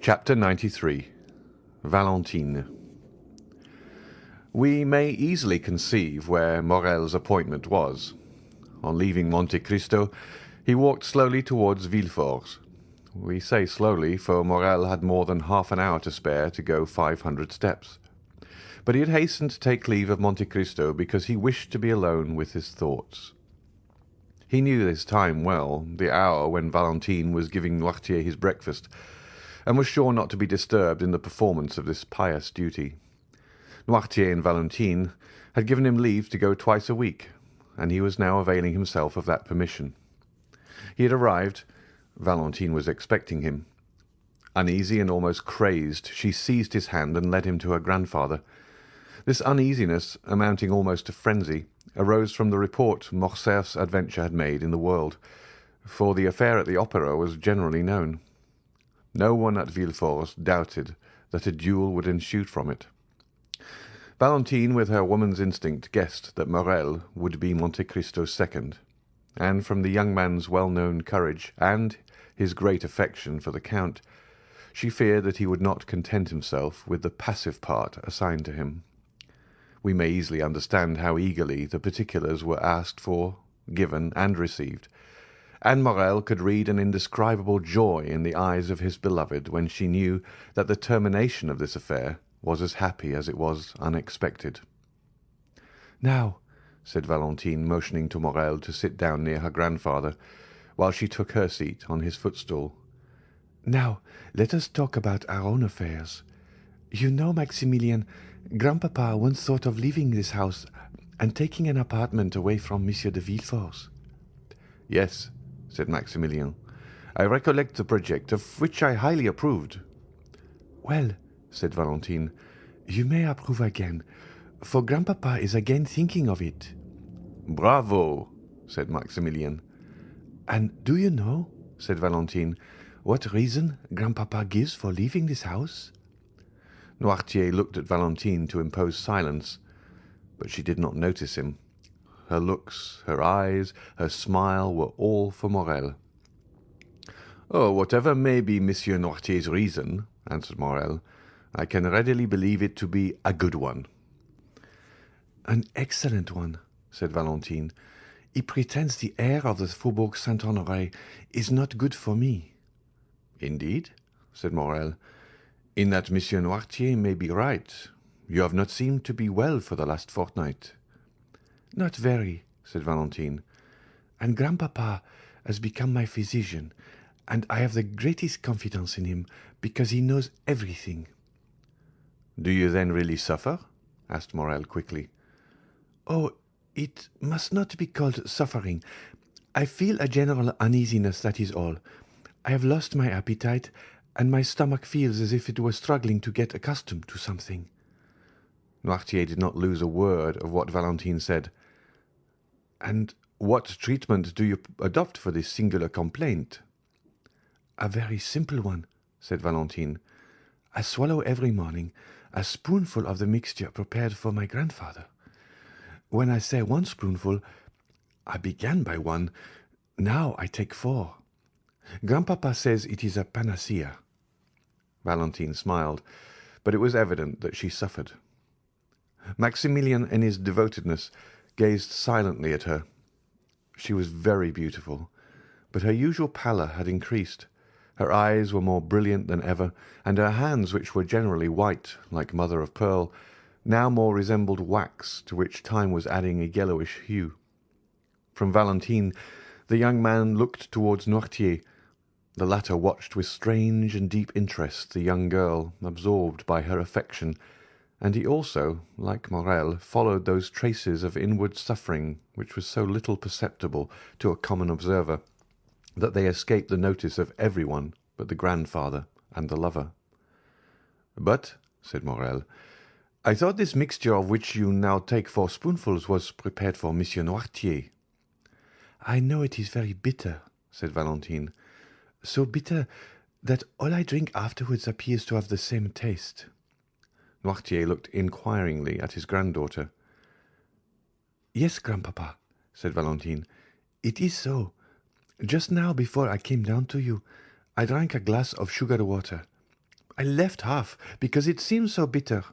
Chapter 93. Valentine. We may easily conceive where Morrel's appointment was. On leaving Monte Cristo, he walked slowly towards Villefort. We say slowly, for Morrel had more than half an hour to spare to go 500 steps. But he had hastened to take leave of Monte Cristo because he wished to be alone with his thoughts. He knew this time well, the hour when Valentine was giving Noirtier his breakfast, and was sure not to be disturbed in the performance of this pious duty. Noirtier and Valentine had given him leave to go twice a week, and he was now availing himself of that permission. He had arrived. Valentine was expecting him. Uneasy and almost crazed, she seized his hand and led him to her grandfather. This uneasiness, amounting almost to frenzy, arose from the report Morcerf's adventure had made in the world, for the affair at the opera was generally known. No one at Villefort doubted that a duel would ensue from it. Valentine, with her woman's instinct, guessed that Morrel would be Monte Cristo's second, and from the young man's well-known courage and his great affection for the Count, she feared that he would not content himself with the passive part assigned to him. We may easily understand how eagerly the particulars were asked for, given, and received, and Morrel could read an indescribable joy in the eyes of his beloved when she knew that the termination of this affair was as happy as it was unexpected. "Now," said Valentine, motioning to Morrel to sit down near her grandfather, while she took her seat on his footstool. "Now let us talk about our own affairs. You know, Maximilian, Grandpapa once thought of leaving this house and taking an apartment away from Monsieur de Villefort's." "Yes," said Maximilian, "I recollect the project, of which I highly approved." "Well," said Valentine, "you may approve again, for Grandpapa is again thinking of it." "Bravo!" said Maximilian. "And do you know," said Valentine, "what reason Grandpapa gives for leaving this house?" Noirtier looked at Valentine to impose silence, but she did not notice him. Her looks, her eyes, her smile were all for Morrel. "Oh, whatever may be Monsieur Noirtier's reason," answered Morrel, "I can readily believe it to be a good one." "An excellent one," said Valentine. "He pretends the air of the Faubourg Saint-Honoré is not good for me." "Indeed?" said Morrel. "In that Monsieur Noirtier may be right. You have not seemed to be well for the last fortnight." "Not very," said Valentine, "and Grandpapa has become my physician, and I have the greatest confidence in him because he knows everything." "Do you then really suffer?" asked Morrel quickly. "Oh, it must not be called suffering. I feel a general uneasiness, that is all. I have lost my appetite, and my stomach feels as if it were struggling to get accustomed to something." Noirtier did not lose a word of what Valentine said. "And what treatment do you adopt for this singular complaint?" "A very simple one," said Valentine. "I swallow every morning a spoonful of the mixture prepared for my grandfather. When I say 1 spoonful, I began by 1. Now I take 4. Grandpapa says it is a panacea." Valentine smiled, but it was evident that she suffered. Maximilian, in his devotedness, gazed silently at her. She was very beautiful, but her usual pallor had increased. Her eyes were more brilliant than ever, and her hands, which were generally white, like mother of pearl, now more resembled wax, to which time was adding a yellowish hue. From Valentine, the young man looked towards Noirtier. The latter watched with strange and deep interest the young girl, absorbed by her affection, and he also, like Morrel, followed those traces of inward suffering which was so little perceptible to a common observer, that they escaped the notice of everyone but the grandfather and the lover. "But," said Morrel, "I thought this mixture of which you now take 4 spoonfuls was prepared for Monsieur Noirtier." "I know it is very bitter," said Valentine, "so bitter that all I drink afterwards appears to have the same taste." Noirtier looked inquiringly at his granddaughter. "Yes, Grandpapa," said Valentine, "it is so. Just now, before I came down to you, I drank a glass of sugar water. I left half, because it seemed so bitter."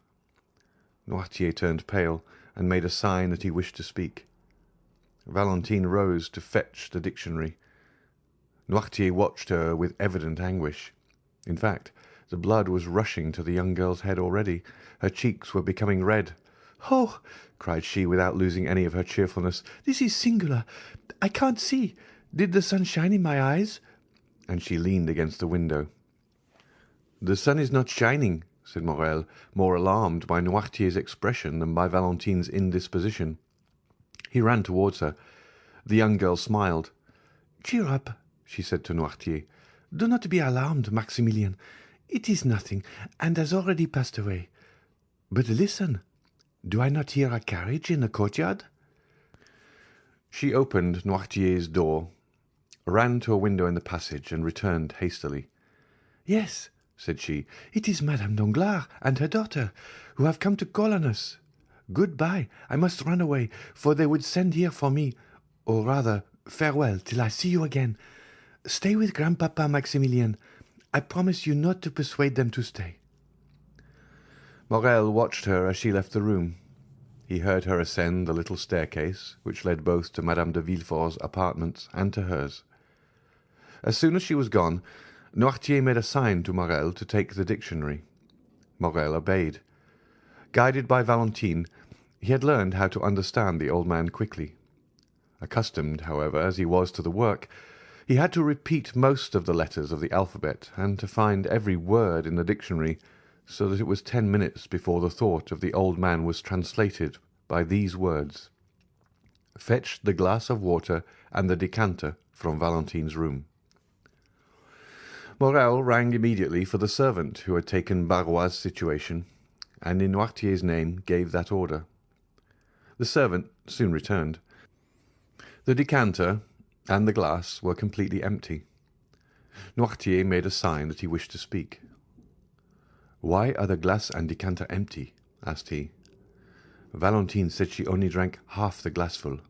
Noirtier turned pale, and made a sign that he wished to speak. Valentine rose to fetch the dictionary. Noirtier watched her with evident anguish. In fact, the blood was rushing to the young girl's head already. Her cheeks were becoming red. "Oh!" cried she, without losing any of her cheerfulness, "this is singular. I can't see. Did the sun shine in my eyes?" And she leaned against the window. "The sun is not shining," said Morel, more alarmed by Noirtier's expression than by Valentine's indisposition. He ran towards her. The young girl smiled. "Cheer up," she said to Noirtier. "Do not be alarmed, Maximilian. It is nothing, and has already passed away. But listen, do I not hear a carriage in the courtyard?" She opened Noirtier's door, ran to a window in the passage, and returned hastily. "Yes," said she, "it is Madame Danglars and her daughter, who have come to call on us. Good-bye, I must run away, for they would send here for me, or rather, farewell till I see you again. Stay with grandpapa, Maximilian. I promise you not to persuade them to stay." Morel watched her as she left the room. He heard her ascend the little staircase, which led both to Madame de Villefort's apartments and to hers. As soon as she was gone, Noirtier made a sign to Morel to take the dictionary. Morel obeyed. Guided by Valentine, he had learned how to understand the old man quickly. Accustomed, however, as he was to the work, he had to repeat most of the letters of the alphabet and to find every word in the dictionary, so that it was 10 minutes before the thought of the old man was translated by these words: "Fetch the glass of water and the decanter from Valentine's room." Morel rang immediately for the servant who had taken Barrois's situation, and in Noirtier's name gave that order. The servant soon returned. The decanter and the glass were completely empty. Noirtier made a sign that he wished to speak. "Why are the glass and decanter empty?" asked he. "Valentine said she only drank half the glassful."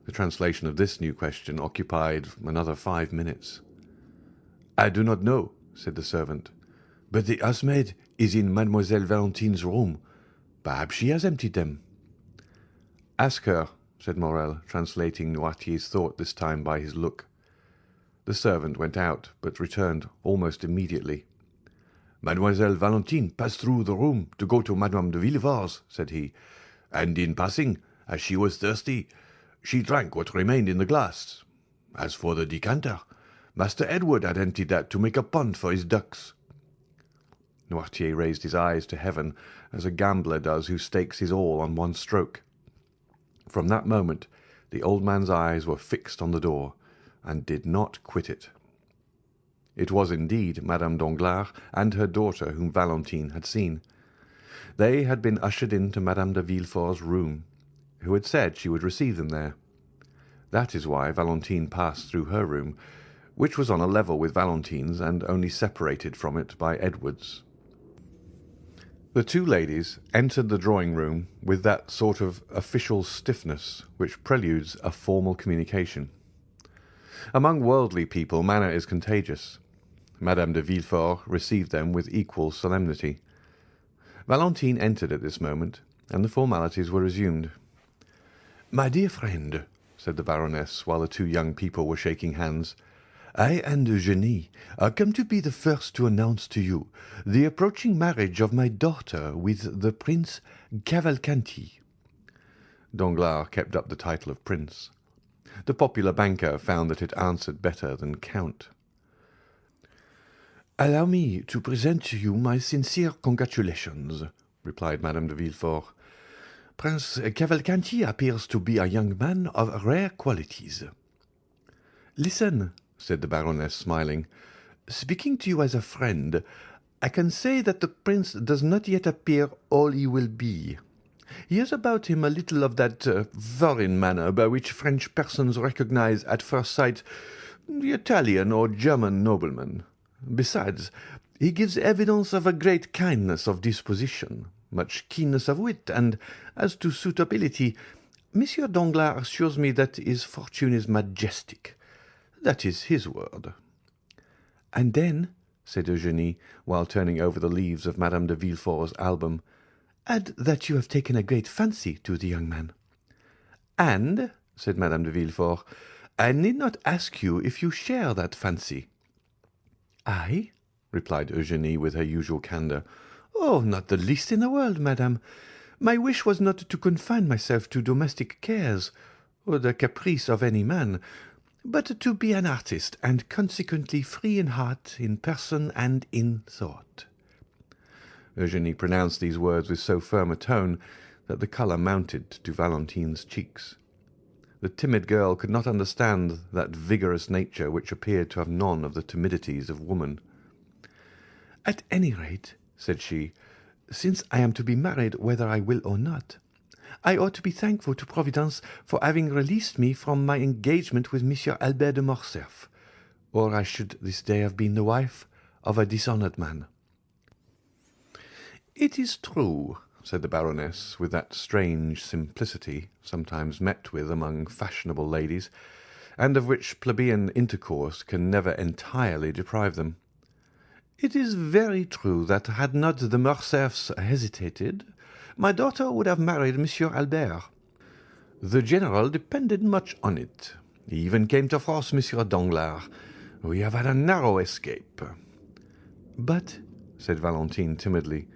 The translation of this new question occupied another 5 minutes. "I do not know," said the servant, "but the housemaid is in Mademoiselle Valentine's room. Perhaps she has emptied them." "Ask her," said Morel, translating Noirtier's thought this time by his look. The servant went out, but returned almost immediately. "Mademoiselle Valentine passed through the room to go to Madame de Villefort's," said he, "and in passing, as she was thirsty, she drank what remained in the glass. As for the decanter, Master Edward had emptied that to make a pond for his ducks." Noirtier raised his eyes to heaven, as a gambler does who stakes his all on one stroke. From that moment the old man's eyes were fixed on the door, and did not quit it. It was indeed Madame Danglars and her daughter whom Valentine had seen. They had been ushered into Madame de Villefort's room, who had said she would receive them there. That is why Valentine passed through her room, which was on a level with Valentine's and only separated from it by Edward's. The two ladies entered the drawing-room with that sort of official stiffness which preludes a formal communication. Among worldly people manner is contagious. Madame de Villefort received them with equal solemnity. Valentine entered at this moment, and the formalities were resumed. "My dear friend," said the Baroness, while the two young people were shaking hands, "I and Eugenie are come to be the first to announce to you the approaching marriage of my daughter with the Prince Cavalcanti." Danglars kept up the title of Prince. The popular banker found that it answered better than Count. "Allow me to present to you my sincere congratulations," replied Madame de Villefort. "Prince Cavalcanti appears to be a young man of rare qualities." "Listen," said the Baroness, smiling. "Speaking to you as a friend, I can say that the prince does not yet appear all he will be. He has about him a little of that foreign manner by which French persons recognize at first sight the Italian or German nobleman. Besides, he gives evidence of a great kindness of disposition, much keenness of wit, and as to suitability, Monsieur Danglars assures me that his fortune is majestic. That is his word. And then, said Eugénie, while turning over the leaves of Madame de Villefort's album. "Add that you have taken a great fancy to the young man." "And," said Madame de Villefort, "I need not ask you if you share that fancy." "I?" replied Eugénie with her usual candour. "Oh, not the least in the world, madame. My wish was not to confine myself to domestic cares, or the caprice of any man, but to be an artist, and consequently free in heart, in person, and in thought." Eugénie pronounced these words with so firm a tone that the colour mounted to Valentine's cheeks. The timid girl could not understand that vigorous nature which appeared to have none of the timidities of woman. "At any rate," said she, "since I am to be married whether I will or not, I ought to be thankful to Providence for having released me from my engagement with Monsieur Albert de Morcerf, or I should this day have been the wife of a dishonoured man." "It is true," said the Baroness, with that strange simplicity sometimes met with among fashionable ladies, and of which plebeian intercourse can never entirely deprive them. "It is very true that had not the Morcerfs hesitated, my daughter would have married Monsieur Albert. The General depended much on it. He even came to force Monsieur Danglars. We have had a narrow escape." "But," said Valentine timidly,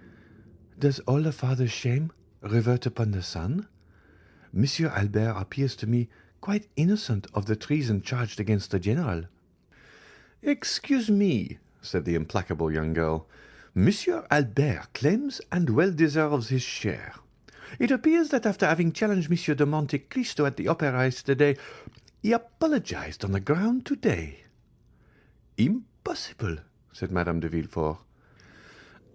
"does all the father's shame revert upon the son? Monsieur Albert appears to me quite innocent of the treason charged against the General." "Excuse me," said the implacable young girl. "Monsieur Albert claims and well deserves his share. It appears that after having challenged Monsieur de Monte Cristo at the opera yesterday, he apologized on the ground today." "Impossible," said Madame de Villefort.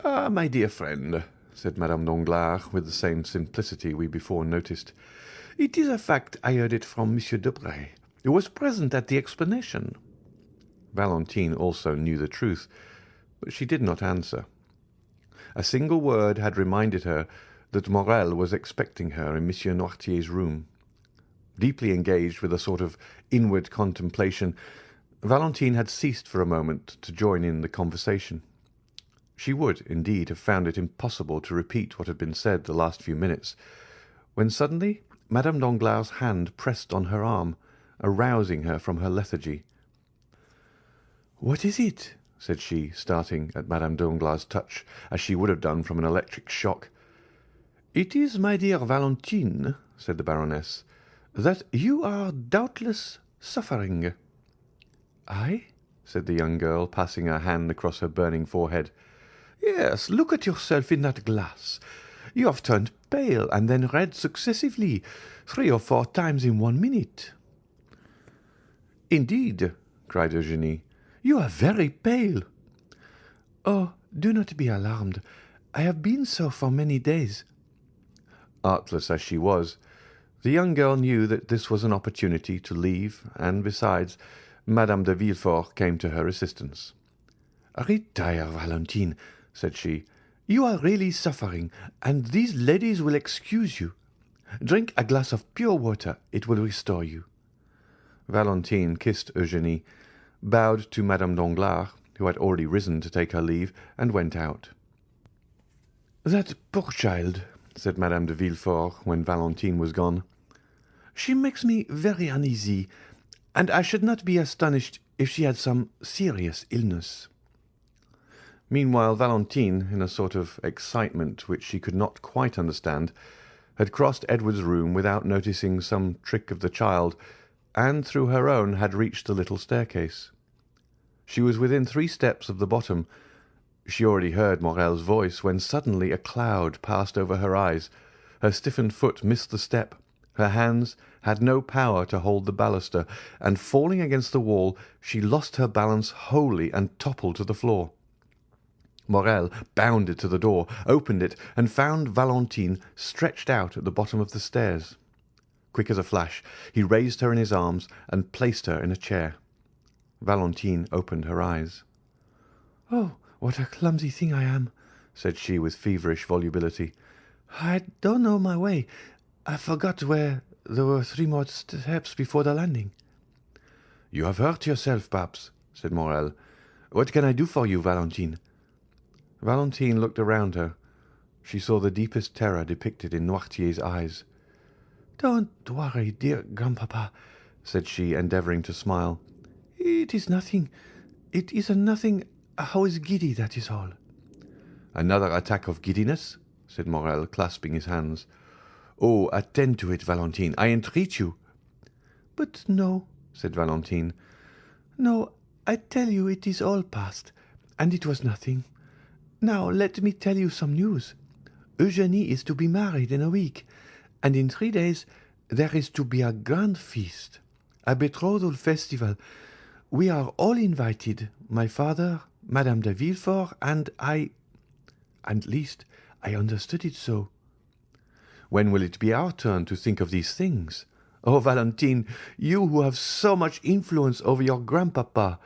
"Ah, my dear friend," said Madame Danglars, with the same simplicity we before noticed, "it is a fact. I heard it from Monsieur Debray, who was present at the explanation." Valentine also knew the truth, but she did not answer. A single word had reminded her that Morrel was expecting her in Monsieur Noirtier's room. Deeply engaged with a sort of inward contemplation, Valentine had ceased for a moment to join in the conversation. She would, indeed, have found it impossible to repeat what had been said the last few minutes, when suddenly Madame Danglars' hand pressed on her arm, arousing her from her lethargy. "What is it?" said she, starting at Madame Danglars' touch, as she would have done from an electric shock. "It is, my dear Valentine," said the Baroness, "that you are doubtless suffering." "I?" said the young girl, passing her hand across her burning forehead. "Yes, look at yourself in that glass. You have turned pale and then red successively, 3 or 4 times in 1 minute." "Indeed," cried Eugénie, "You are very pale." "Oh, do not be alarmed. I have been so for many days." Artless as she was, the young girl knew that this was an opportunity to leave, and besides, Madame de Villefort came to her assistance. "Retire, Valentine," said she. "You are really suffering, and these ladies will excuse you. Drink a glass of pure water. It will restore you." Valentine kissed Eugénie, bowed to Madame Danglars, who had already risen to take her leave, and went out. "That poor child," said Madame de Villefort, when Valentine was gone. "She makes me very uneasy, and I should not be astonished if she had some serious illness." Meanwhile Valentine, in a sort of excitement which she could not quite understand, had crossed Edward's room without noticing some trick of the child, and through her own had reached the little staircase. She was within 3 steps of the bottom. She already heard Morrel's voice, when suddenly a cloud passed over her eyes. Her stiffened foot missed the step, her hands had no power to hold the baluster, and falling against the wall, she lost her balance wholly and toppled to the floor. Morrel bounded to the door, opened it, and found Valentine stretched out at the bottom of the stairs. Quick as a flash, he raised her in his arms and placed her in a chair. Valentine opened her eyes. "Oh, what a clumsy thing I am," said she with feverish volubility. "I don't know my way. I forgot where there were 3 more steps before the landing." "You have hurt yourself, perhaps," said Morrel. What can I do for you, Valentine?" Valentine looked around her. She saw the deepest terror depicted in Noirtier's eyes. "Don't worry, dear grandpapa," said she, endeavouring to smile. "It is nothing. It is a nothing. I was giddy, that is all." "Another attack of giddiness?" said Morrel, clasping his hands. "Oh, attend to it, Valentine, I entreat you." "But no," said Valentine. "No, I tell you it is all past, and it was nothing. Now let me tell you some news. Eugénie is to be married in a week, and in 3 days there is to be a grand feast, a betrothal festival. We are all invited, my father, Madame de Villefort, and I. At least, I understood it so." "When will it be our turn to think of these things? Oh, Valentine, you who have so much influence over your grandpapa,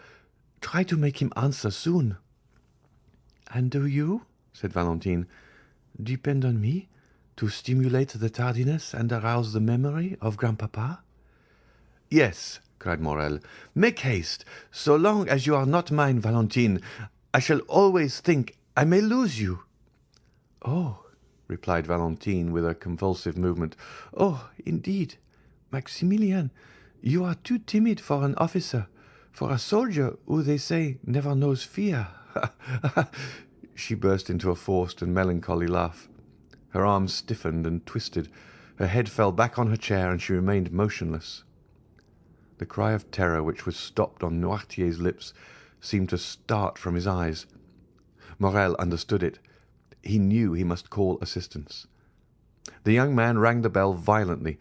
try to make him answer soon." "And do you," said Valentine, "depend on me to stimulate the tardiness and arouse the memory of grandpapa?" "Yes," cried Morrel, "make haste. So long as you are not mine, Valentine, I shall always think I may lose you." "Oh," replied Valentine with a convulsive movement. "Oh, indeed, Maximilian, you are too timid for an officer, for a soldier who, they say, never knows fear." She burst into a forced and melancholy laugh. Her arms stiffened and twisted, her head fell back on her chair, and she remained motionless. The cry of terror which was stopped on Noirtier's lips seemed to start from his eyes. Morrel understood it. He knew he must call assistance. The young man rang the bell violently.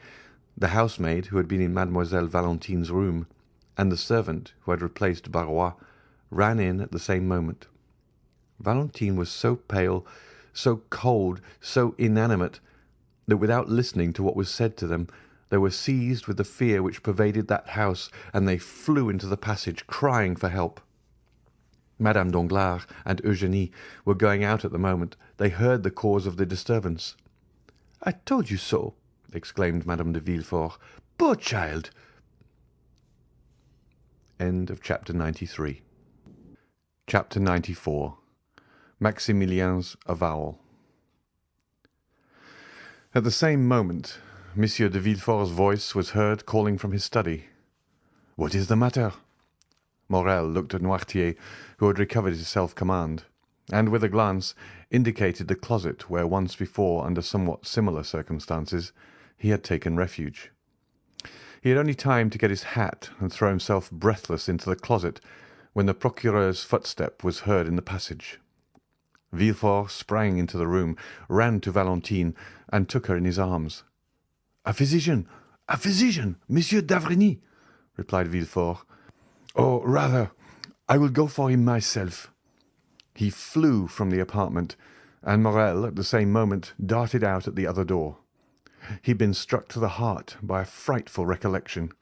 The housemaid, who had been in Mademoiselle Valentine's room, and the servant, who had replaced Barrois, ran in at the same moment. Valentine was so pale, so cold, so inanimate, that without listening to what was said to them, they were seized with the fear which pervaded that house, and they flew into the passage, crying for help. Madame Danglars and Eugénie were going out at the moment. They heard the cause of the disturbance. "I told you so!" exclaimed Madame de Villefort. "Poor child!" End of chapter 93. Chapter 94. Maximilian's Avowal. At the same moment, Monsieur de Villefort's voice was heard calling from his study. "What is the matter?" Morrel looked at Noirtier, who had recovered his self-command, and with a glance indicated the closet where once before, under somewhat similar circumstances, he had taken refuge. He had only time to get his hat and throw himself breathless into the closet when the procureur's footstep was heard in the passage. Villefort sprang into the room, ran to Valentine, and took her in his arms. "A physician! A physician! Monsieur d'Avrigny!" replied Villefort. "Or rather, I will go for him myself." He flew from the apartment, and Morrel at the same moment darted out at the other door. He had been struck to the heart by a frightful recollection.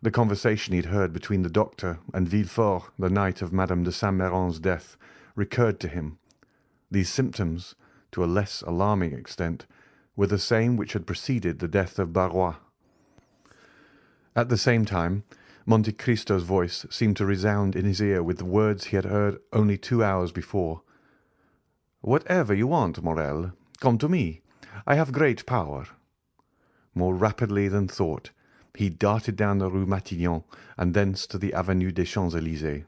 The conversation he had heard between the doctor and Villefort the night of Madame de Saint-Méran's death recurred to him. These symptoms, to a less alarming extent, were the same which had preceded the death of Barrois. At the same time, Monte Cristo's voice seemed to resound in his ear with the words he had heard only 2 hours before. "Whatever you want, Morrel, come to me. I have great power." More rapidly than thought, he darted down the Rue Matignon, and thence to the Avenue des Champs-Élysées.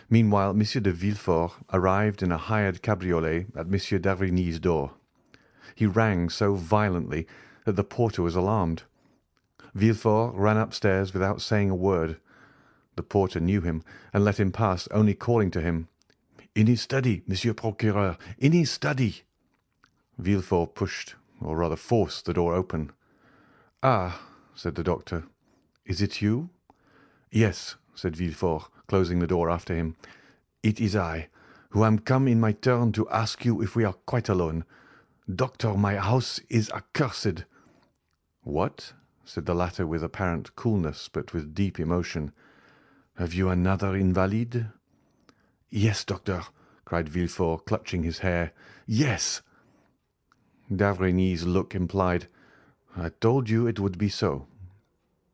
Meanwhile, Monsieur de Villefort arrived in a hired cabriolet at Monsieur d'Avrigny's door. He rang so violently that the porter was alarmed. Villefort ran upstairs without saying a word. The porter knew him, and let him pass, only calling to him, "In his study, Monsieur Procureur, in his study." Villefort pushed, or rather forced, the door open. "Ah," said the doctor, "is it you?" "Yes," said Villefort, closing the door after him. "It is I, who am come in my turn to ask you if we are quite alone. Doctor, my house is accursed." "What?" said the latter with apparent coolness, but with deep emotion. "Have you another invalid?" "Yes, doctor," cried Villefort, clutching his hair. "Yes." D'Avrigny's look implied, "I told you it would be so."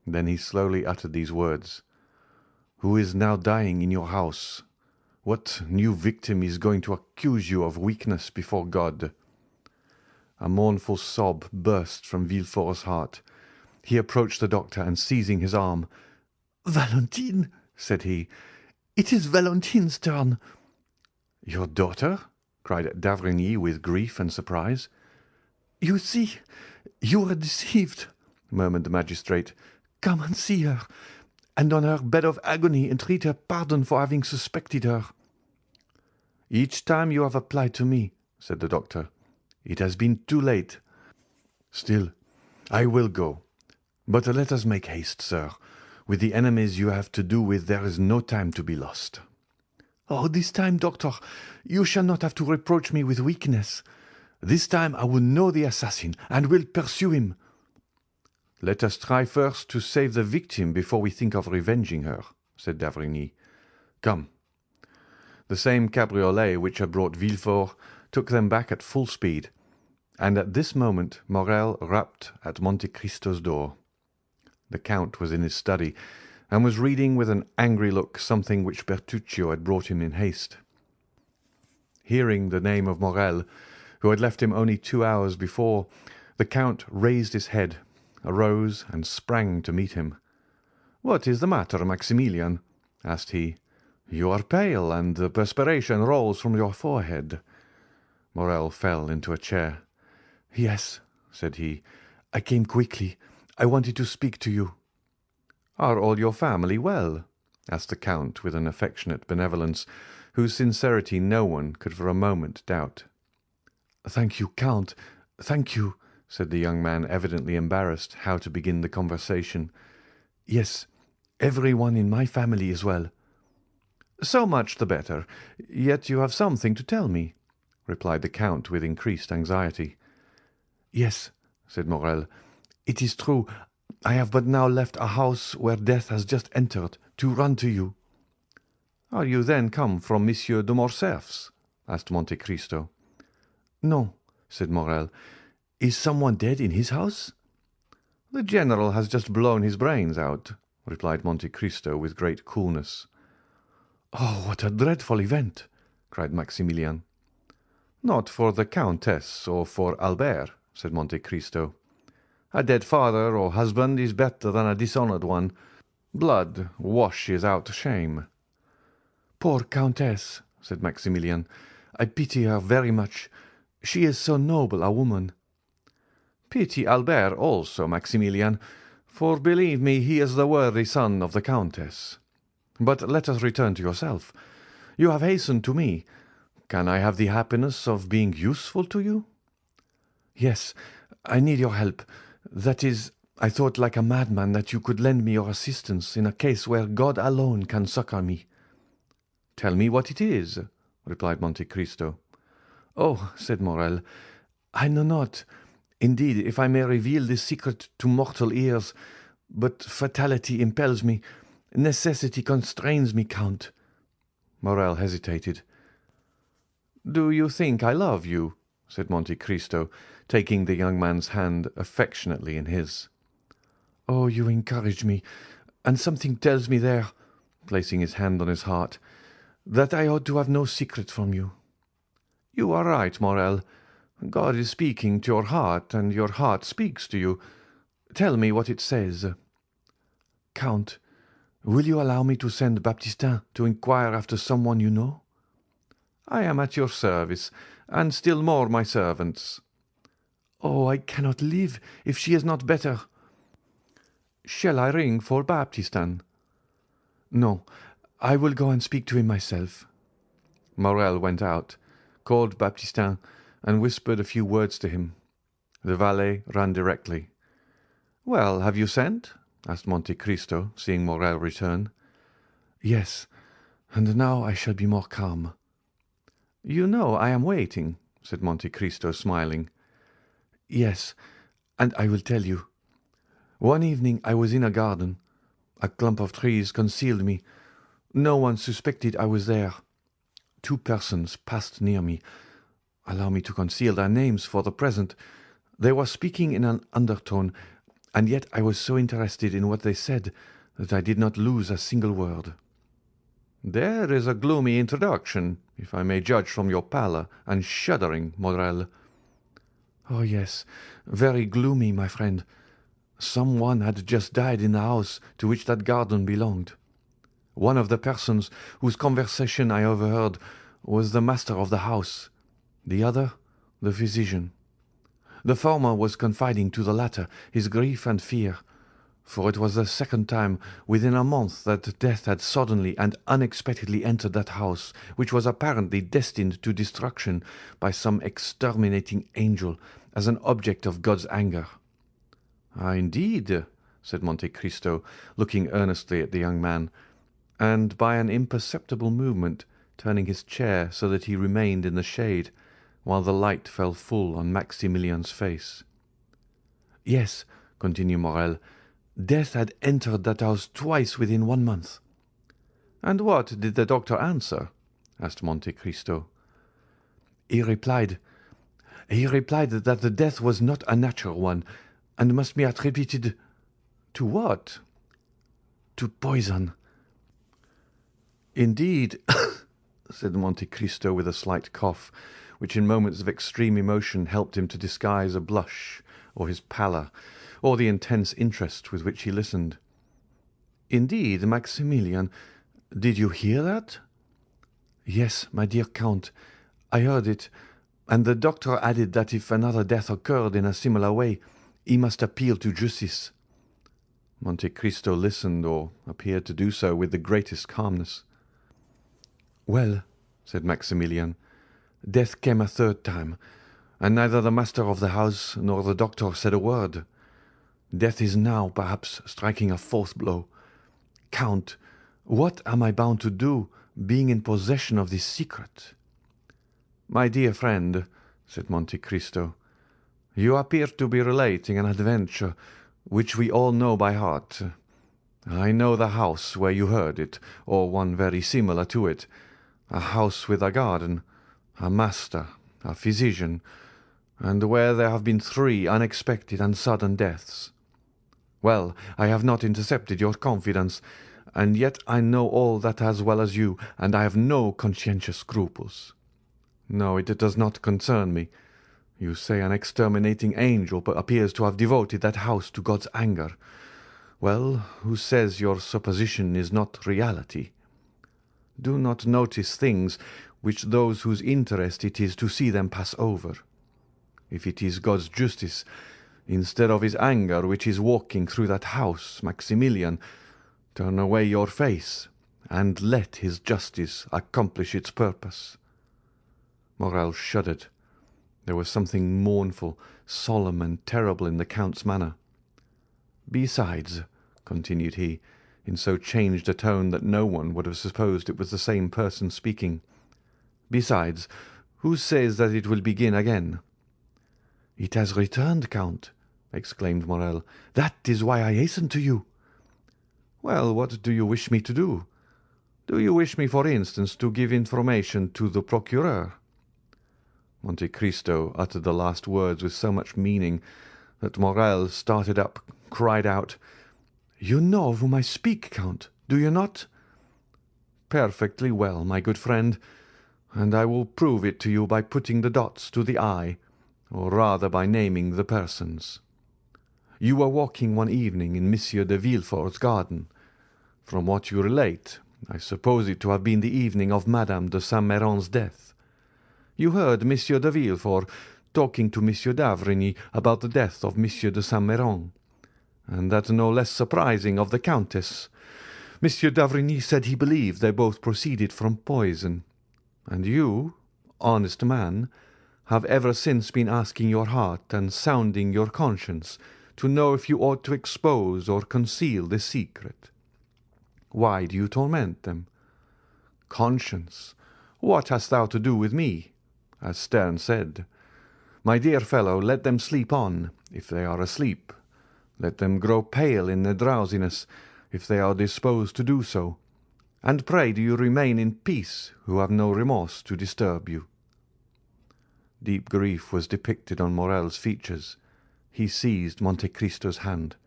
Then he slowly uttered these words: "Who is now dying in your house?" What new victim is going to accuse you of weakness before God?" A mournful sob burst from Villefort's heart. He approached the doctor, and seizing his arm, "Valentine," said he, "it is Valentine's turn." "Your daughter?" cried d'Avrigny with grief and surprise. "You see, you were deceived," murmured the magistrate. "Come and see her, and on her bed of agony entreat her pardon for having suspected her." "Each time you have applied to me," said the doctor, "it has been too late. Still, I will go. But let us make haste, sir. With the enemies you have to do with there is no time to be lost." "Oh, this time, doctor, you shall not have to reproach me with weakness. This time I will know the assassin, and will pursue him." "Let us try first to save the victim before we think of revenging her," said d'Avrigny. "Come." The same cabriolet which had brought Villefort took them back at full speed, and at this moment Morrel rapped at Monte Cristo's door. The Count was in his study, and was reading with an angry look something which Bertuccio had brought him in haste. Hearing the name of Morrel, who had left him only 2 hours before, the Count raised his head, arose, and sprang to meet him. "What is the matter, Maximilian?" asked he. "You are pale, and the perspiration rolls from your forehead." Morrel fell into a chair. "Yes," said he, "I came quickly. I wanted to speak to you." "Are all your family well?" asked the Count with an affectionate benevolence, whose sincerity no one could for a moment doubt. "Thank you, Count, thank you," said the young man, evidently embarrassed how to begin the conversation. "Yes, every one in my family is well." "So much the better. Yet you have something to tell me," replied the Count with increased anxiety. "Yes," said Morrel, "it is true. I have but now left a house where death has just entered, to run to you." "Are you then come from Monsieur de Morcerf's?" asked Monte Cristo. "No," said Morrel. "Is someone dead in his house?" "The general has just blown his brains out," replied Monte Cristo with great coolness. "Oh, what a dreadful event!" cried Maximilian. "Not for the Countess or for Albert," said Monte Cristo. "A dead father or husband is better than a dishonoured one. Blood washes out shame." "Poor Countess," said Maximilian. "I pity her very much. She is so noble a woman." "Pity Albert also, Maximilian, for believe me he is the worthy son of the Countess. But let us return to yourself. You have hastened to me. Can I have the happiness of being useful to you?" "Yes, I need your help. That is, I thought like a madman that you could lend me your assistance in a case where God alone can succour me." "Tell me what it is," replied Monte Cristo. "Oh," said Morrel, "I know not, indeed, if I may reveal this secret to mortal ears, but fatality impels me, necessity constrains me, Count." Morrel hesitated. "Do you think I love you?" said Monte Cristo, taking the young man's hand affectionately in his. "Oh, you encourage me, and something tells me there," placing his hand on his heart, "that I ought to have no secret from you." "You are right, Morrel. God is speaking to your heart, and your heart speaks to you. Tell me what it says." "Count, will you allow me to send Baptistin to inquire after someone you know?" "I am at your service, and still more my servant's." "Oh, I cannot live if she is not better." "Shall I ring for Baptistin?" "No, I will go and speak to him myself." Morrel went out, called Baptistin, and whispered a few words to him. The valet ran directly. "Well, have you sent?" asked Monte Cristo, seeing Morrel return. "Yes, and now I shall be more calm." "You know I am waiting," said Monte Cristo, smiling. "Yes, and I will tell you. One evening I was in a garden. A clump of trees concealed me. No one suspected I was there. 2 persons passed near me. Allow me to conceal their names for the present. They were speaking in an undertone, and yet I was so interested in what they said that I did not lose a single word." There is a gloomy introduction, if I may judge from your pallor and shuddering, Morel." "Oh, yes, very gloomy, my friend. Some one had just died in the house to which that garden belonged. One of the persons whose conversation I overheard was the master of the house, the other the physician. The former was confiding to the latter his grief and fear, for it was the second time within a month that death had suddenly and unexpectedly entered that house, which was apparently destined to destruction by some exterminating angel as an object of God's anger." "Ah, indeed," said Monte Cristo, looking earnestly at the young man, and by an imperceptible movement turning his chair so that he remained in the shade, while the light fell full on Maximilian's face. "Yes," continued Morrel, "death had entered that house twice within 1 month." "And what did the doctor answer?" asked Monte Cristo. He replied that the death was not a natural one, and must be attributed—" "To what?" "To poison." "Indeed," said Monte Cristo with a slight cough, which in moments of extreme emotion helped him to disguise a blush, or his pallor, or the intense interest with which he listened. "Indeed, Maximilian, did you hear that?" "Yes, my dear Count, I heard it, and the doctor added that if another death occurred in a similar way, he must appeal to justice." Monte Cristo listened, or appeared to do so, with the greatest calmness. "Well," said Maximilian, "death came a third time, and neither the master of the house nor the doctor said a word. Death is now, perhaps, striking a fourth blow. Count, what am I bound to do, being in possession of this secret?" "My dear friend," said Monte Cristo, "you appear to be relating an adventure which we all know by heart. I know the house where you heard it, or one very similar to it, a house with a garden, a master, a physician, and where there have been 3 unexpected and sudden deaths. Well, I have not intercepted your confidence, and yet I know all that as well as you, and I have no conscientious scruples. No, it does not concern me. You say an exterminating angel appears to have devoted that house to God's anger. Well, who says your supposition is not reality? Do not notice things which those whose interest it is to see them pass over. If it is God's justice, instead of his anger, which is walking through that house, Maximilian, turn away your face, and let his justice accomplish its purpose." Morrel shuddered. There was something mournful, solemn, and terrible in the count's manner. "Besides," continued he, in so changed a tone that no one would have supposed it was the same person speaking, "besides, who says that it will begin again?" "It has returned, Count," exclaimed Morrel. "That is why I hasten to you." "Well, what do you wish me to do? Do you wish me, for instance, to give information to the procureur?" Monte Cristo uttered the last words with so much meaning that Morrel started up, cried out, "You know of whom I speak, Count, do you not?" "Perfectly well, my good friend, and I will prove it to you by putting the dots to the I, or rather by naming the persons. You were walking one evening in Monsieur de Villefort's garden. From what you relate, I suppose it to have been the evening of Madame de Saint-Méran's death. You heard Monsieur de Villefort talking to Monsieur d'Avrigny about the death of Monsieur de Saint-Méran, and that no less surprising of the Countess. Monsieur d'Avrigny said he believed they both proceeded from poison, and you, honest man, have ever since been asking your heart and sounding your conscience to know if you ought to expose or conceal this secret. Why do you torment them? Conscience, what hast thou to do with me? As Sterne said, my dear fellow, let them sleep on, if they are asleep. Let them grow pale in their drowsiness, if they are disposed to do so. And pray do you remain in peace, who have no remorse to disturb you." Deep grief was depicted on Morrel's features. He seized Monte Cristo's hand.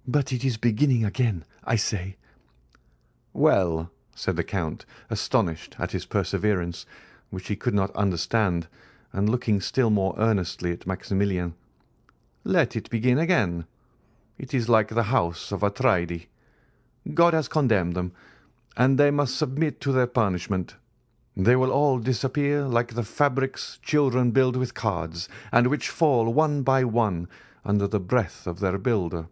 "But it is beginning again, I say." "Well," said the Count, astonished at his perseverance, which he could not understand, and looking still more earnestly at Maximilian. "Let it begin again. It is like the house of Atrides. God has condemned them, and they must submit to their punishment. They will all disappear like the fabrics children build with cards, and which fall one by one under the breath of their builder,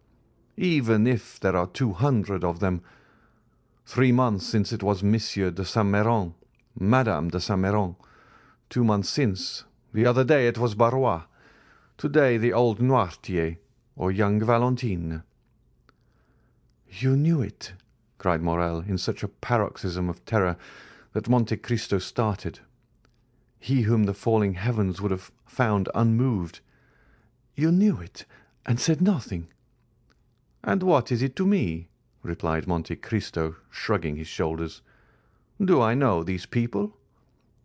even if there are 200 of them. 3 months since it was Monsieur de Saint-Méran, Madame de Saint-Méran. 2 months since, the other day, it was Barrois. To-day the old Noirtier, or young Valentine." "You knew it!" cried Morel, in such a paroxysm of terror that Monte Cristo started. He whom the falling heavens would have found unmoved. "You knew it, and said nothing." "And what is it to me?" replied Monte Cristo, shrugging his shoulders. "Do I know these people?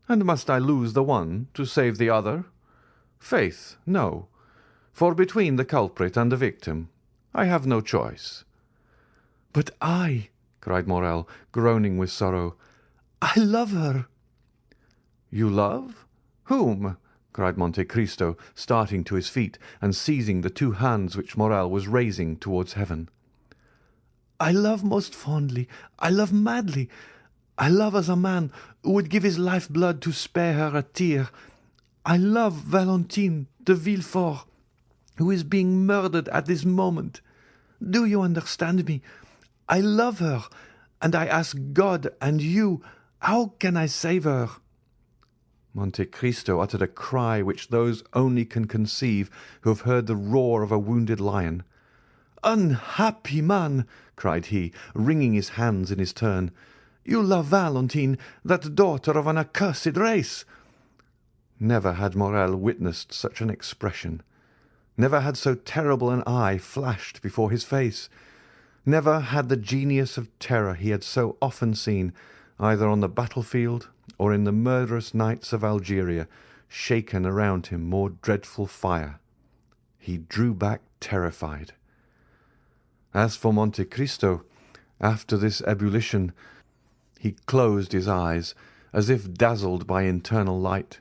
And must I lose the one to save the other? Faith, no, for between the culprit and the victim I have no choice." "But I," cried Morel, groaning with sorrow, "I love her." "You love? Whom?" cried Monte Cristo, starting to his feet and seizing the 2 hands which Morel was raising towards heaven. "I love most fondly, I love madly. I love as a man who would give his life-blood to spare her a tear. I love Valentine de Villefort, who is being murdered at this moment. Do you understand me? I love her, and I ask God and you, how can I save her?" Monte Cristo uttered a cry which those only can conceive who have heard the roar of a wounded lion. "Unhappy man!" cried he, wringing his hands in his turn. "You love Valentine, that daughter of an accursed race!" Never had Morel witnessed such an expression. Never had so terrible an eye flashed before his face. Never had the genius of terror he had so often seen, either on the battlefield or in the murderous nights of Algeria, shaken around him more dreadful fire. He drew back terrified. As for Monte Cristo, after this ebullition, he closed his eyes as if dazzled by internal light.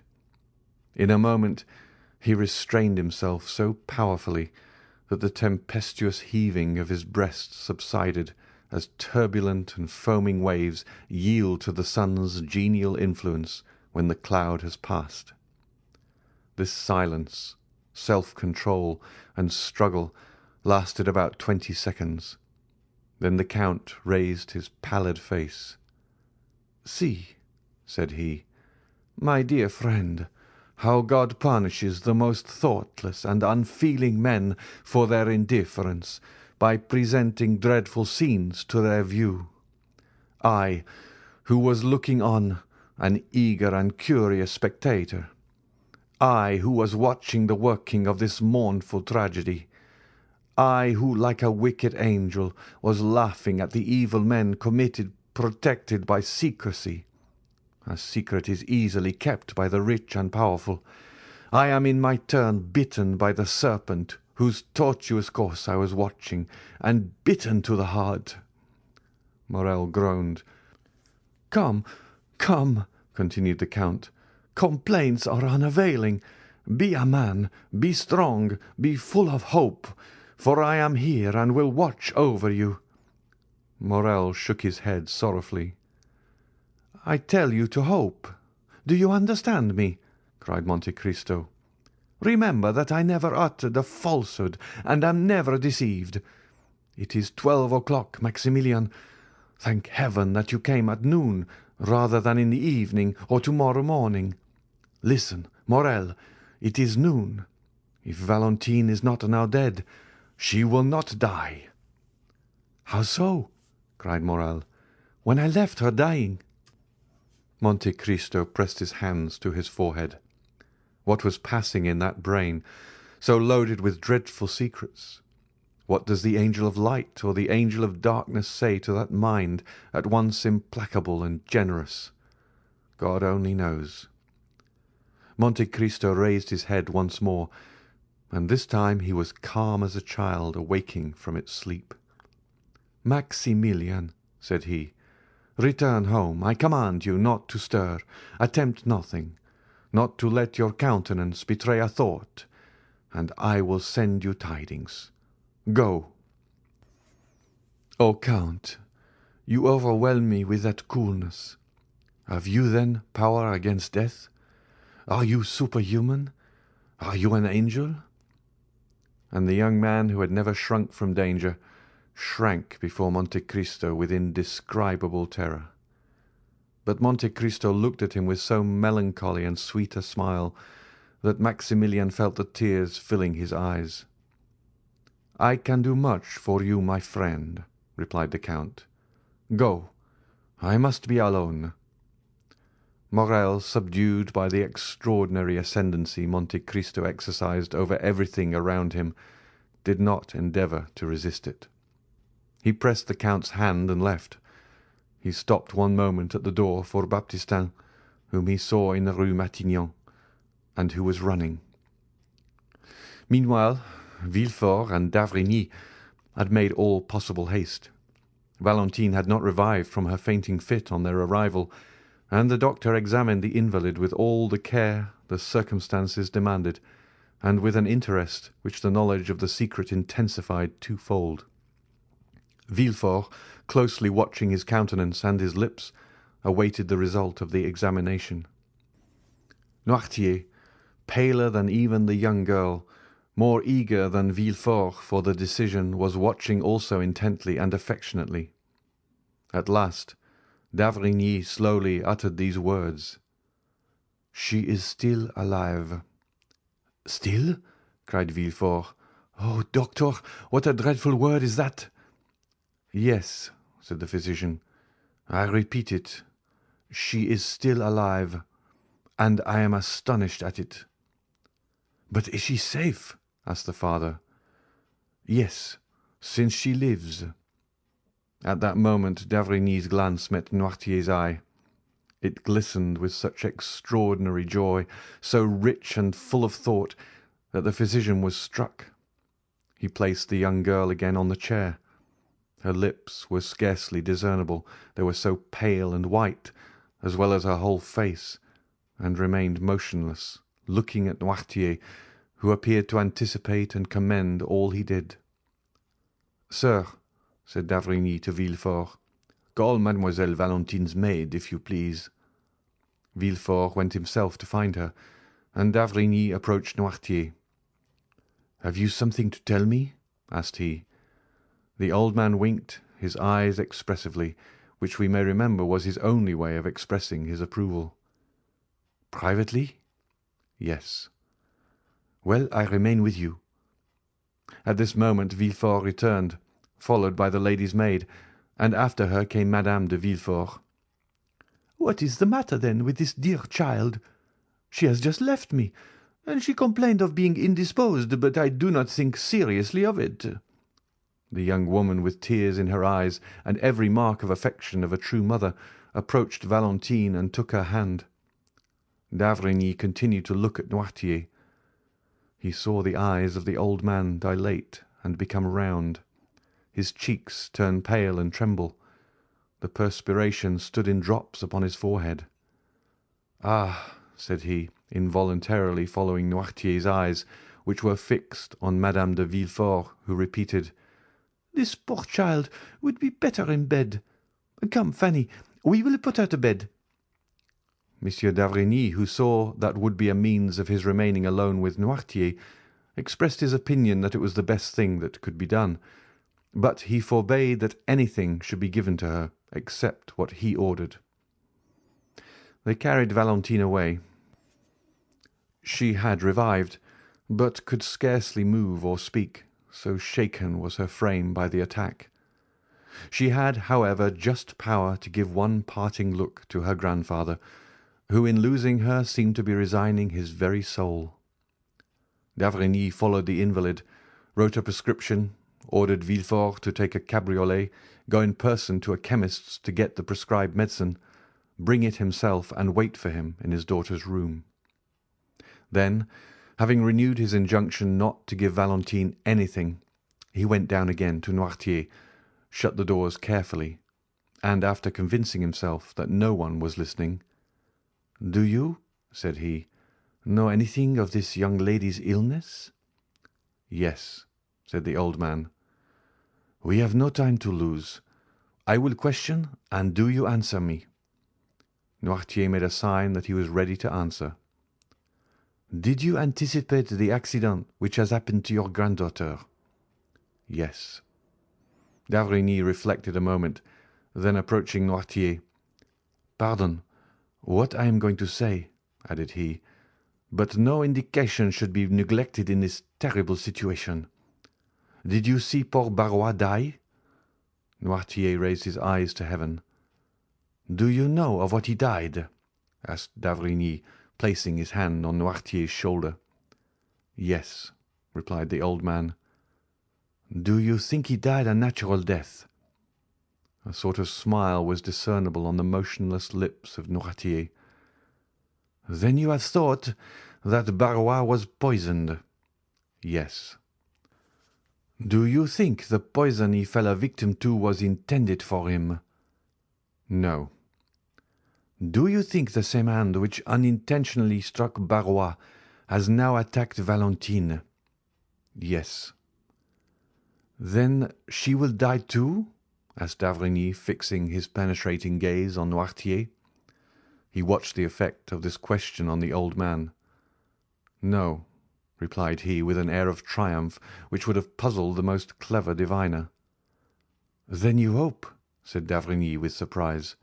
In a moment he restrained himself so powerfully that the tempestuous heaving of his breast subsided as turbulent and foaming waves yield to the sun's genial influence when the cloud has passed. This silence, self-control, and struggle lasted about 20 seconds. Then the Count raised his pallid face. "See," said he, "my dear friend, how God punishes the most thoughtless and unfeeling men for their indifference by presenting dreadful scenes to their view. I, who was looking on, an eager and curious spectator. I, who was watching the working of this mournful tragedy. I, who, like a wicked angel, was laughing at the evil men committed protected by secrecy. A secret is easily kept by the rich and powerful. I am in my turn bitten by the serpent whose tortuous course I was watching, and bitten to the heart." Morel groaned. "Come, come," continued the Count. "Complaints are unavailing. Be a man, be strong, be full of hope, for I am here and will watch over you." Morel shook his head sorrowfully. "I tell you to hope. Do you understand me?" cried Monte Cristo. "Remember that I never uttered a falsehood and am never deceived. It is 12 o'clock, Maximilian. Thank heaven that you came at noon rather than in the evening or tomorrow morning. Listen, Morel, it is noon. If Valentine is not now dead, she will not die." "How so?" cried Morel. "When I left her dying." Monte Cristo pressed his hands to his forehead. What was passing in that brain, so loaded with dreadful secrets? What does the angel of light or the angel of darkness say to that mind at once implacable and generous? God only knows. Monte Cristo raised his head once more, and this time he was calm as a child awaking from its sleep. "Maximilian," said he, Return home. I command you not to stir. Attempt nothing, not to let your countenance betray a thought, and I will send you tidings. Go." "O Count, you overwhelm me with that coolness. Have you, then, power against death? Are you superhuman? Are you an angel?" And the young man, who had never shrunk from danger, shrank before Monte Cristo with indescribable terror. But Monte Cristo looked at him with so melancholy and sweet a smile that Maximilian felt the tears filling his eyes. "I can do much for you, my friend," replied the Count. "Go. I must be alone." Morrel, subdued by the extraordinary ascendancy Monte Cristo exercised over everything around him, did not endeavour to resist it. He pressed the Count's hand and left. He stopped one moment at the door for Baptistin, whom he saw in the Rue Matignon, and who was running. Meanwhile, Villefort and d'Avrigny had made all possible haste. Valentine had not revived from her fainting fit on their arrival, and the doctor examined the invalid with all the care the circumstances demanded, and with an interest which the knowledge of the secret intensified twofold. Villefort, closely watching his countenance and his lips, awaited the result of the examination. Noirtier, paler than even the young girl, more eager than Villefort for the decision, was watching also intently and affectionately. At last, d'Avrigny slowly uttered these words: "She is still alive." "Still?" cried Villefort. "Oh, doctor, what a dreadful word is that!" "Yes," said the physician, "I repeat it. She is still alive, and I am astonished at it." "But is she safe?" asked the father. "Yes, since she lives." At that moment d'Avrigny's glance met Noirtier's eye. It glistened with such extraordinary joy, so rich and full of thought, that the physician was struck. He placed the young girl again on the chair. Her lips were scarcely discernible, they were so pale and white, as well as her whole face, and remained motionless, looking at Noirtier, who appeared to anticipate and commend all he did. "Sir," said d'Avrigny to Villefort, "call Mademoiselle Valentine's maid, if you please." Villefort went himself to find her, and d'Avrigny approached Noirtier. "Have you something to tell me?" asked he. The old man winked, his eyes expressively, which we may remember was his only way of expressing his approval. "Privately?" "Yes." "Well, I remain with you." At this moment Villefort returned, followed by the lady's maid, and after her came Madame de Villefort. "What is the matter, then, with this dear child? She has just left me, and she complained of being indisposed, but I do not think seriously of it." The young woman, with tears in her eyes and every mark of affection of a true mother, approached Valentine and took her hand. D'Avrigny continued to look at Noirtier. He saw the eyes of the old man dilate and become round. His cheeks turn pale and tremble. The perspiration stood in drops upon his forehead. "Ah," said he, involuntarily following Noirtier's eyes, which were fixed on Madame de Villefort, who repeated, "This poor child would be better in bed. Come, Fanny, we will put her to bed." Monsieur d'Avrigny, who saw that would be a means of his remaining alone with Noirtier, expressed his opinion that it was the best thing that could be done, but he forbade that anything should be given to her except what he ordered. They carried Valentine away. She had revived, but could scarcely move or speak, so shaken was her frame by the attack. She had, however, just power to give one parting look to her grandfather, who in losing her seemed to be resigning his very soul. D'Avrigny followed the invalid, wrote a prescription, ordered Villefort to take a cabriolet, go in person to a chemist's to get the prescribed medicine, bring it himself, and wait for him in his daughter's room. Then, having renewed his injunction not to give Valentine anything, he went down again to Noirtier, shut the doors carefully, and after convincing himself that no one was listening, "Do you," said he, "know anything of this young lady's illness?" "Yes," said the old man. "We have no time to lose. I will question, and do you answer me?" Noirtier made a sign that he was ready to answer. "Did you anticipate the accident which has happened to your granddaughter?" "Yes." D'Avrigny reflected a moment, then approaching Noirtier, "Pardon what I am going to say," added he, "but no indication should be neglected in this terrible situation. Did you see poor Barrois die?" Noirtier raised his eyes to heaven. "Do you know of what he died?" asked d'Avrigny, placing his hand on Noirtier's shoulder. "Yes," replied the old man. "Do you think he died a natural death?" A sort of smile was discernible on the motionless lips of Noirtier. "Then you have thought that Barrois was poisoned?" "Yes." "Do you think the poison he fell a victim to was intended for him?" "No." "Do you think the same hand which unintentionally struck Barrois has now attacked Valentine?" "Yes." "Then she will die too?" asked d'Avrigny, fixing his penetrating gaze on Noirtier. He watched the effect of this question on the old man. "No," replied he, with an air of triumph which would have puzzled the most clever diviner. "Then you hope?" said d'Avrigny with surprise.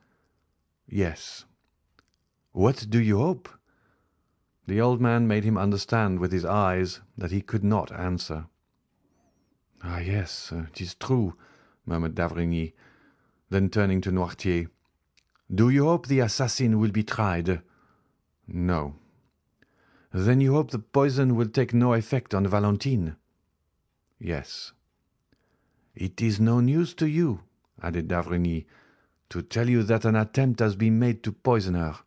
"Yes." "What do you hope?" The old man made him understand with his eyes that he could not answer. "Ah, yes, it is true," murmured d'Avrigny. Then turning to Noirtier, "Do you hope the assassin will be tried?" "No." "Then you hope the poison will take no effect on Valentine?" "Yes." "It is no news to you," added d'Avrigny, "to tell you that an attempt has been made to poison her."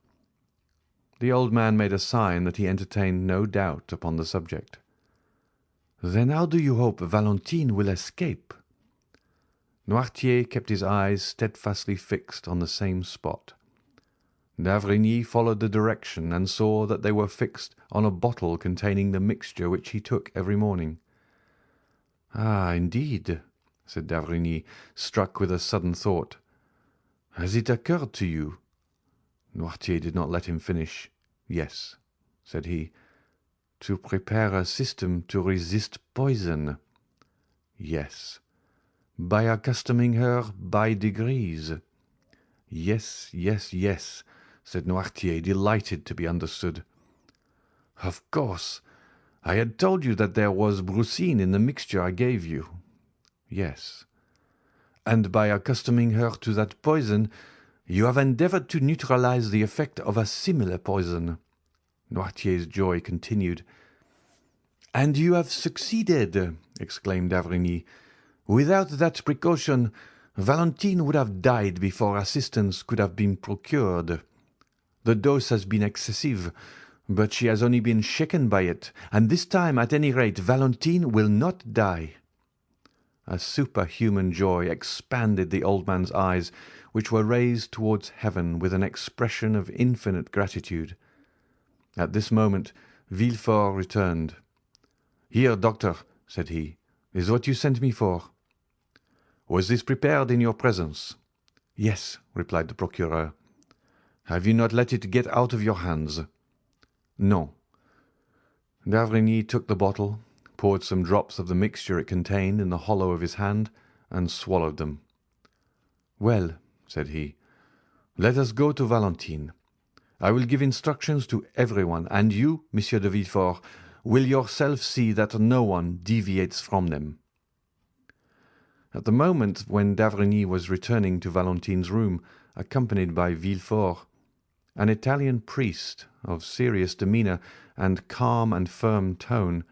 The old man made a sign that he entertained no doubt upon the subject. "Then how do you hope Valentine will escape?" Noirtier kept his eyes steadfastly fixed on the same spot. D'Avrigny followed the direction and saw that they were fixed on a bottle containing the mixture which he took every morning. "Ah, indeed," said d'Avrigny, struck with a sudden thought. "Has it occurred to you?" Noirtier did not let him finish. "Yes," said he. "To prepare a system to resist poison?" "Yes." "By accustoming her by degrees?" "Yes, yes, yes," said Noirtier, delighted to be understood. "Of course. I had told you that there was brucine in the mixture I gave you." "Yes." "And by accustoming her to that poison, you have endeavoured to neutralize the effect of a similar poison." Noirtier's joy continued. "And you have succeeded!" exclaimed d'Avrigny. "Without that precaution, Valentine would have died before assistance could have been procured. The dose has been excessive, but she has only been shaken by it, and this time, at any rate, Valentine will not die." A superhuman joy expanded the old man's eyes, which were raised towards heaven with an expression of infinite gratitude. At this moment Villefort returned. "Here, doctor," said he, "is what you sent me for." "Was this prepared in your presence?" "Yes," replied the procureur. "Have you not let it get out of your hands?" "No." D'Avrigny took the bottle, poured some drops of the mixture it contained in the hollow of his hand, and swallowed them. "Well," said he, "let us go to Valentine. I will give instructions to everyone, and you, Monsieur de Villefort, will yourself see that no one deviates from them." At the moment when d'Avrigny was returning to Valentine's room, accompanied by Villefort, an Italian priest of serious demeanour and calm and firm tone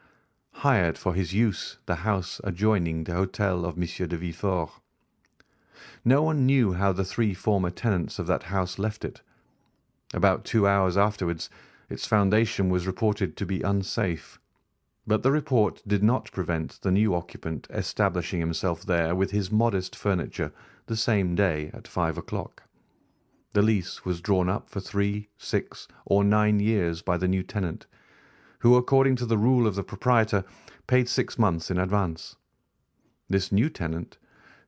hired for his use the house adjoining the hotel of Monsieur de Villefort. No one knew how the three former tenants of that house left it. About 2 hours afterwards its foundation was reported to be unsafe. But the report did not prevent the new occupant establishing himself there with his modest furniture the same day at 5 o'clock. The lease was drawn up for 3, 6, or 9 years by the new tenant, who, according to the rule of the proprietor, paid 6 months in advance. This new tenant,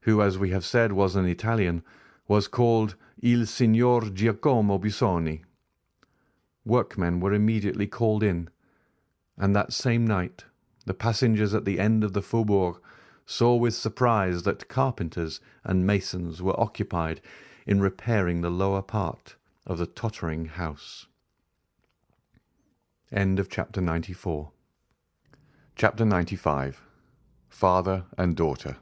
who, as we have said, was an Italian, was called Il Signor Giacomo Busoni. Workmen were immediately called in, and that same night the passengers at the end of the faubourg saw with surprise that carpenters and masons were occupied in repairing the lower part of the tottering house. End of chapter 94. Chapter 95. Father and Daughter.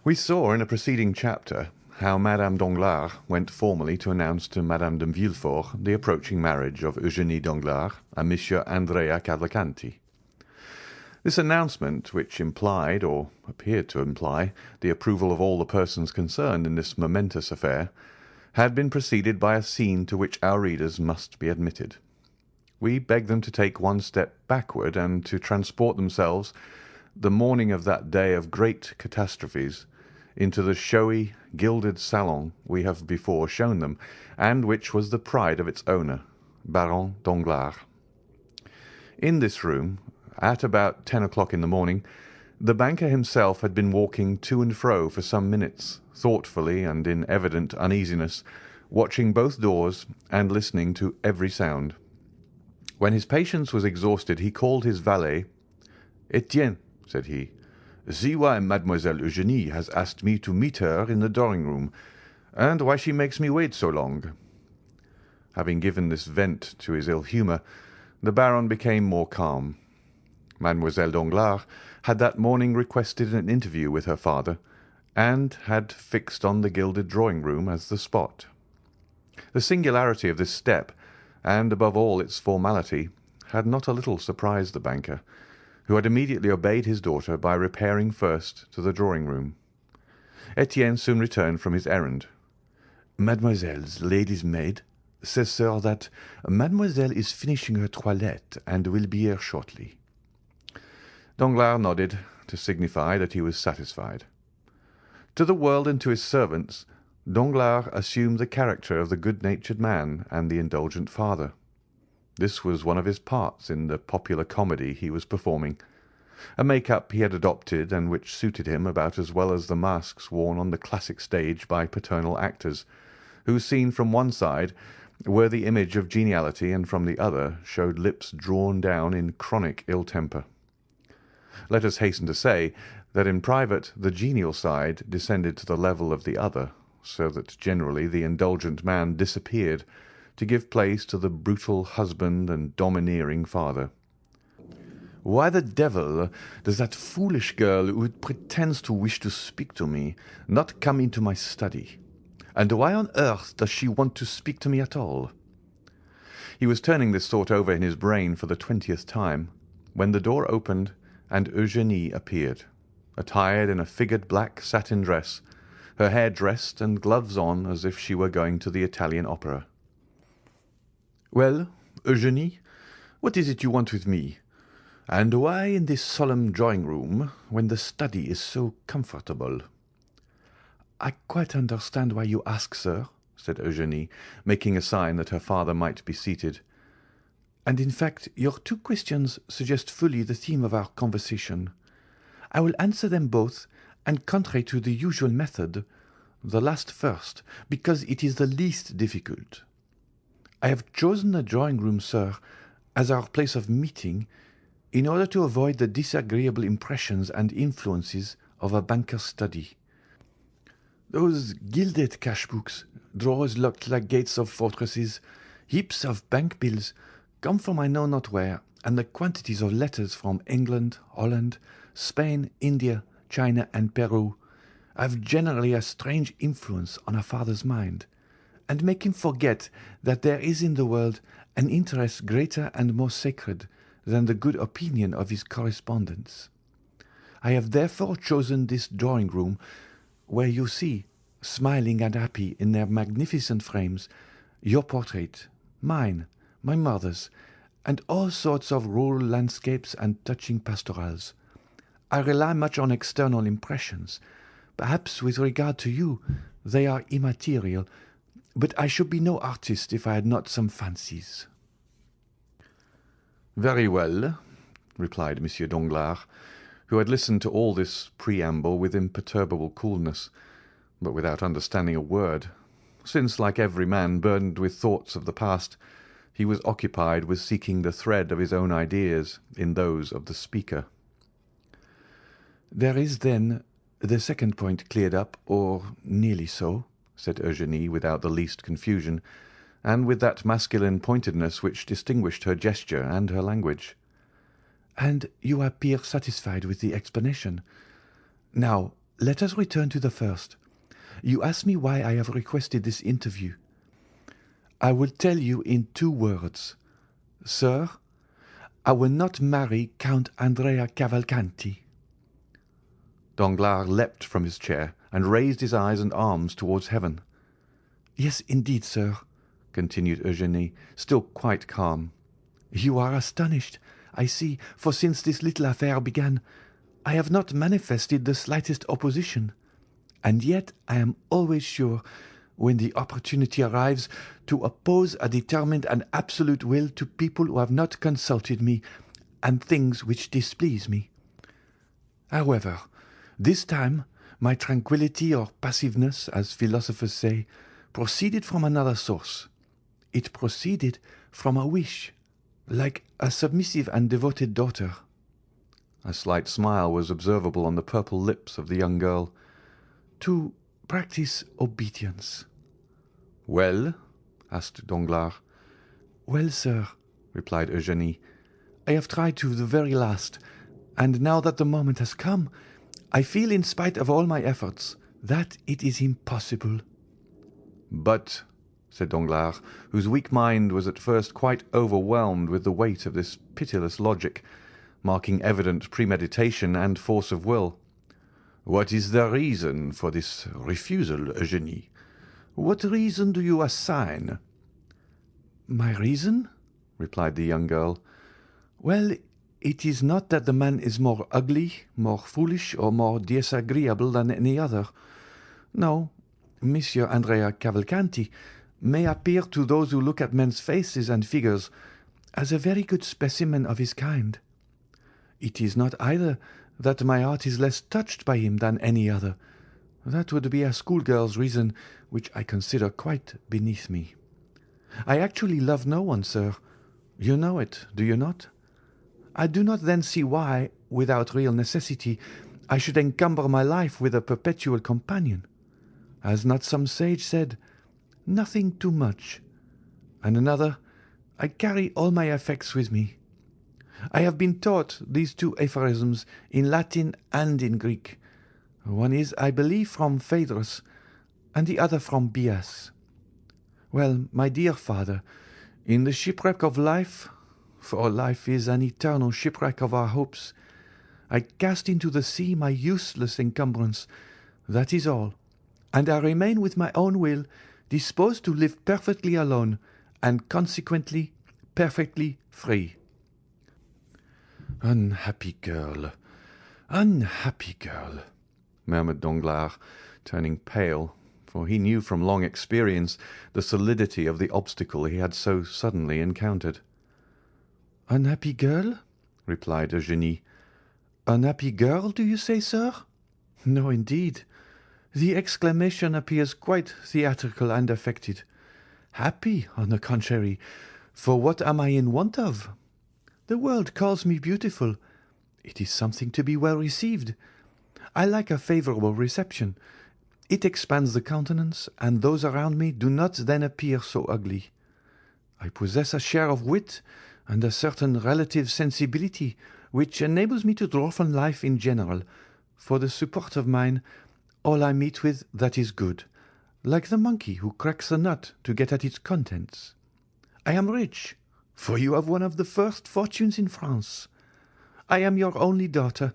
We saw in a preceding chapter how Madame Danglars went formally to announce to Madame de Villefort the approaching marriage of Eugénie Danglars and Monsieur Andrea Cavalcanti. This announcement, which implied, or appeared to imply, the approval of all the persons concerned in this momentous affair, had been preceded by a scene to which our readers must be admitted. We beg them to take one step backward and to transport themselves, the morning of that day of great catastrophes, into the showy, gilded salon we have before shown them, and which was the pride of its owner, Baron Danglars. In this room, at about 10 o'clock in the morning, the banker himself had been walking to and fro for some minutes, thoughtfully and in evident uneasiness, watching both doors and listening to every sound. When his patience was exhausted, he called his valet. "Etienne," said he, "see why Mademoiselle Eugénie has asked me to meet her in the drawing-room, and why she makes me wait so long." Having given this vent to his ill-humour, the Baron became more calm. Mademoiselle Danglars had that morning requested an interview with her father, and had fixed on the gilded drawing-room as the spot. The singularity of this step, and above all its formality, had not a little surprised the banker, who had immediately obeyed his daughter by repairing first to the drawing-room. Etienne soon returned from his errand. "Mademoiselle's lady's maid says, sir, that Mademoiselle is finishing her toilette and will be here shortly." Danglars nodded, to signify that he was satisfied. To the world and to his servants, Danglars assumed the character of the good-natured man and the indulgent father. This was one of his parts in the popular comedy he was performing, a make-up he had adopted and which suited him about as well as the masks worn on the classic stage by paternal actors, who, seen from one side, were the image of geniality, and from the other showed lips drawn down in chronic ill-temper. Let us hasten to say that in private the genial side descended to the level of the other, so that generally the indulgent man disappeared to give place to the brutal husband and domineering father. "Why the devil does that foolish girl who pretends to wish to speak to me not come into my study? And why on earth does she want to speak to me at all?" He was turning this thought over in his brain for the 20th time, when the door opened and Eugénie appeared, attired in a figured black satin dress, her hair dressed and gloves on as if she were going to the Italian opera. "Well, Eugénie, what is it you want with me? And why in this solemn drawing-room when the study is so comfortable?" "I quite understand why you ask, sir," said Eugénie, making a sign that her father might be seated. "And in fact your two questions suggest fully the theme of our conversation. I will answer them both, and contrary to the usual method, the last first, because it is the least difficult. I have chosen the drawing-room, sir, as our place of meeting, in order to avoid the disagreeable impressions and influences of a banker's study. Those gilded cash-books, drawers locked like gates of fortresses, heaps of bank bills, come from I know not where, and the quantities of letters from England, Holland, Spain, India, China, and Peru have generally a strange influence on a father's mind, and make him forget that there is in the world an interest greater and more sacred than the good opinion of his correspondents. I have therefore chosen this drawing-room, where you see, smiling and happy in their magnificent frames, your portrait, mine, my mother's, and all sorts of rural landscapes and touching pastorals. I rely much on external impressions. Perhaps with regard to you, they are immaterial, but I should be no artist if I had not some fancies." "Very well," replied Monsieur Danglars, who had listened to all this preamble with imperturbable coolness, but without understanding a word, since, like every man burdened with thoughts of the past, he was occupied with seeking the thread of his own ideas in those of the speaker. "There is, then, the second point cleared up, or nearly so," said Eugénie, without the least confusion, and with that masculine pointedness which distinguished her gesture and her language. "And you appear satisfied with the explanation. Now, let us return to the first. You ask me why I have requested this interview. I will tell you in 2 words. Sir, I will not marry Count Andrea Cavalcanti." Danglars leapt from his chair and raised his eyes and arms towards heaven. "Yes, indeed, sir," continued Eugénie, still quite calm. "You are astonished, I see, for since this little affair began, I have not manifested the slightest opposition. And yet I am always sure, when the opportunity arrives, to oppose a determined and absolute will to people who have not consulted me, and things which displease me. However, this time my tranquillity or passiveness, as philosophers say, proceeded from another source. It proceeded from a wish, like a submissive and devoted daughter." A slight smile was observable on the purple lips of the young girl. "To practice obedience." "Well?" asked Danglars. "Well, sir," replied Eugénie, "I have tried to the very last, and now that the moment has come, I feel, in spite of all my efforts, that it is impossible." "But," said Danglars, whose weak mind was at first quite overwhelmed with the weight of this pitiless logic, marking evident premeditation and force of will, "what is the reason for this refusal, Eugénie? What reason do you assign?" "My reason?" replied the young girl. "Well, it is not that the man is more ugly, more foolish, or more disagreeable than any other. No, Monsieur Andrea Cavalcanti may appear to those who look at men's faces and figures as a very good specimen of his kind. It is not either that my heart is less touched by him than any other. That would be a schoolgirl's reason, which I consider quite beneath me. I actually love no one, sir. You know it, do you not? I do not then see why, without real necessity, I should encumber my life with a perpetual companion. Has not some sage said, 'Nothing too much'? And another, 'I carry all my effects with me.' I have been taught these 2 aphorisms in Latin and in Greek. One is, I believe, from Phaedrus, and the other from Bias. Well, my dear father, in the shipwreck of life, for life is an eternal shipwreck of our hopes, I cast into the sea my useless encumbrance, that is all, and I remain with my own will disposed to live perfectly alone, and consequently perfectly free." "Unhappy girl, unhappy girl," murmured Danglars, turning pale, for he knew from long experience the solidity of the obstacle he had so suddenly encountered. "Unhappy girl?" replied Eugénie. "Unhappy girl, do you say, sir? No, indeed. The exclamation appears quite theatrical and affected. Happy, on the contrary, for what am I in want of? The world calls me beautiful. It is something to be well received. I like a favourable reception. It expands the countenance, and those around me do not then appear so ugly. I possess a share of wit and a certain relative sensibility which enables me to draw from life in general, for the support of mine, all I meet with that is good, like the monkey who cracks a nut to get at its contents. I am rich, for you have one of the first fortunes in France. I am your only daughter,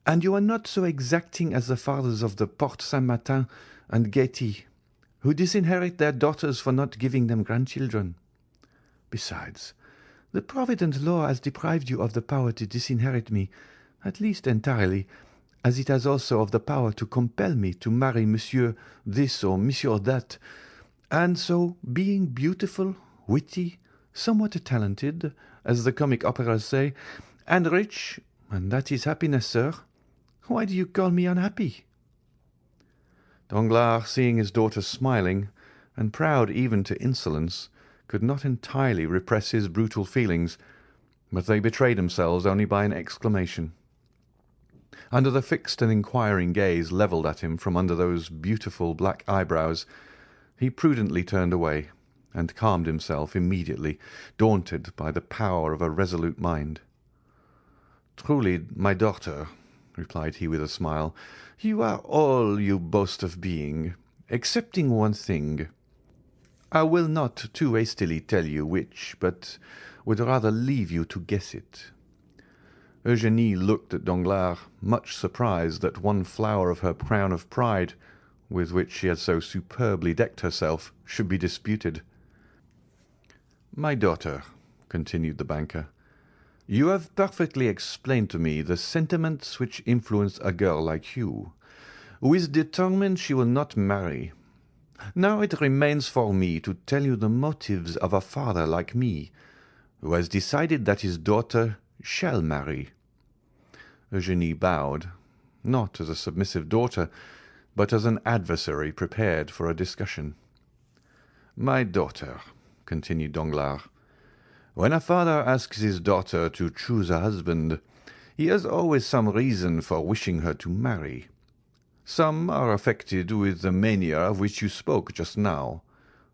and you are not so exacting as the fathers of the Porte Saint-Martin and Gaiety, who disinherit their daughters for not giving them grandchildren. Besides, The provident law has deprived you of the power to disinherit me, at least entirely, as it has also of the power to compel me to marry Monsieur this or Monsieur that, and so, being beautiful, witty, somewhat talented, as the comic operas say, and rich, and that is happiness, sir, why do you call me unhappy?" Danglars, seeing his daughter smiling, and proud even to insolence, could not entirely repress his brutal feelings, but they betrayed themselves only by an exclamation. Under the fixed and inquiring gaze levelled at him from under those beautiful black eyebrows, he prudently turned away, and calmed himself immediately, daunted by the power of a resolute mind. "Truly, my daughter," replied he with a smile, "you are all you boast of being, excepting one thing. I will not too hastily tell you which, but would rather leave you to guess it." Eugénie looked at Danglars, much surprised that one flower of her crown of pride, with which she had so superbly decked herself, should be disputed. "My daughter," continued the banker, "you have perfectly explained to me the sentiments which influence a girl like you, who is determined she will not marry. Now it remains for me to tell you the motives of a father like me, who has decided that his daughter shall marry." Eugénie bowed, not as a submissive daughter, but as an adversary prepared for a discussion. "My daughter," continued Danglars, "when a father asks his daughter to choose a husband, he has always some reason for wishing her to marry. Some are affected with the mania of which you spoke just now,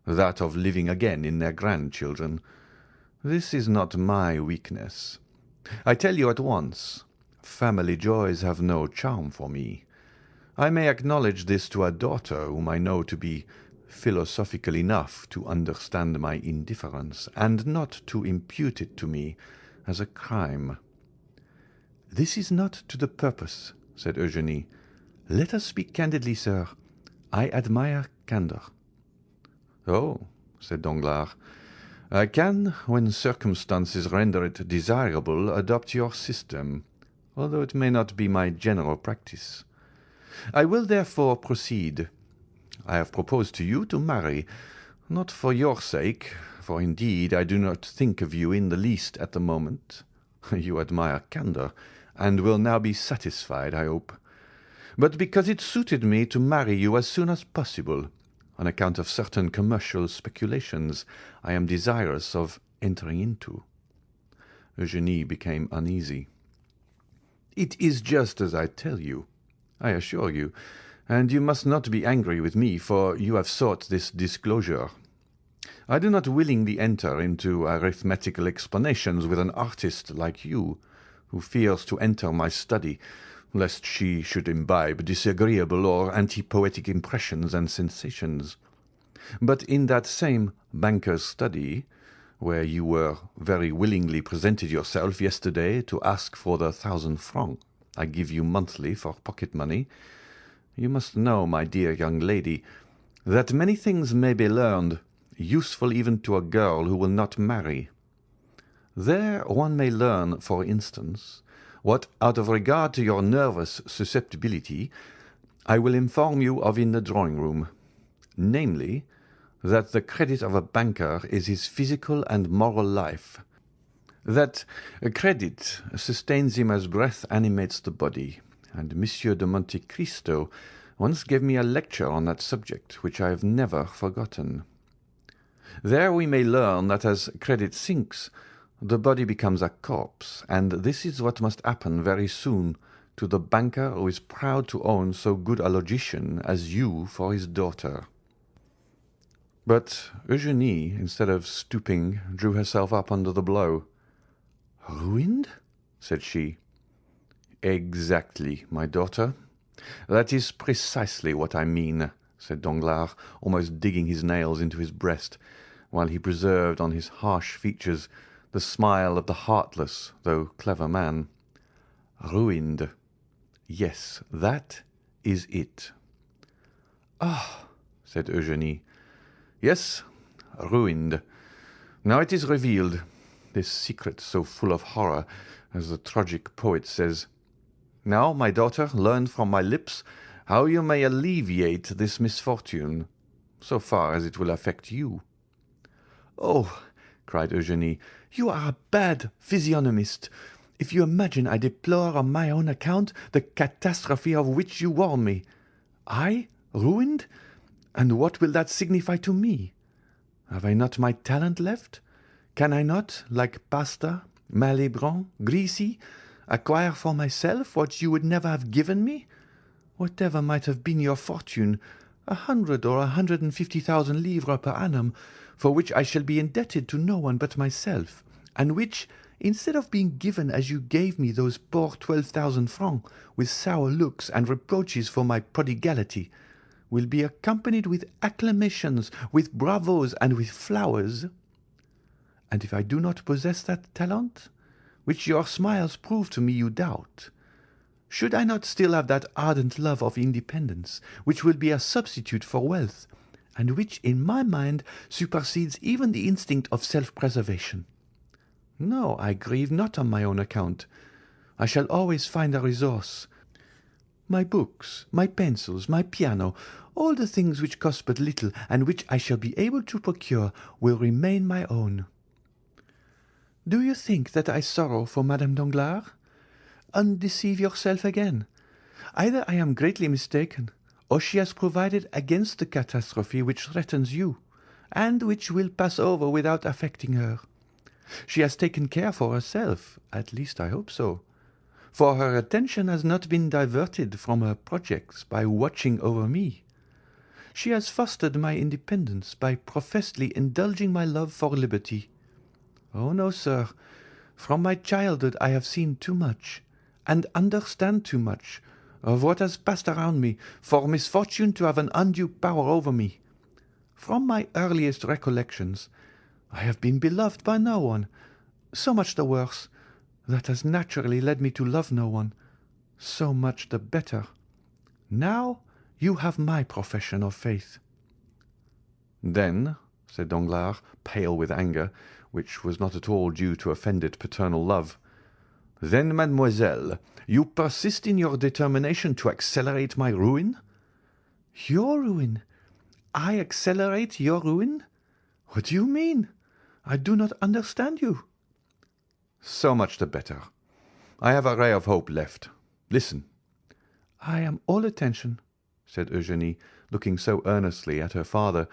that of living again in their grandchildren. This is not my weakness. I tell you at once, family joys have no charm for me. I may acknowledge this to a daughter whom I know to be philosophical enough to understand my indifference, and not to impute it to me as a crime." "This is not to the purpose," said Eugénie. "Let us speak candidly, sir. I admire candour." "Oh," said Danglars, "I can, when circumstances render it desirable, adopt your system, although it may not be my general practice. I will therefore proceed. I have proposed to you to marry, not for your sake, for indeed I do not think of you in the least at the moment. You admire candour, and will now be satisfied, I hope. But because it suited me to marry you as soon as possible, on account of certain commercial speculations I am desirous of entering into." Eugénie became uneasy. "It is just as I tell you, I assure you, and you must not be angry with me, for you have sought this disclosure. I do not willingly enter into arithmetical explanations with an artist like you, who fears to enter my study, lest she should imbibe disagreeable or anti-poetic impressions and sensations. But in that same banker's study, where you were very willingly presented yourself yesterday to ask for the 1,000 francs I give you monthly for pocket money, you must know, my dear young lady, that many things may be learned, useful even to a girl who will not marry. There one may learn, for instance, what, out of regard to your nervous susceptibility, I will inform you of in the drawing-room, namely, that the credit of a banker is his physical and moral life, that credit sustains him as breath animates the body, and Monsieur de Monte Cristo once gave me a lecture on that subject which I have never forgotten. There we may learn that as credit sinks, the body becomes a corpse, and this is what must happen very soon to the banker who is proud to own so good a logician as you for his daughter." But Eugénie, instead of stooping, drew herself up under the blow. "Ruined?" said she. "Exactly, my daughter. That is precisely what I mean," said Danglars, almost digging his nails into his breast, while he preserved on his harsh features the smile of the heartless though clever man. "Ruined. Yes, that is it." "Ah!" said Eugénie. "Yes, ruined. Now it is revealed. this secret so full of horror, as the tragic poet says. Now, my daughter, learn from my lips how you may alleviate this misfortune, so far as it will affect you." "Oh," cried Eugénie, "you are a bad physiognomist, if you imagine I deplore on my own account the catastrophe of which you warn me. I ruined? And what will that signify to me? Have I not my talent left? Can I not, like Pasta, Malebranche, Grisi, acquire for myself what you would never have given me? Whatever might have been your fortune, 100 or 150,000 livres per annum, for which I shall be indebted to no one but myself, and which, instead of being given as you gave me those poor 12,000 francs, with sour looks and reproaches for my prodigality, will be accompanied with acclamations, with bravos, and with flowers. And if I do not possess that talent, which your smiles prove to me you doubt, should I not still have that ardent love of independence, which will be a substitute for wealth, and which in my mind supersedes even the instinct of self-preservation? No, I grieve not on my own account. I shall always find a resource. My books, my pencils, my piano, all the things which cost but little and which I shall be able to procure will remain my own. Do you think that I sorrow for Madame Danglars? Undeceive yourself again. Either I am greatly mistaken, or she has provided against the catastrophe which threatens you, and which will pass over without affecting her. She has taken care for herself, at least I hope so, for her attention has not been diverted from her projects by watching over me. She has fostered my independence by professedly indulging my love for liberty. Oh no, sir, from my childhood I have seen too much, and understand too much, of what has passed around me, for misfortune to have an undue power over me. From my earliest recollections, I have been beloved by no one. So much the worse. That has naturally led me to love no one. So much the better. Now you have my profession of faith." "Then," said Danglars, pale with anger, which was not at all due to offended paternal love, "then, mademoiselle, you persist in your determination to accelerate my ruin?" "Your ruin? I accelerate your ruin? What do you mean? I do not understand you." "So much the better. I have a ray of hope left. Listen." "I am all attention," said Eugénie, looking so earnestly at her father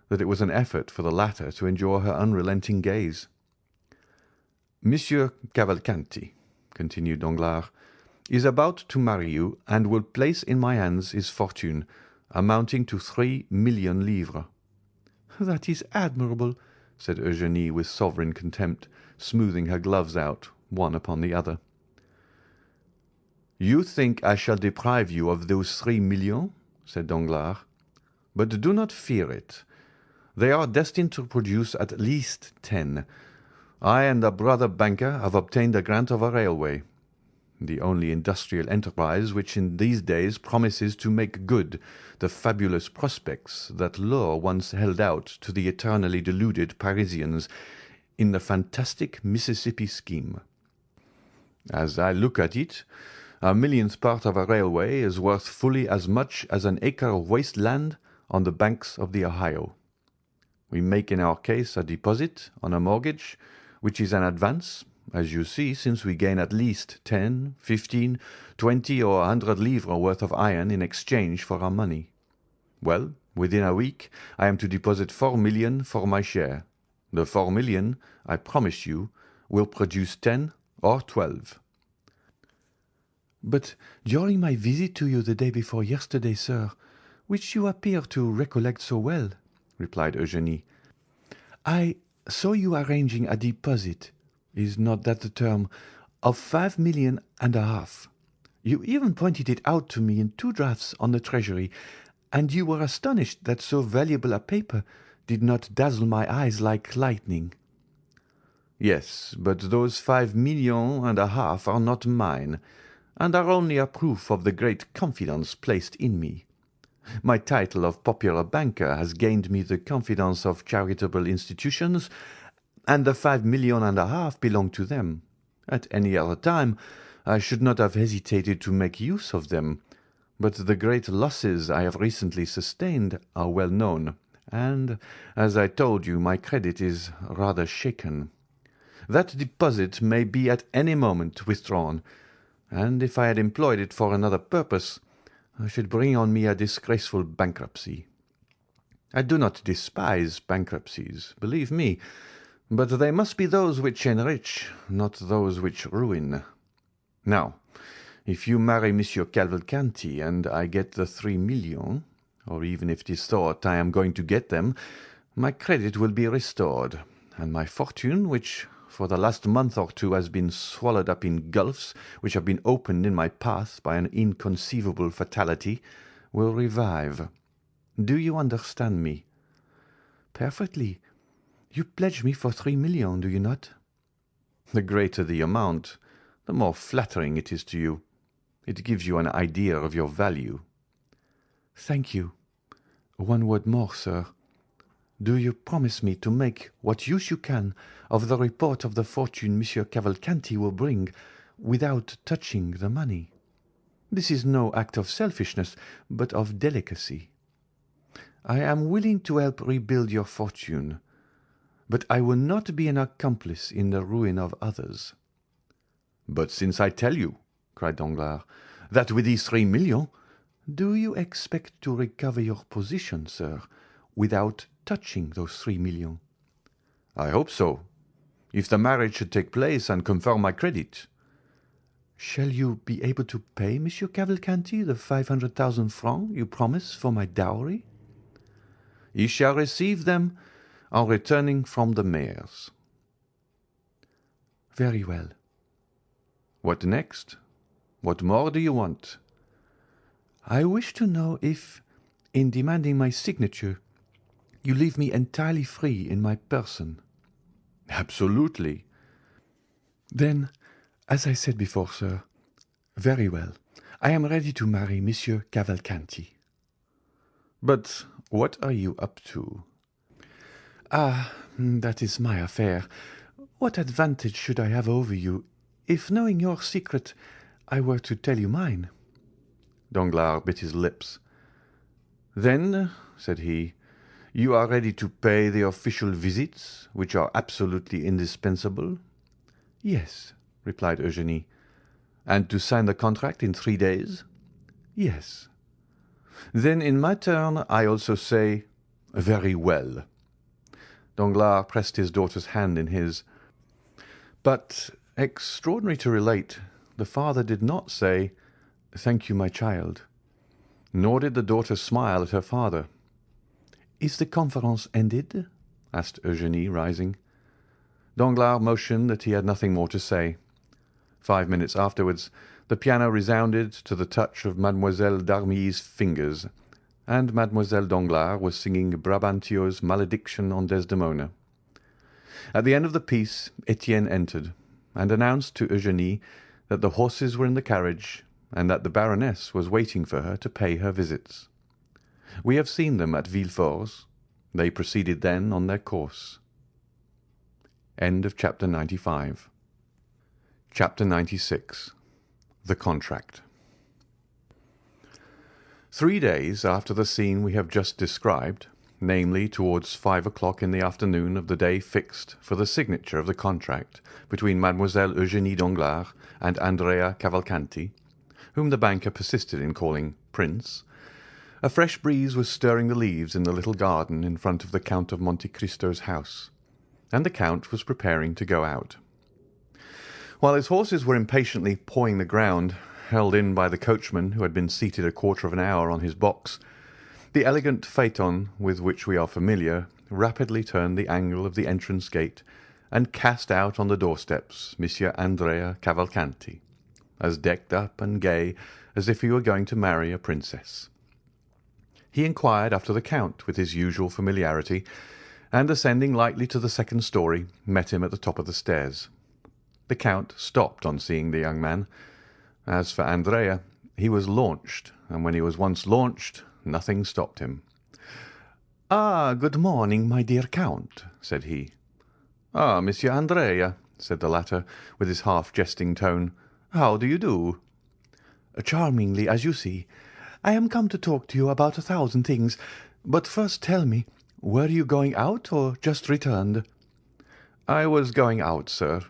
that it was an effort for the latter to endure her unrelenting gaze. "Monsieur Cavalcanti," continued Danglars, "is about to marry you, and will place in my hands his fortune, amounting to 3,000,000 livres." "That is admirable," said Eugénie with sovereign contempt, smoothing her gloves out, one upon the other. "You think I shall deprive you of those 3,000,000?" said Danglars. "But do not fear it. They are destined to produce at least 10. I and a brother banker have obtained a grant of a railway, the only industrial enterprise which in these days promises to make good the fabulous prospects that lure once held out to the eternally deluded Parisians in the fantastic Mississippi scheme. As I look at it, a millionth part of a railway is worth fully as much as an acre of waste land on the banks of the Ohio. We make in our case a deposit on a mortgage, which is an advance, as you see, since we gain at least 10, 15, 20, or 100 livres worth of iron in exchange for our money. Well, within a week I am to deposit 4,000,000 for my share. The 4,000,000, I promise you, will produce 10 or 12. "But during my visit to you the day before yesterday, sir, which you appear to recollect so well," replied Eugénie, "I saw you arranging a deposit, is not that the term, of 5,500,000. You even pointed it out to me in 2 drafts on the Treasury, and you were astonished that so valuable a paper did not dazzle my eyes like lightning." "Yes, but those 5,500,000 are not mine, and are only a proof of the great confidence placed in me. My title of popular banker has gained me the confidence of charitable institutions, and the 5.5 millions belong to them. At any other time I should not have hesitated to make use of them, but the great losses I have recently sustained are well known, and, as I told you, my credit is rather shaken. That deposit may be at any moment withdrawn, and if I had employed it for another purpose, I should bring on me a disgraceful bankruptcy. I do not despise bankruptcies, believe me, but they must be those which enrich, not those which ruin. Now, if you marry Monsieur Cavalcanti and I get the 3 millions, or even if it is thought I am going to get them, my credit will be restored, and my fortune, which for the last month or two has been swallowed up in gulfs which have been opened in my path by an inconceivable fatality, will revive. Do you understand me?" "Perfectly. You pledge me for 3 millions, do you not?" "The greater the amount, the more flattering it is to you. It gives you an idea of your value." "Thank you. One word more, sir. Do you promise me to make what use you can of the report of the fortune Monsieur Cavalcanti will bring, without touching the money? This is no act of selfishness, but of delicacy. I am willing to help rebuild your fortune, but I will not be an accomplice in the ruin of others." "But since I tell you," cried Danglars, "that with these 3 millions—" "Do you expect to recover your position, sir, without touching those 3 millions?" "I hope so, if the marriage should take place and confirm my credit." "Shall you be able to pay Monsieur Cavalcanti the 500,000 francs you promise for my dowry?" "He shall receive them on returning from the mayor's." "Very well." "What next? What more do you want?" "I wish to know if, in demanding my signature, you leave me entirely free in my person." "Absolutely." "Then, as I said before, sir, very well. I am ready to marry Monsieur Cavalcanti." "But what are you up to?" "Ah, that is my affair. What advantage should I have over you, if, knowing your secret, I were to tell you mine?" Danglars bit his lips. "Then," said he, "you are ready to pay the official visits, which are absolutely indispensable?" "Yes," replied Eugénie. "And to sign the contract in 3 days?" "Yes." "Then, in my turn, I also say, very well." Danglars pressed his daughter's hand in his. But, extraordinary to relate, the father did not say, "Thank you, my child," nor did the daughter smile at her father. "Is the conference ended?" asked Eugénie, rising. Danglars motioned that he had nothing more to say. 5 minutes afterwards the piano resounded to the touch of Mademoiselle d'Armilly's fingers, and Mademoiselle Danglars was singing Brabantio's Malediction on Desdemona. At the end of the piece Etienne entered, and announced to Eugénie that the horses were in the carriage, and that the Baroness was waiting for her to pay her visits. We have seen them at Villefort's. They proceeded then on their course. End of chapter 95. Chapter 96. The Contract. 3 days after the scene we have just described, namely towards 5 o'clock in the afternoon of the day fixed for the signature of the contract between Mademoiselle Eugénie Danglars and Andrea Cavalcanti, whom the banker persisted in calling Prince, a fresh breeze was stirring the leaves in the little garden in front of the Count of Monte Cristo's house, and the Count was preparing to go out. While his horses were impatiently pawing the ground, held in by the coachman who had been seated a quarter of an hour on his box, the elegant phaeton with which we are familiar rapidly turned the angle of the entrance gate and cast out on the doorsteps Monsieur Andrea Cavalcanti, as decked up and gay as if he were going to marry a princess. He inquired after the Count with his usual familiarity, and ascending lightly to the second story, met him at the top of the stairs. The Count stopped on seeing the young man. As for Andrea, he was launched, and when he was once launched, nothing stopped him. "Ah, good morning, my dear Count," said he. "Ah, Monsieur Andrea," said the latter, with his half-jesting tone. "How do you do?" "Charmingly, as you see. I am come to talk to you about 1,000 things. But first tell me, were you going out or just returned?" "I was going out, sir."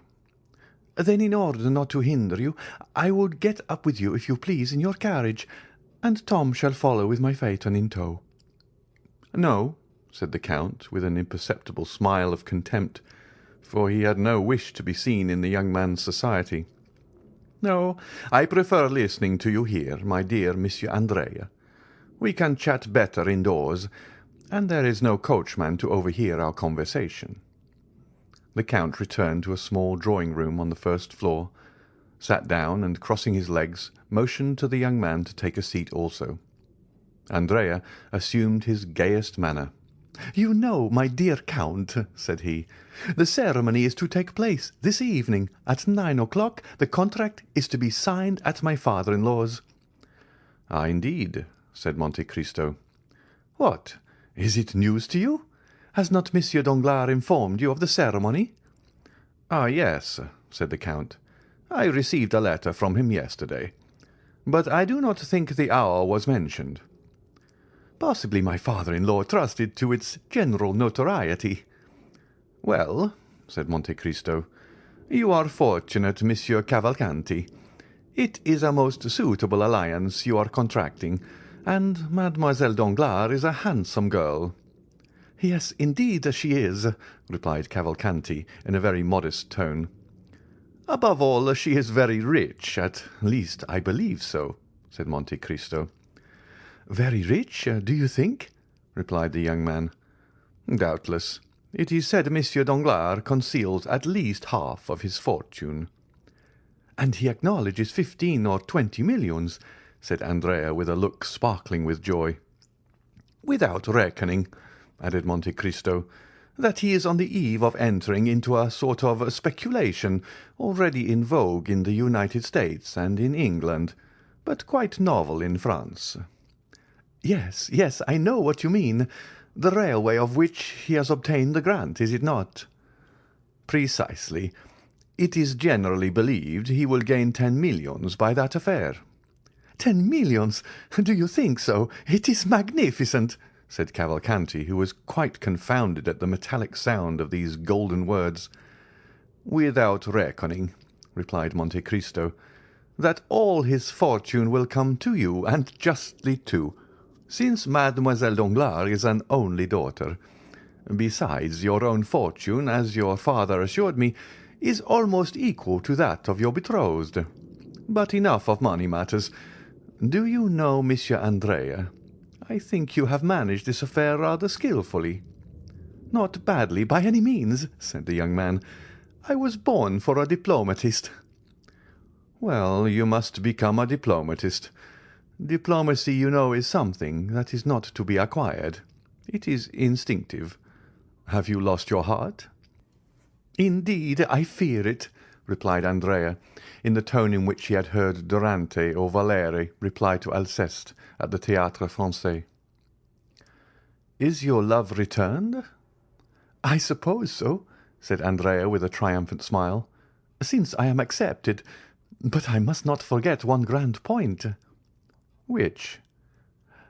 "Then in order not to hinder you, I would get up with you, if you please, in your carriage, and Tom shall follow with my phaeton in tow." "No," said the Count, with an imperceptible smile of contempt, for he had no wish to be seen in the young man's society. "No, I prefer listening to you here, my dear Monsieur Andrea. We can chat better indoors, and there is no coachman to overhear our conversation." The Count returned to a small drawing-room on the first floor, sat down, and crossing his legs, motioned to the young man to take a seat also. Andrea assumed his gayest manner. "You know, my dear Count," said he, "the ceremony is to take place this evening at 9 o'clock. The contract is to be signed at my father-in-law's." "Ah, indeed," said Monte Cristo. "What, is it news to you? Has not Monsieur Danglars informed you of the ceremony?" "Ah, yes," said the Count. "I received a letter from him yesterday, but I do not think the hour was mentioned." "Possibly my father-in-law trusted to its general notoriety." "Well," said Monte Cristo, "you are fortunate, Monsieur Cavalcanti. It is a most suitable alliance you are contracting, and Mademoiselle Danglars is a handsome girl." "Yes, indeed she is," replied Cavalcanti in a very modest tone. "Above all, she is very rich, at least I believe so," said Monte Cristo. "Very rich, do you think?" replied the young man. "Doubtless. It is said Monsieur Danglars conceals at least half of his fortune." "And he acknowledges 15 or 20 millions," said Andrea, with a look sparkling with joy. "Without reckoning," added Monte Cristo, "that he is on the eve of entering into a sort of speculation already in vogue in the United States and in England, but quite novel in France." "Yes, yes, I know what you mean. The railway of which he has obtained the grant, is it not?" "Precisely. It is generally believed he will gain 10 millions by that affair." 10 millions? Do you think so? It is magnificent," said Cavalcanti, who was quite confounded at the metallic sound of these golden words. "Without reckoning," replied Monte Cristo, "that all his fortune will come to you, and justly too, since Mademoiselle Danglars is an only daughter. Besides, your own fortune, as your father assured me, is almost equal to that of your betrothed. But enough of money matters. Do you know, Monsieur Andrea, I think you have managed this affair rather skilfully." "Not badly, by any means," said the young man. "I was born for a diplomatist." "Well, you must become a diplomatist. Diplomacy, you know, is something that is not to be acquired. It is instinctive. Have you lost your heart?" "Indeed, I fear it," replied Andrea, in the tone in which he had heard Durante or Valere reply to Alceste at the Théâtre Français. "Is your love returned?" "I suppose so," said Andrea with a triumphant smile, "since I am accepted. But I must not forget one grand point." "Which?"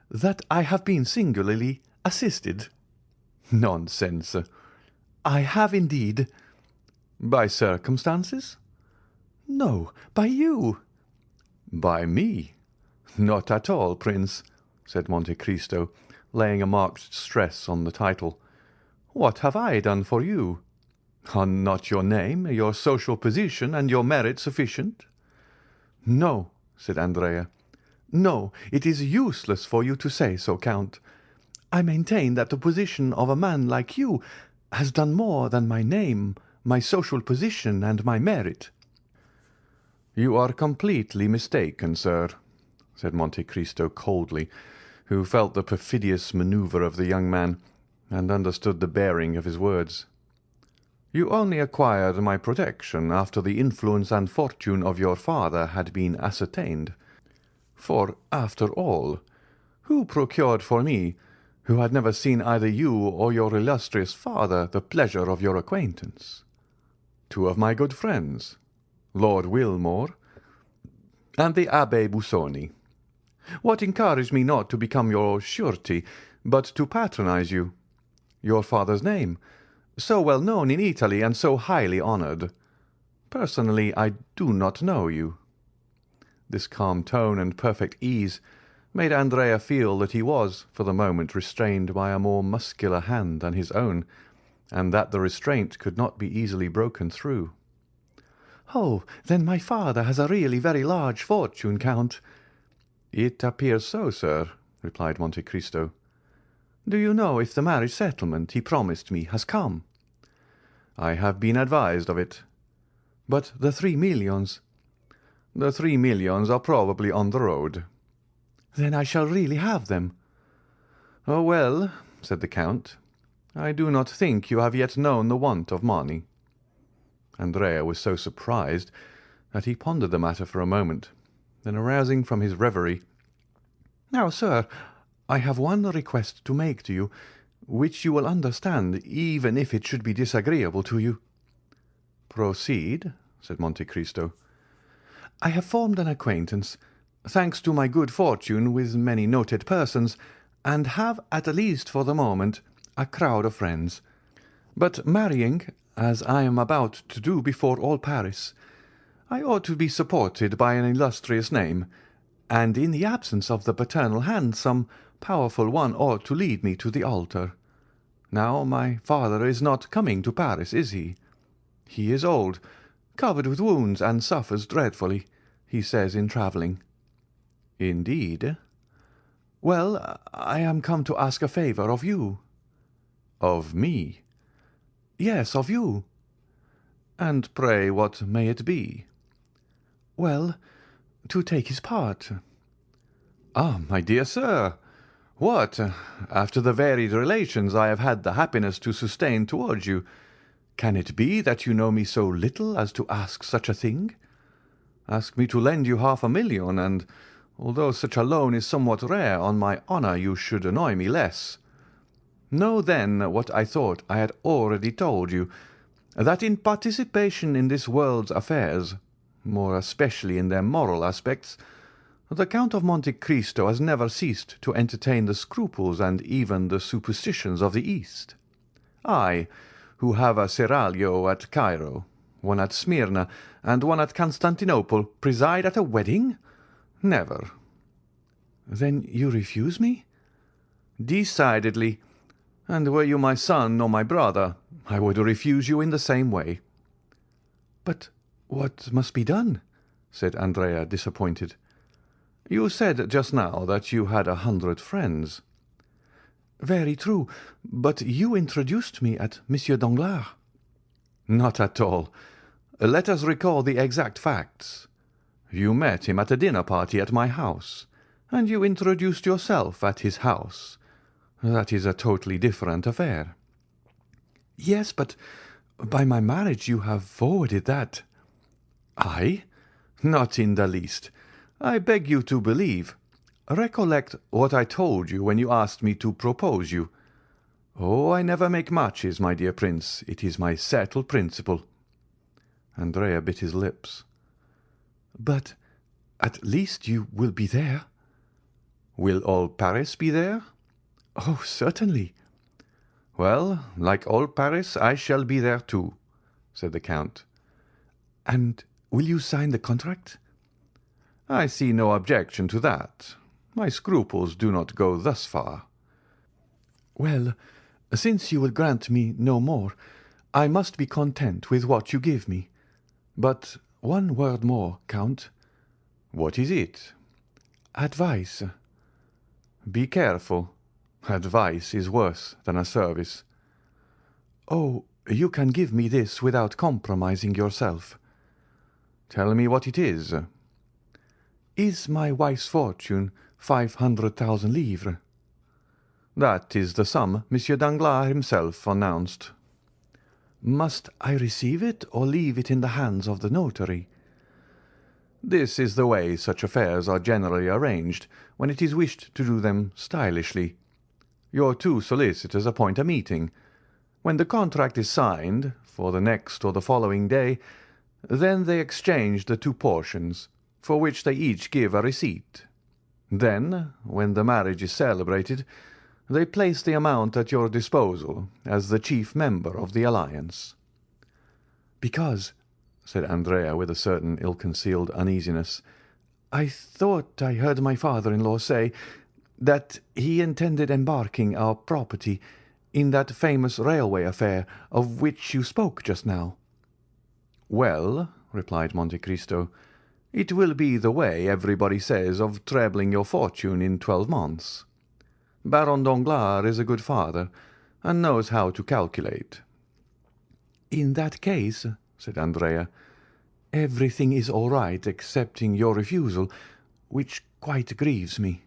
"That I have been singularly assisted." "Nonsense." "I have indeed." "By circumstances?" "No, by you." "By me? Not at all, Prince," said Monte Cristo, laying a marked stress on the title. "What have I done for you? Are not your name, your social position, and your merit sufficient?" "No," said Andrea. "No, it is useless for you to say so, Count. I maintain that the position of a man like you has done more than my name, my social position, and my merit." "You are completely mistaken, sir," said Monte Cristo coldly, who felt the perfidious manoeuvre of the young man, and understood the bearing of his words. "You only acquired my protection after the influence and fortune of your father had been ascertained. For, after all, who procured for me, who had never seen either you or your illustrious father, the pleasure of your acquaintance? two of my good friends, Lord Wilmore and the Abbé Busoni. What encouraged me not to become your surety, but to patronize you? Your father's name, so well known in Italy and so highly honoured. Personally, I do not know you." This calm tone and perfect ease made Andrea feel that he was, for the moment, restrained by a more muscular hand than his own, and that the restraint could not be easily broken through. "Oh, then my father has a really very large fortune, Count." "It appears so, sir," replied Monte Cristo. "Do you know if the marriage settlement he promised me has come?" "I have been advised of it." "But the 3 millions?" "The 3 millions are probably on the road." "Then I shall really have them." "Oh, well," said the Count, "I do not think you have yet known the want of money." Andrea was so surprised that he pondered the matter for a moment. Then, arousing from his reverie, "Now, sir, I have one request to make to you, which you will understand, even if it should be disagreeable to you." "Proceed," said Monte Cristo. "I have formed an acquaintance, thanks to my good fortune, with many noted persons, and have, at least for the moment, a crowd of friends. But marrying, as I am about to do before all Paris, I ought to be supported by an illustrious name, and in the absence of the paternal hand some powerful one ought to lead me to the altar. Now, my father is not coming to Paris, is he? He is old, covered with wounds, and suffers dreadfully, he says, in travelling." "Indeed?" "Well, I am come to ask a favour of you." "Of me?" "Yes, of you." "And pray what may it be?" "Well, to take his part." "Ah, my dear sir! What, after the varied relations I have had the happiness to sustain towards you, can it be that you know me so little as to ask such a thing? Ask me to lend you 500,000, and, although such a loan is somewhat rare, on my honour you should annoy me less. Know, then, what I thought I had already told you, that in participation in this world's affairs, more especially in their moral aspects, the Count of Monte Cristo has never ceased to entertain the scruples and even the superstitions of the East. I, who have a seraglio at Cairo, one at Smyrna, and one at Constantinople, preside at a wedding? Never." "Then you refuse me?" "Decidedly. And were you my son or my brother, I would refuse you in the same way." "But what must be done?" said Andrea, disappointed. "You said just now that you had 100 friends." "Very true, but you introduced me at Monsieur Danglars." "Not at all. Let us recall the exact facts. You met him at a dinner party at my house, and you introduced yourself at his house. That is a totally different affair." "Yes, but by my marriage you have forwarded that." "I? Not in the least. I beg you to believe. Recollect what I told you when you asked me to propose you. Oh, I never make matches, my dear Prince. It is my settled principle." Andrea bit his lips. "But at least you will be there?" "Will all Paris be there?" "Oh, certainly." "Well, like all Paris, I shall be there too," said the Count. "And will you sign the contract?" "I see no objection to that. My scruples do not go thus far." "Well, since you will grant me no more, I must be content with what you give me. But one word more, Count." "What is it?" "Advice." "Be careful. Advice is worse than a service." "Oh, you can give me this without compromising yourself." "Tell me what it is." "Is my wife's fortune 500,000 livres?" "That is the sum Monsieur Danglars himself announced." "Must I receive it or leave it in the hands of the notary?" "This is the way such affairs are generally arranged when it is wished to do them stylishly. Your two solicitors appoint a meeting. When the contract is signed, for the next or the following day, then they exchange the 2 portions, for which they each give a receipt. Then, when the marriage is celebrated, they place the amount at your disposal as the chief member of the alliance." "Because," said Andrea with a certain ill-concealed uneasiness, "I thought I heard my father-in-law say that he intended embarking our property in that famous railway affair of which you spoke just now." "Well," replied Monte Cristo, "it will be the way, everybody says, of trebling your fortune in 12 months. Baron Danglars is a good father, and knows how to calculate." "In that case," said Andrea, "everything is all right excepting your refusal, which quite grieves me."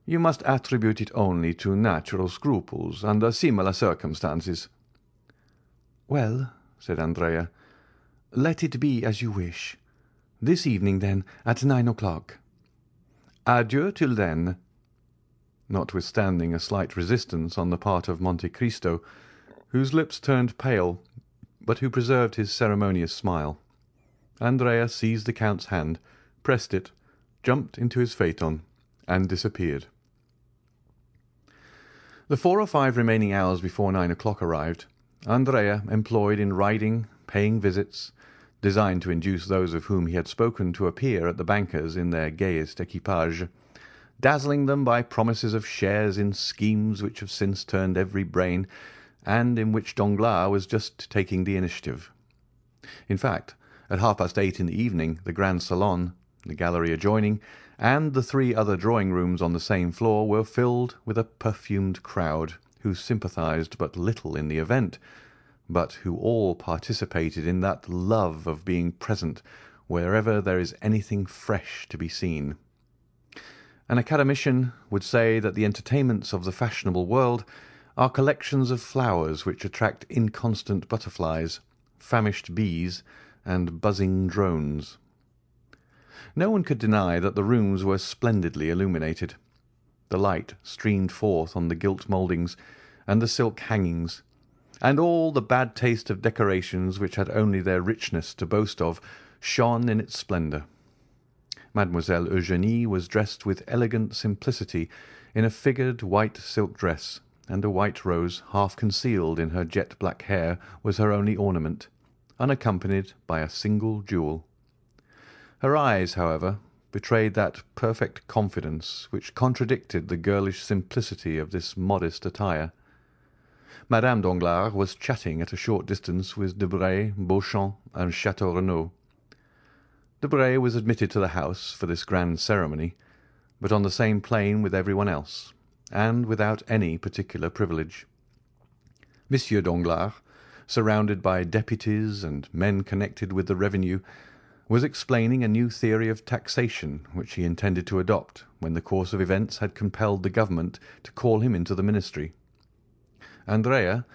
"You must attribute it only to natural scruples under similar circumstances." "Well," said Andrea, "let it be as you wish. This evening, then, at 9 o'clock." "Adieu till then." Notwithstanding a slight resistance on the part of Monte Cristo, whose lips turned pale, but who preserved his ceremonious smile, Andrea seized the Count's hand, pressed it, jumped into his phaeton, and disappeared. The 4 or 5 remaining hours before 9 o'clock arrived, Andrea employed in riding, paying visits, designed to induce those of whom he had spoken to appear at the banker's in their gayest equipage, dazzling them by promises of shares in schemes which have since turned every brain, and in which Danglars was just taking the initiative. In fact, at 8:30 in the evening, the grand salon, the gallery adjoining, and the 3 other drawing-rooms on the same floor were filled with a perfumed crowd, who sympathized but little in the event, but who all participated in that love of being present wherever there is anything fresh to be seen. An academician would say that the entertainments of the fashionable world are collections of flowers which attract inconstant butterflies, famished bees, and buzzing drones. No one could deny that the rooms were splendidly illuminated. The light streamed forth on the gilt mouldings and the silk hangings, and all the bad taste of decorations which had only their richness to boast of shone in its splendour. Mademoiselle Eugénie was dressed with elegant simplicity in a figured white silk dress, and a white rose half concealed in her jet-black hair was her only ornament, unaccompanied by a single jewel. Her eyes, however, betrayed that perfect confidence which contradicted the girlish simplicity of this modest attire. Madame Danglars was chatting at a short distance with Debray, Beauchamp, and Château Renaud. Debray was admitted to the house for this grand ceremony, but on the same plane with everyone else, and without any particular privilege. Monsieur Danglars, surrounded by deputies and men connected with the revenue, was explaining a new theory of taxation which he intended to adopt when the course of events had compelled the government to call him into the ministry. Andrea,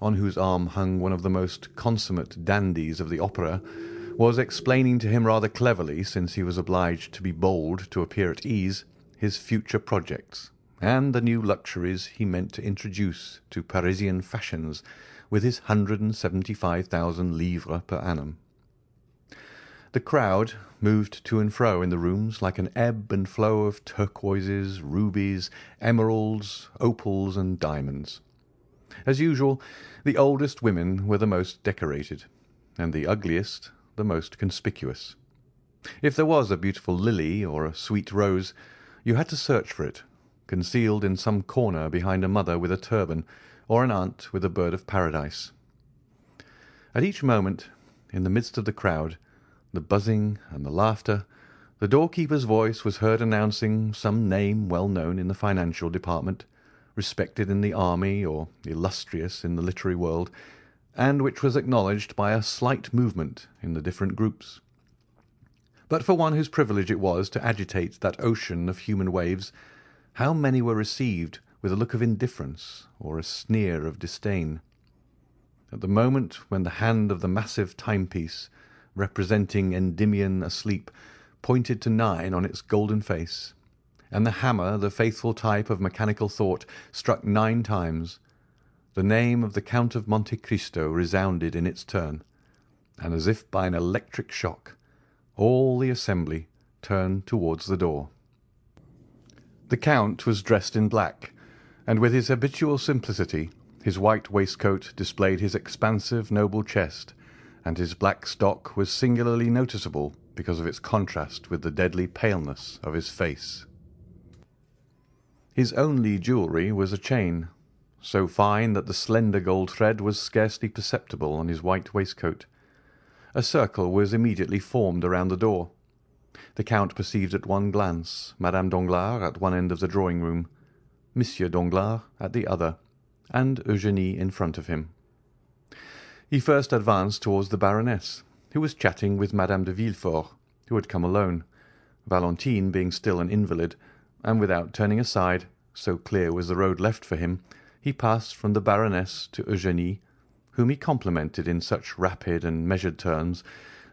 on whose arm hung one of the most consummate dandies of the opera, was explaining to him rather cleverly, since he was obliged to be bold to appear at ease, his future projects, and the new luxuries he meant to introduce to Parisian fashions with his 175,000 livres per annum. The crowd moved to and fro in the rooms like an ebb and flow of turquoises, rubies, emeralds, opals, and diamonds. As usual, the oldest women were the most decorated, and the ugliest the most conspicuous. If there was a beautiful lily or a sweet rose, you had to search for it, concealed in some corner behind a mother with a turban, or an aunt with a bird of paradise. At each moment, in the midst of the crowd, the buzzing and the laughter, the doorkeeper's voice was heard announcing some name well known in the financial department, respected in the army, or illustrious in the literary world, and which was acknowledged by a slight movement in the different groups. But for one whose privilege it was to agitate that ocean of human waves, how many were received with a look of indifference or a sneer of disdain. At the moment when the hand of the massive timepiece, representing Endymion asleep, pointed to 9 on its golden face, and the hammer, the faithful type of mechanical thought, struck 9 times, the name of the Count of Monte Cristo resounded in its turn, and as if by an electric shock, all the assembly turned towards the door. The Count was dressed in black, and with his habitual simplicity, his white waistcoat displayed his expansive, noble chest, and his black stock was singularly noticeable because of its contrast with the deadly paleness of his face. His only jewellery was a chain, so fine that the slender gold thread was scarcely perceptible on his white waistcoat. A circle was immediately formed around the door. The Count perceived at one glance Madame Danglars at one end of the drawing-room, Monsieur Danglars at the other, and Eugénie in front of him. He first advanced towards the Baroness, who was chatting with Madame de Villefort, who had come alone, Valentine being still an invalid, and without turning aside, so clear was the road left for him, he passed from the Baroness to Eugénie, whom he complimented in such rapid and measured terms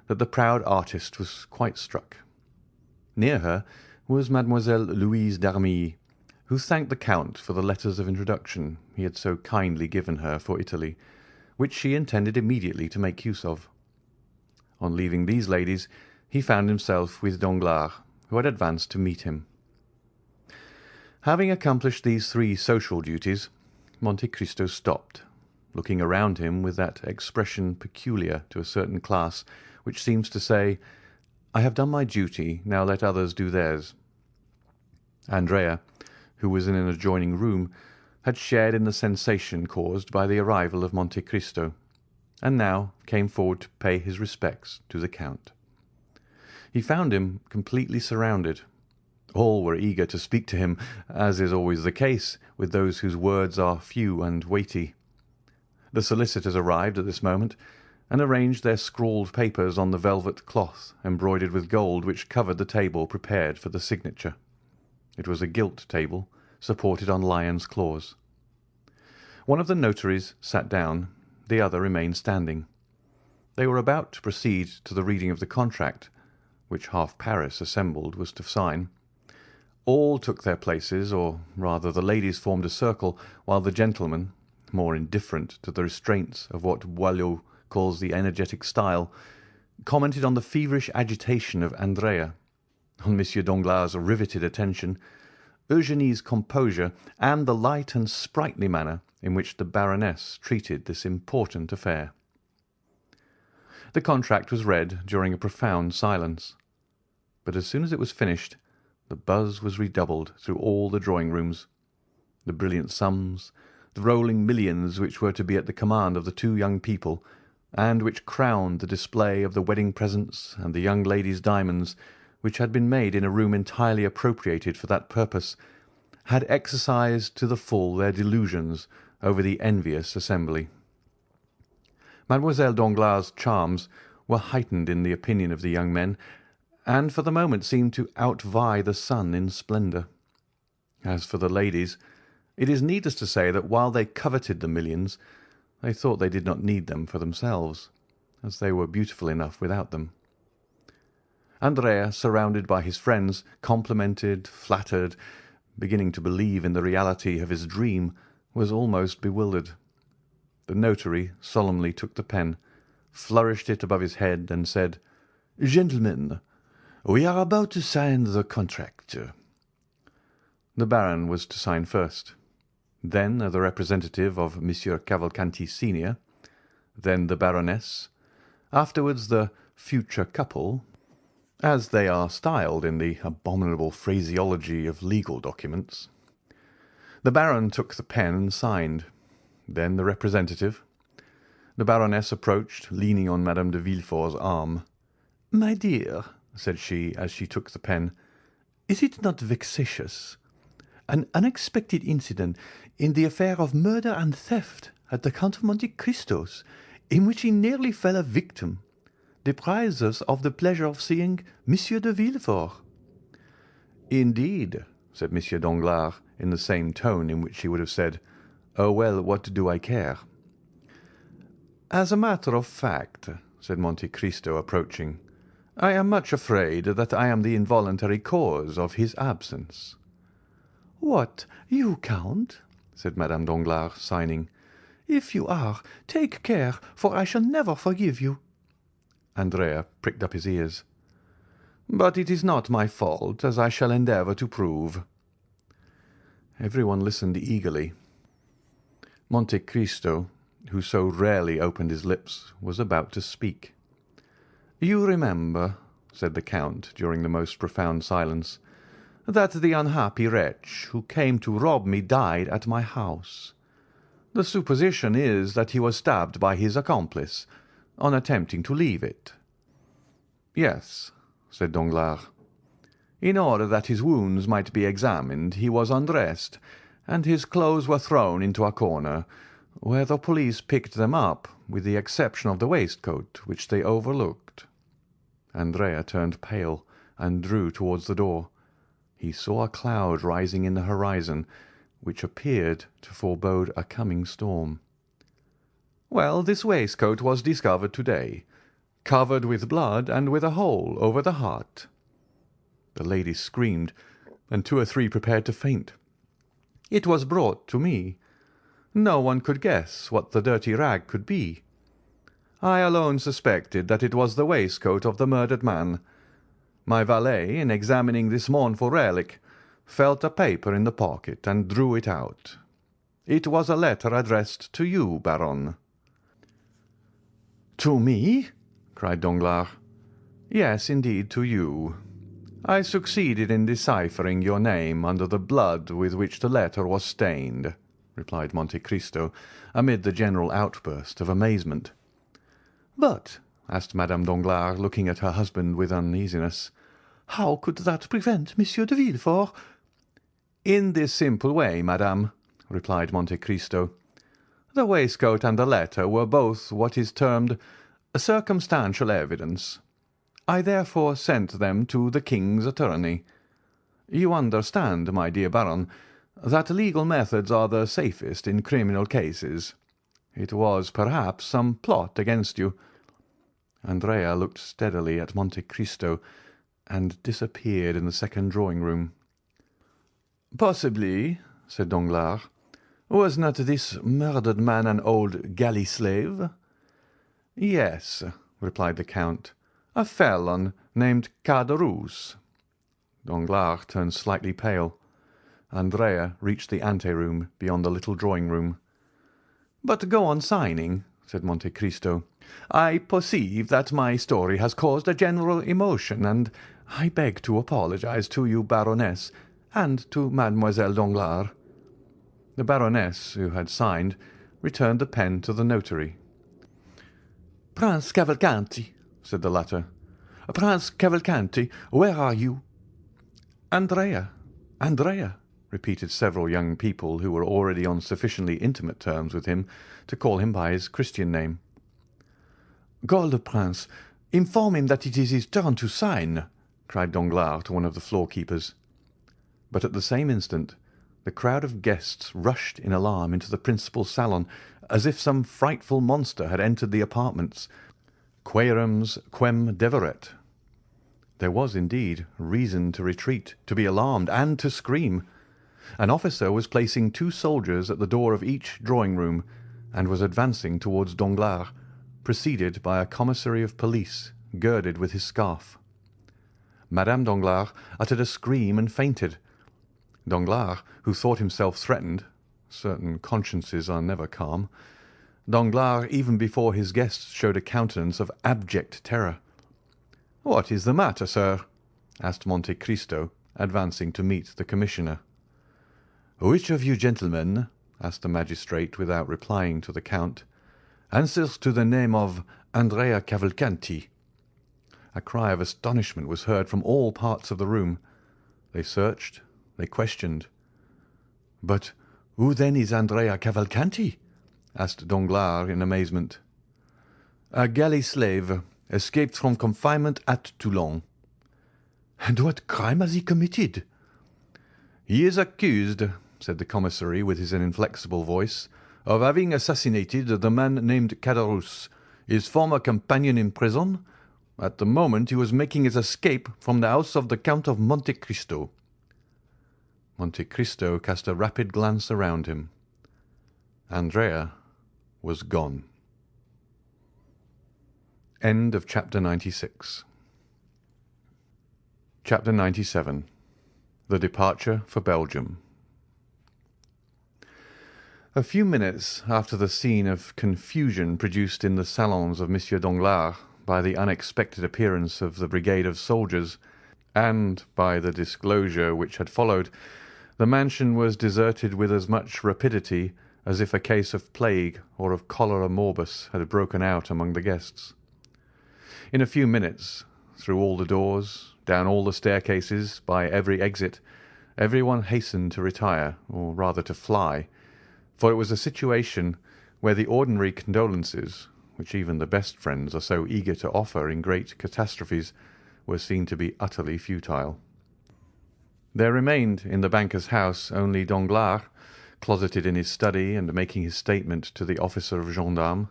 that the proud artist was quite struck. Near her was Mademoiselle Louise d'Armilly, who thanked the Count for the letters of introduction he had so kindly given her for Italy, which she intended immediately to make use of. On leaving these ladies, he found himself with Danglars, who had advanced to meet him. Having accomplished these three social duties, Monte Cristo stopped, looking around him with that expression peculiar to a certain class, which seems to say, "I have done my duty, now let others do theirs." Andrea, who was in an adjoining room, had shared in the sensation caused by the arrival of Monte Cristo, and now came forward to pay his respects to the Count. He found him completely surrounded. All were eager to speak to him, as is always the case with those whose words are few and weighty. The solicitors arrived at this moment, and arranged their scrawled papers on the velvet cloth embroidered with gold which covered the table prepared for the signature. It was a gilt table, supported on lion's claws. One of the notaries sat down, the other remained standing. They were about to proceed to the reading of the contract, which half Paris assembled was to sign. All took their places, or rather the ladies formed a circle, while the gentlemen, more indifferent to the restraints of what Boileau calls the energetic style, commented on the feverish agitation of Andrea, on Monsieur Danglars' riveted attention, Eugénie's composure, and the light and sprightly manner in which the Baroness treated this important affair. The contract was read during a profound silence, but as soon as it was finished, the buzz was redoubled through all the drawing-rooms. The brilliant sums, the rolling millions which were to be at the command of the two young people, and which crowned the display of the wedding presents and the young lady's diamonds, which had been made in a room entirely appropriated for that purpose, had exercised to the full their delusions over the envious assembly. Mademoiselle Danglars' charms were heightened in the opinion of the young men, and for the moment seemed to outvie the sun in splendour. As for the ladies, it is needless to say that while they coveted the millions, they thought they did not need them for themselves, as they were beautiful enough without them. Andrea, surrounded by his friends, complimented, flattered, beginning to believe in the reality of his dream, was almost bewildered. The notary solemnly took the pen, flourished it above his head, and said, "Gentlemen, we are about to sign the contract." The Baron was to sign first, then the representative of Monsieur Cavalcanti senior, then the Baroness, afterwards the future couple, as they are styled in the abominable phraseology of legal documents. The Baron took the pen and signed, then the representative. The Baroness approached, leaning on Madame de Villefort's arm. "My dear," said she, as she took the pen, "is it not vexatious? An unexpected incident in the affair of murder and theft at the Count of Monte Cristo's, in which he nearly fell a victim, deprives us of the pleasure of seeing Monsieur de Villefort." "Indeed," said Monsieur Danglars, in the same tone in which he would have said, "Oh, well, what do I care?" "As a matter of fact," said Monte Cristo, approaching, "I am much afraid that I am the involuntary cause of his absence." "What, you, Count?" said Madame Danglars, signing. If you are, take care, for I shall never forgive you." Andrea pricked up his ears. "But it is not my fault, as I shall endeavour to prove." Everyone listened eagerly. Monte Cristo, who so rarely opened his lips, was about to speak. "You remember," said the Count during the most profound silence, "that the unhappy wretch who came to rob me died at my house. The supposition is that he was stabbed by his accomplice on attempting to leave it." "Yes," said Danglars. "In order that his wounds might be examined, he was undressed, and his clothes were thrown into a corner, where the police picked them up, with the exception of the waistcoat, which they overlooked." Andrea turned pale and drew towards the door. He saw a cloud rising in the horizon, which appeared to forebode a coming storm. "Well, this waistcoat was discovered to-day, covered with blood and with a hole over the heart." The lady screamed, and 2 or 3 prepared to faint. "It was brought to me. No one could guess what the dirty rag could be. I alone suspected that it was the waistcoat of the murdered man. My valet, in examining this mournful relic, felt a paper in the pocket and drew it out. It was a letter addressed to you, Baron." "To me?" cried Danglars. "Yes, indeed, to you. I succeeded in deciphering your name under the blood with which the letter was stained," replied Monte Cristo, amid the general outburst of amazement. "But," asked Madame Danglars, looking at her husband with uneasiness, "how could that prevent Monsieur de Villefort—" "In this simple way, madame," replied Monte Cristo. "The waistcoat and the letter were both what is termed circumstantial evidence. I therefore sent them to the king's attorney. You understand, my dear Baron, that legal methods are the safest in criminal cases. It was, perhaps, some plot against you." Andrea looked steadily at Monte Cristo and disappeared in the second drawing-room. "Possibly," said Danglars. "Was not this murdered man an old galley slave?" "Yes," replied the Count, "a felon named Caderousse." Danglars turned slightly pale. Andrea reached the ante-room beyond the little drawing-room. "But go on signing," said Monte Cristo. "I perceive that my story has caused a general emotion, and I beg to apologize to you, Baroness, and to Mademoiselle Danglars." The Baroness, who had signed, returned the pen to the notary. "Prince Cavalcanti," said the latter. "Prince Cavalcanti, where are you?" "Andrea, Andrea," repeated several young people who were already on sufficiently intimate terms with him to call him by his Christian name. "Call the prince. Inform him that it is his turn to sign," cried Danglars to one of the floor-keepers. But at the same instant the crowd of guests rushed in alarm into the principal salon, as if some frightful monster had entered the apartments, quærums quem deveret. There was, indeed, reason to retreat, to be alarmed, and to scream. An officer was placing 2 soldiers at the door of each drawing-room, and was advancing towards Danglars, preceded by a commissary of police, girded with his scarf. Madame Danglars uttered a scream and fainted. Danglars, who thought himself threatened—certain consciences are never calm—Danglars, even before his guests, showed a countenance of abject terror. "What is the matter, sir?" asked Monte Cristo, advancing to meet the commissioner. "Which of you gentlemen," asked the magistrate, without replying to the count, "answers to the name of Andrea Cavalcanti?" A cry of astonishment was heard from all parts of the room. They searched, they questioned. "But who then is Andrea Cavalcanti?" asked Danglars in amazement. "A galley slave, escaped from confinement at Toulon." "And what crime has he committed?" "He is accused," said the commissary with his inflexible voice, "of having assassinated the man named Caderousse, his former companion in prison, at the moment he was making his escape from the house of the Count of Monte Cristo." Monte Cristo cast a rapid glance around him. Andrea, was gone. End of Chapter 96. Chapter 97. The Departure for Belgium. A few minutes after the scene of confusion produced in the salons of Monsieur Danglars by the unexpected appearance of the brigade of soldiers, and by the disclosure which had followed, the mansion was deserted with as much rapidity as if a case of plague or of cholera morbus had broken out among the guests. In a few minutes, through all the doors, down all the staircases, by every exit, everyone hastened to retire, or rather to fly, for it was a situation where the ordinary condolences, which even the best friends are so eager to offer in great catastrophes, were seen to be utterly futile. There remained in the banker's house only Danglars, closeted in his study and making his statement to the officer of gendarmes,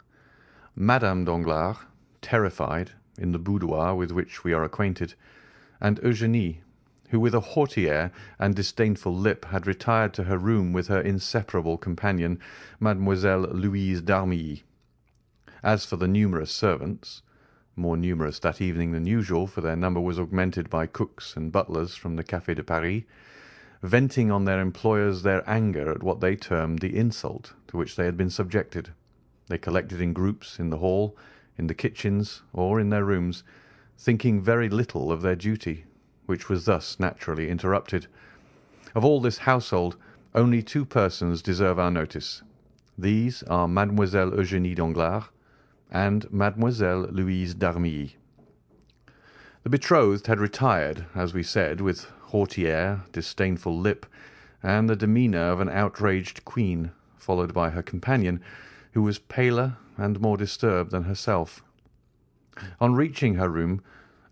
Madame Danglars, terrified, in the boudoir with which we are acquainted, and Eugénie, who with a haughty air and disdainful lip had retired to her room with her inseparable companion, Mademoiselle Louise d'Armilly. As for the numerous servants, more numerous that evening than usual, for their number was augmented by cooks and butlers from the Café de Paris, venting on their employers their anger at what they termed the insult to which they had been subjected, they collected in groups in the hall, in the kitchens, or in their rooms, thinking very little of their duty, which was thus naturally interrupted. Of all this household, only two persons deserve our notice. These are Mademoiselle Eugénie Danglars and Mademoiselle Louise d'Armilly. The betrothed had retired, as we said, with haughty air, disdainful lip, and the demeanour of an outraged queen, followed by her companion, who was paler and more disturbed than herself. On reaching her room,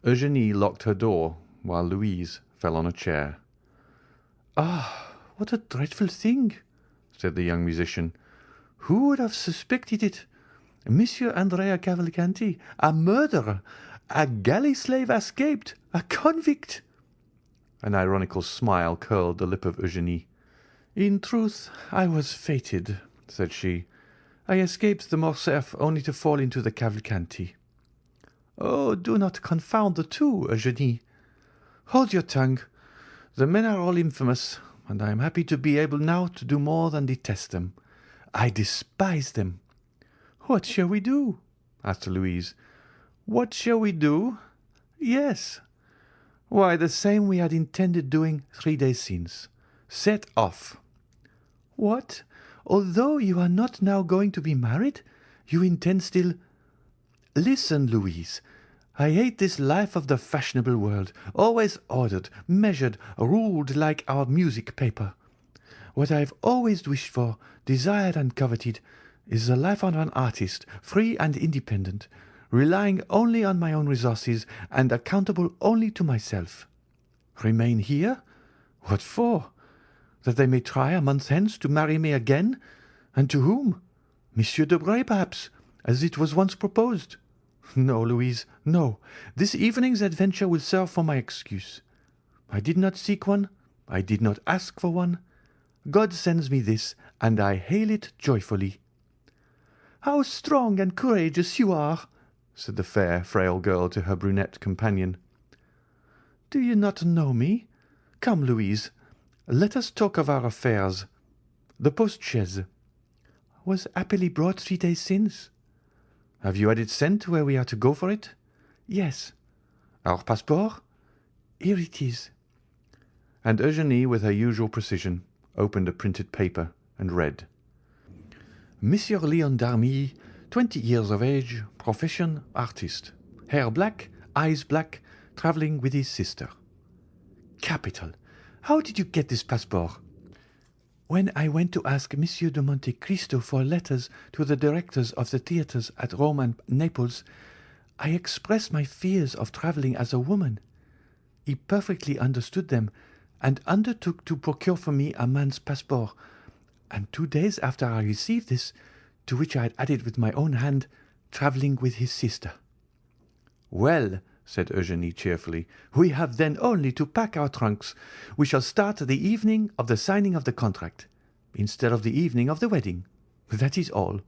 Eugénie locked her door, while Louise fell on a chair. "Ah, what a dreadful thing!" said the young musician. "Who would have suspected it? Monsieur Andrea Cavalcanti, a murderer, a galley slave escaped, a convict!" An ironical smile curled the lip of Eugénie. "In truth, I was fated," said she. "I escaped the Morcerf only to fall into the Cavalcanti." "Oh, do not confound the two, Eugénie. Hold your tongue. The men are all infamous, and I am happy to be able now to do more than detest them. I despise them." "What shall we do?" asked Louise. "What shall we do?" "Yes." "Why, the same we had intended doing 3 days since. Set off." "What? Although you are not now going to be married, you intend still—" "Listen, Louise. I hate this life of the fashionable world, always ordered, measured, ruled like our music paper. What I have always wished for, desired and coveted, is the life of an artist, free and independent, relying only on my own resources and accountable only to myself. Remain here? What for? That they may try a month hence to marry me again? And to whom? Monsieur Debray, perhaps, as it was once proposed. No, Louise, no. This evening's adventure will serve for my excuse. I did not seek one. I did not ask for one. God sends me this, and I hail it joyfully." "How strong and courageous you are!" said the fair, frail girl to her brunette companion. "Do you not know me? Come, Louise, let us talk of our affairs. The post-chaise was happily brought 3 days since." "Have you had it sent where we are to go for it?" "Yes." "Our passport?" "Here it is." And Eugénie, with her usual precision, opened a printed paper and read: "Monsieur Léon d'Armilly, 20 years of age, profession artist, hair black, eyes black, travelling with his sister." "Capital! How did you get this passport?" "When I went to ask Monsieur de Monte Cristo for letters to the directors of the theatres at Rome and Naples, I expressed my fears of travelling as a woman. He perfectly understood them, and undertook to procure for me a man's passport, and 2 days after I received this, to which I had added with my own hand, travelling with his sister." "Well," said Eugénie cheerfully, "we have then only to pack our trunks. We shall start the evening of the signing of the contract, instead of the evening of the wedding. That is all."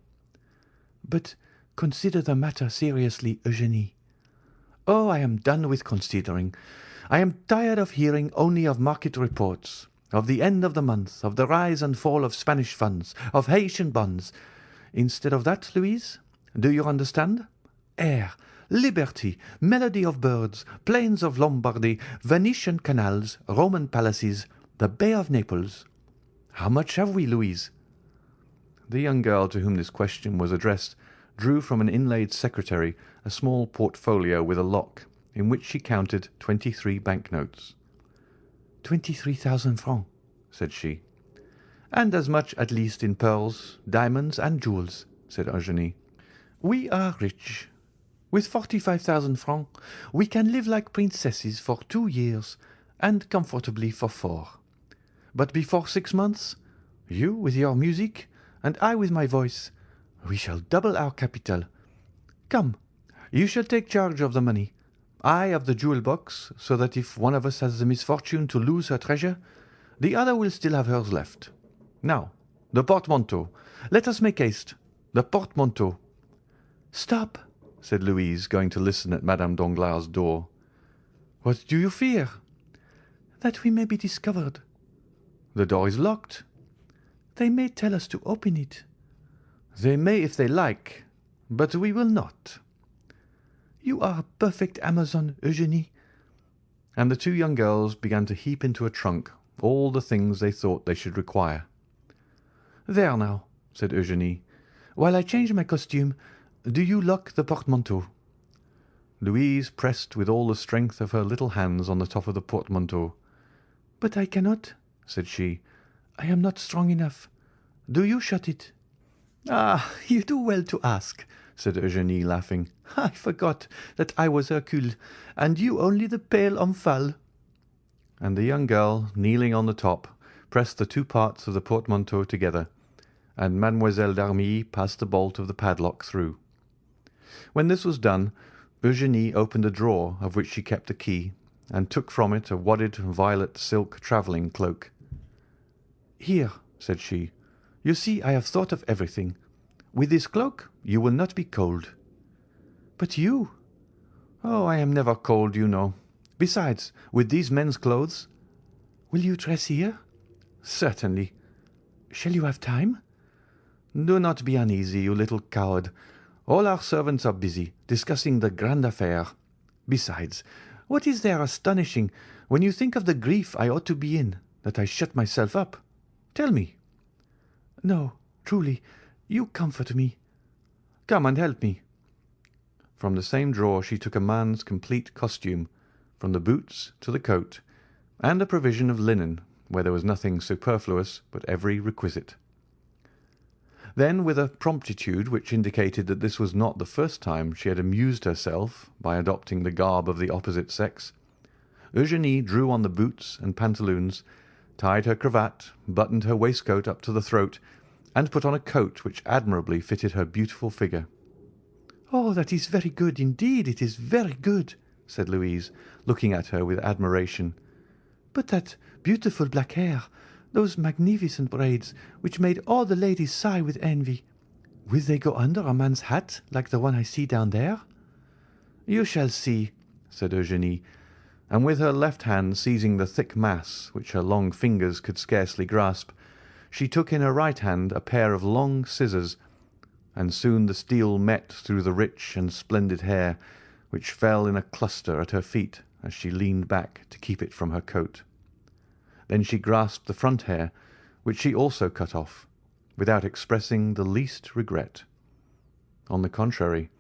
But consider the matter seriously, Eugénie. Oh, I am done with considering. I am tired of hearing only of market reports, of the end of the month, of the rise and fall of Spanish funds, of Haitian bonds. Instead of that, Louise, do you understand? Air, liberty, melody of birds, plains of Lombardy, Venetian canals, Roman palaces, the Bay of Naples. How much have we, Louise?" The young girl to whom this question was addressed drew from an inlaid secretary a small portfolio with a lock, in which she counted 23 banknotes. 23,000 francs, said she. "And as much at least in pearls, diamonds, and jewels," said Eugénie. "We are rich. With 45,000 francs we can live like princesses for 2 years, and comfortably for 4. But before 6 months, you with your music, and I with my voice, we shall double our capital. Come, you shall take charge of the money, I of the jewel box, so that if one of us has the misfortune to lose her treasure, the other will still have hers left. Now, the portmanteau. Let us make haste. The portmanteau." "Stop," said Louise, going to listen at Madame Danglars' door. "What do you fear?" "That we may be discovered." "The door is locked." "They may tell us to open it." "They may if they like, but we will not." "You are a perfect Amazon, Eugénie." And the two young girls began to heap into a trunk all the things they thought they should require. "There now," said Eugénie. "While I change my costume, do you lock the portmanteau." Louise pressed with all the strength of her little hands on the top of the portmanteau. "But I cannot," said she. "I am not strong enough. Do you shut it?" "Ah, you do well to ask," said Eugénie, laughing. "I forgot that I was Hercule, and you only the pale Omphale." And the young girl, kneeling on the top, pressed the two parts of the portmanteau together, and Mademoiselle d'Armilly passed the bolt of the padlock through. When this was done, Eugénie opened a drawer of which she kept the key, and took from it a wadded violet silk travelling cloak. "Here," said she, "you see I have thought of everything. With this cloak you will not be cold." "But you?" "Oh, I am never cold, you know. Besides, with these men's clothes—" "Will you dress here?" "Certainly." "Shall you have time?" "Do not be uneasy, you little coward. All our servants are busy, discussing the grand affair. Besides, what is there astonishing when you think of the grief I ought to be in, that I shut myself up? Tell me." "No, truly, you comfort me." "Come and help me." From the same drawer she took a man's complete costume, from the boots to the coat, and a provision of linen, where there was nothing superfluous but every requisite. Then, with a promptitude which indicated that this was not the first time she had amused herself by adopting the garb of the opposite sex, Eugénie drew on the boots and pantaloons, tied her cravat, buttoned her waistcoat up to the throat, and put on a coat which admirably fitted her beautiful figure. "Oh, that is very good, indeed, it is very good," said Louise, looking at her with admiration. "But that beautiful black hair, those magnificent braids, which made all the ladies sigh with envy, will they go under a man's hat like the one I see down there?" "You shall see," said Eugénie, and with her left hand seizing the thick mass which her long fingers could scarcely grasp, she took in her right hand a pair of long scissors, and soon the steel met through the rich and splendid hair, which fell in a cluster at her feet as she leaned back to keep it from her coat. Then she grasped the front hair, which she also cut off, without expressing the least regret. On the contrary,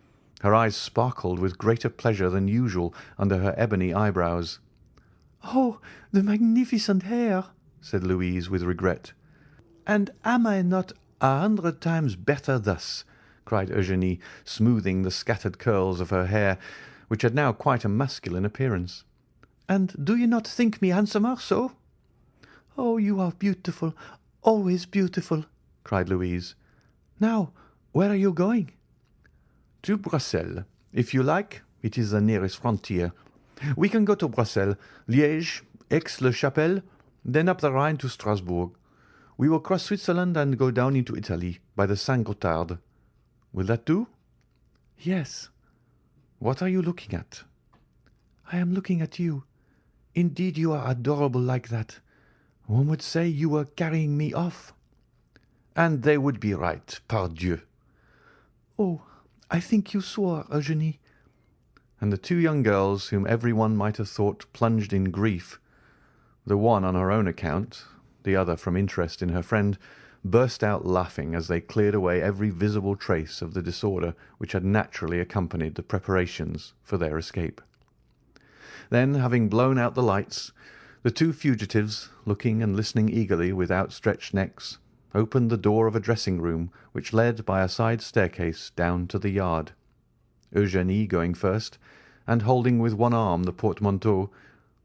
her eyes sparkled with greater pleasure than usual under her ebony eyebrows. "Oh, the magnificent hair!" said Louise with regret. "And am I not 100 times better thus?" cried Eugénie, smoothing the scattered curls of her hair, which had now quite a masculine appearance. "And do you not think me handsomer so?" "Oh, you are beautiful, always beautiful," cried Louise. "Now, where are you going?" "To Brussels. If you like, it is the nearest frontier. We can go to Brussels, Liège, Aix-la-Chapelle, then up the Rhine to Strasbourg. We will cross Switzerland and go down into Italy by the Saint-Gothard." Will that do?" "Yes." "What are you looking at?" "I am looking at you. Indeed, you are adorable like that. One would say you were carrying me off." "And they would be right, pardieu." "Oh, I think you swore, Eugénie." And the two young girls, whom every one might have thought plunged in grief, the one on her own account, the other from interest in her friend, burst out laughing as they cleared away every visible trace of the disorder which had naturally accompanied the preparations for their escape. Then, having blown out the lights, the two fugitives, looking and listening eagerly with outstretched necks, opened the door of a dressing-room which led by a side staircase down to the yard, Eugénie going first, and holding with one arm the portmanteau,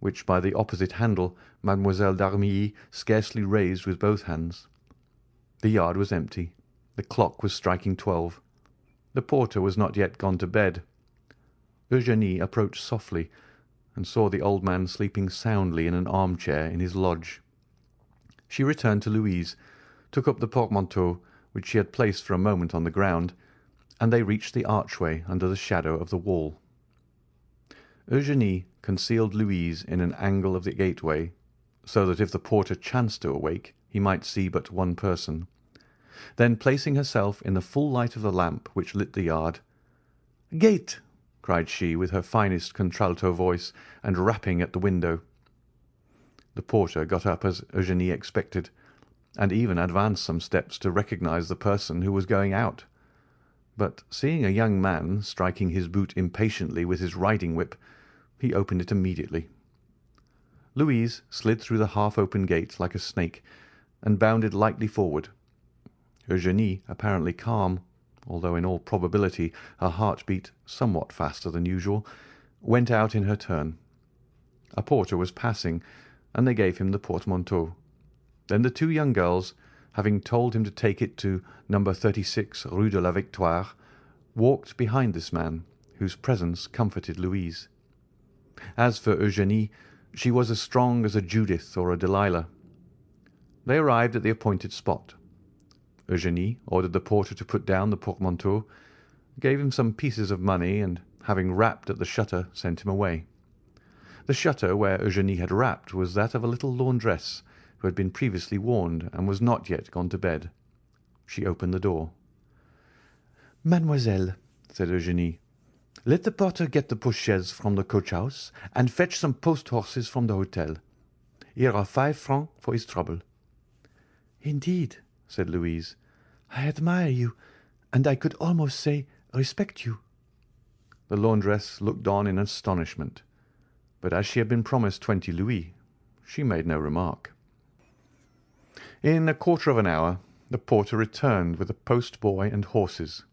which by the opposite handle Mademoiselle d'Armilly scarcely raised with both hands. The yard was empty. The clock was striking 12. The porter was not yet gone to bed. Eugénie approached softly, and saw the old man sleeping soundly in an armchair in his lodge. She returned to Louise, took up the portmanteau, which she had placed for a moment on the ground, and they reached the archway under the shadow of the wall. Eugénie concealed Louise in an angle of the gateway, so that if the porter chanced to awake he might see but one person. Then, placing herself in the full light of the lamp which lit the yard, "Gate!" cried she with her finest contralto voice, and rapping at the window. The porter got up as Eugénie expected, and even advanced some steps to recognize the person who was going out. But seeing a young man striking his boot impatiently with his riding-whip, he opened it immediately. Louise slid through the half-open gate like a snake, and bounded lightly forward. Eugénie, apparently calm, although in all probability her heart beat somewhat faster than usual, went out in her turn. A porter was passing, and they gave him the portmanteau. Then the two young girls, having told him to take it to No. 36 Rue de la Victoire, walked behind this man, whose presence comforted Louise. As for Eugénie, she was as strong as a Judith or a Delilah. They arrived at the appointed spot. Eugénie ordered the porter to put down the portmanteau, gave him some pieces of money, and, having rapped at the shutter, sent him away. The shutter where Eugénie had rapped was that of a little laundress who had been previously warned and was not yet gone to bed. She opened the door. "Mademoiselle," said Eugénie, "let the porter get the post-chaise from the coach-house, and fetch some post-horses from the hotel. Here are 5 francs for his trouble." "Indeed," said Louise, "I admire you, and I could almost say respect you." The laundress looked on in astonishment, but as she had been promised 20 louis, she made no remark. In a quarter of an hour the porter returned with a post-boy and horses,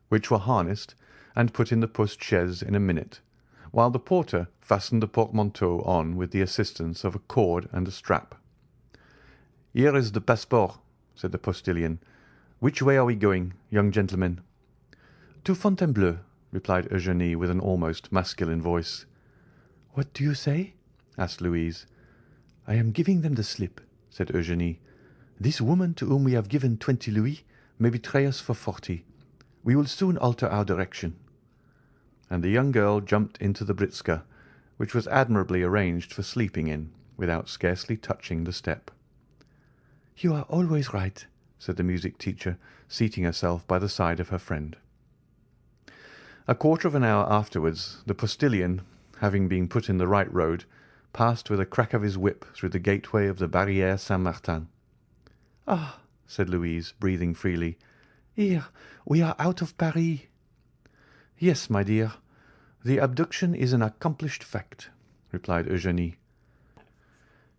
which were harnessed and put in the post-chaise in a minute, while the porter fastened the portmanteau on with the assistance of a cord and a strap. "Here is the passport," said the postilion. "Which way are we going, young gentlemen?" "To Fontainebleau," replied Eugénie with an almost masculine voice. "What do you say?" asked Louise. "I am giving them the slip," said Eugénie. "This woman to whom we have given 20 louis may betray us for 40. We will soon alter our direction." And the young girl jumped into the britska, which was admirably arranged for sleeping in, without scarcely touching the step. "You are always right," said the music teacher, seating herself by the side of her friend. A quarter of an hour afterwards, the postilion, having been put in the right road, passed with a crack of his whip through the gateway of the Barrière Saint-Martin. "Ah," said Louise, breathing freely, "here we are out of Paris." "Yes, my dear, the abduction is an accomplished fact," replied Eugénie.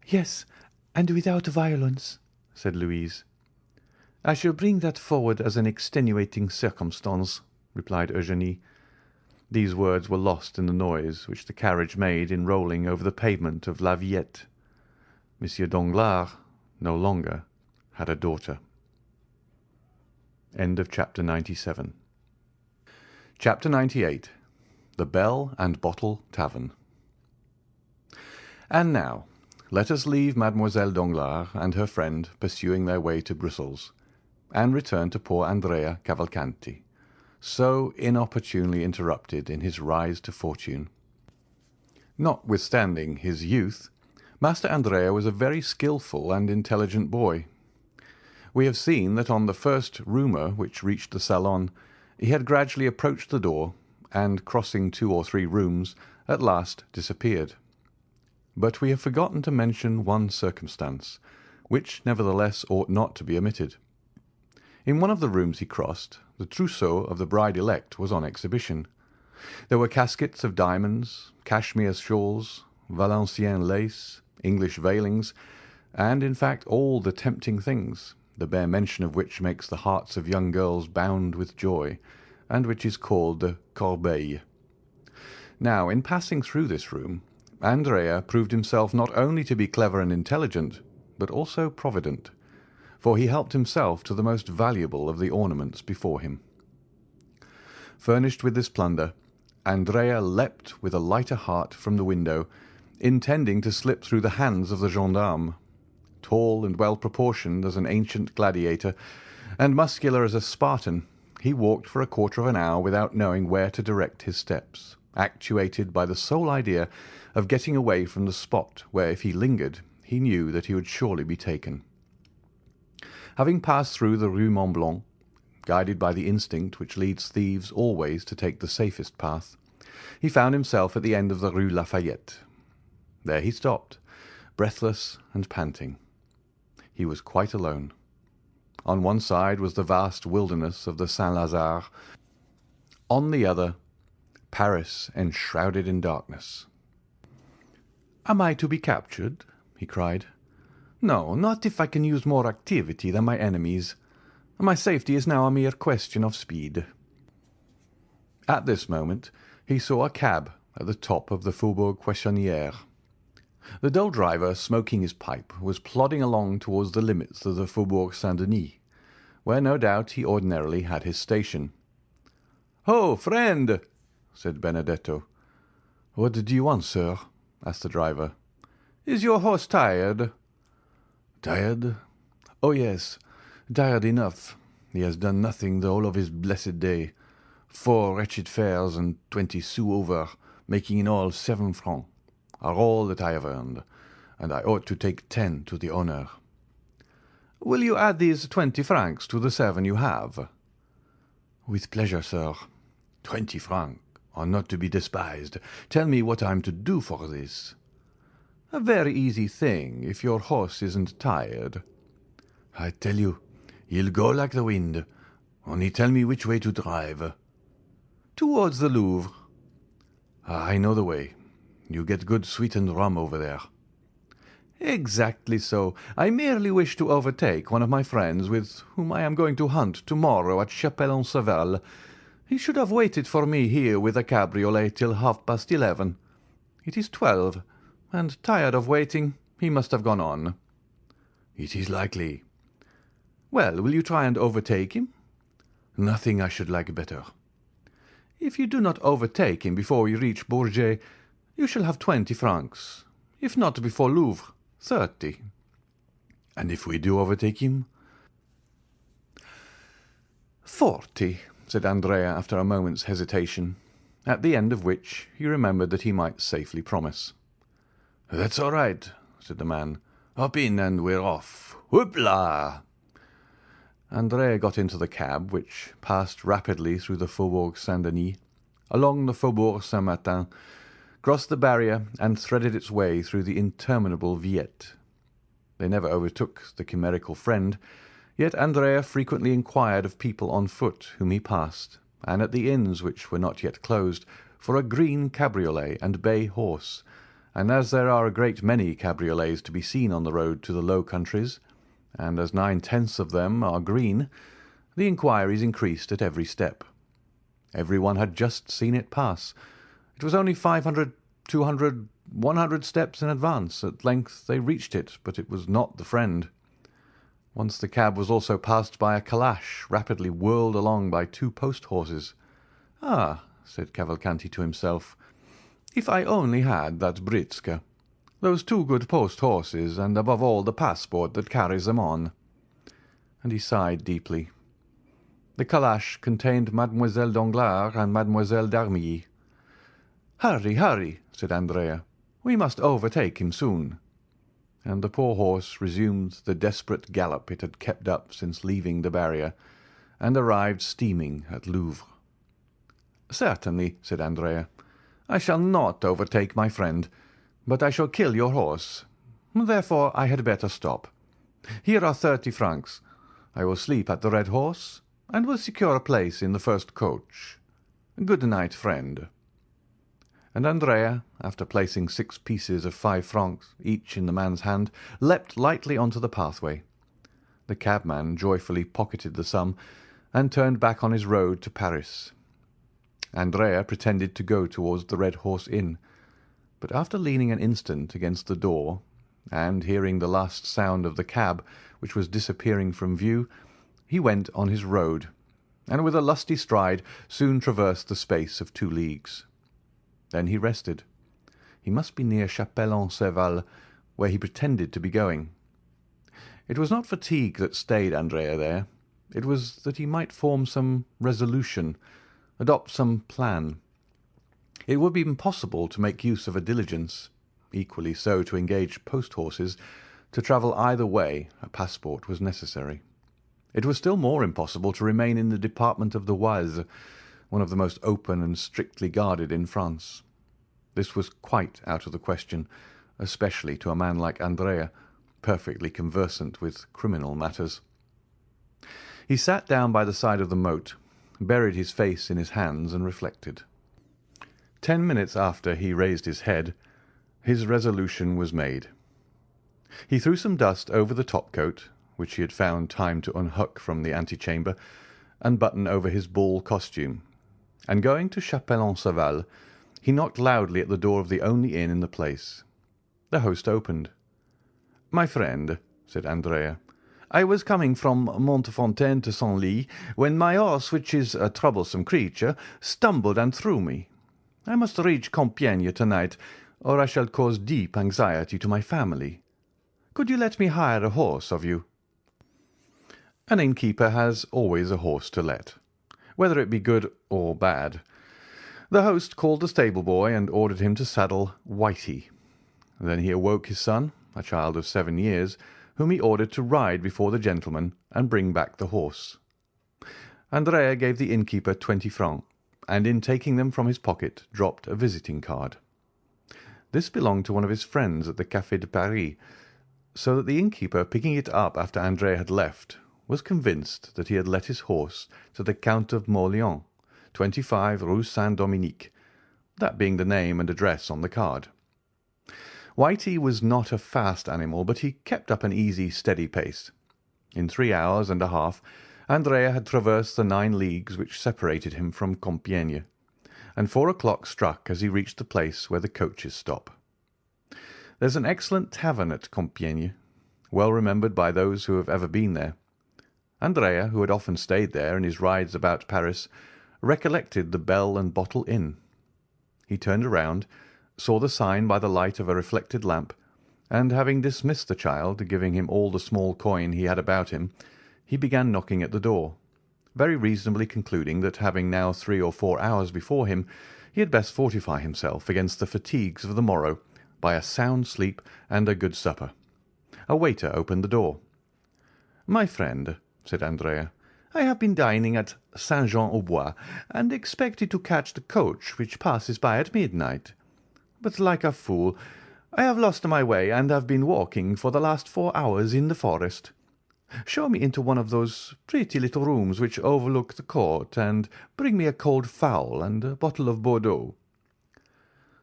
"Yes, and without violence," said Louise. "I shall bring that forward as an extenuating circumstance," replied Eugénie. These words were lost in the noise which the carriage made in rolling over the pavement of La Villette. Monsieur Danglars no longer had a daughter. End of chapter 97. Chapter 98. The Bell and Bottle Tavern. And now let us leave Mademoiselle Danglars and her friend pursuing their way to Brussels, and return to poor Andrea Cavalcanti, so inopportunely interrupted in his rise to fortune. Notwithstanding his youth, Master Andrea was a very skilful and intelligent boy. We have seen that on the first rumour which reached the salon, he had gradually approached the door, and, crossing 2 or 3 rooms, at last disappeared. But we have forgotten to mention one circumstance, which nevertheless ought not to be omitted. In one of the rooms he crossed, the trousseau of the bride-elect was on exhibition. There were caskets of diamonds, cashmere shawls, Valenciennes lace, English veilings, and, in fact, all the tempting things, the bare mention of which makes the hearts of young girls bound with joy, and which is called the corbeille. Now, in passing through this room, Andrea proved himself not only to be clever and intelligent, but also provident, for he helped himself to the most valuable of the ornaments before him. Furnished with this plunder, Andrea leapt with a lighter heart from the window, intending to slip through the hands of the gendarme. Tall and well-proportioned as an ancient gladiator, and muscular as a Spartan, he walked for a quarter of an hour without knowing where to direct his steps, actuated by the sole idea of getting away from the spot where, if he lingered, he knew that he would surely be taken. Having passed through the Rue Mont Blanc, guided by the instinct which leads thieves always to take the safest path, he found himself at the end of the Rue Lafayette. There he stopped, breathless and panting. He was quite alone. On one side was the vast wilderness of the Saint-Lazare. On the other, Paris enshrouded in darkness. "Am I to be captured?" he cried. "No, not if I can use more activity than my enemies. My safety is now a mere question of speed." At this moment he saw a cab at the top of the Faubourg Poissonnière. The dull driver, smoking his pipe, was plodding along towards the limits of the Faubourg Saint-Denis, where no doubt he ordinarily had his station. "Ho, friend!" said Benedetto. "What do you want, sir?" asked the driver. "Is your horse tired?" "Tired? Oh, yes, tired enough. He has done nothing the whole of his blessed day. 4 wretched fares and 20 sous over, making in all 7 francs, are all that I have earned, and I ought to take 10 to the owner." "Will you add these 20 francs to the 7 you have?" "With pleasure, sir. 20 francs are not to be despised. Tell me what I am to do for this." "A very easy thing, if your horse isn't tired." "I tell you, he'll go like the wind. Only tell me which way to drive." "Towards the Louvre." "I know the way. You get good sweetened rum over there." "Exactly so. I merely wish to overtake one of my friends with whom I am going to hunt tomorrow at Chapelle-en-Savel. He should have waited for me here with a cabriolet till 11:30. It is 12, and, tired of waiting, he must have gone on." "It is likely." "Well, will you try and overtake him?" "Nothing I should like better." "If you do not overtake him before you reach Bourget, you shall have 20 francs. If not before Louvre, 30. "And if we do overtake him?" 40, said Andrea after a moment's hesitation, at the end of which he remembered that he might safely promise. "That's all right," said the man. "Hop in and we're off. Whoop-la!" Andrea got into the cab, which passed rapidly through the Faubourg Saint-Denis, along the Faubourg Saint-Martin, crossed the barrier, and threaded its way through the interminable Villette. They never overtook the chimerical friend, yet Andrea frequently inquired of people on foot whom he passed, and at the inns which were not yet closed, for a green cabriolet and bay horse, and as there are a great many cabriolets to be seen on the road to the Low Countries, and as 9/10 of them are green, the inquiries increased at every step. Every one had just seen it pass. It was only 500, 200, 100 steps in advance. At length they reached it, but it was not the friend. Once the cab was also passed by a calash, rapidly whirled along by 2 post-horses. "Ah," said Cavalcanti to himself, "if I only had that britska, those 2 good post-horses, and above all the passport that carries them on." And he sighed deeply. The calash contained Mademoiselle Danglars and Mademoiselle d'Armilly. "Hurry, hurry," said Andrea. "We must overtake him soon." And the poor horse resumed the desperate gallop it had kept up since leaving the barrier, and arrived steaming at Louvres. "Certainly," said Andrea. "I shall not overtake my friend, but I shall kill your horse. Therefore I had better stop. Here are 30 francs. I will sleep at the Red Horse, and will secure a place in the first coach. Good night, friend." And Andrea, after placing 6 pieces of 5 francs each in the man's hand, leapt lightly on to the pathway. The cabman joyfully pocketed the sum, and turned back on his road to Paris. Andrea pretended to go towards the Red Horse Inn, but after leaning an instant against the door, and hearing the last sound of the cab, which was disappearing from view, he went on his road, and with a lusty stride soon traversed the space of 2 leagues. Then he rested. He must be near Chapelle-en-Serval, where he pretended to be going. It was not fatigue that stayed Andrea there. It was that he might form some resolution, adopt some plan. It would be impossible to make use of a diligence, equally so to engage post-horses. To travel either way a passport was necessary. It was still more impossible to remain in the department of the Oise, one of the most open and strictly guarded in France. This was quite out of the question, especially to a man like Andrea, perfectly conversant with criminal matters. He sat down by the side of the moat, buried his face in his hands, and reflected. 10 minutes after he raised his head, his resolution was made. He threw some dust over the top-coat, which he had found time to unhook from the antechamber, and button over his ball costume, and going to Chapelle-en-Serval, he knocked loudly at the door of the only inn in the place. The host opened. "My friend," said Andrea, "I was coming from Montfontaine to Senlis, when my horse, which is a troublesome creature, stumbled and threw me. I must reach Compiègne to-night, or I shall cause deep anxiety to my family. Could you let me hire a horse of you?" An innkeeper has always a horse to let, whether it be good or bad. The host called the stable-boy and ordered him to saddle Whitey. Then he awoke his son, a child of 7 years, whom he ordered to ride before the gentleman and bring back the horse. Andrea gave the innkeeper 20 francs, and in taking them from his pocket dropped a visiting card. This belonged to one of his friends at the Café de Paris, so that the innkeeper, picking it up after Andrea had left, was convinced that he had let his horse to the Count of Monte, 25 Rue Saint-Dominique, that being the name and address on the card. Whitey was not a fast animal, but he kept up an easy, steady pace. In 3 hours and a half Andrea had traversed the 9 leagues which separated him from Compiègne, and 4 o'clock struck as he reached the place where the coaches stop. There's an excellent tavern at Compiègne, well remembered by those who have ever been there. Andrea, who had often stayed there in his rides about Paris, recollected the Bell and Bottle Inn. He turned around, saw the sign by the light of a reflected lamp, and having dismissed the child, giving him all the small coin he had about him, he began knocking at the door, very reasonably concluding that, having now 3 or 4 hours before him, he had best fortify himself against the fatigues of the morrow by a sound sleep and a good supper. A waiter opened the door. "My friend," said Andrea, "I have been dining at Saint-Jean-au-Bois, and expected to catch the coach which passes by at midnight. But, like a fool, I have lost my way, and have been walking for the last 4 hours in the forest. Show me into one of those pretty little rooms which overlook the court, and bring me a cold fowl and a bottle of Bordeaux."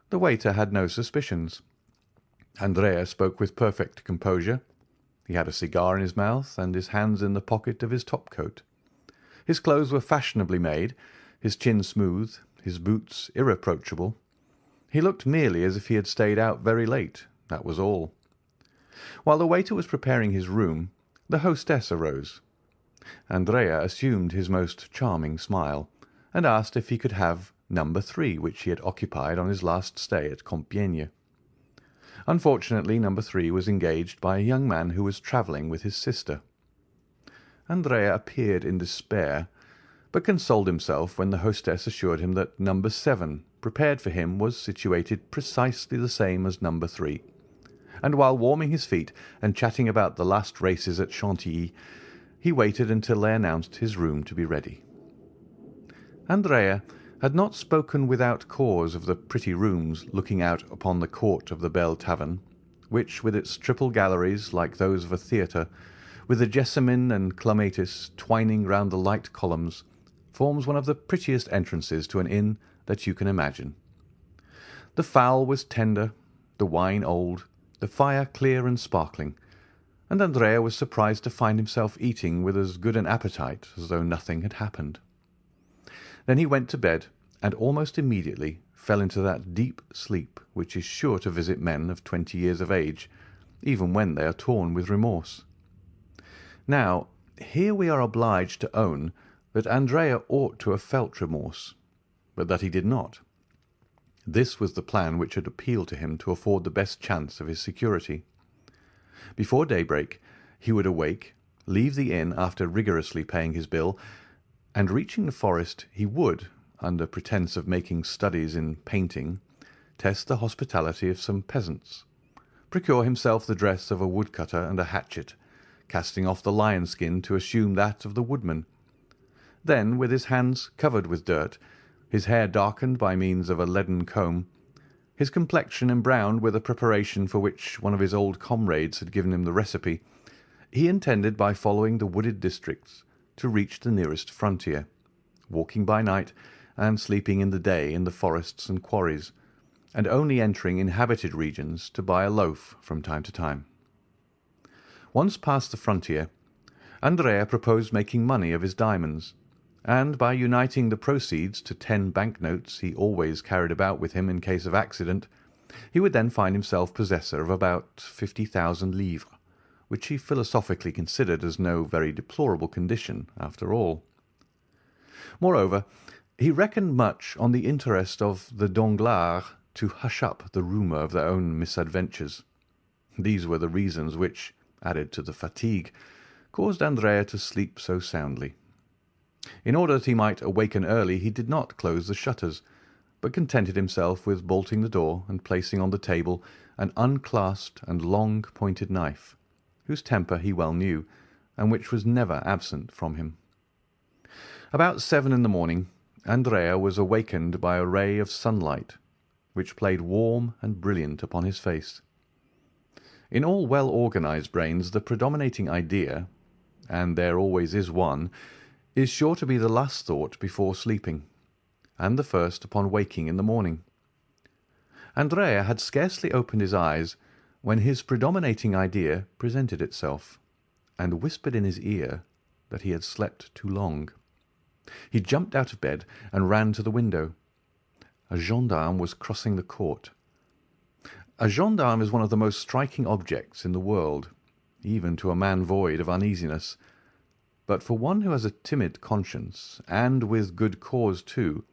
The waiter had no suspicions. Andrea spoke with perfect composure. He had a cigar in his mouth, and his hands in the pocket of his top-coat. His clothes were fashionably made, his chin smooth, his boots irreproachable. He looked merely as if he had stayed out very late, that was all. While the waiter was preparing his room, the hostess arose. Andrea assumed his most charming smile, and asked if he could have number 3, which he had occupied on his last stay at Compiègne. Unfortunately, number 3 was engaged by a young man who was travelling with his sister. Andrea appeared in despair, but consoled himself when the hostess assured him that number 7, prepared for him, was situated precisely the same as number 3, and while warming his feet and chatting about the last races at Chantilly, he waited until they announced his room to be ready. Andrea had not spoken without cause of the pretty rooms looking out upon the court of the Belle Tavern, which, with its triple galleries like those of a theatre, with the jessamine and clematis twining round the light columns, forms one of the prettiest entrances to an inn that you can imagine. The fowl was tender, the wine old, the fire clear and sparkling, and Andrea was surprised to find himself eating with as good an appetite as though nothing had happened. Then he went to bed, and almost immediately fell into that deep sleep which is sure to visit men of 20 years of age, even when they are torn with remorse. Now, here we are obliged to own that Andrea ought to have felt remorse, but that he did not. This was the plan which had appealed to him to afford the best chance of his security. Before daybreak he would awake, leave the inn after rigorously paying his bill, and reaching the forest he would, under pretence of making studies in painting, test the hospitality of some peasants, procure himself the dress of a woodcutter and a hatchet, casting off the lion-skin to assume that of the woodman. Then, with his hands covered with dirt, his hair darkened by means of a leaden comb, his complexion embrowned with a preparation for which one of his old comrades had given him the recipe, he intended by following the wooded districts to reach the nearest frontier, walking by night and sleeping in the day in the forests and quarries, and only entering inhabited regions to buy a loaf from time to time. Once past the frontier, Andrea proposed making money of his diamonds, and by uniting the proceeds to 10 bank-notes he always carried about with him in case of accident, he would then find himself possessor of about 50,000 livres, which he philosophically considered as no very deplorable condition after all. Moreover, he reckoned much on the interest of the Danglars to hush up the rumour of their own misadventures. These were the reasons which, added to the fatigue, caused Andrea to sleep so soundly. In order that he might awaken early, he did not close the shutters, but contented himself with bolting the door and placing on the table an unclasped and long-pointed knife, whose temper he well knew, and which was never absent from him. About 7 in the morning, Andrea was awakened by a ray of sunlight, which played warm and brilliant upon his face. In all well-organized brains the predominating idea, and there always is one, is sure to be the last thought before sleeping, and the first upon waking in the morning. Andrea had scarcely opened his eyes when his predominating idea presented itself, and whispered in his ear that he had slept too long. He jumped out of bed and ran to the window. A gendarme was crossing the court. A gendarme is one of the most striking objects in the world, even to a man void of uneasiness, but for one who has a timid conscience, and with good cause too,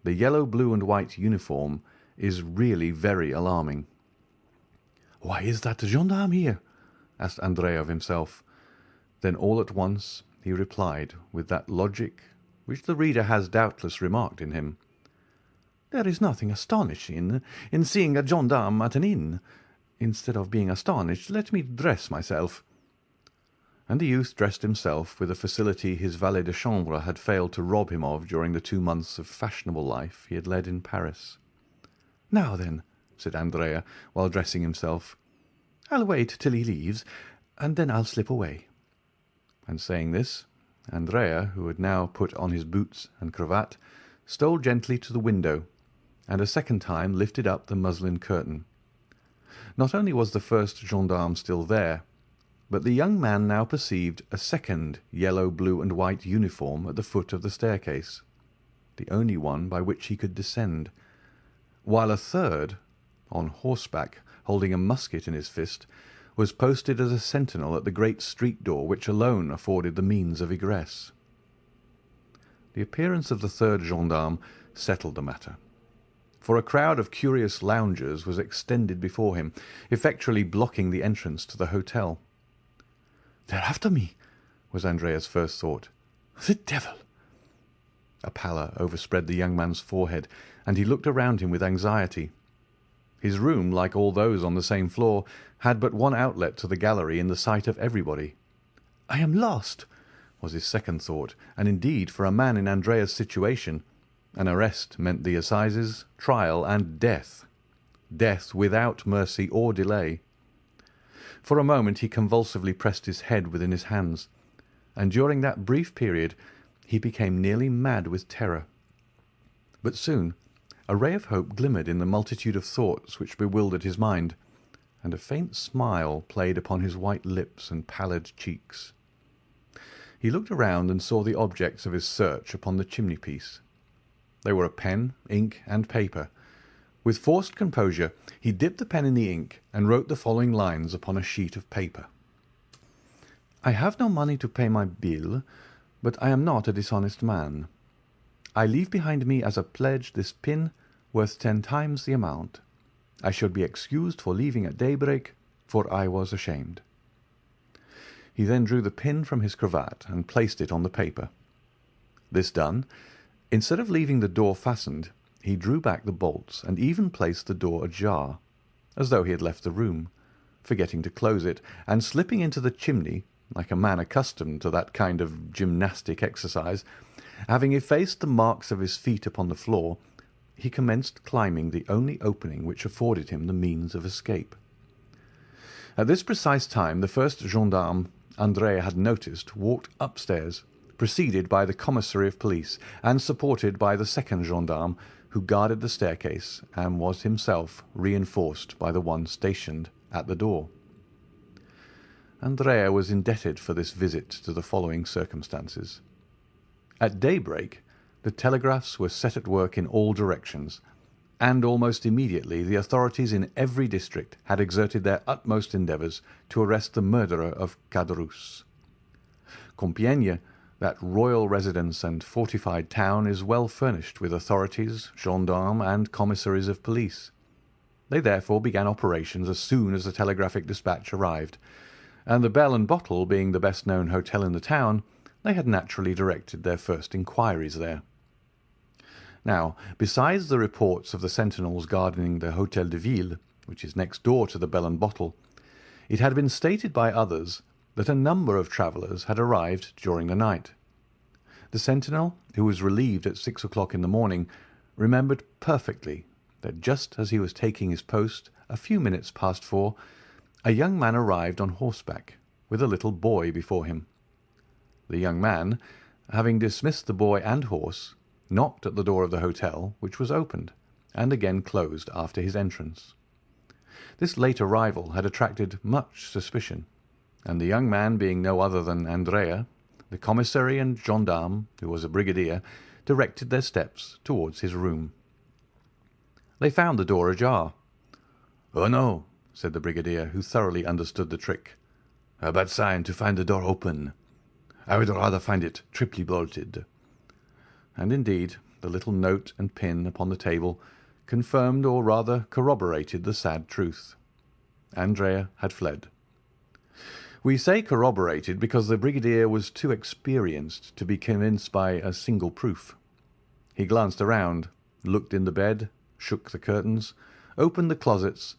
the yellow, blue, and white uniform is really very alarming. "Why is that gendarme here?" asked Andrea of himself. Then all at once he replied with that logic which the reader has doubtless remarked in him. "There is nothing astonishing in seeing a gendarme at an inn. Instead of being astonished, let me dress myself." And the youth dressed himself with a facility his valet de chambre had failed to rob him of during the 2 months of fashionable life he had led in Paris. "Now then," said Andrea, while dressing himself, "I'll wait till he leaves, and then I'll slip away." And saying this, Andrea, who had now put on his boots and cravat, stole gently to the window, and a second time lifted up the muslin curtain. Not only was the first gendarme still there, but the young man now perceived a second yellow, blue, and white uniform at the foot of the staircase, the only one by which he could descend, while a third, on horseback, holding a musket in his fist, was posted as a sentinel at the great street door which alone afforded the means of egress. The appearance of the third gendarme settled the matter, for a crowd of curious loungers was extended before him, effectually blocking the entrance to the hotel. "They're after me," was Andrea's first thought. "The devil!" A pallor overspread the young man's forehead, and he looked around him with anxiety. His room, like all those on the same floor, had but one outlet to the gallery in the sight of everybody. "I am lost," was his second thought, and indeed, for a man in Andrea's situation, an arrest meant the Assizes, trial, and death. Death without mercy or delay. For a moment he convulsively pressed his head within his hands, and during that brief period he became nearly mad with terror. But soon a ray of hope glimmered in the multitude of thoughts which bewildered his mind, and a faint smile played upon his white lips and pallid cheeks. He looked around and saw the objects of his search upon the chimney-piece. They were a pen, ink, and paper. With forced composure he dipped the pen in the ink and wrote the following lines upon a sheet of paper. "I have no money to pay my bill, but I am not a dishonest man. I leave behind me as a pledge this pin worth 10 times the amount. I should be excused for leaving at daybreak, for I was ashamed." He then drew the pin from his cravat and placed it on the paper. This done, instead of leaving the door fastened, he drew back the bolts and even placed the door ajar, as though he had left the room, forgetting to close it, and slipping into the chimney, like a man accustomed to that kind of gymnastic exercise. Having effaced the marks of his feet upon the floor, he commenced climbing the only opening which afforded him the means of escape. At this precise time the first gendarme Andrea had noticed walked upstairs, preceded by the commissary of police, and supported by the second gendarme, who guarded the staircase, and was himself reinforced by the one stationed at the door. Andrea was indebted for this visit to the following circumstances. At daybreak the telegraphs were set at work in all directions, and almost immediately the authorities in every district had exerted their utmost endeavours to arrest the murderer of Caderousse. Compiègne, that royal residence and fortified town, is well furnished with authorities, gendarmes, and commissaries of police. They therefore began operations as soon as the telegraphic dispatch arrived, and the Bell and Bottle being the best-known hotel in the town, they had naturally directed their first inquiries there. Now, besides the reports of the sentinels guarding the Hôtel de Ville, which is next door to the Bell and Bottle, it had been stated by others that a number of travellers had arrived during the night. The sentinel, who was relieved at 6 o'clock in the morning, remembered perfectly that just as he was taking his post, a few minutes past 4, a young man arrived on horseback, with a little boy before him. The young man, having dismissed the boy and horse, knocked at the door of the hotel, which was opened, and again closed after his entrance. This late arrival had attracted much suspicion, and the young man being no other than Andrea, the commissary and gendarme, who was a brigadier, directed their steps towards his room. They found the door ajar. "Oh no," said the brigadier, who thoroughly understood the trick. "A bad sign to find the door open. I would rather find it triply bolted." And indeed the little note and pin upon the table confirmed, or rather corroborated, the sad truth. Andrea had fled. We say corroborated because the brigadier was too experienced to be convinced by a single proof. He glanced around, looked in the bed, shook the curtains, opened the closets,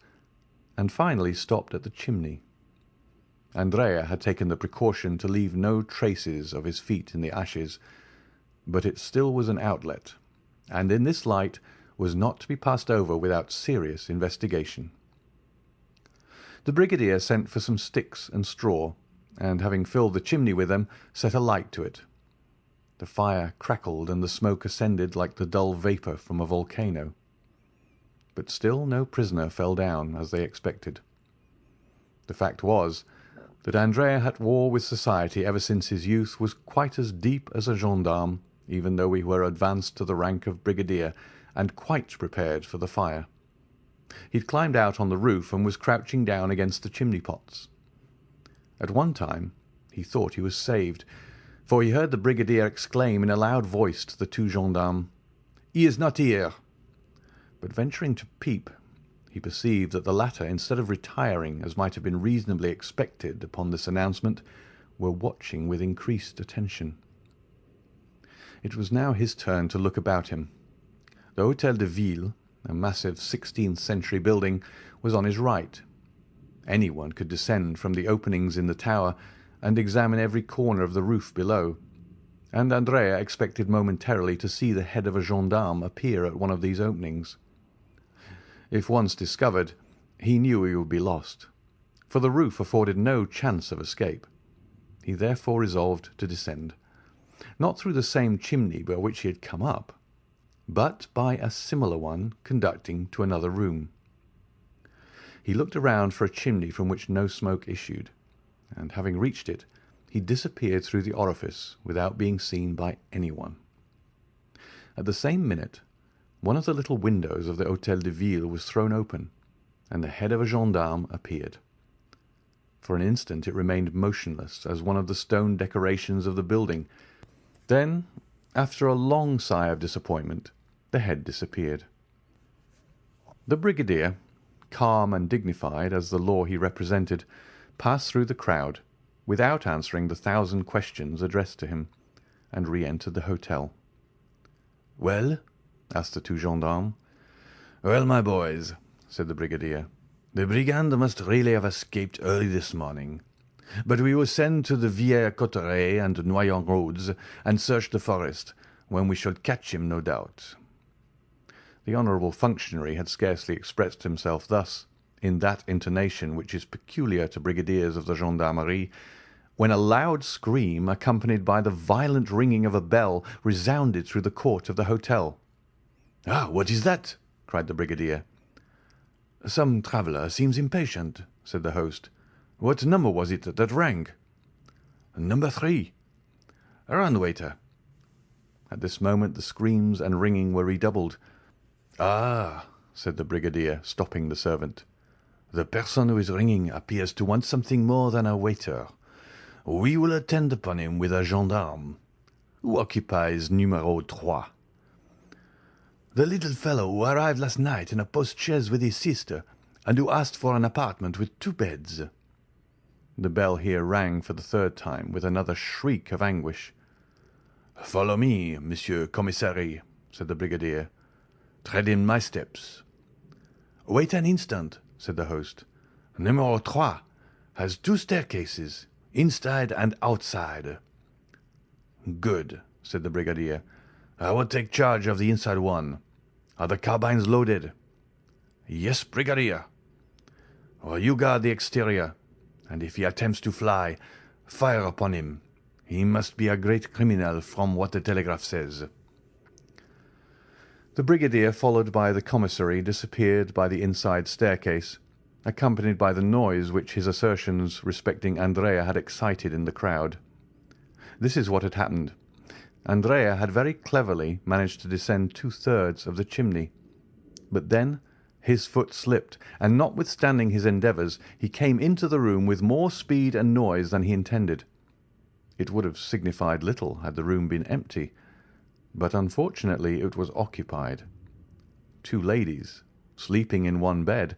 and finally stopped at the chimney. Andrea had taken the precaution to leave no traces of his feet in the ashes, but it still was an outlet, and in this light was not to be passed over without serious investigation. The brigadier sent for some sticks and straw, and having filled the chimney with them, set a light to it. The fire crackled and the smoke ascended like the dull vapour from a volcano. But still no prisoner fell down, as they expected. The fact was that Andrea had war with society ever since his youth was quite as deep as a gendarme, even though he were advanced to the rank of brigadier, and quite prepared for the fire. He had climbed out on the roof and was crouching down against the chimney-pots. At one time he thought he was saved, for he heard the brigadier exclaim in a loud voice to the two gendarmes, "He is not here!" But venturing to peep, he perceived that the latter, instead of retiring, as might have been reasonably expected upon this announcement, were watching with increased attention. It was now his turn to look about him. The Hôtel de Ville, a massive 16th-century building, was on his right. Anyone could descend from the openings in the tower and examine every corner of the roof below, and Andrea expected momentarily to see the head of a gendarme appear at one of these openings. If once discovered, he knew he would be lost, for the roof afforded no chance of escape. He therefore resolved to descend, not through the same chimney by which he had come up, but by a similar one conducting to another room. He looked around for a chimney from which no smoke issued, and having reached it, he disappeared through the orifice without being seen by anyone. At the same minute, one of the little windows of the Hôtel de Ville was thrown open, and the head of a gendarme appeared. For an instant it remained motionless as one of the stone decorations of the building. Then, after a long sigh of disappointment, the head disappeared. The brigadier, calm and dignified as the law he represented, passed through the crowd without answering the 1,000 questions addressed to him, and re-entered the hotel. "Well?" asked the two gendarmes. "Well, my boys," said the brigadier, "the brigand must really have escaped early this morning. But we will send to the Villers-Cotterêts and Noyon roads and search the forest, when we shall catch him, no doubt." The honourable functionary had scarcely expressed himself thus, in that intonation which is peculiar to brigadiers of the gendarmerie, when a loud scream, accompanied by the violent ringing of a bell, resounded through the court of the hotel. "Ah, what is that?" cried the brigadier. "Some traveller seems impatient," said the host. "What number was it that rang?" "Number 3. Run, waiter." At this moment the screams and ringing were redoubled. "Ah," said the brigadier, stopping the servant, "the person who is ringing appears to want something more than a waiter. We will attend upon him with a gendarme. Who occupies numéro 3? "The little fellow who arrived last night in a post-chaise with his sister, and who asked for an apartment with 2 beds. The bell here rang for the 3rd time with another shriek of anguish. "Follow me, Monsieur Commissary," said the brigadier. "Tread in my steps." "Wait an instant," said the host. "Numéro 3 has 2 staircases, inside and outside." "Good," said the brigadier. "I will take charge of the inside one. Are the carbines loaded?" "Yes, brigadier." "Well, you guard the exterior, and if he attempts to fly, fire upon him. He must be a great criminal from what the telegraph says." The brigadier, followed by the commissary, disappeared by the inside staircase, accompanied by the noise which his assertions respecting Andrea had excited in the crowd. This is what had happened. Andrea had very cleverly managed to descend 2/3 of the chimney, but then his foot slipped, and notwithstanding his endeavours, he came into the room with more speed and noise than he intended. It would have signified little had the room been empty, but unfortunately it was occupied. 2 ladies, sleeping in one bed,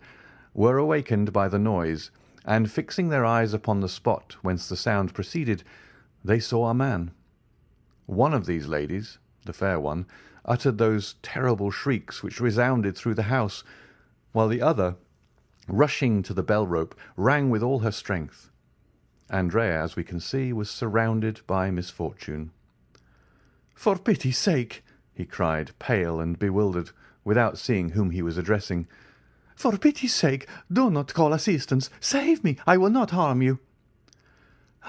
were awakened by the noise, and fixing their eyes upon the spot whence the sound proceeded, they saw a man. One of these ladies, the fair one, uttered those terrible shrieks which resounded through the house, while the other, rushing to the bell-rope, rang with all her strength. Andrea, as we can see, was surrounded by misfortune. "For pity's sake," he cried, pale and bewildered, without seeing whom he was addressing, "for pity's sake, do not call assistance. Save me. I will not harm you."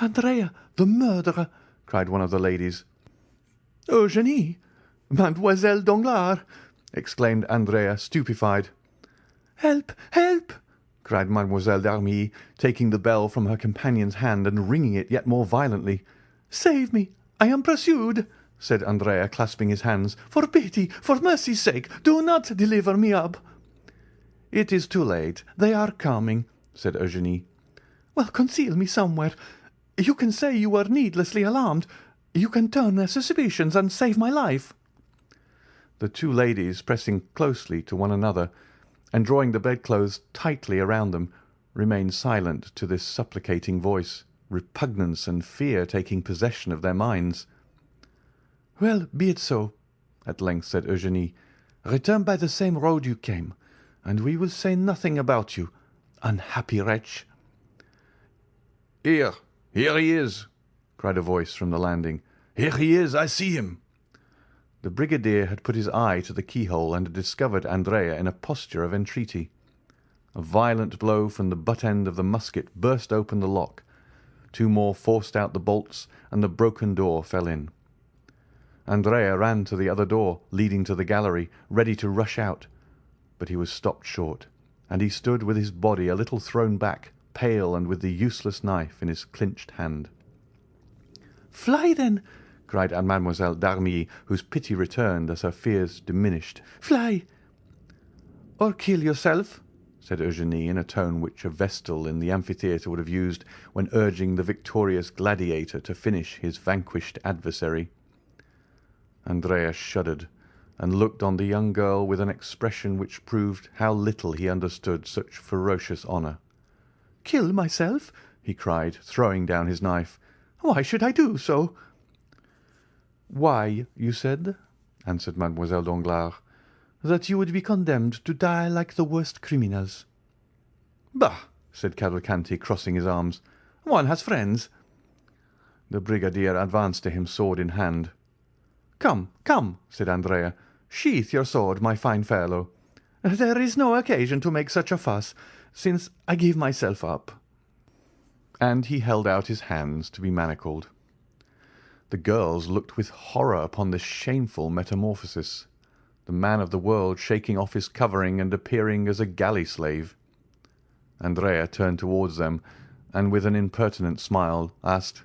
"Andrea, the murderer!" cried one of the ladies. "Eugénie! Mademoiselle Danglars!" exclaimed Andrea, stupefied. "Help! Help!" cried Mademoiselle d'Armilly, taking the bell from her companion's hand and ringing it yet more violently. "Save me! I am pursued!" said Andrea, clasping his hands. "For pity, for mercy's sake, do not deliver me up!" "It is too late. They are coming," said Eugénie. "Well, conceal me somewhere. You can say you were needlessly alarmed. You can turn their suspicions and save my life." The 2 ladies, pressing closely to one another, and drawing the bedclothes tightly around them, remained silent to this supplicating voice, repugnance and fear taking possession of their minds. "Well, be it so," at length said Eugénie. "Return by the same road you came, and we will say nothing about you, unhappy wretch." "Here he is!" cried a voice from the landing. "Here he is! I see him!" The brigadier had put his eye to the keyhole and had discovered Andrea in a posture of entreaty. A violent blow from the butt end of the musket burst open the lock. Two more forced out the bolts, and the broken door fell in. Andrea ran to the other door, leading to the gallery, ready to rush out, but he was stopped short, and he stood with his body a little thrown back, pale and with the useless knife in his clinched hand. "Fly, then!" cried Mademoiselle d'Armilly, whose pity returned as her fears diminished. "Fly!" "Or kill yourself," said Eugénie in a tone which a vestal in the amphitheatre would have used when urging the victorious gladiator to finish his vanquished adversary. Andrea shuddered, and looked on the young girl with an expression which proved how little he understood such ferocious honour. "Kill myself!" he cried, throwing down his knife. "Why should I do so?" "Why, you said," answered Mademoiselle Danglars, "that you would be condemned to die like the worst criminals." "Bah!" said Cavalcanti, crossing his arms. "One has friends." The brigadier advanced to him, sword in hand. "Come, come," said Andrea. "Sheath your sword, my fine fellow." "There is no occasion to make such a fuss, since I give myself up." And he held out his hands to be manacled. The girls looked with horror upon this shameful metamorphosis, the man of the world shaking off his covering and appearing as a galley slave. Andrea turned towards them, and with an impertinent smile asked,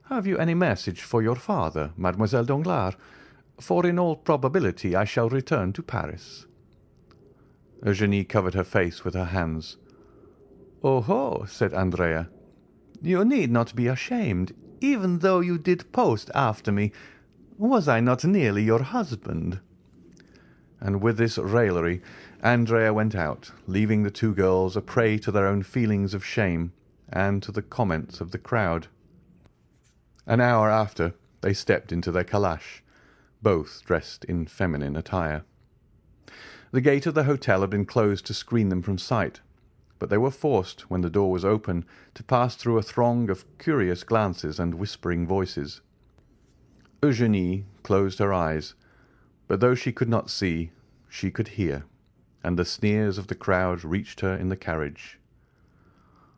"Have you any message for your father, Mademoiselle Danglars? For in all probability I shall return to Paris." Eugénie covered her face with her hands. "Oho!" said Andrea. "You need not be ashamed, even though you did post after me. Was I not nearly your husband?" And with this raillery Andrea went out, leaving the two girls a prey to their own feelings of shame and to the comments of the crowd. An hour after they stepped into their calash, both dressed in feminine attire. The gate of the hotel had been closed to screen them from sight, but they were forced, when the door was open, to pass through a throng of curious glances and whispering voices. Eugénie closed her eyes, but though she could not see, she could hear, and the sneers of the crowd reached her in the carriage.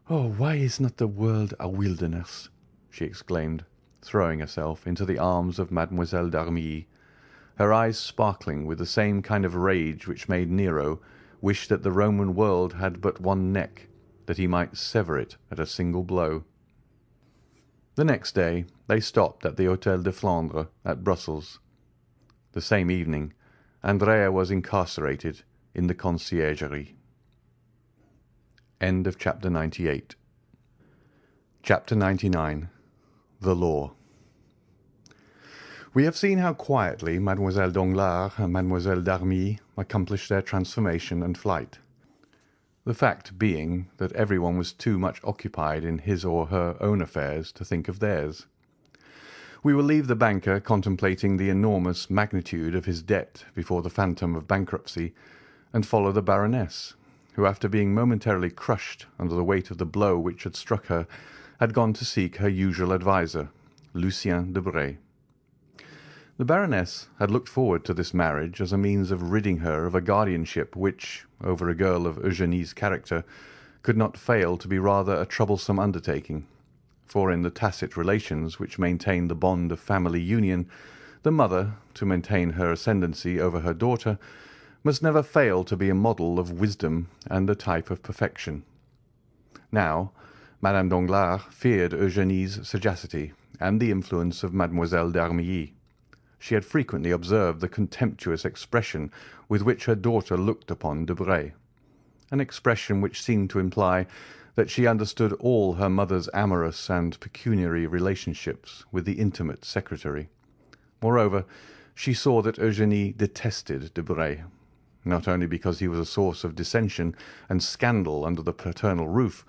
"Oh, why is not the world a wilderness?" she exclaimed, throwing herself into the arms of Mademoiselle d'Armilly, her eyes sparkling with the same kind of rage which made Nero wish that the Roman world had but one neck, that he might sever it at a single blow. The next day they stopped at the Hôtel de Flandre at Brussels. The same evening Andrea was incarcerated in the Conciergerie. End of chapter 98. Chapter 99. The Law. We have seen how quietly Mademoiselle Danglars and Mademoiselle d'Armilly accomplished their transformation and flight, the fact being that everyone was too much occupied in his or her own affairs to think of theirs. We will leave the banker contemplating the enormous magnitude of his debt before the phantom of bankruptcy, and follow the Baroness, who, after being momentarily crushed under the weight of the blow which had struck her, had gone to seek her usual adviser, Lucien Debray. The Baroness had looked forward to this marriage as a means of ridding her of a guardianship which, over a girl of Eugénie's character, could not fail to be rather a troublesome undertaking, for in the tacit relations which maintain the bond of family union, the mother, to maintain her ascendancy over her daughter, must never fail to be a model of wisdom and a type of perfection. Now, Madame Danglars feared Eugénie's sagacity and the influence of Mademoiselle d'Armilly. She had frequently observed the contemptuous expression with which her daughter looked upon Debray, an expression which seemed to imply that she understood all her mother's amorous and pecuniary relationships with the intimate secretary. Moreover, she saw that Eugénie detested Debray, not only because he was a source of dissension and scandal under the paternal roof,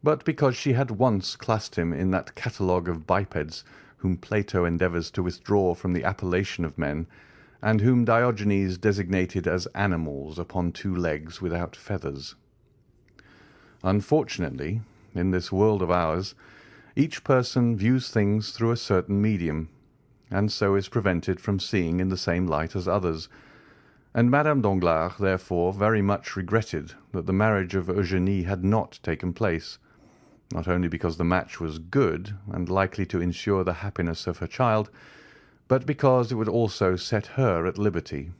but because she had once classed him in that catalogue of bipeds whom Plato endeavours to withdraw from the appellation of men, and whom Diogenes designated as animals upon two legs without feathers. Unfortunately, in this world of ours, each person views things through a certain medium, and so is prevented from seeing in the same light as others, and Madame Danglars therefore very much regretted that the marriage of Eugénie had not taken place, not only because the match was good and likely to ensure the happiness of her child, but because it would also set her at liberty.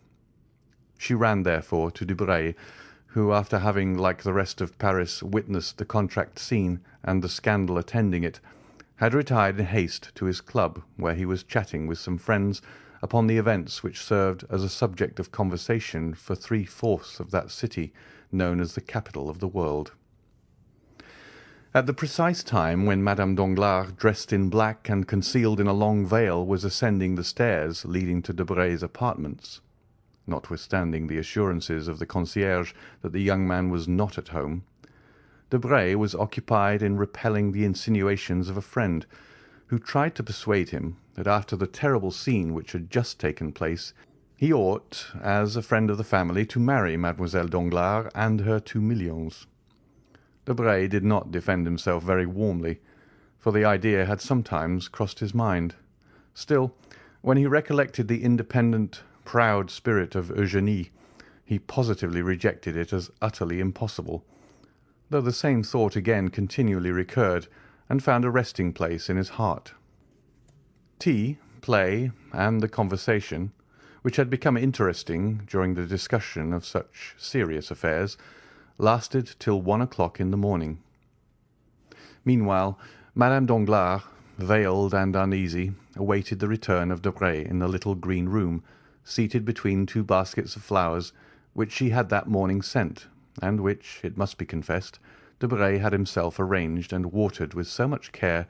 She ran, therefore, to Debray, who, after having, like the rest of Paris, witnessed the contract scene and the scandal attending it, had retired in haste to his club, where he was chatting with some friends upon the events which served as a subject of conversation for 3/4 of that city known as the capital of the world. At the precise time when Madame Danglars, dressed in black and concealed in a long veil, was ascending the stairs leading to Debray's apartments, notwithstanding the assurances of the concierge that the young man was not at home, Debray was occupied in repelling the insinuations of a friend, who tried to persuade him that after the terrible scene which had just taken place, he ought, as a friend of the family, to marry Mademoiselle Danglars and her 2 millions. Debray did not defend himself very warmly, for the idea had sometimes crossed his mind. Still, when he recollected the independent, proud spirit of Eugénie, he positively rejected it as utterly impossible, though the same thought again continually recurred and found a resting place in his heart. Tea, play, and the conversation, which had become interesting during the discussion of such serious affairs, lasted till 1 o'clock in the morning. Meanwhile, Madame Danglars, veiled and uneasy, awaited the return of Debray in the little green room, seated between 2 baskets of flowers, which she had that morning sent, and which, it must be confessed, Debray had himself arranged and watered with so much care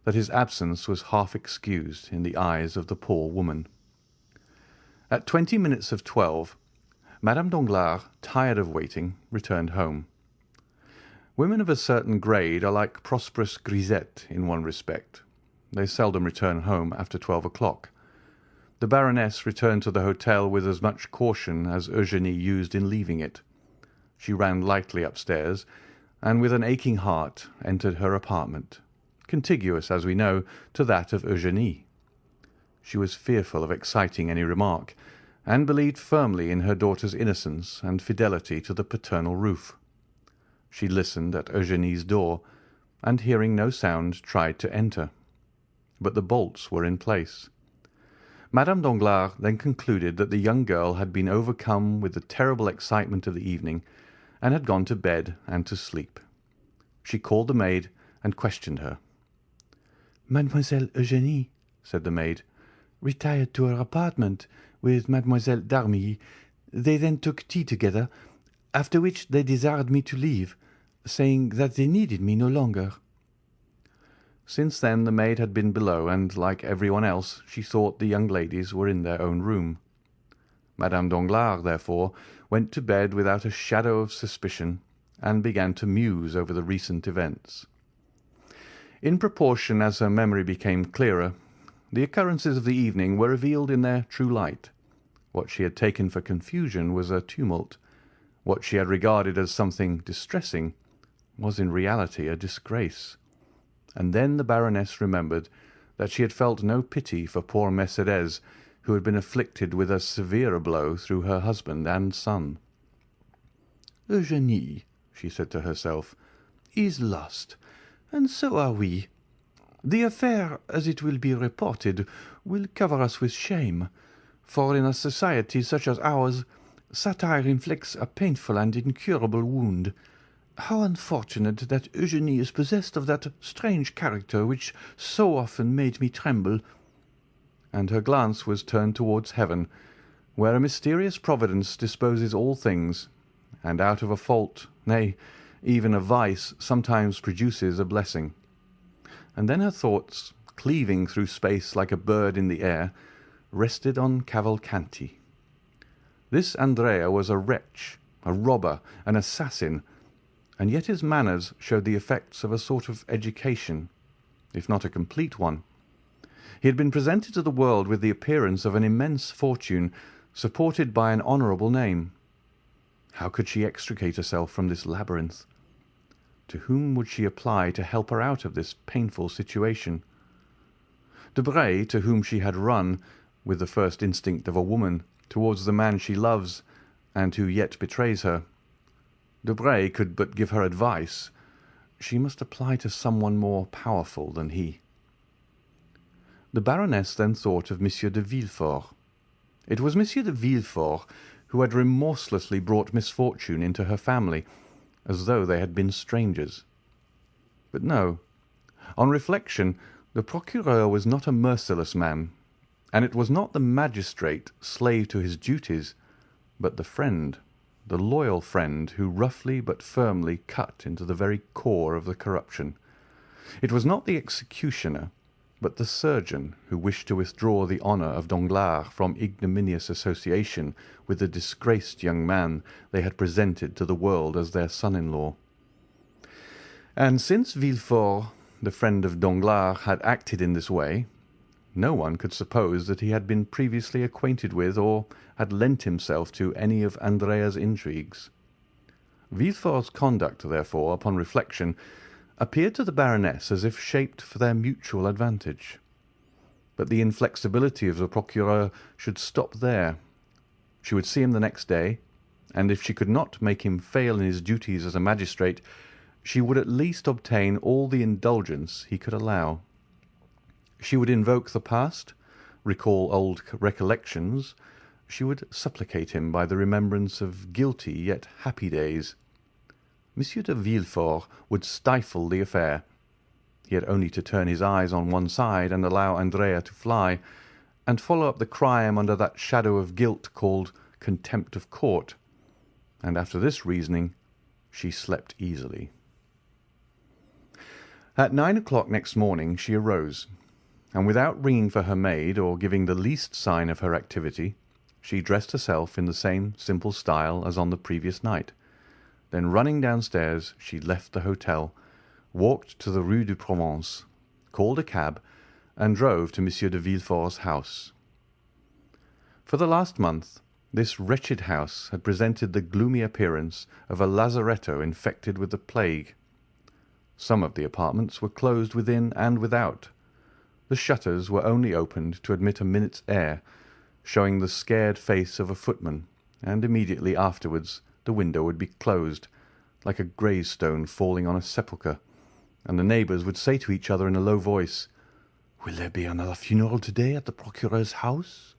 that his absence was half excused in the eyes of the poor woman. At 20 minutes of 12, Madame Danglars, tired of waiting, returned home. Women of a certain grade are like prosperous grisettes in one respect. They seldom return home after 12 o'clock. The Baroness returned to the hotel with as much caution as Eugénie used in leaving it. She ran lightly upstairs, and with an aching heart entered her apartment, contiguous, as we know, to that of Eugénie. She was fearful of exciting any remark, and believed firmly in her daughter's innocence and fidelity to the paternal roof. She listened at Eugénie's door, and hearing no sound, tried to enter. But the bolts were in place. Madame Danglars then concluded that the young girl had been overcome with the terrible excitement of the evening, and had gone to bed and to sleep. She called the maid and questioned her. "Mademoiselle Eugénie," said the maid, "retired to her apartment with Mademoiselle d'Armilly. They then took tea together, after which they desired me to leave, saying that they needed me no longer." Since then the maid had been below, and, like everyone else, she thought the young ladies were in their own room. Madame Danglars, therefore, went to bed without a shadow of suspicion, and began to muse over the recent events. In proportion as her memory became clearer, the occurrences of the evening were revealed in their true light. What she had taken for confusion was a tumult. What she had regarded as something distressing was in reality a disgrace. And then the Baroness remembered that she had felt no pity for poor Mercédès, who had been afflicted with a severer blow through her husband and son. "Eugénie," she said to herself, "is lost, and so are we. The affair, as it will be reported, will cover us with shame, for in a society such as ours, satire inflicts a painful and incurable wound. How unfortunate that Eugénie is possessed of that strange character which so often made me tremble." And her glance was turned towards heaven, where a mysterious providence disposes all things, and out of a fault, nay, even a vice, sometimes produces a blessing. And then her thoughts, cleaving through space like a bird in the air, rested on Cavalcanti. This Andrea was a wretch, a robber, an assassin, and yet his manners showed the effects of a sort of education, if not a complete one. He had been presented to the world with the appearance of an immense fortune, supported by an honourable name. How could she extricate herself from this labyrinth? To whom would she apply to help her out of this painful situation? Debray, to whom she had run, with the first instinct of a woman, towards the man she loves, and who yet betrays her. Debray could but give her advice. She must apply to someone more powerful than he. The Baroness then thought of Monsieur de Villefort. It was Monsieur de Villefort who had remorselessly brought misfortune into her family, as though they had been strangers. But no. On reflection, the procureur was not a merciless man, and it was not the magistrate, slave to his duties, but the friend, the loyal friend, who roughly but firmly cut into the very core of the corruption. It was not the executioner, but the surgeon who wished to withdraw the honour of Danglars from ignominious association with the disgraced young man they had presented to the world as their son-in-law. And since Villefort, the friend of Danglars, had acted in this way, no one could suppose that he had been previously acquainted with or had lent himself to any of Andrea's intrigues. Villefort's conduct, therefore, upon reflection, appeared to the Baroness as if shaped for their mutual advantage. But the inflexibility of the procureur should stop there. She would see him the next day, and if she could not make him fail in his duties as a magistrate, she would at least obtain all the indulgence he could allow. She would invoke the past, recall old recollections. She would supplicate him by the remembrance of guilty yet happy days. Monsieur de Villefort would stifle the affair. He had only to turn his eyes on one side and allow Andrea to fly, and follow up the crime under that shadow of guilt called contempt of court. And after this reasoning, she slept easily. At 9 o'clock next morning she arose, and without ringing for her maid or giving the least sign of her activity, she dressed herself in the same simple style as on the previous night. Then running downstairs, she left the hotel, walked to the Rue de Provence, called a cab, and drove to Monsieur de Villefort's house. For the last month, this wretched house had presented the gloomy appearance of a lazaretto infected with the plague. Some of the apartments were closed within and without. The shutters were only opened to admit a minute's air, showing the scared face of a footman, and immediately afterwards the window would be closed, like a gravestone falling on a sepulchre, and the neighbours would say to each other in a low voice, "Will there be another funeral to-day at the procureur's house?"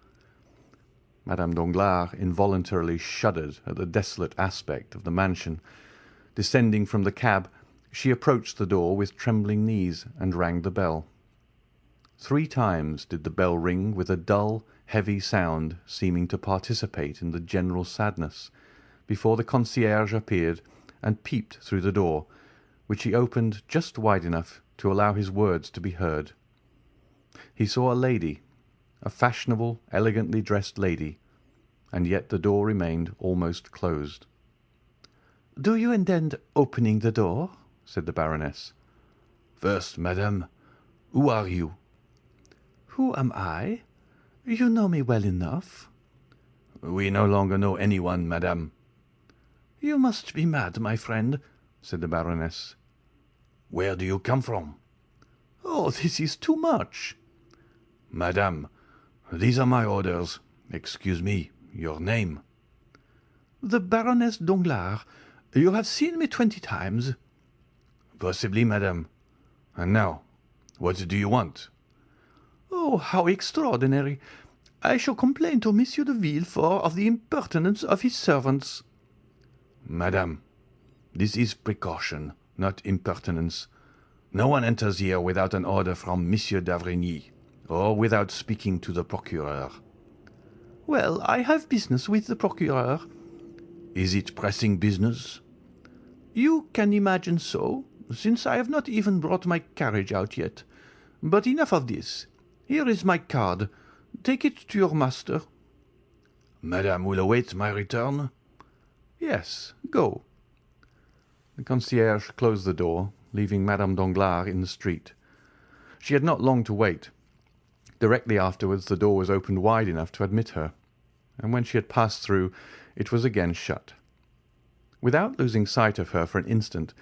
Madame Danglars involuntarily shuddered at the desolate aspect of the mansion. Descending from the cab, she approached the door with trembling knees and rang the bell. 3 times did the bell ring with a dull, heavy sound seeming to participate in the general sadness, before the concierge appeared and peeped through the door, which he opened just wide enough to allow his words to be heard. He saw a lady, a fashionable, elegantly dressed lady, and yet the door remained almost closed. "Do you intend opening the door?" said the Baroness. "First, madame, who are you?" "Who am I? You know me well enough." "We no longer know anyone, madame." "You must be mad, my friend," said the Baroness. "Where do you come from?" "Oh, this is too much." "Madame, these are my orders. Excuse me, your name?" "The Baroness Danglars. You have seen me 20 times." "Possibly, madame. And now, what do you want?" "Oh, how extraordinary! I shall complain to Monsieur de Villefort of the impertinence of his servants." "Madame, this is precaution, not impertinence. No one enters here without an order from Monsieur d'Avrigny, or without speaking to the procureur." "Well, I have business with the procureur." "Is it pressing business?" "You can imagine so, since I have not even brought my carriage out yet. But enough of this. Here is my card. Take it to your master." "Madame will await my return?" "Yes, go." The concierge closed the door, leaving Madame Danglars in the street. She had not long to wait. Directly afterwards the door was opened wide enough to admit her, and when she had passed through it was again shut. Without losing sight of her for an instant,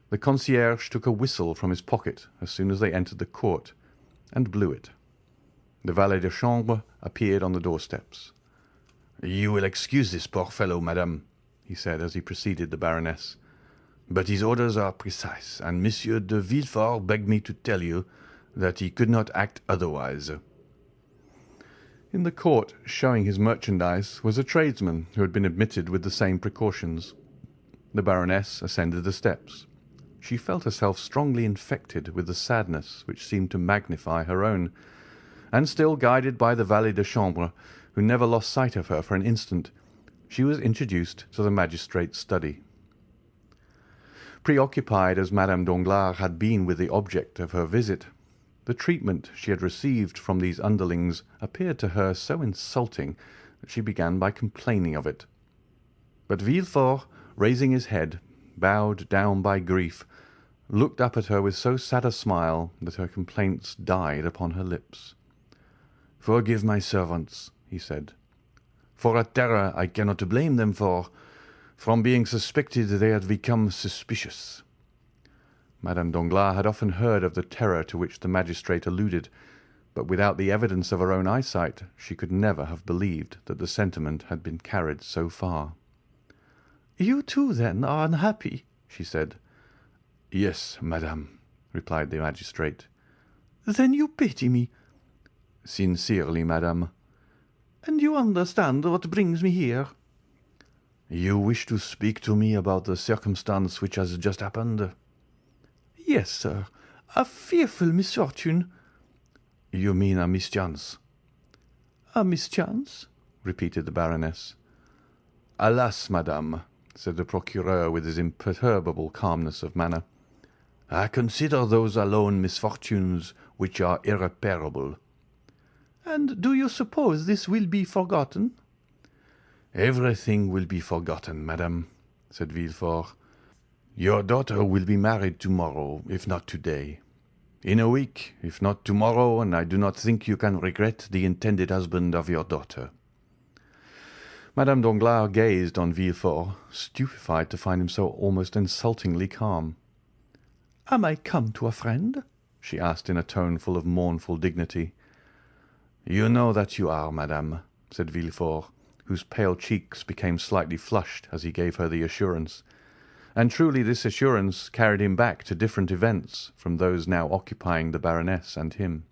the concierge took a whistle from his pocket as soon as they entered the court, and blew it. The valet de chambre appeared on the doorsteps. "You will excuse this poor fellow, madame," he said as he preceded the Baroness, "but his orders are precise, and Monsieur de Villefort begged me to tell you that he could not act otherwise." In the court, showing his merchandise, was a tradesman who had been admitted with the same precautions. The Baroness ascended the steps. She felt herself strongly infected with the sadness which seemed to magnify her own, and still guided by the valet de chambre, who never lost sight of her for an instant, she was introduced to the magistrate's study. Preoccupied as Madame Danglars had been with the object of her visit, the treatment she had received from these underlings appeared to her so insulting that she began by complaining of it. But Villefort, raising his head, bowed down by grief, looked up at her with so sad a smile that her complaints died upon her lips. "Forgive my servants," he said. "For a terror I cannot blame them for. From being suspected they had become suspicious." Madame Danglars had often heard of the terror to which the magistrate alluded, but without the evidence of her own eyesight she could never have believed that the sentiment had been carried so far. "You too, then, are unhappy?" she said. "Yes, madame," replied the magistrate. "Then you pity me?" "Sincerely, madame." "And you understand what brings me here?" "You wish to speak to me about the circumstance which has just happened?" "Yes, sir. A fearful misfortune." "You mean a mischance?" "A mischance?" repeated the Baroness. "Alas, madame," said the procureur with his imperturbable calmness of manner, "I consider those alone misfortunes which are irreparable." "And do you suppose this will be forgotten?" "Everything will be forgotten, madame," said Villefort. "Your daughter will be married tomorrow, if not today. In a week, if not tomorrow, and I do not think you can regret the intended husband of your daughter." Madame Danglars gazed on Villefort, stupefied to find him so almost insultingly calm. "Am I come to a friend?" she asked in a tone full of mournful dignity. "You know that you are, madame," said Villefort, whose pale cheeks became slightly flushed as he gave her the assurance. And truly this assurance carried him back to different events from those now occupying the Baroness and him.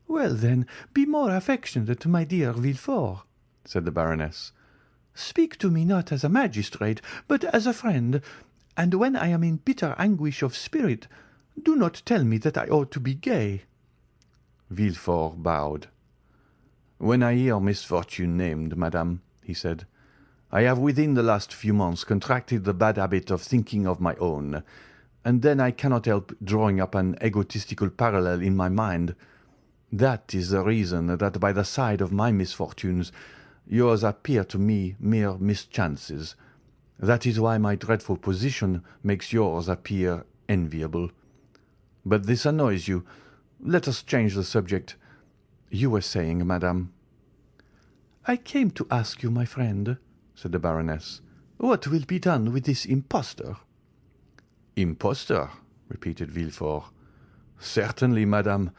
"Well, then, be more affectionate, my dear Villefort," said the Baroness. "Speak to me not as a magistrate, but as a friend, and when I am in bitter anguish of spirit, do not tell me that I ought to be gay." Villefort bowed. "When I hear misfortune named, madame," he said, "I have within the last few months contracted the bad habit of thinking of my own, and then I cannot help drawing up an egotistical parallel in my mind. That is the reason that by the side of my misfortunes yours appear to me mere mischances. That is why my dreadful position makes yours appear enviable. But this annoys you. Let us change the subject. You were saying, madame." "I came to ask you, my friend," said the Baroness, "what will be done with this impostor?" "Impostor?" repeated Villefort. "Certainly, madame.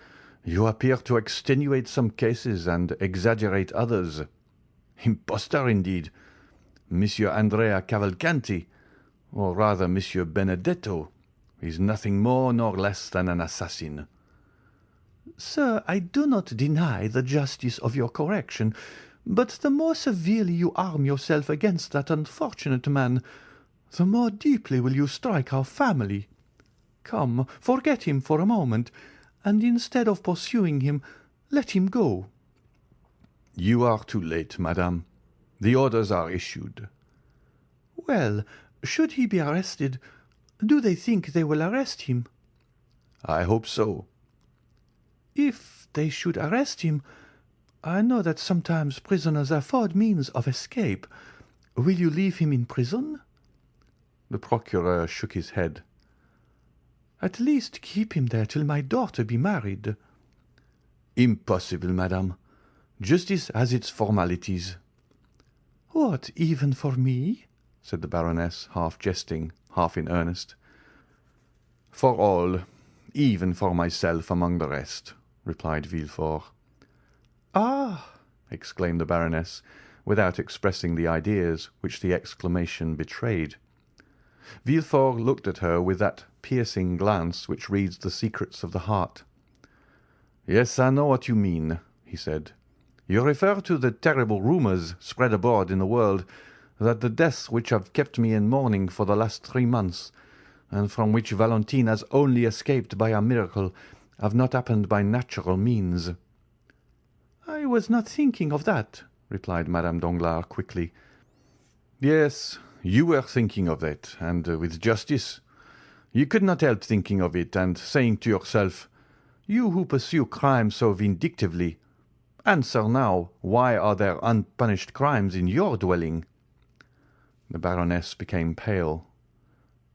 You appear to extenuate some cases and exaggerate others. Impostor, indeed! Monsieur Andrea Cavalcanti, or rather Monsieur Benedetto, is nothing more nor less than an assassin." "Sir, I do not deny the justice of your correction, but the more severely you arm yourself against that unfortunate man, the more deeply will you strike our family. Come, forget him for a moment, and instead of pursuing him, let him go." "You are too late, madame. The orders are issued." "Well, should he be arrested, do they think they will arrest him?" "I hope so." "If they should arrest him, I know that sometimes prisoners afford means of escape. Will you leave him in prison?" The procureur shook his head. "At least keep him there till my daughter be married." Impossible, madame. Justice has its formalities." "What, even for me?" said the Baroness, half jesting, half in earnest. "For all, even for myself among the rest," replied Villefort. "Ah!" exclaimed the Baroness, without expressing the ideas which the exclamation betrayed. Villefort looked at her with that piercing glance which reads the secrets of the heart. "Yes, I know what you mean," he said. "You refer to the terrible rumours spread abroad in the world that the deaths which have kept me in mourning for the last 3 months, and from which Valentine has only escaped by a miracle, have not happened by natural means." "I was not thinking of that," replied Madame Danglars quickly. "Yes, you were thinking of it, and with justice. You could not help thinking of it, and saying to yourself, 'You who pursue crime so vindictively, answer now why are there unpunished crimes in your dwelling?'" The Baroness became pale.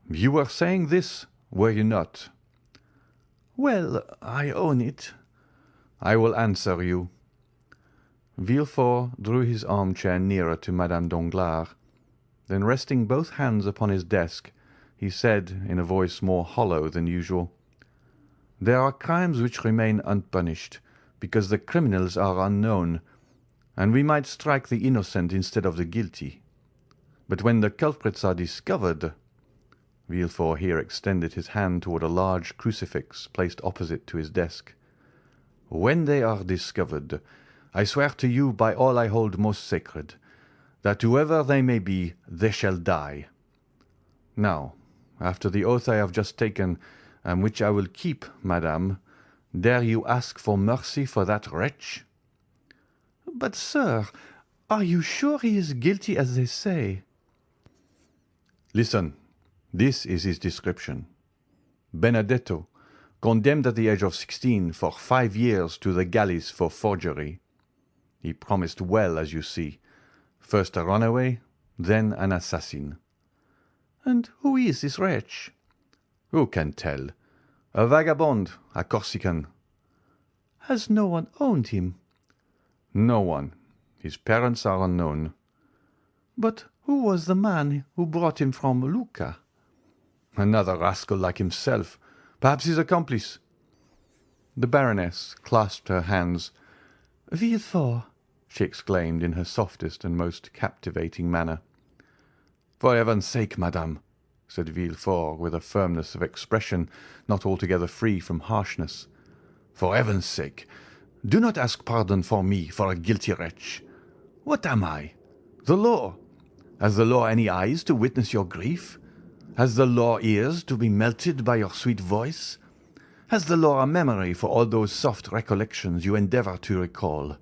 "You were saying this, were you not?" "Well, I own it." "I will answer you." Villefort drew his armchair nearer to Madame Danglars. Then, resting both hands upon his desk, he said, in a voice more hollow than usual, "There are crimes which remain unpunished, because the criminals are unknown, and we might strike the innocent instead of the guilty. But when the culprits are discovered—" Villefort here extended his hand toward a large crucifix placed opposite to his desk. "When they are discovered, I swear to you by all I hold most sacred, that whoever they may be, they shall die. Now, after the oath I have just taken, and which I will keep, madame, dare you ask for mercy for that wretch?" "But, sir, are you sure he is guilty as they say?" "Listen, this is his description. Benedetto, condemned at the age of 16 for 5 years to the galleys for forgery. He promised well, as you see. First a runaway, then an assassin." "And who is this wretch?" "Who can tell? A vagabond, a Corsican." "Has no one owned him?" "No one. His parents are unknown." "But who was the man who brought him from Lucca?" "Another rascal like himself. Perhaps his accomplice." The Baroness clasped her hands. "Villefort!" she exclaimed in her softest and most captivating manner. "For heaven's sake, madame," said Villefort, with a firmness of expression not altogether free from harshness, "for heaven's sake, do not ask pardon for me for a guilty wretch. What am I? The law. Has the law any eyes to witness your grief? Has the law ears to be melted by your sweet voice? Has the law a memory for all those soft recollections you endeavour to recall?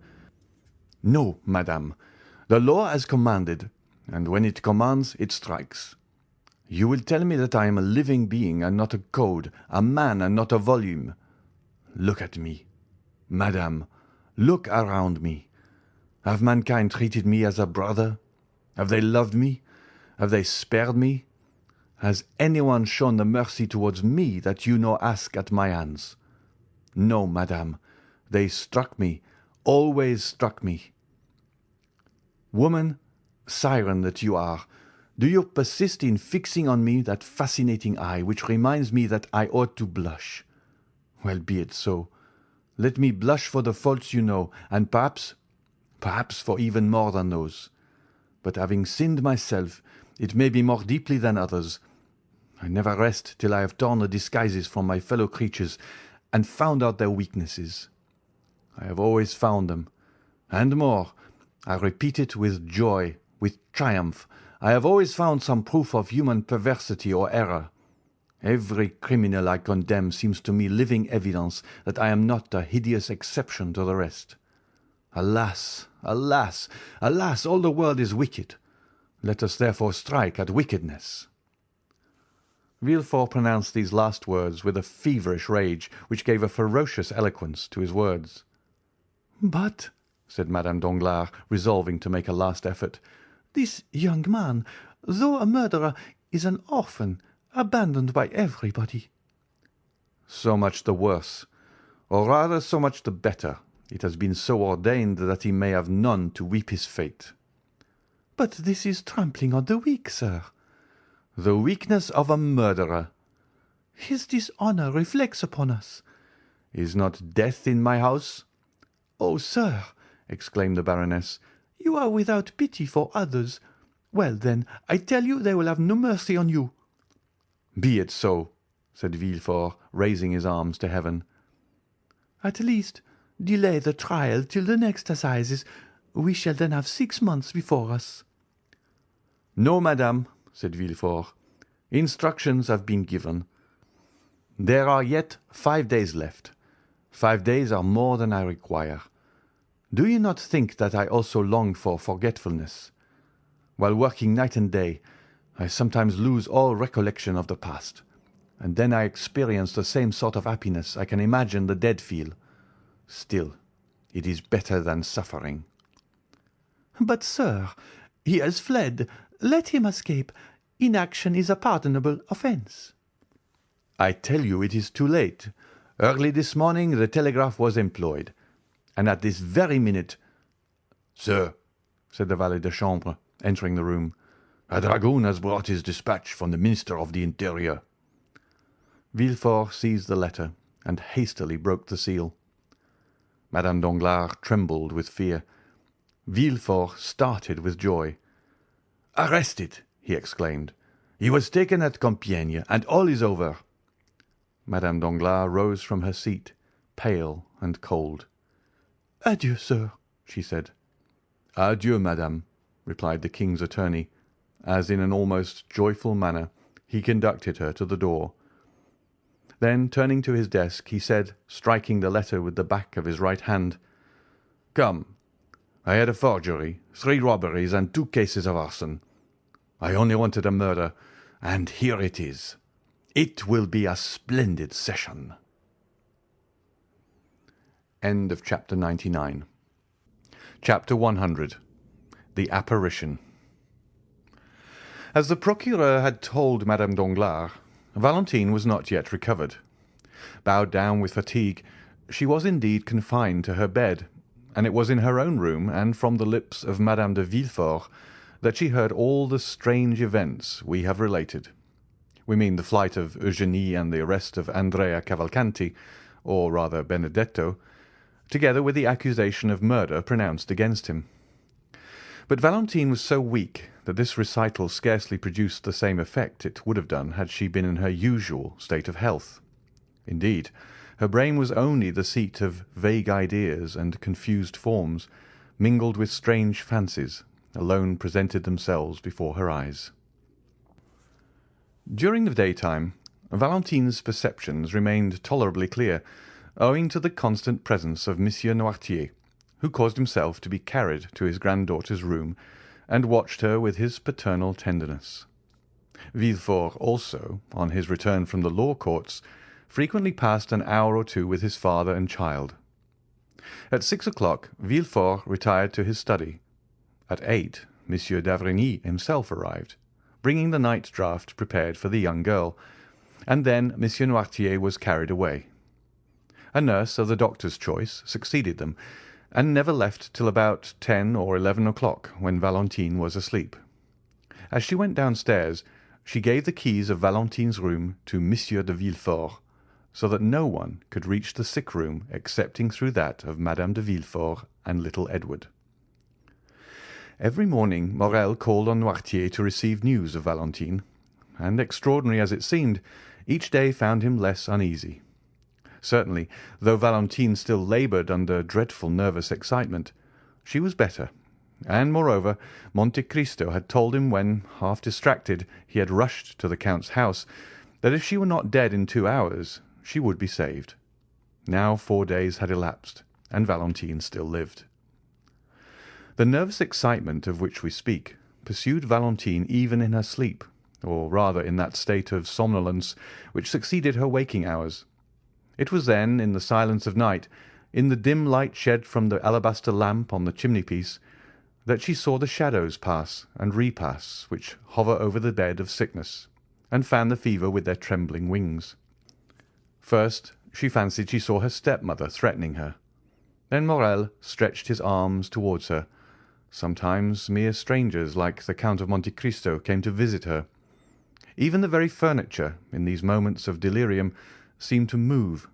No, madame. The law has commanded, and when it commands, it strikes. You will tell me that I am a living being and not a code, a man and not a volume. Look at me. Madame, look around me. Have mankind treated me as a brother? Have they loved me? Have they spared me? Has anyone shown the mercy towards me that you now ask at my hands? No, madame. They struck me, always struck me. Woman, siren that you are, do you persist in fixing on me that fascinating eye which reminds me that I ought to blush? Well, be it so. Let me blush for the faults you know, and perhaps for even more than those. But having sinned myself, it may be more deeply than others. I never rest till I have torn the disguises from my fellow creatures and found out their weaknesses. I have always found them, and more, I repeat it with joy, with triumph, I have always found some proof of human perversity or error. Every criminal I condemn seems to me living evidence that I am not a hideous exception to the rest. Alas, alas, alas, all the world is wicked. Let us therefore strike at wickedness." Villefort pronounced these last words with a feverish rage which gave a ferocious eloquence to his words. "But," said Madame Danglars, resolving to make a last effort, "this young man, though a murderer, is an orphan, abandoned by everybody." "So much the worse. or rather so much the better. It has been so ordained that he may have none to weep his fate." "But this is trampling on the weak, sir." "The weakness of a murderer." "His dishonour reflects upon us." "Is not death in my house?" "Oh, sir," exclaimed the Baroness, "you are without pity for others. Well, then, I tell you they will have no mercy on you." "Be it so," said Villefort, raising his arms to heaven. "At least, delay the trial till the next Assizes. We shall then have 6 months before us." "No, madame," said Villefort. "Instructions have been given. There are yet 5 days left. 5 days are more than I require. Do you not think that I also long for forgetfulness? While working night and day, I sometimes lose all recollection of the past, and then I experience the same sort of happiness I can imagine the dead feel. Still, it is better than suffering." "But, sir, he has fled. Let him escape. Inaction is a pardonable offence." "I tell you it is too late. Early this morning the telegraph was employed, and at this very minute—" "Sir," said the valet de chambre, entering the room, "a dragoon has brought his dispatch from the Minister of the Interior." Villefort seized the letter and hastily broke the seal. Madame Danglars trembled with fear. Villefort started with joy. "Arrested!" he exclaimed. "He was taken at Compiègne, and all is over." Madame Danglars rose from her seat, pale and cold. "Adieu, sir," she said. "Adieu, madame," replied the king's attorney, as in an almost joyful manner he conducted her to the door. Then, turning to his desk, he said, striking the letter with the back of his right hand, "Come, I had a forgery, 3 robberies, and 2 cases of arson. I only wanted a murder, and here it is. It will be a splendid session." End of chapter 99. Chapter 100. The Apparition. As the procureur had told Madame Danglars, Valentine was not yet recovered. Bowed down with fatigue, she was indeed confined to her bed, and it was in her own room and from the lips of Madame de Villefort that she heard all the strange events we have related. We mean the flight of Eugénie and the arrest of Andrea Cavalcanti, or rather Benedetto, together with the accusation of murder pronounced against him. But Valentine was so weak that this recital scarcely produced the same effect it would have done had she been in her usual state of health. Indeed, her brain was only the seat of vague ideas and confused forms, mingled with strange fancies, alone presented themselves before her eyes. During the daytime, Valentine's perceptions remained tolerably clear, owing to the constant presence of Monsieur Noirtier, who caused himself to be carried to his granddaughter's room and watched her with his paternal tenderness. Villefort also, on his return from the law courts, frequently passed an hour or two with his father and child. At 6 o'clock Villefort retired to his study. At 8 Monsieur d'Avrigny himself arrived, bringing the night draught prepared for the young girl, and then Monsieur Noirtier was carried away. A nurse of the doctor's choice succeeded them, and never left till about 10 or 11 o'clock, when Valentine was asleep. As she went downstairs, she gave the keys of Valentine's room to Monsieur de Villefort, so that no one could reach the sick room excepting through that of Madame de Villefort and little Edward. Every morning Morrel called on Noirtier to receive news of Valentine, and, extraordinary as it seemed, each day found him less uneasy. Certainly, though Valentine still laboured under dreadful nervous excitement, she was better, and, moreover, Monte Cristo had told him when, half distracted, he had rushed to the count's house, that if she were not dead in 2 hours, she would be saved. Now 4 days had elapsed, and Valentine still lived. The nervous excitement of which we speak pursued Valentine even in her sleep, or rather in that state of somnolence which succeeded her waking hours. It was then, in the silence of night, in the dim light shed from the alabaster lamp on the chimney-piece, that she saw the shadows pass and repass which hover over the bed of sickness, and fan the fever with their trembling wings. First she fancied she saw her stepmother threatening her. Then Morrel stretched his arms towards her. Sometimes mere strangers like the Count of Monte Cristo came to visit her. Even the very furniture, in these moments of delirium, seemed to move.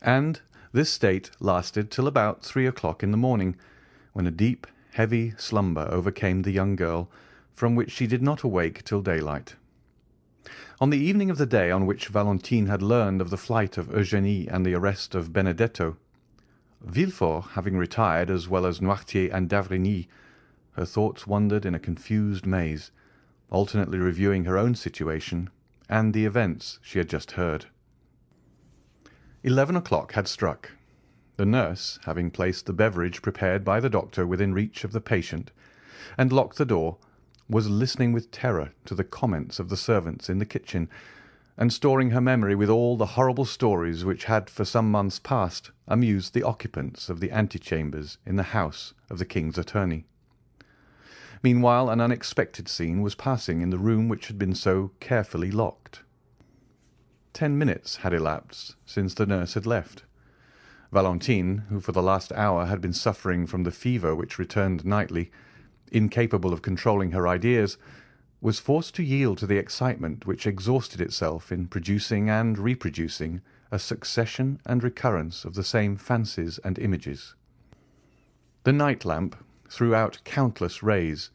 And this state lasted till about 3 o'clock in the morning, when a deep, heavy slumber overcame the young girl, from which she did not awake till daylight. On the evening of the day on which Valentine had learned of the flight of Eugénie and the arrest of Benedetto, Villefort having retired as well as Noirtier and d'Avrigny, her thoughts wandered in a confused maze, alternately reviewing her own situation and the events she had just heard. 11 o'clock had struck. The nurse, having placed the beverage prepared by the doctor within reach of the patient, and locked the door, was listening with terror to the comments of the servants in the kitchen, and storing her memory with all the horrible stories which had for some months past amused the occupants of the antechambers in the house of the king's attorney. Meanwhile an unexpected scene was passing in the room which had been so carefully locked. 10 minutes had elapsed since the nurse had left. Valentine, who for the last hour had been suffering from the fever which returned nightly, incapable of controlling her ideas, was forced to yield to the excitement which exhausted itself in producing and reproducing a succession and recurrence of the same fancies and images. The night lamp threw out countless rays,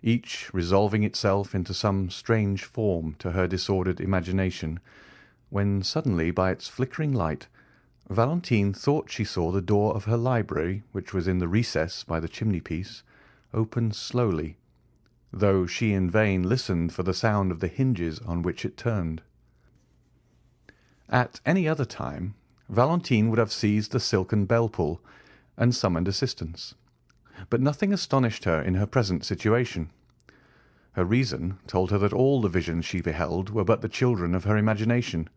each resolving itself into some strange form to her disordered imagination, when suddenly, by its flickering light, Valentine thought she saw the door of her library, which was in the recess by the chimney-piece, open slowly, though she in vain listened for the sound of the hinges on which it turned. At any other time Valentine would have seized the silken bell-pull and summoned assistance, but nothing astonished her in her present situation. Her reason told her that all the visions she beheld were but the children of her imagination,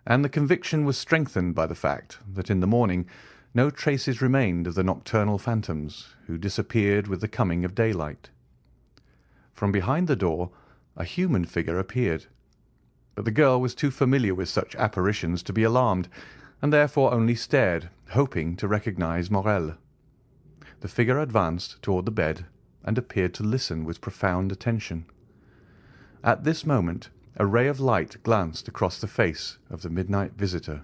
and the conviction was strengthened by the fact that in the morning no traces remained of the nocturnal phantoms, who disappeared with the coming of daylight. From behind the door a human figure appeared, but the girl was too familiar with such apparitions to be alarmed, and therefore only stared, hoping to recognize Morrel. The figure advanced toward the bed and appeared to listen with profound attention. At this moment a ray of light glanced across the face of the midnight visitor.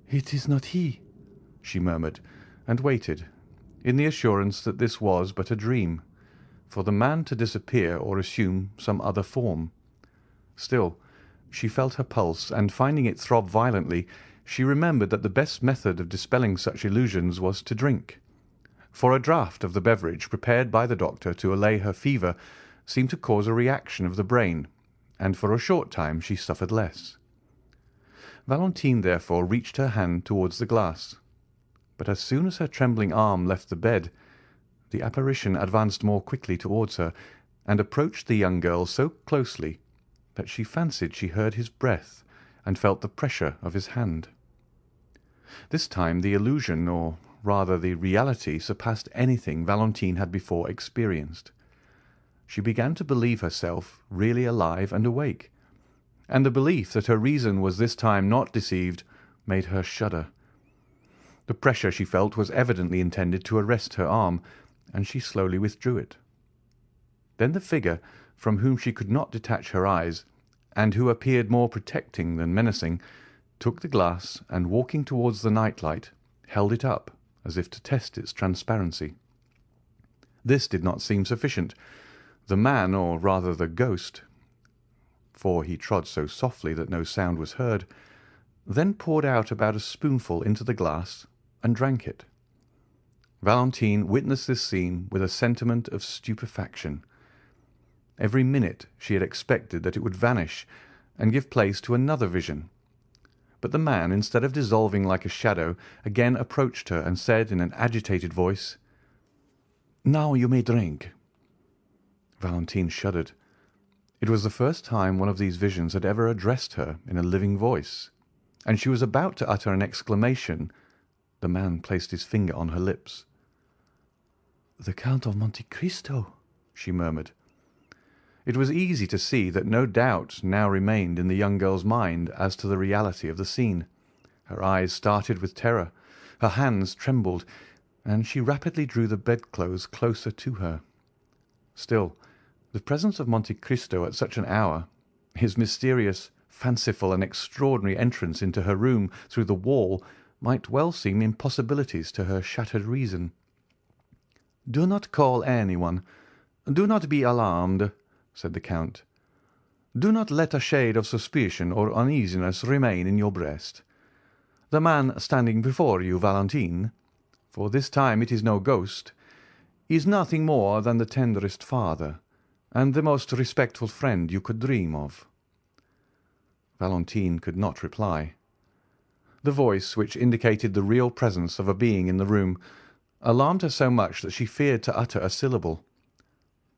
"It is not he," she murmured, and waited, in the assurance that this was but a dream, for the man to disappear or assume some other form. Still, she felt her pulse, and finding it throb violently, she remembered that the best method of dispelling such illusions was to drink, for a draught of the beverage prepared by the doctor to allay her fever seemed to cause a reaction of the brain, and for a short time she suffered less. Valentine therefore reached her hand towards the glass, but as soon as her trembling arm left the bed, the apparition advanced more quickly towards her, and approached the young girl so closely that she fancied she heard his breath and felt the pressure of his hand. This time the illusion, or rather the reality, surpassed anything Valentine had before experienced. She began to believe herself really alive and awake, and the belief that her reason was this time not deceived made her shudder. The pressure she felt was evidently intended to arrest her arm, and she slowly withdrew it. Then the figure, from whom she could not detach her eyes, and who appeared more protecting than menacing, took the glass, and walking towards the night-light, held it up as if to test its transparency. This did not seem sufficient. The man, or rather the ghost, for he trod so softly that no sound was heard, then poured out about a spoonful into the glass and drank it. Valentine witnessed this scene with a sentiment of stupefaction. Every minute she had expected that it would vanish and give place to another vision, but the man, instead of dissolving like a shadow, again approached her and said in an agitated voice, "Now you may drink." Valentine shuddered. It was the first time one of these visions had ever addressed her in a living voice, and she was about to utter an exclamation. The man placed his finger on her lips. "The Count of Monte Cristo," she murmured. It was easy to see that no doubt now remained in the young girl's mind as to the reality of the scene. Her eyes started with terror, her hands trembled, and she rapidly drew the bedclothes closer to her. Still, the presence of Monte Cristo at such an hour, his mysterious, fanciful, and extraordinary entrance into her room through the wall, might well seem impossibilities to her shattered reason. "Do not call anyone. Do not be alarmed," said the Count. "Do not let a shade of suspicion or uneasiness remain in your breast. The man standing before you, Valentine, for this time it is no ghost, is nothing more than the tenderest father, and the most respectful friend you could dream of." Valentine could not reply. The voice, which indicated the real presence of a being in the room, alarmed her so much that she feared to utter a syllable.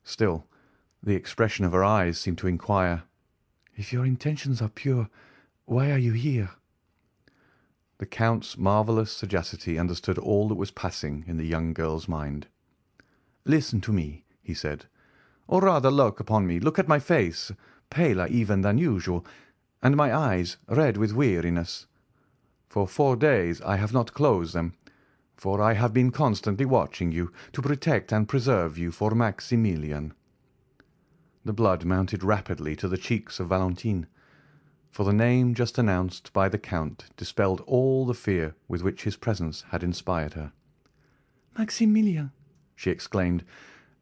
Still, the expression of her eyes seemed to inquire, "If your intentions are pure, why are you here?" The Count's marvellous sagacity understood all that was passing in the young girl's mind. "Listen to me," he said, "or rather look upon me. Look at my face, paler even than usual, and my eyes red with weariness. For 4 days I have not closed them, for I have been constantly watching you, to protect and preserve you for Maximilian." The blood mounted rapidly to the cheeks of Valentine, for the name just announced by the Count dispelled all the fear with which his presence had inspired her. "Maximilian!" she exclaimed,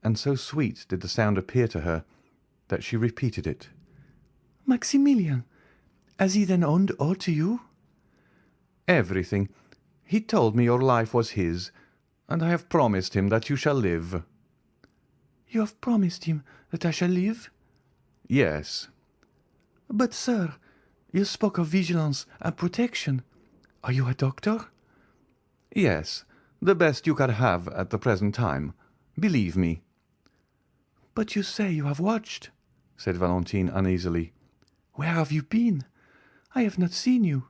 and so sweet did the sound appear to her that she repeated it. "Maximilian! Has he then owned all to you?" "Everything. He told me your life was his, and I have promised him that you shall live." "You have promised him that I shall live?" "Yes." "But, sir, you spoke of vigilance and protection. Are you a doctor?" "Yes, the best you can have at the present time. Believe me." "But you say you have watched," said Valentine uneasily. "Where have you been? I have not seen you."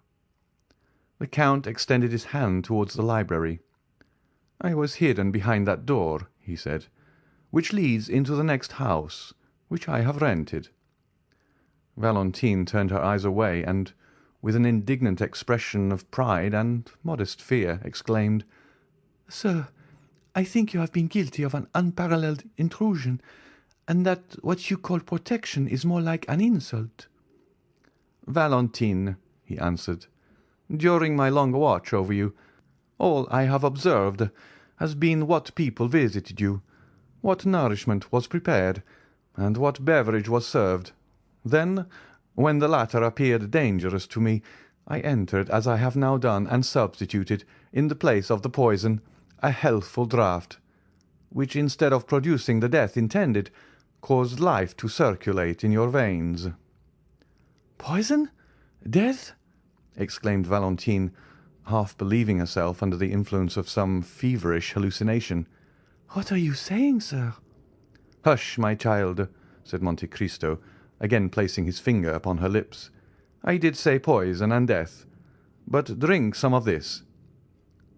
The Count extended his hand towards the library. "I was hidden behind that door," he said, "which leads into the next house, which I have rented." Valentine turned her eyes away, and, with an indignant expression of pride and modest fear, exclaimed, "Sir, I think you have been guilty of an unparalleled intrusion, and that what you call protection is more like an insult." "Valentine," he answered, "during my long watch over you, all I have observed has been what people visited you, what nourishment was prepared, and what beverage was served. Then, when the latter appeared dangerous to me, I entered as I have now done, and substituted, in the place of the poison, a healthful draught, which, instead of producing the death intended, caused life to circulate in your veins." "Poison? Death?" exclaimed Valentine, half believing herself under the influence of some feverish hallucination. "What are you saying, sir?" "Hush, my child," said Monte Cristo, again placing his finger upon her lips. "I did say poison and death. But drink some of this."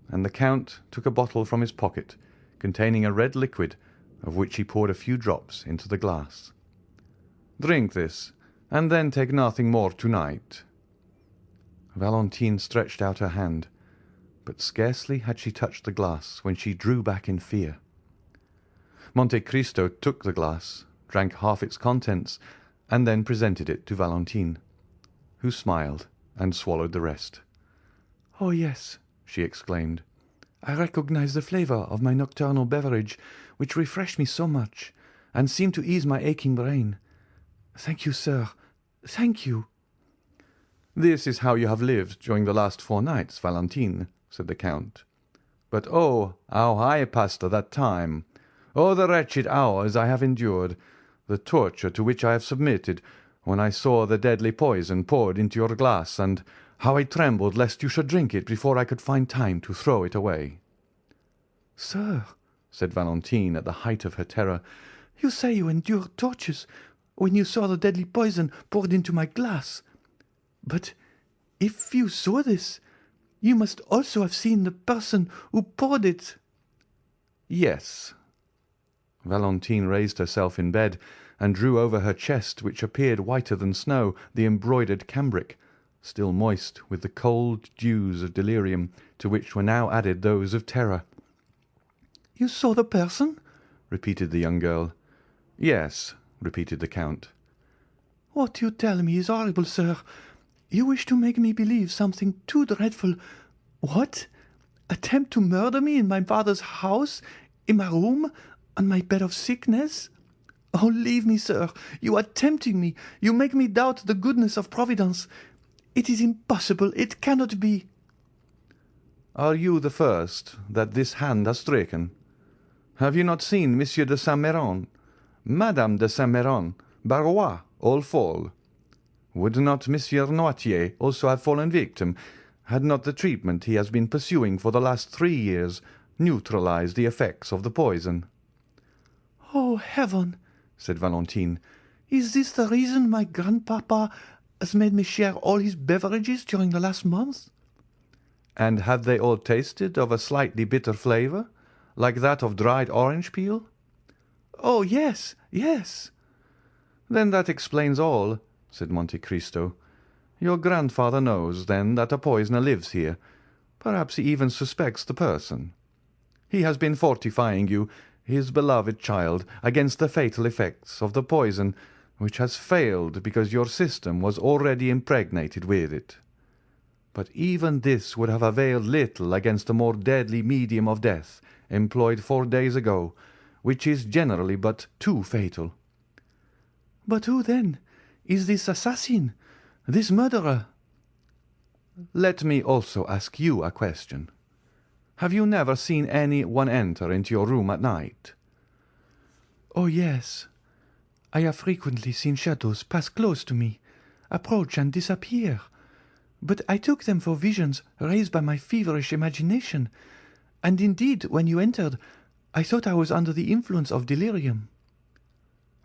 And the Count took a bottle from his pocket, containing a red liquid, of which he poured a few drops into the glass. "Drink this, and then take nothing more to-night." Valentine stretched out her hand, but scarcely had she touched the glass when she drew back in fear. Monte Cristo took the glass, drank half its contents, and then presented it to Valentine, who smiled and swallowed the rest. "Oh, yes," she exclaimed, "I recognize the flavour of my nocturnal beverage, which refreshed me so much, and seemed to ease my aching brain. Thank you, sir, thank you." "This is how you have lived during the last 4 nights, Valentine," said the Count. "But oh, how I passed that time! Oh, the wretched hours I have endured, the torture to which I have submitted when I saw the deadly poison poured into your glass, and how I trembled lest you should drink it before I could find time to throw it away." "Sir," said Valentine at the height of her terror, "you say you endured tortures when you saw the deadly poison poured into my glass. But if you saw this, you must also have seen the person who poured it." "Yes." Valentine raised herself in bed, and drew over her chest, which appeared whiter than snow, the embroidered cambric, still moist with the cold dews of delirium, to which were now added those of terror. "You saw the person?" repeated the young girl. "Yes," repeated the Count. "What you tell me is horrible, sir. You wish to make me believe something too dreadful. What? Attempt to murder me in my father's house, in my room, on my bed of sickness? Oh, leave me, sir. You are tempting me. You make me doubt the goodness of Providence. It is impossible. It cannot be." "Are you the first that this hand has stricken? Have you not seen Monsieur de Saint-Méran, Madame de Saint-Méran, Barrois, all fall? Would not Monsieur Noirtier also have fallen victim, had not the treatment he has been pursuing for the last 3 years neutralized the effects of the poison?" "Oh, heaven!" said Valentine. "Is this the reason my grandpapa has made me share all his beverages during the last month?" "And have they all tasted of a slightly bitter flavour, like that of dried orange peel?" "Oh, yes, yes." "Then that explains all," said Monte Cristo. "Your grandfather knows, then, that a poisoner lives here. Perhaps he even suspects the person. He has been fortifying you, his beloved child, against the fatal effects of the poison, which has failed because your system was already impregnated with it. But even this would have availed little against a more deadly medium of death employed 4 days ago, which is generally but too fatal." "But who, then, is this assassin, this murderer?" "Let me also ask you a question. Have you never seen any one enter into your room at night?" "Oh, yes. I have frequently seen shadows pass close to me, approach and disappear. But I took them for visions raised by my feverish imagination, and indeed, when you entered, I thought I was under the influence of delirium."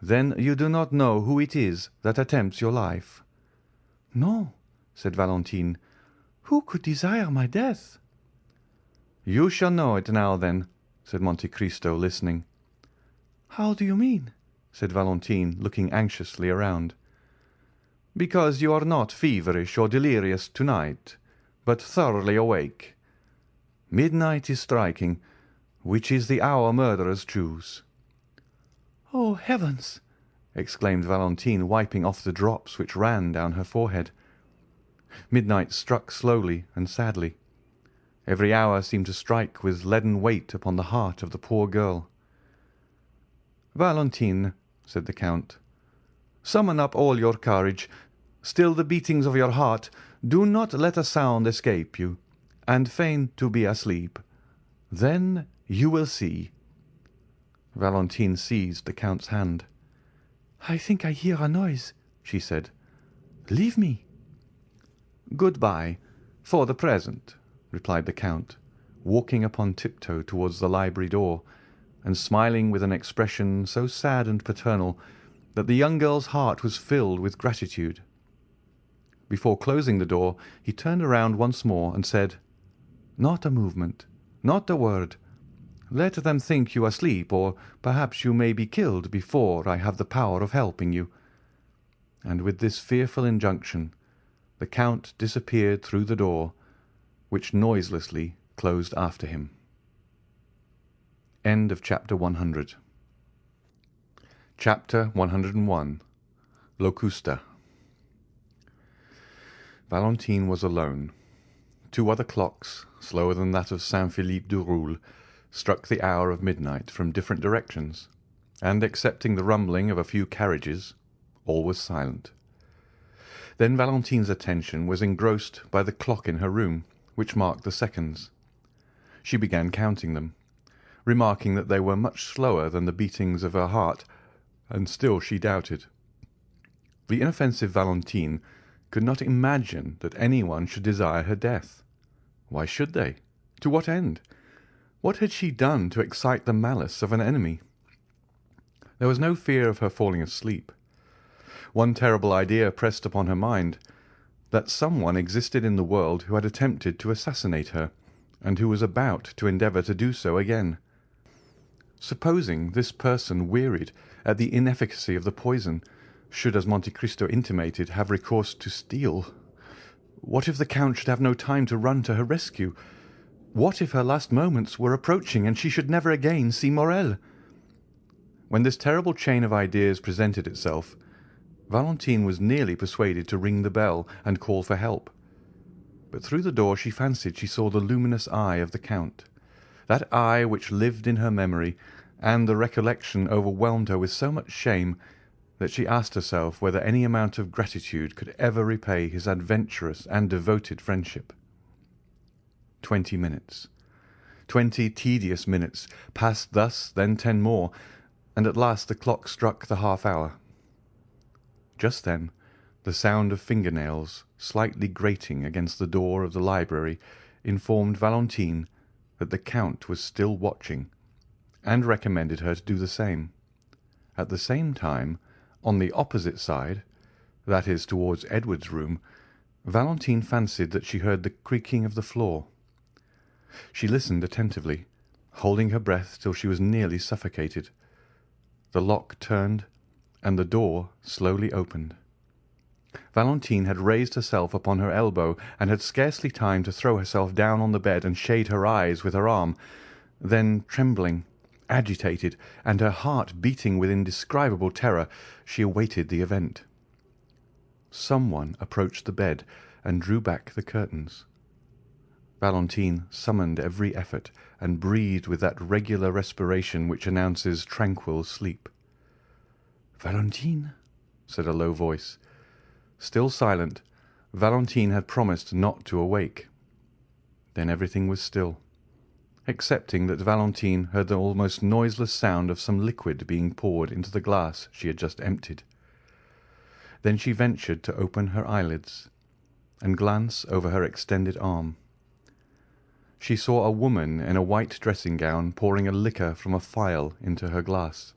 "Then you do not know who it is that attempts your life?" "No," said Valentine. "Who could desire my death?" "You shall know it now, then," said Monte Cristo, listening. "How do you mean?" said Valentine, looking anxiously around. "Because you are not feverish or delirious tonight, but thoroughly awake. Midnight is striking, which is the hour murderers choose." "Oh, heavens!" exclaimed Valentine, wiping off the drops which ran down her forehead. Midnight struck slowly and sadly. Every hour seemed to strike with leaden weight upon the heart of the poor girl. "Valentine," said the Count, "summon up all your courage, still the beatings of your heart, do not let a sound escape you, and feign to be asleep. Then you will see." Valentine seized the Count's hand. "I think I hear a noise," she said. "Leave me." "Good-bye, for the present," replied the Count, walking upon tiptoe towards the library door, and smiling with an expression so sad and paternal that the young girl's heart was filled with gratitude. Before closing the door, he turned around once more and said, "Not a movement, not a word. Let them think you asleep, or perhaps you may be killed before I have the power of helping you." And with this fearful injunction, the Count disappeared through the door, which noiselessly closed after him. End of chapter 100. Chapter 101. Locusta. Valentine was alone. 2 other clocks, slower than that of Saint-Philippe du Roule, struck the hour of midnight from different directions, and excepting the rumbling of a few carriages, all was silent. Then Valentine's attention was engrossed by the clock in her room, which marked the seconds. She began counting them, remarking that they were much slower than the beatings of her heart, and still she doubted. The inoffensive Valentine could not imagine that anyone should desire her death. Why should they? To what end? What had she done to excite the malice of an enemy? There was no fear of her falling asleep. One terrible idea pressed upon her mind, that someone existed in the world who had attempted to assassinate her, and who was about to endeavour to do so again. Supposing this person wearied at the inefficacy of the poison, should, as Monte Cristo intimated, have recourse to steel. What if the Count should have no time to run to her rescue? What if her last moments were approaching and she should never again see Morrel? When this terrible chain of ideas presented itself, Valentine was nearly persuaded to ring the bell and call for help. But through the door she fancied she saw the luminous eye of the Count, that eye which lived in her memory, and the recollection overwhelmed her with so much shame that she asked herself whether any amount of gratitude could ever repay his adventurous and devoted friendship. 20 minutes. 20 tedious minutes passed thus, then 10 more, and at last the clock struck the half-hour. Just then the sound of fingernails slightly grating against the door of the library informed Valentine that the Count was still watching, and recommended her to do the same. At the same time, on the opposite side, that is, towards Edward's room, Valentine fancied that she heard the creaking of the floor. She listened attentively, holding her breath till she was nearly suffocated. The lock turned, and the door slowly opened. Valentine had raised herself upon her elbow, and had scarcely time to throw herself down on the bed and shade her eyes with her arm. Then, trembling, agitated, and her heart beating with indescribable terror, she awaited the event. Someone approached the bed and drew back the curtains. Valentine summoned every effort, and breathed with that regular respiration which announces tranquil sleep. "Valentine," said a low voice. Still silent, Valentine had promised not to awake. Then everything was still, excepting that Valentine heard the almost noiseless sound of some liquid being poured into the glass she had just emptied. Then she ventured to open her eyelids and glance over her extended arm. She saw a woman in a white dressing-gown pouring a liquor from a phial into her glass.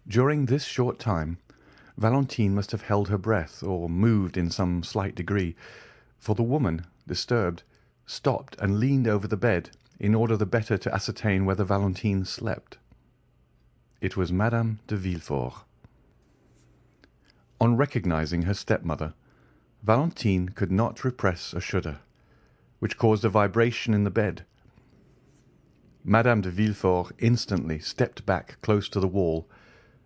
During this short time Valentine must have held her breath or moved in some slight degree, for the woman, disturbed, stopped and leaned over the bed in order the better to ascertain whether Valentine slept. It was Madame de Villefort. On recognizing her stepmother, Valentine could not repress a shudder, which caused a vibration in the bed. Madame de Villefort instantly stepped back close to the wall,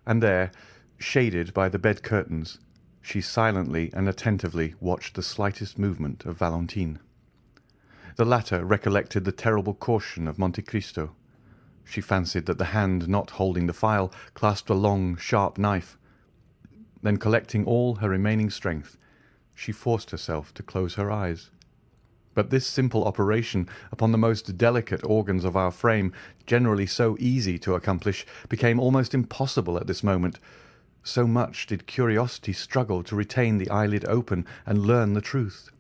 and there, shaded by the bed curtains, she silently and attentively watched the slightest movement of Valentine. The latter recollected the terrible caution of Monte Cristo. She fancied that the hand not holding the phial clasped a long, sharp knife. Then, collecting all her remaining strength, she forced herself to close her eyes. But this simple operation upon the most delicate organs of our frame, generally so easy to accomplish, became almost impossible at this moment. So much did curiosity struggle to retain the eyelid open and learn the truth.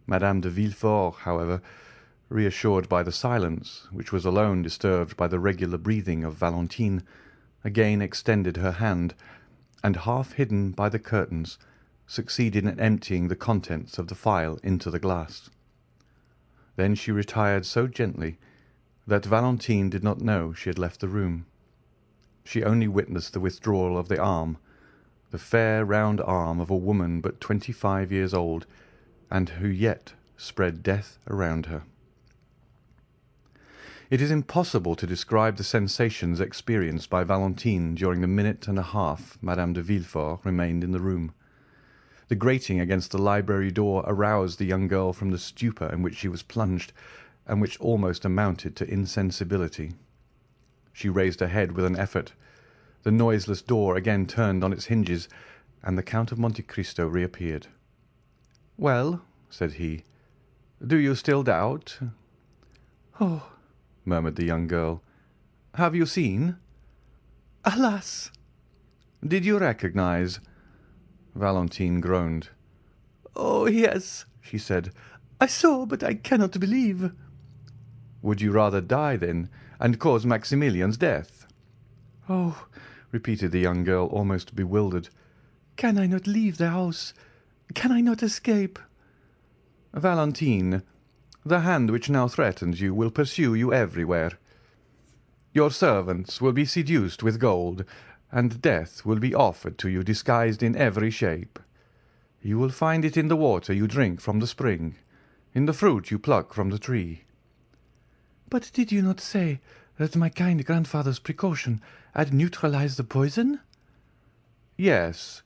Madame de Villefort, however, reassured by the silence, which was alone disturbed by the regular breathing of Valentine, again extended her hand, and, half hidden by the curtains, succeeded in emptying the contents of the phial into the glass. Then she retired so gently that Valentine did not know she had left the room. She only witnessed the withdrawal of the arm, the fair round arm of a woman but 25 years old, and who yet spread death around her. It is impossible to describe the sensations experienced by Valentine during the minute and a half Madame de Villefort remained in the room. The grating against the library door aroused the young girl from the stupor in which she was plunged, and which almost amounted to insensibility. She raised her head with an effort. The noiseless door again turned on its hinges, and the Count of Monte Cristo reappeared. "Well," said he, "do you still doubt?" "Oh," murmured the young girl, "have you seen?" "Alas!" "Did you recognize?" Valentine groaned. "Oh, yes," she said. "I saw, but I cannot believe." "Would you rather die, then, and cause Maximilian's death?" "Oh," repeated the young girl, almost bewildered. "Can I not leave the house? Can I not escape?" "Valentine, the hand which now threatens you will pursue you everywhere. Your servants will be seduced with gold, and death will be offered to you disguised in every shape. You will find it in the water you drink from the spring, in the fruit you pluck from the tree." "But did you not say that my kind grandfather's precaution had neutralized the poison?" "Yes,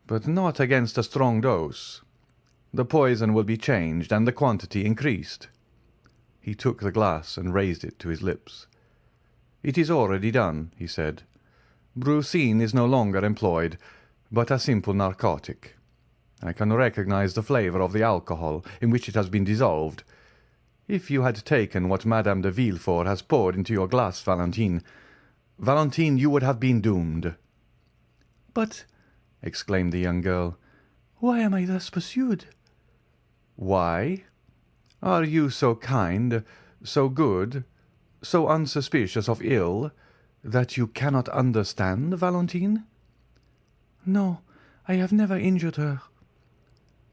but not against a strong dose. The poison will be changed and the quantity increased." He took the glass and raised it to his lips. "It is already done," he said. "Brucine is no longer employed, but a simple narcotic. I can recognize the flavour of the alcohol in which it has been dissolved. If you had taken what Madame de Villefort has poured into your glass, Valentine, you would have been doomed." "But," exclaimed the young girl, "why am I thus pursued?" "Why? Are you so kind, so good, so unsuspicious of ill, that you cannot understand, Valentine?" "No, I have never injured her."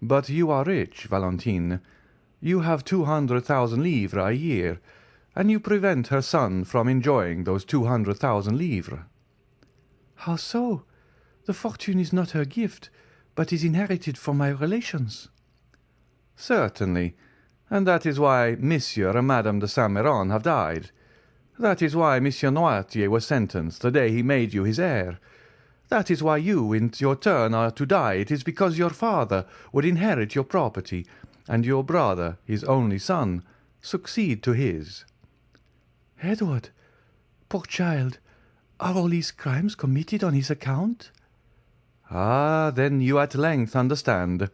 "But you are rich, Valentine. You have 200,000 livres a year, and you prevent her son from enjoying those 200,000 livres." "How so? The fortune is not her gift, but is inherited from my relations." "Certainly, and that is why Monsieur and Madame de Saint-Méran have died. That is why Monsieur Noirtier was sentenced the day he made you his heir. That is why you, in your turn, are to die. It is because your father would inherit your property, and your brother, his only son, succeed to his." "Edward, poor child, are all these crimes committed on his account?" "Ah, then you at length understand."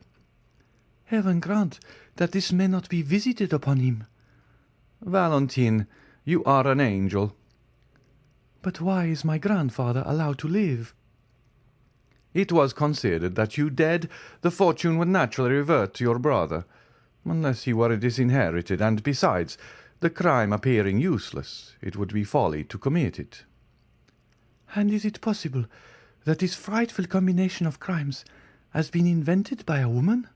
"Heaven grant that this may not be visited upon him." "Valentine, you are an angel." "But why is my grandfather allowed to live?" "It was considered that you dead, the fortune would naturally revert to your brother, unless he were disinherited, and besides, the crime appearing useless, it would be folly to commit it." "And is it possible that this frightful combination of crimes has been invented by a woman?"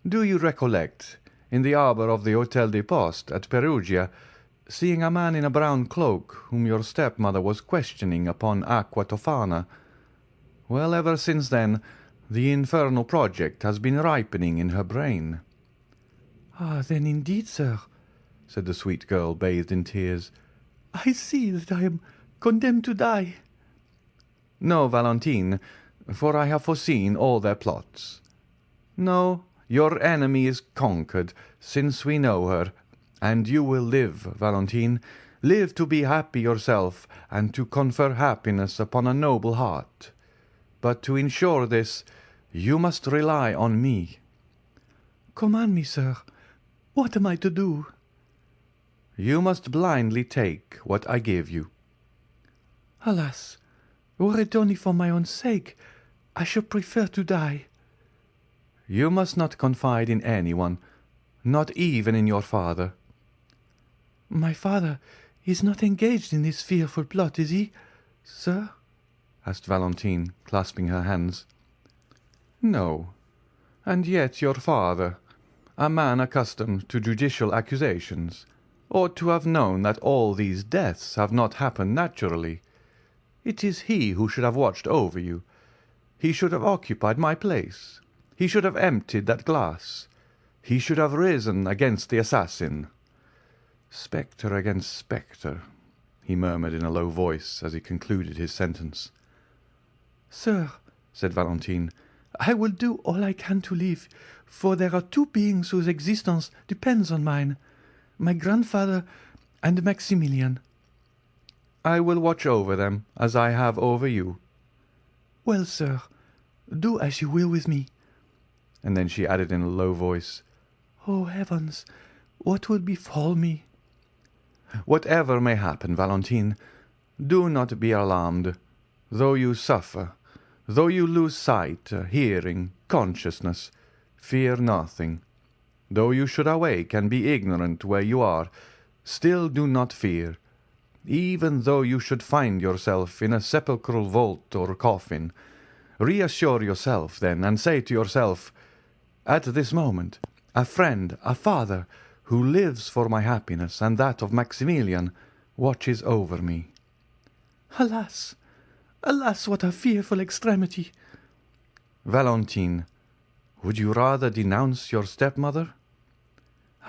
"Do you recollect, in the arbour of the Hôtel des Postes at Perugia, seeing a man in a brown cloak whom your stepmother was questioning upon Aqua Tofana? Well, ever since then, the infernal project has been ripening in her brain." "Ah, then indeed, sir," said the sweet girl, bathed in tears, "I see that I am condemned to die." "No, Valentine, for I have foreseen all their plots. No, your enemy is conquered, since we know her, and you will live, Valentine, live to be happy yourself and to confer happiness upon a noble heart. But to ensure this, you must rely on me." "Command me, sir. What am I to do?" "You must blindly take what I give you." "Alas, were it only for my own sake, I should prefer to die." "You must not confide in anyone, not even in your father." "My father is not engaged in this fearful plot, is he, sir?" asked Valentine, clasping her hands. "No, and yet your father, a man accustomed to judicial accusations, ought to have known that all these deaths have not happened naturally. It is he who should have watched over you. He should have occupied my place. He should have emptied that glass. He should have risen against the assassin." "Spectre against spectre," he murmured in a low voice as he concluded his sentence. "Sir," said Valentine, "I will do all I can to live, for there are two beings whose existence depends on mine, my grandfather and Maximilian." "I will watch over them as I have over you." "Well, sir, do as you will with me." And then she added in a low voice, "Oh, heavens, what will befall me?" "Whatever may happen, Valentine, do not be alarmed. Though you suffer, though you lose sight, hearing, consciousness, fear nothing. Though you should awake and be ignorant where you are, still do not fear. Even though you should find yourself in a sepulchral vault or coffin, reassure yourself then, and say to yourself, 'At this moment, a friend, a father, who lives for my happiness and that of Maximilian, watches over me.'" "Alas, alas, what a fearful extremity!" "Valentine, Would you rather denounce your stepmother?"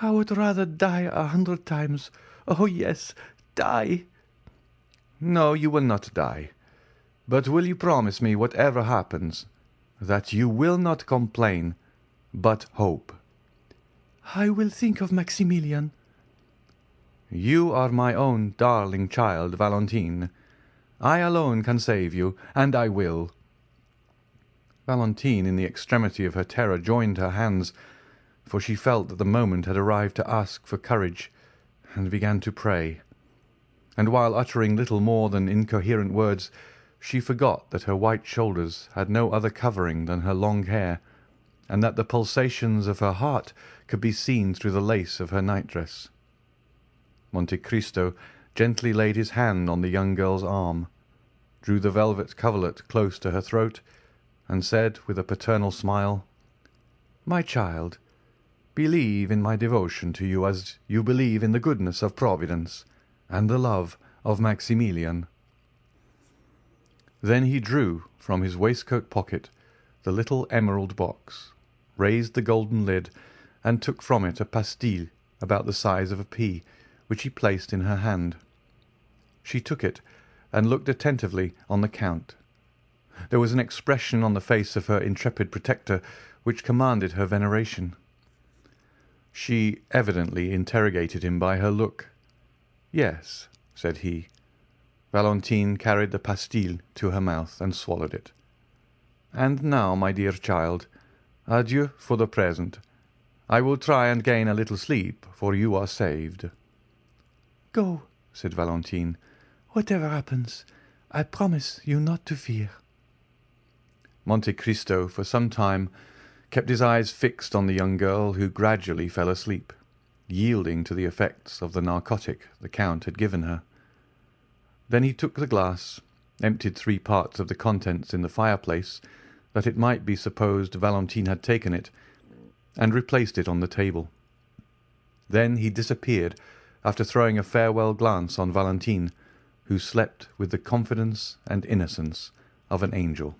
"I would rather die 100 times. Oh, yes, die!" "No, you will not die. But will you promise me, whatever happens, that you will not complain, but hope?" "I will think of Maximilian." "You are my own darling child, Valentine. I alone can save you, and I will." Valentine, in the extremity of her terror, joined her hands, for she felt that the moment had arrived to ask for courage, and began to pray. And while uttering little more than incoherent words, she forgot that her white shoulders had no other covering than her long hair, and that the pulsations of her heart could be seen through the lace of her nightdress. Monte Cristo gently laid his hand on the young girl's arm, drew the velvet coverlet close to her throat, and said with a paternal smile, "My child, believe in my devotion to you as you believe in the goodness of Providence and the love of Maximilian." Then he drew from his waistcoat pocket the little emerald box, raised the golden lid, and took from it a pastille about the size of a pea, which he placed in her hand. She took it and looked attentively on the Count. There was an expression on the face of her intrepid protector which commanded her veneration. She evidently interrogated him by her look. "Yes," said he. Valentine carried the pastille to her mouth and swallowed it. "And now, my dear child, adieu for the present. I will try and gain a little sleep, for you are saved." "Go," said Valentine. "Whatever happens, I promise you not to fear." Monte Cristo for some time kept his eyes fixed on the young girl, who gradually fell asleep, yielding to the effects of the narcotic the Count had given her. Then he took the glass, emptied 3 parts of the contents in the fireplace, that it might be supposed Valentine had taken it, and replaced it on the table. Then he disappeared, after throwing a farewell glance on Valentine, who slept with the confidence and innocence of an angel.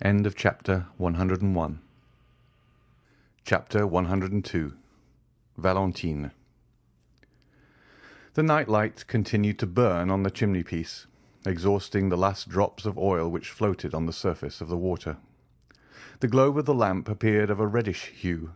End of chapter 101. Chapter 102. Valentine. The night-light continued to burn on the chimney-piece, exhausting the last drops of oil which floated on the surface of the water. The globe of the lamp appeared of a reddish hue,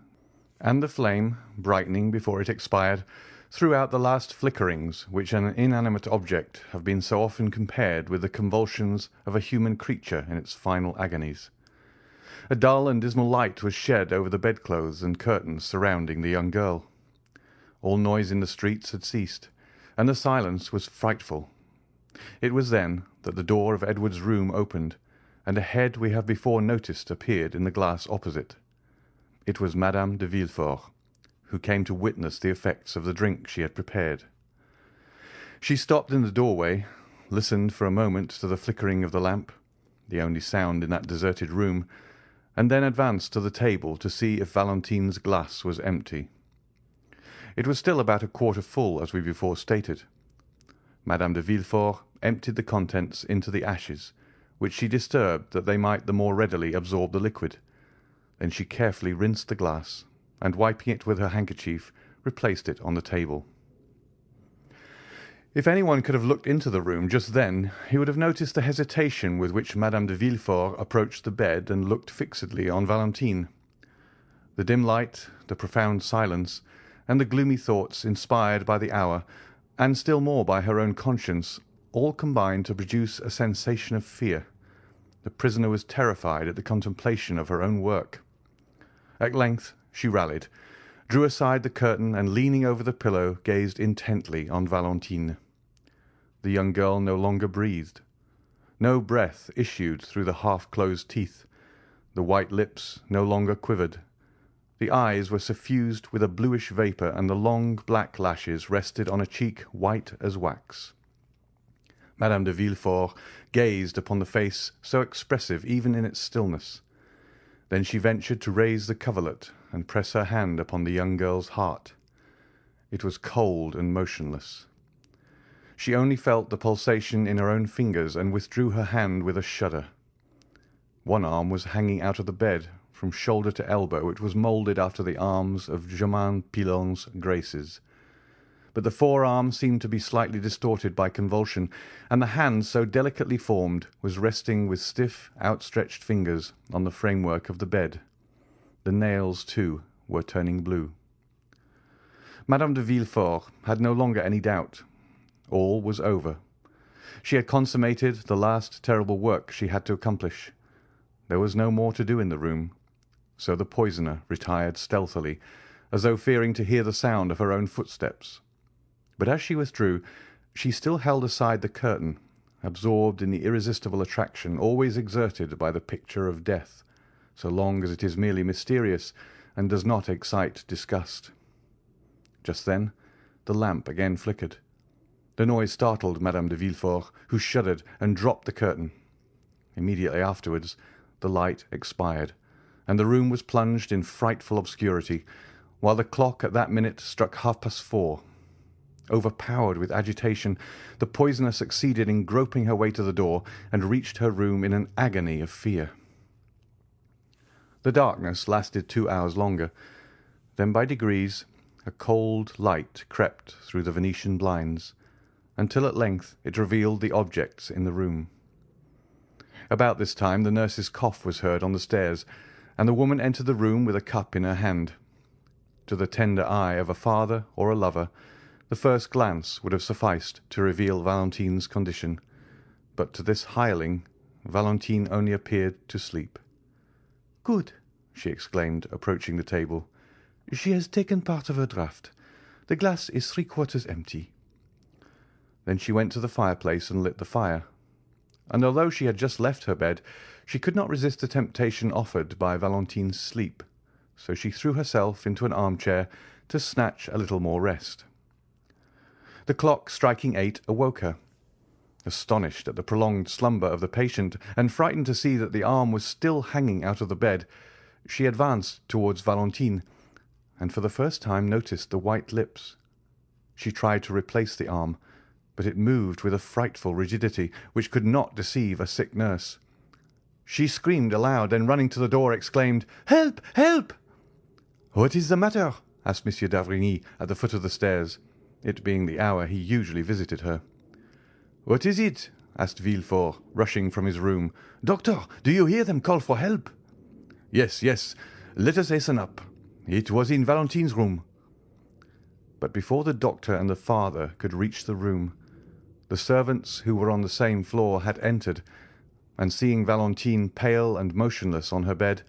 and the flame, brightening before it expired, threw out the last flickerings which an inanimate object have been so often compared with the convulsions of a human creature in its final agonies. A dull and dismal light was shed over the bedclothes and curtains surrounding the young girl. All noise in the streets had ceased, and the silence was frightful. It was then that the door of Edward's room opened, and a head we have before noticed appeared in the glass opposite. It was Madame de Villefort, who came to witness the effects of the drink she had prepared. She stopped in the doorway, listened for a moment to the flickering of the lamp, the only sound in that deserted room, and then advanced to the table to see if Valentine's glass was empty. It was still about a quarter full, as we before stated. Madame de Villefort emptied the contents into the ashes, which she disturbed that they might the more readily absorb the liquid. Then she carefully rinsed the glass, and wiping it with her handkerchief, replaced it on the table. If anyone could have looked into the room just then, he would have noticed the hesitation with which Madame de Villefort approached the bed and looked fixedly on Valentine. The dim light, the profound silence, and the gloomy thoughts inspired by the hour, and still more by her own conscience, all combined to produce a sensation of fear. The prisoner was terrified at the contemplation of her own work. At length she rallied, drew aside the curtain, and leaning over the pillow, gazed intently on Valentine. The young girl no longer breathed. No breath issued through the half-closed teeth. The white lips no longer quivered. The eyes were suffused with a bluish vapour, and the long black lashes rested on a cheek white as wax. Madame de Villefort gazed upon the face so expressive even in its stillness. Then she ventured to raise the coverlet and press her hand upon the young girl's heart. It was cold and motionless. She only felt the pulsation in her own fingers, and withdrew her hand with a shudder. One arm was hanging out of the bed, from shoulder to elbow it was moulded after the arms of Germain Pilon's Graces. But the forearm seemed to be slightly distorted by convulsion, and the hand, so delicately formed, was resting with stiff, outstretched fingers on the framework of the bed. The nails, too, were turning blue. Madame de Villefort had no longer any doubt. All was over. She had consummated the last terrible work she had to accomplish. There was no more to do in the room, so the poisoner retired stealthily, as though fearing to hear the sound of her own footsteps. But as she withdrew, she still held aside the curtain, absorbed in the irresistible attraction always exerted by the picture of death, so long as it is merely mysterious and does not excite disgust. Just then the lamp again flickered. The noise startled Madame de Villefort, who shuddered and dropped the curtain. Immediately afterwards the light expired, and the room was plunged in frightful obscurity, while the clock at that minute struck 4:30. Overpowered with agitation, the poisoner succeeded in groping her way to the door, and reached her room in an agony of fear. The darkness lasted 2 hours longer. Then by degrees a cold light crept through the Venetian blinds, until at length it revealed the objects in the room. About this time the nurse's cough was heard on the stairs, and the woman entered the room with a cup in her hand. To the tender eye of a father or a lover, the first glance would have sufficed to reveal Valentine's condition, but to this hireling Valentine only appeared to sleep. "Good," she exclaimed, approaching the table. "She has taken part of her draught. The glass is 3/4 empty." Then she went to the fireplace and lit the fire, and although she had just left her bed, she could not resist the temptation offered by Valentine's sleep, so she threw herself into an armchair to snatch a little more rest. The clock striking 8 awoke her. Astonished at the prolonged slumber of the patient, and frightened to see that the arm was still hanging out of the bed, she advanced towards Valentine, and for the first time noticed the white lips. She tried to replace the arm, but it moved with a frightful rigidity which could not deceive a sick nurse. She screamed aloud, then running to the door, exclaimed, "Help! Help!" "What is the matter?" asked Monsieur d'Avrigny at the foot of the stairs, it being the hour he usually visited her. "What is it?" asked Villefort, rushing from his room. "Doctor, do you hear them call for help?" "Yes, yes. Let us hasten up. It was in Valentine's room." But before the doctor and the father could reach the room, the servants who were on the same floor had entered, and seeing Valentine pale and motionless on her bed,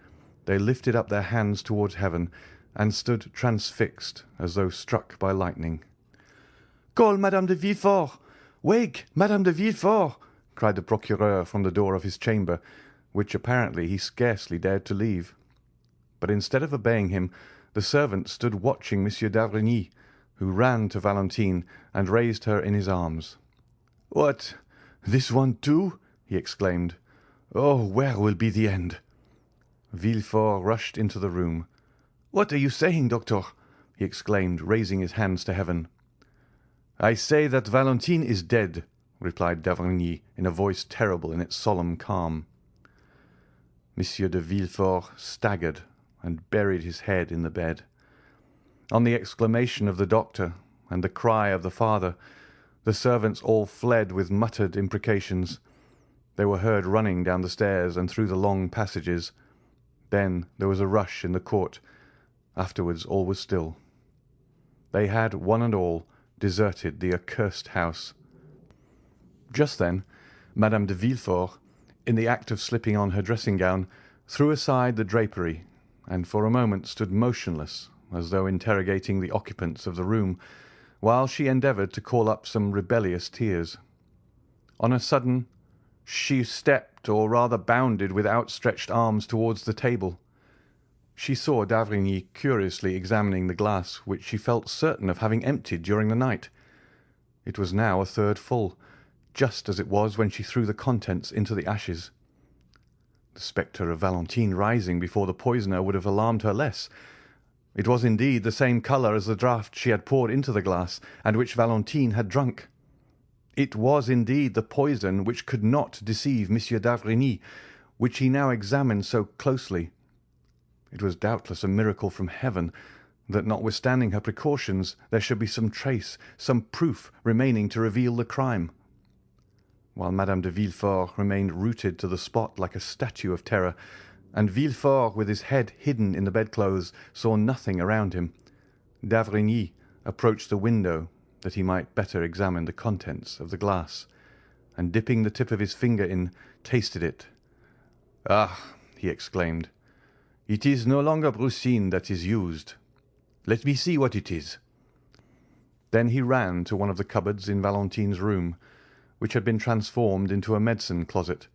they lifted up their hands towards heaven and stood transfixed as though struck by lightning. "Call Madame de Villefort! Wake, Madame de Villefort!" cried the procureur from the door of his chamber, which apparently he scarcely dared to leave. But instead of obeying him, the servant stood watching Monsieur d'Avrigny, who ran to Valentine and raised her in his arms. "What, this one too?" he exclaimed. "Oh, where will be the end?" Villefort rushed into the room. "What are you saying, doctor?" he exclaimed, raising his hands to heaven. "I say that Valentine is dead," replied d'Avrigny in a voice terrible in its solemn calm. Monsieur de Villefort staggered and buried his head in the bed. On the exclamation of the doctor and the cry of the father, the servants all fled with muttered imprecations. They were heard running down the stairs and through the long passages. Then there was a rush in the court. Afterwards all was still. They had, one and all, deserted the accursed house. Just then Madame de Villefort, in the act of slipping on her dressing-gown, threw aside the drapery, and for a moment stood motionless, as though interrogating the occupants of the room, while she endeavoured to call up some rebellious tears. On a sudden she stepped, or rather bounded, with outstretched arms towards the table. She saw d'Avrigny curiously examining the glass, which she felt certain of having emptied during the night. It was now a third full, just as it was when she threw the contents into the ashes. The spectre of Valentine rising before the poisoner would have alarmed her less. It was indeed the same colour as the draught she had poured into the glass, and which Valentine had drunk. It was indeed the poison which could not deceive Monsieur d'Avrigny, which he now examined so closely. It was doubtless a miracle from heaven that, notwithstanding her precautions, there should be some trace, some proof remaining to reveal the crime. While Madame de Villefort remained rooted to the spot like a statue of terror, and Villefort, with his head hidden in the bedclothes, saw nothing around him, d'Avrigny approached the window that he might better examine the contents of the glass, and dipping the tip of his finger in, tasted it. "Ah!" he exclaimed, "it is no longer brucine that is used. Let me see what it is." Then he ran to one of the cupboards in Valentine's room, which had been transformed into a medicine closet,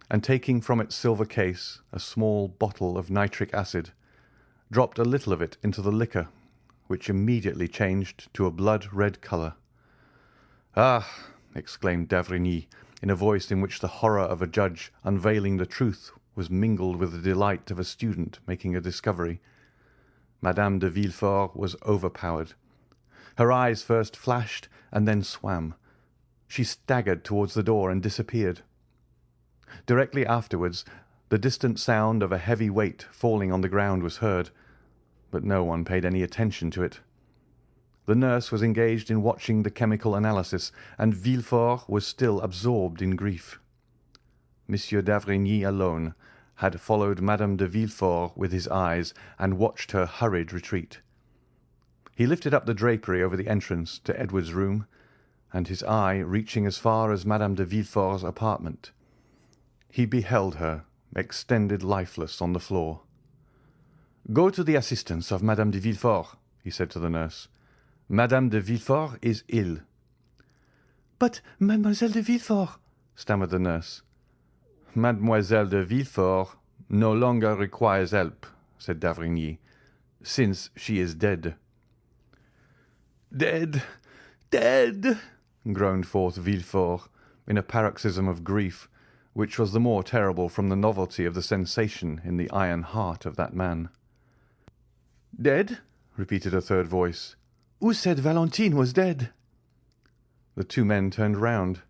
and taking from its silver case a small bottle of nitric acid, dropped a little of it into the liquor, which immediately changed to a blood-red colour. "Ah!" exclaimed d'Avrigny, in a voice in which the horror of a judge unveiling the truth was mingled with the delight of a student making a discovery. Madame de Villefort was overpowered. Her eyes first flashed and then swam. She staggered towards the door and disappeared. Directly afterwards, the distant sound of a heavy weight falling on the ground was heard, but no one paid any attention to it. The nurse was engaged in watching the chemical analysis, and Villefort was still absorbed in grief. Monsieur d'Avrigny alone had followed Madame de Villefort with his eyes and watched her hurried retreat. He lifted up the drapery over the entrance to Edward's room, and his eye reaching as far as Madame de Villefort's apartment, he beheld her extended lifeless on the floor. "Go to the assistance of Madame de Villefort," he said to the nurse. "Madame de Villefort is ill." "But Mademoiselle de Villefort," stammered the nurse. "Mademoiselle de Villefort no longer requires help," said d'Avrigny, "since she is dead." "Dead! Dead!" groaned forth Villefort, in a paroxysm of grief, which was the more terrible from the novelty of the sensation in the iron heart of that man. "Dead?" repeated a third voice. "Who said Valentine was dead?" The two men turned round,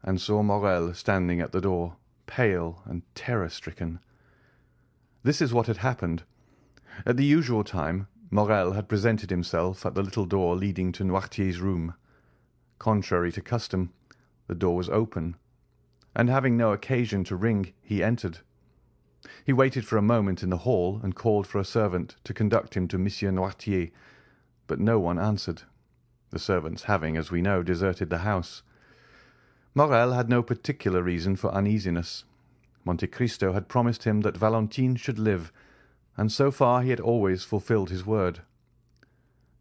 and saw Morrel standing at the door, pale and terror-stricken. This is what had happened. At the usual time, Morrel had presented himself at the little door leading to Noirtier's room. Contrary to custom, the door was open, and having no occasion to ring, he entered. He waited for a moment in the hall and called for a servant to conduct him to Monsieur Noirtier, but no one answered, the servants having, as we know, deserted the house. Morrel had no particular reason for uneasiness. Monte Cristo had promised him that Valentine should live, and so far he had always fulfilled his word.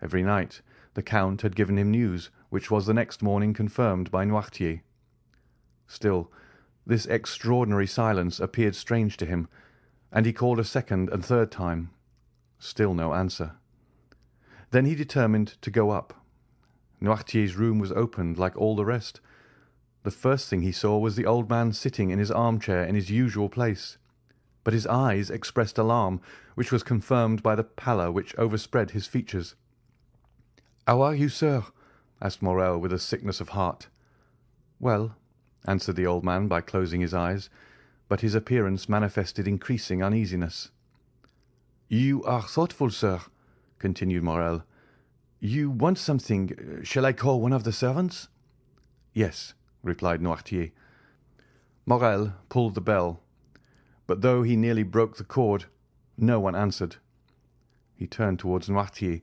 Every night the Count had given him news, which was the next morning confirmed by Noirtier. Still, this extraordinary silence appeared strange to him, and he called a second and third time. Still no answer. Then he determined to go up. Noirtier's room was opened like all the rest. The first thing he saw was the old man sitting in his armchair in his usual place, but his eyes expressed alarm, which was confirmed by the pallor which overspread his features. "How are you, sir?" asked Morrel with a sickness of heart. "Well," answered the old man by closing his eyes, but his appearance manifested increasing uneasiness. "You are thoughtful, sir," continued Morrel. "You want something. Shall I call one of the servants?" "Yes," replied Noirtier. Morrel pulled the bell, but though he nearly broke the cord, no one answered. He turned towards Noirtier.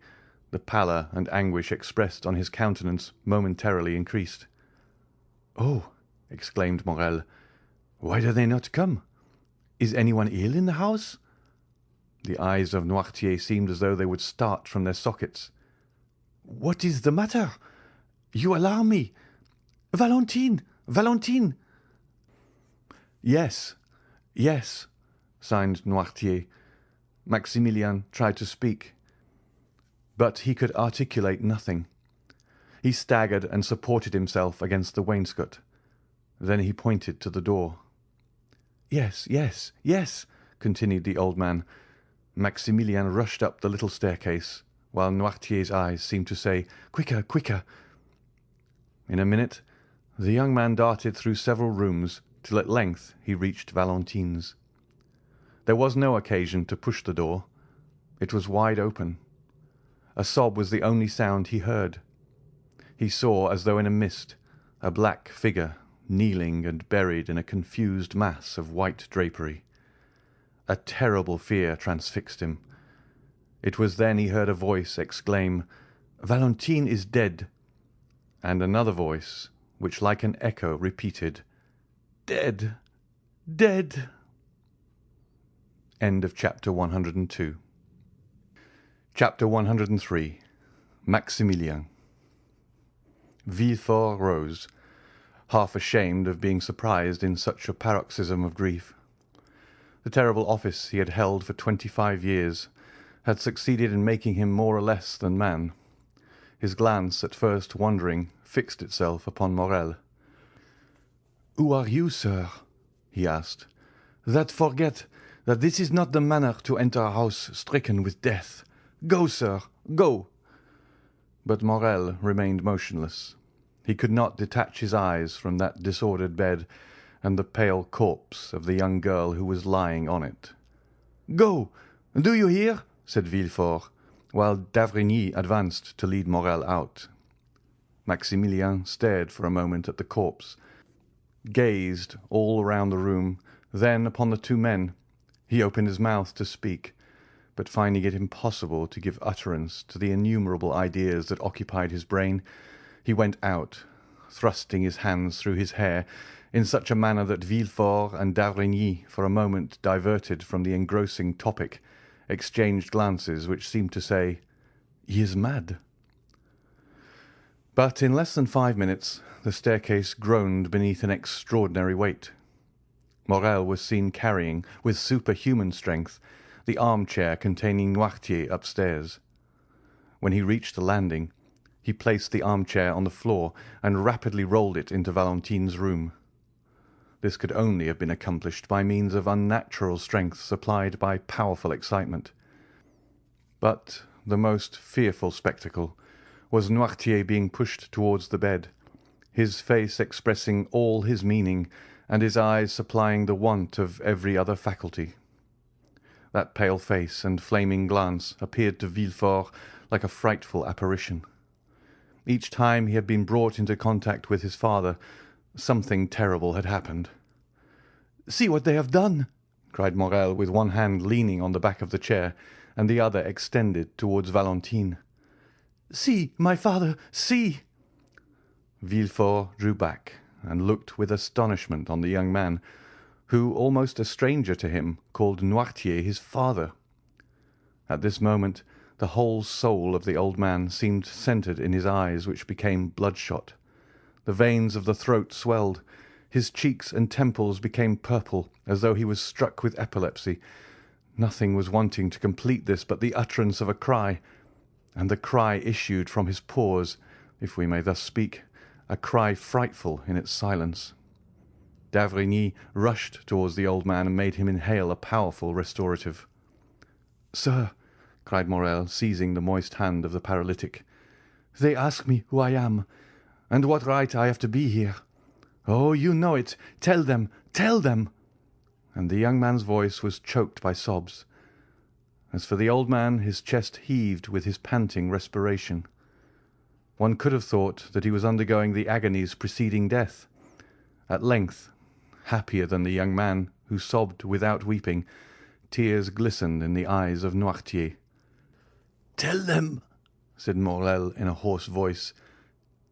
The pallor and anguish expressed on his countenance momentarily increased. "Oh!" exclaimed Morrel, "why do they not come? Is anyone ill in the house?" The eyes of Noirtier seemed as though they would start from their sockets. "What is the matter? You alarm me. Valentine! Valentine!" "Yes, yes," signed Noirtier. Maximilian tried to speak, but he could articulate nothing. He staggered and supported himself against the wainscot. Then he pointed to the door. "Yes, yes, yes," continued the old man. Maximilian rushed up the little staircase, while Noirtier's eyes seemed to say, "Quicker, quicker!" In a minute the young man darted through several rooms, till at length he reached Valentine's. There was no occasion to push the door. It was wide open. A sob was the only sound he heard. He saw, as though in a mist, a black figure kneeling and buried in a confused mass of white drapery. A terrible fear transfixed him. It was then he heard a voice exclaim, "Valentine is dead," and another voice, which like an echo repeated, "Dead, dead." End of chapter 102. Chapter 103. Maximilian. Villefort rose, half ashamed of being surprised in such a paroxysm of grief. The terrible office he had held for 25 years had succeeded in making him more or less than man. His glance, at first wandering, fixed itself upon Morrel. "Who are you, sir?" he asked. "That forget that this is not the manner to enter a house stricken with death. Go, sir, go!" But Morrel remained motionless. He could not detach his eyes from that disordered bed and the pale corpse of the young girl who was lying on it. "Go! Do you hear?" said Villefort, while d'Avrigny advanced to lead Morrel out. Maximilian stared for a moment at the corpse, gazed all round the room, then upon the two men. He opened his mouth to speak, but finding it impossible to give utterance to the innumerable ideas that occupied his brain, he went out, thrusting his hands through his hair in such a manner that Villefort and d'Avrigny, for a moment diverted from the engrossing topic, exchanged glances which seemed to say, "He is mad." But in less than 5 minutes the staircase groaned beneath an extraordinary weight. Morrel was seen carrying, with superhuman strength, the armchair containing Noirtier upstairs. When he reached the landing, he placed the armchair on the floor and rapidly rolled it into Valentine's room. This could only have been accomplished by means of unnatural strength supplied by powerful excitement. But the most fearful spectacle was Noirtier being pushed towards the bed, his face expressing all his meaning and his eyes supplying the want of every other faculty. That pale face and flaming glance appeared to Villefort like a frightful apparition. Each time he had been brought into contact with his father, something terrible had happened. "See what they have done!" cried Morrel, with one hand leaning on the back of the chair and the other extended towards Valentine. "See, my father, see!" Villefort drew back and looked with astonishment on the young man, who, almost a stranger to him, called Noirtier his father. At this moment the whole soul of the old man seemed centred in his eyes, which became bloodshot. The veins of the throat swelled. His cheeks and temples became purple, as though he was struck with epilepsy. Nothing was wanting to complete this but the utterance of a cry, and the cry issued from his pores, if we may thus speak, a cry frightful in its silence. D'Avrigny rushed towards the old man and made him inhale a powerful restorative. "Sir," cried Morrel, seizing the moist hand of the paralytic, "they ask me who I am, and what right I have to be here. Oh, you know it. Tell them, tell them!" And the young man's voice was choked by sobs. As for the old man, his chest heaved with his panting respiration. One could have thought that he was undergoing the agonies preceding death. At length, happier than the young man, who sobbed without weeping, tears glistened in the eyes of Noirtier. "Tell them," said Morrel in a hoarse voice,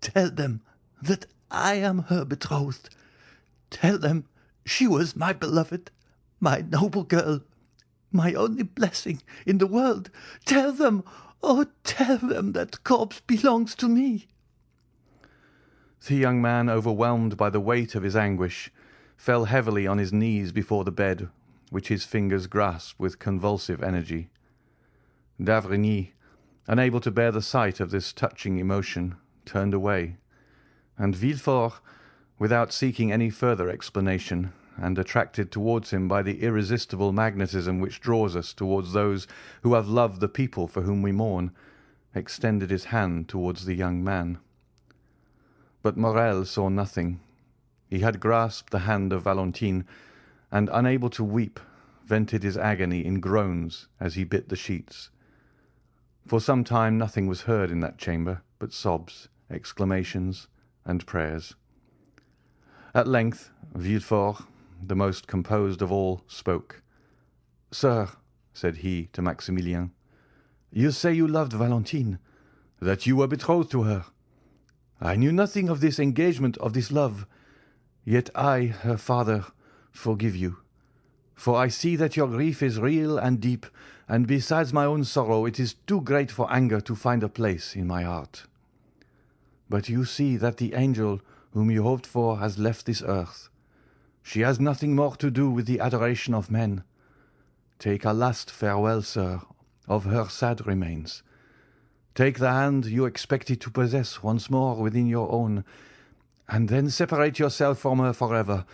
"tell them that I am her betrothed. Tell them she was my beloved, my noble girl, my only blessing in the world. Tell them, oh, tell them that corpse belongs to me." The young man, overwhelmed by the weight of his anguish, fell heavily on his knees before the bed, which his fingers grasped with convulsive energy. D'Avrigny, unable to bear the sight of this touching emotion, turned away, and Villefort, without seeking any further explanation, and attracted towards him by the irresistible magnetism which draws us towards those who have loved the people for whom we mourn, extended his hand towards the young man. But Morrel saw nothing. He had grasped the hand of Valentine, and, unable to weep, vented his agony in groans as he bit the sheets. For some time nothing was heard in that chamber but sobs, exclamations, and prayers. At length Villefort, the most composed of all, spoke. "Sir," said he to Maximilian, "you say you loved Valentine, that you were betrothed to her. I knew nothing of this engagement, of this love. Yet I, her father, forgive you. For I see that your grief is real and deep, and besides my own sorrow, it is too great for anger to find a place in my heart. But you see that the angel whom you hoped for has left this earth. She has nothing more to do with the adoration of men. Take a last farewell, sir, of her sad remains. Take the hand you expected to possess once more within your own, and then separate yourself from her forever.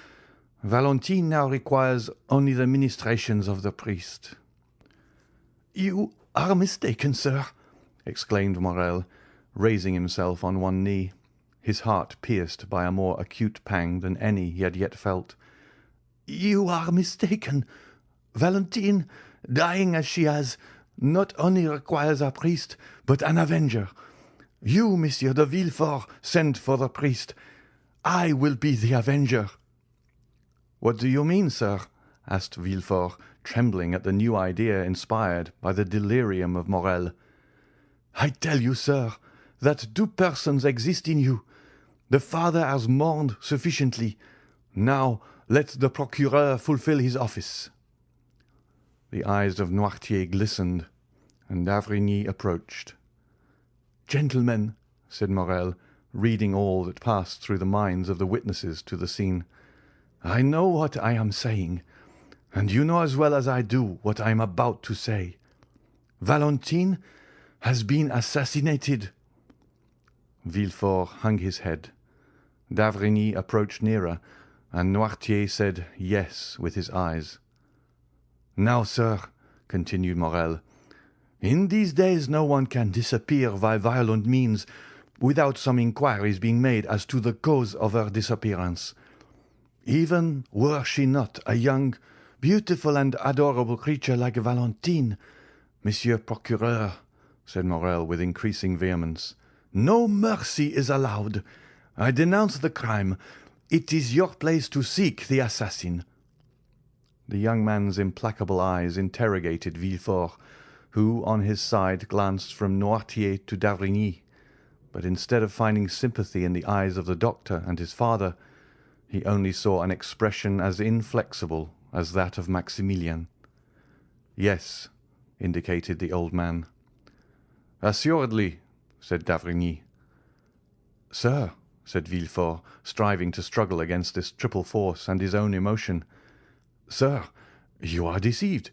Valentine now requires only the ministrations of the priest." "You are mistaken, sir," exclaimed Morrel, raising himself on one knee, his heart pierced by a more acute pang than any he had yet felt. "You are mistaken. Valentine, dying as she has, not only requires a priest, but an avenger. You, Monsieur de Villefort, sent for the priest. I will be the avenger." "What do you mean, sir?" asked Villefort, trembling at the new idea inspired by the delirium of Morrel. "I tell you, sir, that two persons exist in you. The father has mourned sufficiently. Now let the procureur fulfill his office." The eyes of Noirtier glistened, and d'Avrigny approached. "Gentlemen," said Morrel, reading all that passed through the minds of the witnesses to the scene, "I know what I am saying, and you know as well as I do what I am about to say. Valentine has been assassinated." Villefort hung his head. D'Avrigny approached nearer, and Noirtier said yes with his eyes. "Now, sir," continued Morrel, "in these days no one can disappear by violent means without some inquiries being made as to the cause of her disappearance. Even were she not a young, beautiful, and adorable creature like Valentine, Monsieur Procureur," said Morrel with increasing vehemence, "no mercy is allowed. I denounce the crime. It is your place to seek the assassin." The young man's implacable eyes interrogated Villefort, who, on his side, glanced from Noirtier to d'Avrigny, but instead of finding sympathy in the eyes of the doctor and his father, he only saw an expression as inflexible as that of Maximilian. "Yes," indicated the old man. "Assuredly," said d'Avrigny. "Sir," said Villefort, striving to struggle against this triple force and his own emotion, "sir, you are deceived.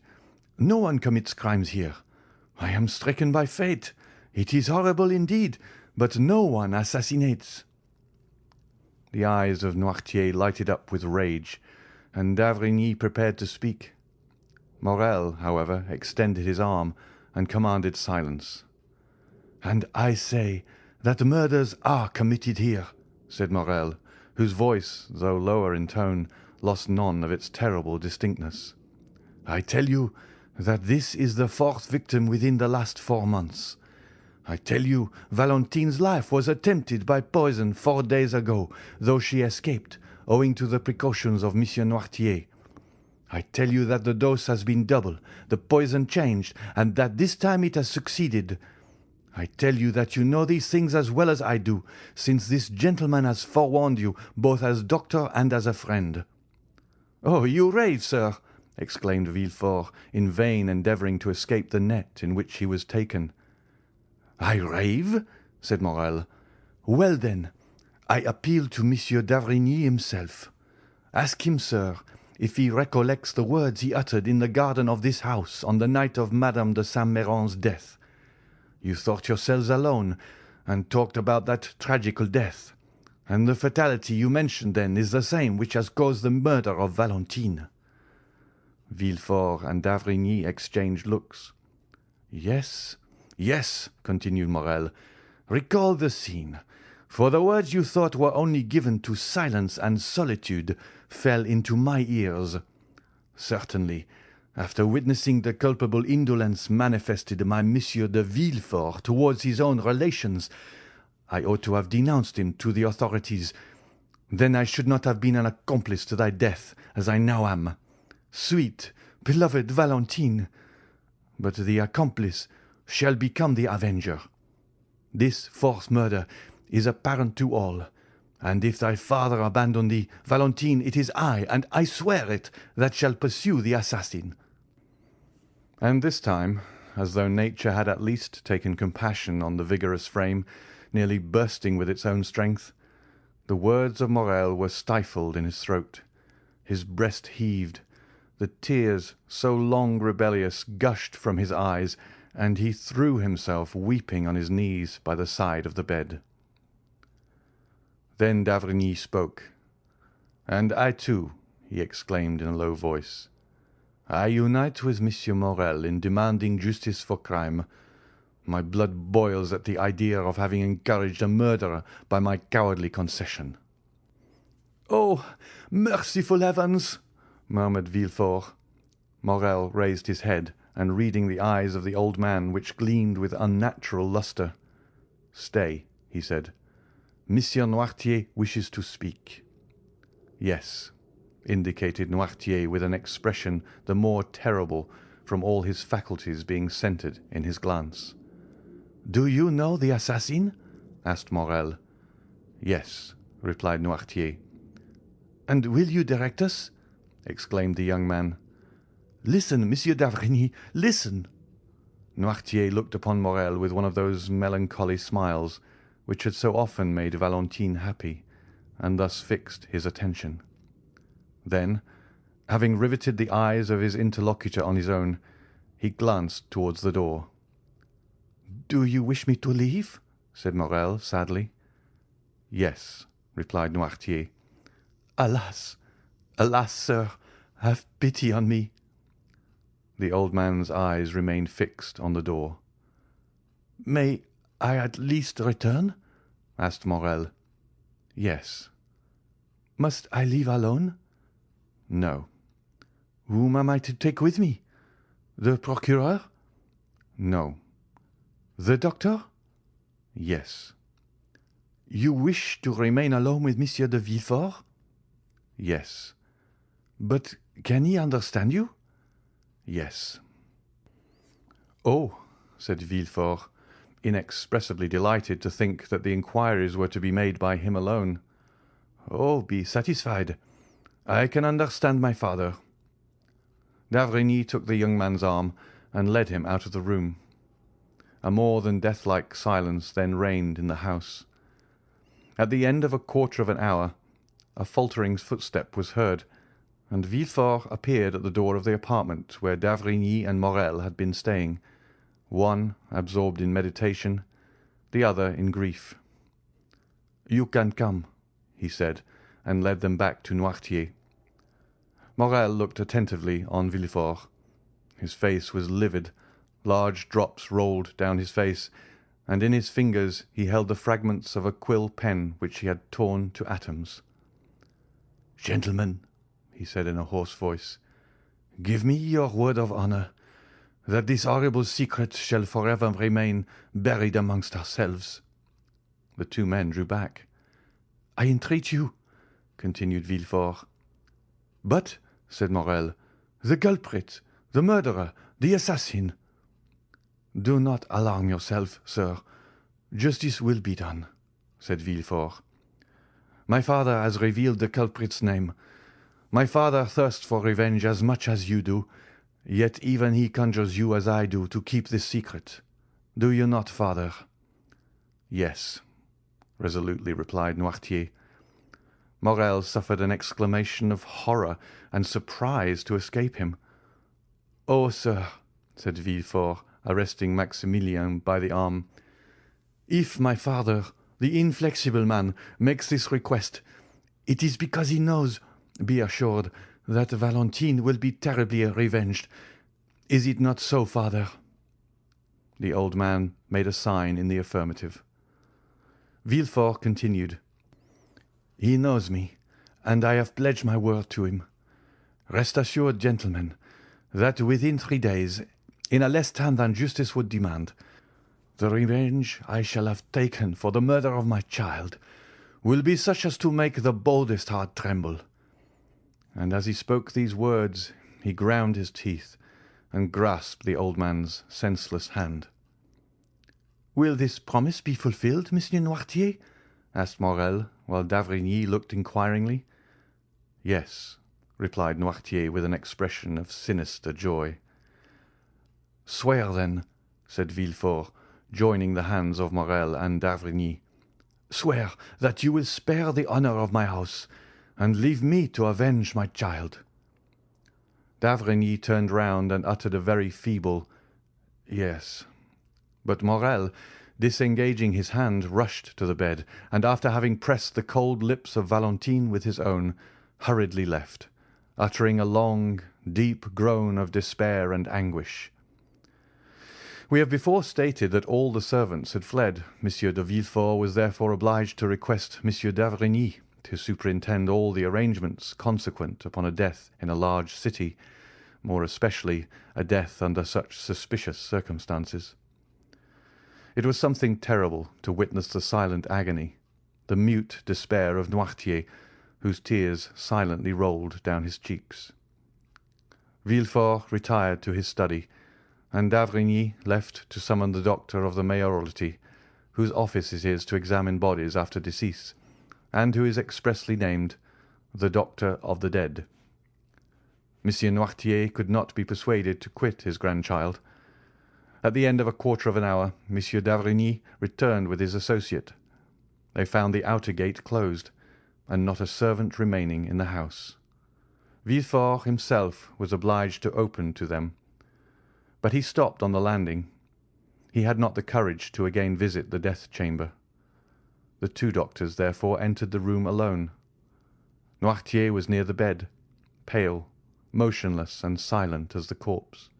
No one commits crimes here. I am stricken by fate. It is horrible indeed, but no one assassinates." The eyes of Noirtier lighted up with rage, and d'Avrigny prepared to speak. Morrel, however, extended his arm and commanded silence. "And I say that murders are committed here," said Morrel, whose voice, though lower in tone, lost none of its terrible distinctness. "I tell you that this is the fourth victim within the last 4 months. I tell you Valentine's life was attempted by poison 4 days ago, though she escaped, owing to the precautions of Monsieur Noirtier. I tell you that the dose has been double, the poison changed, and that this time it has succeeded. I tell you that you know these things as well as I do, since this gentleman has forewarned you, both as doctor and as a friend." "Oh, you rave, sir!" exclaimed Villefort, in vain endeavouring to escape the net in which he was taken. "I rave?" said Morrel. "Well, then, I appeal to Monsieur d'Avrigny himself. Ask him, sir, if he recollects the words he uttered in the garden of this house on the night of Madame de Saint-Méran's death. You thought yourselves alone, and talked about that tragical death, and the fatality you mentioned then is the same which has caused the murder of Valentine." Villefort and d'Avrigny exchanged looks. "Yes, yes," continued Morrel, "recall the scene, for the words you thought were only given to silence and solitude fell into my ears. Certainly, After witnessing the culpable indolence manifested by Monsieur de Villefort towards his own relations, I ought to have denounced him to the authorities. Then I should not have been an accomplice to thy death, as I now am. Sweet, beloved Valentine! But the accomplice shall become the avenger. This forced murder is apparent to all, and if thy father abandon thee, Valentine, it is I, and I swear it, that shall pursue the assassin." And this time, as though nature had at least taken compassion on the vigorous frame, nearly bursting with its own strength, the words of Morrel were stifled in his throat. His breast heaved, the tears, so long rebellious, gushed from his eyes, and he threw himself weeping on his knees by the side of the bed. Then d'Avrigny spoke. "And I too," he exclaimed in a low voice. "I unite with Monsieur Morrel in demanding justice for crime. My blood boils at the idea of having encouraged a murderer by my cowardly concession." "Oh, merciful heavens!" murmured Villefort. Morrel raised his head, and reading the eyes of the old man, which gleamed with unnatural lustre, "Stay," he said. "Monsieur Noirtier wishes to speak." "Yes," indicated Noirtier with an expression the more terrible from all his faculties being centred in his glance. "Do you know the assassin?" asked Morrel. "Yes," replied Noirtier. "And will you direct us?" exclaimed the young man. "Listen, Monsieur d'Avrigny, listen!" Noirtier looked upon Morrel with one of those melancholy smiles which had so often made Valentine happy, and thus fixed his attention. Then, having riveted the eyes of his interlocutor on his own, he glanced towards the door. "Do you wish me to leave?" said Morrel sadly. "Yes," replied Noirtier. "Alas, alas, sir, have pity on me." The old man's eyes remained fixed on the door. "May I at least return?" asked Morrel. "Yes." "Must I leave alone?" "No." "Whom am I to take with me? The procureur?" "No." "The doctor?" "Yes." "You wish to remain alone with Monsieur de Villefort?" "Yes." "But can he understand you?" "Yes." "Oh," said Villefort, inexpressibly delighted to think that the inquiries were to be made by him alone. "Oh, be satisfied. I can understand my father." D'Avrigny took the young man's arm and led him out of the room. A more than death-like silence then reigned in the house. At the end of a quarter of an hour, a faltering footstep was heard, and Villefort appeared at the door of the apartment where d'Avrigny and Morrel had been staying, one absorbed in meditation, the other in grief. "You can come," he said, and led them back to Noirtier. Morrel looked attentively on Villefort. His face was livid, large drops rolled down his face, and in his fingers he held the fragments of a quill pen which he had torn to atoms. "Gentlemen," he said in a hoarse voice, "give me your word of honor that this horrible secret shall forever remain buried amongst ourselves." The two men drew back. "I entreat you," continued Villefort. "But," said Morrel, "the culprit, the murderer, the assassin." "Do not alarm yourself, sir. Justice will be done," said Villefort. "My father has revealed the culprit's name. My father thirsts for revenge as much as you do, yet even he conjures you as I do to keep this secret. Do you not, father?" "Yes," resolutely replied Noirtier. Morrel suffered an exclamation of horror and surprise to escape him. "Oh, sir," said Villefort, arresting Maximilian by the arm, "if my father, the inflexible man, makes this request, it is because he knows, be assured, that Valentine will be terribly revenged. Is it not so, father?" The old man made a sign in the affirmative. Villefort continued. "He knows me, and I have pledged my word to him. Rest assured, gentlemen, that within 3 days, in a less time than justice would demand, the revenge I shall have taken for the murder of my child will be such as to make the boldest heart tremble." And as he spoke these words, he ground his teeth and grasped the old man's senseless hand. "Will this promise be fulfilled, Monsieur Noirtier?" asked Morrel, while d'Avrigny looked inquiringly. "Yes," replied Noirtier with an expression of sinister joy. "Swear, then," said Villefort, joining the hands of Morrel and d'Avrigny. "Swear that you will spare the honour of my house, and leave me to avenge my child." D'Avrigny turned round and uttered a very feeble "Yes." But Morrel, disengaging his hand, rushed to the bed, and after having pressed the cold lips of Valentine with his own, hurriedly left, uttering a long, deep groan of despair and anguish. We have before stated that all the servants had fled. Monsieur de Villefort was therefore obliged to request Monsieur d'Avrigny to superintend all the arrangements consequent upon a death in a large city, more especially a death under such suspicious circumstances. It was something terrible to witness the silent agony, the mute despair of Noirtier, whose tears silently rolled down his cheeks. Villefort retired to his study, and d'Avrigny left to summon the doctor of the mayoralty, whose office it is to examine bodies after decease, and who is expressly named the Doctor of the Dead. Monsieur Noirtier could not be persuaded to quit his grandchild. At the end of a quarter of an hour, Monsieur d'Avrigny returned with his associate. They found the outer gate closed, and not a servant remaining in the house. Villefort himself was obliged to open to them, but he stopped on the landing. He had not the courage to again visit the death-chamber. The two doctors therefore entered the room alone. Noirtier was near the bed, pale, motionless, and silent as the corpse.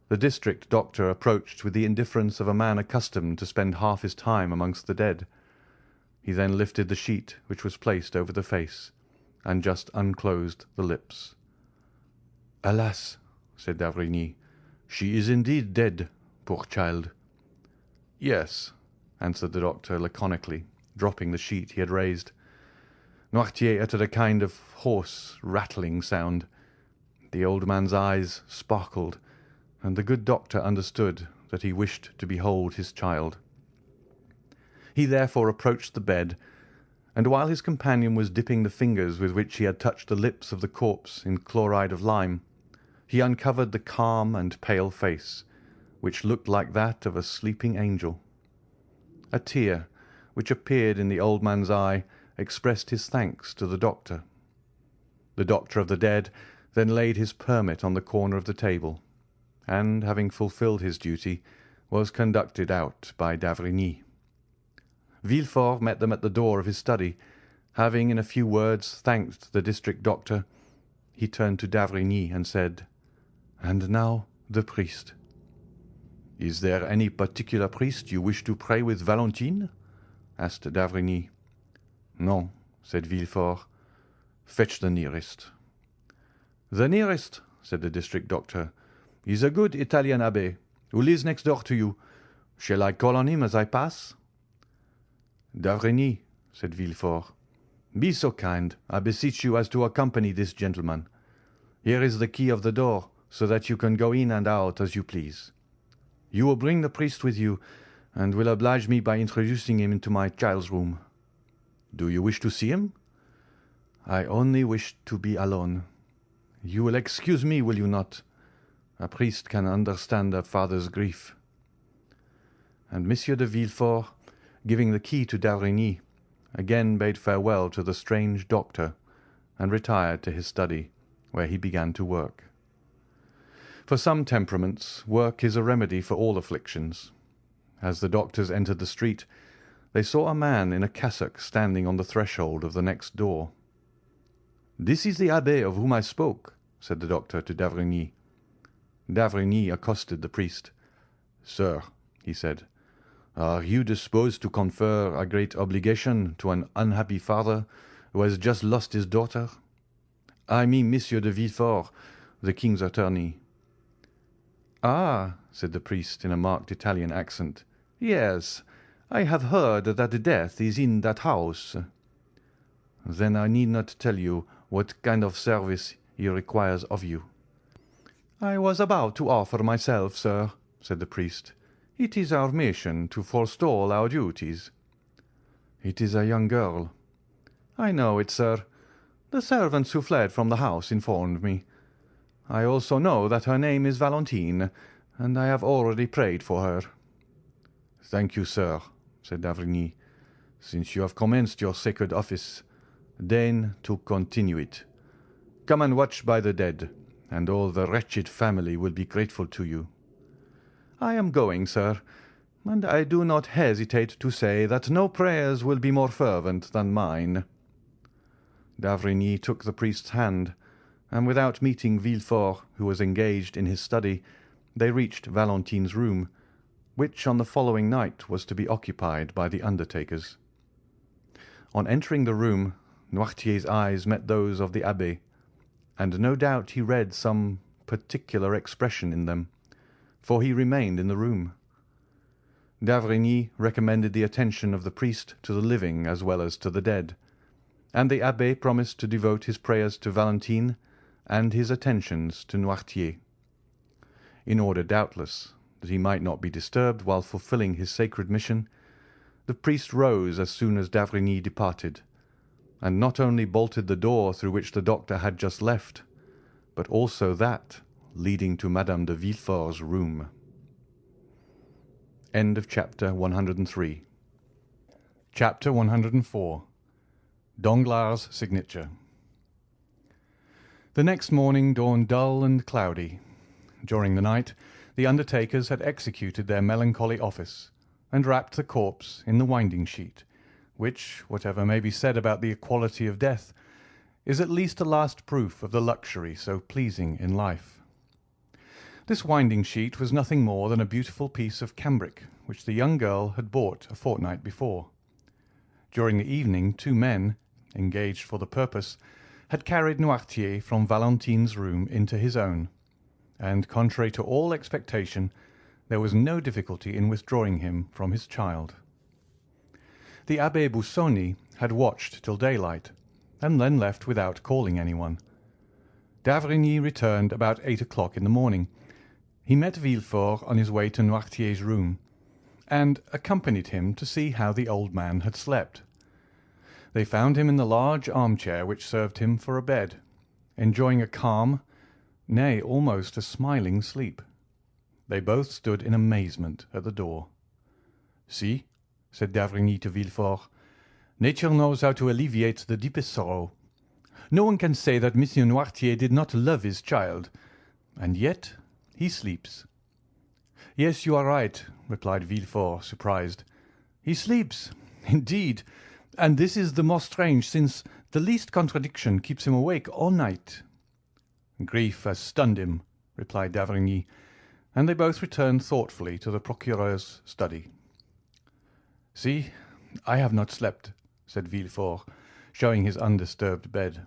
The district doctor approached with the indifference of a man accustomed to spend half his time amongst the dead. He then lifted the sheet which was placed over the face, and just unclosed the lips. "Alas," said d'Avrigny, "she is indeed dead, poor child." "Yes," answered the doctor laconically, dropping the sheet he had raised. Noirtier uttered a kind of hoarse, rattling sound. The old man's eyes sparkled, and the good doctor understood that he wished to behold his child. He therefore approached the bed, and while his companion was dipping the fingers with which he had touched the lips of the corpse in chloride of lime, he uncovered the calm and pale face, which looked like that of a sleeping angel. A tear, which appeared in the old man's eye, expressed his thanks to the doctor. The doctor of the dead then laid his permit on the corner of the table, and, having fulfilled his duty, was conducted out by d'Avrigny. Villefort met them at the door of his study. Having in a few words thanked the district doctor, he turned to d'Avrigny and said, "And now the priest." "Is there any particular priest you wish to pray with Valentine?" asked d'Avrigny. "No," said Villefort. "Fetch the nearest." "The nearest," said the district doctor, "is a good Italian abbé, who lives next door to you. Shall I call on him as I pass?" "d'Avrigny," said Villefort, "be so kind, I beseech you, as to accompany this gentleman. Here is the key of the door, so that you can go in and out as you please. You will bring the priest with you, and will oblige me by introducing him into my child's room. Do you wish to see him?" "I only wish to be alone. You will excuse me, will you not? A priest can understand a father's grief." And Monsieur de Villefort, giving the key to d'Avrigny, again bade farewell to the strange doctor, and retired to his study, where he began to work. For some temperaments, work is a remedy for all afflictions. As the doctors entered the street, they saw a man in a cassock standing on the threshold of the next door. "This is the abbé of whom I spoke," said the doctor to d'Avrigny. D'Avrigny accosted the priest. "Sir," he said, "are you disposed to confer a great obligation to an unhappy father who has just lost his daughter? I mean Monsieur de Villefort, the king's attorney. "Ah," said the priest in a marked Italian accent. "Yes, I have heard that death is in that house." "Then I need not tell you what kind of service he requires of you." "I was about to offer myself, sir," said the priest. "It is our mission to forestall our duties." "It is a young girl." "I know it, sir. The servants who fled from the house informed me. I also know that her name is Valentine, and I have already prayed for her." "Thank you, sir," said d'Avrigny. "Since you have commenced your sacred office, deign to continue it. Come and watch by the dead, and all the wretched family will be grateful to you." "I am going, sir, and I do not hesitate to say that no prayers will be more fervent than mine." D'Avrigny took the priest's hand, and without meeting Villefort, who was engaged in his study, they reached Valentine's room, which on the following night was to be occupied by the undertakers. On entering the room, Noirtier's eyes met those of the abbé, and no doubt he read some particular expression in them, for he remained in the room. D'Avrigny recommended the attention of the priest to the living as well as to the dead, and the abbé promised to devote his prayers to Valentine and his attentions to Noirtier. In order, doubtless, that he might not be disturbed while fulfilling his sacred mission, the priest rose as soon as d'Avrigny departed, and not only bolted the door through which the doctor had just left, but also that leading to Madame de Villefort's room. End of chapter 103. Chapter 104. Danglars' Signature. The next morning dawned dull and cloudy. During the night, the undertakers had executed their melancholy office, and wrapped the corpse in the winding sheet, which, whatever may be said about the equality of death, is at least a last proof of the luxury so pleasing in life. This winding sheet was nothing more than a beautiful piece of cambric which the young girl had bought a fortnight before. During the evening 2 men, engaged for the purpose, had carried Noirtier from Valentine's room into his own, and, contrary to all expectation, there was no difficulty in withdrawing him from his child. The Abbé Busoni had watched till daylight, and then left without calling anyone. D'Avrigny returned about 8 o'clock in the morning. He met Villefort on his way to Noirtier's room, and accompanied him to see how the old man had slept. They found him in the large armchair which served him for a bed, enjoying a calm, nay, almost a smiling sleep. They both stood in amazement at the door. "See," said d'Avrigny to Villefort, "nature knows how to alleviate the deepest sorrow. No one can say that Monsieur Noirtier did not love his child, and yet he sleeps." "Yes, you are right," replied Villefort, surprised. "He sleeps, indeed, and this is the more strange since the least contradiction keeps him awake all night." "Grief has stunned him," replied d'Avrigny, and they both returned thoughtfully to the procureur's study. "See, I have not slept," said Villefort, showing his undisturbed bed.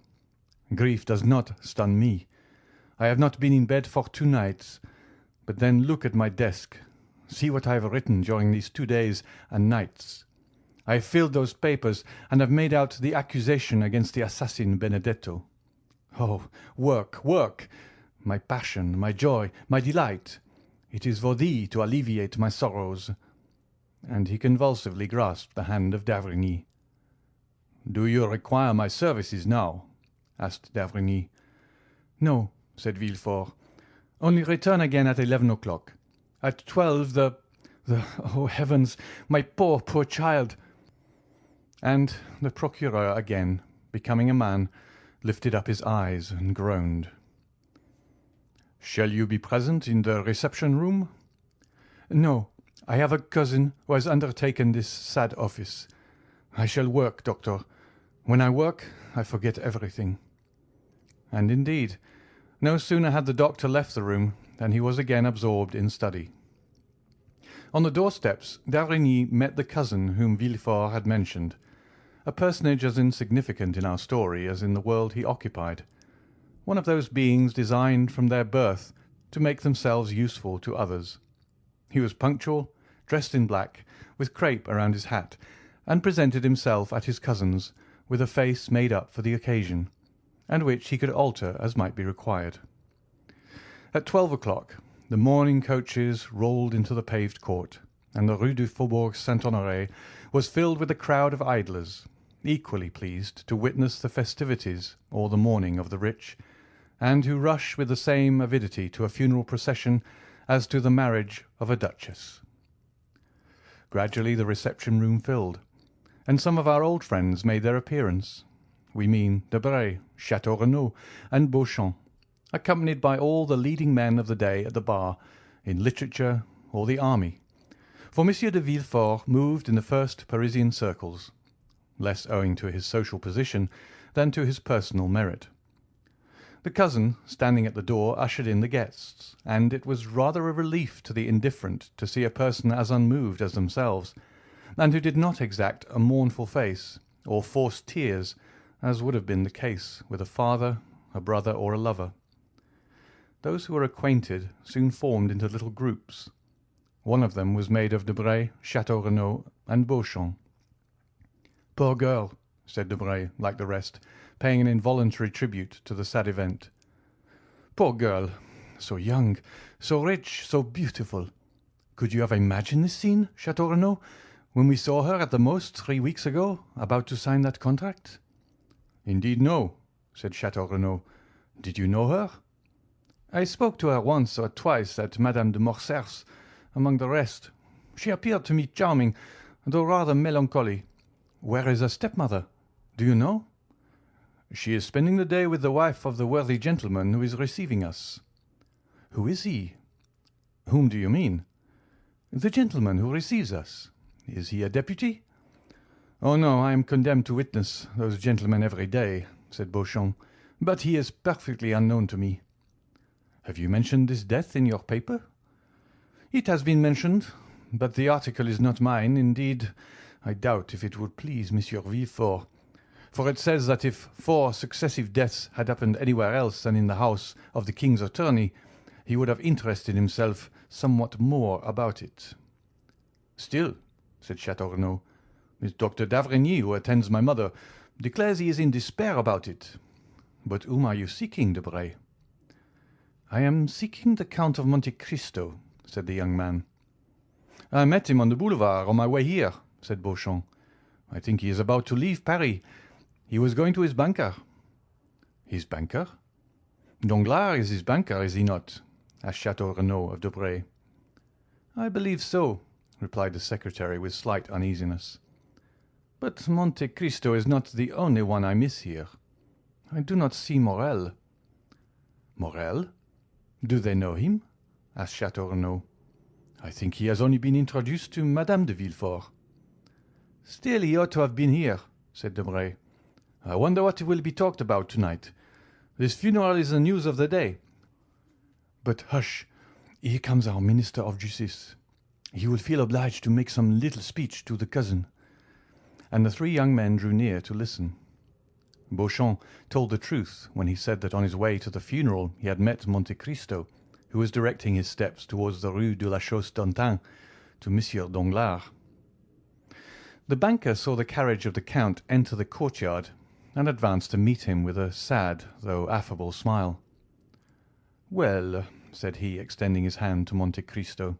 "Grief does not stun me. I have not been in bed for 2 nights. But then look at my desk. See what I have written during these 2 days and nights. I have filled those papers and have made out the accusation against the assassin Benedetto. Oh, work, work! My passion, my joy, my delight. It is for thee to alleviate my sorrows." And he convulsively grasped the hand of d'Avrigny. "Do you require my services now?" asked d'Avrigny. "No," said Villefort. "Only return again at 11 o'clock. At 12 oh, heavens, my poor, poor child!" And the procureur again, becoming a man, lifted up his eyes and groaned. "Shall you be present in the reception-room?" "No, I have a cousin who has undertaken this sad office. I shall work, doctor. When I work, I forget everything." And indeed, no sooner had the doctor left the room than he was again absorbed in study. On the doorsteps d'Avrigny met the cousin whom Villefort had mentioned, a personage as insignificant in our story as in the world he occupied. one of those beings designed from their birth to make themselves useful to others. He was punctual, dressed in black, with crape around his hat, and presented himself at his cousin's with a face made up for the occasion, and which he could alter as might be required. At 12 o'clock the morning coaches rolled into the paved court, and the Rue du Faubourg Saint-Honoré was filled with a crowd of idlers, equally pleased to witness the festivities or the mourning of the rich, and who rush with the same avidity to a funeral procession as to the marriage of a duchess. Gradually the reception-room filled, and some of our old friends made their appearance. We mean Debray, Chateau Renaud, and Beauchamp, accompanied by all the leading men of the day at the bar, in literature or the army, for Monsieur de Villefort moved in the first Parisian circles, less owing to his social position than to his personal merit. The cousin, standing at the door, ushered in the guests, and it was rather a relief to the indifferent to see a person as unmoved as themselves, and who did not exact a mournful face or force tears, as would have been the case with a father, a brother, or a lover. Those who were acquainted soon formed into little groups. One of them was made of Debray, Chateau Renaud, and Beauchamp. "Poor girl," said Debray, like the rest, paying an involuntary tribute to the sad event. "Poor girl, so young, so rich, so beautiful. Could you have imagined this scene, Chateau Renaud, when we saw her at the most 3 weeks ago, about to sign that contract?" "Indeed, no," said Chateau Renaud. "Did you know her?" "I spoke to her once or twice at Madame de Morcerf's, among the rest. She appeared to me charming, though rather melancholy. Where is her stepmother? Do you know?" "She is spending the day with the wife of the worthy gentleman who is receiving us." "Who is he?" "Whom do you mean?" "The gentleman who receives us. Is he a deputy?" "Oh, no, I am condemned to witness those gentlemen every day," said Beauchamp, "but he is perfectly unknown to me." "Have you mentioned this death in your paper?" "It has been mentioned, but the article is not mine. Indeed, I doubt if it would please Monsieur Villefort, for it says that if 4 successive deaths had happened anywhere else than in the house of the king's attorney, he would have interested himself somewhat more about it." "Still," said Chateau Renaud, "Miss Dr. d'Avrigny, who attends my mother, declares he is in despair about it. But whom are you seeking, Debray?" "I am seeking the Count of Monte Cristo," said the young man. "I met him on the boulevard on my way here," said Beauchamp. "I think he is about to leave Paris. He was going to his banker." "His banker? Danglars is his banker, is he not?" asked Chateau Renaud of Debray. "I believe so," replied the secretary with slight uneasiness. "But Monte Cristo is not the only one I miss here. I do not see Morel." "Morel? Do they know him?" asked Chateau Renaud. "I think he has only been introduced to Madame de Villefort." "Still, he ought to have been here," said Debray. "I wonder what will be talked about tonight. This funeral is the news of the day. But hush! Here comes our Minister of Justice. He will feel obliged to make some little speech to the cousin." And the 3 young men drew near to listen. Beauchamp told the truth when he said that on his way to the funeral he had met Monte Cristo, who was directing his steps towards the Rue de la Chausse-d'Antin to Monsieur Danglars. The banker saw the carriage of the count enter the courtyard, and advanced to meet him with a sad though affable smile. "Well," said he, extending his hand to Monte Cristo,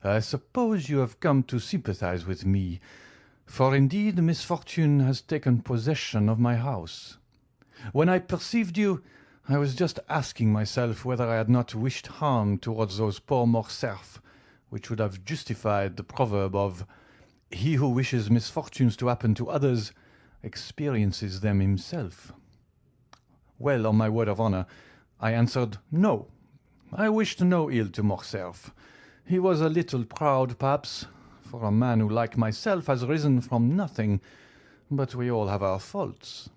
"I suppose you have come to sympathize with me, for indeed misfortune has taken possession of my house. When I perceived you, I was just asking myself whether I had not wished harm towards those poor Morcerf, which would have justified the proverb of 'He who wishes misfortunes to happen to others experiences them himself.' Well, on my word of honor, I answered no. I wished no ill to Morcerf. He was a little proud, perhaps, for a man who, like myself, has risen from nothing, but we all have our faults.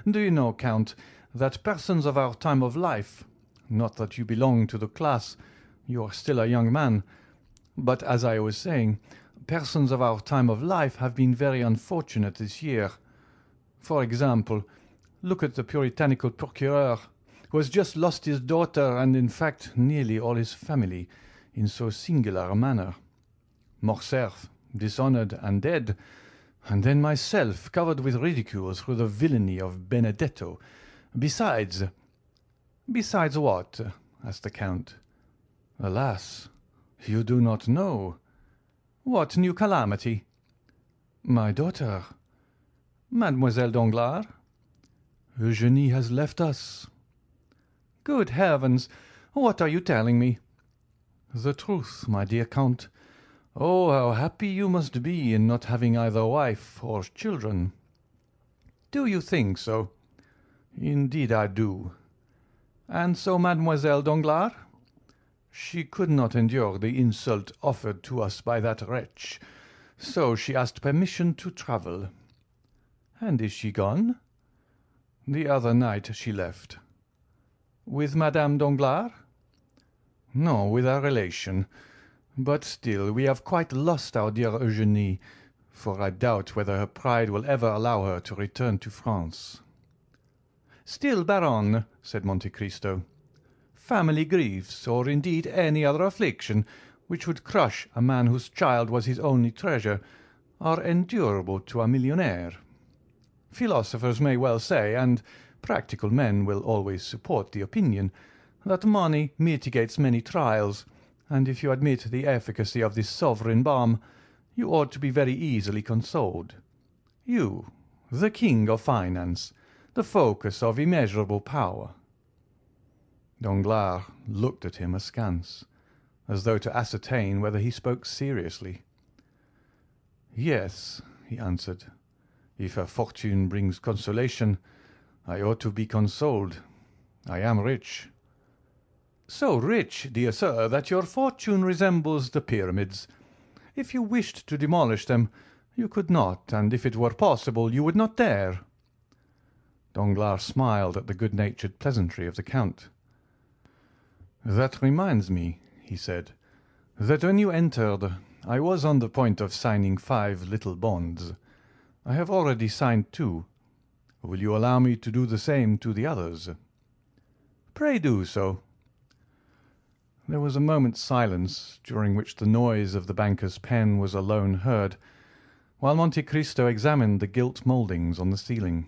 Do you know, Count, that persons of our time of life, not that you belong to the class, you are still a young man, but, as I was saying, persons of our time of life have been very unfortunate this year. For example, look at the puritanical procureur, who has just lost his daughter and, in fact, nearly all his family, in so singular a manner. Morcerf, dishonoured and dead, and then myself, covered with ridicule through the villainy of Benedetto. Besides—" "Besides what?" asked the Count. "Alas, you do not know." "What new calamity?" "My daughter." "Mademoiselle Danglars?" "Eugénie has left us." "Good heavens! What are you telling me?" "The truth, my dear Count. Oh, how happy you must be in not having either wife or children." "Do you think so?" "Indeed I do." "And so Mademoiselle Danglars?" "She could not endure the insult offered to us by that wretch, so she asked permission to travel." "And is she gone?" "The other night she left." "With Madame Danglars?" "No, with a relation. But still we have quite lost our dear Eugénie, for I doubt whether her pride will ever allow her to return to France." "Still, Baron," said Monte Cristo, "family griefs, or indeed any other affliction which would crush a man whose child was his only treasure, are endurable to a millionaire. Philosophers may well say, and practical men will always support the opinion, that money mitigates many trials, and if you admit the efficacy of this sovereign balm, you ought to be very easily consoled. You, the king of finance, the focus of immeasurable power." Danglars looked at him askance, as though to ascertain whether he spoke seriously. "Yes," he answered, "if her fortune brings consolation, I ought to be consoled. I am rich." "So rich, dear sir, that your fortune resembles the pyramids. If you wished to demolish them, you could not, and if it were possible, you would not dare." Danglars smiled at the good-natured pleasantry of the Count. "That reminds me," he said, "that when you entered I was on the point of signing 5 little bonds. I have already signed 2. Will you allow me to do the same to the others?" "Pray do so." There was a moment's silence, during which the noise of the banker's pen was alone heard, while Monte Cristo examined the gilt mouldings on the ceiling.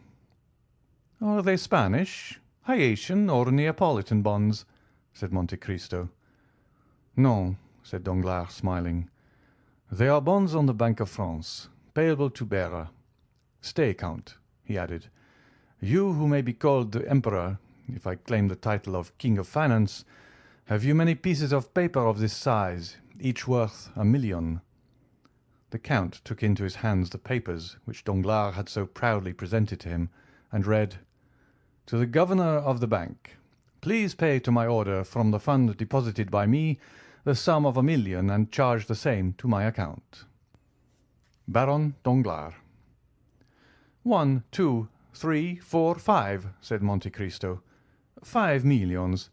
"Are they Spanish, Haitian, or Neapolitan bonds?" said Monte Cristo. "No," said Danglars, smiling. "They are bonds on the Bank of France, payable to bearer. Stay, Count," he added. "You who may be called the Emperor, if I claim the title of King of Finance, have you many pieces of paper of this size, each worth 1,000,000? The Count took into his hands the papers which Danglars had so proudly presented to him, and read: "To the Governor of the Bank. Please pay to my order from the fund deposited by me the sum of 1,000,000 and charge the same to my account. Baron Danglars." "1, 2, 3, 4, 5," said Monte Cristo. "5 millions.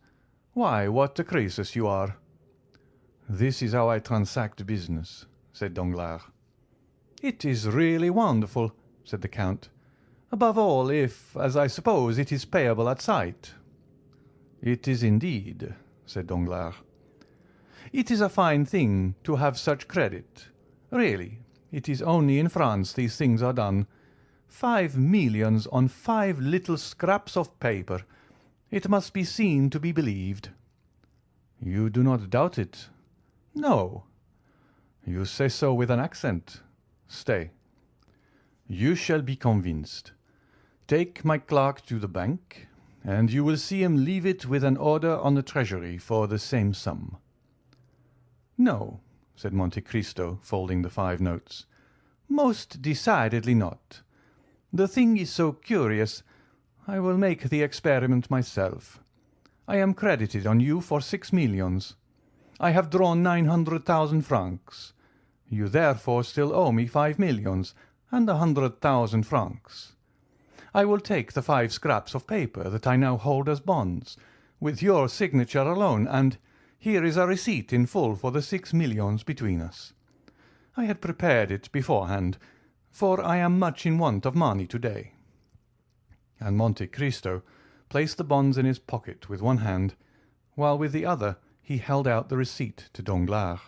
Why, what a Croesus you are!" "This is how I transact business," said Danglars. "It is really wonderful," said the Count. "Above all, if, as I suppose, it is payable at sight." "It is indeed," said Danglars. "It is a fine thing to have such credit. Really, it is only in France these things are done. 5 millions on 5 little scraps of paper. It must be seen to be believed." "You do not doubt it?" "No." "You say so with an accent. Stay. You shall be convinced. Take my clerk to the bank, and you will see him leave it with an order on the treasury for the same sum." "No," said Monte Cristo, folding the 5 notes. "Most decidedly not. The thing is so curious, I will make the experiment myself. I am credited on you for 6 millions. I have drawn 900,000 francs. You therefore still owe me 5 millions and 100,000 francs. I will take the 5 scraps of paper that I now hold as bonds, with your signature alone, and here is a receipt in full for the 6 millions between us. I had prepared it beforehand, for I am much in want of money to-day." And Monte Cristo, placed the bonds in his pocket with one hand, while with the other he held out the receipt to Danglars.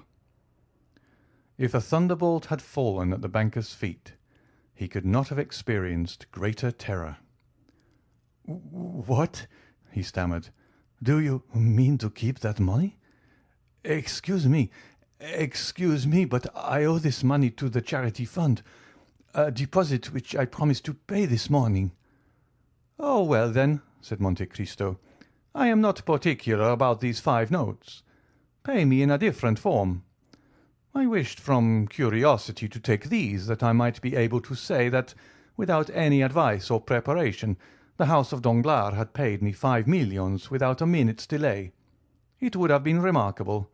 If a thunderbolt had fallen at the banker's feet, he could not have experienced greater terror. "What?" he stammered. "Do you mean to keep that money? Excuse me, but I owe this money to the charity fund, a deposit which I promised to pay this morning." "Oh, well, then," said Monte Cristo, "I am not particular about these 5 notes. Pay me in a different form. I wished from curiosity to take these, that I might be able to say that, without any advice or preparation, the house of Danglars had paid me 5 millions without a minute's delay. It would have been remarkable.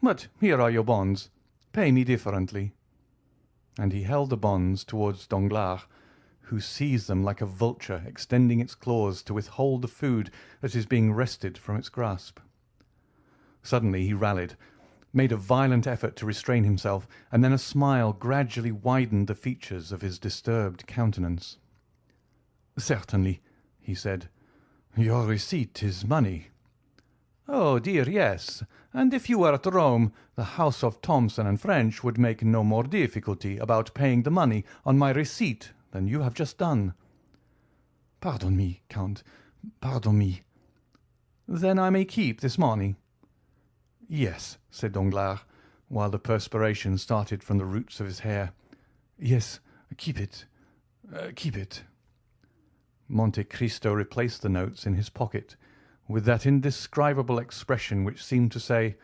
But here are your bonds. Pay me differently." And he held the bonds towards Danglars, who seized them like a vulture extending its claws to withhold the food that is being wrested from its grasp. Suddenly he rallied, made a violent effort to restrain himself, and then a smile gradually widened the features of his disturbed countenance. "Certainly," he said. "Your receipt is money." "Oh, dear, yes. And if you were at Rome, the house of Thomson and French would make no more difficulty about paying the money on my receipt than you have just done." "Pardon me, Count, pardon me." "Then I may keep this money?" "Yes," said Danglars, while the perspiration started from the roots of his hair. "Yes, keep it, keep it." Monte Cristo replaced the notes in his pocket, with that indescribable expression which seemed to say,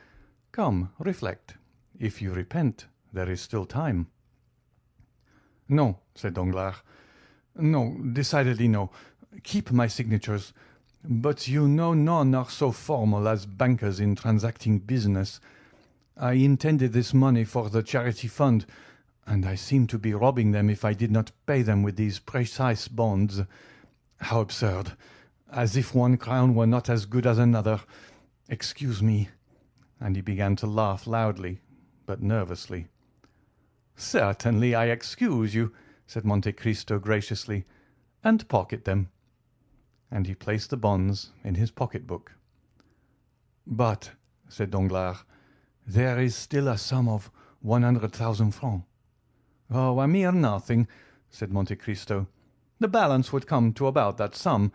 "Come, reflect. If you repent, there is still time." "No," said Danglars. "No, decidedly no. Keep my signatures. But you know none are so formal as bankers in transacting business. I intended this money for the charity fund, and I seem to be robbing them if I did not pay them with these precise bonds. How absurd! As if one crown were not as good as another. Excuse me." And he began to laugh loudly, but nervously. "Certainly I excuse you," said Monte Cristo graciously, "and pocket them." And he placed the bonds in his pocket-book. "But," said Danglars, "there is still a sum of 100,000 francs." "Oh, a mere nothing," said Monte Cristo. "The balance would come to about that sum.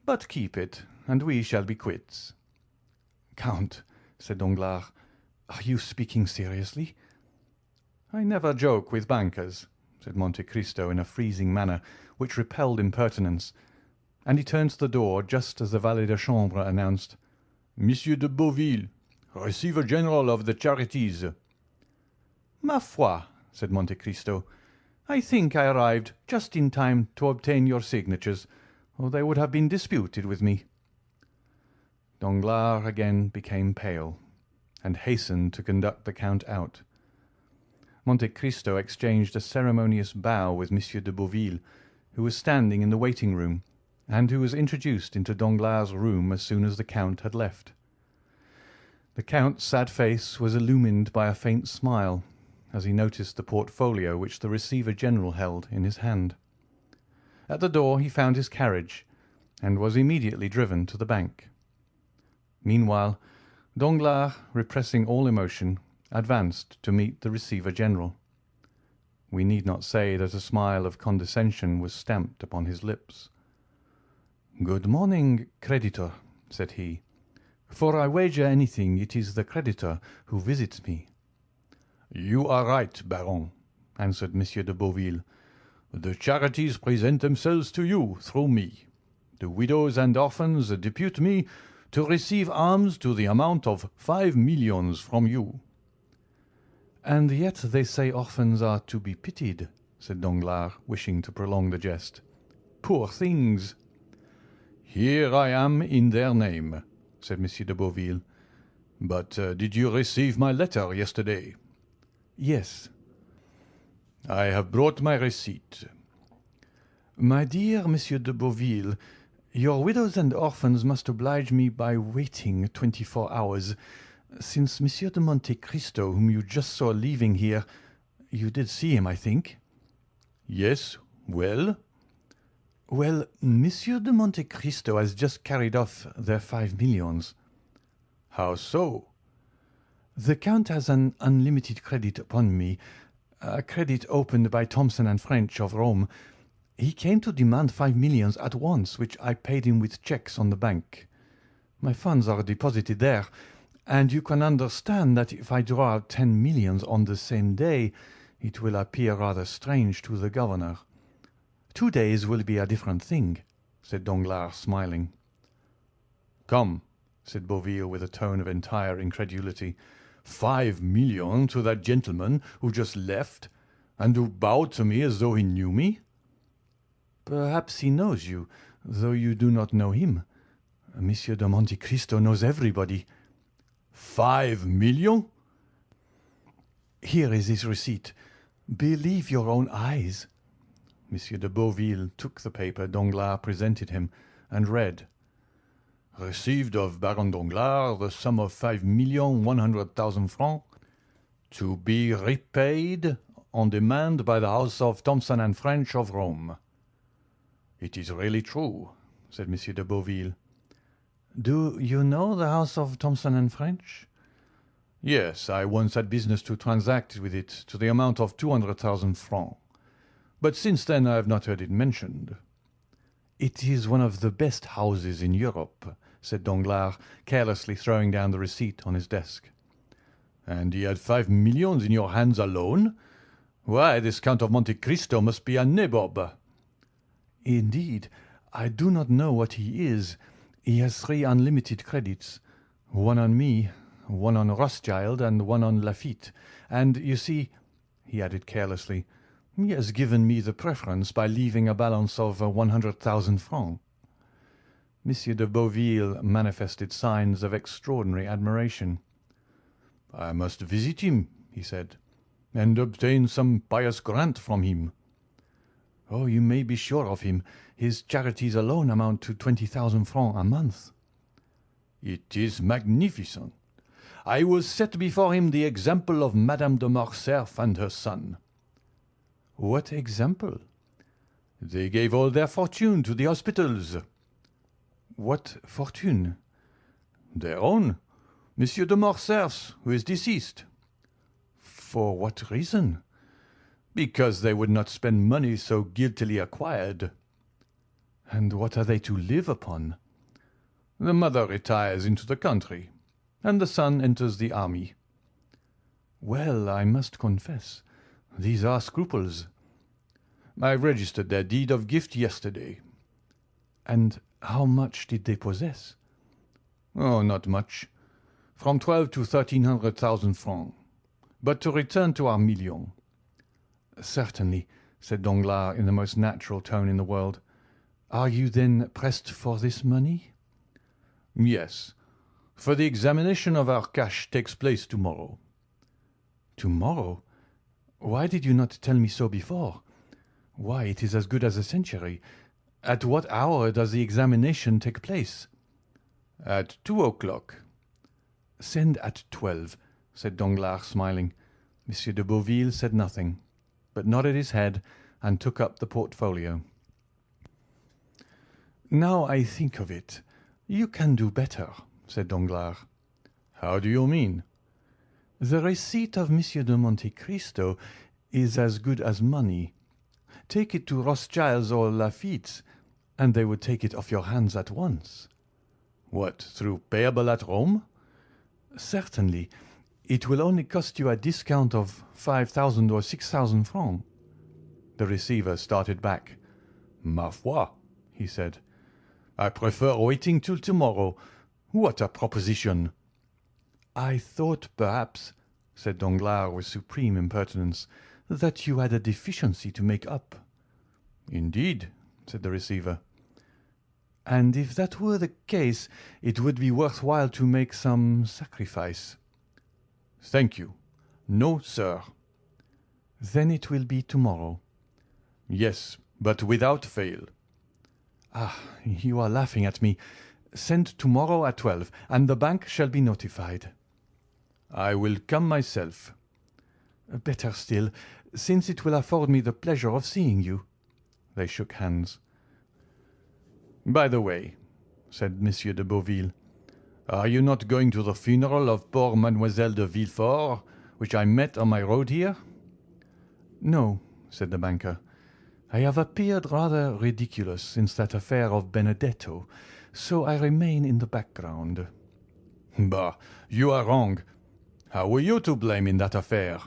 But keep it, and we shall be quits." "Count," said Danglars, "are you speaking seriously?" "I never joke with bankers," said Monte Cristo in a freezing manner which repelled impertinence, and he turned to the door just as the valet de chambre announced, "Monsieur de Beauville, Receiver General of the Charities." "Ma foi," said Monte Cristo, "I think I arrived just in time to obtain your signatures, or they would have been disputed with me." Danglars again became pale, and hastened to conduct the count out. Monte Cristo exchanged a ceremonious bow with Monsieur de Beauville, who was standing in the waiting-room, and who was introduced into Danglars' room as soon as the count had left. The count's sad face was illumined by a faint smile as he noticed the portfolio which the Receiver General held in his hand. At the door he found his carriage, and was immediately driven to the bank. Meanwhile, Danglars, repressing all emotion, advanced to meet the Receiver General. We need not say that a smile of condescension was stamped upon his lips. "Good morning, creditor," said he. "For I wager anything it is the creditor who visits me." "You are right, Baron," answered Monsieur de Beauville. "The charities present themselves to you through me. The widows and orphans depute me to receive alms to the amount of 5 millions from you." "And yet they say orphans are to be pitied," said Danglars, wishing to prolong the jest. "Poor things!" "Here I am in their name," said Monsieur de Beauville. "But did you receive my letter yesterday?" "Yes." "I have brought my receipt." "My dear Monsieur de Beauville, your widows and orphans must oblige me by waiting 24 hours, since Monsieur de Monte Cristo, whom you just saw leaving here, you did see him, I think?" "Yes, well?" Well, Monsieur de Monte Cristo has just carried off their 5 millions. How so? The Count has an unlimited credit upon me, a credit opened by Thomson and French of Rome. He came to demand 5 millions at once, which I paid him with cheques on the bank. My funds are deposited there, and you can understand that if I draw out 10 millions on the same day, it will appear rather strange to the governor. 2 days will be a different thing, said Danglars, smiling. Come, said Beauville with a tone of entire incredulity. 5 millions to that gentleman who just left, and who bowed to me as though he knew me? Perhaps he knows you, though you do not know him. Monsieur de Monte Cristo knows everybody. 5 millions? Here is his receipt. Believe your own eyes. Monsieur de Beauville took the paper Danglars presented him, and read, Received of Baron Danglars the sum of 5,100,000 francs, to be repaid on demand by the house of Thomson and French of Rome. It is really true, said Monsieur de Beauville. Do you know the house of Thomson and French? Yes, I once had business to transact with it to the amount of 200,000 francs. But since then I have not heard it mentioned. It is one of the best houses in Europe, said Danglars, carelessly throwing down the receipt on his desk. And he had 5 millions in your hands alone? Why, this Count of Monte Cristo must be a nabob. Indeed, I do not know what he is. He has 3 unlimited credits, one on me, one on Rothschild, and one on Lafitte. And, you see, he added carelessly, he has given me the preference by leaving a balance of 100,000 francs. Monsieur de Beauville manifested signs of extraordinary admiration. I must visit him, he said, and obtain some pious grant from him. Oh, you may be sure of him. His charities alone amount to 20,000 francs a month. It is magnificent. I will set before him the example of Madame de Morcerf and her son. What example? They gave all their fortune to the hospitals. What fortune? Their own. Monsieur de Morcerf's, who is deceased. For what reason? Because they would not spend money so guiltily acquired. And what are they to live upon? The mother retires into the country, and the son enters the army. Well, I must confess, these are scruples. I registered their deed of gift yesterday. And how much did they possess? Oh, not much. From 12 to 1,300,000 francs. But to return to our million. Certainly, said Danglars in the most natural tone in the world. Are you then pressed for this money? Yes, for the examination of our cash takes place tomorrow. Tomorrow? Why did you not tell me so before? Why, it is as good as a century. At what hour does the examination take place? At 2 o'clock. Send at 12, said Danglars, smiling. Monsieur de Beauville said nothing, but nodded his head and took up the portfolio. Now I think of it, you can do better, said Danglars. How do you mean? The receipt of Monsieur de Monte Cristo is as good as money. Take it to Rothschild's or Lafitte's, and they would take it off your hands at once. What, through payable at Rome? Certainly. It will only cost you a discount of 5,000 or 6,000 francs. The receiver started back. Ma foi, he said. I prefer waiting till tomorrow. What a proposition! I thought perhaps, said Danglars with supreme impertinence, that you had a deficiency to make up. Indeed, said the receiver. And if that were the case, it would be worth while to make some sacrifice. Thank you. No, sir. Then it will be tomorrow. Yes, but without fail. Ah, you are laughing at me. Send tomorrow at 12, and the bank shall be notified. I will come myself. Better still, since it will afford me the pleasure of seeing you. They shook hands. By the way," said Monsieur de Beauville, "are you not going to the funeral of poor Mademoiselle de Villefort, which I met on my road here?" "No," said the banker. "I have appeared rather ridiculous since that affair of Benedetto, so I remain in the background." "Bah, you are wrong. How were you to blame in that affair?"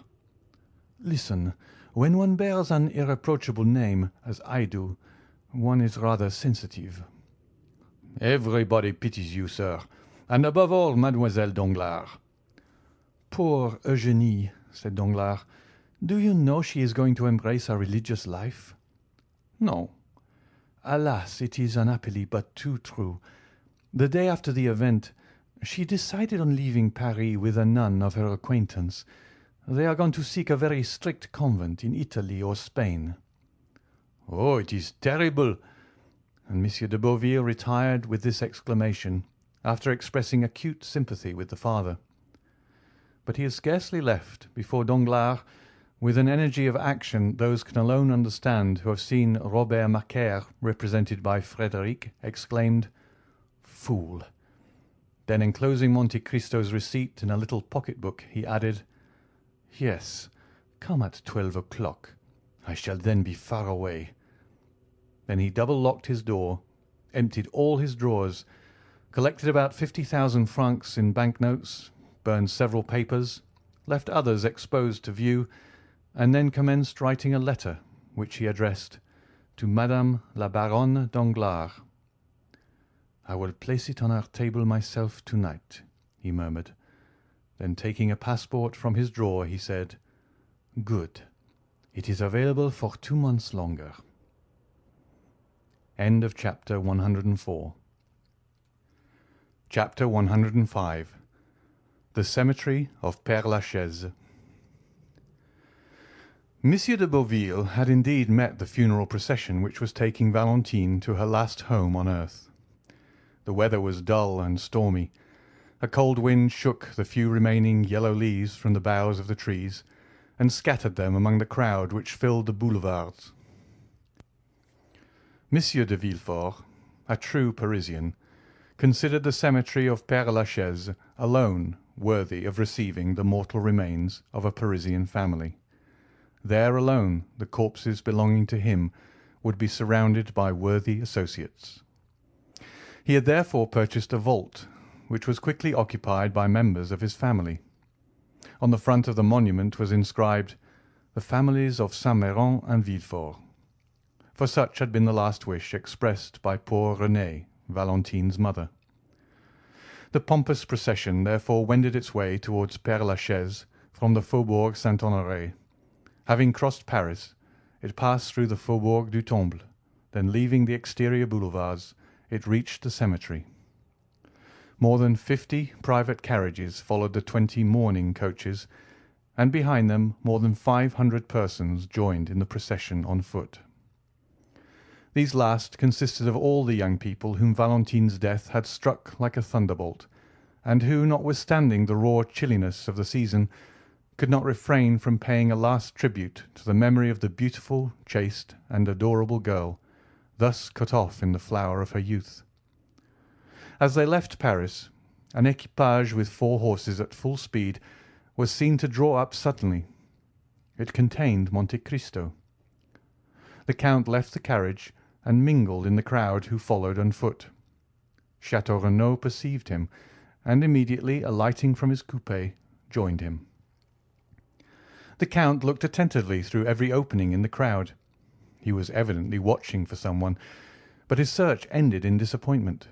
"Listen, when one bears an irreproachable name, as I do, one is rather sensitive." "Everybody pities you, sir, and above all Mademoiselle Danglars." "Poor Eugénie," said Danglars. "Do you know she is going to embrace a religious life?" "No." "Alas, it is unhappily but too true. The day after the event, she decided on leaving Paris with a nun of her acquaintance. They are going to seek a very strict convent in Italy or Spain." "Oh, it is terrible!" And Monsieur de Beauville retired with this exclamation, after expressing acute sympathy with the father. But he had scarcely left before Danglars, with an energy of action those can alone understand who have seen Robert Macaire represented by Frederick, exclaimed, "Fool!" Then, enclosing Monte Cristo's receipt in a little pocket-book, he added, "Yes, come at 12 o'clock. I shall then be far away." Then he double-locked his door, emptied all his drawers, collected about 50,000 francs in banknotes, burned several papers, left others exposed to view, and then commenced writing a letter, which he addressed to Madame la Baronne Danglars. "I will place it on her table myself tonight," he murmured. Then, taking a passport from his drawer, he said, "Good. It is available for 2 months longer." End of chapter 104. Chapter 105. The Cemetery of Père-Lachaise. Monsieur de Beauville had indeed met the funeral procession which was taking Valentine to her last home on earth. The weather was dull and stormy. A cold wind shook the few remaining yellow leaves from the boughs of the trees, and scattered them among the crowd which filled the boulevards. Monsieur de Villefort, a true Parisian, considered the cemetery of Père-Lachaise alone worthy of receiving the mortal remains of a Parisian family. There alone the corpses belonging to him would be surrounded by worthy associates. He had therefore purchased a vault, which was quickly occupied by members of his family. On the front of the monument was inscribed, "The families of Saint-Méran and Villefort," for such had been the last wish expressed by poor Renée, Valentine's mother. The pompous procession therefore wended its way towards Père-Lachaise from the Faubourg Saint-Honoré. Having crossed Paris, it passed through the Faubourg du Temple, then leaving the exterior boulevards, it reached the cemetery. More than 50 private carriages followed the 20 mourning coaches, and behind them more than 500 persons joined in the procession on foot. These last consisted of all the young people whom Valentine's death had struck like a thunderbolt, and who, notwithstanding the raw chilliness of the season, could not refrain from paying a last tribute to the memory of the beautiful, chaste, and adorable girl, thus cut off in the flower of her youth. As they left Paris, an equipage with 4 horses at full speed was seen to draw up suddenly. It contained Monte Cristo. The count left the carriage and mingled in the crowd who followed on foot. Château Renaud perceived him, and immediately alighting from his coupé, joined him. The count looked attentively through every opening in the crowd. He was evidently watching for someone, but his search ended in disappointment.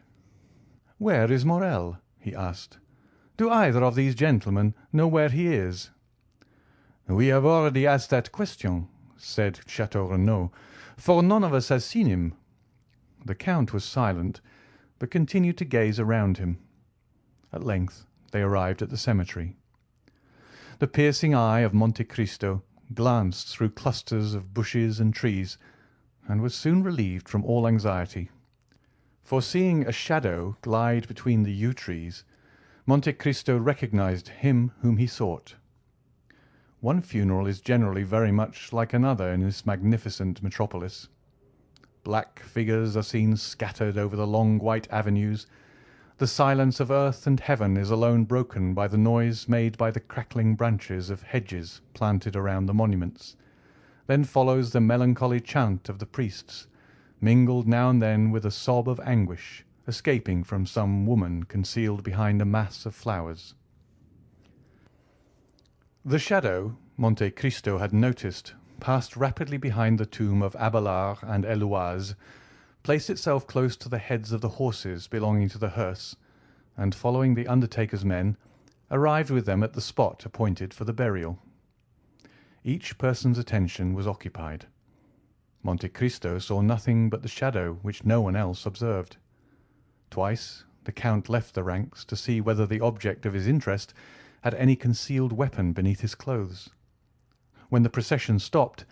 "Where is Morel?" he asked. "Do either of these gentlemen know where he is?" "We have already asked that question," said Château Renaud, "for none of us has seen him." The count was silent, but continued to gaze around him. At length they arrived at the cemetery. The piercing eye of Monte Cristo glanced through clusters of bushes and trees, and was soon relieved from all anxiety. For seeing a shadow glide between the yew trees, Monte Cristo recognized him whom he sought. One funeral is generally very much like another in this magnificent metropolis. Black figures are seen scattered over the long white avenues. The silence of earth and heaven is alone broken by the noise made by the crackling branches of hedges planted around the monuments. Then follows the melancholy chant of the priests, mingled now and then with a sob of anguish, escaping from some woman concealed behind a mass of flowers. The shadow Monte Cristo had noticed passed rapidly behind the tomb of Abelard and Heloise, placed itself close to the heads of the horses belonging to the hearse, and, following the undertaker's men, arrived with them at the spot appointed for the burial. Each person's attention was occupied. Monte Cristo saw nothing but the shadow which no one else observed. Twice the Count left the ranks to see whether the object of his interest had any concealed weapon beneath his clothes. When the procession stopped,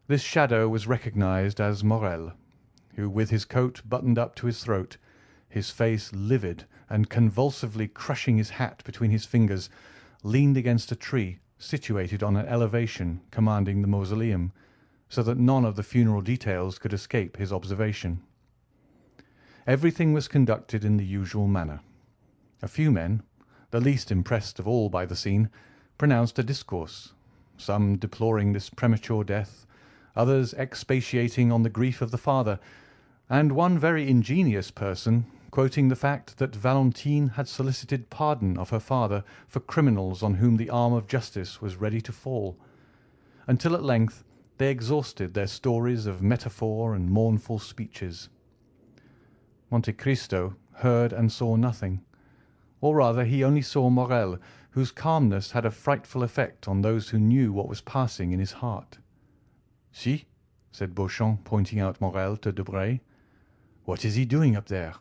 this shadow was recognized as Morrel, who, with his coat buttoned up to his throat, his face livid and convulsively crushing his hat between his fingers, leaned against a tree situated on an elevation commanding the mausoleum, so that none of the funeral details could escape his observation. Everything was conducted in the usual manner. A few men, the least impressed of all by the scene, pronounced a discourse, some deploring this premature death, others expatiating on the grief of the father, and one very ingenious person quoting the fact that Valentine had solicited pardon of her father for criminals on whom the arm of justice was ready to fall, until at length they exhausted their stories of metaphor and mournful speeches. Monte Cristo heard and saw nothing, or rather he only saw Morrel, whose calmness had a frightful effect on those who knew what was passing in his heart. "See," said Beauchamp, pointing out Morrel to Debray. "What is he doing up there?"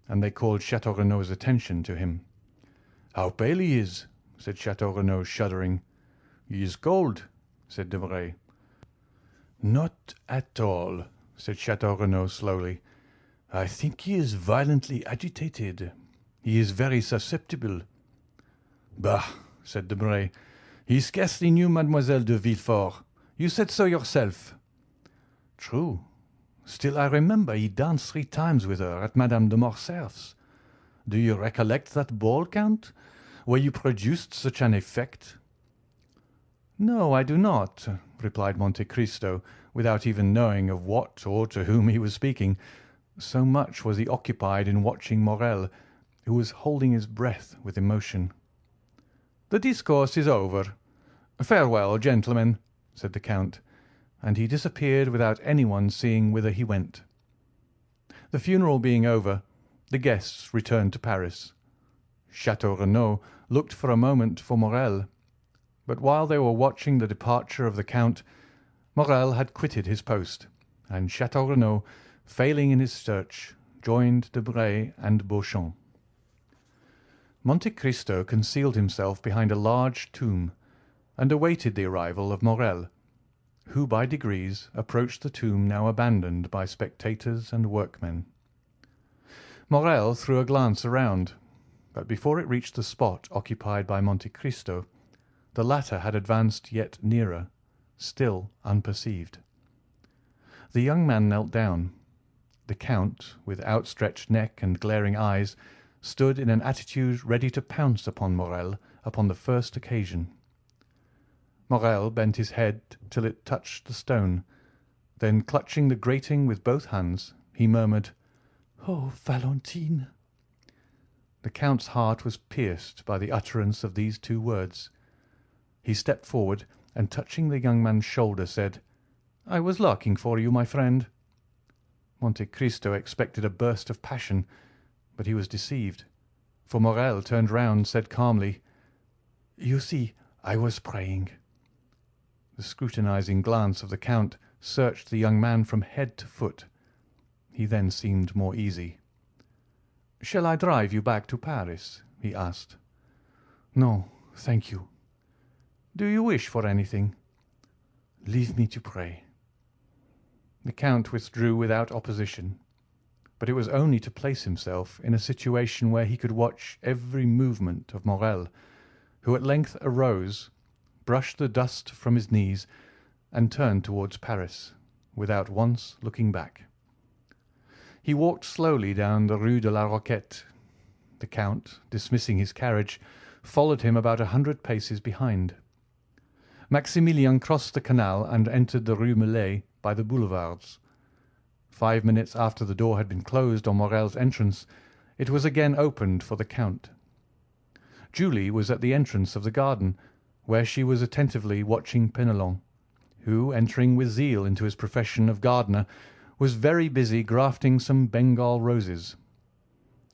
And they called Château Renaud's attention to him. "How pale he is," said Château Renaud, shuddering. "He is cold," said Debray. "Not at all," said Château Renaud slowly. "I think he is violently agitated. He is very susceptible." "Bah!" said Debray. "He scarcely knew Mademoiselle de Villefort. You said so yourself." "True. Still, I remember he danced 3 times with her at Madame de Morcerf's. Do you recollect that ball, Count, where you produced such an effect?" "No, I do not," replied Monte Cristo, without even knowing of what or to whom he was speaking, so much was he occupied in watching Morrel, who was holding his breath with emotion. "The discourse is over. Farewell, gentlemen," said the Count, and he disappeared without anyone seeing whither he went. The funeral being over, the guests returned to Paris. Château Renaud looked for a moment for Morrel, but while they were watching the departure of the Count, Morrel had quitted his post, and Château Renaud, failing in his search, joined Debray and Beauchamp. Monte Cristo concealed himself behind a large tomb, and awaited the arrival of Morrel, who by degrees approached the tomb now abandoned by spectators and workmen. Morrel threw a glance around, but before it reached the spot occupied by Monte Cristo, the latter had advanced yet nearer, still unperceived. The young man knelt down. The Count, with outstretched neck and glaring eyes, stood in an attitude ready to pounce upon Morrel upon the first occasion. Morrel bent his head till it touched the stone, then clutching the grating with both hands, he murmured, "Oh, Valentine!" The Count's heart was pierced by the utterance of these 2 words. He stepped forward, and touching the young man's shoulder, said, "I was looking for you, my friend." Monte Cristo expected a burst of passion, but he was deceived, for Morrel turned round and said calmly, "You see, I was praying." The scrutinizing glance of the Count searched the young man from head to foot. He then seemed more easy. "Shall I drive you back to Paris?" he asked. "No, thank you." "Do you wish for anything?" "Leave me to pray." The Count withdrew without opposition, but it was only to place himself in a situation where he could watch every movement of Morrel, who at length arose, brushed the dust from his knees, and turned towards Paris, without once looking back. He walked slowly down the Rue de la Roquette. The Count, dismissing his carriage, followed him about 100 paces behind. Maximilian crossed the canal and entered the Rue Meslay by the boulevards. 5 minutes after the door had been closed on Morrel's entrance, it was again opened for the Count. Julie was at the entrance of the garden, where she was attentively watching Penelon, who, entering with zeal into his profession of gardener, was very busy grafting some Bengal roses.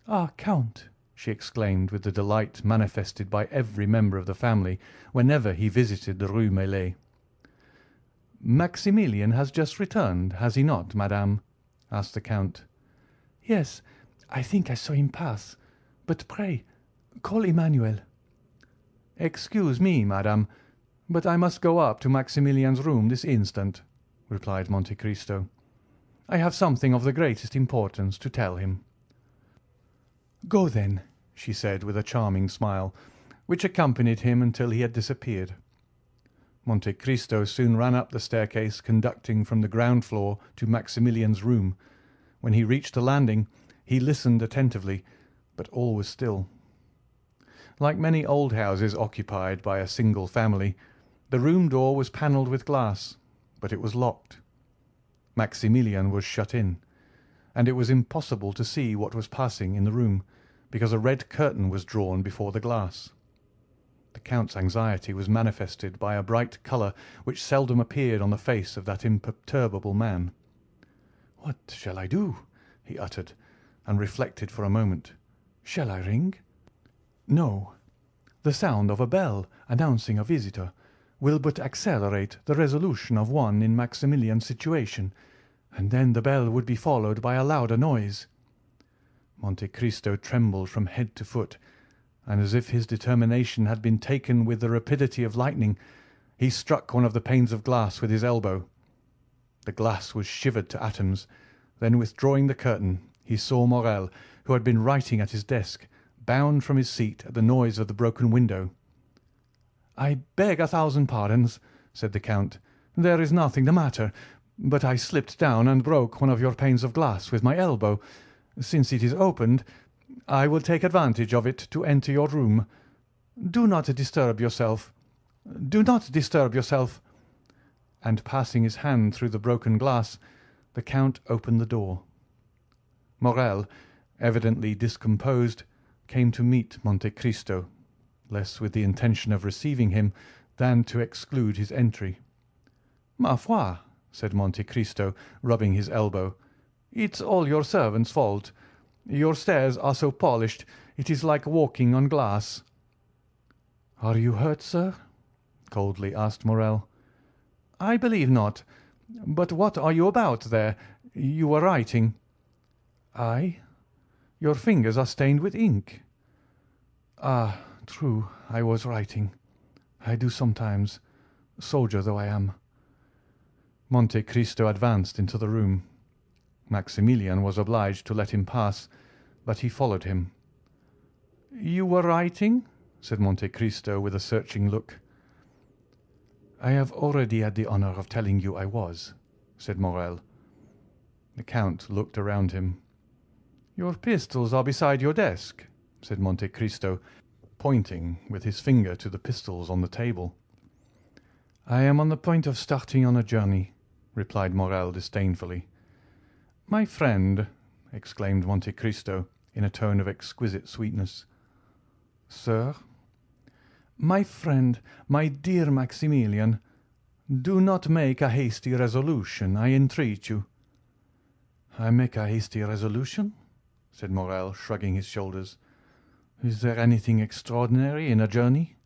"Ah, Count!" she exclaimed with the delight manifested by every member of the family whenever he visited the Rue Meslay. "Maximilian has just returned, has he not, madame?" asked the Count. "Yes, I think I saw him pass. But pray, call Emmanuel." "Excuse me, madame, but I must go up to Maximilian's room this instant," replied Monte Cristo. "I have something of the greatest importance to tell him." "Go then," she said with a charming smile, which accompanied him until he had disappeared. Monte Cristo soon ran up the staircase conducting from the ground floor to Maximilian's room. When he reached the landing, he listened attentively, but all was still. Like many old houses occupied by a single family, the room door was panelled with glass, but it was locked. Maximilian was shut in, and it was impossible to see what was passing in the room, because a red curtain was drawn before the glass. The Count's anxiety was manifested by a bright colour which seldom appeared on the face of that imperturbable man. "What shall I do?" he uttered, and reflected for a moment. "Shall I ring? No. The sound of a bell announcing a visitor will but accelerate the resolution of one in Maximilian's situation, and then the bell would be followed by a louder noise." Monte Cristo trembled from head to foot, and as if his determination had been taken with the rapidity of lightning, he struck one of the panes of glass with his elbow. The glass was shivered to atoms. Then, withdrawing the curtain, he saw Morrel, who had been writing at his desk, bound from his seat at the noise of the broken window. "I beg 1,000 pardons," said the Count. "There is nothing the matter, but I slipped down and broke one of your panes of glass with my elbow. Since it is opened, I will take advantage of it to enter your room. Do not disturb yourself. Do not disturb yourself." And passing his hand through the broken glass, the Count opened the door. Morrel, evidently discomposed, came to meet Monte Cristo, less with the intention of receiving him than to exclude his entry. "Ma foi," said Monte Cristo, rubbing his elbow, "it's all your servant's fault. Your stairs are so polished, it is like walking on glass." "Are you hurt, sir?" coldly asked Morrel. "I believe not. But what are you about there? You were writing." "I? Your fingers are stained with ink." "Ah, true, I was writing. I do sometimes, soldier though I am." Monte Cristo advanced into the room. Maximilian was obliged to let him pass, but he followed him. "You were writing?" said Monte Cristo with a searching look. "I have already had the honour of telling you I was," said Morrel. The Count looked around him. "Your pistols are beside your desk," said Monte Cristo, pointing with his finger to the pistols on the table. "I am on the point of starting on a journey," replied Morrel disdainfully. "My friend," exclaimed Monte Cristo in a tone of exquisite sweetness. "Sir?" "My friend, my dear Maximilian, do not make a hasty resolution, I entreat you." "I make a hasty resolution?" said Morrel, shrugging his shoulders. "Is there anything extraordinary in a journey?"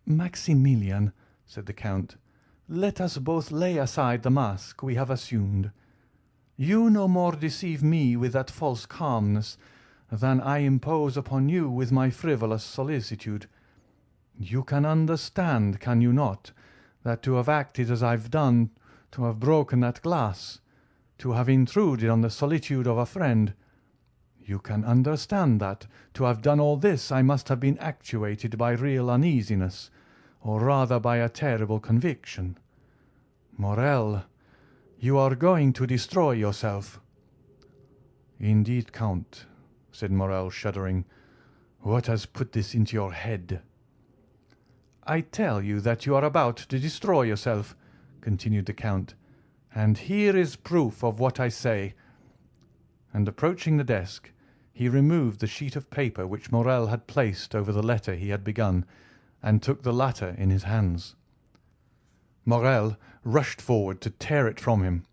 "Maximilian," said the Count, "let us both lay aside the mask we have assumed. You no more deceive me with that false calmness than I impose upon you with my frivolous solicitude. You can understand, can you not, that to have acted as I've done, to have broken that glass, to have intruded on the solitude of a friend, you can understand that, to have done all this, I must have been actuated by real uneasiness, or rather by a terrible conviction. Morrel, you are going to destroy yourself." "Indeed, Count," said Morrel, shuddering. "What has put this into your head?" "I tell you that you are about to destroy yourself," continued the Count, "and here is proof of what I say." And approaching the desk, he removed the sheet of paper which Morrel had placed over the letter he had begun, and took the latter in his hands. Morrel rushed forward to tear it from him,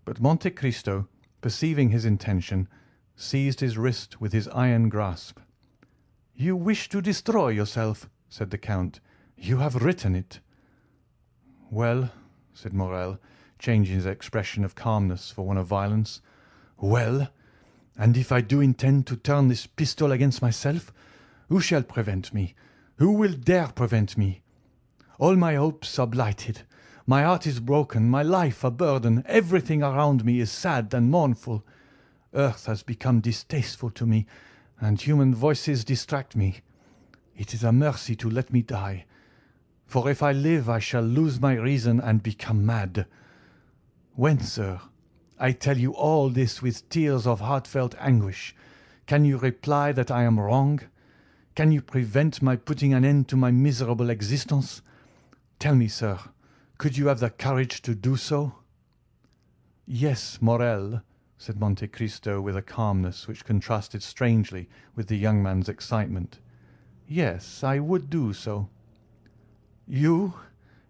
but Monte Cristo, perceiving his intention, seized his wrist with his iron grasp. "You wish to destroy yourself," said the Count. "You have written it." "Well," said Morrel, changing his expression of calmness for one of violence. "Well, and if I do intend to turn this pistol against myself, who shall prevent me? Who will dare prevent me? All my hopes are blighted. My heart is broken, my life a burden. Everything around me is sad and mournful. Earth has become distasteful to me, and human voices distract me. It is a mercy to let me die, for if I live I shall lose my reason and become mad. When, sir, I tell you all this with tears of heartfelt anguish, can you reply that I am wrong? Can you prevent my putting an end to my miserable existence? Tell me, sir, could you have the courage to do so?" "Yes, Morrel," said Monte Cristo with a calmness which contrasted strangely with the young man's excitement. "Yes, I would do so." "You!"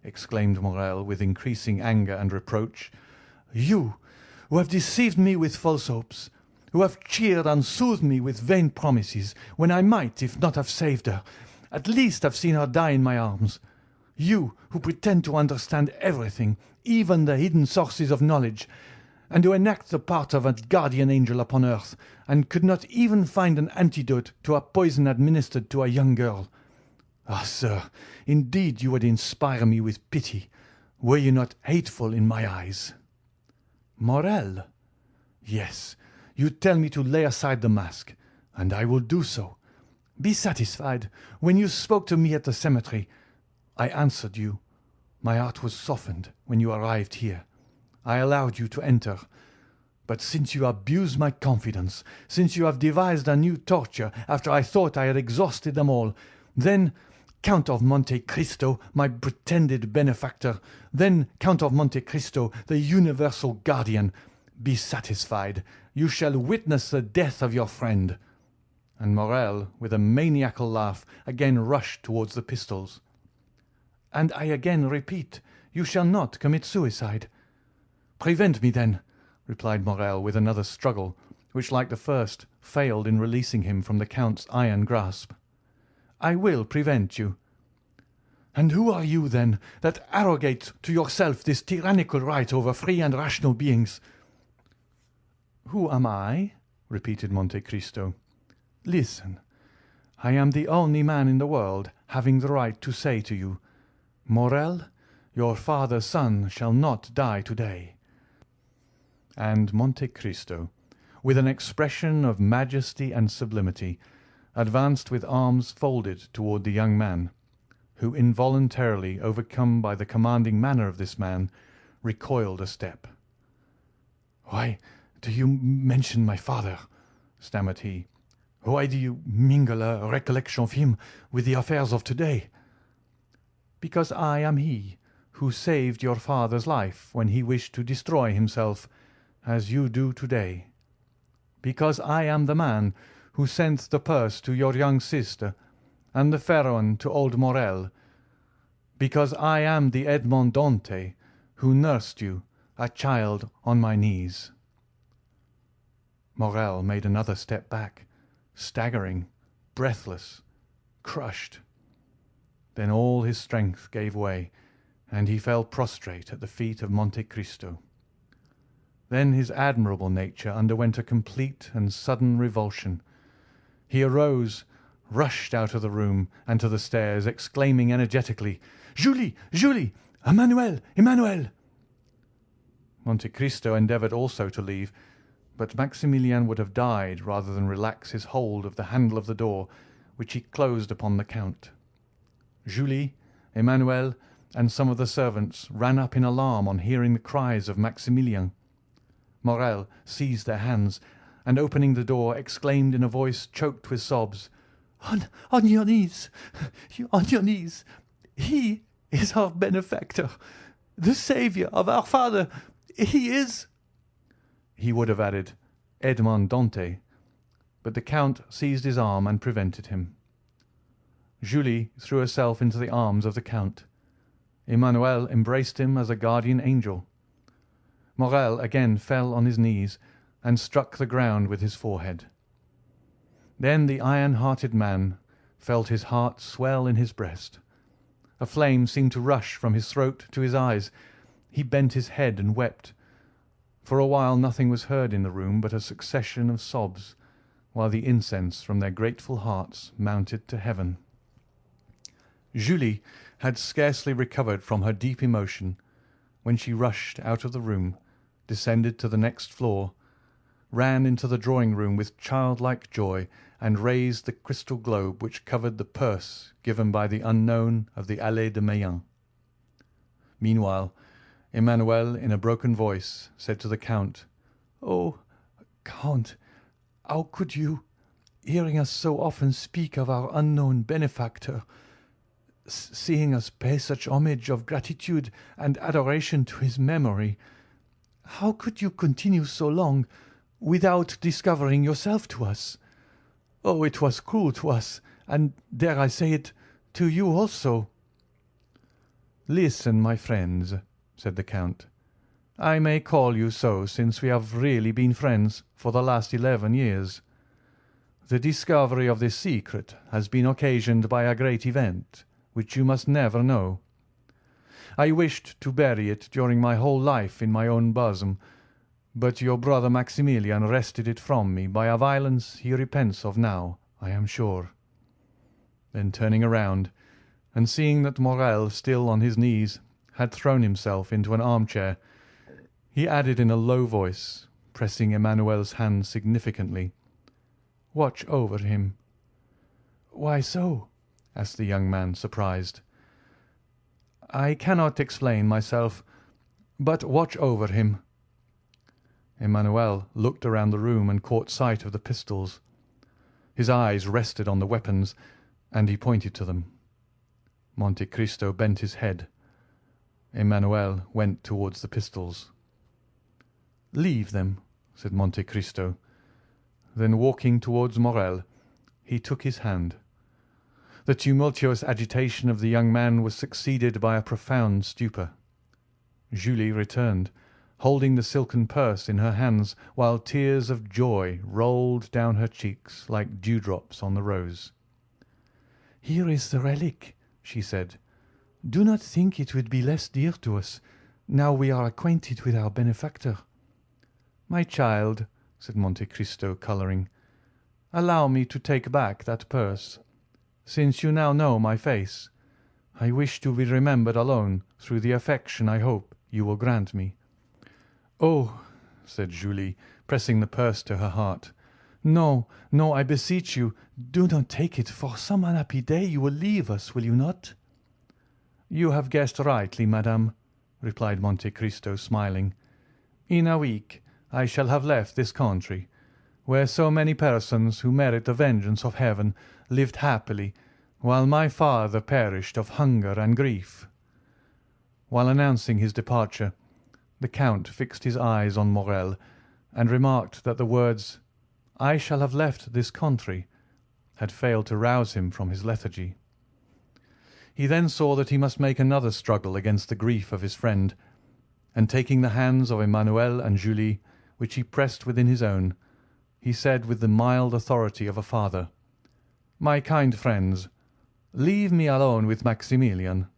exclaimed Morrel with increasing anger and reproach. "You, who have deceived me with false hopes, who have cheered and soothed me with vain promises, when I might, if not have saved her, at least have seen her die in my arms. You, who pretend to understand everything, even the hidden sources of knowledge, and who enact the part of a guardian angel upon earth, and could not even find an antidote to a poison administered to a young girl. Ah, sir, indeed you would inspire me with pity, were you not hateful in my eyes." "Morrel!" "Yes, you tell me to lay aside the mask, and I will do so. Be satisfied. When you spoke to me at the cemetery, I answered you. My heart was softened when you arrived here. I allowed you to enter. But since you abuse my confidence, since you have devised a new torture after I thought I had exhausted them all, then, Count of Monte Cristo, my pretended benefactor, then, Count of Monte Cristo, the universal guardian, be satisfied. You shall witness the death of your friend." And Morrel, with a maniacal laugh, again rushed towards the pistols. "And I again repeat, you shall not commit suicide." "Prevent me, then," replied Morrel with another struggle, which, like the first, failed in releasing him from the Count's iron grasp. "I will prevent you." "And who are you, then, that arrogate to yourself this tyrannical right over free and rational beings?" "Who am I?" repeated Monte Cristo. "Listen. I am the only man in the world having the right to say to you, 'Morrel, your father's son shall not die today.'" And Monte Cristo, with an expression of majesty and sublimity, advanced with arms folded toward the young man, who, involuntarily overcome by the commanding manner of this man, recoiled a step. "Why do you mention my father?" stammered he. "Why do you mingle a recollection of him with the affairs of today?" "Because I am he who saved your father's life when he wished to destroy himself, as you do today. Because I am the man who sent the purse to your young sister and the Pharaon to old Morrel. Because I am the Edmond Dantès who nursed you, a child, on my knees." Morrel made another step back, staggering, breathless, crushed. Then all his strength gave way, and he fell prostrate at the feet of Monte Cristo. Then his admirable nature underwent a complete and sudden revulsion. He arose, rushed out of the room and to the stairs, exclaiming energetically, "Julie! Julie! Emmanuel! Emmanuel!" Monte Cristo endeavoured also to leave, but Maximilian would have died rather than relax his hold of the handle of the door, which he closed upon the Count. Julie, Emmanuel, and some of the servants ran up in alarm on hearing the cries of Maximilian. Morrel seized their hands. and opening the door, exclaimed in a voice choked with sobs, On your knees, on your knees. He is our benefactor, the saviour of our father. He is—" He would have added, Edmond Dantès, but the Count seized his arm and prevented him. Julie threw herself into the arms of the Count. Emmanuel embraced him as a guardian angel. Morrel again fell on his knees and struck the ground with his forehead. Then the iron-hearted man felt his heart swell in his breast. A flame seemed to rush from his throat to his eyes. He bent his head and wept. For a while nothing was heard in the room but a succession of sobs, while the incense from their grateful hearts mounted to heaven. Julie had scarcely recovered from her deep emotion when she rushed out of the room, descended to the next floor, ran into the drawing-room with childlike joy, and raised the crystal globe which covered the purse given by the unknown of the Allées de Meilhan. Meanwhile, Emmanuel, in a broken voice, said to the Count, "Oh, Count, how could you, hearing us so often speak of our unknown benefactor, seeing us pay such homage of gratitude and adoration to his memory, how could you continue so long without discovering yourself to us? Oh, it was cruel to us, and, dare I say it, to you also." "Listen, my friends," said the Count. "I may call you so since we have really been friends for the last 11 years. The discovery of this secret has been occasioned by a great event, which you must never know. I wished to bury it during my whole life in my own bosom, but your brother Maximilian wrested it from me by a violence he repents of now, I am sure." Then turning around, and seeing that Morrel, still on his knees, had thrown himself into an armchair, he added in a low voice, pressing Emmanuel's hand significantly, "Watch over him." "Why so?" asked the young man, surprised. "I cannot explain myself, but watch over him." Emmanuel looked around the room and caught sight of the pistols. His eyes rested on the weapons, and he pointed to them. Monte Cristo bent his head. Emmanuel went towards the pistols. "Leave them," said Monte Cristo. Then walking towards Morrel, he took his hand. The tumultuous agitation of the young man was succeeded by a profound stupor. Julie returned, holding the silken purse in her hands, while tears of joy rolled down her cheeks like dewdrops on the rose. "Here is the relic," she said. "Do not think it would be less dear to us, now we are acquainted with our benefactor." "My child," said Monte Cristo, colouring, "allow me to take back that purse. Since you now know my face, I wish to be remembered alone through the affection I hope you will grant me." "Oh," said Julie, pressing the purse to her heart, "No, no, I beseech you, do not take it. For some unhappy day you will leave us, will you not?" "You have guessed rightly, madame," replied Monte Cristo, smiling. "In a week I shall have left this country, where so many persons who merit the vengeance of heaven lived happily, while my father perished of hunger and grief." While announcing his departure, the Count fixed his eyes on Morrel, and remarked that the words, "I shall have left this country," had failed to rouse him from his lethargy. He then saw that he must make another struggle against the grief of his friend, and taking the hands of Emmanuel and Julie, which he pressed within his own, he said with the mild authority of a father, "My kind friends, leave me alone with Maximilian."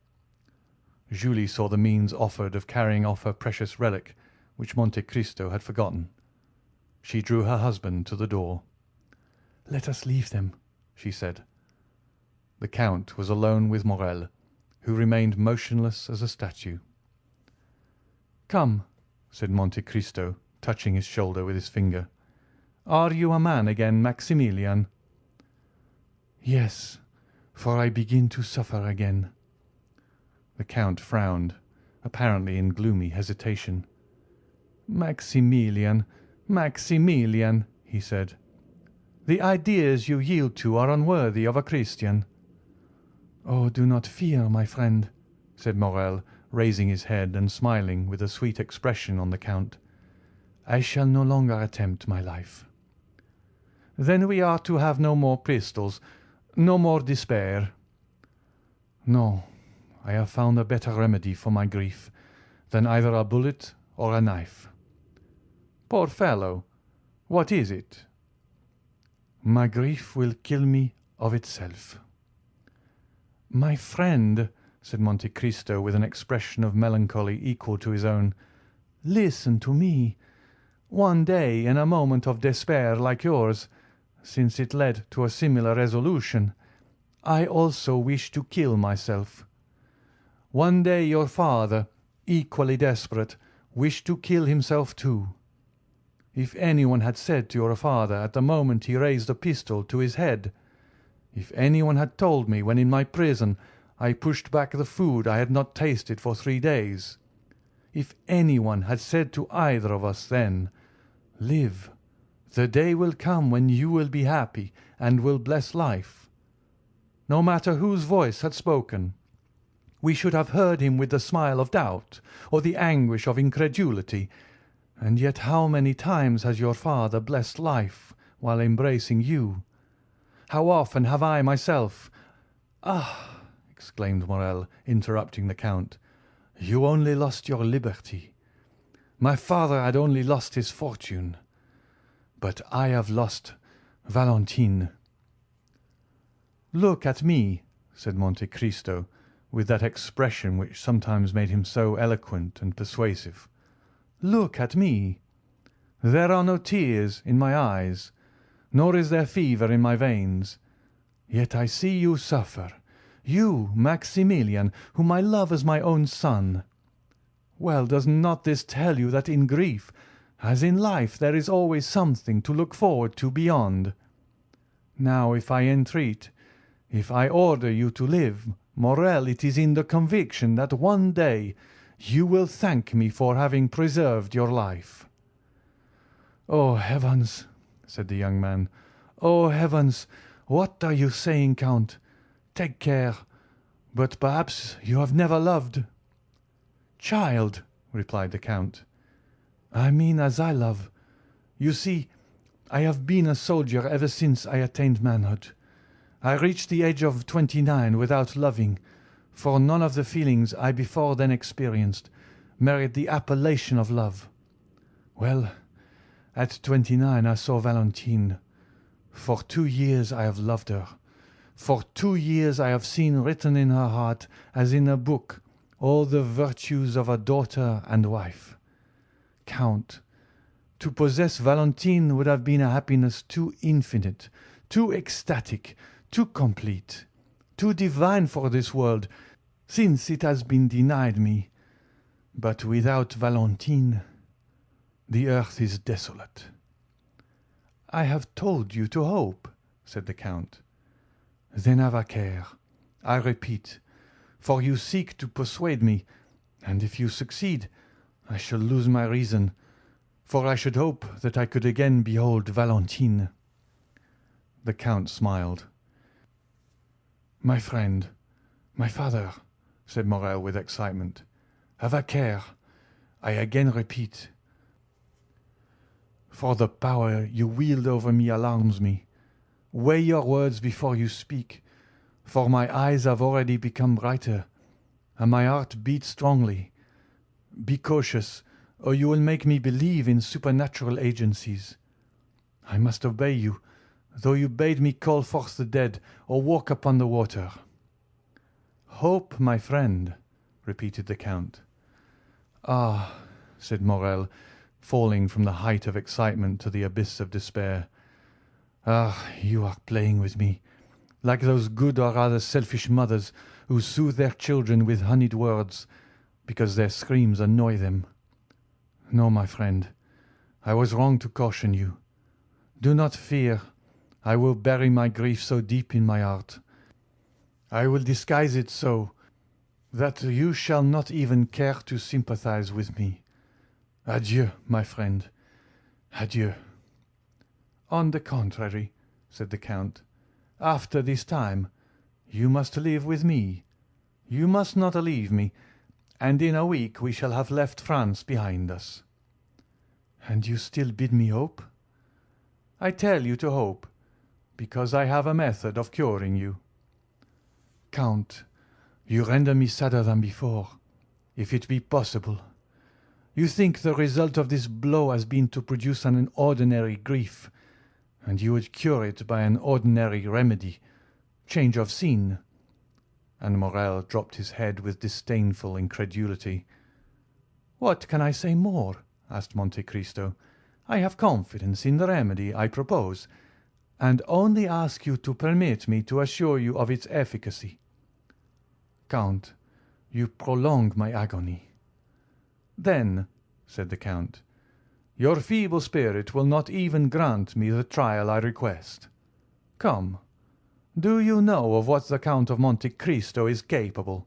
Julie saw the means offered of carrying off her precious relic, which Monte Cristo had forgotten. She drew her husband to the door. "Let us leave them," she said. The Count was alone with Morrel, who remained motionless as a statue. "Come," said Monte Cristo, touching his shoulder with his finger. "Are you a man again, Maximilian?" "Yes, for I begin to suffer again." The Count frowned, apparently in gloomy hesitation. "Maximilian, Maximilian," he said. "The ideas you yield to are unworthy of a Christian." "Oh, do not fear, my friend," said Morrel, raising his head and smiling with a sweet expression on the Count. "I shall no longer attempt my life." "Then we are to have no more pistols, no more despair." "No, I have found a better remedy for my grief than either a bullet or a knife." "Poor fellow! What is it?" "My grief will kill me of itself." "My friend," said Monte Cristo with an expression of melancholy equal to his own, "listen to me. One day, in a moment of despair like yours, since it led to a similar resolution, I also wished to kill myself. One day your father, equally desperate, wished to kill himself too. If anyone had said to your father at the moment he raised a pistol to his head, if anyone had told me when in my prison I pushed back the food I had not tasted for 3 days, if anyone had said to either of us then, 'Live, the day will come when you will be happy and will bless life,' no matter whose voice had spoken, we should have heard him with the smile of doubt or the anguish of incredulity. And yet how many times has your father blessed life while embracing you? How often have I myself—" "Ah!" exclaimed Morrel, interrupting the Count, "you only lost your liberty. My father had only lost his fortune, but I have lost Valentine." "Look at me," said Monte Cristo, with that expression which sometimes made him so eloquent and persuasive. "Look at me. There are no tears in my eyes, nor is there fever in my veins. Yet I see you suffer, you, Maximilian, whom I love as my own son. Well, does not this tell you that in grief, as in life, there is always something to look forward to beyond? Now, if I entreat, if I order you to live, Morrel, it is in the conviction that one day you will thank me for having preserved your life." "Oh, heavens!" said the young man. "Oh, heavens! What are you saying, Count? Take care. But perhaps you have never loved." "Child," replied the Count, "I mean as I love. You see, I have been a soldier ever since I attained manhood. I reached the age of 29 without loving, for none of the feelings I before then experienced merit the appellation of love. Well, at 29 I saw Valentine. For 2 years I have loved her. For 2 years I have seen written in her heart, as in a book, all the virtues of a daughter and wife. Count, to possess Valentine would have been a happiness too infinite, too ecstatic, too complete, too divine for this world, since it has been denied me. But without Valentine, the earth is desolate." "I have told you to hope," said the Count. "Then have a care, I repeat, for you seek to persuade me, and if you succeed, I shall lose my reason, for I should hope that I could again behold Valentine." The Count smiled. "My friend, my father," said Morrel with excitement, "have a care, I again repeat, for the power you wield over me alarms me. Weigh your words before you speak, for my eyes have already become brighter, and my heart beats strongly. Be cautious, or you will make me believe in supernatural agencies. I must obey you, though you bade me call forth the dead or walk upon the water." "Hope, my friend," repeated the Count. "Ah," said Morrel, falling from the height of excitement to the abyss of despair. "Ah, you are playing with me, like those good or rather selfish mothers who soothe their children with honeyed words, because their screams annoy them. No, my friend, I was wrong to caution you. Do not fear. I will bury my grief so deep in my heart. I will disguise it so that you shall not even care to sympathize with me. Adieu, my friend. Adieu." On the contrary, said the Count, after this time you must live with me. You must not leave me, and in a week we shall have left France behind us. And you still bid me hope? I tell you to hope, because I have a method of curing you. Count, you render me sadder than before, if it be possible. You think the result of this blow has been to produce an ordinary grief, and you would cure it by an ordinary remedy, change of scene. And Morrel dropped his head with disdainful incredulity. What can I say more? Asked Monte Cristo. I have confidence in the remedy I propose, and only ask you to permit me to assure you of its efficacy. Count, you prolong my agony. Then, said the Count, your feeble spirit will not even grant me the trial I request. Come, do you know of what the Count of Monte Cristo is capable?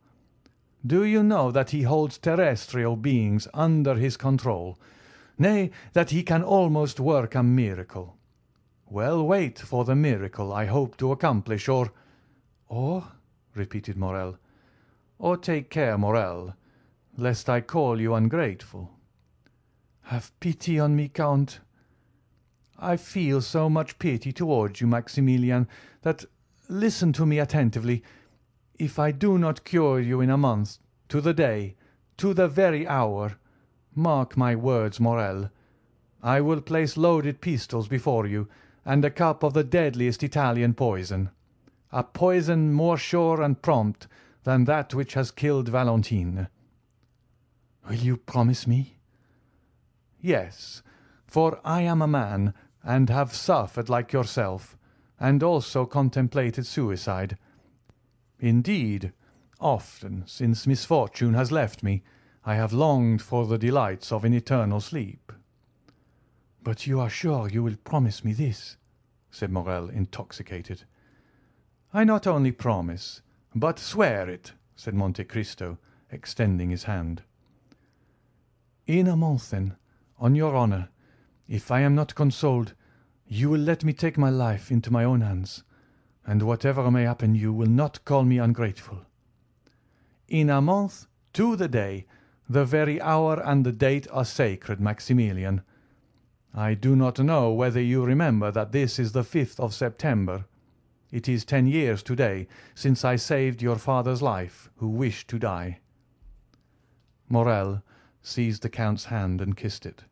Do you know that he holds terrestrial beings under his control, nay, that he can almost work a miracle? Well, wait for the miracle I hope to accomplish, or, repeated Morrel, or take care, Morrel, lest I call you ungrateful. Have pity on me, Count. I feel so much pity towards you, Maximilian, that, listen to me attentively, if I do not cure you in a month, to the day, to the very hour, mark my words, Morrel, I will place loaded pistols before you, and a cup of the deadliest Italian poison, a poison more sure and prompt than that which has killed Valentine. Will you promise me? Yes, for I am a man, and have suffered like yourself, and also contemplated suicide. Indeed, often since misfortune has left me, I have longed for the delights of an eternal sleep. But you are sure you will promise me this? Said Morrel, intoxicated. I not only promise, but swear it, said Monte Cristo, extending his hand. In a month, then, on your honour, if I am not consoled, you will let me take my life into my own hands, and whatever may happen you will not call me ungrateful. In a month, to the day, the very hour and the date are sacred, Maximilian. I do not know whether you remember that this is the 5th of September. It is 10 years today since I saved your father's life, who wished to die. Morrel seized the Count's hand and kissed it.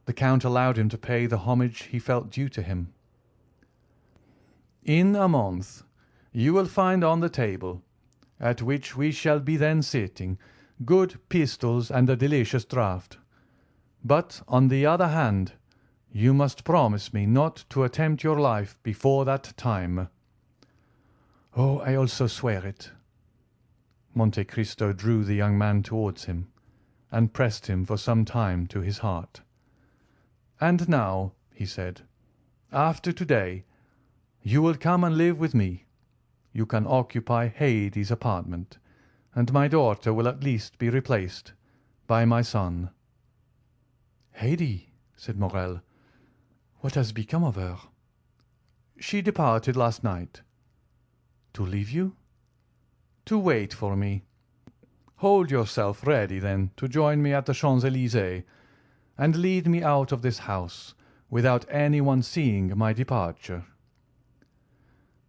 The Count allowed him to pay the homage he felt due to him. In a month you will find on the table, at which we shall be then sitting, good pistols and a delicious draught. But, on the other hand, you must promise me not to attempt your life before that time. Oh, I also swear it. Monte Cristo drew the young man towards him, and pressed him for some time to his heart. And now, he said, after today, you will come and live with me. You can occupy Haydée's apartment, and my daughter will at least be replaced by my son. Haydée, said Morrel. What has become of her? She departed last night. To leave you? To wait for me. Hold yourself ready, then, to join me at the Champs-Élysées, and lead me out of this house without anyone seeing my departure.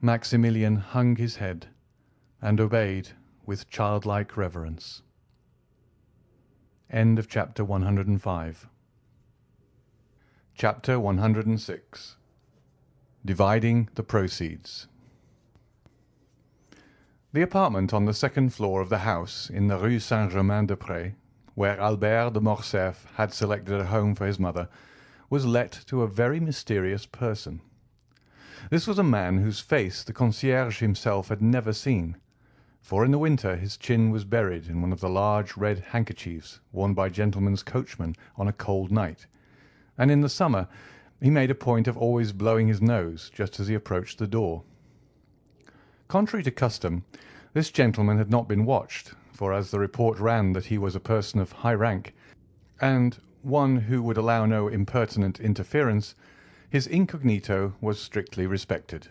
Maximilian hung his head and obeyed with childlike reverence. End of chapter 105. Chapter 106. Dividing the Proceeds. The apartment on the second floor of the house in the Rue Saint-Germain-des-Prés, where Albert de Morcerf had selected a home for his mother, was let to a very mysterious person. This was a man whose face the concierge himself had never seen, for in the winter his chin was buried in one of the large red handkerchiefs worn by gentlemen's coachmen on a cold night, and in the summer he made a point of always blowing his nose just as he approached the door. Contrary to custom, this gentleman had not been watched, for as the report ran that he was a person of high rank, and one who would allow no impertinent interference, His incognito was strictly respected.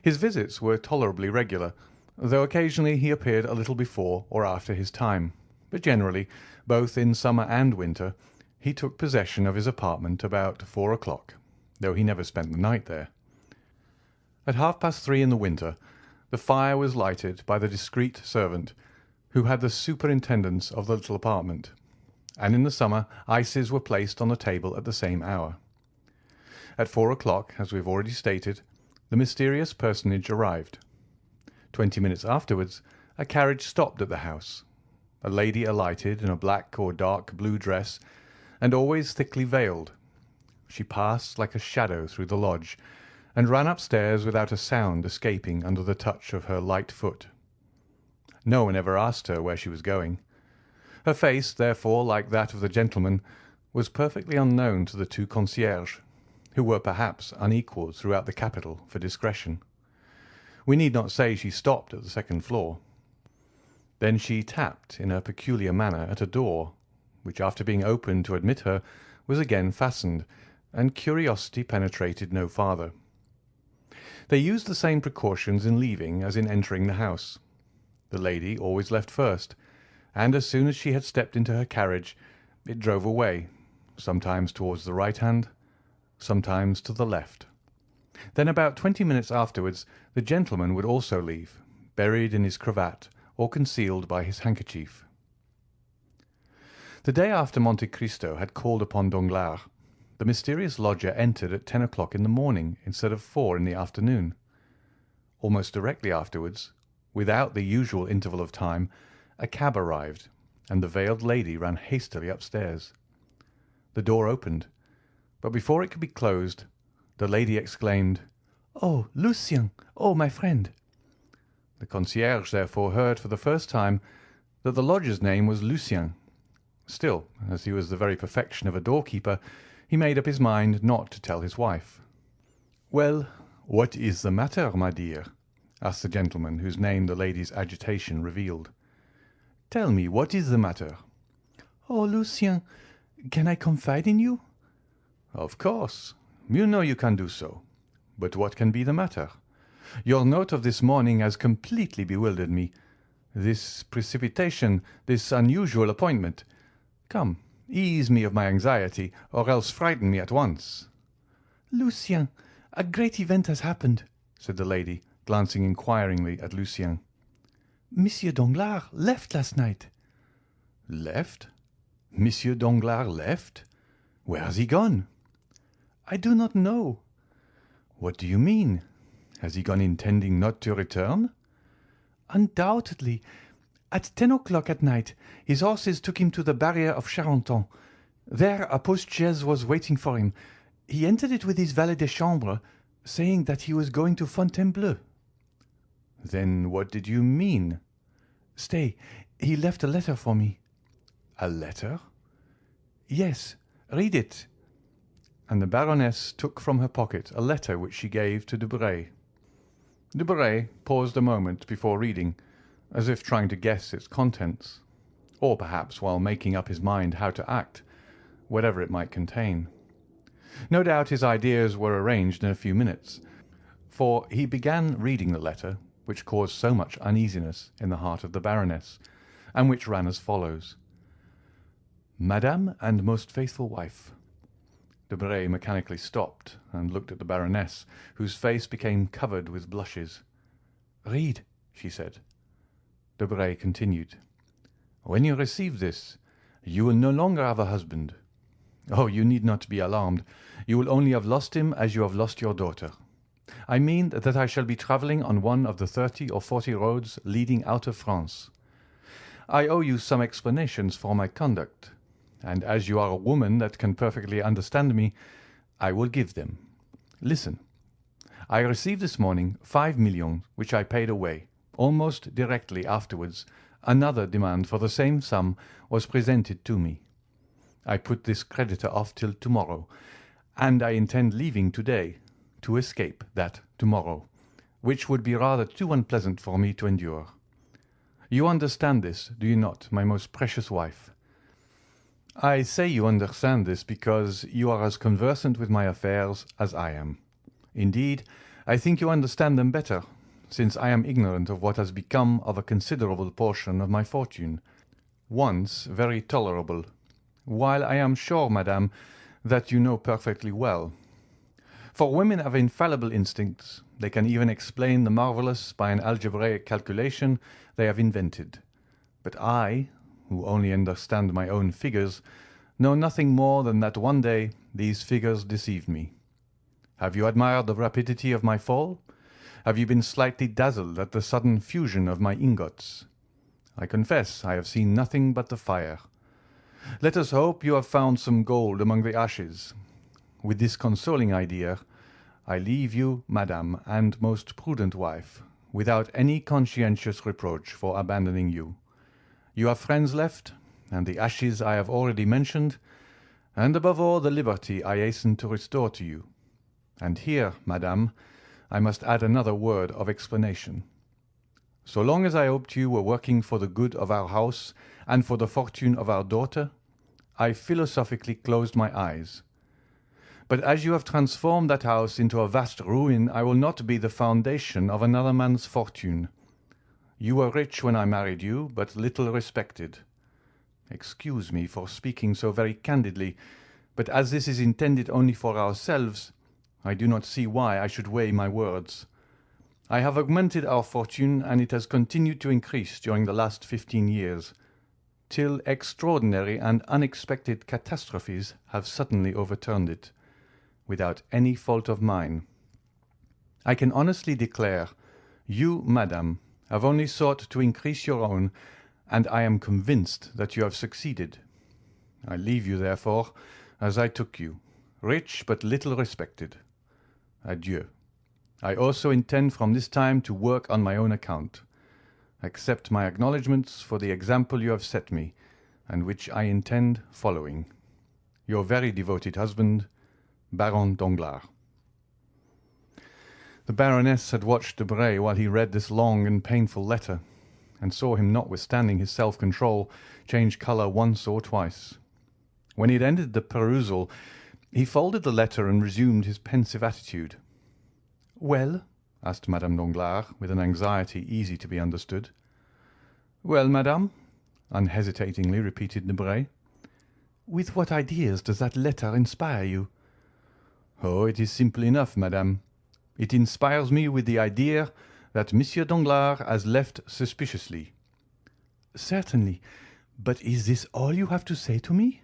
His visits were tolerably regular, though occasionally he appeared a little before or after his time, but generally, both in summer and winter, he took possession of his apartment about 4 o'clock, though he never spent the night there. At 3:30 in the winter, the fire was lighted by the discreet servant who had the superintendence of the little apartment, and in the summer ices were placed on the table at the same hour. At 4 o'clock, as we have already stated, the mysterious personage arrived. 20 minutes afterwards, a carriage stopped at the house. A lady alighted in a black or dark blue dress, and always thickly veiled. She passed like a shadow through the lodge, and ran upstairs without a sound escaping under the touch of her light foot. No one ever asked her where she was going. Her face, therefore, like that of the gentleman, was perfectly unknown to the two concierges, who were perhaps unequalled throughout the capital for discretion. We need not say she stopped at the second floor. Then she tapped in her peculiar manner at a door, which, after being opened to admit her, was again fastened, and curiosity penetrated no farther. They used the same precautions in leaving as in entering the house. The lady always left first, and as soon as she had stepped into her carriage, it drove away, sometimes towards the right hand, sometimes to the left. Then about 20 minutes afterwards the gentleman would also leave, buried in his cravat or concealed by his handkerchief. The day after Monte Cristo had called upon Danglars, the mysterious lodger entered at 10 o'clock in the morning instead of 4 in the afternoon. Almost directly afterwards, without the usual interval of time, a cab arrived, and the veiled lady ran hastily upstairs. The door opened, but before it could be closed, the lady exclaimed, "Oh, Lucien! Oh, my friend!" The concierge therefore heard for the first time that the lodger's name was Lucien. Still, as he was the very perfection of a doorkeeper, he made up his mind not to tell his wife. "Well, what is the matter, my dear?" asked the gentleman, whose name the lady's agitation revealed. "Tell me, what is the matter?" "Oh, Lucien, can I confide in you?" "Of course. You know you can do so. But what can be the matter? Your note of this morning has completely bewildered me. This precipitation, this unusual appointment. Come, ease me of my anxiety, or else frighten me at once." "Lucien, a great event has happened," said the lady, glancing inquiringly at Lucien. "Monsieur Danglars left last night." "Left? Monsieur Danglars left? Where has he gone?" "I do not know." "What do you mean? Has he gone intending not to return?" "Undoubtedly. At 10 o'clock at night his horses took him to the barrier of Charenton. There a post-chaise was waiting for him. He entered it with his valet de chambre, saying that he was going to Fontainebleau." "Then what did you mean?" "Stay, he left a letter for me." "A letter?" "Yes, read it." And the Baroness took from her pocket a letter which she gave to Debray. Debray paused a moment before reading, as if trying to guess its contents, or perhaps while making up his mind how to act, whatever it might contain. No doubt his ideas were arranged in a few minutes, for he began reading the letter which caused so much uneasiness in the heart of the Baroness, and which ran as follows: "Madame and most faithful wife." Debray mechanically stopped and looked at the Baroness, whose face became covered with blushes. "Read," she said. Debray continued: "When you receive this, you will no longer have a husband. Oh, you need not be alarmed. You will only have lost him as you have lost your daughter. I mean that I shall be travelling on one of the 30 or 40 roads leading out of France. I owe you some explanations for my conduct, and as you are a woman that can perfectly understand me, I will give them. Listen. I received this morning 5 millions, which I paid away. Almost directly afterwards, another demand for the same sum was presented to me. I put this creditor off till tomorrow, and I intend leaving today to escape that tomorrow, which would be rather too unpleasant for me to endure. You understand this, do you not, my most precious wife?" I say you understand this because you are as conversant with my affairs as I am. Indeed, I think you understand them better, since I am ignorant of what has become of a considerable portion of my fortune, once very tolerable, while I am sure, madame, that you know perfectly well. For women have infallible instincts. They can even explain the marvellous by an algebraic calculation they have invented. But I, who only understand my own figures, know nothing more than that one day these figures deceived me. Have you admired the rapidity of my fall? Have you been slightly dazzled at the sudden fusion of my ingots? I confess I have seen nothing but the fire. Let us hope you have found some gold among the ashes. With this consoling idea, I leave you, madame, and most prudent wife, without any conscientious reproach for abandoning you. You have friends left, and the ashes I have already mentioned, and above all the liberty I hasten to restore to you. And here, madame, I must add another word of explanation. So long as I hoped you were working for the good of our house and for the fortune of our daughter, I philosophically closed my eyes. But as you have transformed that house into a vast ruin, I will not be the foundation of another man's fortune. You were rich when I married you, but little respected. Excuse me for speaking so very candidly, but as this is intended only for ourselves, I do not see why I should weigh my words. I have augmented our fortune, and it has continued to increase during the last 15 years, till extraordinary and unexpected catastrophes have suddenly overturned it, without any fault of mine. I can honestly declare, you, madame, have only sought to increase your own, and I am convinced that you have succeeded. I leave you, therefore, as I took you, rich but little respected. Adieu. I also intend from this time to work on my own account. Accept my acknowledgments for the example you have set me, and which I intend following. Your very devoted husband, Baron Danglars. The Baroness had watched Debray while he read this long and painful letter, and saw him, notwithstanding his self-control, change colour once or twice. When he had ended the perusal, he folded the letter and resumed his pensive attitude. "Well?" asked Madame Danglars, with an anxiety easy to be understood. "Well, madame?" unhesitatingly repeated Debray. "With what ideas does that letter inspire you?" "Oh, it is simple enough, madame. It inspires me with the idea that Monsieur Danglars has left suspiciously." "Certainly. But is this all you have to say to me?"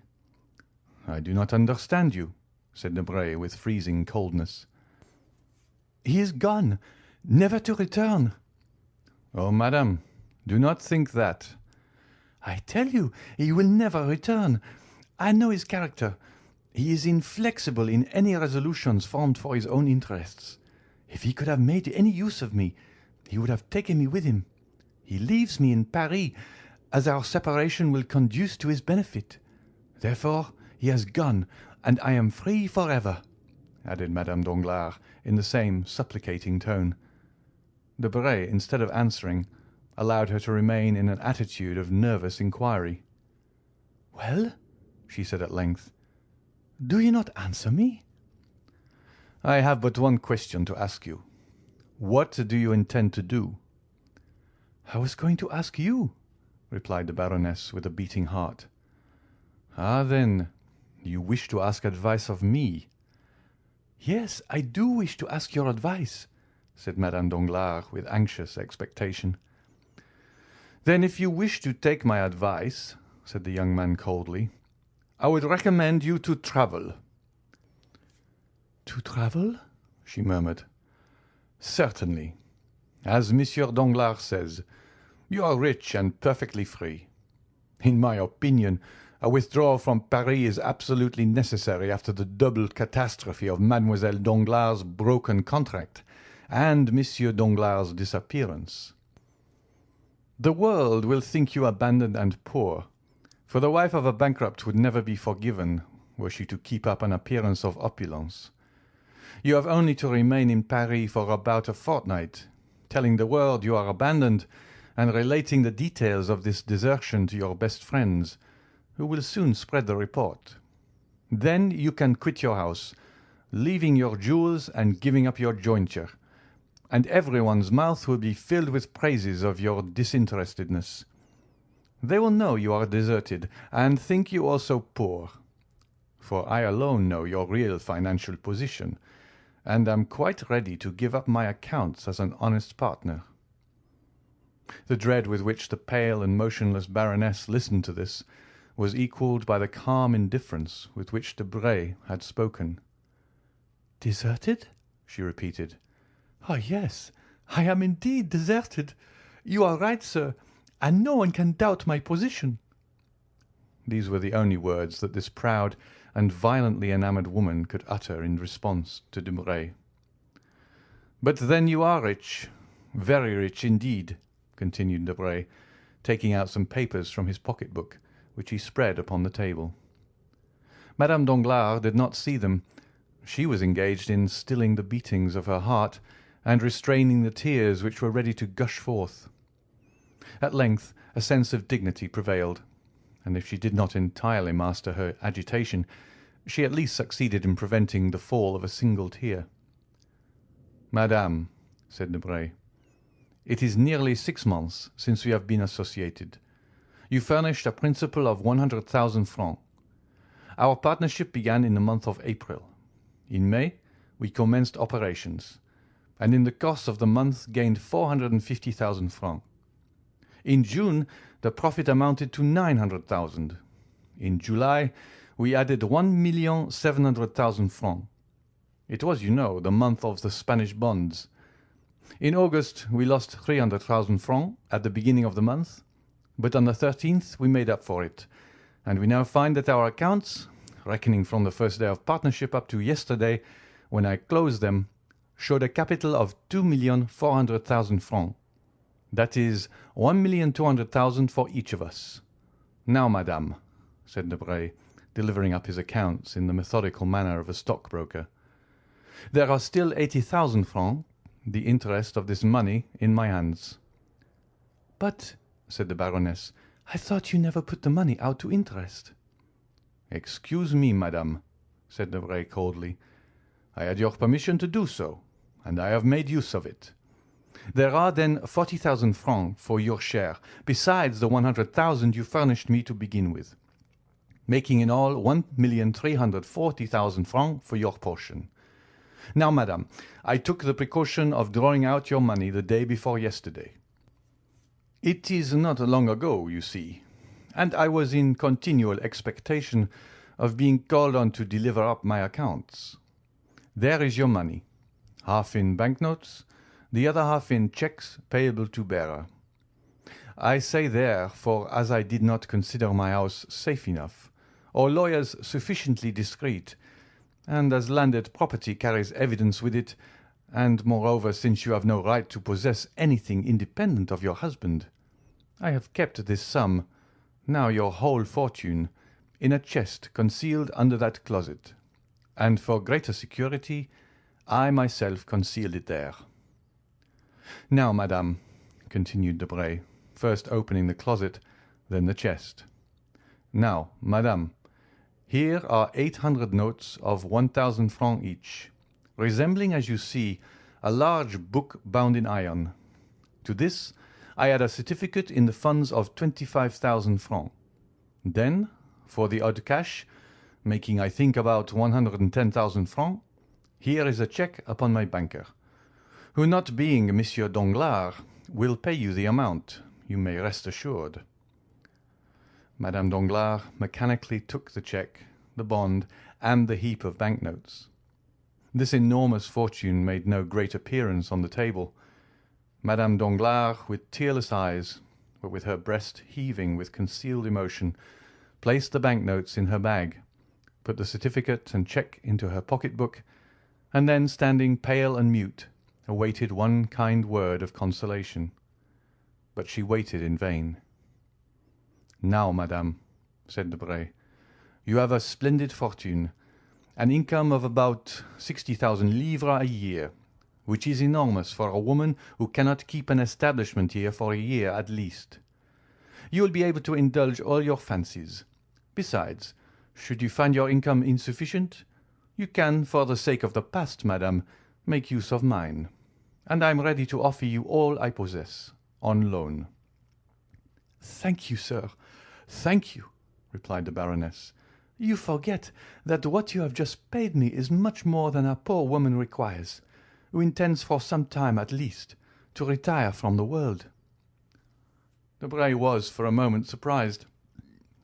"I do not understand you," said Debray with freezing coldness. "He is gone, never to return." "Oh, madame, do not think that." "I tell you, he will never return. I know his character. He is inflexible in any resolutions formed for his own interests. If he could have made any use of me, he would have taken me with him. He leaves me in Paris, as our separation will conduce to his benefit. Therefore, he has gone, and I am free forever," added Madame Danglars in the same supplicating tone. Debray, instead of answering, allowed her to remain in an attitude of nervous inquiry. "Well?" she said at length. "Do you not answer me?" "I have but one question to ask you. What do you intend to do?" "I was going to ask you," replied the Baroness with a beating heart. "Ah, then, you wish to ask advice of me?" "Yes, I do wish to ask your advice," said Madame Danglars with anxious expectation. "Then if you wish to take my advice," said the young man coldly, "I would recommend you to travel." "To travel?" she murmured. "Certainly. As Monsieur Danglars says, you are rich and perfectly free. In my opinion, a withdrawal from Paris is absolutely necessary after the double catastrophe of Mademoiselle Danglars' broken contract and Monsieur Danglars' disappearance. The world will think you abandoned and poor, for the wife of a bankrupt would never be forgiven were she to keep up an appearance of opulence. You have only to remain in Paris for about a fortnight, telling the world you are abandoned, and relating the details of this desertion to your best friends, who will soon spread the report. Then you can quit your house, leaving your jewels and giving up your jointure, and everyone's mouth will be filled with praises of your disinterestedness. They will know you are deserted, and think you also poor, for I alone know your real financial position, and am quite ready to give up my accounts as an honest partner." The dread with which the pale and motionless Baroness listened to this was equalled by the calm indifference with which Debray had spoken. "Deserted?" she repeated. "Ah, yes, I am indeed deserted. You are right, sir, and no one can doubt my position." These were the only words that this proud and violently enamoured woman could utter in response to Debray. "But then you are rich, very rich indeed," continued Debray, taking out some papers from his pocket-book, which he spread upon the table. Madame Danglars did not see them. She was engaged in stilling the beatings of her heart and restraining the tears which were ready to gush forth. At length a sense of dignity prevailed, and if she did not entirely master her agitation, she at least succeeded in preventing the fall of a single tear. "Madame," said Debray, "it is nearly 6 months since we have been associated. You furnished a principal of 100,000 francs. Our partnership began in the month of April. In May we commenced operations, and in the course of the month gained 450,000 francs. In June the profit amounted to 900,000. In July we added 1,700,000 francs. It was, you know, the month of the Spanish bonds. In August we lost 300,000 francs at the beginning of the month, but on the 13th we made up for it, and we now find that our accounts, reckoning from the first day of partnership up to yesterday, when I closed them, showed a capital of 2,400,000 francs. That is 1,200,000 for each of us. Now, madame," said Debray, delivering up his accounts in the methodical manner of a stockbroker, "there are still 80,000 francs, the interest of this money, in my hands." "But," said the Baroness, "I thought you never put the money out to interest." "Excuse me, madame," said Debray coldly. "I had your permission to do so, and I have made use of it. There are then 40,000 francs for your share, besides the 100,000 you furnished me to begin with, making in all 1,340,000 francs for your portion. Now, madame, I took the precaution of drawing out your money the day before yesterday. It is not long ago, you see, and I was in continual expectation of being called on to deliver up my accounts. There is your money, half in banknotes, the other half in cheques payable to bearer. I say there, for as I did not consider my house safe enough, or lawyers sufficiently discreet, and as landed property carries evidence with it, and moreover, since you have no right to possess anything independent of your husband, I have kept this sum, now your whole fortune, in a chest concealed under that closet, and for greater security, I myself concealed it there. Now, madame," continued Debray, first opening the closet, then the chest. "Now, madame, here are 800 notes of 1,000 francs each, resembling, as you see, a large book bound in iron. To this I add a certificate in the funds of 25,000 francs. Then, for the odd cash, making I think about 110,000 francs, here is a cheque upon my banker, who, not being Monsieur Danglars, will pay you the amount, you may rest assured." Madame Danglars mechanically took the cheque, the bond, and the heap of banknotes. This enormous fortune made no great appearance on the table. Madame Danglars, with tearless eyes, but with her breast heaving with concealed emotion, placed the banknotes in her bag, put the certificate and cheque into her pocket-book, and then, standing pale and mute, awaited one kind word of consolation. But she waited in vain. "Now, madame," said Debray, "you have a splendid fortune, an income of about 60,000 livres a year, which is enormous for a woman who cannot keep an establishment here for a year at least. You will be able to indulge all your fancies, Besides, should you find your income insufficient, you can, for the sake of the past, madame, make use of mine, and I am ready to offer you all I possess, on loan." "Thank you, sir, thank you," replied the Baroness. "You forget that what you have just paid me is much more than a poor woman requires, who intends for some time at least to retire from the world." Debray was for a moment surprised,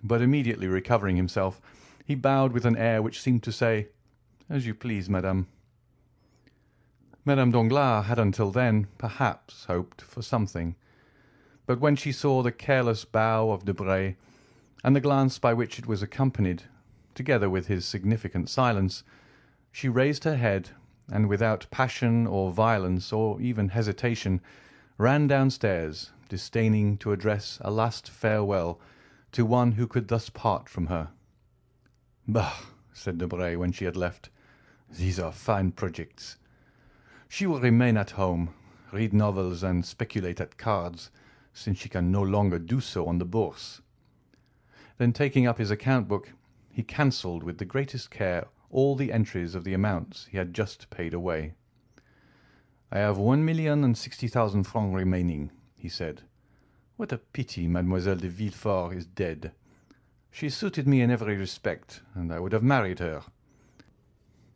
but immediately recovering himself, he bowed with an air which seemed to say, "As you please, madame." Madame Danglars had until then, perhaps, hoped for something, but when she saw the careless bow of Debray, and the glance by which it was accompanied, together with his significant silence, she raised her head, and without passion or violence or even hesitation, ran downstairs, disdaining to address a last farewell to one who could thus part from her. "Bah!" said Debray when she had left. "These are fine projects. She will remain at home, read novels and speculate at cards, since she can no longer do so on the Bourse." Then taking up his account-book, he cancelled with the greatest care all the entries of the amounts he had just paid away. "I have 1,060,000 francs remaining," he said. "What a pity Mademoiselle de Villefort is dead. She suited me in every respect, and I would have married her."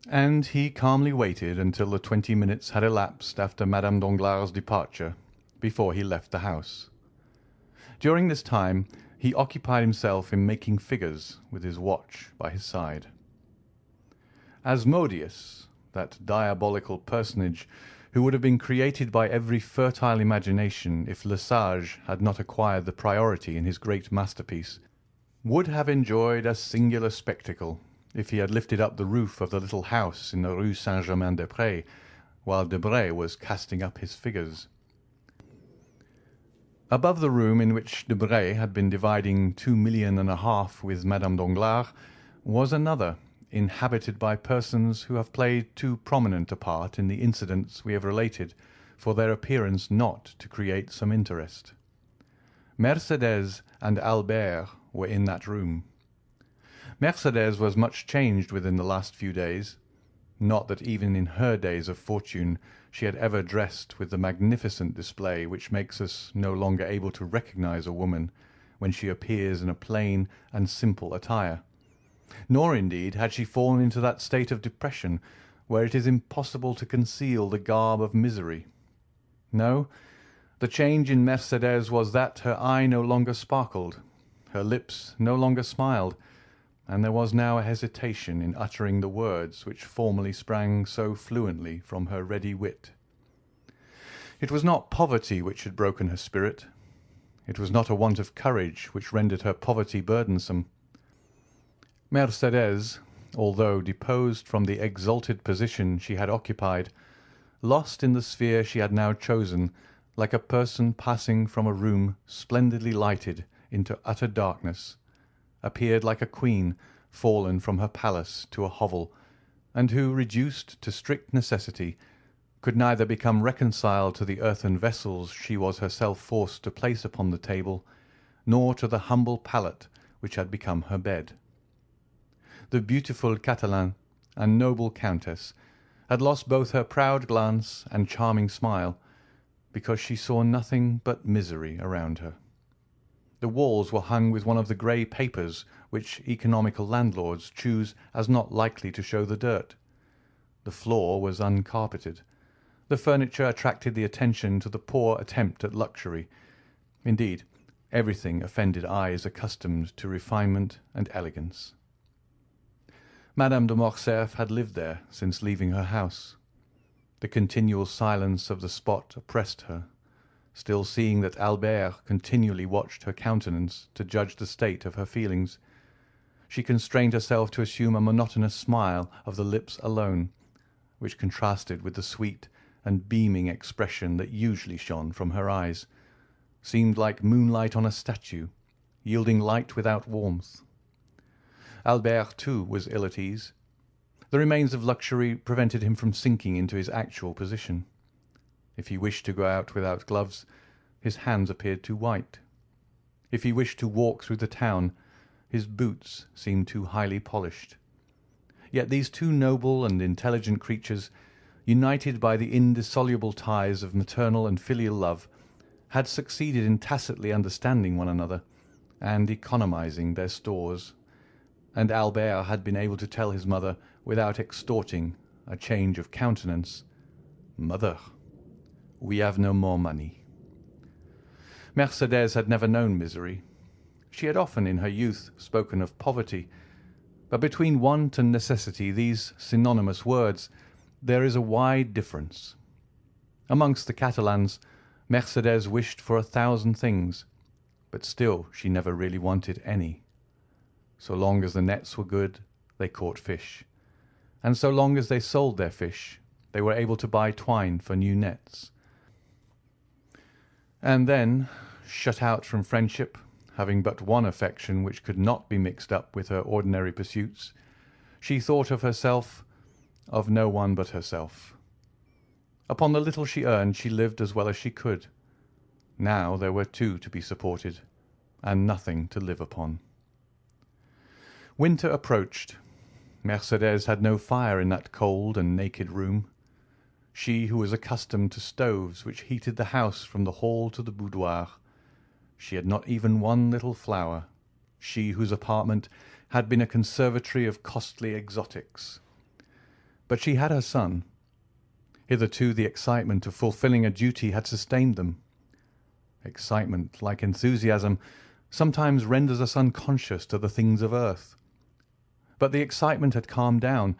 And he calmly waited until the 20 minutes had elapsed after Madame Danglars' departure before he left the house. During this time he occupied himself in making figures with his watch by his side. Asmodeus, that diabolical personage who would have been created by every fertile imagination if Lesage had not acquired the priority in his great masterpiece, would have enjoyed a singular spectacle if he had lifted up the roof of the little house in the Rue Saint-Germain-des-Prés while Debray was casting up his figures. Above the room in which Debray had been dividing 2,5 millions with Madame Danglars was another, inhabited by persons who have played too prominent a part in the incidents we have related for their appearance not to create some interest. Mercédès and Albert were in that room. Mercédès was much changed within the last few days. Not that even in her days of fortune she had ever dressed with the magnificent display which makes us no longer able to recognize a woman when she appears in a plain and simple attire. Nor, indeed, had she fallen into that state of depression where it is impossible to conceal the garb of misery. No, the change in Mercédès was that her eye no longer sparkled, her lips no longer smiled, and there was now a hesitation in uttering the words which formerly sprang so fluently from her ready wit. It was not poverty which had broken her spirit. It was not a want of courage which rendered her poverty burdensome. Mercédès, although deposed from the exalted position she had occupied, lost in the sphere she had now chosen, like a person passing from a room splendidly lighted into utter darkness, appeared like a queen fallen from her palace to a hovel, and who, reduced to strict necessity, could neither become reconciled to the earthen vessels she was herself forced to place upon the table, nor to the humble pallet which had become her bed. The beautiful Catalan and noble countess had lost both her proud glance and charming smile, because she saw nothing but misery around her. The walls were hung with one of the grey papers which economical landlords choose as not likely to show the dirt. The floor was uncarpeted. The furniture attracted the attention to the poor attempt at luxury. Indeed, everything offended eyes accustomed to refinement and elegance. Madame de Morcerf had lived there since leaving her house. The continual silence of the spot oppressed her. Still seeing that Albert continually watched her countenance to judge the state of her feelings, she constrained herself to assume a monotonous smile of the lips alone, which contrasted with the sweet and beaming expression that usually shone from her eyes, seemed like moonlight on a statue, yielding light without warmth. Albert, too, was ill at ease. The remains of luxury prevented him from sinking into his actual position. If he wished to go out without gloves, his hands appeared too white. If he wished to walk through the town, his boots seemed too highly polished. Yet these two noble and intelligent creatures, united by the indissoluble ties of maternal and filial love, had succeeded in tacitly understanding one another and economizing their stores, and Albert had been able to tell his mother, without extorting a change of countenance, "Mother, we have no more money." Mercédès had never known misery. She had often in her youth spoken of poverty, but between want and necessity, these synonymous words, there is a wide difference. Amongst the Catalans, Mercédès wished for 1,000 things, but still she never really wanted any. So long as the nets were good, they caught fish, and so long as they sold their fish, they were able to buy twine for new nets. And then, shut out from friendship, having but one affection which could not be mixed up with her ordinary pursuits, she thought of herself, of no one but herself. Upon the little she earned she lived as well as she could. Now there were two to be supported, and nothing to live upon. Winter approached. Mercédès had no fire in that cold and naked room. She who was accustomed to stoves which heated the house from the hall to the boudoir. She had not even one little flower, she whose apartment had been a conservatory of costly exotics. But she had her son. Hitherto the excitement of fulfilling a duty had sustained them. Excitement, like enthusiasm, sometimes renders us unconscious to the things of earth. But the excitement had calmed down,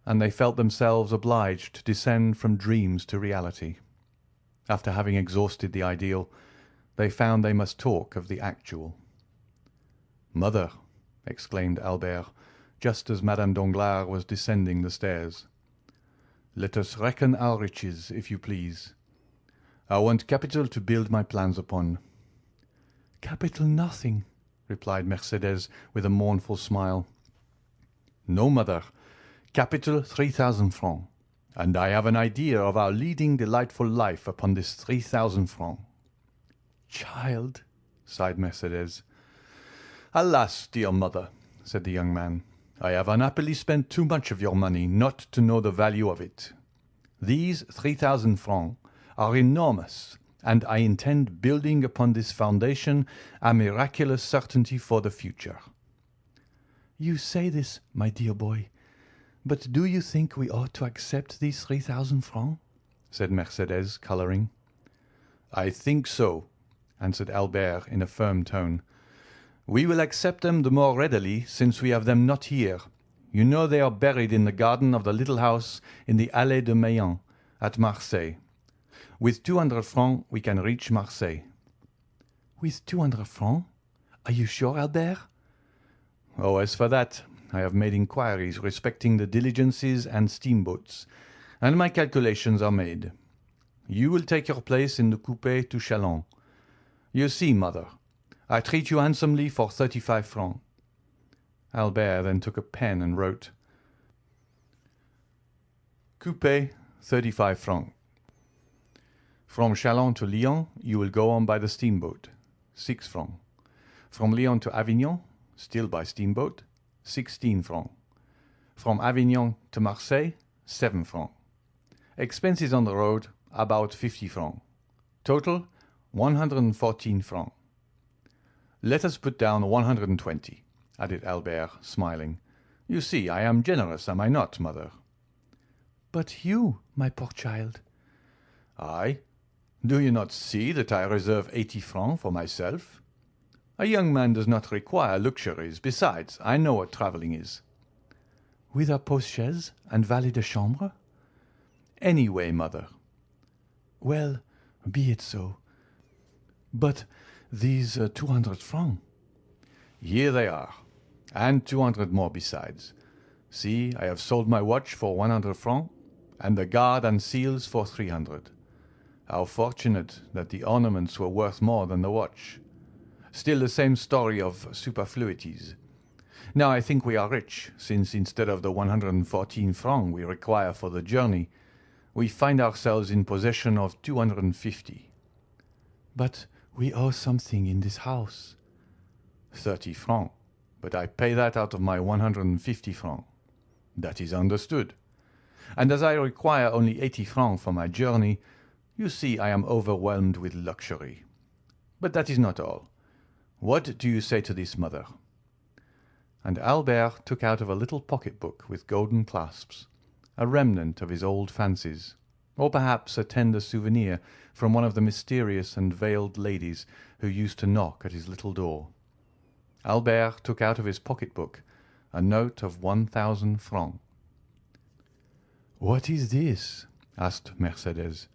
and they felt themselves obliged to descend from dreams to reality. After having exhausted the ideal, they found they must talk of the actual. "Mother," exclaimed Albert, just as Madame Danglars was descending the stairs, "let us reckon our riches, if you please. I want capital to build my plans upon." "Capital nothing," replied Mercédès with a mournful smile. "No, mother, capital 3,000 francs, and I have an idea of our leading delightful life upon this 3,000 francs." "Child," sighed Mercédès. "Alas, dear mother," said the young man, "I have unhappily spent too much of your money not to know the value of it. These 3,000 francs are enormous, and I intend building upon this foundation a miraculous certainty for the future." "You say this, my dear boy, but do you think we ought to accept these 3,000 francs?" said Mercédès, colouring. "I think so," answered Albert in a firm tone. "We will accept them the more readily since we have them not here. You know they are buried in the garden of the little house in the Allée de Meilhan at Marseille. With 200 francs we can reach Marseille." "With 200 francs? Are you sure, Albert?" "Oh, as for that, I have made inquiries respecting the diligences and steamboats, and my calculations are made. You will take your place in the coupé to Châlons. You see, mother, I treat you handsomely for 35 francs." Albert then took a pen and wrote, "Coupé, 35 francs. From Châlons to Lyon you will go on by the steamboat, 6 francs. From Lyon to Avignon, still by steamboat, 16 francs. From Avignon to Marseille, 7 francs. Expenses on the road, about 50 francs. Total, 114 francs. Let us put down 120, added Albert, smiling. You see, I am generous, am I not, mother? But you, my poor child? I? Do you not see that I reserve 80 francs for myself? A young man does not require luxuries. Besides, I know what travelling is. With a post-chaise and valet de chambre? Any way, mother. Well, be it so. But these 200 francs? Here they are, and 200 more besides. See, I have sold my watch for 100 francs, and the guard and seals for 300. How fortunate that the ornaments were worth more than the watch. Still the same story of superfluities. Now I think we are rich, since instead of the 114 francs we require for the journey, we find ourselves in possession of 250. But we owe something in this house. 30 francs. but I pay that out of my 150 francs. That is understood. And as I require only 80 francs for my journey, you see I am overwhelmed with luxury. But that is not all. What do you say to this, mother?" And Albert took out of a little pocket-book with golden clasps, a remnant of his old fancies, or perhaps a tender souvenir from one of the mysterious and veiled ladies who used to knock at his little door. Albert took out of his pocket-book a note of 1,000 francs. "What is this?" asked Mercédès.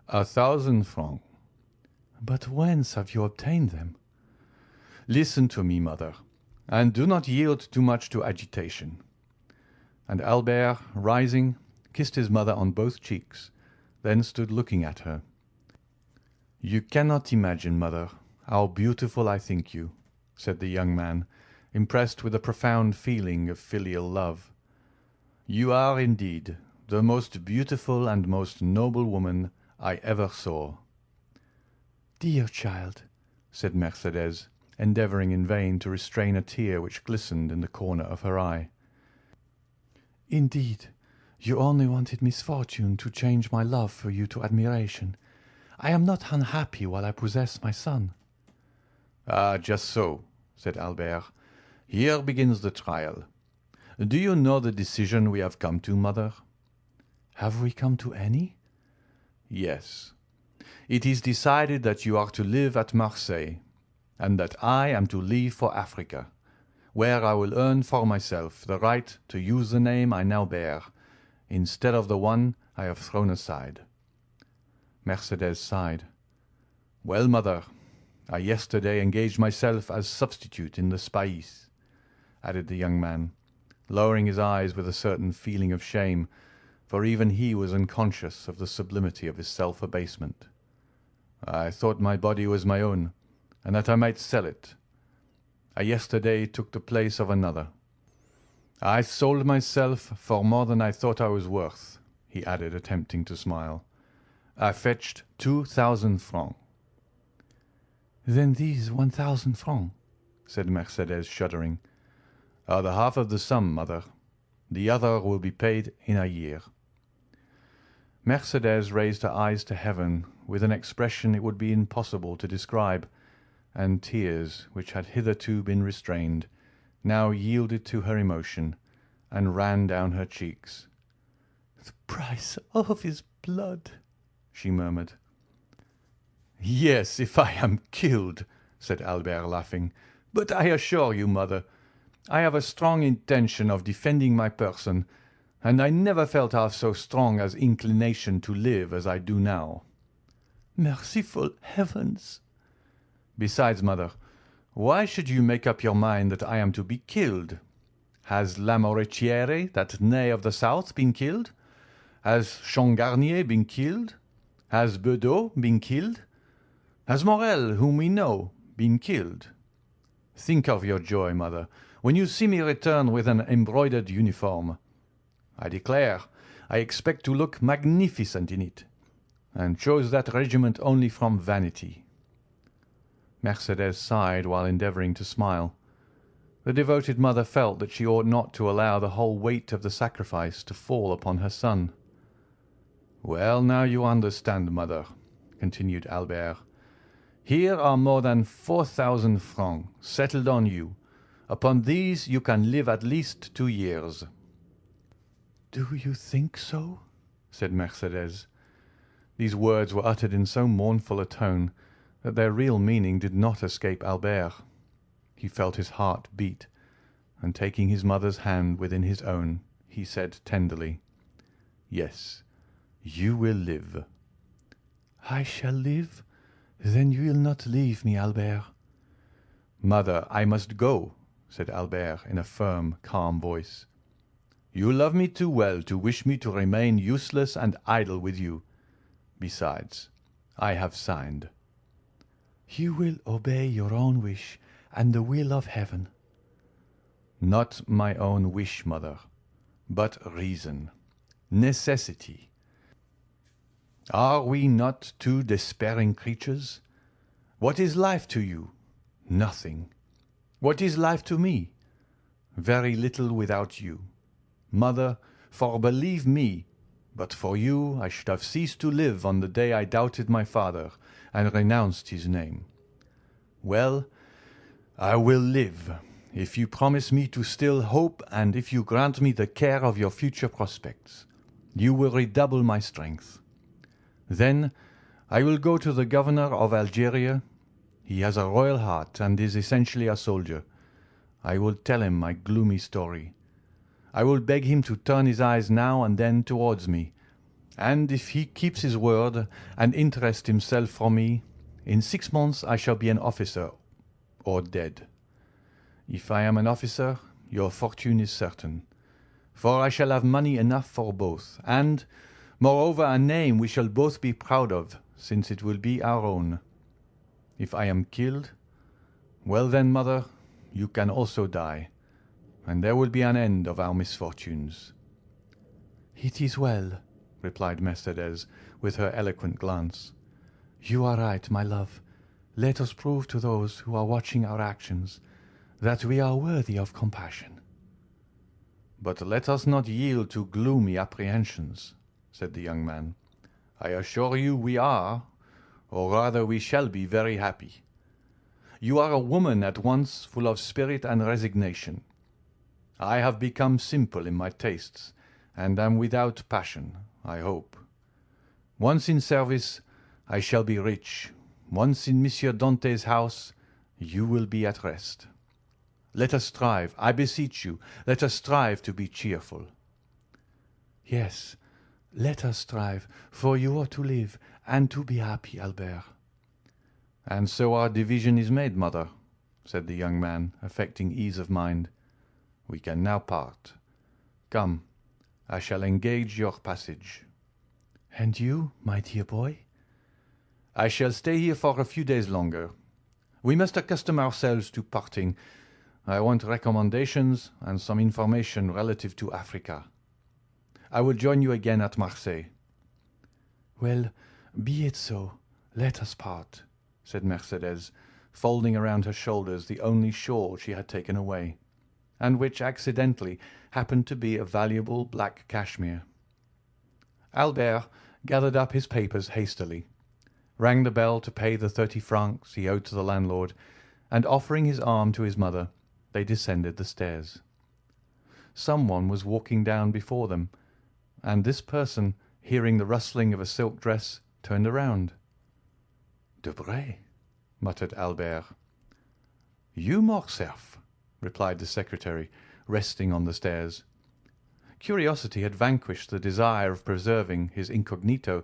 1,000 francs. "But whence have you obtained them?" "Listen to me, mother, and do not yield too much to agitation." And Albert, rising, kissed his mother on both cheeks, then stood looking at her. "You cannot imagine, mother, how beautiful I think you," said the young man, impressed with a profound feeling of filial love. "You are, indeed, the most beautiful and most noble woman I ever saw." "Dear child," said Mercédès, endeavouring in vain to restrain a tear which glistened in the corner of her eye. "Indeed, you only wanted misfortune to change my love for you to admiration. I am not unhappy while I possess my son." "Ah, just so," said Albert. "Here begins the trial. Do you know the decision we have come to, mother?" "Have we come to any?" "Yes. It is decided that you are to live at Marseille, and that I am to leave for Africa, where I will earn for myself the right to use the name I now bear, instead of the one I have thrown aside." Mercédès sighed. "Well, mother, I yesterday engaged myself as substitute in the Spahis," added the young man, lowering his eyes with a certain feeling of shame, for even he was unconscious of the sublimity of his self-abasement. "I thought my body was my own, and that I might sell it. I yesterday took the place of another. I sold myself for more than I thought I was worth," he added, attempting to smile. "I fetched 2,000 francs." "Then these 1,000 francs," said Mercédès, shuddering, "are the half of the sum, mother. The other will be paid in a year." Mercédès raised her eyes to heaven with an expression it would be impossible to describe, and tears, which had hitherto been restrained, now yielded to her emotion and ran down her cheeks. "The price of his blood," she murmured. "Yes, if I am killed," said Albert, laughing. "But I assure you, mother, I have a strong intention of defending my person, and I never felt half so strong as inclination to live as I do now." "Merciful heavens!" "Besides, mother, why should you make up your mind that I am to be killed? Has Lamoricière, that knave of the south, been killed? Has Changarnier been killed? Has Bedeau been killed? Has Morel, whom we know, been killed? Think of your joy, mother, when you see me return with an embroidered uniform. I declare, I expect to look magnificent in it, and chose that regiment only from vanity." Mercédès sighed while endeavouring to smile. The devoted mother felt that she ought not to allow the whole weight of the sacrifice to fall upon her son. "Well, now you understand, mother," continued Albert. "Here are more than 4,000 francs settled on you. Upon these you can live at least 2 years." "Do you think so?" said Mercédès. These words were uttered in so mournful a tone that their real meaning did not escape Albert. He felt his heart beat, and taking his mother's hand within his own, he said tenderly, "Yes, you will live." "I shall live? Then you will not leave me, Albert." "Mother, I must go," said Albert in a firm, calm voice. "You love me too well to wish me to remain useless and idle with you. Besides, I have signed." "You will obey your own wish and the will of heaven." "Not my own wish, mother, but reason, necessity. Are we not two despairing creatures? What is life to you? Nothing. What is life to me? Very little without you. Mother, for believe me, but for you I should have ceased to live on the day I doubted my father and renounced his name. Well, I will live, if you promise me to still hope, and if you grant me the care of your future prospects. You will redouble my strength. Then I will go to the governor of Algeria. He has a royal heart and is essentially a soldier. I will tell him my gloomy story. I will beg him to turn his eyes now and then towards me, and if he keeps his word and interests himself for me, in 6 months I shall be an officer or dead. If I am an officer, your fortune is certain, for I shall have money enough for both, and, moreover, a name we shall both be proud of, since it will be our own. If I am killed, well then, mother, you can also die, and there will be an end of our misfortunes." "It is well," replied Mercédès, with her eloquent glance. "You are right, my love. Let us prove to those who are watching our actions that we are worthy of compassion." "But let us not yield to gloomy apprehensions," said the young man. "I assure you we are, or rather we shall be very happy. You are a woman at once full of spirit and resignation. I have become simple in my tastes, and am without passion, I hope. Once in service, I shall be rich. Once in Monsieur Dantès' house, you will be at rest. Let us strive, I beseech you, let us strive to be cheerful." "Yes, let us strive, for you are to live and to be happy, Albert." "And so our division is made, mother," said the young man, affecting ease of mind. "We can now part. Come, I shall engage your passage." "And you, my dear boy?" "I shall stay here for a few days longer. We must accustom ourselves to parting. I want recommendations and some information relative to Africa. I will join you again at Marseille." "Well, be it so. Let us part," said Mercédès, folding around her shoulders the only shawl she had taken away, and which accidentally happened to be a valuable black cashmere. Albert gathered up his papers hastily, rang the bell to pay the 30 francs he owed to the landlord, and offering his arm to his mother, they descended the stairs. Some one was walking down before them, and this person, hearing the rustling of a silk dress, turned around. "Debray," muttered Albert. "You, Morcerf," replied the secretary, resting on the stairs. Curiosity had vanquished the desire of preserving his incognito,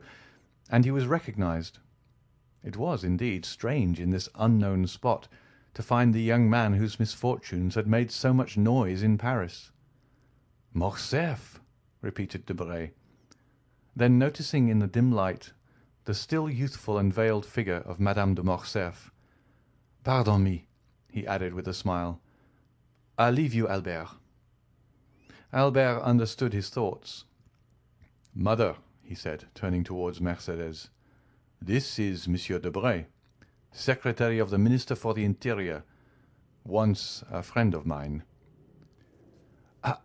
and he was recognized. It was, indeed, strange in this unknown spot to find the young man whose misfortunes had made so much noise in Paris. "Morcerf," repeated Debray. Then, noticing in the dim light the still youthful and veiled figure of Madame de Morcerf, "Pardon me," he added with a smile. "I leave you, Albert." Albert understood his thoughts. "Mother," he said, turning towards Mercédès, "this is Monsieur Debray, secretary of the Minister for the Interior, once a friend of mine."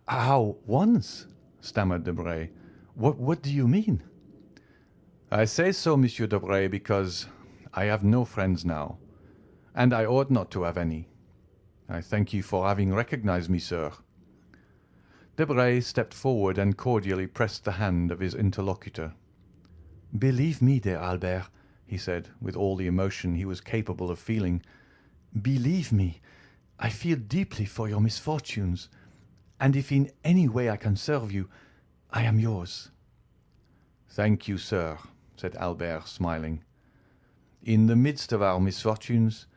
"How once?" stammered Debray. What do you mean?" "I say so, Monsieur Debray, because I have no friends now, and I ought not to have any. I thank you for having recognized me, sir." Debray stepped forward and cordially pressed the hand of his interlocutor. "Believe me, dear Albert," he said, with all the emotion he was capable of feeling, "believe me, I feel deeply for your misfortunes, and if in any way I can serve you, I am yours." "Thank you, sir," said Albert, smiling. "In the midst of our misfortunes,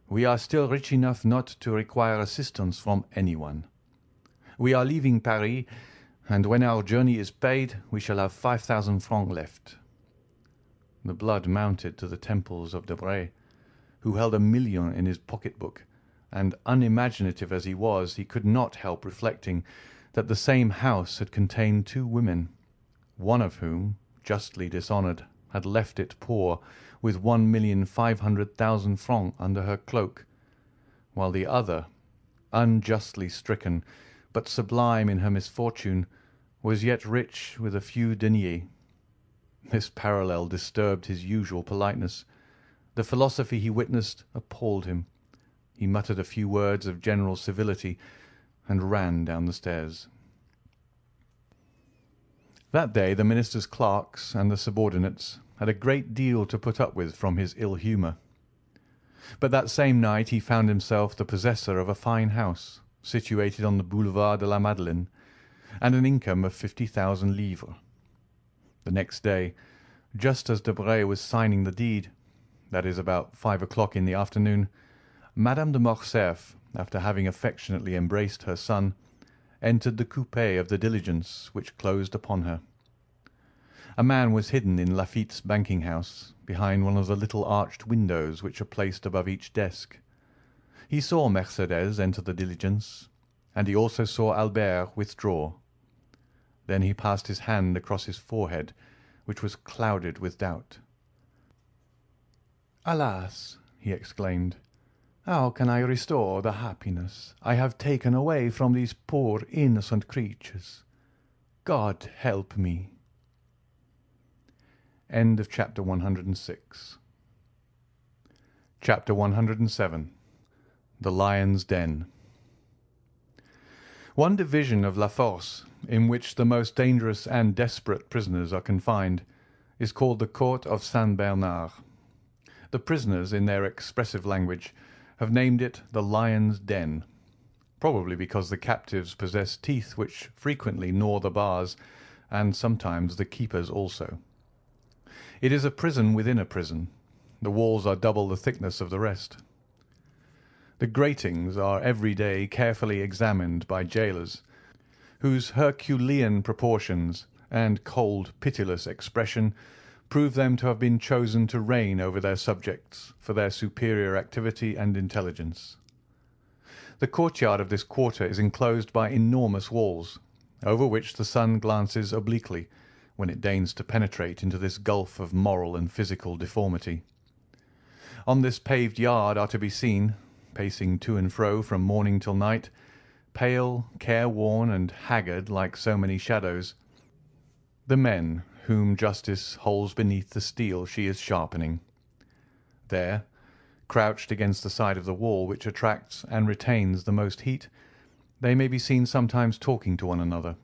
we are still rich enough not to require assistance from anyone. We are leaving Paris, and when our journey is paid, we shall have 5,000 francs left." The blood mounted to the temples of Debray, who held 1,000,000 in his pocket-book, and unimaginative as he was, he could not help reflecting that the same house had contained 2 women, one of whom, justly dishonoured, had left it poor, with 1,500,000 francs under her cloak, while the other, unjustly stricken, but sublime in her misfortune, was yet rich with a few deniers. This parallel disturbed his usual politeness. The philosophy he witnessed appalled him. He muttered a few words of general civility and ran down the stairs. That day the minister's clerks and the subordinates had a great deal to put up with from his ill humour. But that same night he found himself the possessor of a fine house situated on the Boulevard de la Madeleine, and an income of 50,000 livres. The next day, just as Debray was signing the deed, that is about 5 o'clock in the afternoon, Madame de Morcerf, after having affectionately embraced her son, entered the coupé of the diligence which closed upon her. A man was hidden in Laffitte's banking-house, behind one of the little arched windows which are placed above each desk. He saw Mercédès enter the diligence, and he also saw Albert withdraw. Then he passed his hand across his forehead, which was clouded with doubt. "Alas!" he exclaimed, "how can I restore the happiness I have taken away from these poor innocent creatures? God help me!" End of chapter 106. Chapter 107. The Lion's Den. One division of La Force, in which the most dangerous and desperate prisoners are confined, is called the Court of Saint-Bernard. The prisoners, in their expressive language, have named it the Lion's Den, probably because the captives possess teeth which frequently gnaw the bars, and sometimes the keepers also. It is a prison within a prison. The walls are double the thickness of the rest. The gratings are every day carefully examined by jailers, whose Herculean proportions and cold, pitiless expression prove them to have been chosen to reign over their subjects for their superior activity and intelligence. The courtyard of this quarter is enclosed by enormous walls, over which the sun glances obliquely when it deigns to penetrate into this gulf of moral and physical deformity. On this paved yard are to be seen, pacing to and fro from morning till night, pale, careworn, and haggard like so many shadows, the men whom justice holds beneath the steel she is sharpening. There, crouched against the side of the wall which attracts and retains the most heat, they may be seen sometimes talking to one another,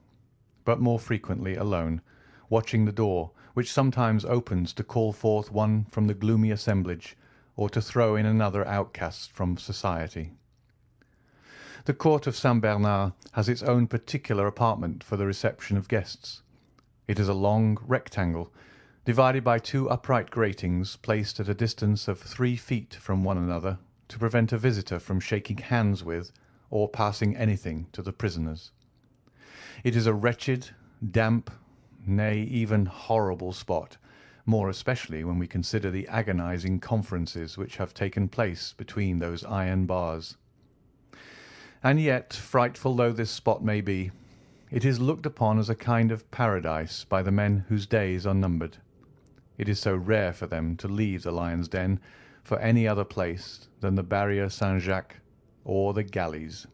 but more frequently alone, watching the door, which sometimes opens to call forth one from the gloomy assemblage, or to throw in another outcast from society. The Court of Saint-Bernard has its own particular apartment for the reception of guests. It is a long rectangle, divided by two upright gratings placed at a distance of 3 feet from one another to prevent a visitor from shaking hands with or passing anything to the prisoners. It is a wretched, damp, nay, even horrible spot, more especially when we consider the agonizing conferences which have taken place between those iron bars. And yet, frightful though this spot may be, it is looked upon as a kind of paradise by the men whose days are numbered. It is so rare for them to leave the Lion's Den for any other place than the Barrier Saint-Jacques or the galleys.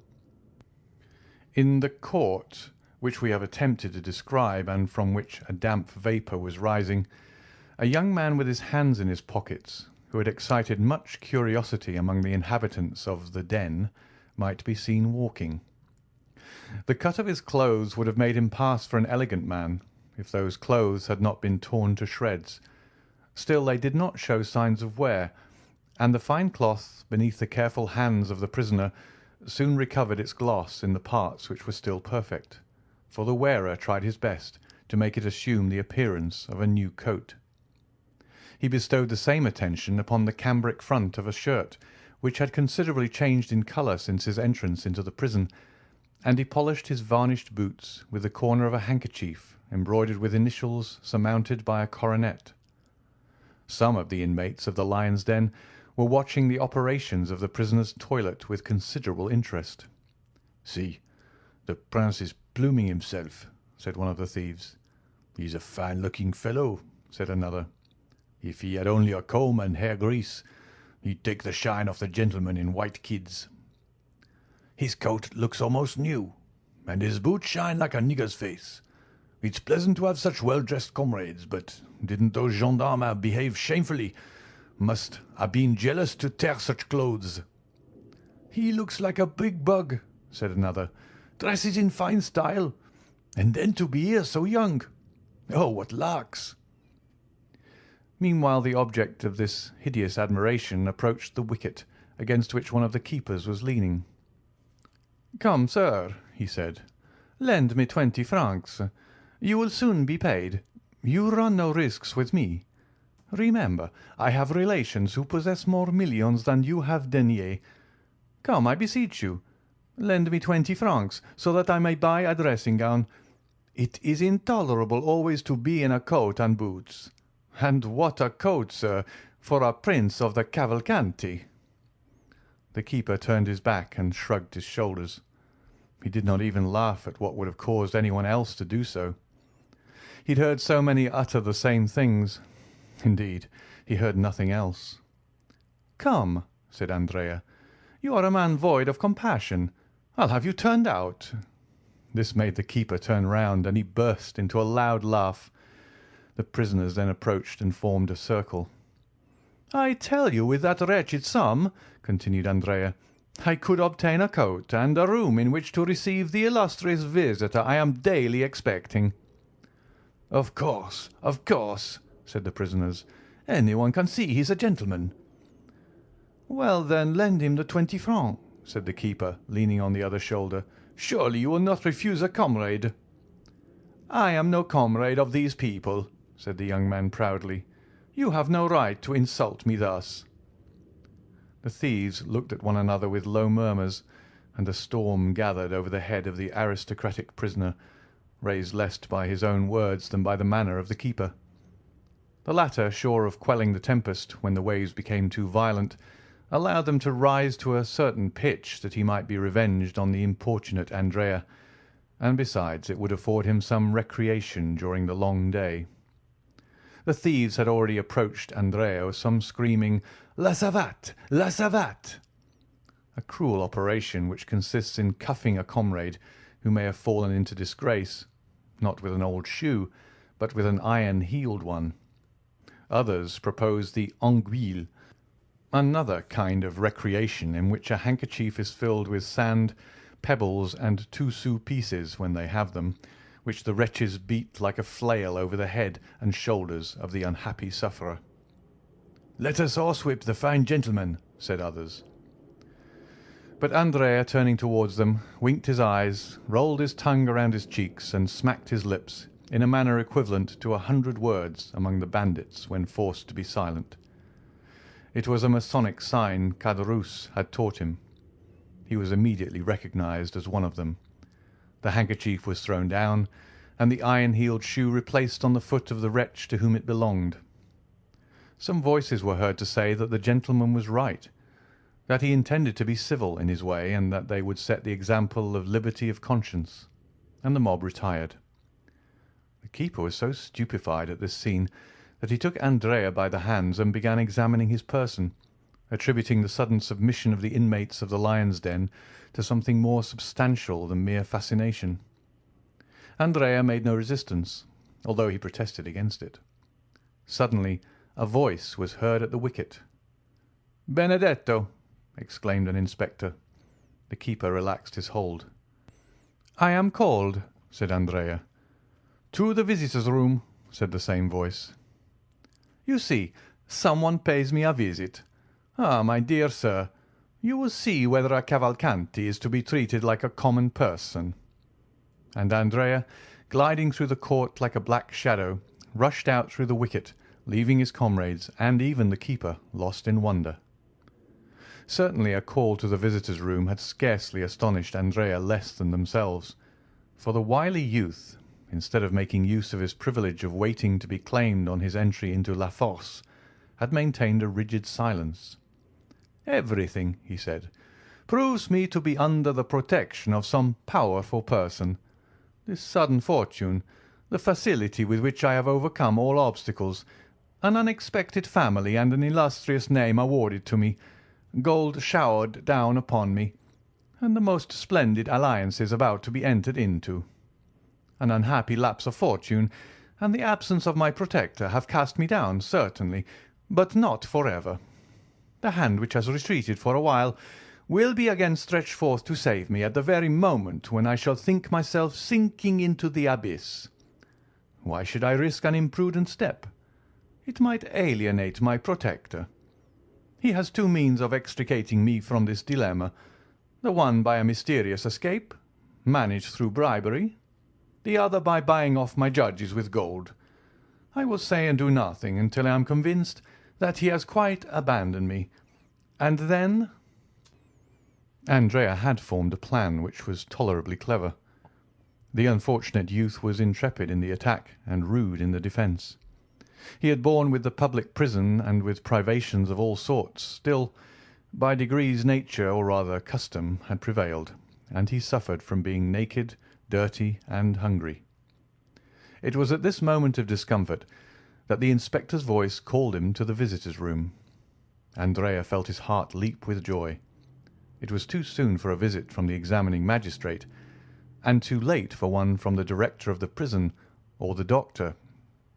In the court, which we have attempted to describe and from which a damp vapour was rising, a young man with his hands in his pockets, who had excited much curiosity among the inhabitants of the den, might be seen walking. The cut of his clothes would have made him pass for an elegant man, if those clothes had not been torn to shreds. Still they did not show signs of wear, and the fine cloth beneath the careful hands of the prisoner soon recovered its gloss in the parts which were still perfect, for the wearer tried his best to make it assume the appearance of a new coat. He bestowed the same attention upon the cambric front of a shirt, which had considerably changed in colour since his entrance into the prison, and he polished his varnished boots with the corner of a handkerchief embroidered with initials surmounted by a coronet. Some of the inmates of the Lion's Den were watching the operations of the prisoner's toilet with considerable interest. "See, the prince is pluming himself," said one of the thieves. "He's a fine-looking fellow," said another. "If he had only a comb and hair grease, he'd take the shine off the gentlemen in white kids." His coat looks almost new, and his boots shine like a nigger's face. It's pleasant to have such well-dressed comrades, but didn't those gendarmes behave shamefully? Must have been jealous to tear such clothes." "He looks like a big bug," said another. "Dresses in fine style, and then to be here so young. Oh, what larks!" Meanwhile the object of this hideous admiration approached the wicket against which one of the keepers was leaning. "Come, sir," he said, "lend me 20 francs. You will soon be paid. You run no risks with me. Remember, I have relations who possess more millions than you have deniers. Come, I beseech you, lend me 20 francs, so that I may buy a dressing gown. It is intolerable always to be in a coat and boots. And what a coat, sir, for a prince of the Cavalcanti!" The keeper turned his back and shrugged his shoulders. He did not even laugh at what would have caused anyone else to do so. He'd heard so many utter the same things. Indeed, he heard nothing else. "Come," said Andrea, "you are a man void of compassion. I'll have you turned out." This made the keeper turn round, and he burst into a loud laugh. The prisoners then approached and formed a circle. "I tell you, with that wretched sum," continued Andrea, "I could obtain a coat and a room in which to receive the illustrious visitor I am daily expecting." Of course," said the prisoners. "Anyone can see he's a gentleman." "Well, then, lend him the 20 francs," said the keeper, leaning on the other shoulder. "Surely you will not refuse a comrade." "I am no comrade of these people," said the young man proudly. "You have no right to insult me thus." The thieves looked at one another with low murmurs, and a storm gathered over the head of the aristocratic prisoner, raised less by his own words than by the manner of the keeper. The latter, sure of quelling the tempest when the waves became too violent, allowed them to rise to a certain pitch that he might be revenged on the importunate Andrea, and besides it would afford him some recreation during the long day. The thieves had already approached Andrea with some screaming "La savate! La savate!" a cruel operation which consists in cuffing a comrade who may have fallen into disgrace, not with an old shoe, but with an iron-heeled one. Others proposed the anguille, another kind of recreation in which a handkerchief is filled with sand, pebbles, and 2-sou pieces when they have them, which the wretches beat like a flail over the head and shoulders of the unhappy sufferer. "Let us horsewhip the fine gentleman," said others. But Andrea, turning towards them, winked his eyes, rolled his tongue around his cheeks, and smacked his lips in a manner equivalent to 100 words among the bandits when forced to be silent. It was a Masonic sign Caderousse had taught him. He was immediately recognized as one of them. The handkerchief was thrown down, and the iron-heeled shoe replaced on the foot of the wretch to whom it belonged. Some voices were heard to say that the gentleman was right, that he intended to be civil in his way, and that they would set the example of liberty of conscience, and the mob retired. The keeper was so stupefied at this scene that he took Andrea by the hands and began examining his person, attributing the sudden submission of the inmates of the lion's den to something more substantial than mere fascination. Andrea made no resistance, although he protested against it. Suddenly a voice was heard at the wicket. "Benedetto!" exclaimed an inspector. The keeper relaxed his hold. "I am called," said Andrea. "To the visitors' room," said the same voice. "You see, someone pays me a visit. Ah, my dear sir, you will see whether a Cavalcanti is to be treated like a common person." And Andrea, gliding through the court like a black shadow, rushed out through the wicket, leaving his comrades and even the keeper lost in wonder. Certainly a call to the visitors' room had scarcely astonished Andrea less than themselves, for the wily youth, instead of making use of his privilege of waiting to be claimed on his entry into La Force, had maintained a rigid silence. "Everything," he said, "proves me to be under the protection of some powerful person. This sudden fortune, the facility with which I have overcome all obstacles, an unexpected family and an illustrious name awarded to me, gold showered down upon me, and the most splendid alliances about to be entered into. An unhappy lapse of fortune and the absence of my protector have cast me down, certainly, but not for ever. The hand which has retreated for a while will be again stretched forth to save me at the very moment when I shall think myself sinking into the abyss. Why should I risk an imprudent step? It might alienate my protector. He has two means of extricating me from this dilemma, the one by a mysterious escape, managed through bribery, the other by buying off my judges with gold. I will say and do nothing until I am convinced that he has quite abandoned me, and then—" Andrea had formed a plan which was tolerably clever. The unfortunate youth was intrepid in the attack and rude in the defence. He had borne with the public prison and with privations of all sorts. Still, by degrees nature, or rather custom, had prevailed, and he suffered from being naked, dirty, and hungry. It was at this moment of discomfort that the inspector's voice called him to the visitors' room. Andrea felt his heart leap with joy. It was too soon for a visit from the examining magistrate, and too late for one from the director of the prison or the doctor.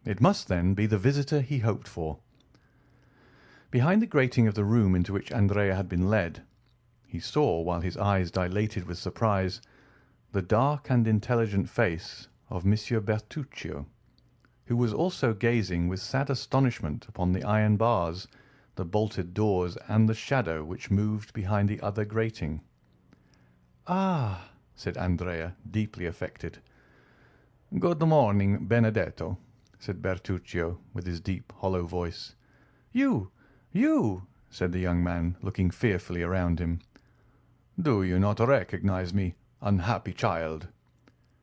It must, then, be the visitor he hoped for. Behind the grating of the room into which Andrea had been led, he saw, while his eyes dilated with surprise, the dark and intelligent face of Monsieur Bertuccio, who was also gazing with sad astonishment upon the iron bars, the bolted doors, and the shadow which moved behind the other grating. "Ah!" said Andrea, deeply affected. "Good morning, Benedetto," said Bertuccio, with his deep, hollow voice. "You! said the young man, looking fearfully around him. "Do you not recognize me, unhappy child?"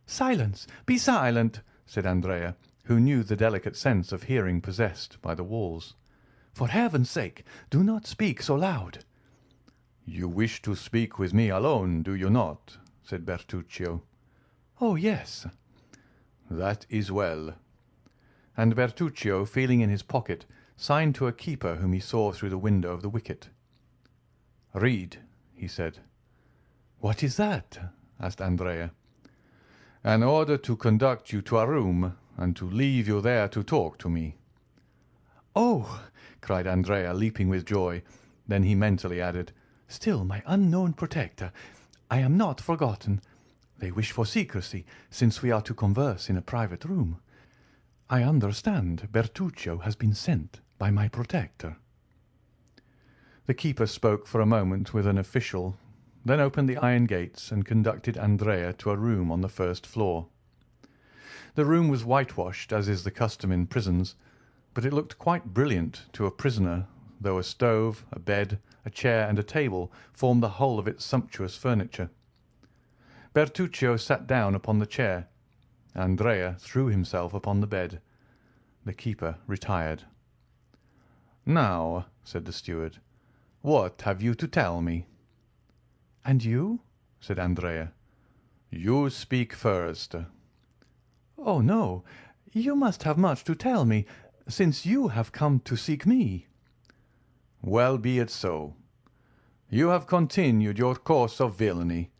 "Silence! Be silent!" said Andrea, who knew the delicate sense of hearing possessed by the walls. "For heaven's sake, do not speak so loud." "You wish to speak with me alone, do you not?" said Bertuccio. "Oh, yes." "That is well." And Bertuccio, feeling in his pocket, signed to a keeper whom he saw through the window of the wicket. "Read," he said. "What is that?" asked Andrea. "An order to conduct you to a room, and to leave you there to talk to me." "Oh!" cried Andrea, leaping with joy. Then he mentally added, "Still, my unknown protector, I am not forgotten. They wish for secrecy, since we are to converse in a private room. I understand Bertuccio has been sent by my protector." The keeper spoke for a moment with an official, then opened the iron gates and conducted Andrea to a room on the first floor. The room was whitewashed, as is the custom in prisons, but it looked quite brilliant to a prisoner, though a stove, a bed, a chair, and a table formed the whole of its sumptuous furniture. Bertuccio sat down upon the chair. Andrea threw himself upon the bed. The keeper retired. "Now," said the steward, "what have you to tell me?" "And you?" said Andrea. "You speak first." "Oh, no, you must have much to tell me, since you have come to seek me." "Well, be it so. You have continued your course of villainy.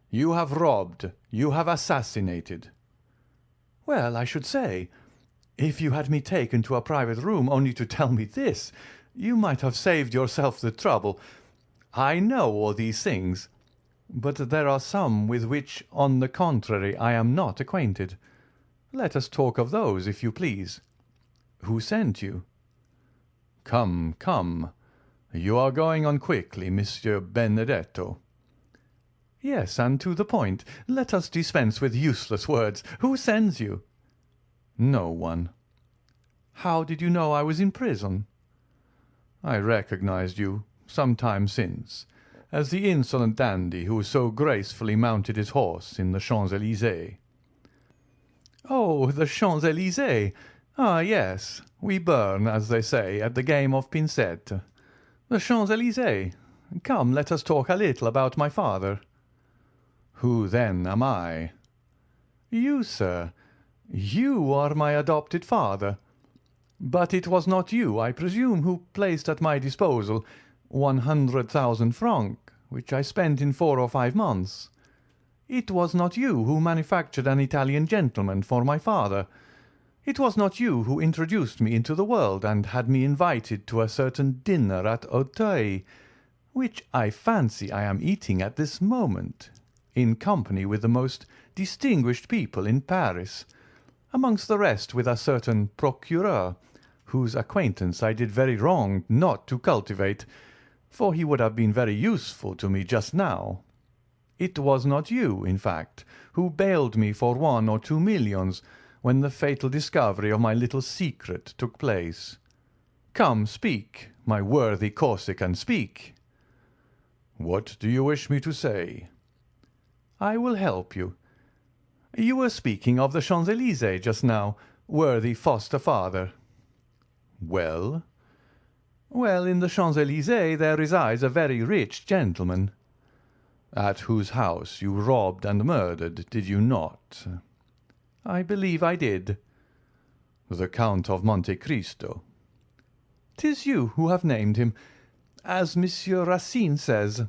You have robbed, you have assassinated." "Well, I should say, if you had me taken to a private room only to tell me this, you might have saved yourself the trouble. I know all these things, but there are some with which, on the contrary, I am not acquainted. Let us talk of those, if you please. Who sent you?" "Come, come, you are going on quickly, Monsieur Benedetto." "Yes, and to the point. Let us dispense with useless words. Who sends you?" "No one." "How did you know I was in prison?" "I recognized you, some time since, as the insolent dandy who so gracefully mounted his horse in the Champs-Élysées." "Oh, the Champs-Élysées! Ah, yes, we burn, as they say, at the game of pincette. The Champs-Élysées. Come, let us talk a little about my father." "Who, then, am I?" "You, sir. You are my adopted father. But it was not you, I presume, who placed at my disposal 100,000 francs which I spent in 4 or 5 months. It was not you who manufactured an Italian gentleman for my father. It was not you who introduced me into the world and had me invited to a certain dinner at Auteuil, which I fancy I am eating at this moment, in company with the most distinguished people in Paris, amongst the rest with a certain procureur, whose acquaintance I did very wrong not to cultivate, for he would have been very useful to me just now. It was not you, in fact, who bailed me for 1 or 2 millions when the fatal discovery of my little secret took place. Come, speak, my worthy Corsican, speak." "What do you wish me to say?" "I will help you. You were speaking of the Champs-Élysées just now, worthy foster father." "Well?" "Well, in the Champs-Élysées there resides a very rich gentleman." "At whose house you robbed and murdered, did you not?" "I believe I did." "The Count of Monte Cristo." "'Tis you who have named him, as Monsieur Racine says.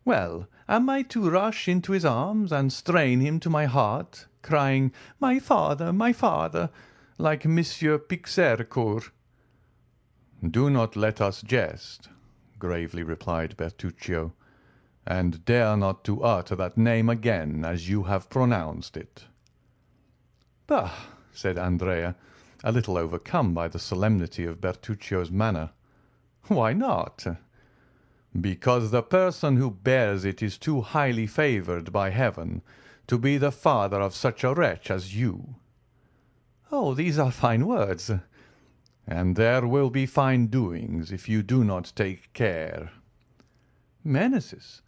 Well, am I to rush into his arms and strain him to my heart, crying 'My father,' like Monsieur Pixercourt?" "Do not let us jest," gravely replied Bertuccio, "and dare not to utter that name again as you have pronounced it." "Bah!" said Andrea, a little overcome by the solemnity of Bertuccio's manner. "Why not?" "Because the person who bears it is too highly favoured by heaven to be the father of such a wretch as you." "Oh, these are fine words." "And there will be fine doings if you do not take care." "Menaces?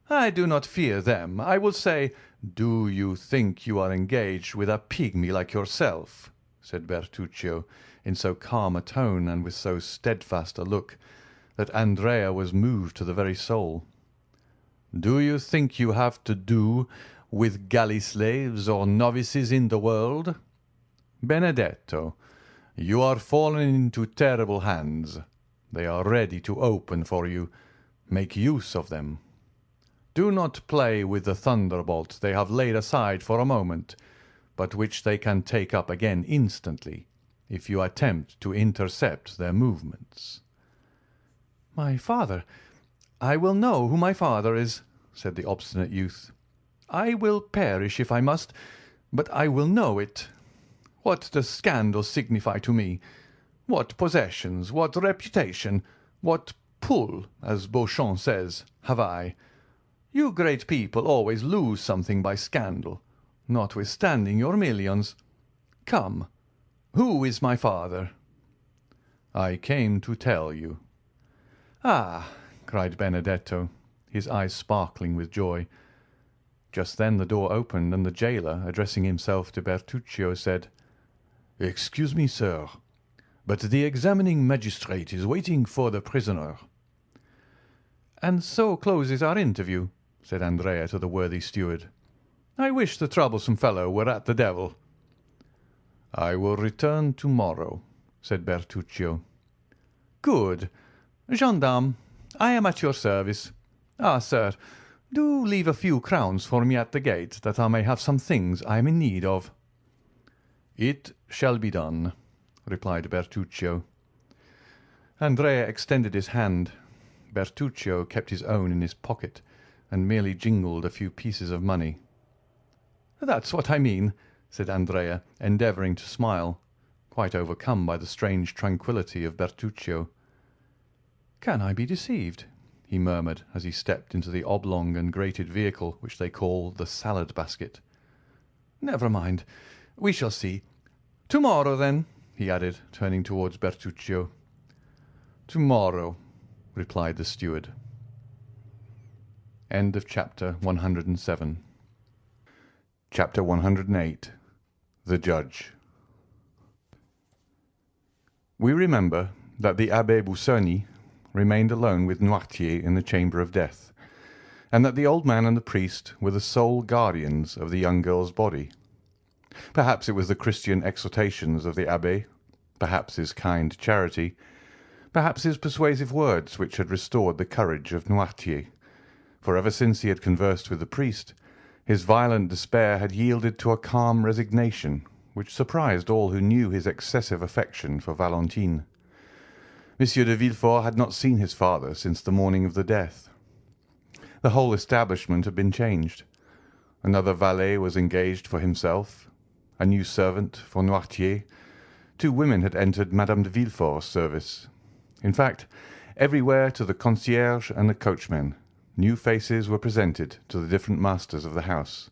I do not fear them. I will say—" "Do you think you are engaged with a pygmy like yourself?" said Bertuccio, in so calm a tone and with so steadfast a look that Andrea was moved to the very soul. "Do you think you have to do with galley slaves or novices in the world? Benedetto, you are fallen into terrible hands. They are ready to open for you. Make use of them. Do not play with the thunderbolt they have laid aside for a moment, but which they can take up again instantly, if you attempt to intercept their movements." "My father! I will know who my father is," said the obstinate youth. "I will perish if I must, but I will know it. What does scandal signify to me? What possessions, what reputation, what pull, as Beauchamp says, have I? You great people always lose something by scandal, notwithstanding your millions. Come, who is my father?" "I came to tell you." "Ah!" cried Benedetto, his eyes sparkling with joy. Just then the door opened, and the jailer, addressing himself to Bertuccio, said, "Excuse me, sir, but the examining magistrate is waiting for the prisoner." "And so closes our interview," said Andrea to the worthy steward. "I wish the troublesome fellow were at the devil." "I will return to-morrow," said Bertuccio. "Good. Gendarme, I am at your service. Ah, sir, do leave a few crowns for me at the gate, that I may have some things I am in need of." "It shall be done," replied Bertuccio. Andrea extended his hand. Bertuccio kept his own in his pocket, and merely jingled a few pieces of money. "That's what I mean," said Andrea, endeavouring to smile, quite overcome by the strange tranquillity of Bertuccio. "Can I be deceived?" he murmured as he stepped into the oblong and grated vehicle which they call the salad basket. "Never mind. We shall see. To-morrow, then," he added, turning towards Bertuccio. "To-morrow," replied the steward. End of chapter 107. Chapter 108. The Judge. We remember that the Abbé Busoni remained alone with Noirtier in the chamber of death, and that the old man and the priest were the sole guardians of the young girl's body. Perhaps it was the Christian exhortations of the abbé, perhaps his kind charity, perhaps his persuasive words which had restored the courage of Noirtier, for ever since he had conversed with the priest, his violent despair had yielded to a calm resignation which surprised all who knew his excessive affection for Valentine. Monsieur de Villefort had not seen his father since the morning of the death. The whole establishment had been changed. Another valet was engaged for himself, a new servant for Noirtier. 2 women had entered Madame de Villefort's service. In fact, everywhere to the concierge and the coachman, new faces were presented to the different masters of the house,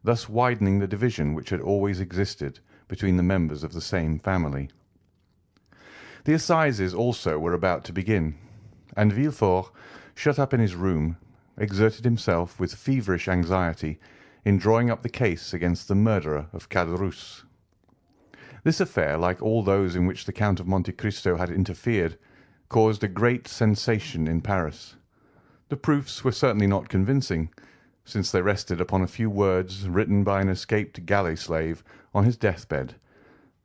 thus widening the division which had always existed between the members of the same family. The Assizes also were about to begin, and Villefort, shut up in his room, exerted himself with feverish anxiety in drawing up the case against the murderer of Caderousse. This affair, like all those in which the Count of Monte Cristo had interfered, caused a great sensation in Paris. The proofs were certainly not convincing, since they rested upon a few words written by an escaped galley slave on his deathbed,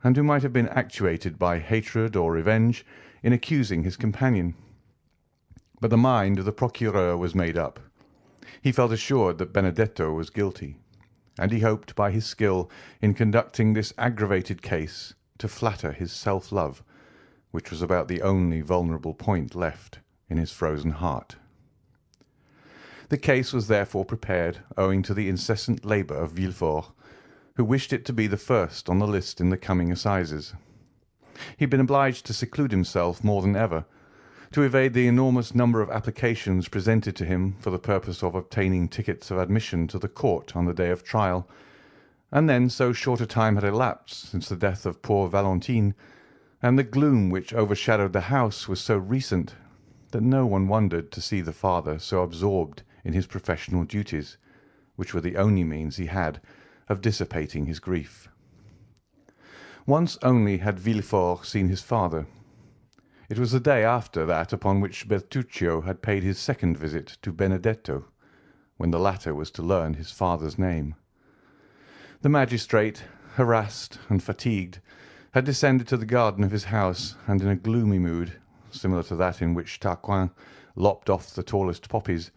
and who might have been actuated by hatred or revenge in accusing his companion. But the mind of the procureur was made up. He felt assured that Benedetto was guilty, and he hoped by his skill in conducting this aggravated case to flatter his self-love, which was about the only vulnerable point left in his frozen heart. The case was therefore prepared owing to the incessant labour of Villefort, who wished it to be the first on the list in the coming Assizes. He had been obliged to seclude himself more than ever, to evade the enormous number of applications presented to him for the purpose of obtaining tickets of admission to the court on the day of trial, and then so short a time had elapsed since the death of poor Valentine, and the gloom which overshadowed the house was so recent, that no one wondered to see the father so absorbed in his professional duties, which were the only means he had of dissipating his grief. Once only had Villefort seen his father. It was the day after that upon which Bertuccio had paid his second visit to Benedetto, when the latter was to learn his father's name. The magistrate, harassed and fatigued, had descended to the garden of his house, and in a gloomy mood, similar to that in which Tarquin lopped off the tallest poppies,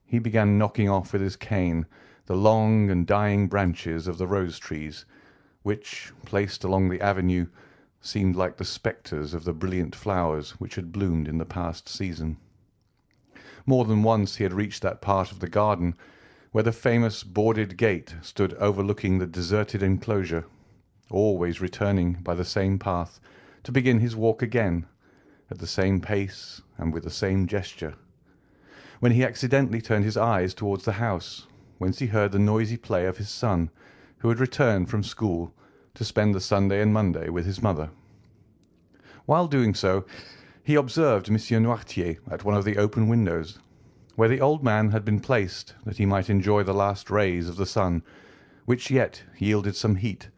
he began knocking off with his cane the long and dying branches of the rose trees, which, placed along the avenue, seemed like the spectres of the brilliant flowers which had bloomed in the past season. More than once he had reached that part of the garden where the famous boarded gate stood overlooking the deserted enclosure, always returning by the same path to begin his walk again, at the same pace and with the same gesture, when he accidentally turned his eyes towards the house, whence he heard the noisy play of his son, who had returned from school to spend the Sunday and Monday with his mother. While doing so, he observed Monsieur Noirtier at one of the open windows, where the old man had been placed that he might enjoy the last rays of the sun, which yet yielded some heat,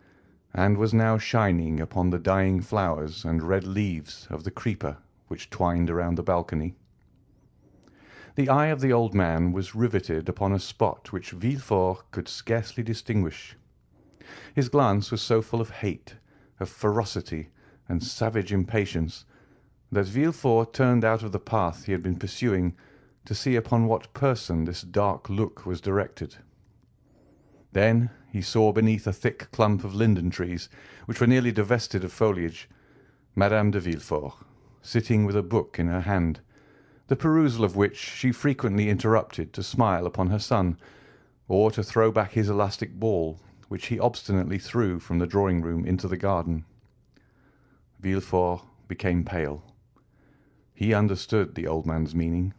and was now shining upon the dying flowers and red leaves of the creeper which twined around the balcony. The eye of the old man was riveted upon a spot which Villefort could scarcely distinguish. His glance was so full of hate, of ferocity, and savage impatience, that Villefort turned out of the path he had been pursuing to see upon what person this dark look was directed. Then he saw beneath a thick clump of linden trees, which were nearly divested of foliage, Madame de Villefort, sitting with a book in her hand, the perusal of which she frequently interrupted to smile upon her son, or to throw back his elastic ball, which he obstinately threw from the drawing-room into the garden. Villefort became pale. He understood the old man's meaning.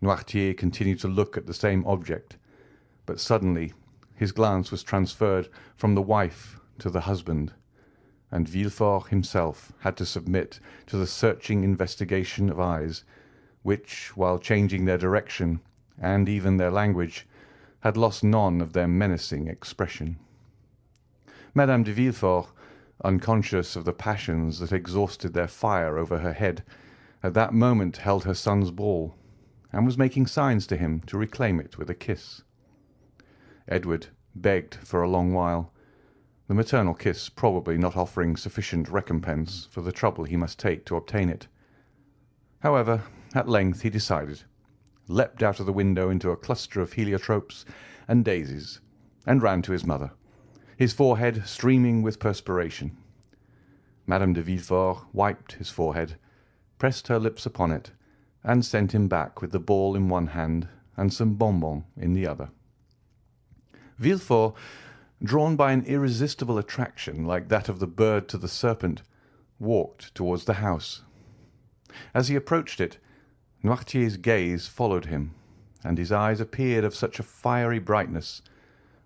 Noirtier continued to look at the same object, but suddenly his glance was transferred from the wife to the husband, and Villefort himself had to submit to the searching investigation of eyes, which, while changing their direction and even their language, had lost none of their menacing expression. Madame de Villefort, unconscious of the passions that exhausted their fire over her head, at that moment held her son's ball, and was making signs to him to reclaim it with a kiss. Edward begged for a long while, the maternal kiss probably not offering sufficient recompense for the trouble he must take to obtain it. However, at length he decided, leapt out of the window into a cluster of heliotropes and daisies, and ran to his mother, his forehead streaming with perspiration. Madame de Villefort wiped his forehead, pressed her lips upon it, and sent him back with the ball in one hand and some bonbons in the other. Villefort, drawn by an irresistible attraction like that of the bird to the serpent, walked towards the house. As he approached it, Noirtier's gaze followed him, and his eyes appeared of such a fiery brightness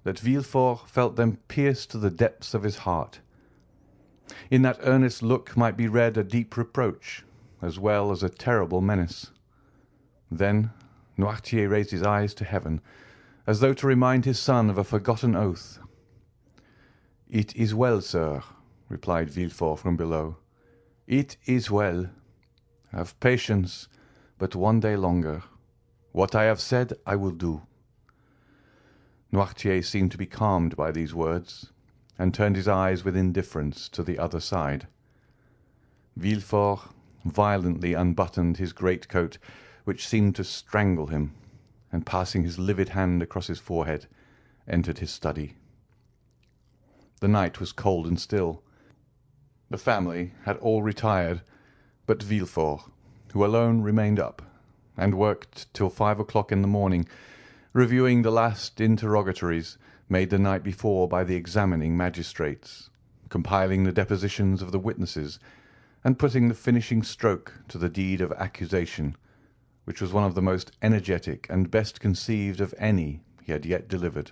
that Villefort felt them pierce to the depths of his heart. In that earnest look might be read a deep reproach, as well as a terrible menace. Then Noirtier raised his eyes to heaven, as though to remind his son of a forgotten oath. "It is well, sir," replied Villefort from below. "It is well. Have patience but one day longer. What I have said I will do." Noirtier seemed to be calmed by these words, and turned his eyes with indifference to the other side. Villefort violently unbuttoned his greatcoat, which seemed to strangle him, and passing his livid hand across his forehead, entered his study. The night was cold and still. The family had all retired but Villefort, who alone remained up, and worked till 5 o'clock in the morning, reviewing the last interrogatories made the night before by the examining magistrates, compiling the depositions of the witnesses, and putting the finishing stroke to the deed of accusation, which was one of the most energetic and best conceived of any he had yet delivered.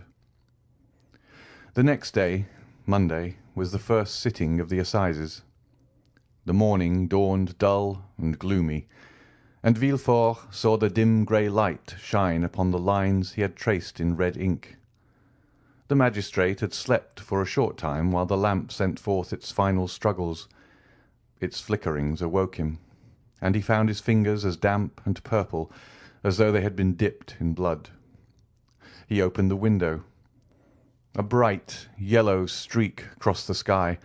The next day, Monday, was the first sitting of the Assizes. The morning dawned dull and gloomy, and Villefort saw the dim grey light shine upon the lines he had traced in red ink. The magistrate had slept for a short time while the lamp sent forth its final struggles. Its flickerings awoke him, and he found his fingers as damp and purple as though they had been dipped in blood. He opened the window. A bright yellow streak crossed the sky,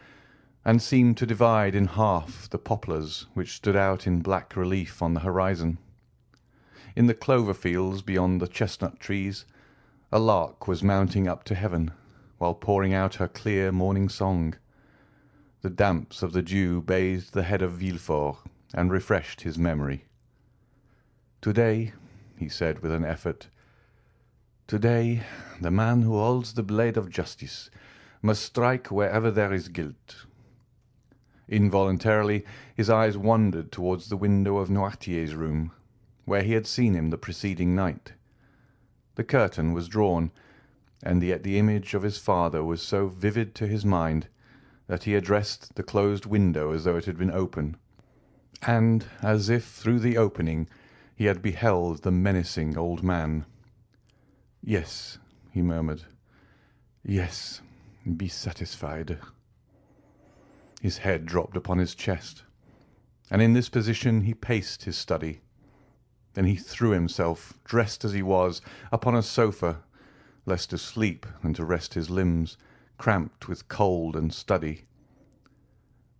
and seemed to divide in half the poplars which stood out in black relief on the horizon. In the clover fields beyond the chestnut trees, a lark was mounting up to heaven, while pouring out her clear morning song. The damps of the dew bathed the head of Villefort and refreshed his memory. "Today," he said with an effort, "today the man who holds the blade of justice must strike wherever there is guilt." Involuntarily his eyes wandered towards the window of Noirtier's room, where he had seen him the preceding night. The curtain was drawn, and yet the image of his father was so vivid to his mind that he addressed the closed window as though it had been open, and as if through the opening he had beheld the menacing old man. "Yes," he murmured, "yes, be satisfied." His head dropped upon his chest, and in this position he paced his study. Then he threw himself, dressed as he was, upon a sofa, less to sleep than to rest his limbs, cramped with cold and study.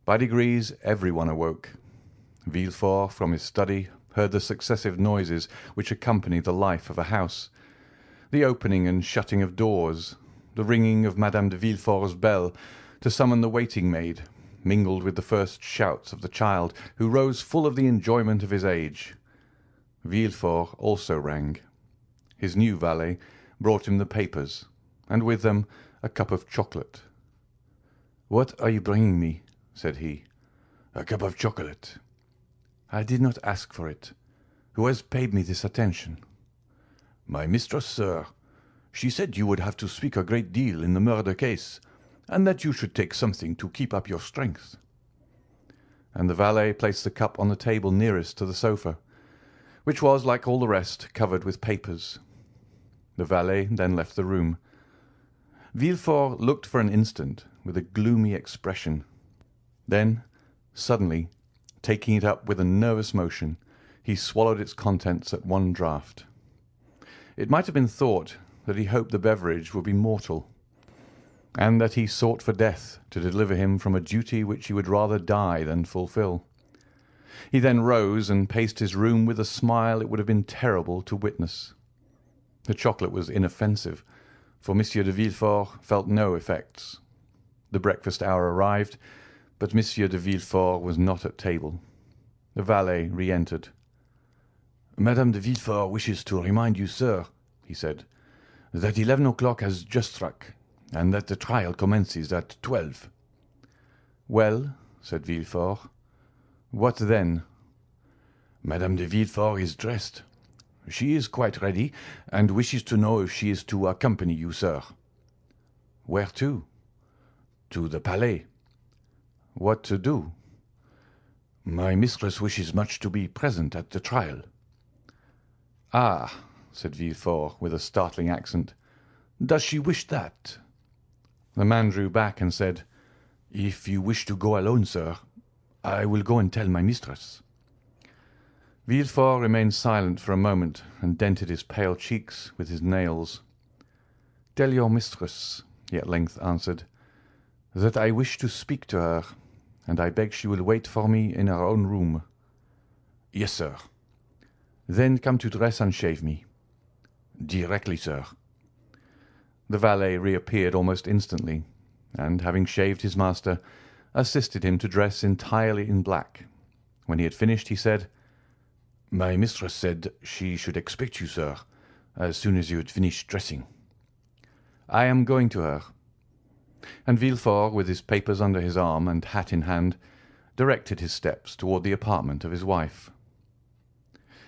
By degrees everyone awoke. Villefort, from his study, heard the successive noises which accompany the life of a house, the opening and shutting of doors, the ringing of Madame de Villefort's bell to summon the waiting-maid, mingled with the first shouts of the child, who rose full of the enjoyment of his age. Villefort also rang. His new valet brought him the papers, and with them a cup of chocolate. "What are you bringing me?" said he. "A cup of chocolate." "I did not ask for it. Who has paid me this attention?" "My mistress, sir. She said you would have to speak a great deal in the murder case, and that you should take something to keep up your strength." And the valet placed the cup on the table nearest to the sofa, which was, like all the rest, covered with papers. The valet then left the room. Villefort looked for an instant with a gloomy expression. Then, suddenly, taking it up with a nervous motion, he swallowed its contents at one draught. It might have been thought that he hoped the beverage would be mortal, and that he sought for death to deliver him from a duty which he would rather die than fulfil. He then rose and paced his room with a smile it would have been terrible to witness. The chocolate was inoffensive, for Monsieur de Villefort felt no effects. The breakfast hour arrived, but Monsieur de Villefort was not at table. The valet re-entered. "Madame de Villefort wishes to remind you, sir," he said, "that 11 o'clock has just struck, and that the trial commences at 12. "Well," said Villefort, "what then?" "Madame de Villefort is dressed. She is quite ready, and wishes to know if she is to accompany you, sir." "Where to?" "To the Palais." "What to do?" "My mistress wishes much to be present at the trial." "Ah," said Villefort, with a startling accent. "Does she wish that?" The man drew back and said, "If you wish to go alone, sir, I will go and tell my mistress." Villefort remained silent for a moment and dented his pale cheeks with his nails. "Tell your mistress," he at length answered, "that I wish to speak to her, and I beg she will wait for me in her own room." "Yes, sir." "Then come to dress and shave me." "Directly, sir." The valet reappeared almost instantly, and, having shaved his master, assisted him to dress entirely in black. When he had finished, he said, "My mistress said she should expect you, sir, as soon as you had finished dressing." "I am going to her." And Villefort, with his papers under his arm and hat in hand, directed his steps toward the apartment of his wife.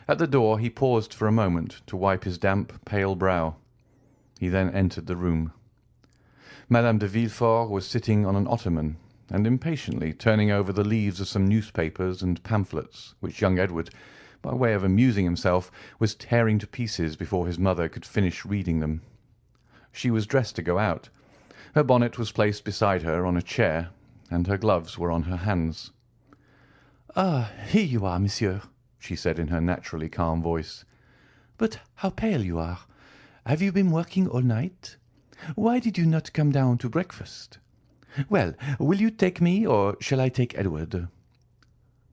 At the door he paused for a moment to wipe his damp, pale brow. He then entered the room. Madame de Villefort was sitting on an ottoman and impatiently turning over the leaves of some newspapers and pamphlets which young Edward, by way of amusing himself, was tearing to pieces before his mother could finish reading them. She was dressed to go out. Her bonnet was placed beside her on a chair, and her gloves were on her hands. "Ah, here you are, monsieur," she said in her naturally calm voice. "But how pale you are! Have you been working all night? Why did you not come down to breakfast? Well, will you take me, or shall I take Edward?"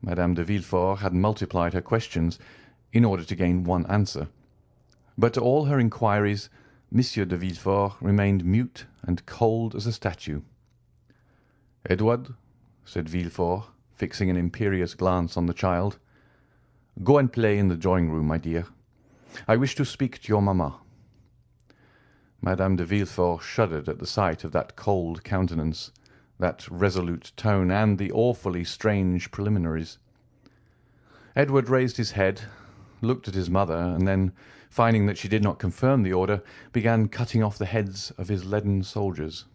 Madame de Villefort had multiplied her questions in order to gain one answer, but to all her inquiries Monsieur de Villefort remained mute and cold as a statue. "Edward," said Villefort, fixing an imperious glance on the child, "go and play in the drawing-room, my dear. I wish to speak to your mamma." Madame de Villefort shuddered at the sight of that cold countenance, that resolute tone, and the awfully strange preliminaries. Edward raised his head, looked at his mother, and then, finding that she did not confirm the order, began cutting off the heads of his leaden soldiers.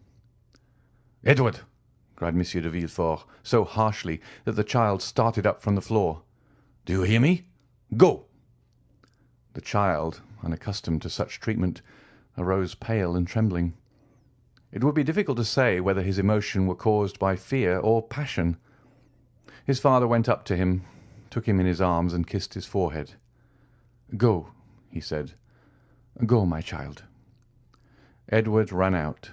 "Edward!" cried Monsieur de Villefort, so harshly that the child started up from the floor. "Do you hear me? Go!" The child, unaccustomed to such treatment, arose pale and trembling. It would be difficult to say whether his emotion were caused by fear or passion. His father went up to him, took him in his arms, and kissed his forehead. "Go," he said. "Go, my child." Edward ran out.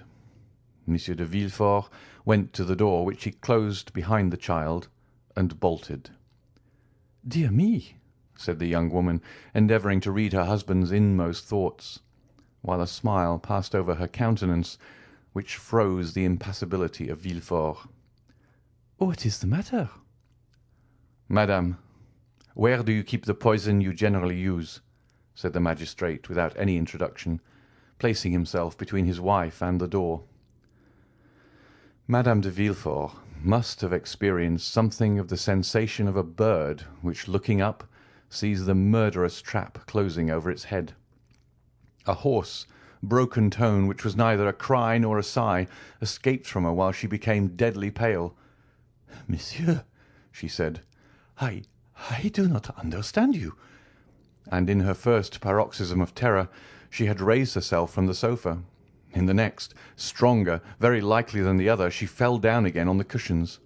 Monsieur de Villefort went to the door, which he closed behind the child, and bolted. "Dear me," said the young woman, endeavouring to read her husband's inmost thoughts, while a smile passed over her countenance which froze the impassibility of Villefort. "What is the matter?" "Madame, where do you keep the poison you generally use?" said the magistrate without any introduction, placing himself between his wife and the door. Madame de Villefort must have experienced something of the sensation of a bird which, looking up, sees the murderous trap closing over its head. A hoarse, broken tone, which was neither a cry nor a sigh, escaped from her while she became deadly pale. "Monsieur," she said, I do not understand you." And in her first paroxysm of terror she had raised herself from the sofa. In the next, stronger, very likely than the other, she fell down again on the cushions.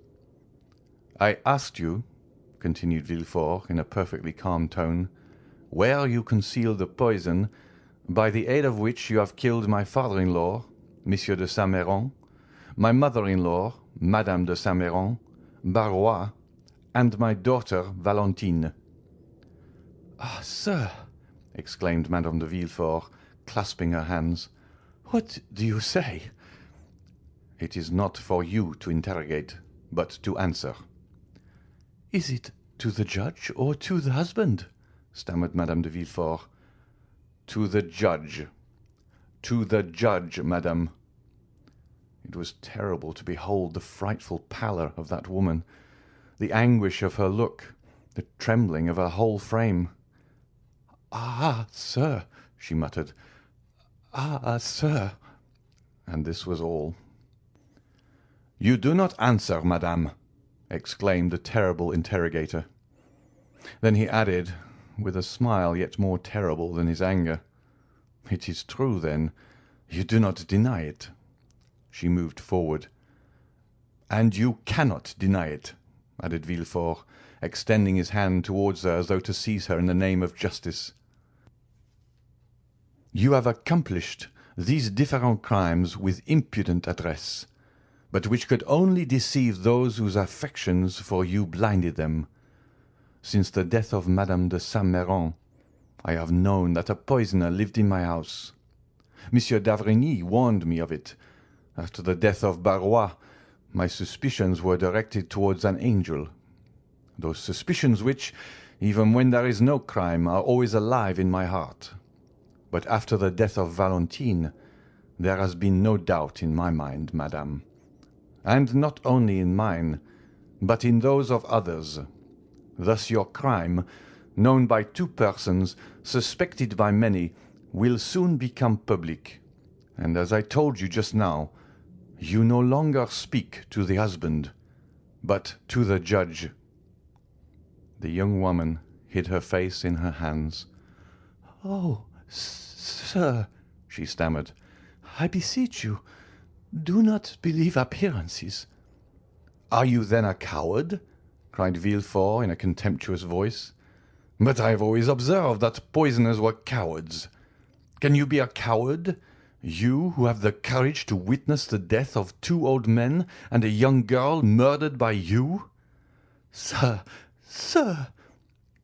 "I asked you," continued Villefort in a perfectly calm tone, "where you conceal the poison by the aid of which you have killed my father-in-law, Monsieur de Saint-Méran, my mother-in-law, Madame de Saint-Méran, Barrois, and my daughter Valentine." "Ah, sir," exclaimed Madame de Villefort, clasping her hands. "what do you say?" "It is not for you to interrogate, but to answer." "Is it to the judge or to the husband?" stammered Madame de Villefort. "To the judge. To the judge, madame." It was terrible to behold the frightful pallor of that woman, the anguish of her look, the trembling of her whole frame. "Ah, sir," she muttered. "Ah, sir." And this was all. "You do not answer, madame," exclaimed the terrible interrogator. Then he added, with a smile yet more terrible than his anger, "It is true, then. You do not deny it." She moved forward. "And you cannot deny it," added Villefort, extending his hand towards her as though to seize her in the name of justice. "You have accomplished these different crimes with impudent address, but which could only deceive those whose affections for you blinded them. Since the death of Madame de Saint-Méran, I have known that a poisoner lived in my house. Monsieur d'Avrigny warned me of it. After the death of Barrois, my suspicions were directed towards an angel. Those suspicions which, even when there is no crime, are always alive in my heart. But after the death of Valentine, there has been no doubt in my mind, madame. And not only in mine, but in those of others. Thus your crime, known by two persons, suspected by many, will soon become public. And as I told you just now, you no longer speak to the husband, but to the judge." The young woman hid her face in her hands. "Oh, sir," she stammered, "I beseech you, do not believe appearances." "Are you then a coward?" cried Villefort in a contemptuous voice. "But I have always observed that poisoners were cowards. Can you be a coward, you who have the courage to witness the death of two old men and a young girl murdered by you?" "Sir, sir!"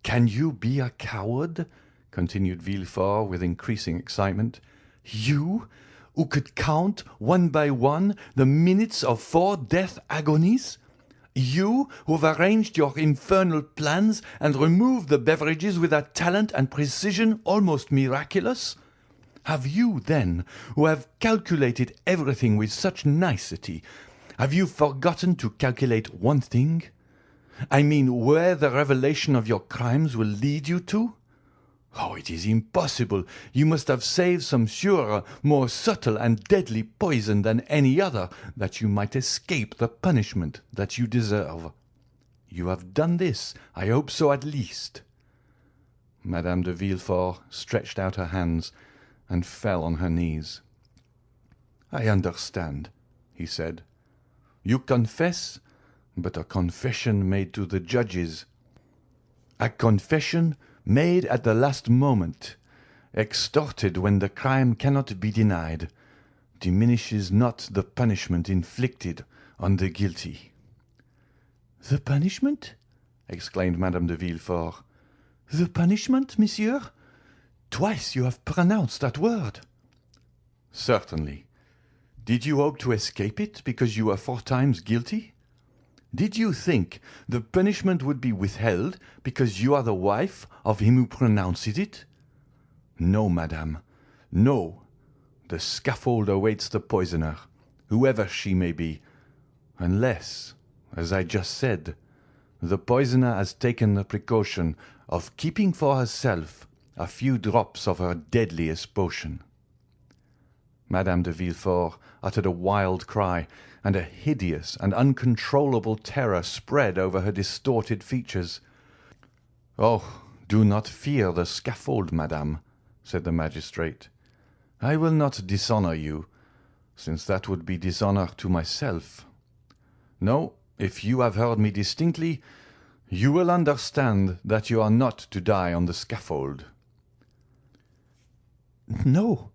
"Can you be a coward?" continued Villefort with increasing excitement. "You, who could count one by one the minutes of 4 death agonies? You, who have arranged your infernal plans and removed the beverages with a talent and precision almost miraculous? Have you, then, who have calculated everything with such nicety, have you forgotten to calculate one thing? I mean, where the revelation of your crimes will lead you to? Oh, it is impossible. You must have saved some surer, more subtle and deadly poison than any other, that you might escape the punishment that you deserve. You have done this, I hope so at least." Madame de Villefort stretched out her hands and fell on her knees. "I understand," he said. "You confess, but a confession made to the judges. A confession made at the last moment, extorted when the crime cannot be denied, diminishes not the punishment inflicted on the guilty." "The punishment?" exclaimed Madame de Villefort. "The punishment, monsieur? Twice you have pronounced that word." "Certainly. Did you hope to escape it because you were 4 times guilty? Did you think the punishment would be withheld because you are the wife of him who pronounced it? No, madame, no. The scaffold awaits the poisoner, whoever she may be, unless, as I just said, the poisoner has taken the precaution of keeping for herself a few drops of her deadliest potion." Madame de Villefort uttered a wild cry, and a hideous and uncontrollable terror spread over her distorted features. "Oh, do not fear the scaffold, madame," said the magistrate. "I will not dishonour you, since that would be dishonour to myself. No, if you have heard me distinctly, you will understand that you are not to die on the scaffold." "No,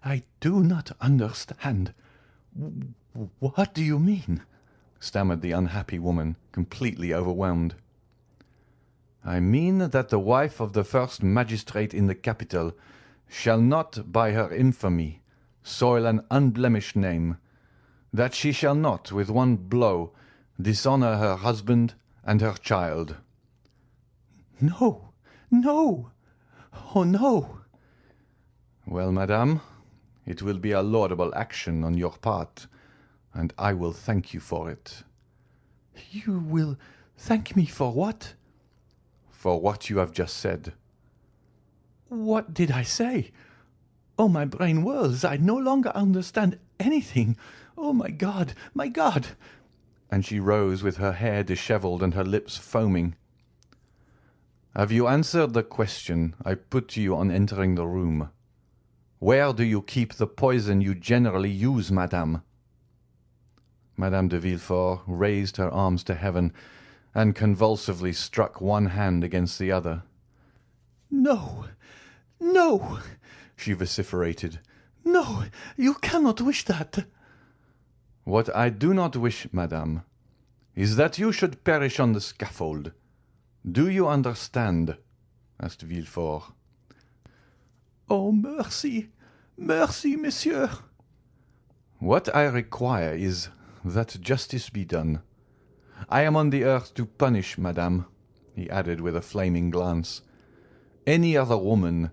I do not understand. What do you mean?" stammered the unhappy woman, completely overwhelmed. "I mean that the wife of the first magistrate in the capital shall not, by her infamy, soil an unblemished name, that she shall not, with one blow, dishonour her husband and her child." "No, no! Oh, no!" "Well, madame, it will be a laudable action on your part, and I will thank you for it." "You will thank me for what?" "For what you have just said." "What did I say? Oh, my brain whirls. I no longer understand anything. Oh, my God, my God!" And she rose with her hair dishevelled and her lips foaming. "Have you answered the question I put to you on entering the room? Where do you keep the poison you generally use, madame?" Madame de Villefort raised her arms to heaven and convulsively struck one hand against the other. "No, no!" she vociferated. "No, you cannot wish that." "What I do not wish, madame, is that you should perish on the scaffold. Do you understand?" asked Villefort. "Oh, mercy, mercy, monsieur!" "What I require is that justice be done. I am on the earth to punish, madame," he added with a flaming glance. "Any other woman,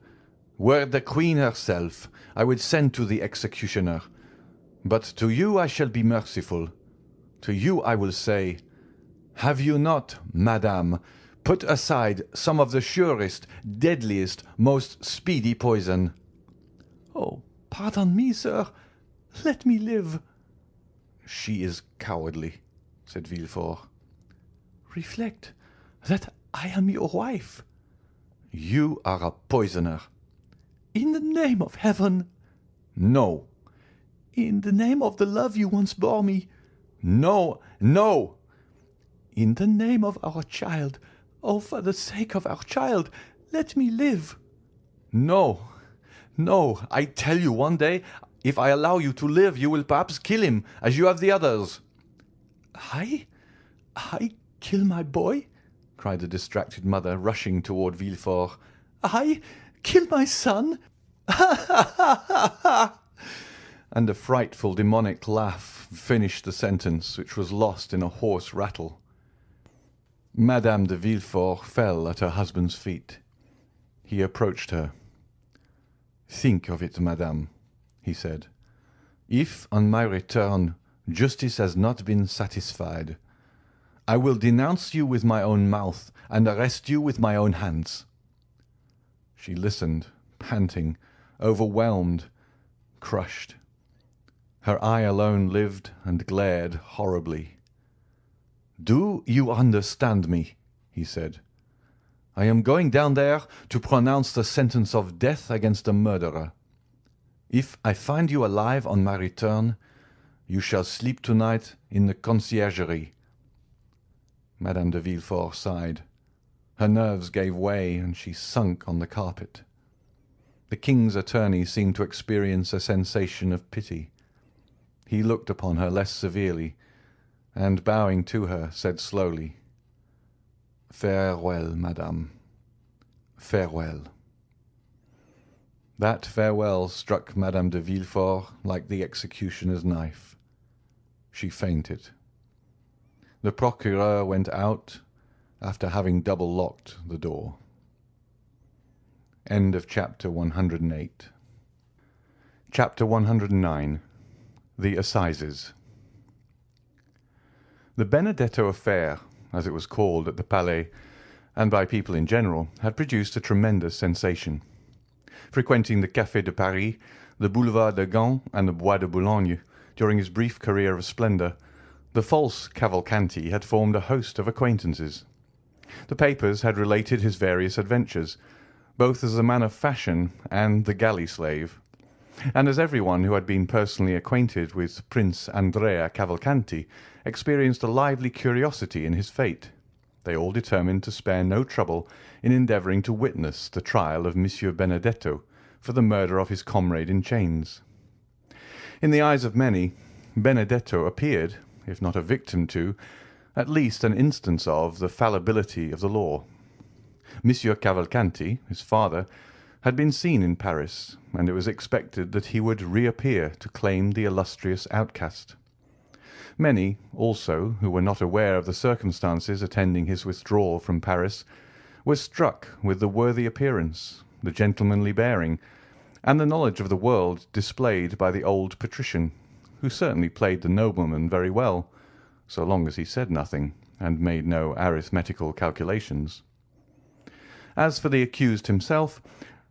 were it the queen herself, I would send to the executioner. But to you I shall be merciful. To you I will say, have you not, madame, put aside some of the surest, deadliest, most speedy poison?" "Oh, pardon me, sir. Let me live." "She is cowardly," said Villefort. "Reflect that I am your wife." "You are a poisoner." "In the name of heaven." "No." "In the name of the love you once bore me." "No, no." "In the name of our child. Oh, for the sake of our child, let me live." "No, no. I tell you, one day, if I allow you to live, you will perhaps kill him, as you have the others." "I kill my boy?" cried the distracted mother, rushing toward Villefort. "I kill my son? Ha, ha, ha, ha, ha!" And a frightful demonic laugh finished the sentence, which was lost in a hoarse rattle. Madame de Villefort fell at her husband's feet. He approached her. "Think of it, madame," he said. "If, on my return, justice has not been satisfied, I will denounce you with my own mouth and arrest you with my own hands." She listened, panting, overwhelmed, crushed. Her eye alone lived and glared horribly. "Do you understand me?" he said. "I am going down there to pronounce the sentence of death against a murderer. If I find you alive on my return, you shall sleep tonight in the conciergerie." Madame de Villefort sighed. Her nerves gave way, and she sunk on the carpet. The king's attorney seemed to experience a sensation of pity. He looked upon her less severely, and, bowing to her, said slowly, "Farewell, madame. Farewell." That farewell struck Madame de Villefort like the executioner's knife. She fainted. The procureur went out after having double-locked the door. End of chapter 108. Chapter 109. The Assizes. The Benedetto affair, as it was called at the Palais, and by people in general, had produced a tremendous sensation. Frequenting the Café de Paris, the Boulevard de Gand, and the Bois de Boulogne, during his brief career of splendour, the false Cavalcanti had formed a host of acquaintances. The papers had related his various adventures, both as a man of fashion and the galley slave, and as everyone who had been personally acquainted with Prince Andrea Cavalcanti experienced a lively curiosity in his fate, they all determined to spare no trouble in endeavouring to witness the trial of Monsieur Benedetto for the murder of his comrade in chains. In the eyes of many, Benedetto appeared, if not a victim to, at least an instance of, the fallibility of the law. Monsieur Cavalcanti, his father, had been seen in Paris, and it was expected that he would reappear to claim the illustrious outcast. Many, also, who were not aware of the circumstances attending his withdrawal from Paris, were struck with the worthy appearance, the gentlemanly bearing, and the knowledge of the world displayed by the old patrician, who certainly played the nobleman very well, so long as he said nothing and made no arithmetical calculations. As for the accused himself,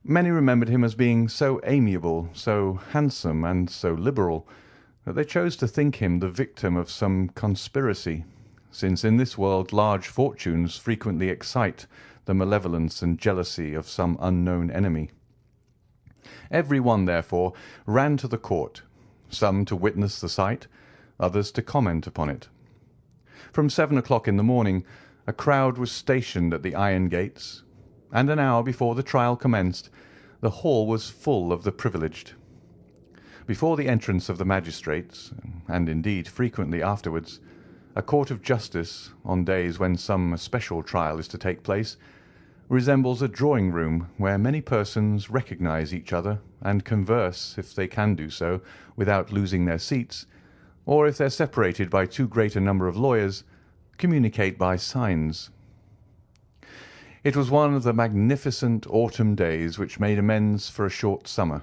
many remembered him as being so amiable, so handsome, and so liberal, that they chose to think him the victim of some conspiracy, since in this world large fortunes frequently excite the malevolence and jealousy of some unknown enemy. Every one, therefore, ran to the court, some to witness the sight, others to comment upon it. From 7 o'clock in the morning a crowd was stationed at the iron gates, and an hour before the trial commenced the hall was full of the privileged. Before the entrance of the magistrates, and indeed frequently afterwards, a court of justice, on days when some special trial is to take place, resembles a drawing-room where many persons recognise each other and converse, if they can do so, without losing their seats, or if they are separated by too great a number of lawyers, communicate by signs. It was one of the magnificent autumn days which made amends for a short summer.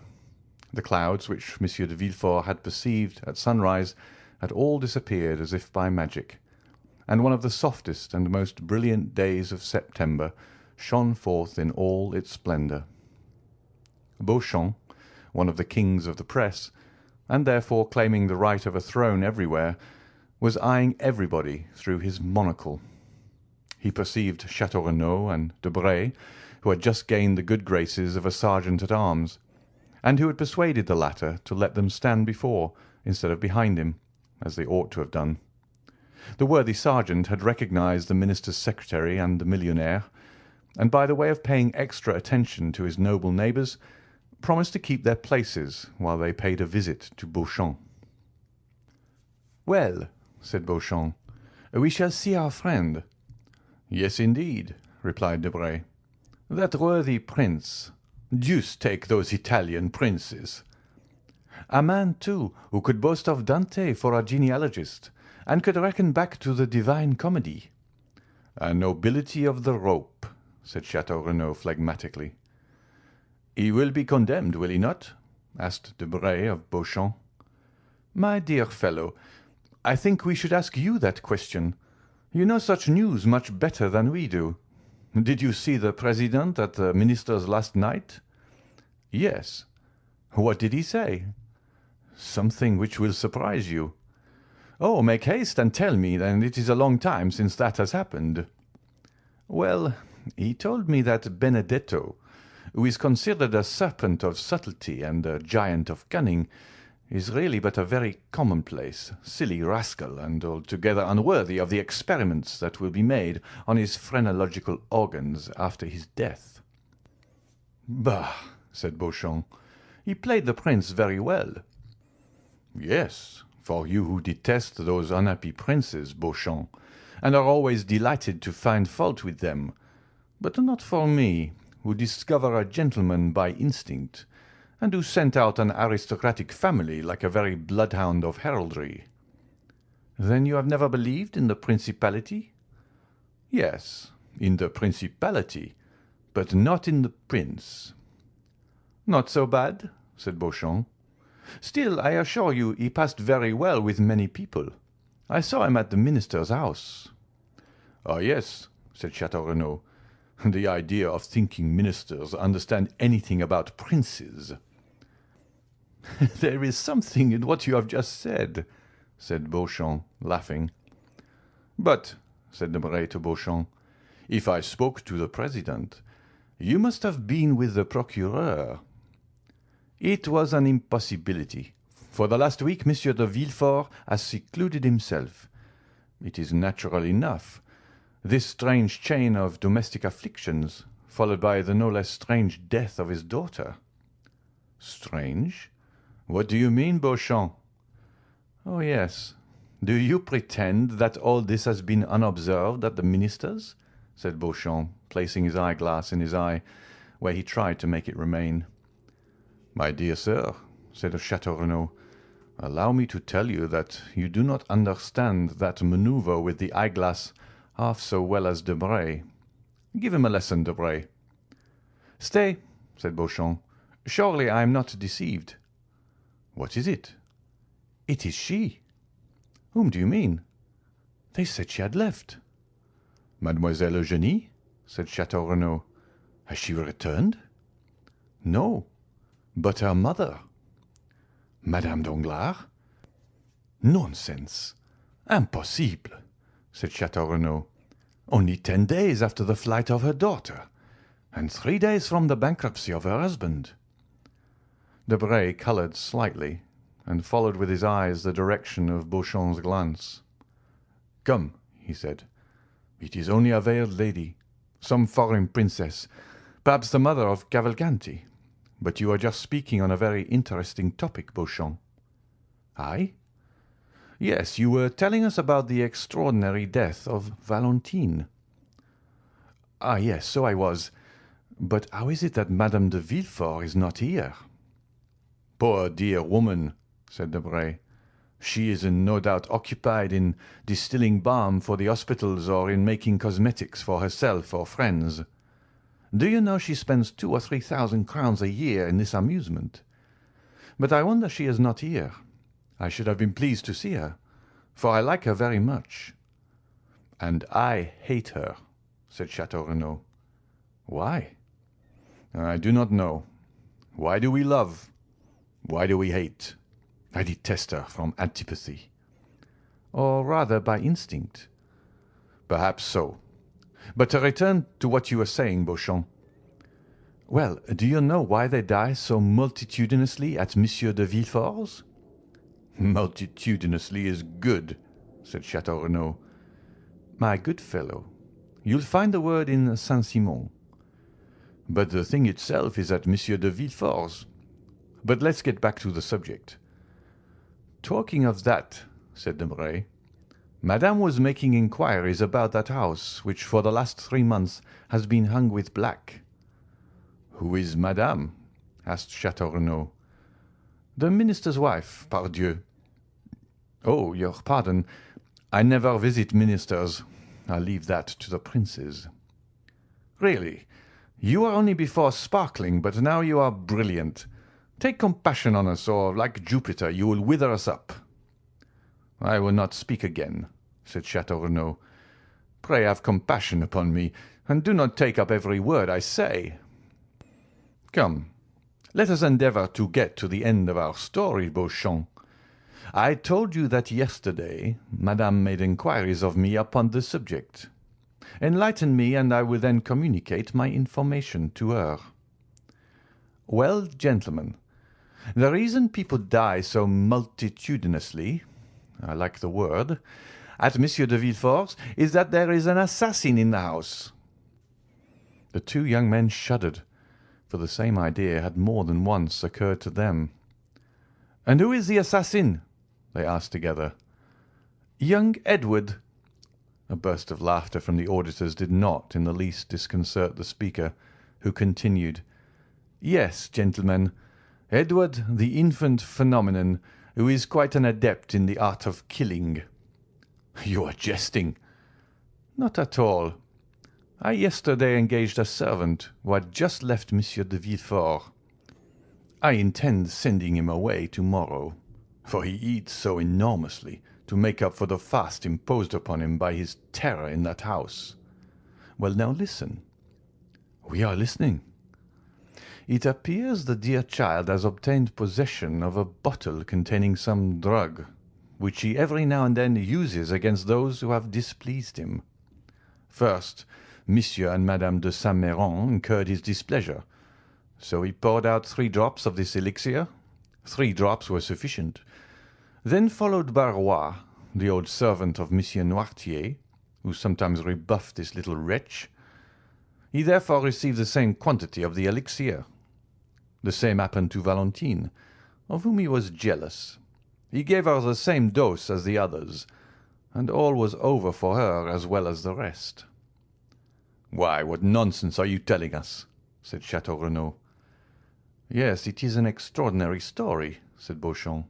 The clouds which M. de Villefort had perceived at sunrise had all disappeared as if by magic, and one of the softest and most brilliant days of September shone forth in all its splendour. Beauchamp, one of the kings of the press, and therefore claiming the right of a throne everywhere, was eyeing everybody through his monocle. He perceived Château Renaud and Debray, who had just gained the good graces of a sergeant-at-arms, and who had persuaded the latter to let them stand before instead of behind him, as they ought to have done. The worthy sergeant had recognised the minister's secretary and the millionaire, and by the way of paying extra attention to his noble neighbours, promised to keep their places while they paid a visit to Beauchamp. "Well," said Beauchamp, "we shall see our friend." "Yes, indeed," replied Debray. "That worthy prince. Deuce take those Italian princes! A man, too, who could boast of Dante for a genealogist, and could reckon back to the Divine Comedy." "A nobility of the rope," said Château Renaud phlegmatically. "He will be condemned, will he not?" asked Debray of Beauchamp. "My dear fellow, I think we should ask you that question. You know such news much better than we do. Did you see the president at the minister's last night?" "Yes." "What did he say?" "Something which will surprise you." "Oh, make haste and tell me, then. It is a long time since that has happened." "Well, he told me that Benedetto, who is considered a serpent of subtlety and a giant of cunning, is really but a very commonplace, silly rascal, and altogether unworthy of the experiments that will be made on his phrenological organs after his death." "Bah!" said Beauchamp. "He played the prince very well." "Yes, for you who detest those unhappy princes, Beauchamp, and are always delighted to find fault with them, but not for me, who discover a gentleman by instinct, and who sent out an aristocratic family like a very bloodhound of heraldry." "Then you have never believed in the principality?" "Yes, in the principality, but not in the prince." "Not so bad," said Beauchamp. "Still, I assure you he passed very well with many people. I saw him at the minister's house." "Ah, yes," said Château Renaud. "The idea of thinking ministers understand anything about princes!" "There is something in what you have just said," said Beauchamp, laughing. "But," said Debray to Beauchamp, "if I spoke to the president, you must have been with the procureur." "It was an impossibility. For the last week Monsieur de Villefort has secluded himself. It is natural enough. This strange chain of domestic afflictions, followed by the no less strange death of his daughter." "Strange? What do you mean, Beauchamp?" "Oh, yes, Do you pretend that all this has been unobserved at the minister's? Said Beauchamp, placing his eyeglass in his eye, where he tried to make it remain. My dear sir, said Chateau Renaud, allow me to tell you that you do not understand that manoeuvre with the eyeglass half so well as Debray. Give him a lesson, Debray. Stay, said Beauchamp. Surely I am not deceived. What is it? It is she. Whom do you mean? They said she had left. Mademoiselle Eugénie, said Chateau Renaud. Has she returned? No, but her mother. Madame Danglars? Nonsense. Impossible, said Chateau Renaud. Only 10 days after the flight of her daughter, and 3 days from the bankruptcy of her husband. Debray coloured slightly, and followed with his eyes the direction of Beauchamp's glance. Come, he said. It is only a veiled lady, some foreign princess, perhaps the mother of Cavalcanti. But you are just speaking on a very interesting topic, Beauchamp. I? Yes, you were telling us about the extraordinary death of Valentine. Ah, yes, so I was. But how is it that Madame de Villefort is not here? Poor dear woman, said Debray. She is no doubt occupied in distilling balm for the hospitals or in making cosmetics for herself or friends. Do you know she spends 2,000 or 3,000 crowns a year in this amusement? But I wonder she is not here. I should have been pleased to see her, for I like her very much. And I hate her, said Chateau Renaud. Why? I do not know. Why do we love? Why do we hate? I detest her from antipathy. Or rather by instinct. Perhaps so. But to return to what you were saying, Beauchamp. Well, do you know why they die so multitudinously at Monsieur de Villefort's? Multitudinously is good, said Chateau Renaud. My good fellow, you'll find the word in Saint-Simon. But the thing itself is at Monsieur de Villefort's. But let's get back to the subject. Talking of that, said Debray, Madame was making inquiries about that house which for the last 3 months has been hung with black. Who is Madame? asked Chateau Renaud. The minister's wife, pardieu. Oh, your pardon. I never visit ministers. I leave that to the princes. Really, you were only before sparkling, but now you are brilliant. Take compassion on us, or, like Jupiter, you will wither us up. I will not speak again, said Chateau Renaud. Pray have compassion upon me, and do not take up every word I say. Come, let us endeavour to get to the end of our story, Beauchamp. I told you that yesterday Madame made inquiries of me upon the subject. Enlighten me, and I will then communicate my information to her. Well, gentlemen, the reason people die so multitudinously, I like the word, at Monsieur de Villefort's is that there is an assassin in the house. The two young men shuddered, for the same idea had more than once occurred to them. And who is the assassin? They asked together. Young Edward. A burst of laughter from the auditors did not in the least disconcert the speaker, who continued, Yes, gentlemen, Edward, the infant phenomenon, who is quite an adept in the art of killing. You are jesting. Not at all. I yesterday engaged a servant who had just left Monsieur de Villefort. I intend sending him away tomorrow, for he eats so enormously to make up for the fast imposed upon him by his terror in that house. Well, now listen. We are listening. It appears the dear child has obtained possession of a bottle containing some drug, which he every now and then uses against those who have displeased him. First, Monsieur and Madame de Saint-Méran incurred his displeasure, so he poured out 3 drops of this elixir. 3 drops were sufficient. Then followed Barrois, the old servant of Monsieur Noirtier, who sometimes rebuffed this little wretch. He therefore received the same quantity of the elixir. The same happened to Valentine, of whom he was jealous. He gave her the same dose as the others, and all was over for her as well as the rest." "Why, what nonsense are you telling us?" said Chateau Renaud. "Yes, it is an extraordinary story," said Beauchamp.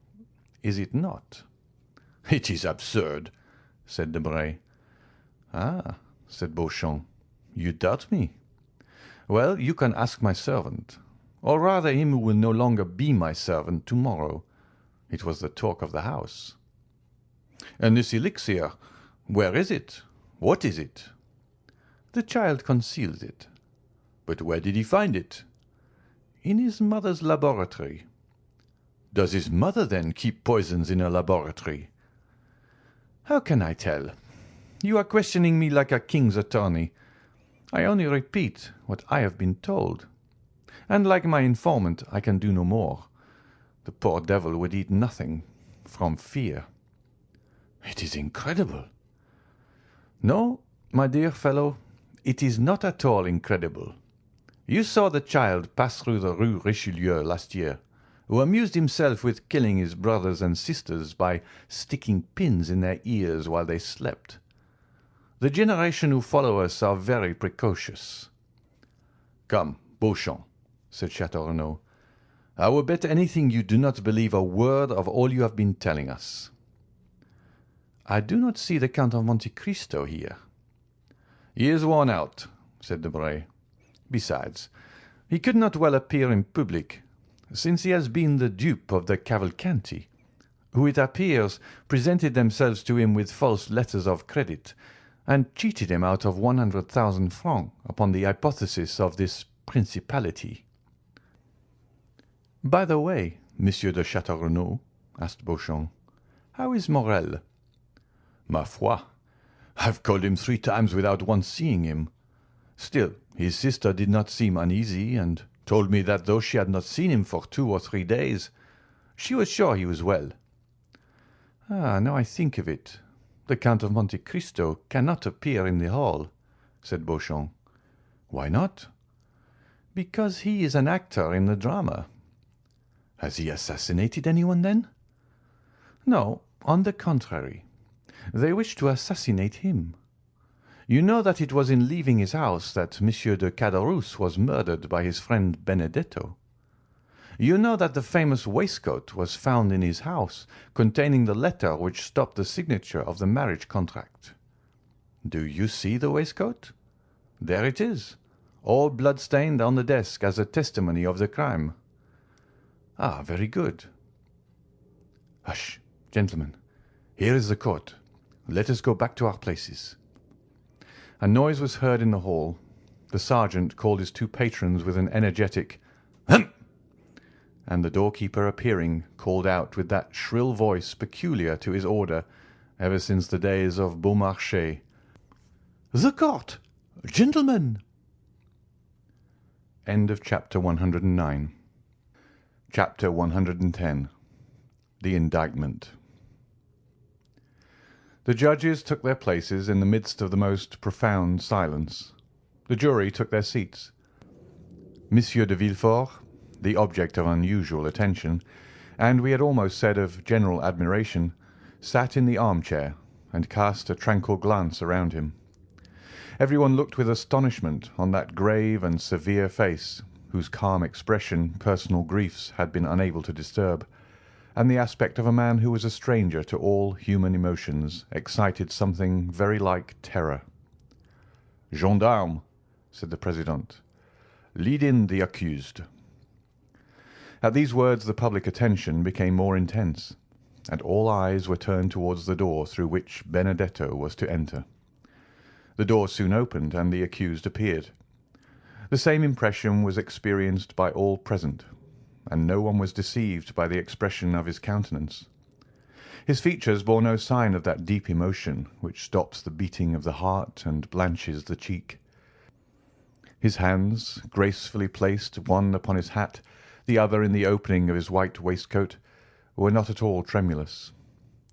"Is it not?" "It is absurd," said Debray. "Ah," said Beauchamp, "you doubt me? Well, you can ask my servant, or rather him who will no longer be my servant tomorrow. It was the talk of the house." "And this elixir, where is it? What is it?" "The child conceals it." "But where did he find it?" "In his mother's laboratory." "Does his mother, then, keep poisons in her laboratory?" "How can I tell? You are questioning me like a king's attorney. I only repeat what I have been told, and like my informant I can do no more. The poor devil would eat nothing, from fear." "It is incredible." "No, my dear fellow, it is not at all incredible. You saw the child pass through the Rue Richelieu last year, who amused himself with killing his brothers and sisters by sticking pins in their ears while they slept. The generation who follow us are very precocious." "Come, Beauchamp," said Chateau Renaud, "I will bet anything you do not believe a word of all you have been telling us." "I do not see the Count of Monte Cristo here." "He is worn out," said Debray. "Besides, he could not well appear in public, since he has been the dupe of the Cavalcanti, who, it appears, presented themselves to him with false letters of credit, and cheated him out of 100,000 francs upon the hypothesis of this principality." "By the way, Monsieur de Chateau Renaud," asked Beauchamp, "how is Morel?" "Ma foi, I've called him 3 times without once seeing him. Still, his sister did not seem uneasy, and told me that though she had not seen him for 2 or 3 days, she was sure he was well." "Ah, now I think of it, the Count of Monte Cristo cannot appear in the hall," said Beauchamp. "Why not?" "Because he is an actor in the drama." "Has he assassinated anyone, then?" "No, on the contrary. They wish to assassinate him. You know that it was in leaving his house that Monsieur de Caderousse was murdered by his friend Benedetto. You know that the famous waistcoat was found in his house, containing the letter which stopped the signature of the marriage contract. Do you see the waistcoat? There it is, all blood-stained on the desk as a testimony of the crime." "Ah, very good." "Hush, gentlemen, here is the court. Let us go back to our places." A noise was heard in the hall. The sergeant called his 2 patrons with an energetic "Hem!" and the doorkeeper appearing called out with that shrill voice peculiar to his order ever since the days of Beaumarchais, "The court! Gentlemen!" Chapter 109. Chapter 110. The Indictment. The judges took their places in the midst of the most profound silence. The jury took their seats. Monsieur de Villefort, the object of unusual attention, and we had almost said of general admiration, sat in the armchair and cast a tranquil glance around him. Everyone looked with astonishment on that grave and severe face, whose calm expression personal griefs had been unable to disturb, and the aspect of a man who was a stranger to all human emotions excited something very like terror. "Gendarmes," said the President, "lead in the accused." At these words the public attention became more intense, and all eyes were turned towards the door through which Benedetto was to enter. The door soon opened, and the accused appeared. The same impression was experienced by all present, and no one was deceived by the expression of his countenance. His features bore no sign of that deep emotion which stops the beating of the heart and blanches the cheek. His hands, gracefully placed one upon his hat, the other in the opening of his white waistcoat, were not at all tremulous.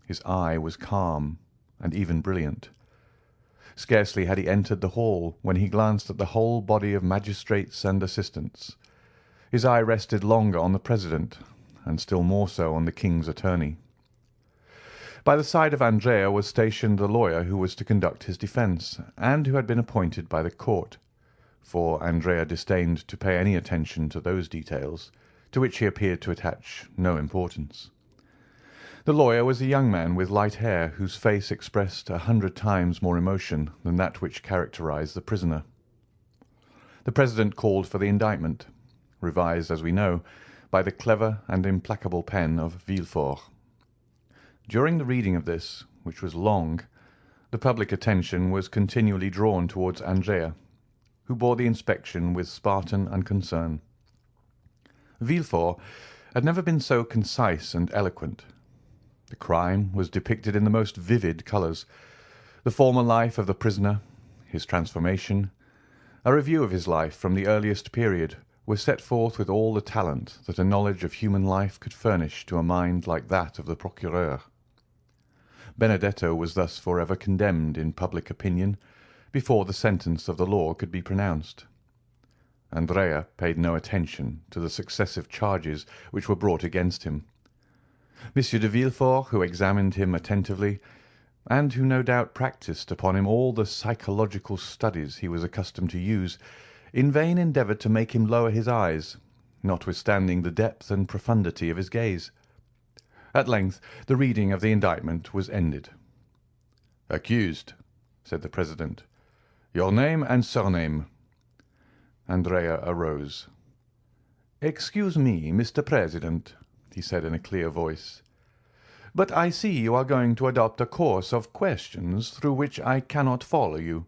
His eye was calm and even brilliant. Scarcely had he entered the hall when he glanced at the whole body of magistrates and assistants. His eye rested longer on the president, and still more so on the king's attorney. By the side of Andrea was stationed the lawyer who was to conduct his defence, and who had been appointed by the court, for Andrea disdained to pay any attention to those details, to which he appeared to attach no importance. The lawyer was a young man with light hair, whose face expressed 100 times more emotion than that which characterised the prisoner. The president called for the indictment, revised, as we know, by the clever and implacable pen of Villefort. During the reading of this, which was long, the public attention was continually drawn towards Andrea, who bore the inspection with Spartan unconcern. Villefort had never been so concise and eloquent. The crime was depicted in the most vivid colours, the former life of the prisoner, his transformation, a review of his life from the earliest period, was set forth with all the talent that a knowledge of human life could furnish to a mind like that of the procureur. Benedetto was thus for ever condemned in public opinion before the sentence of the law could be pronounced. Andrea paid no attention to the successive charges which were brought against him. Monsieur de Villefort, who examined him attentively, and who no doubt practised upon him all the psychological studies he was accustomed to use, in vain endeavoured to make him lower his eyes, notwithstanding the depth and profundity of his gaze. At length the reading of the indictment was ended. "Accused," said the president, "your name and surname." Andrea arose. "Excuse me, Mr. President," he said in a clear voice, "but I see you are going to adopt a course of questions through which I cannot follow you.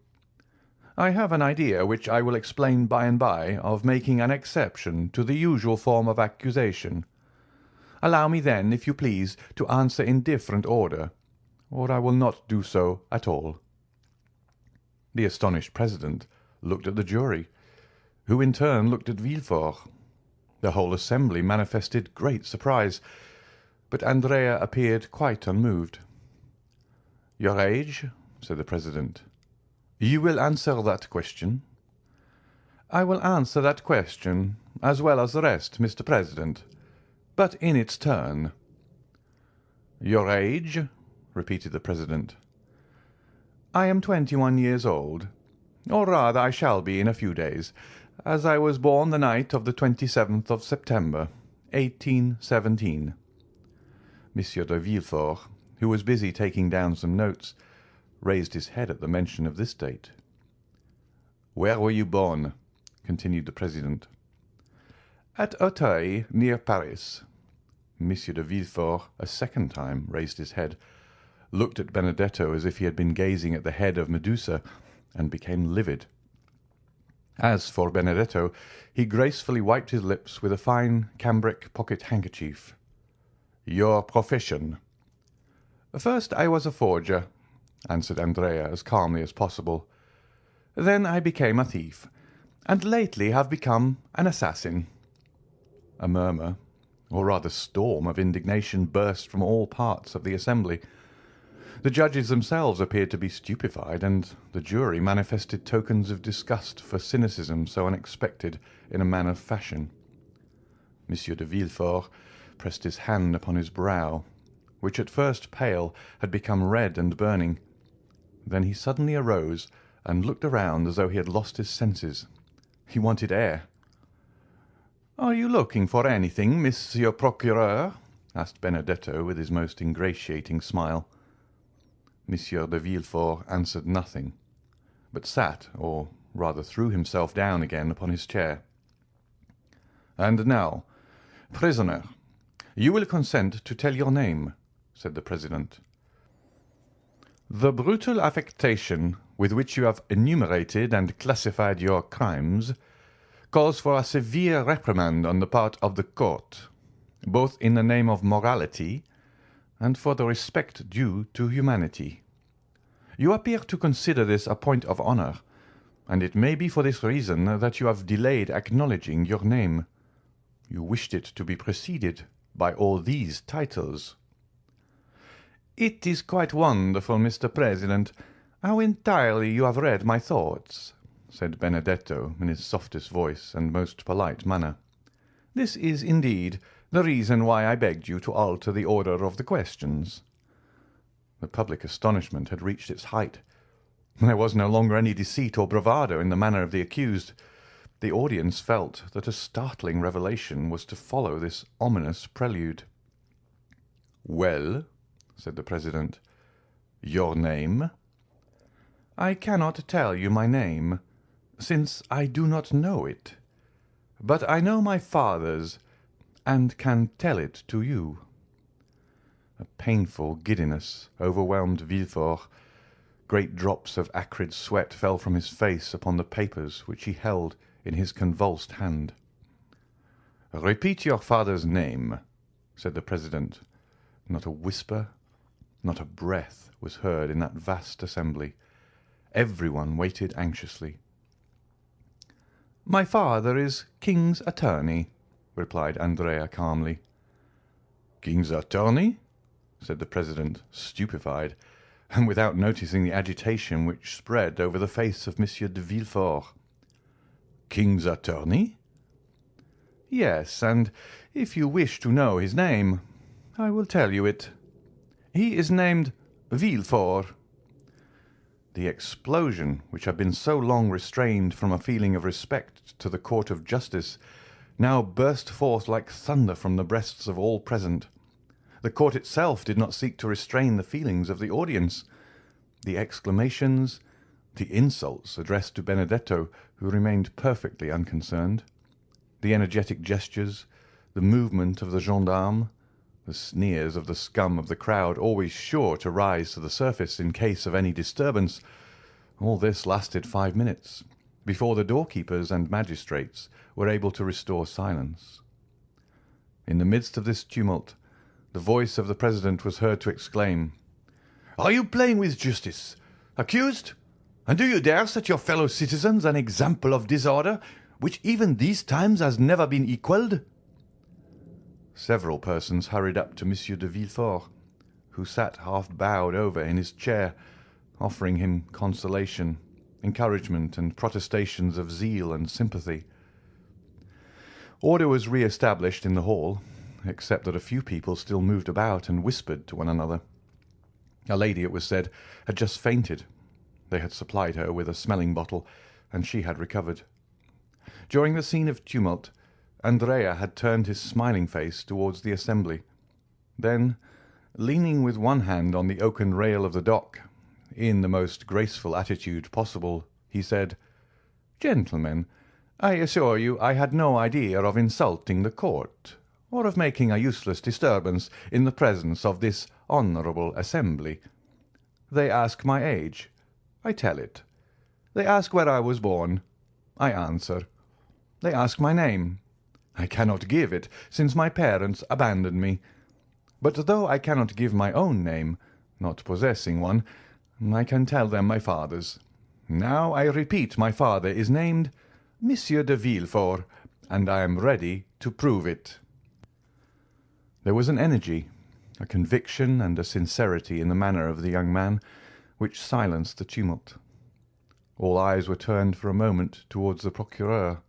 I have an idea, which I will explain by and by, of making an exception to the usual form of accusation. Allow me then, if you please, to answer in different order, or I will not do so at all." The astonished president looked at the jury, who in turn looked at Villefort. The whole assembly manifested great surprise, but Andrea appeared quite unmoved. "Your age?" said the president. "You will answer that question?" "I will answer that question, as well as the rest, Mr. President, but in its turn." "Your age?" repeated the president. "I am 21 years old, or rather I shall be in a few days, as I was born the night of the 27th of September, 1817. Monsieur de Villefort, who was busy taking down some notes, raised his head at the mention of this date. "Where were you born?" continued the president. "At Auteuil, near Paris." Monsieur de Villefort a second time raised his head, looked at Benedetto as if he had been gazing at the head of Medusa, and became livid. As for Benedetto, he gracefully wiped his lips with a fine cambric pocket-handkerchief. "Your profession?" "First I was a forger," answered Andrea as calmly as possible. "Then I became a thief, and lately have become an assassin." A murmur, or rather storm, of indignation burst from all parts of the assembly. The judges themselves appeared to be stupefied, and the jury manifested tokens of disgust for cynicism so unexpected in a man of fashion. Monsieur de Villefort pressed his hand upon his brow, which at first pale had become red and burning. Then he suddenly arose and looked around as though he had lost his senses. He wanted air. "Are you looking for anything, Monsieur Procureur?" asked Benedetto with his most ingratiating smile. Monsieur de Villefort answered nothing, but sat, or rather threw himself down again upon his chair. "And now, prisoner, you will consent to tell your name," said the president. "The brutal affectation with which you have enumerated and classified your crimes calls for a severe reprimand on the part of the court, both in the name of morality and for the respect due to humanity. You appear to consider this a point of honour, and it may be for this reason that you have delayed acknowledging your name. You wished it to be preceded by all these titles." "It is quite wonderful, Mr. President, how entirely you have read my thoughts," said Benedetto in his softest voice and most polite manner. "This is, indeed, the reason why I begged you to alter the order of the questions." The public astonishment had reached its height. There was no longer any deceit or bravado in the manner of the accused. The audience felt that a startling revelation was to follow this ominous prelude. "Well," said the president, "your name?" "I cannot tell you my name, since I do not know it. But I know my father's, and can tell it to you." A painful giddiness overwhelmed Villefort. Great drops of acrid sweat fell from his face upon the papers which he held in his convulsed hand. "Repeat your father's name," said the president. Not a whisper, not a breath was heard in that vast assembly. Everyone waited anxiously. "My father is King's attorney," replied Andrea calmly. "King's attorney?" said the president, stupefied, and without noticing the agitation which spread over the face of Monsieur de Villefort. "King's attorney?" "Yes, and if you wish to know his name, I will tell you it. He is named Villefort." The explosion, which had been so long restrained from a feeling of respect to the court of justice, now burst forth like thunder from the breasts of all present. The court itself did not seek to restrain the feelings of the audience. The exclamations, the insults addressed to Benedetto, who remained perfectly unconcerned, the energetic gestures, the movement of the gendarme, the sneers of the scum of the crowd, always sure to rise to the surface in case of any disturbance, all this lasted 5 minutes, before the doorkeepers and magistrates were able to restore silence. In the midst of this tumult, the voice of the president was heard to exclaim, "Are you playing with justice, accused? And do you dare set your fellow citizens an example of disorder which even these times has never been equalled?" Several persons hurried up to Monsieur de Villefort, who sat half bowed over in his chair, offering him consolation, encouragement, and protestations of zeal and sympathy. Order was re-established in the hall, except that a few people still moved about and whispered to one another. A lady, it was said, had just fainted. They had supplied her with a smelling bottle, and she had recovered. During the scene of tumult, Andrea had turned his smiling face towards the assembly. Then, leaning with one hand on the oaken rail of the dock, in the most graceful attitude possible, he said, "Gentlemen, I assure you I had no idea of insulting the court, or of making a useless disturbance in the presence of this honourable assembly. They ask my age. I tell it. They ask where I was born. I answer. They ask my name. I cannot give it, since my parents abandoned me. But though I cannot give my own name, not possessing one, I can tell them my father's. Now I repeat, my father is named Monsieur de Villefort, and I am ready to prove it." There was an energy, a conviction, and a sincerity in the manner of the young man which silenced the tumult. All eyes were turned for a moment towards the procureur,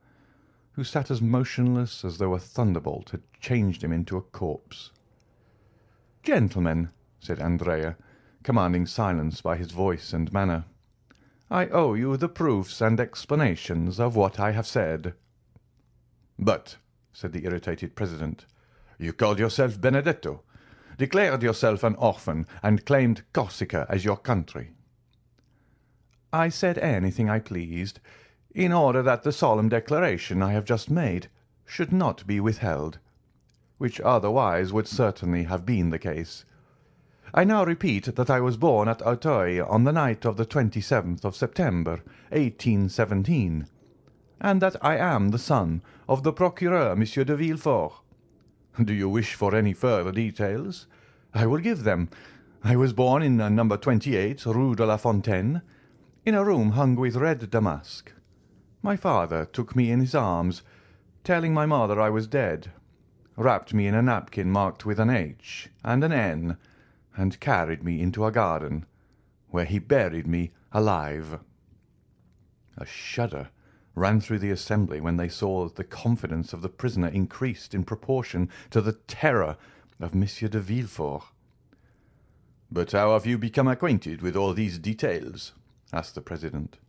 who sat as motionless as though a thunderbolt had changed him into a corpse. "Gentlemen," said Andrea, commanding silence by his voice and manner, "I owe you the proofs and explanations of what I have said." "But," said the irritated president, "you called yourself Benedetto, declared yourself an orphan, and claimed Corsica as your country." "I said anything I pleased, in order that the solemn declaration I have just made should not be withheld, which otherwise would certainly have been the case. I now repeat that I was born at Auteuil on the night of the 27th of September, 1817, and that I am the son of the procureur, Monsieur de Villefort. Do you wish for any further details? I will give them. I was born in number 28, Rue de la Fontaine, in a room hung with red damask. My father took me in his arms, telling my mother I was dead, wrapped me in a napkin marked with an H and an N, and carried me into a garden, where he buried me alive." A shudder ran through the assembly when they saw that the confidence of the prisoner increased in proportion to the terror of Monsieur de Villefort. "But how have you become acquainted with all these details?" asked the President.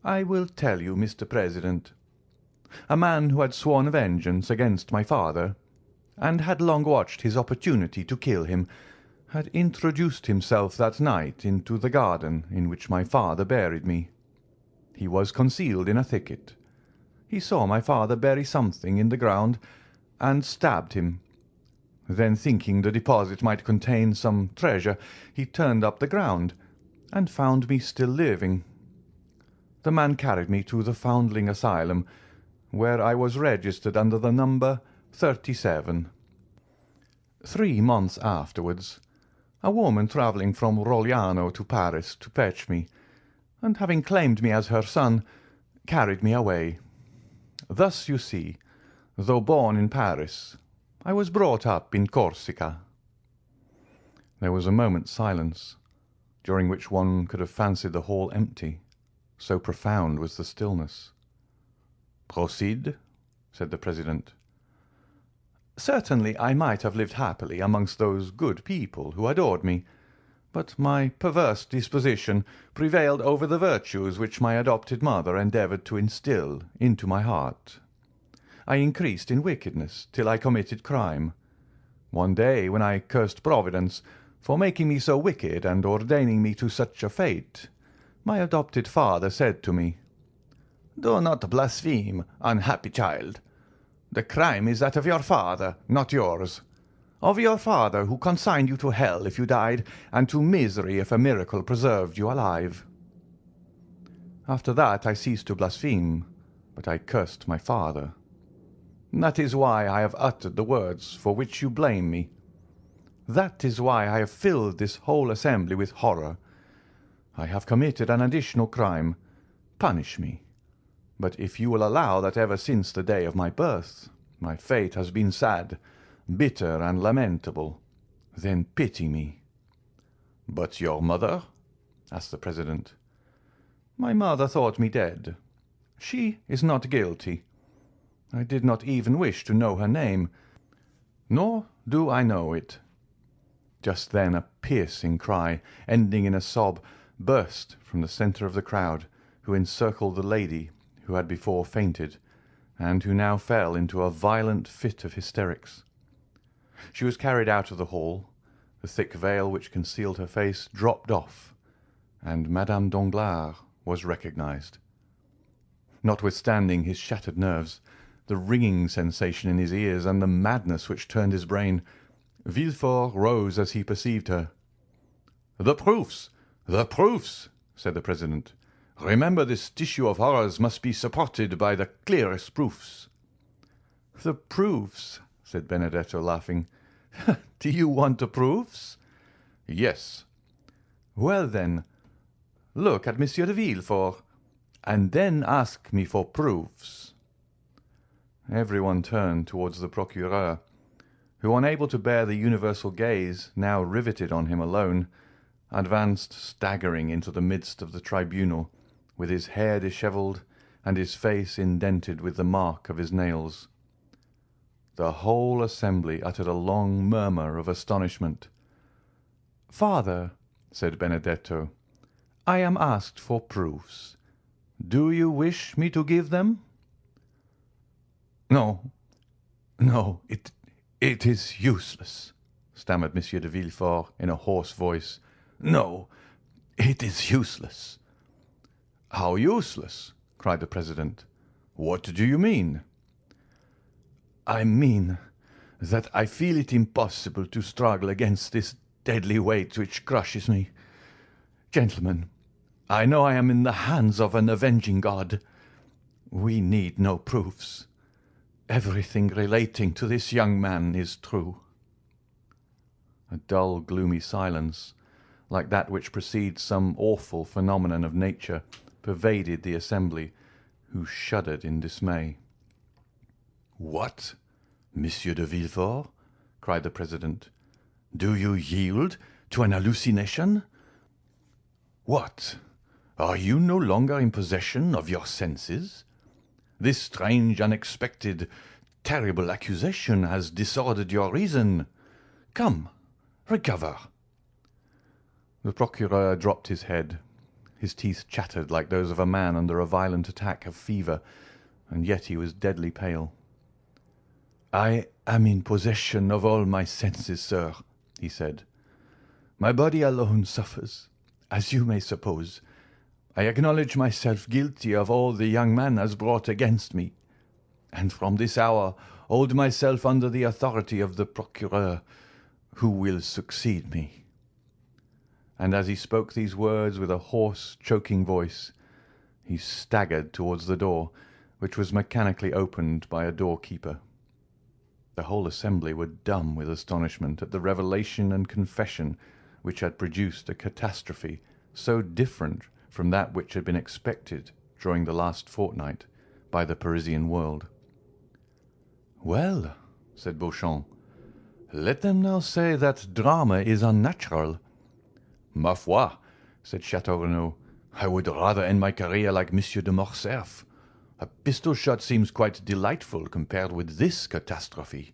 "I will tell you, Mr. President. A man who had sworn vengeance against my father, and had long watched his opportunity to kill him, had introduced himself that night into the garden in which my father buried me. He was concealed in a thicket. He saw my father bury something in the ground, and stabbed him. Then, thinking the deposit might contain some treasure, he turned up the ground, and found me still living. The man carried me to the Foundling Asylum, where I was registered under the number 37. 3 months afterwards, a woman travelling from Rogliano to Paris to fetch me, and having claimed me as her son, carried me away. Thus, you see, though born in Paris, I was brought up in Corsica." There was a moment's silence, during which one could have fancied the hall empty, so profound was the stillness. "Proceed," said the President. "Certainly I might have lived happily amongst those good people who adored me, but my perverse disposition prevailed over the virtues which my adopted mother endeavoured to instil into my heart. I increased in wickedness till I committed crime. One day, when I cursed Providence for making me so wicked and ordaining me to such a fate, my adopted father said to me, 'Do not blaspheme, unhappy child. The crime is that of your father, not yours. Of your father, who consigned you to hell if you died, and to misery if a miracle preserved you alive.' After that I ceased to blaspheme, but I cursed my father. That is why I have uttered the words for which you blame me. That is why I have filled this whole assembly with horror. I have committed an additional crime. Punish me. But if you will allow that ever since the day of my birth my fate has been sad, bitter, and lamentable, then pity me." "But your mother?" asked the President. "My mother thought me dead. She is not guilty. I did not even wish to know her name, nor do I know it." Just then a piercing cry, ending in a sob, burst from the centre of the crowd, who encircled the lady who had before fainted, and who now fell into a violent fit of hysterics. She was carried out of the hall, the thick veil which concealed her face dropped off, and Madame Danglars was recognized. Notwithstanding his shattered nerves, the ringing sensation in his ears, and the madness which turned his brain, Villefort rose as he perceived her. "The proofs! The proofs!" said the President. "Remember, this tissue of horrors must be supported by the clearest proofs." "The proofs!" said Benedetto, laughing. "Do you want the proofs?" "Yes." "Well, then, look at Monsieur de Villefort, and then ask me for proofs." Everyone turned towards the procureur, who, unable to bear the universal gaze now riveted on him alone, advanced staggering into the midst of the tribunal, with his hair dishevelled and his face indented with the mark of his nails. The whole assembly uttered a long murmur of astonishment. "Father," said Benedetto, "I am asked for proofs. Do you wish me to give them?" "No, no, it is useless," stammered Monsieur de Villefort in a hoarse voice. "No, it is useless." "How useless?" cried the President. "What do you mean?" "I mean that I feel it impossible to struggle against this deadly weight which crushes me. Gentlemen, I know I am in the hands of an avenging God. We need no proofs. Everything relating to this young man is true." A dull, gloomy silence, like that which precedes some awful phenomenon of nature, pervaded the assembly, who shuddered in dismay. "What, Monsieur de Villefort?" cried the President. "Do you yield to an hallucination? What, are you no longer in possession of your senses? This strange, unexpected, terrible accusation has disordered your reason. Come, recover." The procureur dropped his head. His teeth chattered like those of a man under a violent attack of fever, and yet he was deadly pale. "I am in possession of all my senses, sir," he said. "My body alone suffers, as you may suppose. I acknowledge myself guilty of all the young man has brought against me, and from this hour hold myself under the authority of the procureur, who will succeed me." And as he spoke these words with a hoarse, choking voice, he staggered towards the door, which was mechanically opened by a doorkeeper. The whole assembly were dumb with astonishment at the revelation and confession which had produced a catastrophe so different from that which had been expected during the last fortnight by the Parisian world. "Well," said Beauchamp, "let them now say that drama is unnatural." "Ma foi," said Chateau Renaud, "I would rather end my career like Monsieur de Morcerf. A pistol shot seems quite delightful compared with this catastrophe."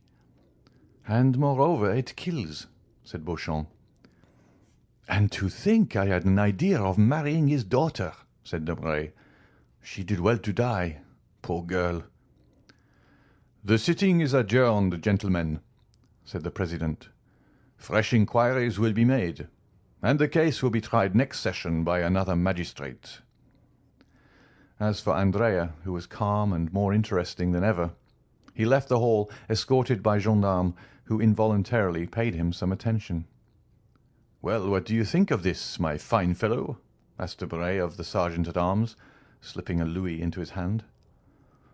"And moreover it kills," said Beauchamp. "And to think I had an idea of marrying his daughter," said Debray. "She did well to die, poor girl." "The sitting is adjourned, gentlemen," said the president. "Fresh inquiries will be made, and the case will be tried next session by another magistrate." As for Andrea, who was calm and more interesting than ever, he left the hall escorted by gendarmes who involuntarily paid him some attention. "Well, what do you think of this, my fine fellow?" asked Debray of the sergeant-at-arms, slipping a louis into his hand.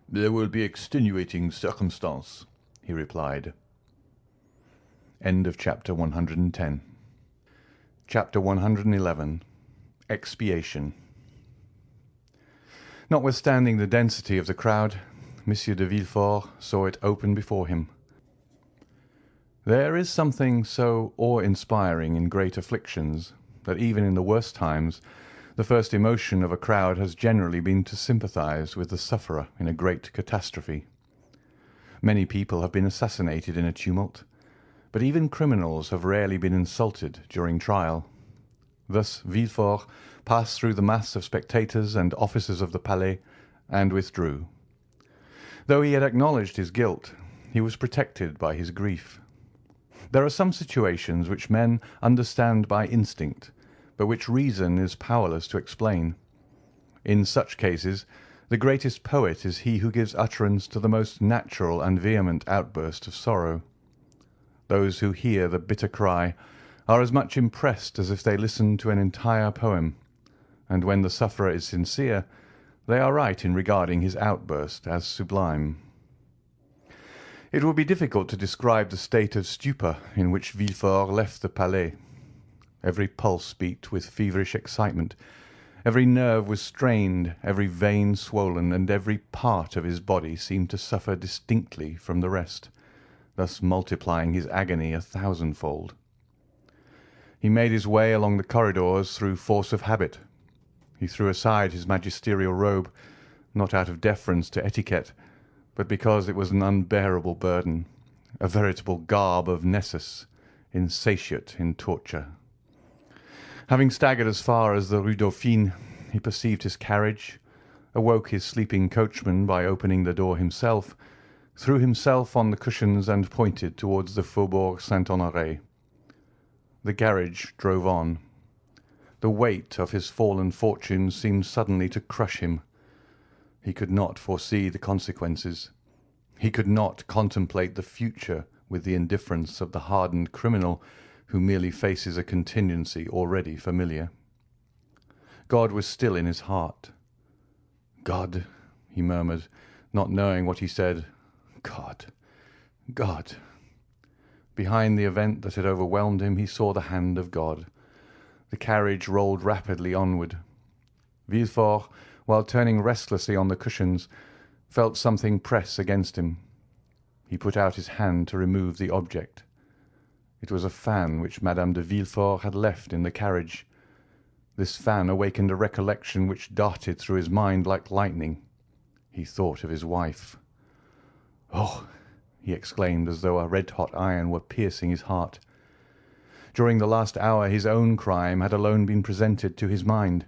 "There will be extenuating circumstance," he replied. End of chapter 110. Chapter 111. Expiation. Notwithstanding the density of the crowd, Monsieur de Villefort saw it open before him. There is something so awe-inspiring in great afflictions that even in the worst times the first emotion of a crowd has generally been to sympathize with the sufferer in a great catastrophe. Many people have been assassinated in a tumult, but even criminals have rarely been insulted during trial. Thus Villefort passed through the mass of spectators and officers of the Palais and withdrew. Though he had acknowledged his guilt, he was protected by his grief. There are some situations which men understand by instinct, but which reason is powerless to explain. In such cases, the greatest poet is he who gives utterance to the most natural and vehement outburst of sorrow. Those who hear the bitter cry are as much impressed as if they listened to an entire poem, and when the sufferer is sincere, they are right in regarding his outburst as sublime. It would be difficult to describe the state of stupor in which Villefort left the Palais. Every pulse beat with feverish excitement, every nerve was strained, every vein swollen, and every part of his body seemed to suffer distinctly from the rest, thus multiplying his agony 1,000-fold. He made his way along the corridors through force of habit. He threw aside his magisterial robe, not out of deference to etiquette, but because it was an unbearable burden, a veritable garb of Nessus, insatiate in torture. Having staggered as far as the Rue Dauphine, he perceived his carriage, awoke his sleeping coachman by opening the door himself, threw himself on the cushions and pointed towards the Faubourg Saint-Honoré. The carriage drove on. The weight of his fallen fortunes seemed suddenly to crush him. He could not foresee the consequences. He could not contemplate the future with the indifference of the hardened criminal who merely faces a contingency already familiar. God was still in his heart. "God," he murmured, not knowing what he said. "God, God." Behind the event that had overwhelmed him he saw the hand of God. The carriage rolled rapidly onward. Villefort, while turning restlessly on the cushions, felt something press against him. He put out his hand to remove the object. It was a fan which Madame de Villefort had left in the carriage. This fan awakened a recollection which darted through his mind like lightning. He thought of his wife. "Oh!" he exclaimed, as though a red-hot iron were piercing his heart. During the last hour his own crime had alone been presented to his mind.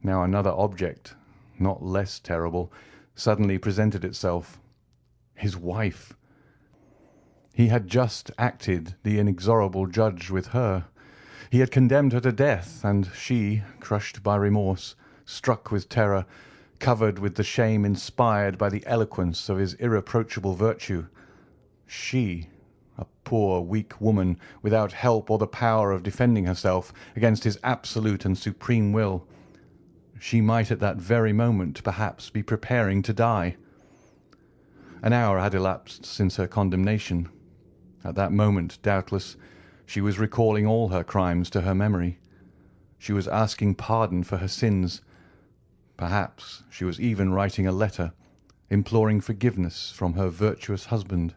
Now another object, not less terrible, suddenly presented itself. His wife. He had just acted the inexorable judge with her. He had condemned her to death, and she, crushed by remorse, struck with terror, covered with the shame inspired by the eloquence of his irreproachable virtue. She, a poor, weak woman, without help or the power of defending herself against his absolute and supreme will. She might at that very moment, perhaps, be preparing to die. An hour had elapsed since her condemnation. At that moment, doubtless, she was recalling all her crimes to her memory. She was asking pardon for her sins. Perhaps she was even writing a letter, imploring forgiveness from her virtuous husband,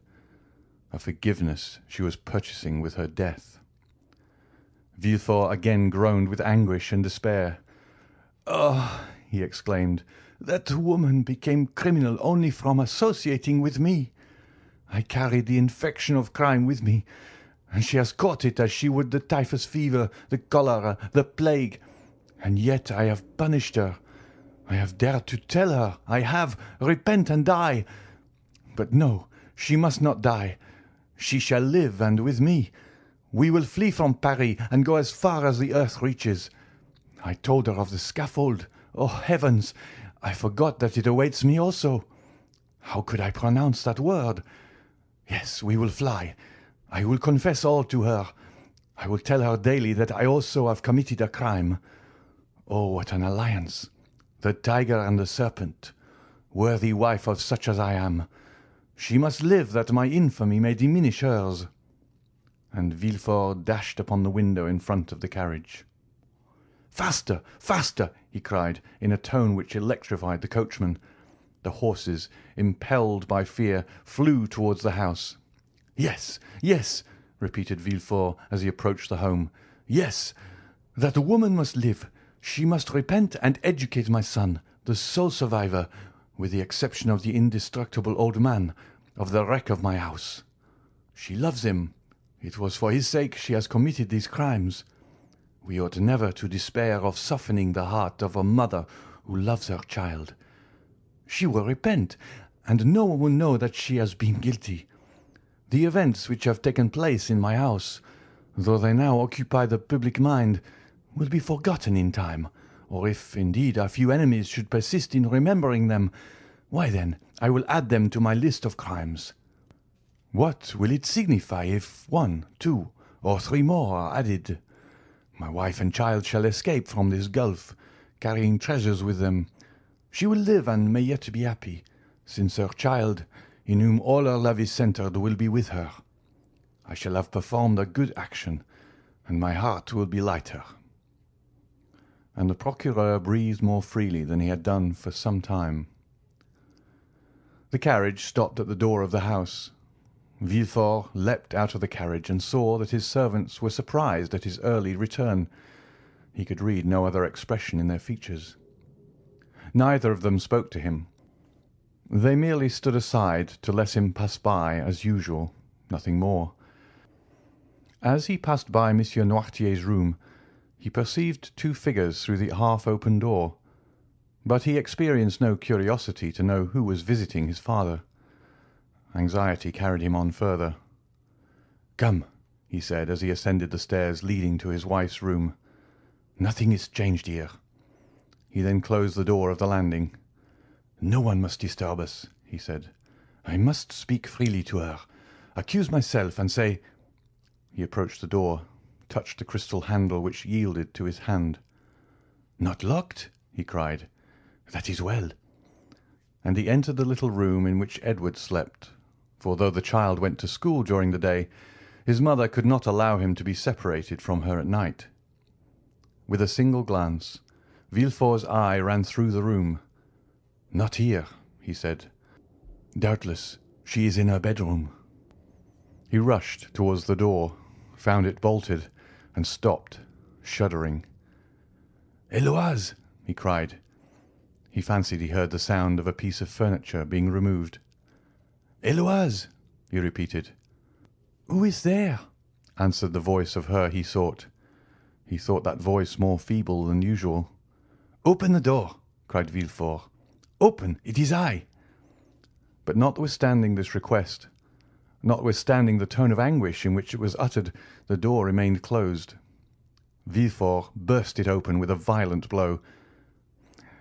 a forgiveness she was purchasing with her death. Villefort again groaned with anguish and despair. "Ah!" he exclaimed, "that woman became criminal only from associating with me. I carried the infection of crime with me, and she has caught it as she would the typhus fever, the cholera, the plague. And yet I have punished her. I have dared to tell her, I have, repent and die. But no, she must not die. She shall live, and with me. We will flee from Paris and go as far as the earth reaches. I told her of the scaffold. Oh, heavens! I forgot that it awaits me also. How could I pronounce that word? Yes, we will fly. I will confess all to her. I will tell her daily that I also have committed a crime. Oh, what an alliance! The tiger and the serpent. Worthy wife of such as I am. She must live that my infamy may diminish hers." And Villefort dashed upon the window in front of the carriage. "Faster, faster!" he cried, in a tone which electrified the coachman. The horses, impelled by fear, flew towards the house. "Yes, yes," repeated Villefort as he approached the home. "Yes, that woman must live. She must repent and educate my son, the sole survivor, with the exception of the indestructible old man, of the wreck of my house. She loves him. It was for his sake she has committed these crimes. We ought never to despair of softening the heart of a mother who loves her child. She will repent, and no one will know that she has been guilty. The events which have taken place in my house, though they now occupy the public mind, will be forgotten in time, or if, indeed, a few enemies should persist in remembering them, why then I will add them to my list of crimes. What will it signify if 1, 2, or 3 more are added? My wife and child shall escape from this gulf, carrying treasures with them. She will live and may yet be happy, since her child, in whom all her love is centred, will be with her. I shall have performed a good action, and my heart will be lighter." And the procureur breathed more freely than he had done for some time. The carriage stopped at the door of the house. Villefort leapt out of the carriage and saw that his servants were surprised at his early return. He could read no other expression in their features. Neither of them spoke to him. They merely stood aside to let him pass by as usual, nothing more. As he passed by Monsieur Noirtier's room, he perceived 2 figures through the half-open door, but he experienced no curiosity to know who was visiting his father. Anxiety carried him on further. "Come," he said as he ascended the stairs leading to his wife's room. "Nothing is changed here." He then closed the door of the landing. "No one must disturb us," he said. "I must speak freely to her, accuse myself, and say—" He approached the door, touched the crystal handle, which yielded to his hand. "Not locked?" he cried. "That is well." And he entered the little room in which Edward slept, for though the child went to school during the day, his mother could not allow him to be separated from her at night. With a single glance, Villefort's eye ran through the room. "Not here," he said. "Doubtless she is in her bedroom." He rushed towards the door, found it bolted, and stopped, shuddering. "Héloise!" he cried. He fancied he heard the sound of a piece of furniture being removed. "Héloise!" he repeated. "Who is there?" answered the voice of her he sought. He thought that voice more feeble than usual. "Open the door!" cried Villefort. "Open! It is I!" But notwithstanding this request, notwithstanding the tone of anguish in which it was uttered, the door remained closed. Villefort burst it open with a violent blow.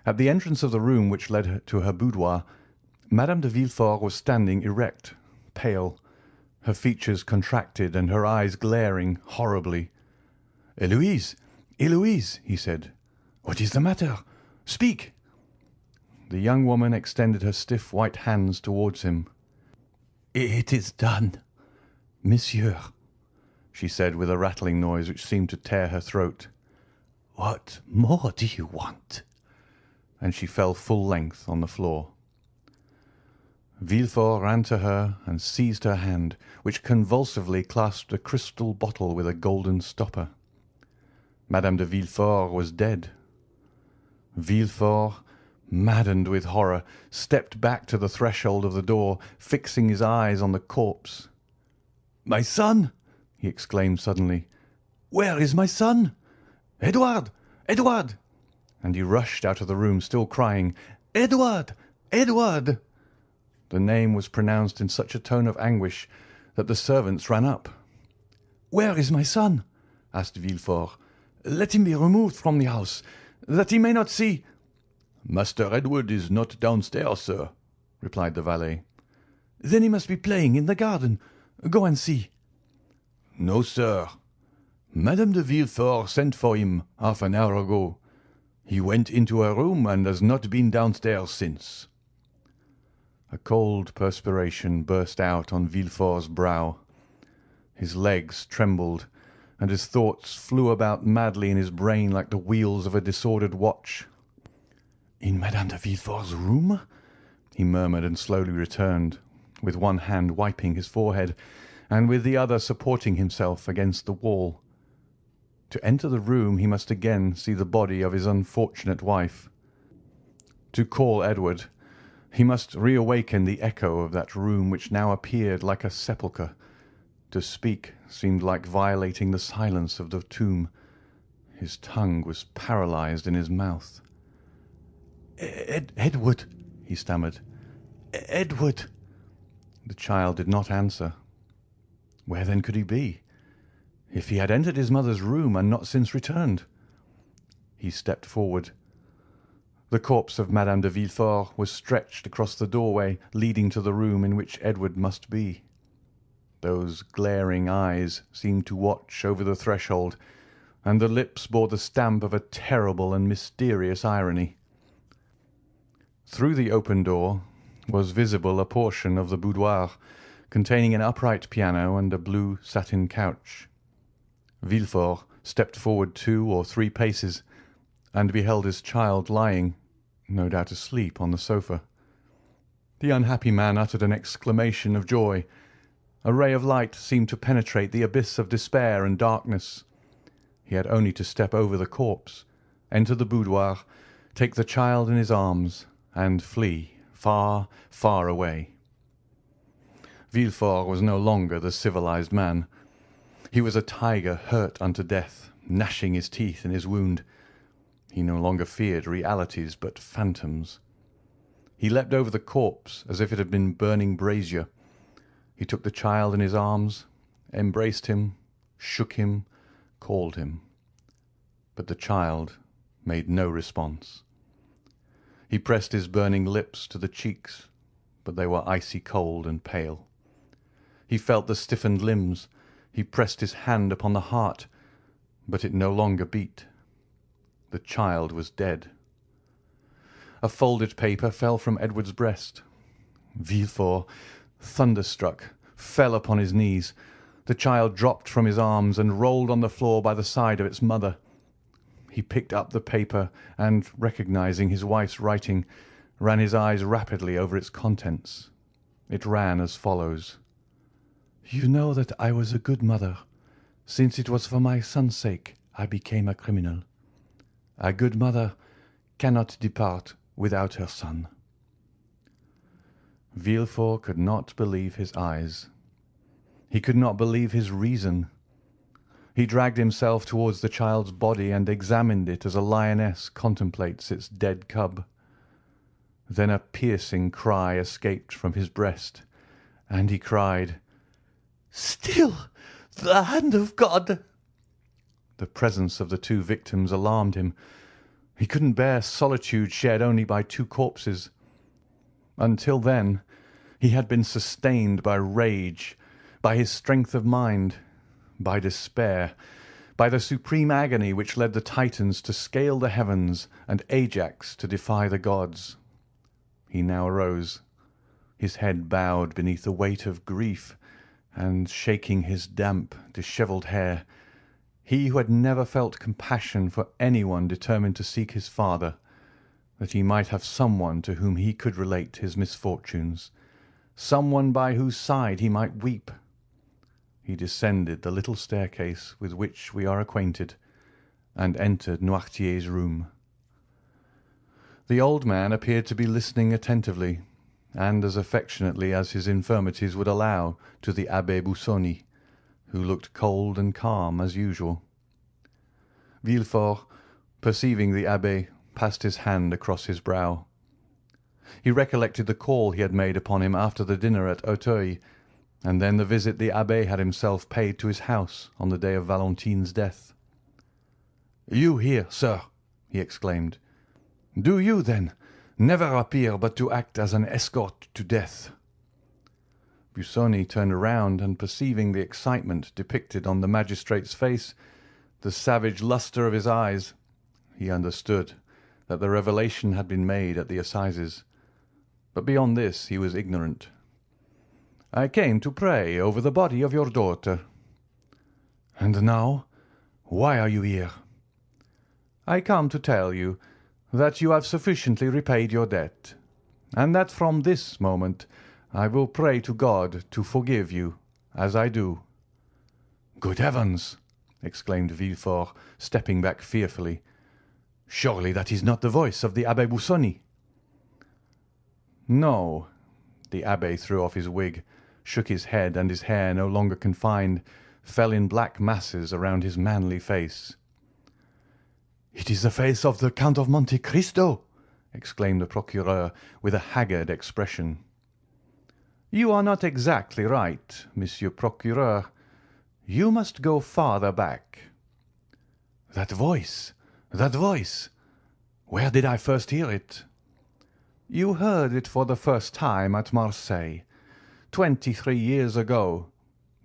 At the entrance of the room which led to her boudoir, Madame de Villefort was standing erect, pale, her features contracted and her eyes glaring horribly. "Héloïse! Héloïse!" he said. "What is the matter? Speak!" The young woman extended her stiff white hands towards him. "It is done, monsieur," she said with a rattling noise which seemed to tear her throat. "What more do you want?" And she fell full length on the floor. Villefort ran to her and seized her hand, which convulsively clasped a crystal bottle with a golden stopper. Madame de Villefort was dead. Villefort, maddened with horror, stepped back to the threshold of the door, fixing his eyes on the corpse. "My son!" he exclaimed suddenly. "Where is my son? Edward! Edward!" And he rushed out of the room, still crying, "Edward! Edward!" The name was pronounced in such a tone of anguish that the servants ran up. "Where is my son?" asked Villefort. "Let him be removed from the house, that he may not see—" "Master Edward is not downstairs, sir," replied the valet. "Then he must be playing in the garden. Go and see." "No, sir. Madame de Villefort sent for him half an hour ago. He went into her room and has not been downstairs since." A cold perspiration burst out on Villefort's brow. His legs trembled, and his thoughts flew about madly in his brain like the wheels of a disordered watch. "In Madame de Villefort's room?" he murmured, and slowly returned, with one hand wiping his forehead, and with the other supporting himself against the wall. To enter the room he must again see the body of his unfortunate wife. To call Edward, he must reawaken the echo of that room which now appeared like a sepulchre. To speak seemed like violating the silence of the tomb. His tongue was paralyzed in his mouth. Edward," he stammered. "Edward!" The child did not answer. Where then could he be? If he had entered his mother's room and not since returned? He stepped forward. The corpse of Madame de Villefort was stretched across the doorway leading to the room in which Edward must be. Those glaring eyes seemed to watch over the threshold, and the lips bore the stamp of a terrible and mysterious irony. Through the open door was visible a portion of the boudoir, containing an upright piano and a blue satin couch. Villefort stepped forward 2 or 3 paces, and beheld his child lying, no doubt asleep, on the sofa. The unhappy man uttered an exclamation of joy. A ray of light seemed to penetrate the abyss of despair and darkness. He had only to step over the corpse, enter the boudoir, take the child in his arms, and flee far, far away. Villefort was no longer the civilized man. He was a tiger hurt unto death, gnashing his teeth in his wound. He no longer feared realities but phantoms. He leapt over the corpse as if it had been burning brazier. He took the child in his arms, embraced him, shook him, called him. But the child made no response. He pressed his burning lips to the cheeks, but they were icy cold and pale. He felt the stiffened limbs. He pressed his hand upon the heart, but it no longer beat. The child was dead. A folded paper fell from Edward's breast. Villefort, thunderstruck, fell upon his knees. The child dropped from his arms and rolled on the floor by the side of its mother. He picked up the paper and, recognizing his wife's writing, ran his eyes rapidly over its contents. It ran as follows: "You know that I was a good mother, since it was for my son's sake I became a criminal. A good mother cannot depart without her son." Villefort could not believe his eyes. He could not believe his reason. He dragged himself towards the child's body and examined it as a lioness contemplates its dead cub. Then a piercing cry escaped from his breast, and he cried, "Still the hand of God!" The presence of the two victims alarmed him. He couldn't bear solitude shared only by two corpses. Until then, he had been sustained by rage, by his strength of mind, by despair, by the supreme agony which led the Titans to scale the heavens and Ajax to defy the gods. He now arose, his head bowed beneath the weight of grief, and shaking his damp, dishevelled hair, he who had never felt compassion for anyone determined to seek his father, that he might have someone to whom he could relate his misfortunes, someone by whose side he might weep. He descended the little staircase with which we are acquainted, and entered Noirtier's room. The old man appeared to be listening attentively, and as affectionately as his infirmities would allow, to the Abbé Busoni, who looked cold and calm as usual. Villefort, perceiving the abbé, passed his hand across his brow. He recollected the call he had made upon him after the dinner at Auteuil, and then the visit the abbé had himself paid to his house on the day of Valentine's death. "You here, sir!" he exclaimed. "Do you, then, never appear but to act as an escort to death?" Busoni turned around, and perceiving the excitement depicted on the magistrate's face, the savage lustre of his eyes, he understood that the revelation had been made at the Assizes, but beyond this he was ignorant. "I came to pray over the body of your daughter." "And now, why are you here?" "I come to tell you that you have sufficiently repaid your debt, and that from this moment I will pray to God to forgive you, as I do." "Good heavens!" exclaimed Villefort, stepping back fearfully. "Surely that is not the voice of the Abbé Busoni?" "No." The abbé threw off his wig, shook his head, and his hair, no longer confined, fell in black masses around his manly face. "It is the face of the Count of Monte Cristo!" exclaimed the procureur, with a haggard expression. "You are not exactly right, Monsieur Procureur. You must go farther back." That voice! That voice! Where did I first hear it?" "You heard it for the first time at Marseilles, 23 years ago,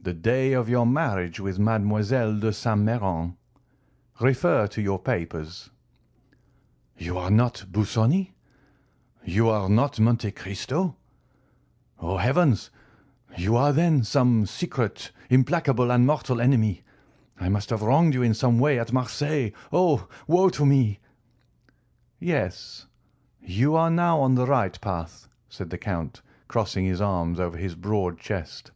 the day of your marriage with Mademoiselle de Saint-Méran. Refer to your papers." "You are not Busoni? You are not Monte Cristo? Oh, heavens! You are then some secret, implacable, and mortal enemy. I must have wronged you in some way at Marseilles. Oh, woe to me!" "Yes, you are now on the right path," said the Count, crossing his arms over his broad chest.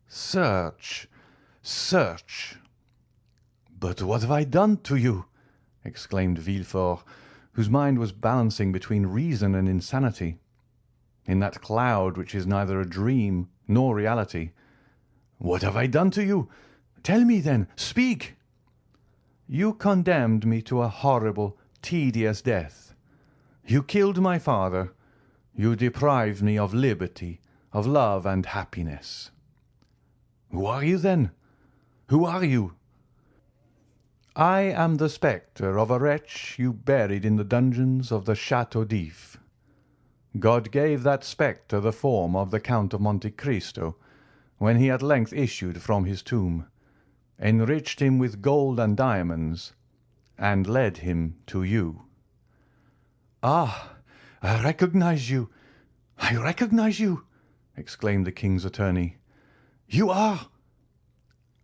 "Search, search." "But what have I done to you?" exclaimed Villefort, whose mind was balancing between reason and insanity. In that cloud which is neither a dream nor reality. "What have I done to you? Tell me, then. Speak." "You condemned me to a horrible, tedious death. You killed my father. You deprived me of liberty, of love and happiness." "Who are you, then? Who are you?" "I am the spectre of a wretch you buried in the dungeons of the Château d'If. God gave that spectre the form of the Count of Monte Cristo when he at length issued from his tomb, enriched him with gold and diamonds, and led him to you." "Ah, I recognize you! I recognize you!" exclaimed the king's attorney. "You are—"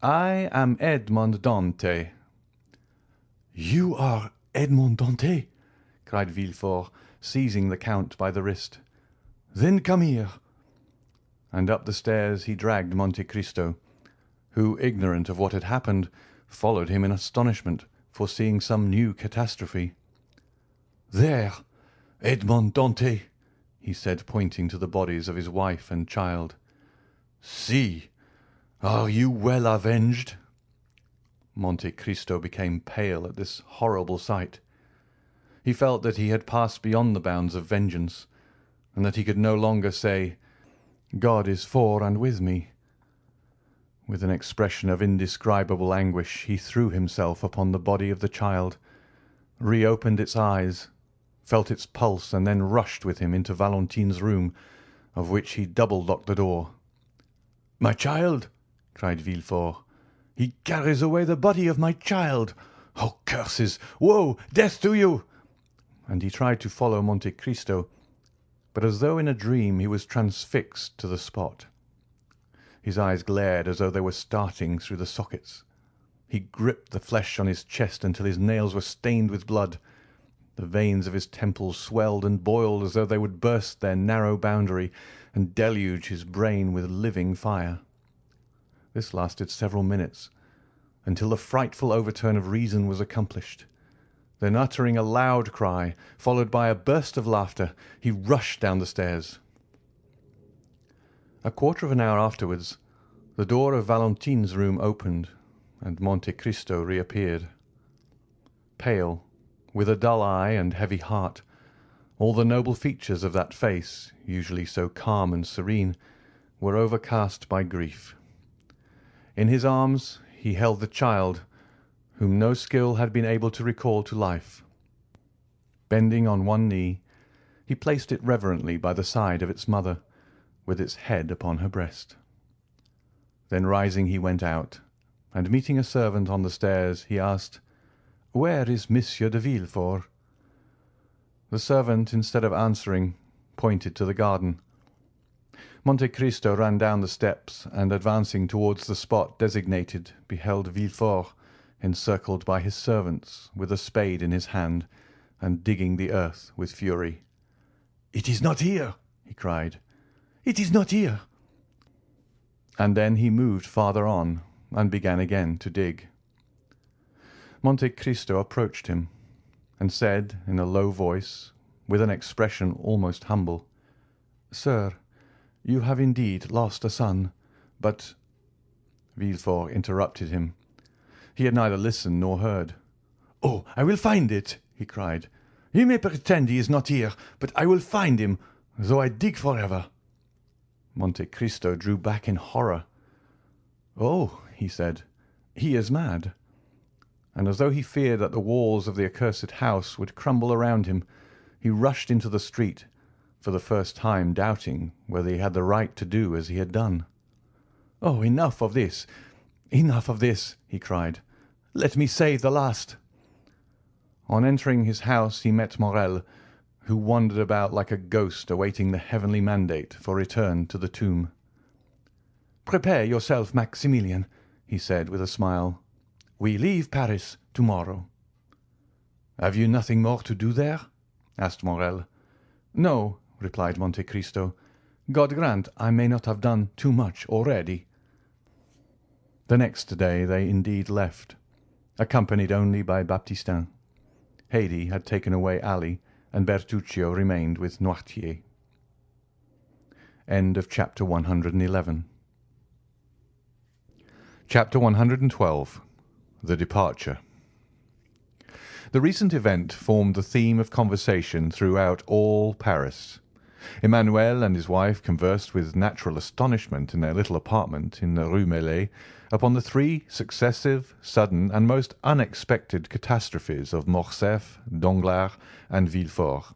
"I am Edmond Dantès." "You are Edmond Dantès!" cried Villefort, seizing the Count by the wrist. "Then come here." And up the stairs he dragged Monte Cristo, who, ignorant of what had happened, followed him in astonishment, foreseeing some new catastrophe. "There, Edmond Dantès," he said, pointing to the bodies of his wife and child. "See, are you well avenged?" Monte Cristo became pale at this horrible sight. He felt that he had passed beyond the bounds of vengeance, and that he could no longer say, "God is for and with me." With an expression of indescribable anguish, he threw himself upon the body of the child, reopened its eyes, felt its pulse, and then rushed with him into Valentine's room, of which he double-locked the door. "My child!" cried Villefort. "He carries away the body of my child! Oh, curses! Woe! Death to you!" And he tried to follow Monte Cristo, but as though in a dream he was transfixed to the spot. His eyes glared as though they were starting through the sockets. He gripped the flesh on his chest until his nails were stained with blood. The veins of his temples swelled and boiled as though they would burst their narrow boundary and deluge his brain with living fire. This lasted several minutes, until the frightful overturn of reason was accomplished. Then, uttering a loud cry, followed by a burst of laughter, he rushed down the stairs. A quarter of an hour afterwards, the door of Valentine's room opened, and Monte Cristo reappeared. Pale, with a dull eye and heavy heart, all the noble features of that face, usually so calm and serene, were overcast by grief. In his arms he held the child, whom no skill had been able to recall to life. Bending on one knee, he placed it reverently by the side of its mother, with its head upon her breast. Then rising he went out, and meeting a servant on the stairs, he asked, "Where is Monsieur de Villefort?" The servant, instead of answering, pointed to the garden. Monte Cristo ran down the steps, and advancing towards the spot designated, beheld Villefort encircled by his servants, with a spade in his hand, and digging the earth with fury. "It is not here!" he cried. "It is not here!" And then he moved farther on, and began again to dig. Monte Cristo approached him, and said in a low voice, with an expression almost humble, "Sir, you have indeed lost a son, but—" Villefort interrupted him. He had neither listened nor heard. "Oh, I will find it!" he cried. "You may pretend he is not here, but I will find him, though I dig forever." Monte Cristo drew back in horror. "Oh," he said, "he is mad." And as though he feared that the walls of the accursed house would crumble around him, he rushed into the street, for the first time doubting whether he had the right to do as he had done. "Oh, enough of this! Enough of this!" he cried. "Let me save the last." On entering his house he met Morrel, who wandered about like a ghost awaiting the heavenly mandate for return to the tomb. "Prepare yourself, Maximilian," he said with a smile. "We leave Paris tomorrow." "Have you nothing more to do there?" asked Morrel. "No," replied Monte Cristo. "God grant I may not have done too much already." The next day they indeed left, accompanied only by Baptistin. Haydée had taken away Ali, and Bertuccio remained with Noirtier. End of chapter 111. Chapter 112. The Departure. The recent event formed the theme of conversation throughout all Paris. Emmanuel and his wife conversed with natural astonishment in their little apartment in the Rue Meslay upon the 3 successive, sudden, and most unexpected catastrophes of Morcerf, Danglars, and Villefort.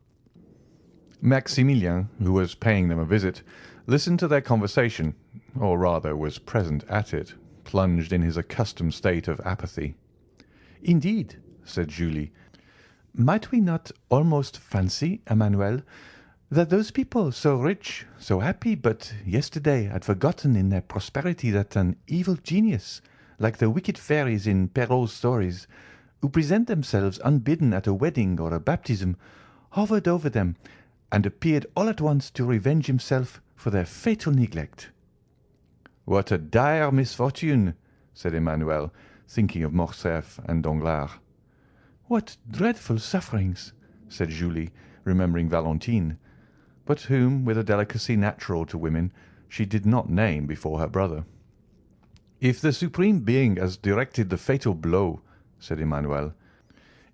Maximilian, who was paying them a visit, listened to their conversation, or rather was present at it, plunged in his accustomed state of apathy. "Indeed," said Julie, "might we not almost fancy, Emmanuel, that those people so rich, so happy, but yesterday had forgotten in their prosperity that an evil genius, like the wicked fairies in Perrault's stories, who present themselves unbidden at a wedding or a baptism, hovered over them, and appeared all at once to revenge himself for their fatal neglect?" "What a dire misfortune!" said Emmanuel, thinking of Morcerf and Danglars. "What dreadful sufferings!" said Julie, remembering Valentine, but whom, with a delicacy natural to women, she did not name before her brother. "If the Supreme Being has directed the fatal blow," said Emmanuel,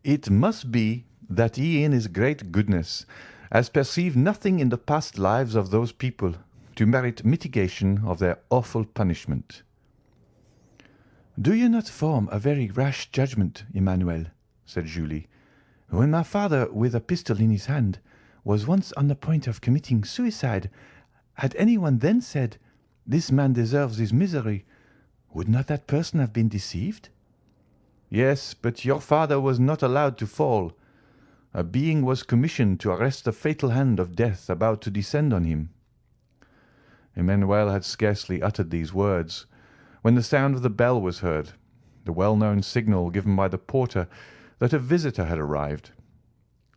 "it must be that he in his great goodness has perceived nothing in the past lives of those people to merit mitigation of their awful punishment." "Do you not form a very rash judgment, Emmanuel?" said Julie. "When my father, with a pistol in his hand, was once on the point of committing suicide, had anyone then said, 'This man deserves his misery,' would not that person have been deceived?" "Yes, but your father was not allowed to fall. A being was commissioned to arrest the fatal hand of death about to descend on him." Emmanuel had scarcely uttered these words when the sound of the bell was heard, the well-known signal given by the porter that a visitor had arrived.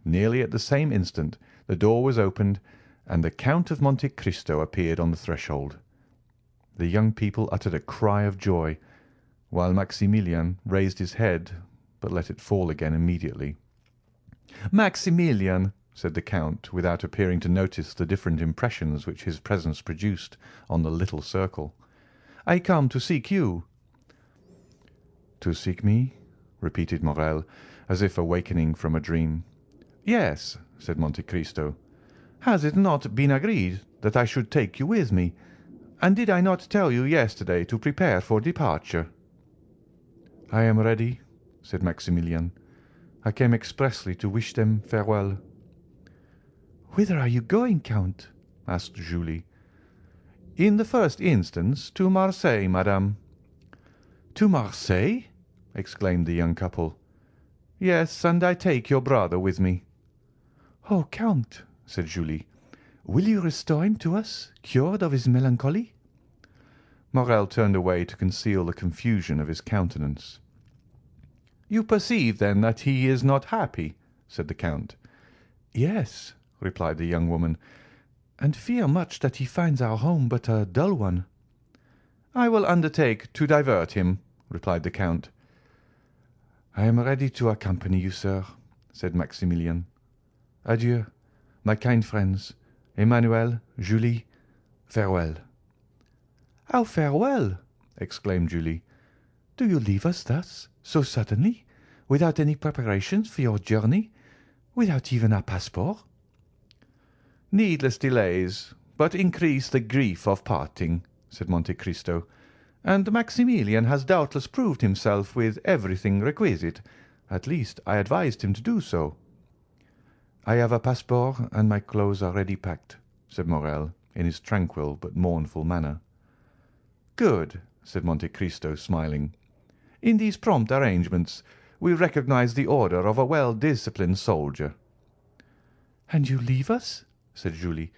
Nearly at the same instant the door was opened, and the Count of Monte Cristo appeared on the threshold. The young people uttered a cry of joy, while Maximilian raised his head, but let it fall again immediately. "Maximilian," said the Count, without appearing to notice the different impressions which his presence produced on the little circle, "I come to seek you." "To seek me?" repeated Morrel, as if awakening from a dream. "Yes," said Monte Cristo. "Has it not been agreed that I should take you with me? And did I not tell you yesterday to prepare for departure?" "I am ready," said Maximilian. "I came expressly to wish them farewell." "Whither are you going, Count?" asked Julie. "In the first instance to Marseilles, madame." "To Marseilles?" exclaimed the young couple. "Yes, and I take your brother with me." "Oh, Count," said Julie, "will you restore him to us, cured of his melancholy?" Morrel turned away to conceal the confusion of his countenance. "You perceive, then, that he is not happy?" said the Count. "Yes," replied the young woman, "and fear much that he finds our home but a dull one." "I will undertake to divert him," replied the Count. "I am ready to accompany you, sir," said Maximilian. "Adieu, my kind friends. Emmanuel, Julie, farewell." "How farewell?" exclaimed Julie. "Do you leave us thus, so suddenly, without any preparations for your journey, without even a passport?" "Needless delays but increase the grief of parting," said Monte Cristo, "and Maximilian has doubtless proved himself with everything requisite. At least, I advised him to do so." "I have a passport, and my clothes are ready packed," said Morrel, in his tranquil but mournful manner. "Good," said Monte Cristo, smiling. "In these prompt arrangements we recognize the order of a well-disciplined soldier." "And you leave us," said Julie,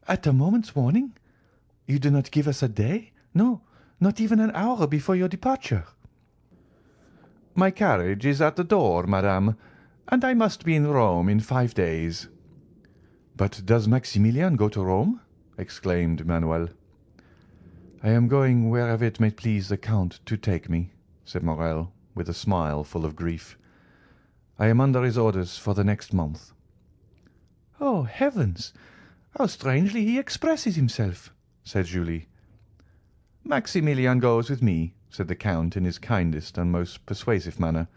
"at a moment's warning? You do not give us a day, no, not even an hour before your departure?" "My carriage is at the door, madame, and I must be in Rome in 5 days." "But does Maximilian go to Rome?" exclaimed Emmanuel. "I am going wherever it may please the Count to take me," said Morrel, with a smile full of grief. "I am under his orders for the next month." "Oh, heavens! How strangely he expresses himself!" said Julie. "Maximilian goes with me," said the Count in his kindest and most persuasive manner.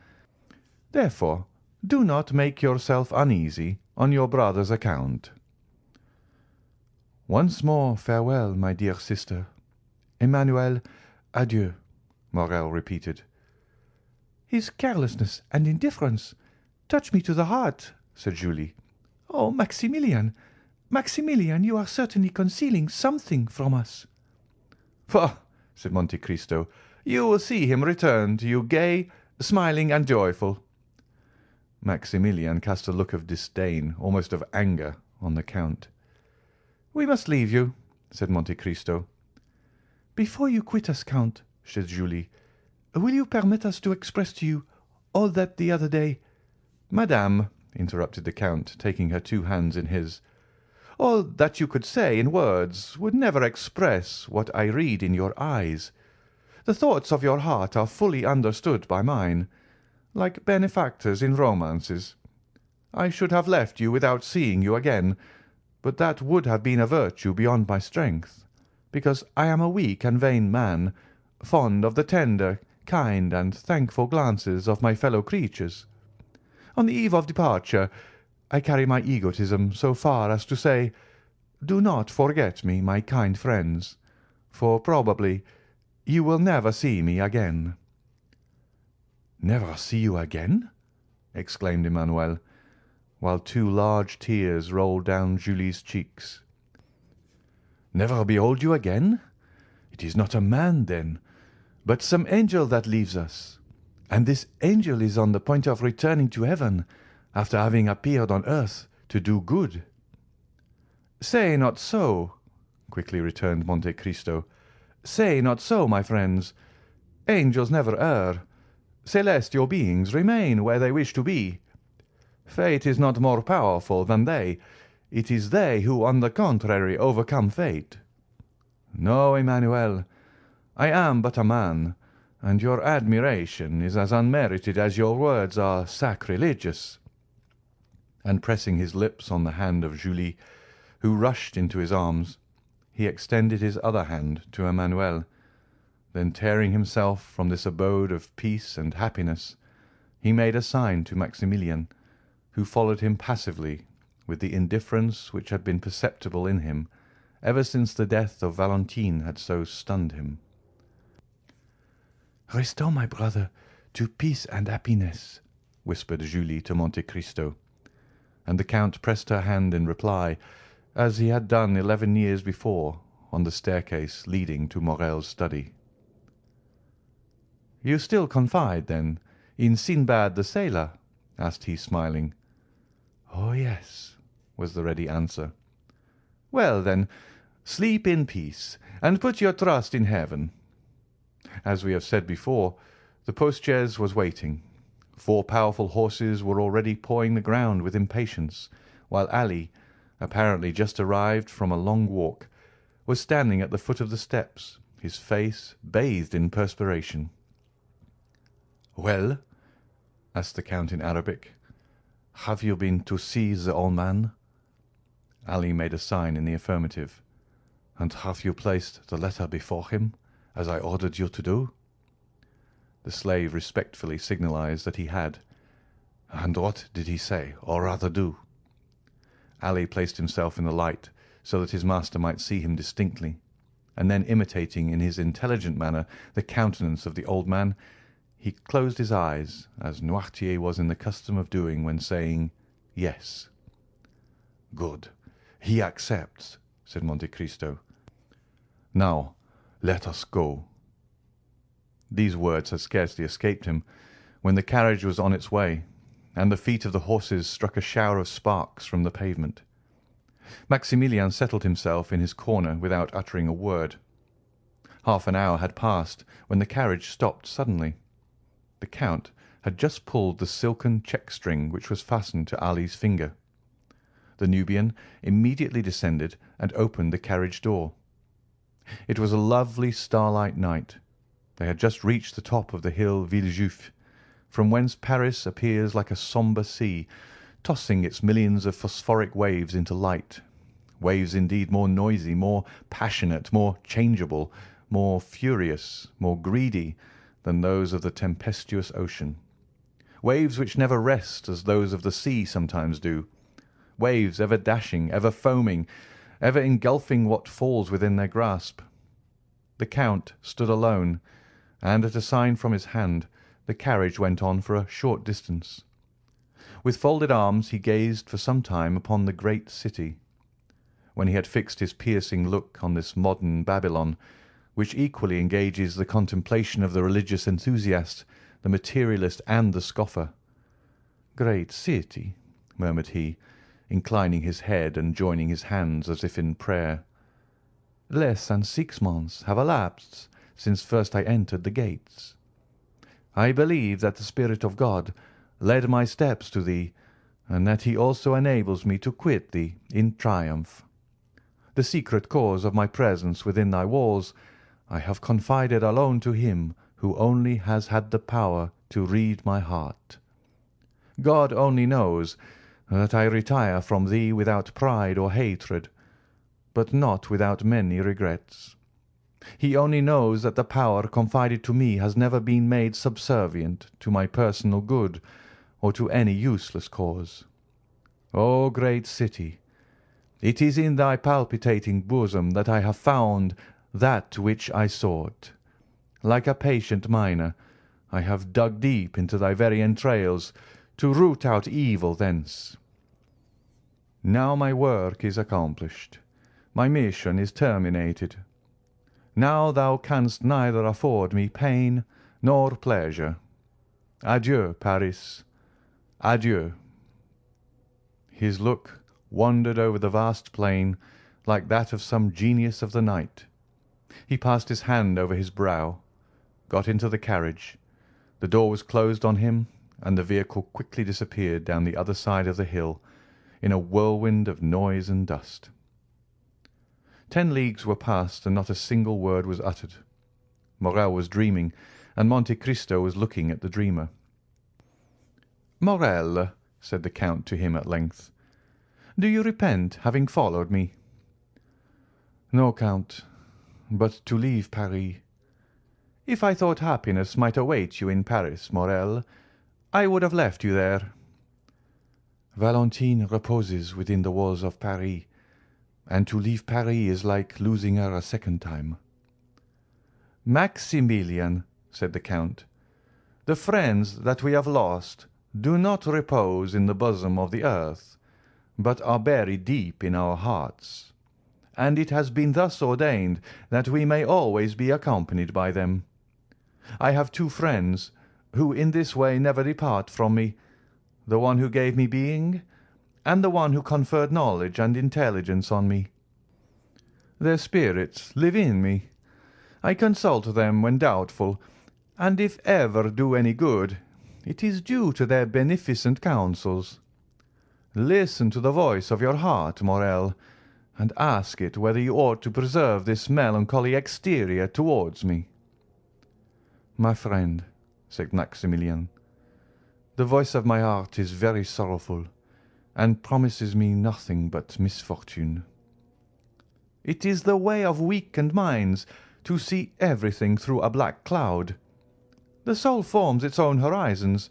"Therefore, do not make yourself uneasy on your brother's account." "Once more farewell, my dear sister. Emmanuel, adieu," Morrel repeated. "His carelessness and indifference touch me to the heart," said Julie. "Oh, Maximilian, Maximilian, you are certainly concealing something from us." "Pah!" said Monte Cristo. "You will see him return to you gay, smiling, and joyful." Maximilian cast a look of disdain, almost of anger, on the Count. "We must leave you," said Monte Cristo. "Before you quit us, Count," said Julie, "will you permit us to express to you all that the other day—" "Madame," interrupted the Count, taking her 2 hands in his, "all that you could say in words would never express what I read in your eyes. The thoughts of your heart are fully understood by mine, like benefactors in romances. I should have left you without seeing you again, but that would have been a virtue beyond my strength, because I am a weak and vain man, fond of the tender, kind, and thankful glances of my fellow creatures. On the eve of departure, I carry my egotism so far as to say, do not forget me, my kind friends, for probably you will never see me again." "Never see you again?" exclaimed Emmanuel, while two large tears rolled down Julie's cheeks. "Never behold you again? It is not a man, then, but some angel that leaves us, and this angel is on the point of returning to heaven after having appeared on earth to do good." "Say not so," quickly returned Monte Cristo. "Say not so, my friends. Angels never err. Celestial beings remain where they wish to be. Fate is not more powerful than they. It is they who, on the contrary, overcome fate. No, Emmanuel, I am but a man, and your admiration is as unmerited as your words are sacrilegious." And pressing his lips on the hand of Julie, who rushed into his arms, he extended his other hand to Emmanuel. Then, tearing himself from this abode of peace and happiness, he made a sign to Maximilian, who followed him passively, with the indifference which had been perceptible in him ever since the death of Valentine had so stunned him. "Restore my brother to peace and happiness," whispered Julie to Monte Cristo, and the Count pressed her hand in reply, as he had done 11 years before on the staircase leading to Morrel's study. "You still confide, then, in Sinbad the sailor?" asked he, smiling. "Oh, yes," was the ready answer. "Well, then, sleep in peace, and put your trust in heaven." As we have said before, the post-chaise was waiting. 4 powerful horses were already pawing the ground with impatience, while Ali, apparently just arrived from a long walk, was standing at the foot of the steps, his face bathed in perspiration. "Well?" asked the Count in Arabic. "Have you been to see the old man?" Ali made a sign in the affirmative. "And have you placed the letter before him, as I ordered you to do?" The slave respectfully signalized that he had. "And what did he say, or rather do?" Ali placed himself in the light so that his master might see him distinctly, and then, imitating in his intelligent manner the countenance of the old man, he closed his eyes, as Noirtier was in the custom of doing when saying "yes." "Good. He accepts," said Monte Cristo. "Now let us go." These words had scarcely escaped him when the carriage was on its way, and the feet of the horses struck a shower of sparks from the pavement. Maximilian settled himself in his corner without uttering a word. Half an hour had passed when the carriage stopped suddenly. The Count had just pulled the silken check-string which was fastened to Ali's finger. The Nubian immediately descended and opened the carriage door. It was a lovely starlight night. They had just reached the top of the hill Villejuif, from whence Paris appears like a sombre sea, tossing its millions of phosphoric waves into light, waves indeed more noisy, more passionate, more changeable, more furious, more greedy than those of the tempestuous ocean, waves which never rest as those of the sea sometimes do, waves ever dashing, ever foaming, ever engulfing what falls within their grasp. The Count stood alone, and at a sign from his hand the carriage went on for a short distance. With folded arms he gazed for some time upon the great city. When he had fixed his piercing look on this modern Babylon, which equally engages the contemplation of the religious enthusiast, the materialist, and the scoffer. "Great city," murmured he, inclining his head and joining his hands as if in prayer. "Less than 6 months have elapsed since first I entered the gates. I believe that the Spirit of God led my steps to thee, and that he also enables me to quit thee in triumph. The secret cause of my presence within thy walls I have confided alone to him who only has had the power to read my heart. God only knows that I retire from thee without pride or hatred, but not without many regrets. He only knows that the power confided to me has never been made subservient to my personal good or to any useless cause. O great city, it is in thy palpitating bosom that I have found that which I sought. Like a patient miner, I have dug deep into thy very entrails to root out evil thence. Now my work is accomplished. My mission is terminated. Now thou canst neither afford me pain nor pleasure. Adieu, Paris. Adieu. His look wandered over the vast plain like that of some genius of the night. He passed his hand over his brow, got into the carriage. The door was closed on him, and the vehicle quickly disappeared down the other side of the hill in a whirlwind of noise and dust. 10 leagues were passed, and not a single word was uttered. Morrel was dreaming, and Monte Cristo was looking at the dreamer. "Morrel," said the Count to him at length, "do you repent having followed me?" "No, Count, but to leave Paris." "If I thought happiness might await you in Paris, Morrel, I would have left you there." "Valentine reposes within the walls of Paris, and to leave Paris is like losing her a second time." "Maximilian," said the Count, "the friends that we have lost do not repose in the bosom of the earth, but are buried deep in our hearts, and it has been thus ordained that we may always be accompanied by them. I have 2 friends who in this way never depart from me, the one who gave me being, and the one who conferred knowledge and intelligence on me. Their spirits live in me. I consult them when doubtful, and if ever do any good, it is due to their beneficent counsels. Listen to the voice of your heart, Morrel, and ask it whether you ought to preserve this melancholy exterior towards me." "My friend," said Maximilian, "the voice of my heart is very sorrowful, and promises me nothing but misfortune." "It is the way of weakened minds to see everything through a black cloud. The soul forms its own horizons.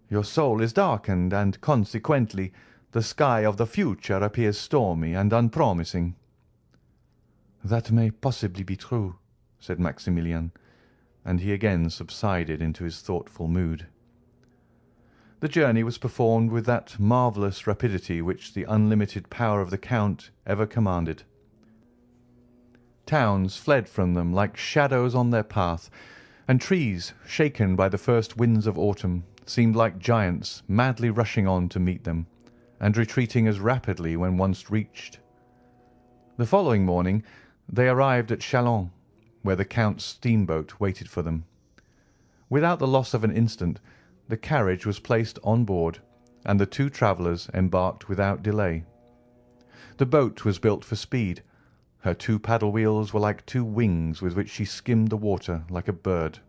Your soul is darkened, and consequently the sky of the future appears stormy and unpromising." "That may possibly be true," said Maximilian, and he again subsided into his thoughtful mood. The journey was performed with that marvellous rapidity which the unlimited power of the Count ever commanded. Towns fled from them like shadows on their path, and trees, shaken by the first winds of autumn, seemed like giants madly rushing on to meet them, and retreating as rapidly when once reached. The following morning they arrived at Châlons, where the Count's steamboat waited for them. Without the loss of an instant, the carriage was placed on board, and the 2 travellers embarked without delay. The boat was built for speed. Her 2 paddle wheels were like 2 wings with which she skimmed the water like a bird.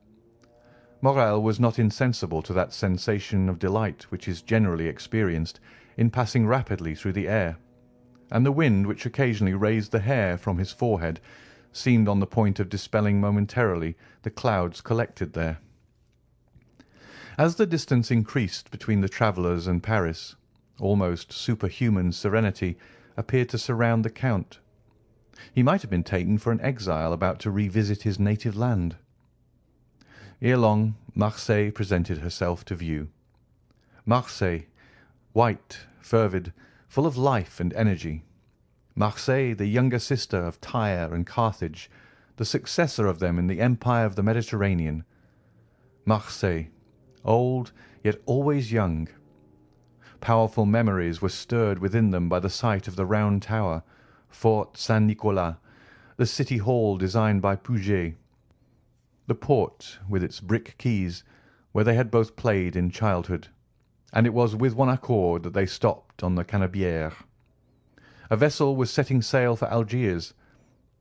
Morrel was not insensible to that sensation of delight which is generally experienced in passing rapidly through the air, and the wind which occasionally raised the hair from his forehead seemed on the point of dispelling momentarily the clouds collected there. As the distance increased between the travellers and Paris, almost superhuman serenity appeared to surround the Count. He might have been taken for an exile about to revisit his native land. Ere long Marseille presented herself to view. Marseille, white, fervid, full of life and energy. Marseille, the younger sister of Tyre and Carthage, the successor of them in the empire of the Mediterranean. Marseille, old yet always young. Powerful memories were stirred within them by the sight of the Round Tower, Fort Saint-Nicolas, the city hall designed by Puget, the port with its brick quays, where they had both played in childhood, and it was with one accord that they stopped on the Canebière. A vessel was setting sail for Algiers,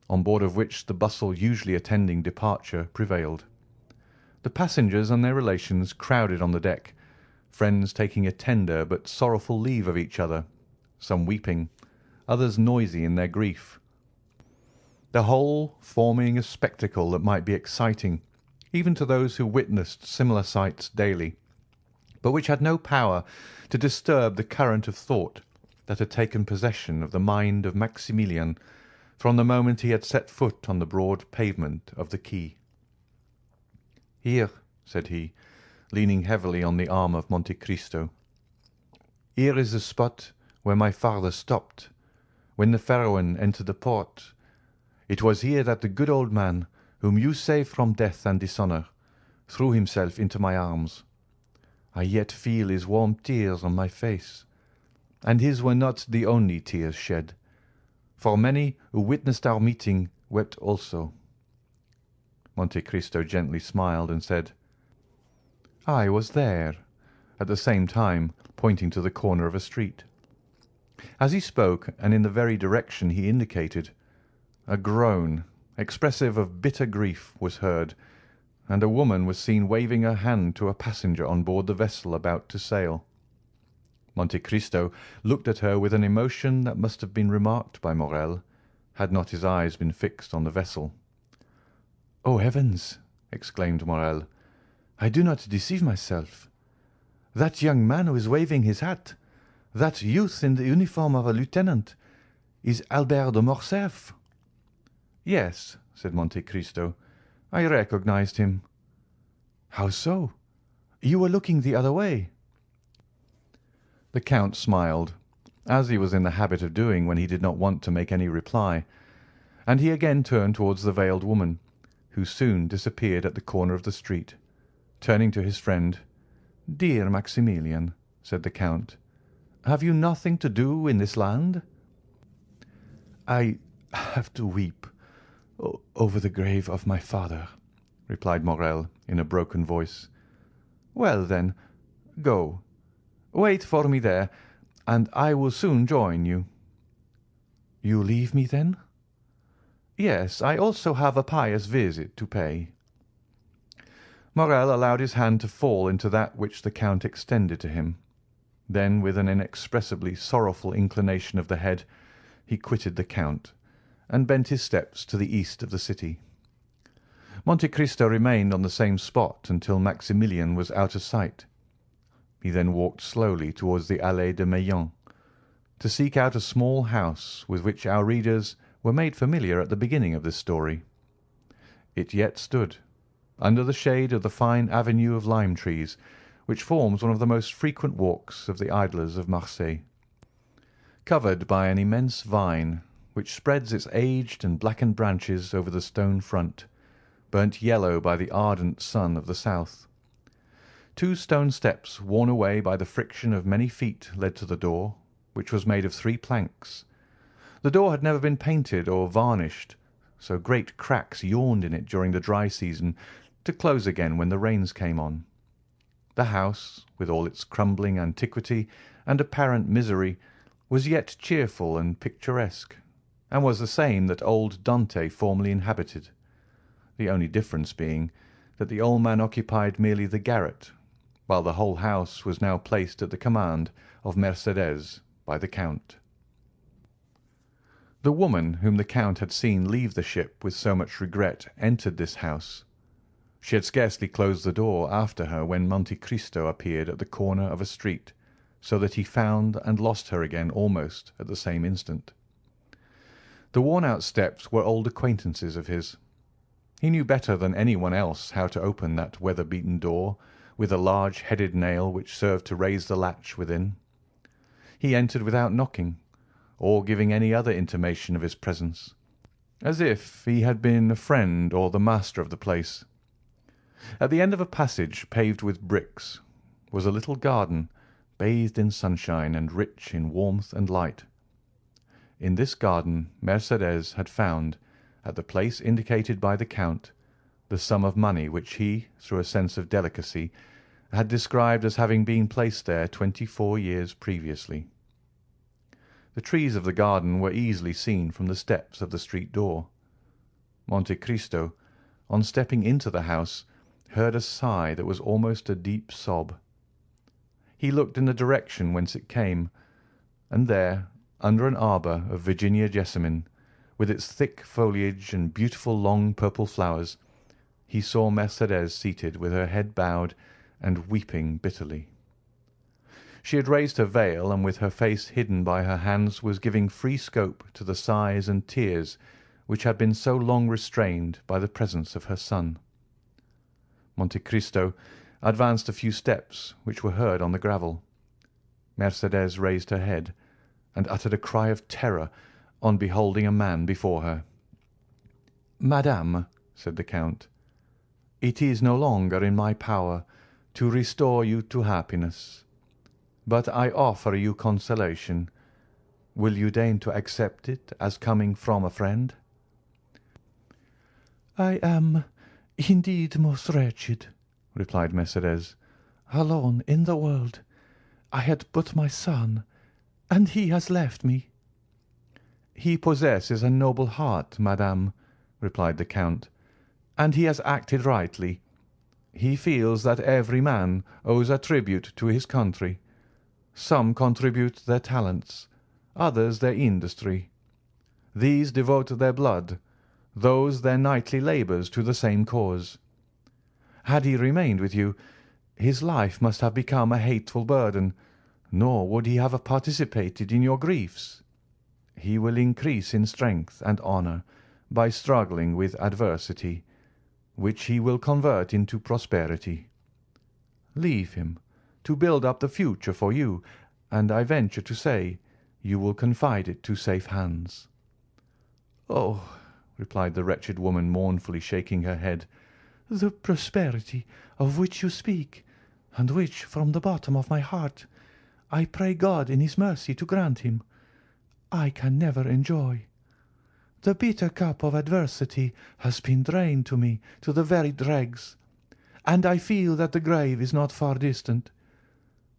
on board of which the bustle usually attending departure prevailed. The passengers and their relations crowded on the deck, friends taking a tender but sorrowful leave of each other, some weeping, others noisy in their grief. the whole forming a spectacle that might be exciting even to those who witnessed similar sights daily, but which had no power to disturb the current of thought that had taken possession of the mind of Maximilian from the moment he had set foot on the broad pavement of the quay. "Here," said he, leaning heavily on the arm of Monte Cristo, "here is the spot where my father stopped when the Pharaon entered the port. It was here that the good old man, whom you saved from death and dishonour, threw himself into my arms. I yet feel his warm tears on my face, and his were not the only tears shed, for many who witnessed our meeting wept also." Monte Cristo gently smiled and said, "I was there," at the same time pointing to the corner of a street. As he spoke, and in the very direction he indicated, a groan, expressive of bitter grief, was heard, and a woman was seen waving her hand to a passenger on board the vessel about to sail. Monte Cristo looked at her with an emotion that must have been remarked by Morrel, had not his eyes been fixed on the vessel. "Oh, heavens!" exclaimed Morrel, "I do not deceive myself. That young man who is waving his hat, that youth in the uniform of a lieutenant, is Albert de Morcerf." "Yes," said Monte Cristo, "I recognized him." "How so? You were looking the other way." The Count smiled, as he was in the habit of doing when he did not want to make any reply, and he again turned towards the veiled woman, who soon disappeared at the corner of the street. Turning to his friend, "Dear Maximilian," said the Count, "have you nothing to do in this land?" "I have to weep over the grave of my father," replied Morrel in a broken voice. "Well, then, go. Wait for me there, and I will soon join you." "You leave me, then?" "Yes, I also have a pious visit to pay." Morrel allowed his hand to fall into that which the Count extended to him. Then, with an inexpressibly sorrowful inclination of the head, he quitted the Count, and bent his steps to the east of the city. Monte Cristo remained on the same spot until Maximilian was out of sight. He then walked slowly towards the Allée de Meilhan, to seek out a small house with which our readers were made familiar at the beginning of this story. It yet stood, under the shade of the fine avenue of lime trees, which forms one of the most frequent walks of the idlers of Marseille, covered by an immense vine, which spreads its aged and blackened branches over the stone front, burnt yellow by the ardent sun of the south. 2 stone steps, worn away by the friction of many feet, led to the door, which was made of 3 planks. The door had never been painted or varnished, so great cracks yawned in it during the dry season, to close again when the rains came on. The house, with all its crumbling antiquity and apparent misery, was yet cheerful and picturesque, and was the same that old Dante formerly inhabited, the only difference being that the old man occupied merely the garret, while the whole house was now placed at the command of Mercédès by the Count. The woman whom the Count had seen leave the ship with so much regret entered this house. She had scarcely closed the door after her when Monte Cristo appeared at the corner of a street, so that he found and lost her again almost at the same instant. The worn-out steps were old acquaintances of his. He knew better than anyone else how to open that weather-beaten door, with a large headed nail which served to raise the latch within. He entered without knocking, or giving any other intimation of his presence, as if he had been a friend or the master of the place. At the end of a passage paved with bricks was a little garden, bathed in sunshine and rich in warmth and light. In this garden Mercédès had found, at the place indicated by the Count, the sum of money which he, through a sense of delicacy, had described as having been placed there 24 years previously. The trees of the garden were easily seen from the steps of the street door. Monte Cristo, on stepping into the house, heard a sigh that was almost a deep sob. He looked in the direction whence it came, and there, under an arbour of Virginia jessamine, with its thick foliage and beautiful long purple flowers, he saw Mercédès seated with her head bowed and weeping bitterly. She had raised her veil, and with her face hidden by her hands was giving free scope to the sighs and tears which had been so long restrained by the presence of her son. Monte Cristo advanced a few steps, which were heard on the gravel. Mercédès raised her head, and uttered a cry of terror on beholding a man before her. "Madame," said the Count, "it is no longer in my power to restore you to happiness, but I offer you consolation. Will you deign to accept it as coming from a friend?" "I am indeed most wretched," replied Mercédès, "alone in the world. I had but my son, and he has left me." "He possesses a noble heart, madame," replied the Count, "and he has acted rightly. He feels that every man owes a tribute to his country. Some contribute their talents, others their industry. These devote their blood, those their nightly labours to the same cause. Had he remained with you, his life must have become a hateful burden, nor would he have participated in your griefs. He will increase in strength and honour by struggling with adversity, which he will convert into prosperity. Leave him to build up the future for you, and I venture to say you will confide it to safe hands." "Oh," replied the wretched woman, mournfully shaking her head, "the prosperity of which you speak, and which, from the bottom of my heart, I pray God in his mercy to grant him, I can never enjoy. The bitter cup of adversity has been drained to me to the very dregs, and I feel that the grave is not far distant.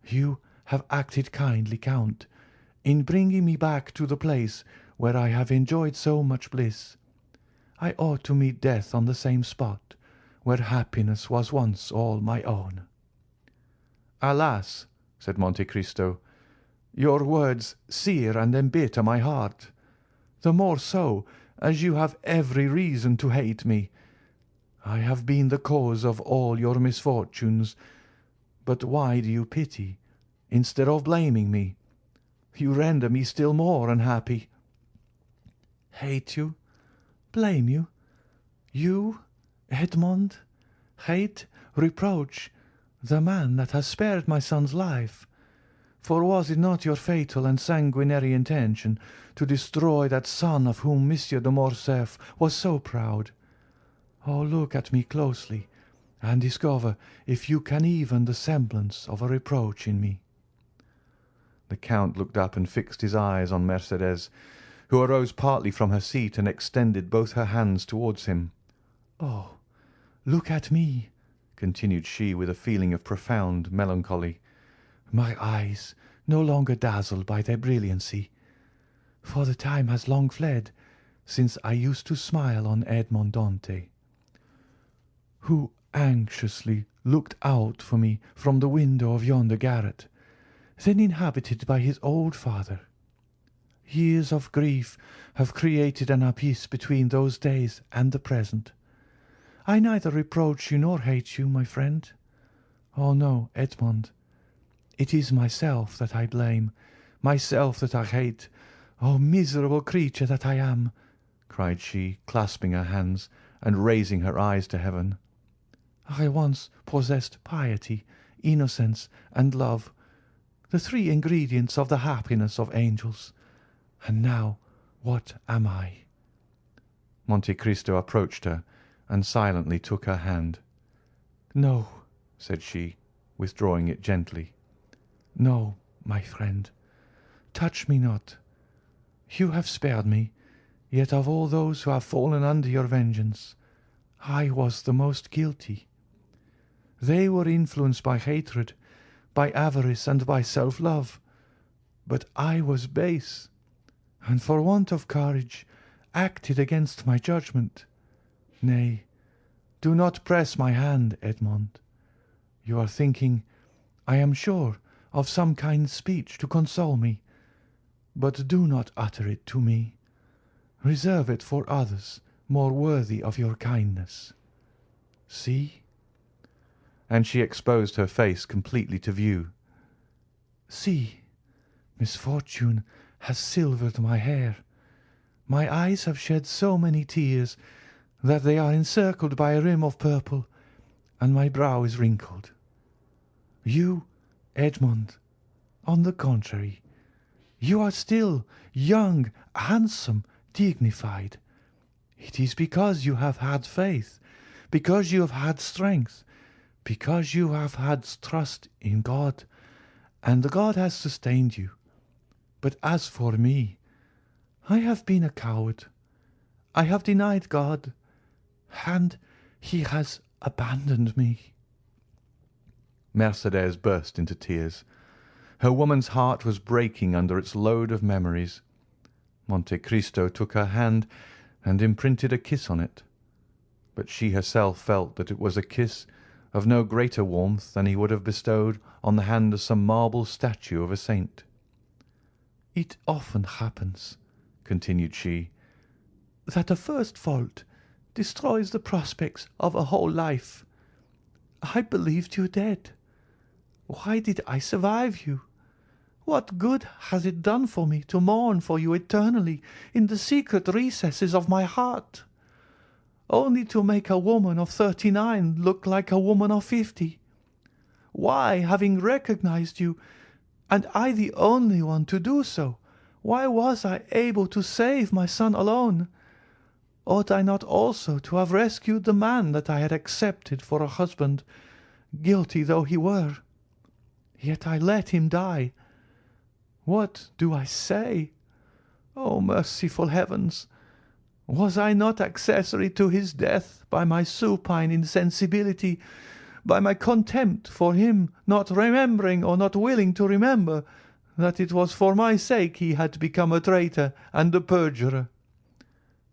You have acted kindly, Count, in bringing me back to the place where I have enjoyed so much bliss. I ought to meet death on the same spot where happiness was once all my own." "Alas," said Monte Cristo, "your words sear and embitter my heart, the more so as you have every reason to hate me. I have been the cause of all your misfortunes, but why do you pity instead of blaming me? You render me still more unhappy." "Hate you? Blame you? You, Edmond? Hate, reproach, the man that has spared my son's life? For was it not your fatal and sanguinary intention to destroy that son of whom Monsieur de Morcerf was so proud? Oh, look at me closely, and discover if you can even the semblance of a reproach in me." The Count looked up and fixed his eyes on Mercédès, who arose partly from her seat and extended both her hands towards him. "Oh, look at me," continued she with a feeling of profound melancholy. "My eyes no longer dazzle by their brilliancy, for the time has long fled since I used to smile on Edmond Dantès, who anxiously looked out for me from the window of yonder garret, then inhabited by his old father. Years of grief have created an abyss between those days and the present. I neither reproach you nor hate you, my friend. Oh no, Edmond, it is myself that I blame, myself that I hate. Oh, miserable creature that I am!" cried she, clasping her hands and raising her eyes to heaven. "I once possessed piety, innocence, and love, the three ingredients of the happiness of angels. And now what am I?" Monte Cristo approached her and silently took her hand. "No," said she, withdrawing it gently. "No, my friend, touch me not. You have spared me, yet of all those who have fallen under your vengeance, I was the most guilty. They were influenced by hatred, by avarice, and by self-love, but I was base, and for want of courage acted against my judgment. Nay, do not press my hand, Edmond. You are thinking, I am sure, of some kind speech to console me, but do not utter it to me. Reserve it for others more worthy of your kindness. See," and she exposed her face completely to view. "See, misfortune has silvered my hair. My eyes have shed so many tears that they are encircled by a rim of purple, and my brow is wrinkled. You, Edmond, on the contrary, you are still young, handsome, dignified. It is because you have had faith, because you have had strength, because you have had trust in God, and God has sustained you. But as for me, I have been a coward. I have denied God, and he has abandoned me." Mercédès burst into tears. Her woman's heart was breaking under its load of memories. Monte Cristo took her hand and imprinted a kiss on it, but she herself felt that it was a kiss of no greater warmth than he would have bestowed on the hand of some marble statue of a saint. "It often happens," continued she, "that a first fault destroys the prospects of a whole life. I believed you dead. Why did I survive you? What good has it done for me to mourn for you eternally in the secret recesses of my heart, only to make a woman of 39 look like a woman of 50? Why, having recognized you, and I the only one to do so, why was I able to save my son alone? Ought I not also to have rescued the man that I had accepted for a husband, guilty though he were? Yet I let him die. What do I say? O merciful heavens! Was I not accessory to his death by my supine insensibility, by my contempt for him, not remembering or not willing to remember that it was for my sake he had become a traitor and a perjurer?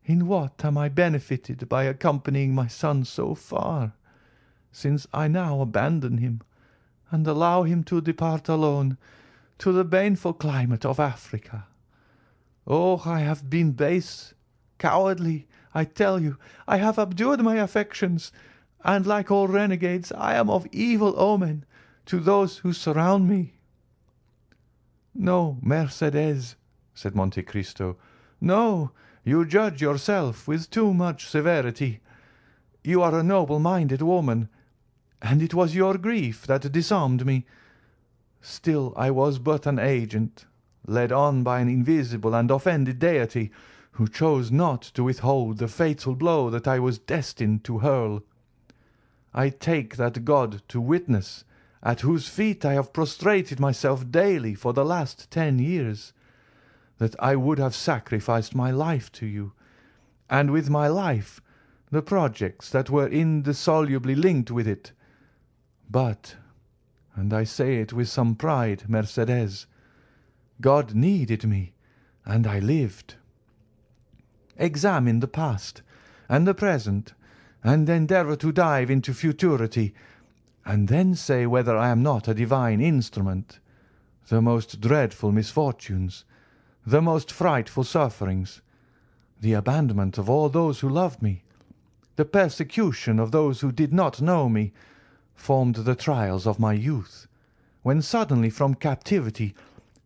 In what am I benefited by accompanying my son so far, since I now abandon him and allow him to depart alone to the baneful climate of Africa? Oh, I have been base, cowardly, I tell you. I have abjured my affections, and like all renegades I am of evil omen to those who surround me." "No, Mercédès," said Monte Cristo. "No, you judge yourself with too much severity. You are a noble-minded woman, and it was your grief that disarmed me. Still I was but an agent, led on by an invisible and offended deity, who chose not to withhold the fatal blow that I was destined to hurl. I take that God to witness, at whose feet I have prostrated myself daily for the last 10 years, that I would have sacrificed my life to you, and with my life the projects that were indissolubly linked with it. But, and I say it with some pride, Mercédès, God needed me, and I lived. Examine the past and the present, and endeavour to dive into futurity, and then say whether I am not a divine instrument. The most dreadful misfortunes, the most frightful sufferings, the abandonment of all those who loved me, the persecution of those who did not know me, formed the trials of my youth, when suddenly from captivity,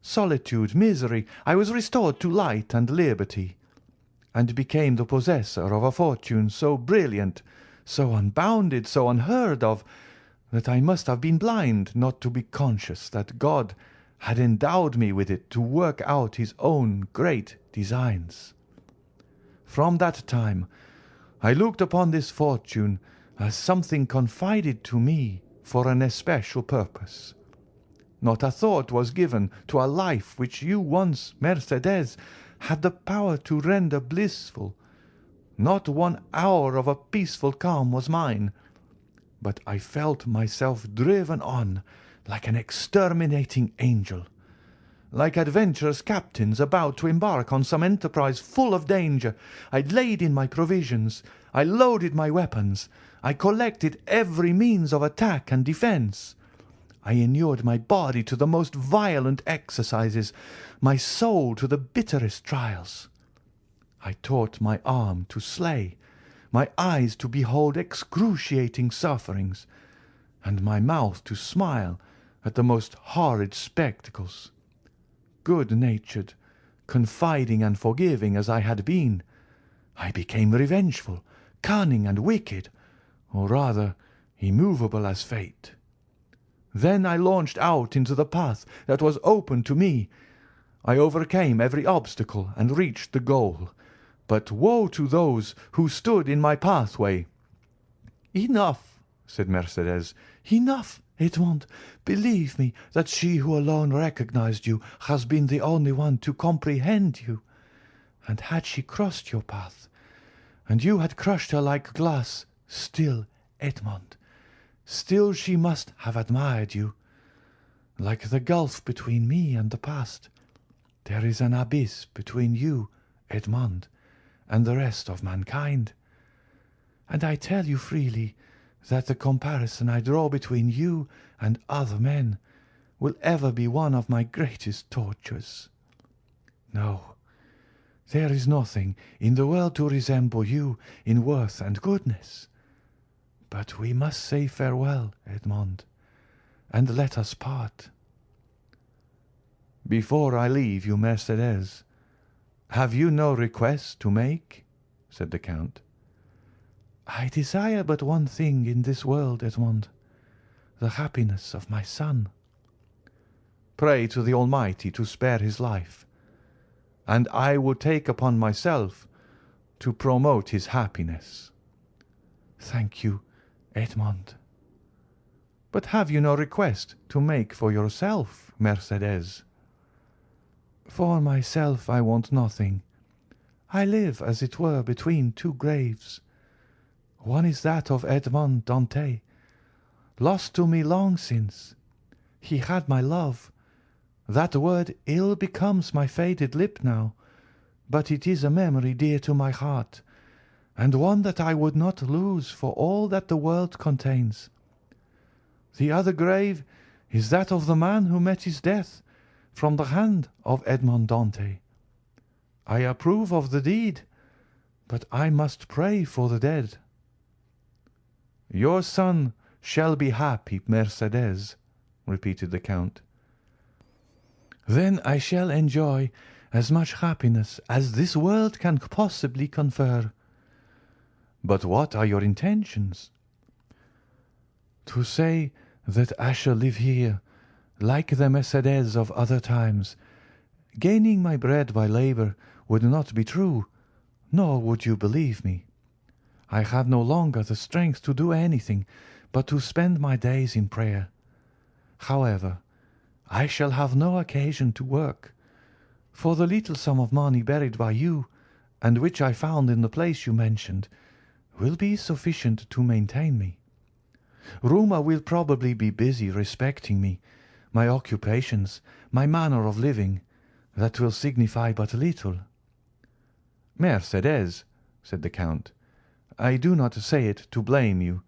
solitude, misery, I was restored to light and liberty, and became the possessor of a fortune so brilliant, so unbounded, so unheard of, that I must have been blind not to be conscious that God had endowed me with it to work out his own great designs. From that time I looked upon this fortune as something confided to me for an especial purpose. Not a thought was given to a life which you once, Mercédès, had the power to render blissful. Not 1 hour of a peaceful calm was mine, but I felt myself driven on like an exterminating angel. Like adventurous captains about to embark on some enterprise full of danger, I laid in my provisions, I loaded my weapons, I collected every means of attack and defence. I inured my body to the most violent exercises, my soul to the bitterest trials. I taught my arm to slay, my eyes to behold excruciating sufferings, and my mouth to smile at the most horrid spectacles. Good-natured, confiding and forgiving as I had been, I became revengeful, cunning and wicked, or rather immovable as fate. Then I launched out into the path that was open to me. I overcame every obstacle and reached the goal, but woe to those who stood in my pathway. Enough, said Mercédès. Enough, Edmond. Believe me that she who alone recognized you has been the only one to comprehend you. And had she crossed your path, and you had crushed her like glass, still, Edmond, still she must have admired you. Like the gulf between me and the past, there is an abyss between you, Edmond, and the rest of mankind. And I tell you freely that the comparison I draw between you and other men will ever be one of my greatest tortures. No, there is nothing in the world to resemble you in worth and goodness. But we must say farewell, Edmond, and let us part. Before I leave you, Mercédès, have you no request to make? Said the Count. I desire but one thing in this world, Edmond, the happiness of my son. Pray to the Almighty to spare his life, and I will take upon myself to promote his happiness. Thank you, Edmond. But have you no request to make for yourself, Mercédès? For myself I want nothing. I live, as it were, between two graves. One is that of Edmond Dantès, lost to me long since. He had my love. That word ill becomes my faded lip now, but it is a memory dear to my heart, and one that I would not lose for all that the world contains. The other grave is that of the man who met his death from the hand of Edmond Dantès. I approve of the deed, but I must pray for the dead. Your son shall be happy, Mercédès, repeated the Count. Then I shall enjoy as much happiness as this world can possibly confer. But what are your intentions? To say that I shall live here, like the Mercédès of other times, gaining my bread by labor, would not be true, nor would you believe me. I have no longer the strength to do anything but to spend my days in prayer. However, I shall have no occasion to work, for the little sum of money buried by you, and which I found in the place you mentioned, will be sufficient to maintain me. Rumour will probably be busy respecting me, my occupations, my manner of living. That will signify but little. Mercédès, said the Count, I do not say it to blame you,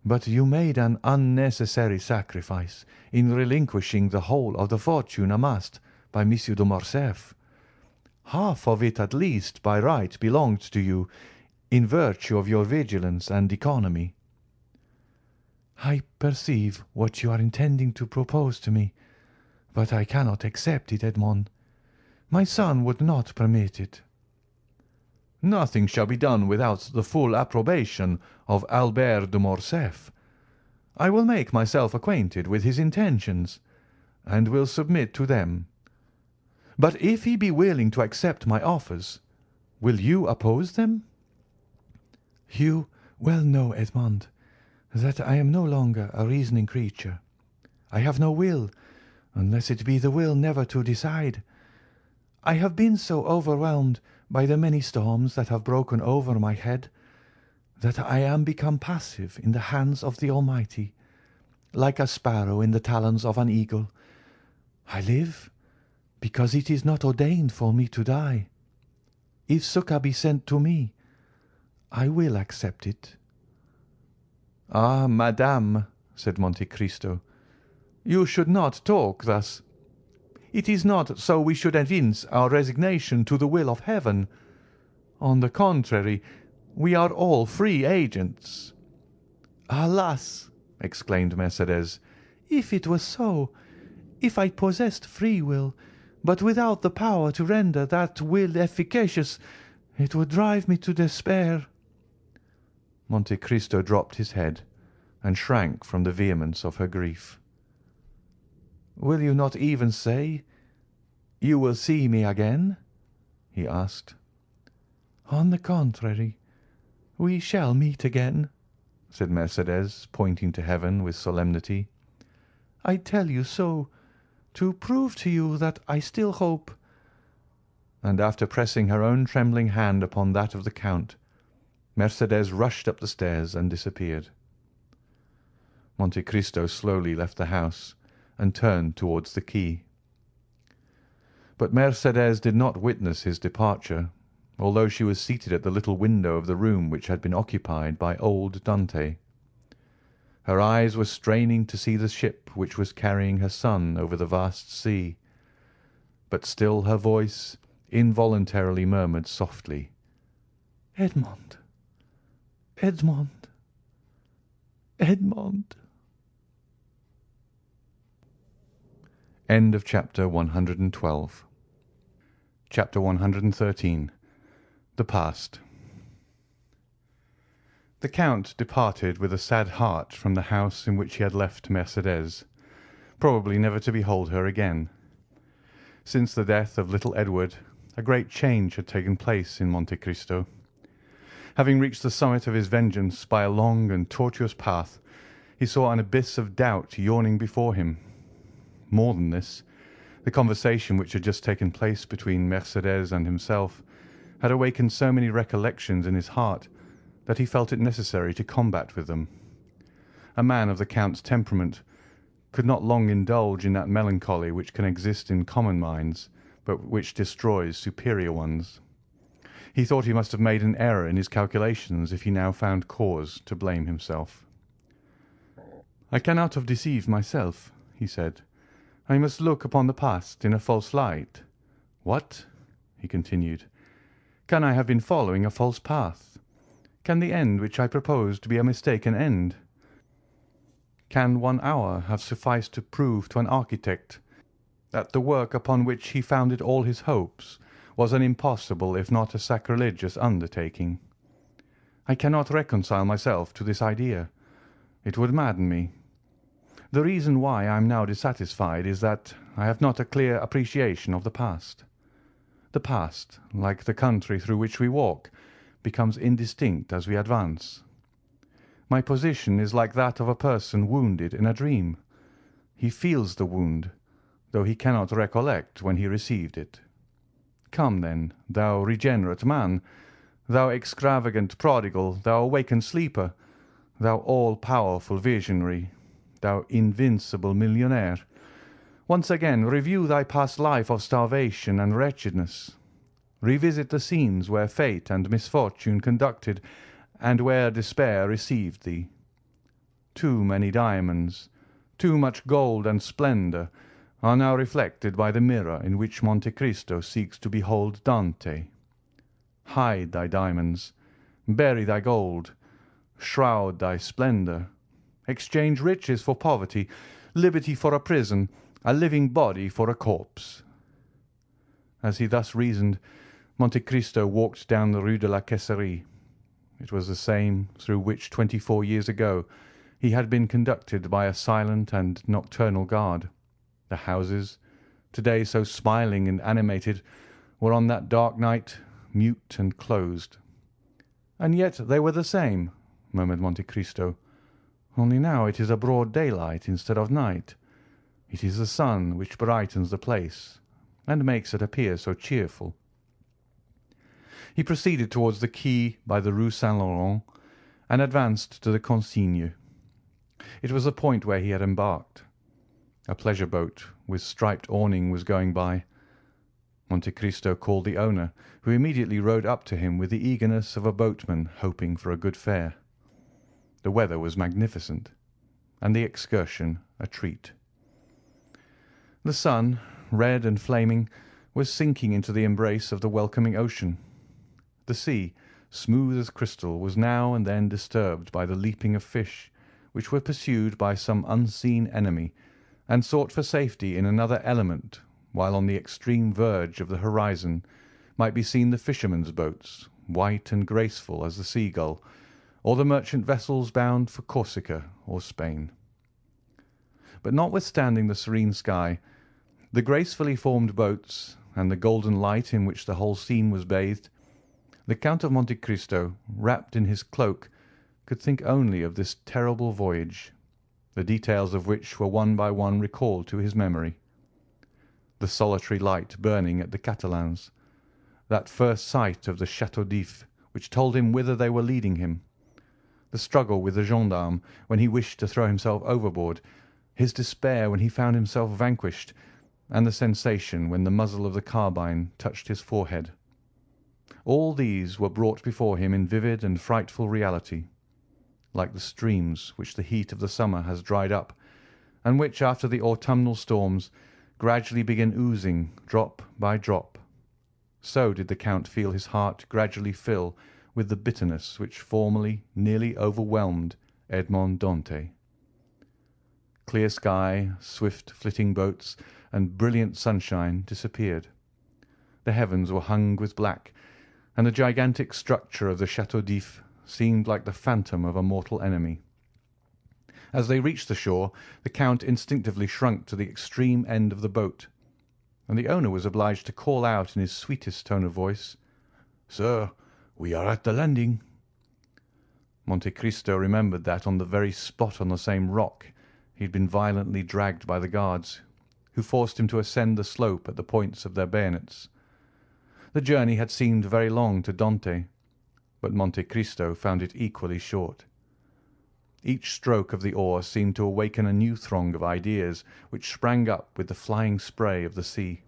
but you made an unnecessary sacrifice in relinquishing the whole of the fortune amassed by Monsieur de Morcerf. Half of it at least by right belonged to you, in virtue of your vigilance and economy. I perceive what you are intending to propose to me, but I cannot accept it, Edmond. My son would not permit it. Nothing shall be done without the full approbation of Albert de Morcerf. I will make myself acquainted with his intentions, and will submit to them. But if he be willing to accept my offers, will you oppose them? You well know, Edmond, that I am no longer a reasoning creature. I have no will, unless it be the will never to decide. I have been so overwhelmed by the many storms that have broken over my head that I am become passive in the hands of the Almighty, like a sparrow in the talons of an eagle. I live because it is not ordained for me to die. If succour be sent to me, I will accept it. Ah, madame, said Monte Cristo, you should not talk thus. It is not so we should evince our resignation to the will of heaven. On the contrary, we are all free agents." "Alas!" exclaimed Mercédès, "if it were so, if I possessed free will, but without the power to render that will efficacious, it would drive me to despair." Monte Cristo dropped his head and shrank from the vehemence of her grief. "Will you not even say, 'You will see me again'?" he asked. "On the contrary, we shall meet again," said Mercédès, pointing to heaven with solemnity. "I tell you so, to prove to you that I still hope." And after pressing her own trembling hand upon that of the Count, Mercédès rushed up the stairs and disappeared. Monte Cristo slowly left the house and turned towards the quay. But Mercédès did not witness his departure, although she was seated at the little window of the room which had been occupied by old Dante. Her eyes were straining to see the ship which was carrying her son over the vast sea, but still her voice involuntarily murmured softly, "Edmond, Edmond, Edmond." End of chapter 112. Chapter 113. The Past. The Count departed with a sad heart from the house in which he had left Mercédès, probably never to behold her again. Since the death of little Edward, a great change had taken place in Monte Cristo. Having reached the summit of his vengeance by a long and tortuous path, he saw an abyss of doubt yawning before him. More than this, the conversation which had just taken place between Mercédès and himself had awakened so many recollections in his heart that he felt it necessary to combat with them. A man of the Count's temperament could not long indulge in that melancholy which can exist in common minds, but which destroys superior ones. He thought he must have made an error in his calculations if he now found cause to blame himself. "I cannot have deceived myself," he said. "I must look upon the past in a false light. What?" he continued. "Can I have been following a false path? Can the end which I proposed be a mistaken end? Can 1 hour have sufficed to prove to an architect that the work upon which he founded all his hopes was an impossible if not a sacrilegious undertaking? I cannot reconcile myself to this idea. It would madden me. The reason why I am now dissatisfied is that I have not a clear appreciation of the past. The past, like the country through which we walk, becomes indistinct as we advance. My position is like that of a person wounded in a dream. He feels the wound, though he cannot recollect when he received it. Come, then, thou regenerate man, thou extravagant prodigal, thou awakened sleeper, thou all-powerful visionary, thou invincible millionaire, once again review thy past life of starvation and wretchedness. Revisit the scenes where fate and misfortune conducted, and where despair received thee. Too many diamonds, too much gold and splendour are now reflected by the mirror in which Monte Cristo seeks to behold Dante. Hide thy diamonds, bury thy gold, shroud thy splendour, exchange riches for poverty, liberty for a prison, a living body for a corpse." As he thus reasoned, Monte Cristo walked down the Rue de la Caisserie. It was the same through which 24 years ago he had been conducted by a silent and nocturnal guard. The houses, to-day so smiling and animated, were on that dark night mute and closed. "And yet they were the same," murmured Monte Cristo, "only now it is a broad daylight instead of night. It is the sun which brightens the place, and makes it appear so cheerful." He proceeded towards the quay by the Rue Saint-Laurent, and advanced to the Consigne. It was the point where he had embarked. A pleasure boat with striped awning was going by. Monte Cristo called the owner, who immediately rowed up to him with the eagerness of a boatman hoping for a good fare. The weather was magnificent, and the excursion a treat. The sun, red and flaming, was sinking into the embrace of the welcoming ocean. The sea, smooth as crystal, was now and then disturbed by the leaping of fish, which were pursued by some unseen enemy, and sought for safety in another element, while on the extreme verge of the horizon might be seen the fishermen's boats, white and graceful as the seagull, or the merchant vessels bound for Corsica or Spain. But notwithstanding the serene sky, the gracefully formed boats, and the golden light in which the whole scene was bathed, the Count of Monte Cristo, wrapped in his cloak, could think only of this terrible voyage, the details of which were one by one recalled to his memory. The solitary light burning at the Catalans, that first sight of the Château d'If, which told him whither they were leading him, the struggle with the gendarme when he wished to throw himself overboard, his despair when he found himself vanquished, and the sensation when the muzzle of the carbine touched his forehead. All these were brought before him in vivid and frightful reality, like the streams which the heat of the summer has dried up, and which, after the autumnal storms, gradually begin oozing drop by drop. So did the Count feel his heart gradually fill with the bitterness which formerly nearly overwhelmed Edmond Dantès. Clear sky, swift flitting boats, and brilliant sunshine disappeared. The heavens were hung with black, and the gigantic structure of the Château d'If seemed like the phantom of a mortal enemy. As they reached the shore, the Count instinctively shrunk to the extreme end of the boat, and the owner was obliged to call out in his sweetest tone of voice, "Sir, we are at the landing." Monte Cristo remembered that on the very spot on the same rock he had been violently dragged by the guards, who forced him to ascend the slope at the points of their bayonets. The journey had seemed very long to Dantès, but Monte Cristo found it equally short. Each stroke of the oar seemed to awaken a new throng of ideas which sprang up with the flying spray of the sea.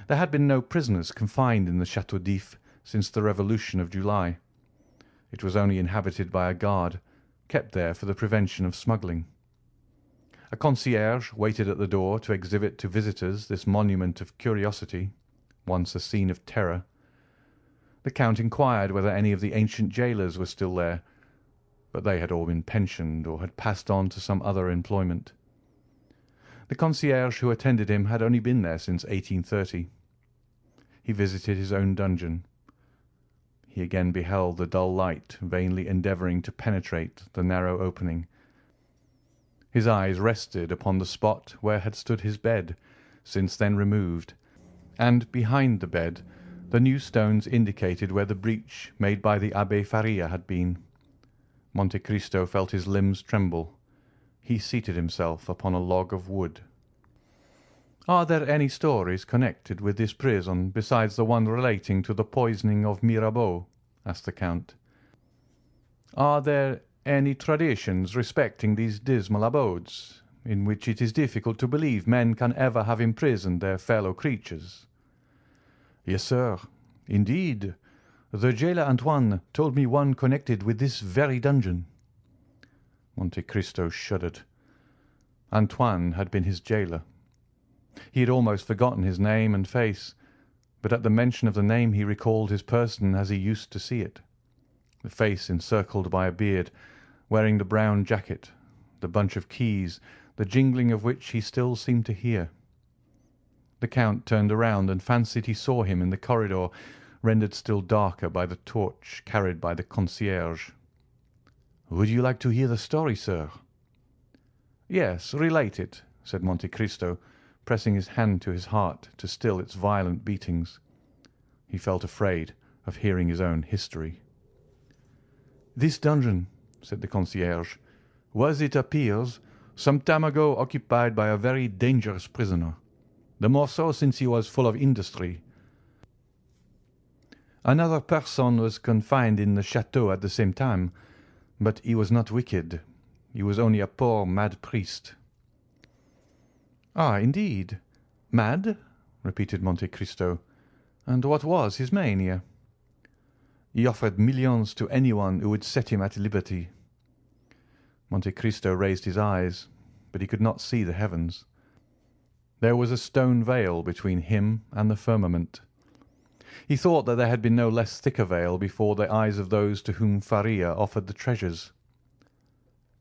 There had been no prisoners confined in the Château d'If since the Revolution of July. It was only inhabited by a guard, kept there for the prevention of smuggling. A concierge waited at the door to exhibit to visitors this monument of curiosity, once a scene of terror. The Count inquired whether any of the ancient jailers were still there, but they had all been pensioned or had passed on to some other employment. The concierge who attended him had only been there since 1830. He visited his own dungeon. He again beheld the dull light vainly endeavouring to penetrate the narrow opening. His eyes rested upon the spot where had stood his bed, since then removed, and behind the bed the new stones indicated where the breach made by the Abbé Faria had been. Monte Cristo felt his limbs tremble. He seated himself upon a log of wood. "Are there any stories connected with this prison besides the one relating to the poisoning of Mirabeau?" asked the Count. "Are there any traditions respecting these dismal abodes, in which it is difficult to believe men can ever have imprisoned their fellow creatures?" "Yes, sir. Indeed, the jailer Antoine told me one connected with this very dungeon." Monte Cristo shuddered. Antoine had been his jailer. He had almost forgotten his name and face, but at the mention of the name he recalled his person as he used to see it, the face encircled by a beard, wearing the brown jacket, the bunch of keys, the jingling of which he still seemed to hear. The Count turned around and fancied he saw him in the corridor, rendered still darker by the torch carried by the concierge. "Would you like to hear the story, sir?" "Yes, relate it," said Monte Cristo, pressing his hand to his heart to still its violent beatings. He felt afraid of hearing his own history. "This dungeon," said the concierge, "was, it appears, some time ago occupied by a very dangerous prisoner, the more so since he was full of industry. Another person was confined in the chateau at the same time, but he was not wicked. He was only a poor mad priest." "Ah, indeed. Mad?" repeated Monte Cristo. "And what was his mania?" "He offered millions to anyone who would set him at liberty." Monte Cristo raised his eyes, but he could not see the heavens. There was a stone veil between him and the firmament. He thought that there had been no less thick a veil before the eyes of those to whom Faria offered the treasures.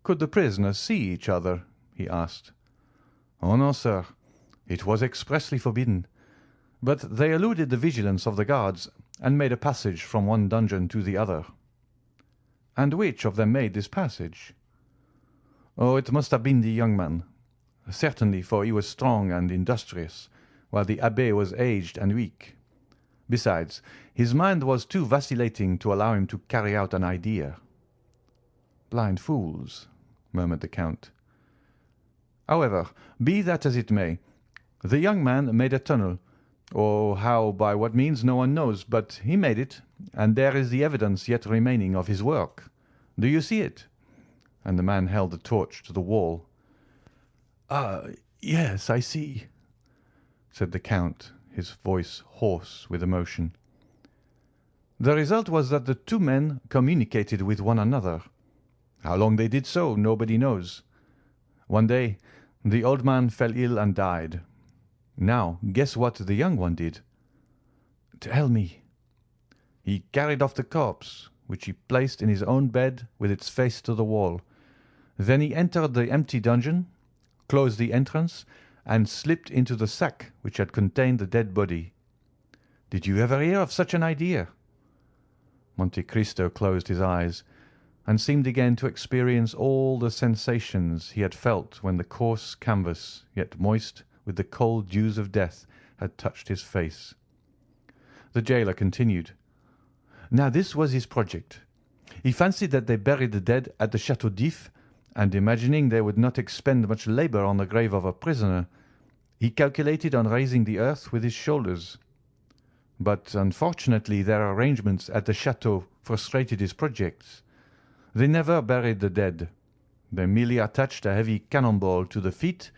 "Could the prisoners see each other?" he asked. "Oh, no, sir. It was expressly forbidden. But they eluded the vigilance of the guards, and made a passage from one dungeon to the other." "And which of them made this passage?" "Oh, it must have been the young man. Certainly, for he was strong and industrious, while the abbé was aged and weak. Besides, his mind was too vacillating to allow him to carry out an idea." "Blind fools," murmured the Count. "However, be that as it may, the young man made a tunnel. Oh, how, by what means, no one knows, but he made it, and there is the evidence yet remaining of his work. Do you see it?" And the man held the torch to the wall. "Ah, yes, I see," said the Count, his voice hoarse with emotion. "The result was that the two men communicated with one another. How long they did so, nobody knows. One day the old man fell ill and died. Now, guess what the young one did?" "Tell me." "He carried off the corpse, which he placed in his own bed with its face to the wall. Then he entered the empty dungeon, closed the entrance, and slipped into the sack which had contained the dead body. Did you ever hear of such an idea?" Monte Cristo closed his eyes, and seemed again to experience all the sensations he had felt when the coarse canvas, yet moist with the cold dews of death, had touched his face. The jailer continued. "Now this was his project. He fancied that they buried the dead at the Château d'If, and imagining they would not expend much labour on the grave of a prisoner, he calculated on raising the earth with his shoulders. But unfortunately their arrangements at the château frustrated his projects. They never buried the dead. They merely attached a heavy cannonball to the feet,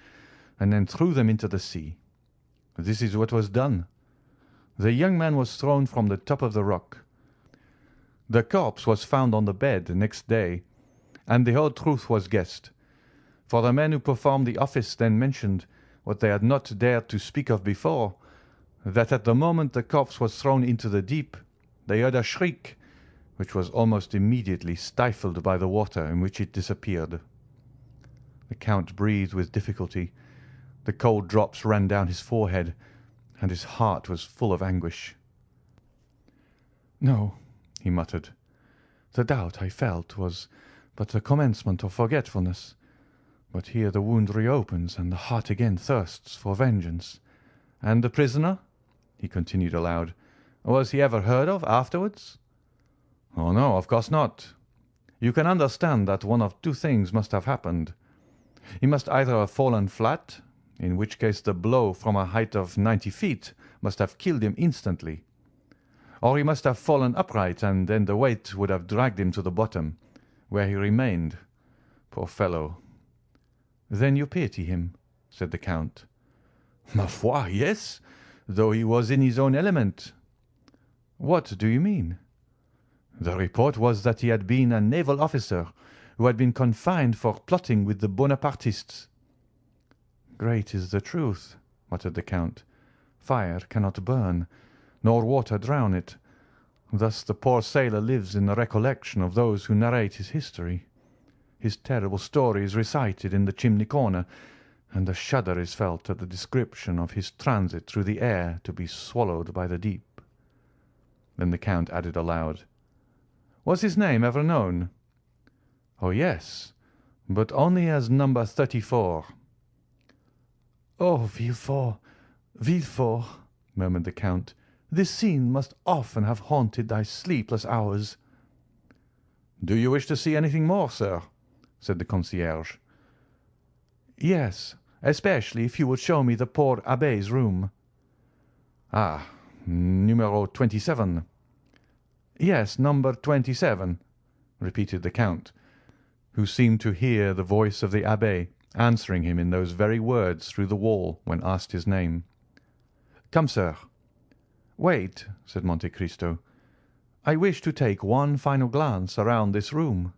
and then threw them into the sea. This is what was done. The young man was thrown from the top of the rock. The corpse was found on the bed next day, and the whole truth was guessed. For the men who performed the office then mentioned, what they had not dared to speak of before, that at the moment the corpse was thrown into the deep, they heard a shriek, which was almost immediately stifled by the water in which it disappeared." The Count breathed with difficulty. The cold drops ran down his forehead, and his heart was full of anguish. "No," he muttered. "The doubt I felt was but the commencement of forgetfulness. But here the wound reopens, and the heart again thirsts for vengeance. And the prisoner?" he continued aloud. "Was he ever heard of afterwards?" "Oh, no, of course not. You can understand that one of two things must have happened. He must either have fallen flat, in which case the blow from a height of 90 feet must have killed him instantly, or he must have fallen upright, and then the weight would have dragged him to the bottom, where he remained. Poor fellow!" "Then you pity him?" said the Count. "Ma foi, yes, though he was in his own element." "What do you mean?" "The report was that he had been a naval officer who had been confined for plotting with the Bonapartists." "Great is the truth," muttered the Count. "Fire cannot burn, nor water drown it. Thus the poor sailor lives in the recollection of those who narrate his history. His terrible story is recited in the chimney corner, and a shudder is felt at the description of his transit through the air to be swallowed by the deep." Then the Count added aloud, "Was his name ever known?" "Oh, yes, but only as number 34. "Oh, Villefort, Villefort," murmured the Count, "this scene must often have haunted thy sleepless hours." "Do you wish to see anything more, sir?" said the concierge. "Yes, especially if you would show me the poor abbé's room." "Ah, numero 27. "Yes, number 27, repeated the Count, who seemed to hear the voice of the abbé answering him in those very words through the wall when asked his name. "Come, sir." "Wait," said Monte Cristo. "I wish to take one final glance around this room."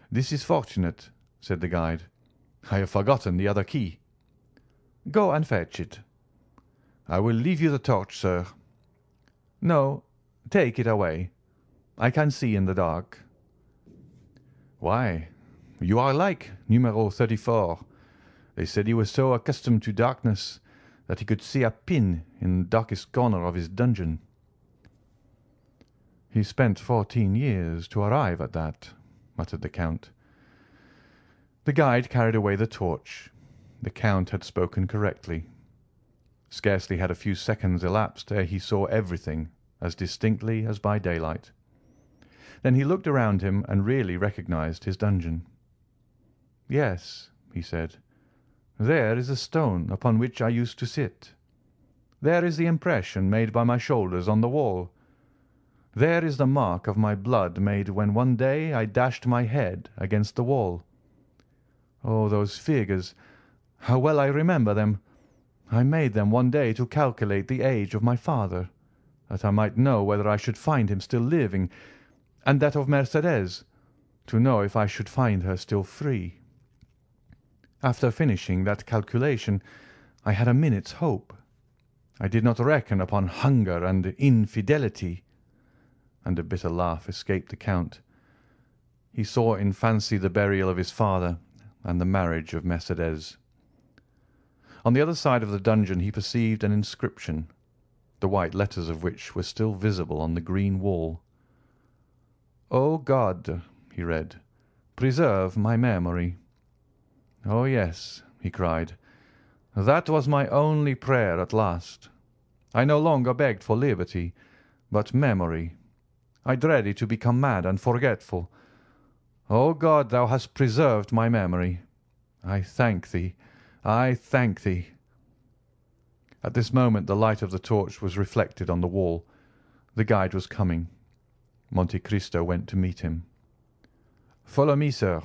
"This is fortunate," said the guide. "I have forgotten the other key." "Go and fetch it." "I will leave you the torch, sir." "No, take it away. I can see in the dark." "Why, you are like numero 34. They said he was so accustomed to darkness that he could see a pin in the darkest corner of his dungeon." "He spent 14 years to arrive at that," muttered the Count. The guide carried away the torch. The Count had spoken correctly. Scarcely had a few seconds elapsed ere he saw everything as distinctly as by daylight. Then he looked around him and really recognized his dungeon. "Yes," he said, "there is a stone upon which I used to sit. There is the impression made by my shoulders on the wall. There is the mark of my blood made when one day I dashed my head against the wall. Oh, those figures! How well I remember them! I made them one day to calculate the age of my father, that I might know whether I should find him still living, and that of Mercédès, to know if I should find her still free. After finishing that calculation, I had a minute's hope. I did not reckon upon hunger and infidelity." And a bitter laugh escaped the Count. He saw in fancy the burial of his father and the marriage of Mercédès. On the other side of the dungeon he perceived an inscription, the white letters of which were still visible on the green wall. "O God," he read, "preserve my memory." "Oh yes," he cried, "that was my only prayer at last. I no longer begged for liberty, but memory. I dreaded to become mad and forgetful. O God, thou hast preserved my memory. I thank thee, I thank thee." At this moment the light of the torch was reflected on the wall. The guide was coming. Monte Cristo went to meet him. "Follow me, sir."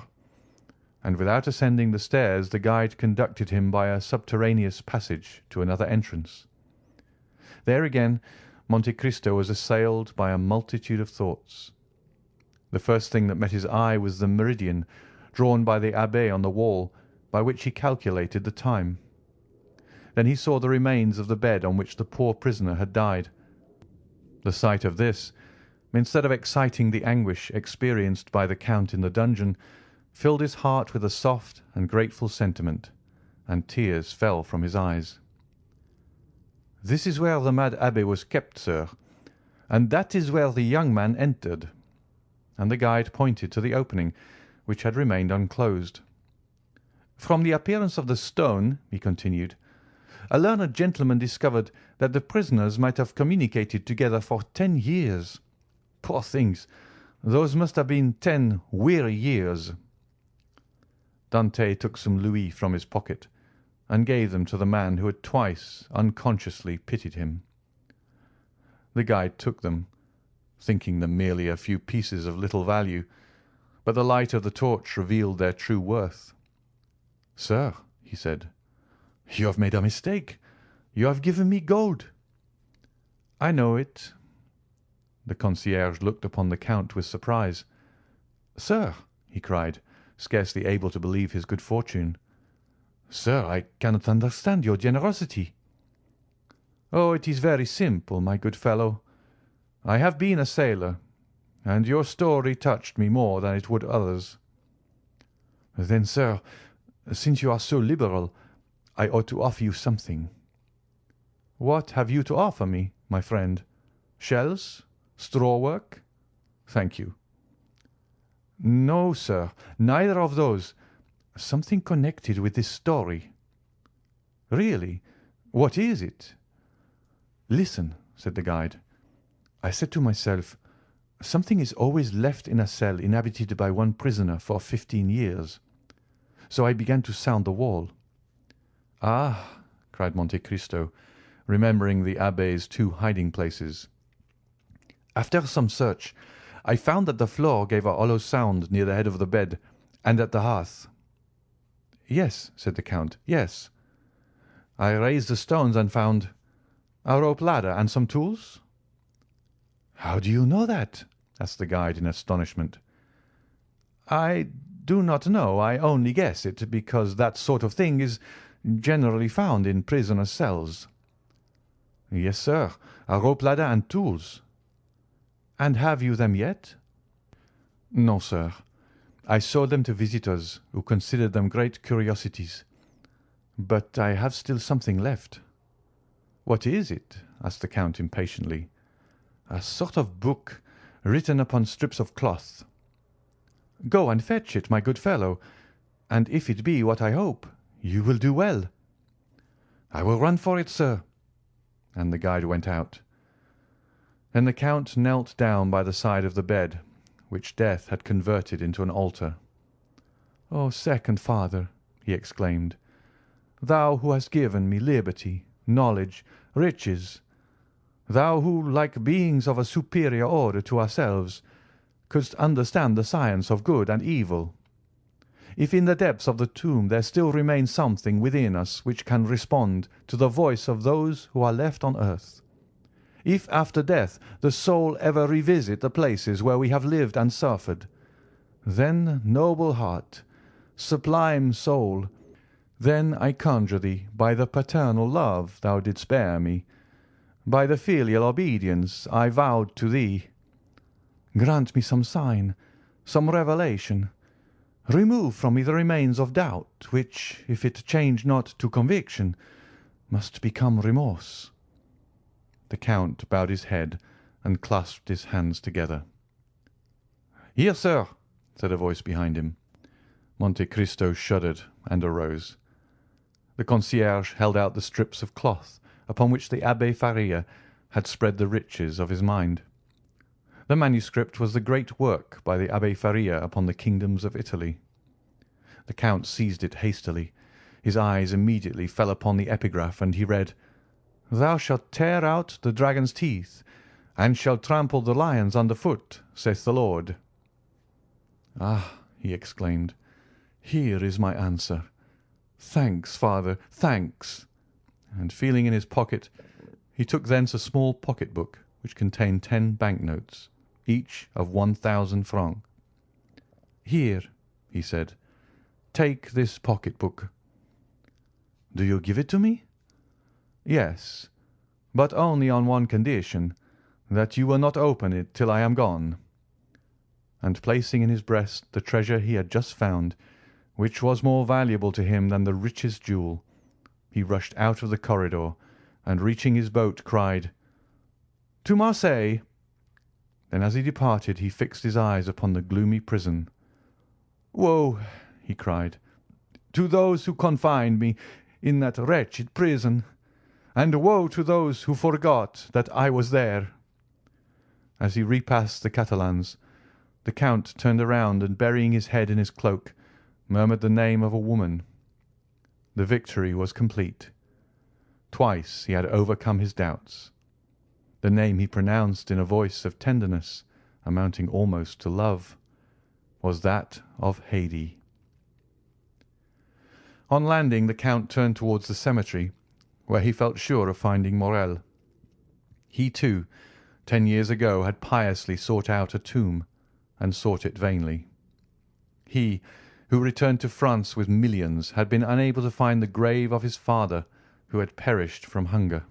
And without ascending the stairs, the guide conducted him by a subterraneous passage to another entrance. There again Monte Cristo was assailed by a multitude of thoughts. The first thing that met his eye was the meridian drawn by the abbé on the wall, by which he calculated the time. Then he saw the remains of the bed on which the poor prisoner had died. The sight of this, instead of exciting the anguish experienced by the Count in the dungeon, filled his heart with a soft and grateful sentiment, and tears fell from his eyes. "This is where the mad abbé was kept, sir, and that is where the young man entered." And the guide pointed to the opening, which had remained unclosed. "From the appearance of the stone," he continued, "a learned gentleman discovered that the prisoners might have communicated together for 10 years. Poor things! Those must have been 10 weary years." Dantès took some louis from his pocket, and gave them to the man who had twice unconsciously pitied him. The guide took them, thinking them merely a few pieces of little value, but the light of the torch revealed their true worth. "Sir," he said, "you have made a mistake. You have given me gold." "I know it." The concierge looked upon the Count with surprise. "Sir," he cried, scarcely able to believe his good fortune. "Sir, I cannot understand your generosity." "Oh, it is very simple, my good fellow. I have been a sailor, and your story touched me more than it would others." "Then, sir, since you are so liberal, I ought to offer you something." "What have you to offer me, my friend? Shells? Straw work? Thank you." "No, sir, neither of those. Something connected with this story." "Really? What is it?" "Listen," said the guide. "I said to myself, something is always left in a cell inhabited by one prisoner for 15 years. So I began to sound the wall." "Ah!" cried Monte Cristo, remembering the abbé's 2 hiding places. "After some search, I found that the floor gave a hollow sound near the head of the bed and at the hearth." "Yes," said the Count, "yes." "I raised the stones and found a rope ladder and some tools." "How do you know that?" asked the guide in astonishment. "I do not know. I only guess it, because that sort of thing is generally found in prisoners' cells." "Yes, sir, a rope ladder and tools." "And have you them yet?" "No, sir. I sold them to visitors who considered them great curiosities. But I have still something left." "What is it?" asked the Count impatiently. "A sort of book written upon strips of cloth." "Go and fetch it, my good fellow, and if it be what I hope, you will do well." "I will run for it, sir." And the guide went out. Then the Count knelt down by the side of the bed, which death had converted into an altar. "O second father," he exclaimed, "thou who hast given me liberty, knowledge, riches, thou who, like beings of a superior order to ourselves, couldst understand the science of good and evil, if in the depths of the tomb there still remains something within us which can respond to the voice of those who are left on earth, if after death the soul ever revisit the places where we have lived and suffered, then, noble heart, sublime soul, then I conjure thee, by the paternal love thou didst bear me, by the filial obedience I vowed to thee, grant me some sign, some revelation. Remove from me the remains of doubt, which, if it change not to conviction, must become remorse." The Count bowed his head and clasped his hands together. "Here, sir," said a voice behind him. Monte Cristo shuddered and arose. The concierge held out the strips of cloth upon which the Abbé Faria had spread the riches of his mind. The manuscript was the great work by the Abbé Faria upon the kingdoms of Italy. The Count seized it hastily. His eyes immediately fell upon the epigraph, and he read, "Thou shalt tear out the dragon's teeth, and shalt trample the lions under foot, saith the Lord." "Ah!" he exclaimed, "here is my answer. Thanks, father, thanks." And feeling in his pocket, he took thence a small pocket-book which contained 10 banknotes, each of 1,000 francs. "Here," he said, "take this pocket-book." "Do you give it to me?" "Yes, but only on one condition, that you will not open it till I am gone." And placing in his breast the treasure he had just found, which was more valuable to him than the richest jewel, he rushed out of the corridor, and reaching his boat, cried, "To Marseille!" Then as he departed he fixed his eyes upon the gloomy prison. "Woe," he cried, "to those who confined me in that wretched prison, and woe to those who forgot that I was there." As he repassed the Catalans, the Count turned around and, burying his head in his cloak, murmured the name of a woman. The victory was complete. Twice he had overcome his doubts. The name he pronounced in a voice of tenderness, amounting almost to love, was that of Haydée. On landing, the Count turned towards the cemetery, where he felt sure of finding Morrel. He, too, 10 years ago, had piously sought out a tomb, and sought it vainly. He, who returned to France with millions, had been unable to find the grave of his father, who had perished from hunger.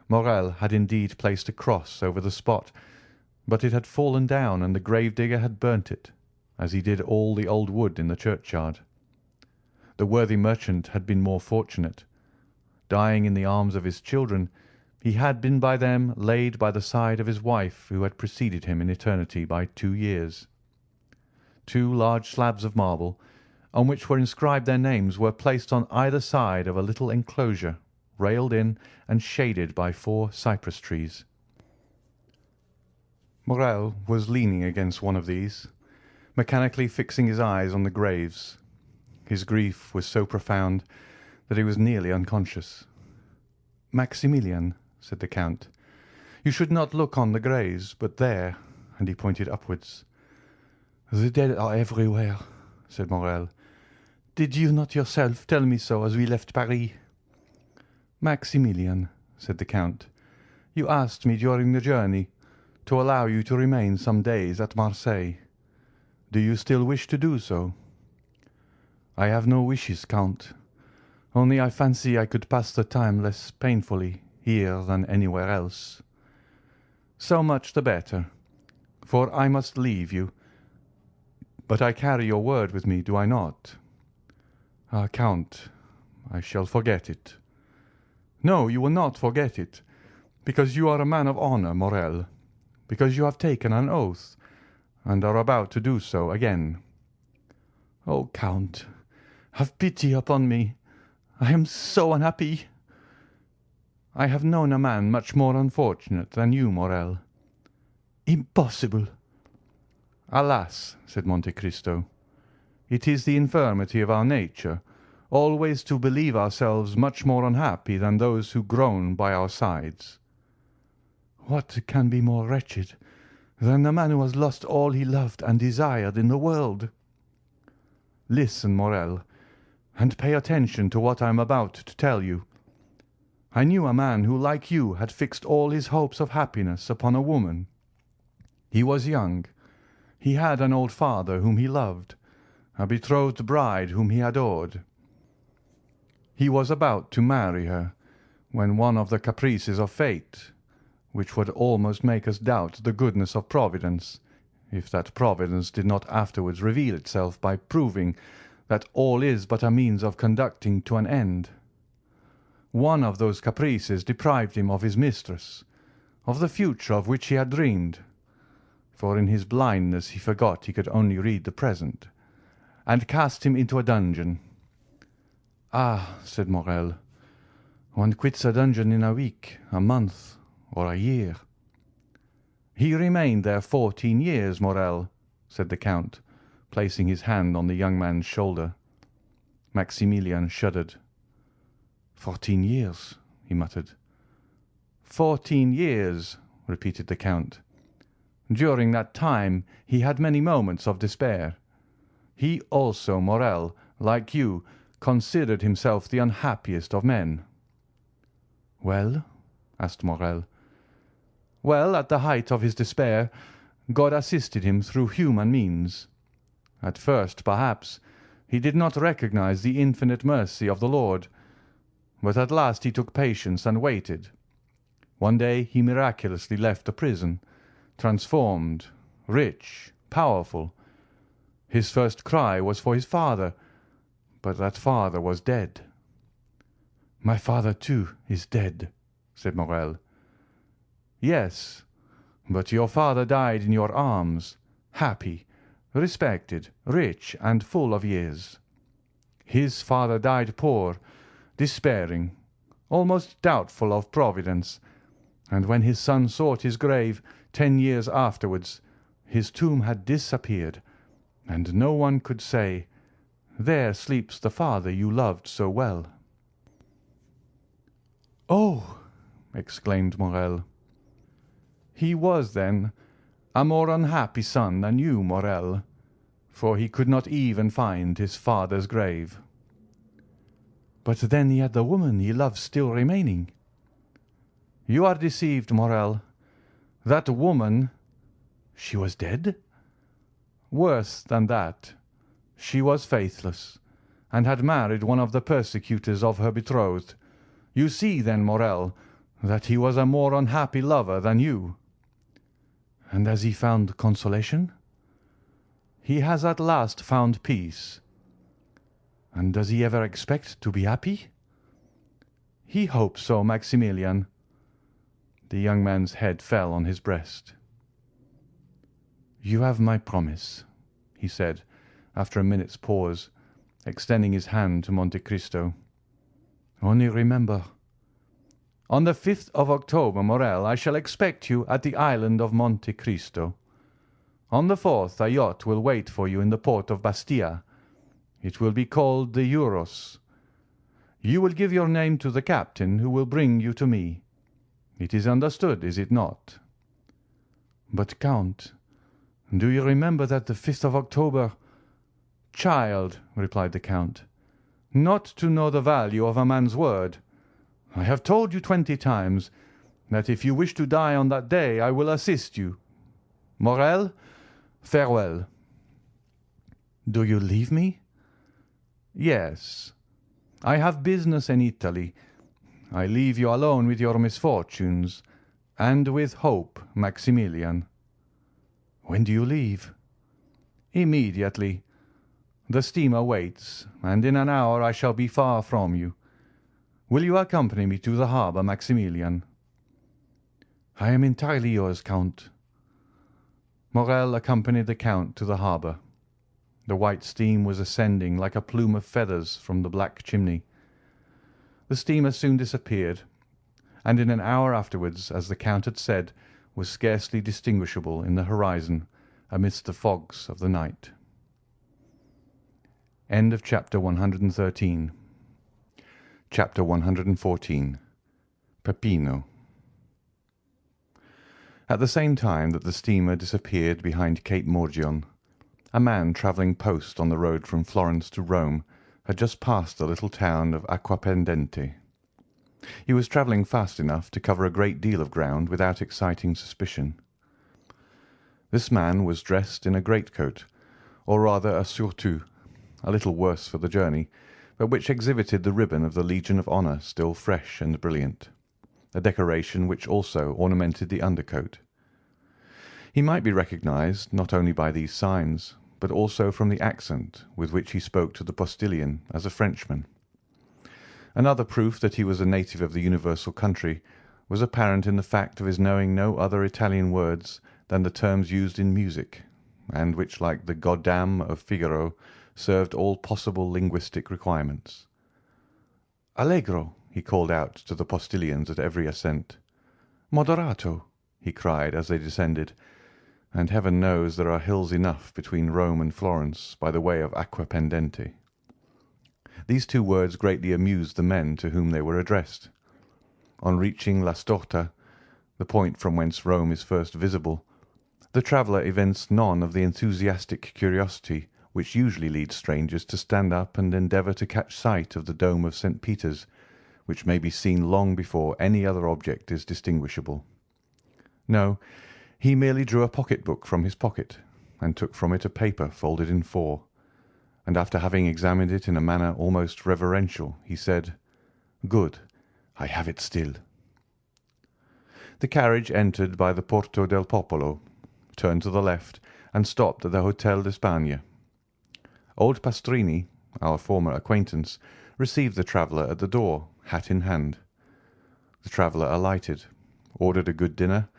Morrel had indeed placed a cross over the spot, but it had fallen down, and the gravedigger had burnt it, as he did all the old wood in the churchyard. The worthy merchant had been more fortunate. Dying in the arms of his children, he had been by them laid by the side of his wife, who had preceded him in eternity by 2 years. 2 large slabs of marble, on which were inscribed their names, were placed on either side of a little enclosure, railed in and shaded by 4 cypress trees. Morrel was leaning against one of these, mechanically fixing his eyes on the graves. His grief was so profound that he was nearly unconscious. "Maximilian," said the Count, "you should not look on the graves, but there," and he pointed upwards. "The dead are everywhere," said Morrel. "Did you not yourself tell me so as we left Paris?" "Maximilian," said the Count, "you asked me during the journey to allow you to remain some days at Marseille. Do you still wish to do so?" "I have no wishes, Count. Only I fancy I could pass the time less painfully here than anywhere else. So much the better, for I must leave you. But I carry your word with me, do I not? Ah, Count, I shall forget it. No, you will not forget it, because you are a man of honour, Morel, because you have taken an oath, and are about to do so again. Oh, Count, have pity upon me. I am so unhappy. I have known a man much more unfortunate than you, Morel. Impossible. Alas, said Monte Cristo, it is the infirmity of our nature always to believe ourselves much more unhappy than those who groan by our sides. What can be more wretched than the man who has lost all he loved and desired in the world? Listen, Morel, and pay attention to what I am about to tell you. I knew a man who, like you, had fixed all his hopes of happiness upon a woman. He was young. He had an old father whom he loved, a betrothed bride whom he adored. He was about to marry her, when one of the caprices of fate, which would almost make us doubt the goodness of Providence, if that Providence did not afterwards reveal itself by proving that all is but a means of conducting to an end. One of those caprices deprived him of his mistress, of the future of which he had dreamed, for in his blindness he forgot he could only read the present, and cast him into a dungeon. Ah, said Morel, one quits a dungeon in a week, a month, or a year. He remained there 14 years, Morel, said the Count, placing his hand on the young man's shoulder. Maximilian shuddered. 14 years, he muttered. 14 years, repeated the Count. During that time he had many moments of despair. He also, Morel, like you, considered himself the unhappiest of men. Well? asked Morel. Well, at the height of his despair, God assisted him through human means. At first, perhaps, he did not recognize the infinite mercy of the Lord, but at last he took patience and waited. One day he miraculously left the prison, transformed, rich, powerful. His first cry was for his father, but that father was dead. My father, too, is dead, said Morel. Yes, but your father died in your arms, happy, respected, rich, and full of years. His father died poor, despairing, almost doubtful of Providence, and when his son sought his grave 10 years afterwards, his tomb had disappeared, and no one could say, "There sleeps the father you loved so well." "Oh!" exclaimed Morel. "He was, then, a more unhappy son than you, Morel, for he could not even find his father's grave." "But then he had the woman he loved still remaining." "You are deceived, Morel. That woman—" "She was dead?" "Worse than that. She was faithless, and had married one of the persecutors of her betrothed. You see, then, Morel, that he was a more unhappy lover than you." "And has he found consolation?" "He has at last found peace." "And does he ever expect to be happy?" "He hopes so, Maximilian." The young man's head fell on his breast. "You have my promise," he said, after a minute's pause, extending his hand to Monte Cristo. "Only remember, on the 5th of October, Morel, I shall expect you at the island of Monte Cristo. On the 4th a yacht will wait for you in the port of Bastia. It will be called the Euros. You will give your name to the captain, who will bring you to me. It is understood, is it not?" "But, Count, do you remember that the 5th of October—" "Child," replied the Count, "not to know the value of a man's word. I have told you 20 times that if you wish to die on that day I will assist you. Morel, farewell." "Do you leave me?" "Yes. I have business in Italy. I leave you alone with your misfortunes, and with hope, Maximilian." "When do you leave?" "Immediately. The steamer waits, and in an hour I shall be far from you. Will you accompany me to the harbour, Maximilian?" "I am entirely yours, Count." Morrel accompanied the Count to the harbour. The white steam was ascending like a plume of feathers from the black chimney. The steamer soon disappeared, and in an hour afterwards, as the Count had said, was scarcely distinguishable in the horizon amidst the fogs of the night. End of chapter 113. Chapter 114. Peppino. At the same time that the steamer disappeared behind Cape Morgion, a man travelling post on the road from Florence to Rome had just passed the little town of Acquapendente. He was travelling fast enough to cover a great deal of ground without exciting suspicion. This man was dressed in a greatcoat, or rather a surtout, a little worse for the journey, but which exhibited the ribbon of the Legion of Honour still fresh and brilliant, a decoration which also ornamented the undercoat. He might be recognised not only by these signs, but also from the accent with which he spoke to the postilion as a Frenchman. Another proof that he was a native of the universal country was apparent in the fact of his knowing no other Italian words than the terms used in music, and which, like the Goddam of Figaro, served all possible linguistic requirements. "Allegro," he called out to the postilions at every ascent. "Moderato," he cried as they descended, and heaven knows there are hills enough between Rome and Florence by the way of Acquapendente. These two words greatly amused the men to whom they were addressed. On reaching La Storta, the point from whence Rome is first visible, the traveller evinced none of the enthusiastic curiosity which usually leads strangers to stand up and endeavour to catch sight of the dome of St. Peter's, which may be seen long before any other object is distinguishable. No, he merely drew a pocket-book from his pocket, and took from it a paper folded in four, and after having examined it in a manner almost reverential, he said, "Good, I have it still." The carriage entered by the Porto del Popolo, turned to the left, and stopped at the Hotel d'Espagne. Old Pastrini, our former acquaintance, received the traveller at the door, hat in hand. The traveller alighted, ordered a good dinner,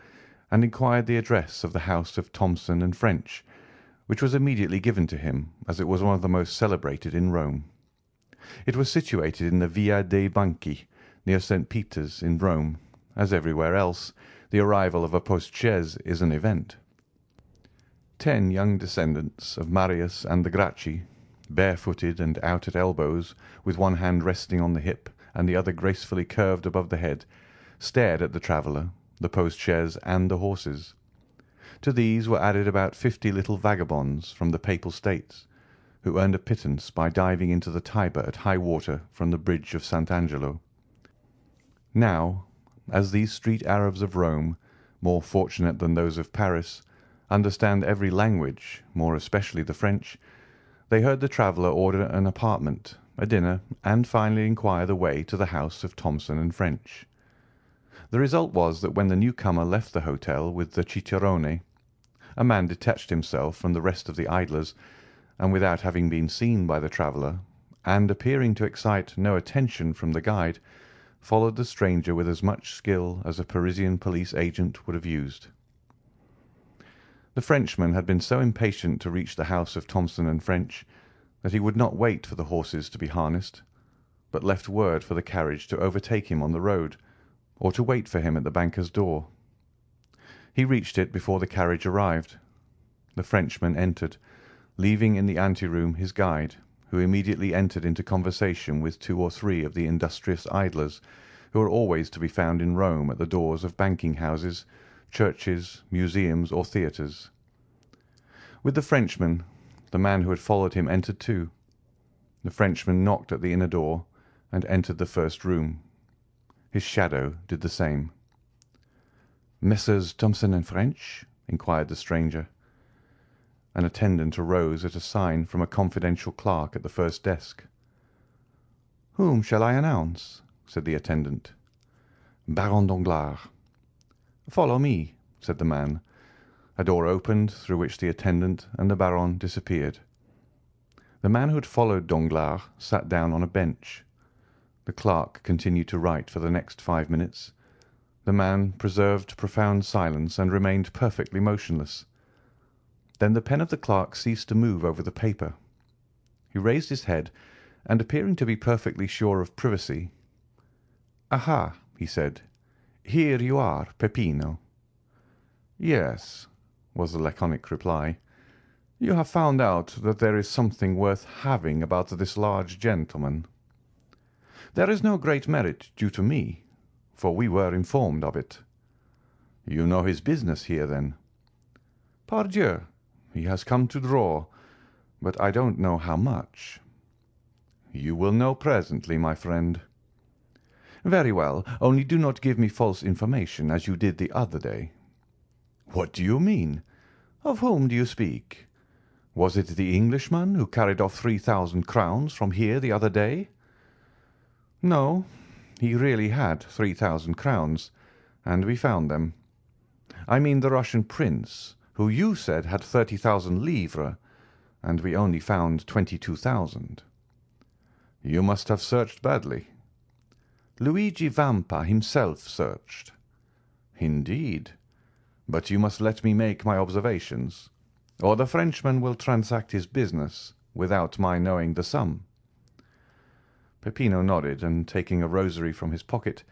and inquired the address of the house of Thomson and French, which was immediately given to him, as it was one of the most celebrated in Rome. It was situated in the Via dei Banchi, near St. Peter's in Rome. As everywhere else, the arrival of a post-chaise is an event. 10 young descendants of Marius and the Gracchi, barefooted and out at elbows, with one hand resting on the hip and the other gracefully curved above the head, stared at the traveller, the post-chaise, and the horses. To these were added about 50 little vagabonds from the Papal States, who earned a pittance by diving into the Tiber at high water from the bridge of St. Angelo. Now, as these street Arabs of Rome, more fortunate than those of Paris, understand every language, more especially the French, they heard the traveller order an apartment, a dinner, and finally inquire the way to the house of Thomson and French. The result was that when the newcomer left the hotel with the cicerone, a man detached himself from the rest of the idlers, and without having been seen by the traveller, and appearing to excite no attention from the guide, followed the stranger with as much skill as a Parisian police agent would have used. The Frenchman had been so impatient to reach the house of Thomson and French that he would not wait for the horses to be harnessed, but left word for the carriage to overtake him on the road, or to wait for him at the banker's door. He reached it before the carriage arrived. The Frenchman entered, leaving in the anteroom his guide, who immediately entered into conversation with 2 or 3 of the industrious idlers who are always to be found in Rome at the doors of banking-houses, churches, museums, or theatres. With the Frenchman, the man who had followed him entered too. The Frenchman knocked at the inner door and entered the first room. His shadow did the same. "Messrs. Thomson and French?" inquired the stranger. An attendant arose at a sign from a confidential clerk at the first desk. "Whom shall I announce?" said the attendant. Baron Danglars. "Follow me," said the man. A door opened, through which the attendant and the Baron disappeared. The man who had followed Danglars sat down on a bench. The clerk continued to write for the next 5 minutes. The man preserved profound silence and remained perfectly motionless. Then the pen of the clerk ceased to move over the paper. He raised his head, and appearing to be perfectly sure of privacy, "Aha," he said, "here you are, Peppino." "Yes," was the laconic reply. "You have found out that there is something worth having about this large gentleman. There is no great merit due to me, for we were informed of it. You know his business here, then?" "Pardieu, he has come to draw, but I don't know how much." "You will know presently, my friend." "Very well, only do not give me false information, as you did the other day." "What do you mean? Of whom do you speak? Was it the Englishman who carried off 3,000 crowns from here the other day?" "No, he really had 3,000 crowns, and we found them. I mean the Russian prince, who you said had 30,000 livres, and we only found 22,000. You must have searched badly." "Luigi Vampa himself searched." "Indeed. But you must let me make my observations, or the Frenchman will transact his business without my knowing the sum." Peppino nodded, and taking a rosary from his pocket,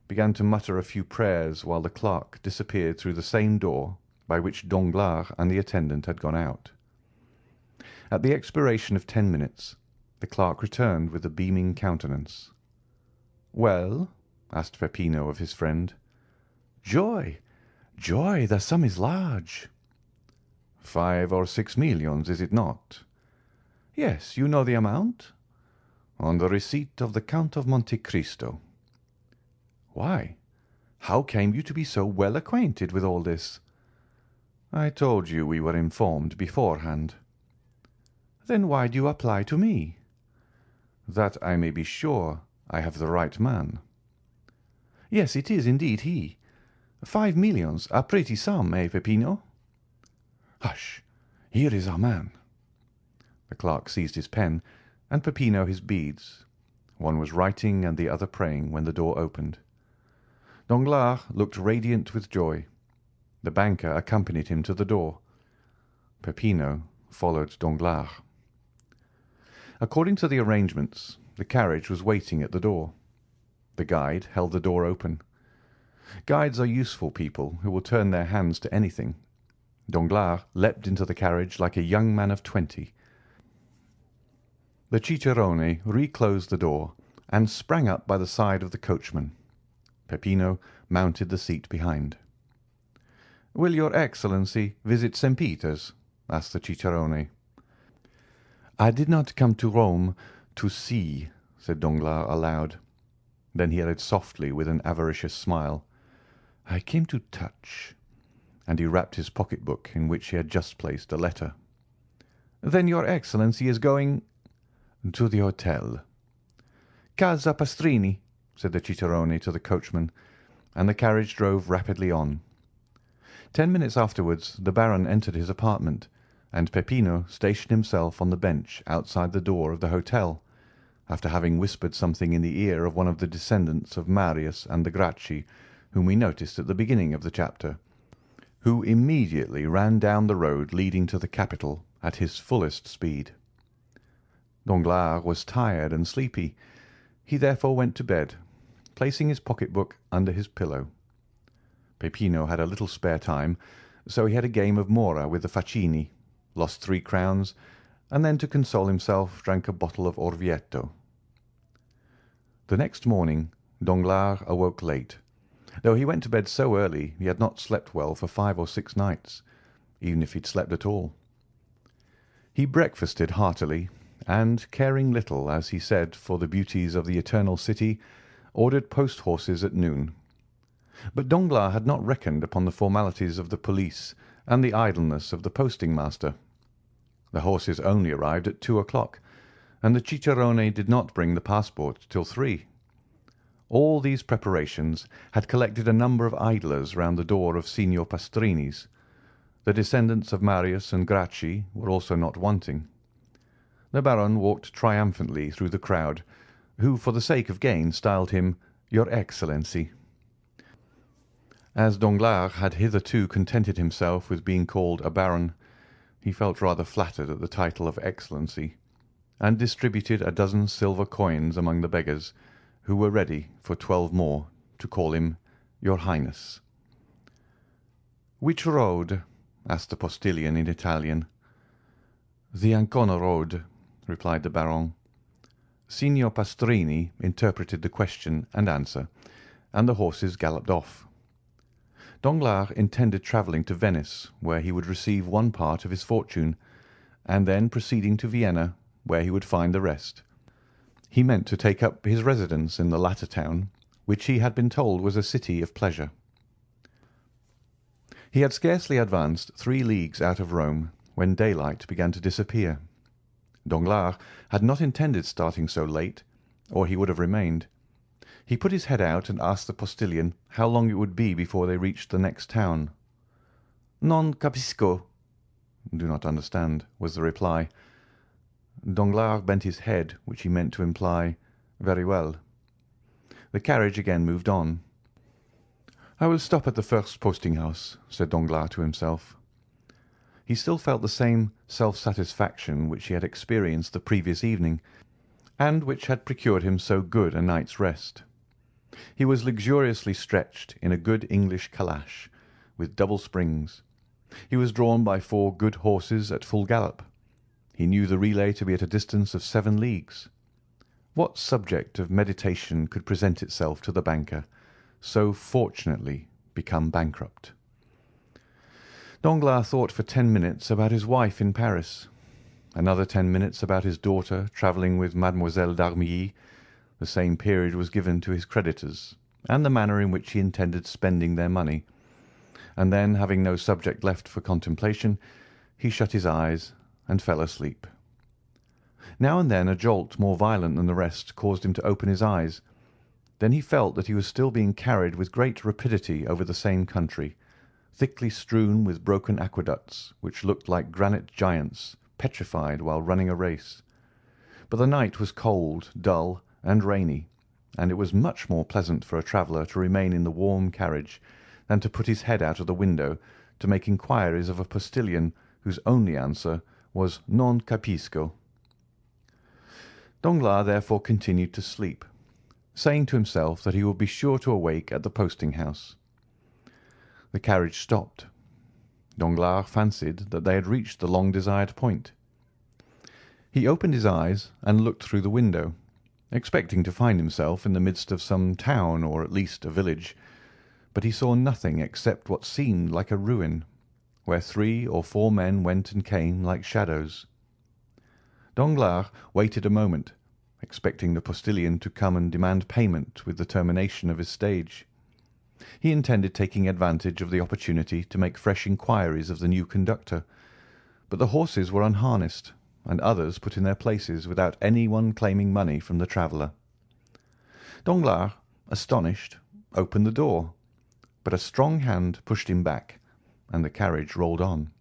began to mutter a few prayers while the clerk disappeared through the same door by which Danglars and the attendant had gone out. At the expiration of 10 minutes, the clerk returned with a beaming countenance. "Well?" asked Peppino of his friend. "Joy! Joy! The sum is large." 5 or 6 millions, is it not?" "Yes, you know the amount?" "On the receipt of the Count of Monte Cristo." "Why, how came you to be so well acquainted with all this?" "I told you we were informed beforehand." "Then why do you apply to me?" "That I may be sure I have the right man." "Yes, it is indeed he. 5 millions, a pretty sum, eh, Peppino?" "Hush! Here is our man." The clerk seized his pen, and Peppino his beads. One was writing and the other praying when the door opened. Danglars looked radiant with joy. The banker accompanied him to the door. Peppino followed Danglars. According to the arrangements, the carriage was waiting at the door. The guide held the door open. Guides are useful people who will turn their hands to anything. Danglars leapt into the carriage like a young man of 20. The cicerone reclosed the door and sprang up by the side of the coachman. Peppino mounted the seat behind. "Will your Excellency visit St. Peter's?" asked the cicerone. "I did not come to Rome to see," said Danglars aloud. Then he added softly with an avaricious smile, "I came to touch," and he rapped his pocket-book, in which he had just placed a letter. "Then your Excellency is going—" "To the hotel." "Casa Pastrini," said the cicerone to the coachman, and the carriage drove rapidly on. 10 minutes afterwards the Baron entered his apartment, and Peppino stationed himself on the bench outside the door of the hotel, after having whispered something in the ear of one of the descendants of Marius and the Gracchi, whom we noticed at the beginning of the chapter, who immediately ran down the road leading to the capital at his fullest speed. Danglars was tired and sleepy. He therefore went to bed, placing his pocket-book under his pillow. Peppino had a little spare time, so he had a game of mora with the facchini, lost 3 crowns, and then to console himself drank a bottle of Orvieto. The next morning Danglars awoke late. Though he went to bed so early, he had not slept well for 5 or 6 nights, even if he had slept at all. He breakfasted heartily, and, caring little, as he said, for the beauties of the Eternal City, ordered post-horses at noon. But Danglars had not reckoned upon the formalities of the police and the idleness of the posting-master. The horses only arrived at 2 o'clock, and the cicerone did not bring the passport till 3. All these preparations had collected a number of idlers round the door of Signor Pastrini's. The descendants of Marius and Gracchi were also not wanting. The Baron walked triumphantly through the crowd, who for the sake of gain styled him "Your Excellency." As Danglars had hitherto contented himself with being called a baron, he felt rather flattered at the title of Excellency, and distributed a dozen silver coins among the beggars, who were ready for 12 more to call him "Your Highness." "Which road?" asked the postilion in Italian. "The Ancona road," replied the Baron. Signor Pastrini interpreted the question and answer, and the horses galloped off. Danglars intended travelling to Venice, where he would receive one part of his fortune, and then proceeding to Vienna, where he would find the rest. He meant to take up his residence in the latter town, which he had been told was a city of pleasure. He had scarcely advanced 3 leagues out of Rome when daylight began to disappear. Danglars had not intended starting so late, or he would have remained. He put his head out and asked the postilion how long it would be before they reached the next town. "Non capisco." "Do not understand," was the reply. Danglars bent his head, which he meant to imply, "Very well." The carriage again moved on. "I will stop at the first posting-house," said Danglars to himself. He still felt the same self-satisfaction which he had experienced the previous evening, and which had procured him so good a night's rest. He was luxuriously stretched in a good English calash, with double springs. He was drawn by 4 good horses at full gallop. He knew the relay to be at a distance of 7 leagues. What subject of meditation could present itself to the banker, so fortunately become bankrupt? Danglars thought for 10 minutes about his wife in Paris, another 10 minutes about his daughter travelling with Mademoiselle d'Armilly. The same period was given to his creditors, and the manner in which he intended spending their money, and then, having no subject left for contemplation, he shut his eyes and fell asleep. Now and then a jolt more violent than the rest caused him to open his eyes. Then he felt that he was still being carried with great rapidity over the same country, thickly strewn with broken aqueducts, which looked like granite giants petrified while running a race. But the night was cold, dull, and rainy, and it was much more pleasant for a traveller to remain in the warm carriage than to put his head out of the window to make inquiries of a postilion whose only answer was "Non capisco." Danglars therefore continued to sleep, saying to himself that he would be sure to awake at the posting-house. The carriage stopped. Danglars fancied that they had reached the long-desired point. He opened his eyes and looked through the window, expecting to find himself in the midst of some town or at least a village, but he saw nothing except what seemed like a ruin, where 3 or 4 men went and came like shadows. Danglars waited a moment, expecting the postilion to come and demand payment with the termination of his stage. He intended taking advantage of the opportunity to make fresh inquiries of the new conductor, but the horses were unharnessed and others put in their places without any one claiming money from the traveller. Danglars, astonished, opened the door, but a strong hand pushed him back, and the carriage rolled on.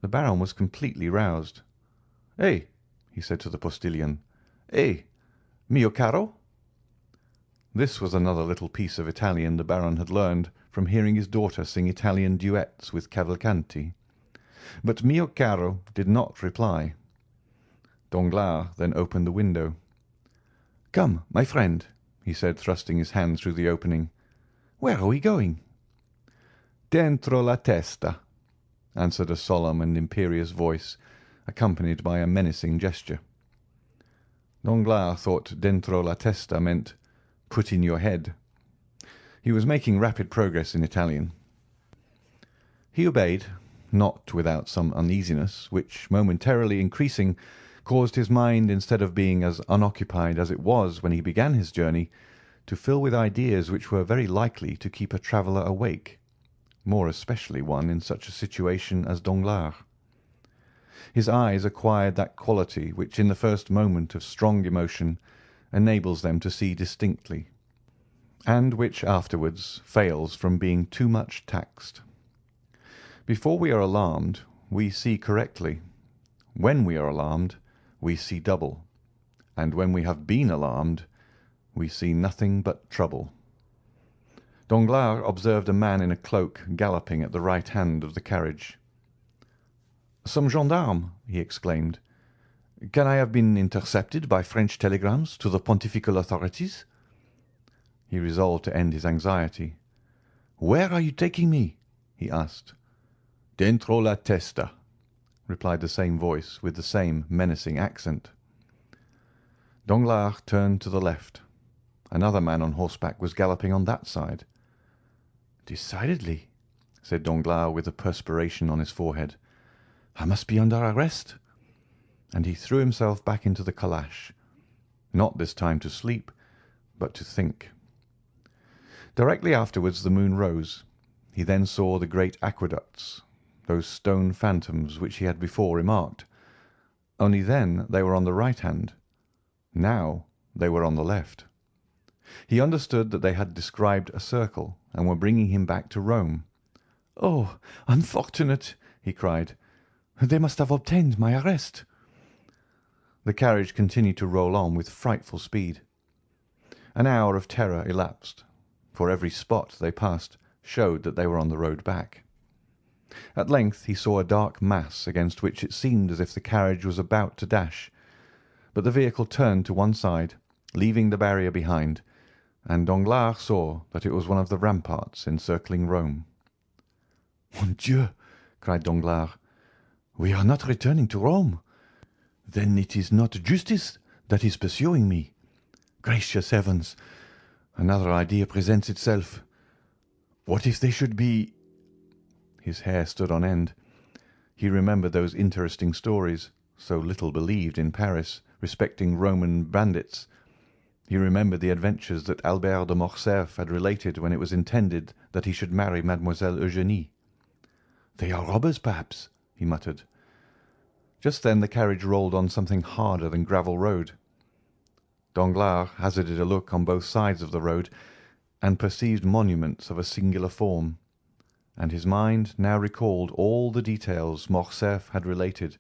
The Baron was completely roused. "Eh," he said to the postilion. "Eh, mio caro?" This was another little piece of Italian the Baron had learned from hearing his daughter sing Italian duets with Cavalcanti. But mio caro did not reply. Danglars then opened the window. "Come, my friend," he said, thrusting his hand through the opening. "Where are we going?" "Dentro la testa," answered a solemn and imperious voice, accompanied by a menacing gesture. Danglars thought dentro la testa meant "put in your head." He was making rapid progress in Italian. He obeyed, not without some uneasiness, which, momentarily increasing, caused his mind, instead of being as unoccupied as it was when he began his journey, to fill with ideas which were very likely to keep a traveller awake, more especially one in such a situation as Danglars. His eyes acquired that quality which in the first moment of strong emotion enables them to see distinctly, and which afterwards fails from being too much taxed. Before we are alarmed, we see correctly. When we are alarmed, we see double, and when we have been alarmed, we see nothing but trouble. Danglars observed a man in a cloak galloping at the right hand of the carriage. "Some gendarme!" he exclaimed. "Can I have been intercepted by French telegrams to the pontifical authorities?" He resolved to end his anxiety. "Where are you taking me?" he asked. "Dentro la testa," replied the same voice with the same menacing accent. Danglars turned to the left. Another man on horseback was galloping on that side. "Decidedly," said Danglars with the perspiration on his forehead, "I must be under arrest." And he threw himself back into the calash, not this time to sleep, but to think. Directly afterwards the moon rose. He then saw the great aqueducts, those stone phantoms which he had before remarked. Only then they were on the right hand. Now they were on the left. He understood that they had described a circle and were bringing him back to Rome. "Oh, unfortunate!" he cried. "They must have obtained my arrest." The carriage continued to roll on with frightful speed. An hour of terror elapsed, for every spot they passed showed that they were on the road back. At length he saw a dark mass against which it seemed as if the carriage was about to dash, but the vehicle turned to one side, leaving the barrier behind, and Danglars saw that it was one of the ramparts encircling Rome. "Mon Dieu!" cried Danglars, "we are not returning to Rome. Then it is not justice that is pursuing me. Gracious heavens! Another idea presents itself. What if they should be—" His hair stood on end. He remembered those interesting stories, so little believed in Paris, respecting Roman bandits. He remembered the adventures that Albert de Morcerf had related when it was intended that he should marry Mademoiselle Eugénie. "They are robbers, perhaps," he muttered. Just then the carriage rolled on something harder than gravel road. Danglars hazarded a look on both sides of the road, and perceived monuments of a singular form, and his mind now recalled all the details Morcerf had related,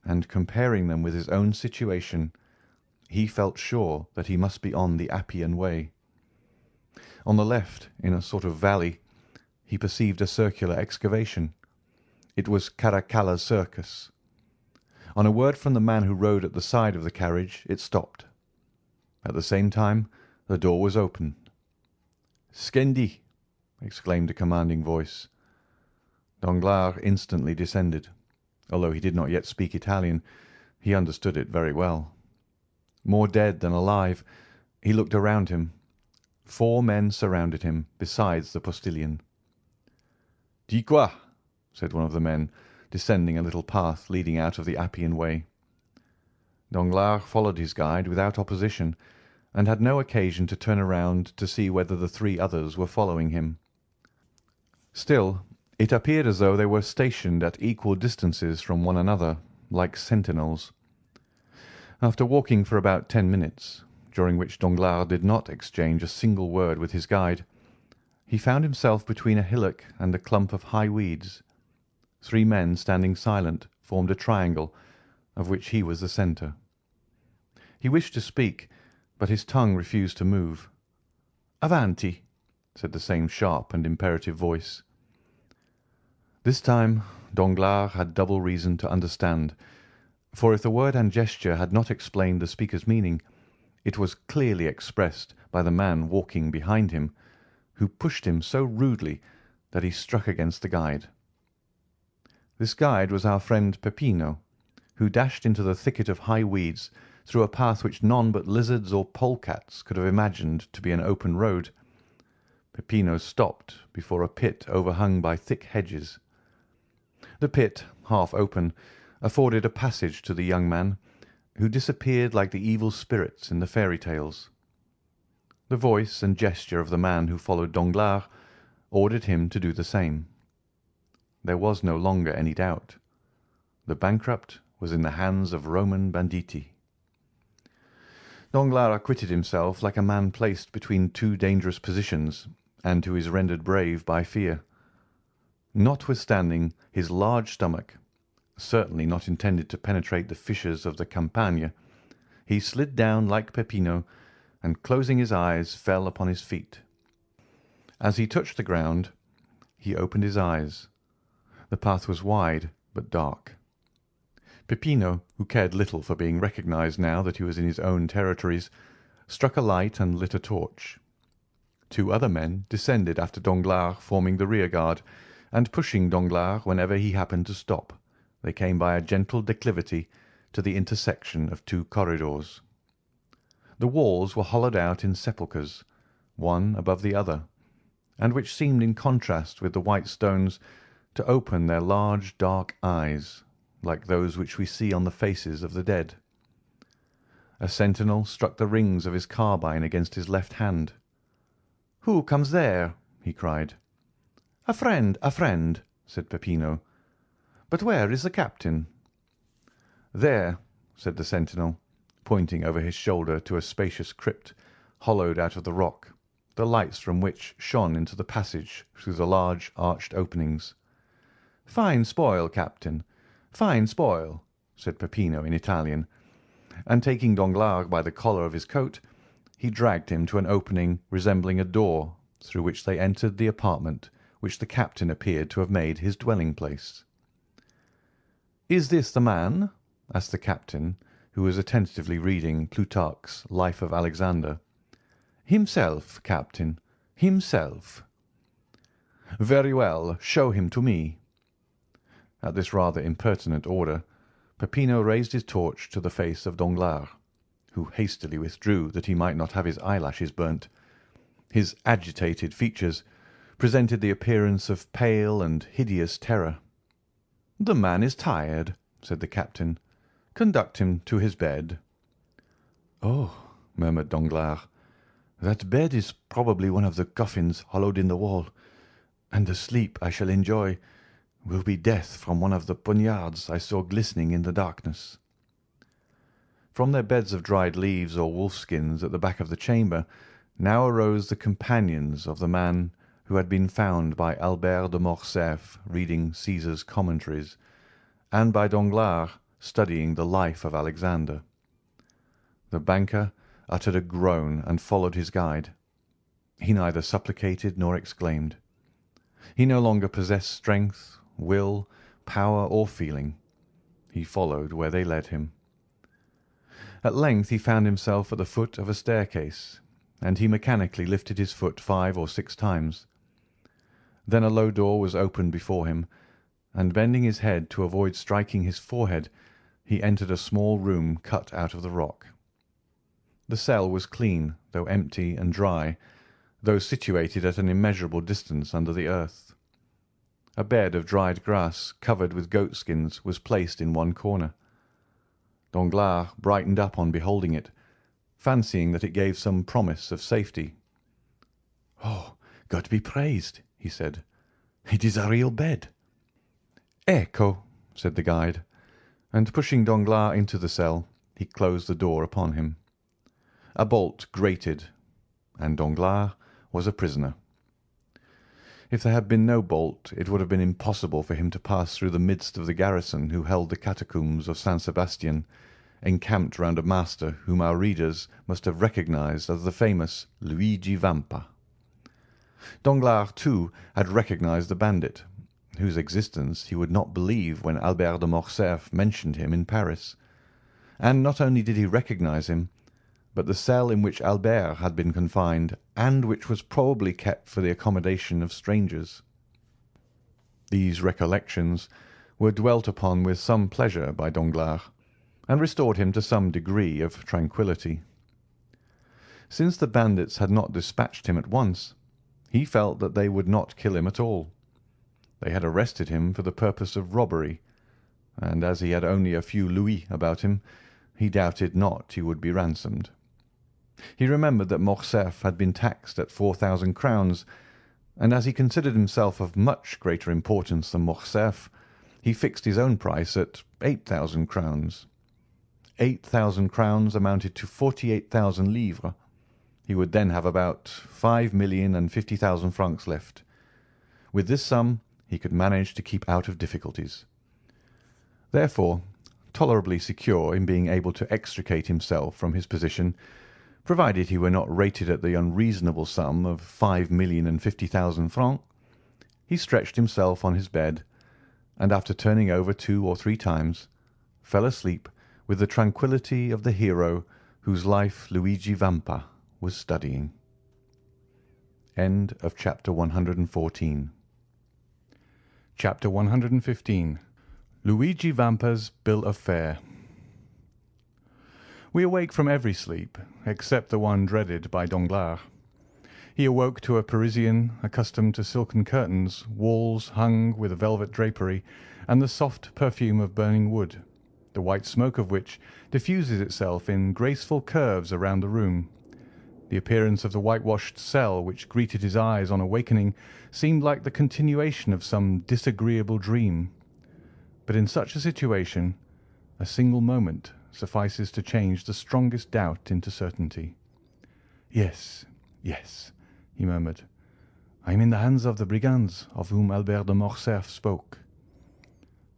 and comparing them with his own situation, he felt sure that he must be on the Appian Way. On the left, in a sort of valley, he perceived a circular excavation. It was Caracalla's circus. On a word from the man who rode at the side of the carriage, it stopped. At the same time, the door was opened. "Scendi!" exclaimed a commanding voice. Danglars instantly descended. Although he did not yet speak Italian, he understood it very well. More dead than alive, he looked around him. 4 men surrounded him, besides the postilion. "Di qua," said one of the men, descending a little path leading out of the Appian Way. Danglars followed his guide without opposition, and had no occasion to turn around to see whether the 3 others were following him. Still, it appeared as though they were stationed at equal distances from one another, like sentinels. After walking for about 10 minutes, during which Danglars did not exchange a single word with his guide, he found himself between a hillock and a clump of high weeds. 3 men standing silent formed a triangle, of which he was the centre. He wished to speak, but his tongue refused to move. "Avanti!" said the same sharp and imperative voice. This time Danglars had double reason to understand, for if the word and gesture had not explained the speaker's meaning, it was clearly expressed by the man walking behind him, who pushed him so rudely that he struck against the guide. This guide was our friend Peppino, who dashed into the thicket of high weeds through a path which none but lizards or polecats could have imagined to be an open road. Peppino stopped before a pit overhung by thick hedges. The pit, half open, afforded a passage to the young man, who disappeared like the evil spirits in the fairy tales. The voice and gesture of the man who followed Danglars ordered him to do the same. There was no longer any doubt. The bankrupt was in the hands of Roman banditti. Danglars acquitted himself like a man placed between two dangerous positions, and who is rendered brave by fear. Notwithstanding his large stomach, certainly not intended to penetrate the fissures of the Campagna, he slid down like Peppino, and closing his eyes fell upon his feet. As he touched the ground, he opened his eyes. The path was wide but dark. Peppino, who cared little for being recognized now that he was in his own territories, struck a light and lit a torch. Two other men descended after Danglars, forming the rear-guard, and pushing Danglars whenever he happened to stop, they came by a gentle declivity to the intersection of two corridors. The walls were hollowed out in sepulchres, one above the other, and which seemed in contrast with the white stones to open their large dark eyes, like those which we see on the faces of the dead. A sentinel struck the rings of his carbine against his left hand. "Who comes there?" he cried. A friend," said Peppino. "But where is the captain?" "There," said the sentinel, pointing over his shoulder to a spacious crypt hollowed out of the rock, the lights from which shone into the passage through the large arched openings. "Fine spoil, captain, fine spoil," said Peppino in Italian, and taking Danglars by the collar of his coat, he dragged him to an opening resembling a door, through which they entered the apartment which the captain appeared to have made his dwelling-place. "Is this the man?" asked the captain, who was attentively reading Plutarch's Life of Alexander. "Himself, captain, himself." "Very well, show him to me." At this rather impertinent order, Peppino raised his torch to the face of Danglars, who hastily withdrew that he might not have his eyelashes burnt. His agitated features presented the appearance of pale and hideous terror. "The man is tired," said the captain. "Conduct him to his bed." "Oh," murmured Danglars, "that bed is probably one of the coffins hollowed in the wall, and the sleep I shall enjoy will be death from one of the poniards I saw glistening in the darkness." From their beds of dried leaves or wolf-skins at the back of the chamber now arose the companions of the man who had been found by Albert de Morcerf reading Caesar's Commentaries, and by Danglars studying the Life of Alexander. The banker uttered a groan and followed his guide. He neither supplicated nor exclaimed. He no longer possessed strength, will, power, or feeling. He followed where they led him. At length he found himself at the foot of a staircase, and he mechanically lifted his foot 5 or 6 times. Then a low door was opened before him, and bending his head to avoid striking his forehead, he entered a small room cut out of the rock. The cell was clean, though empty and dry, though situated at an immeasurable distance under the earth. A bed of dried grass covered with goatskins was placed in one corner. Danglars brightened up on beholding it, fancying that it gave some promise of safety. "Oh, God be praised!" he said. "It is a real bed." "Ecco," said the guide, and pushing Danglars into the cell, he closed the door upon him. A bolt grated, and Danglars was a prisoner. If there had been no bolt, it would have been impossible for him to pass through the midst of the garrison who held the catacombs of St. Sebastian, encamped round a master whom our readers must have recognized as the famous Luigi Vampa. Danglars, too, had recognized the bandit, whose existence he would not believe when Albert de Morcerf mentioned him in Paris. And not only did he recognize him, but the cell in which Albert had been confined, and which was probably kept for the accommodation of strangers. These recollections were dwelt upon with some pleasure by Danglars, and restored him to some degree of tranquillity. Since the bandits had not dispatched him at once, he felt that they would not kill him at all. They had arrested him for the purpose of robbery, and as he had only a few louis about him, he doubted not he would be ransomed. He remembered that Morcerf had been taxed at 4,000 crowns, and as he considered himself of much greater importance than Morcerf, he fixed his own price at 8,000 crowns. 8,000 crowns amounted to 48,000 livres. He would then have about 5,050,000 francs left. With this sum he could manage to keep out of difficulties. Therefore, tolerably secure in being able to extricate himself from his position, provided he were not rated at the unreasonable sum of 5,050,000 francs, he stretched himself on his bed, and after turning over 2 or 3 times, fell asleep with the tranquillity of the hero whose life Luigi Vampa was studying. End of chapter 114. Chapter 115. Luigi Vampa's Bill of Fare. We awake from every sleep, except the one dreaded by Danglars. He awoke to a Parisian accustomed to silken curtains, walls hung with velvet drapery, and the soft perfume of burning wood, the white smoke of which diffuses itself in graceful curves around the room. The appearance of the whitewashed cell which greeted his eyes on awakening seemed like the continuation of some disagreeable dream. But in such a situation, a single moment suffices to change the strongest doubt into certainty. Yes, yes, he murmured. I am in the hands of the brigands of whom Albert de Morcerf spoke.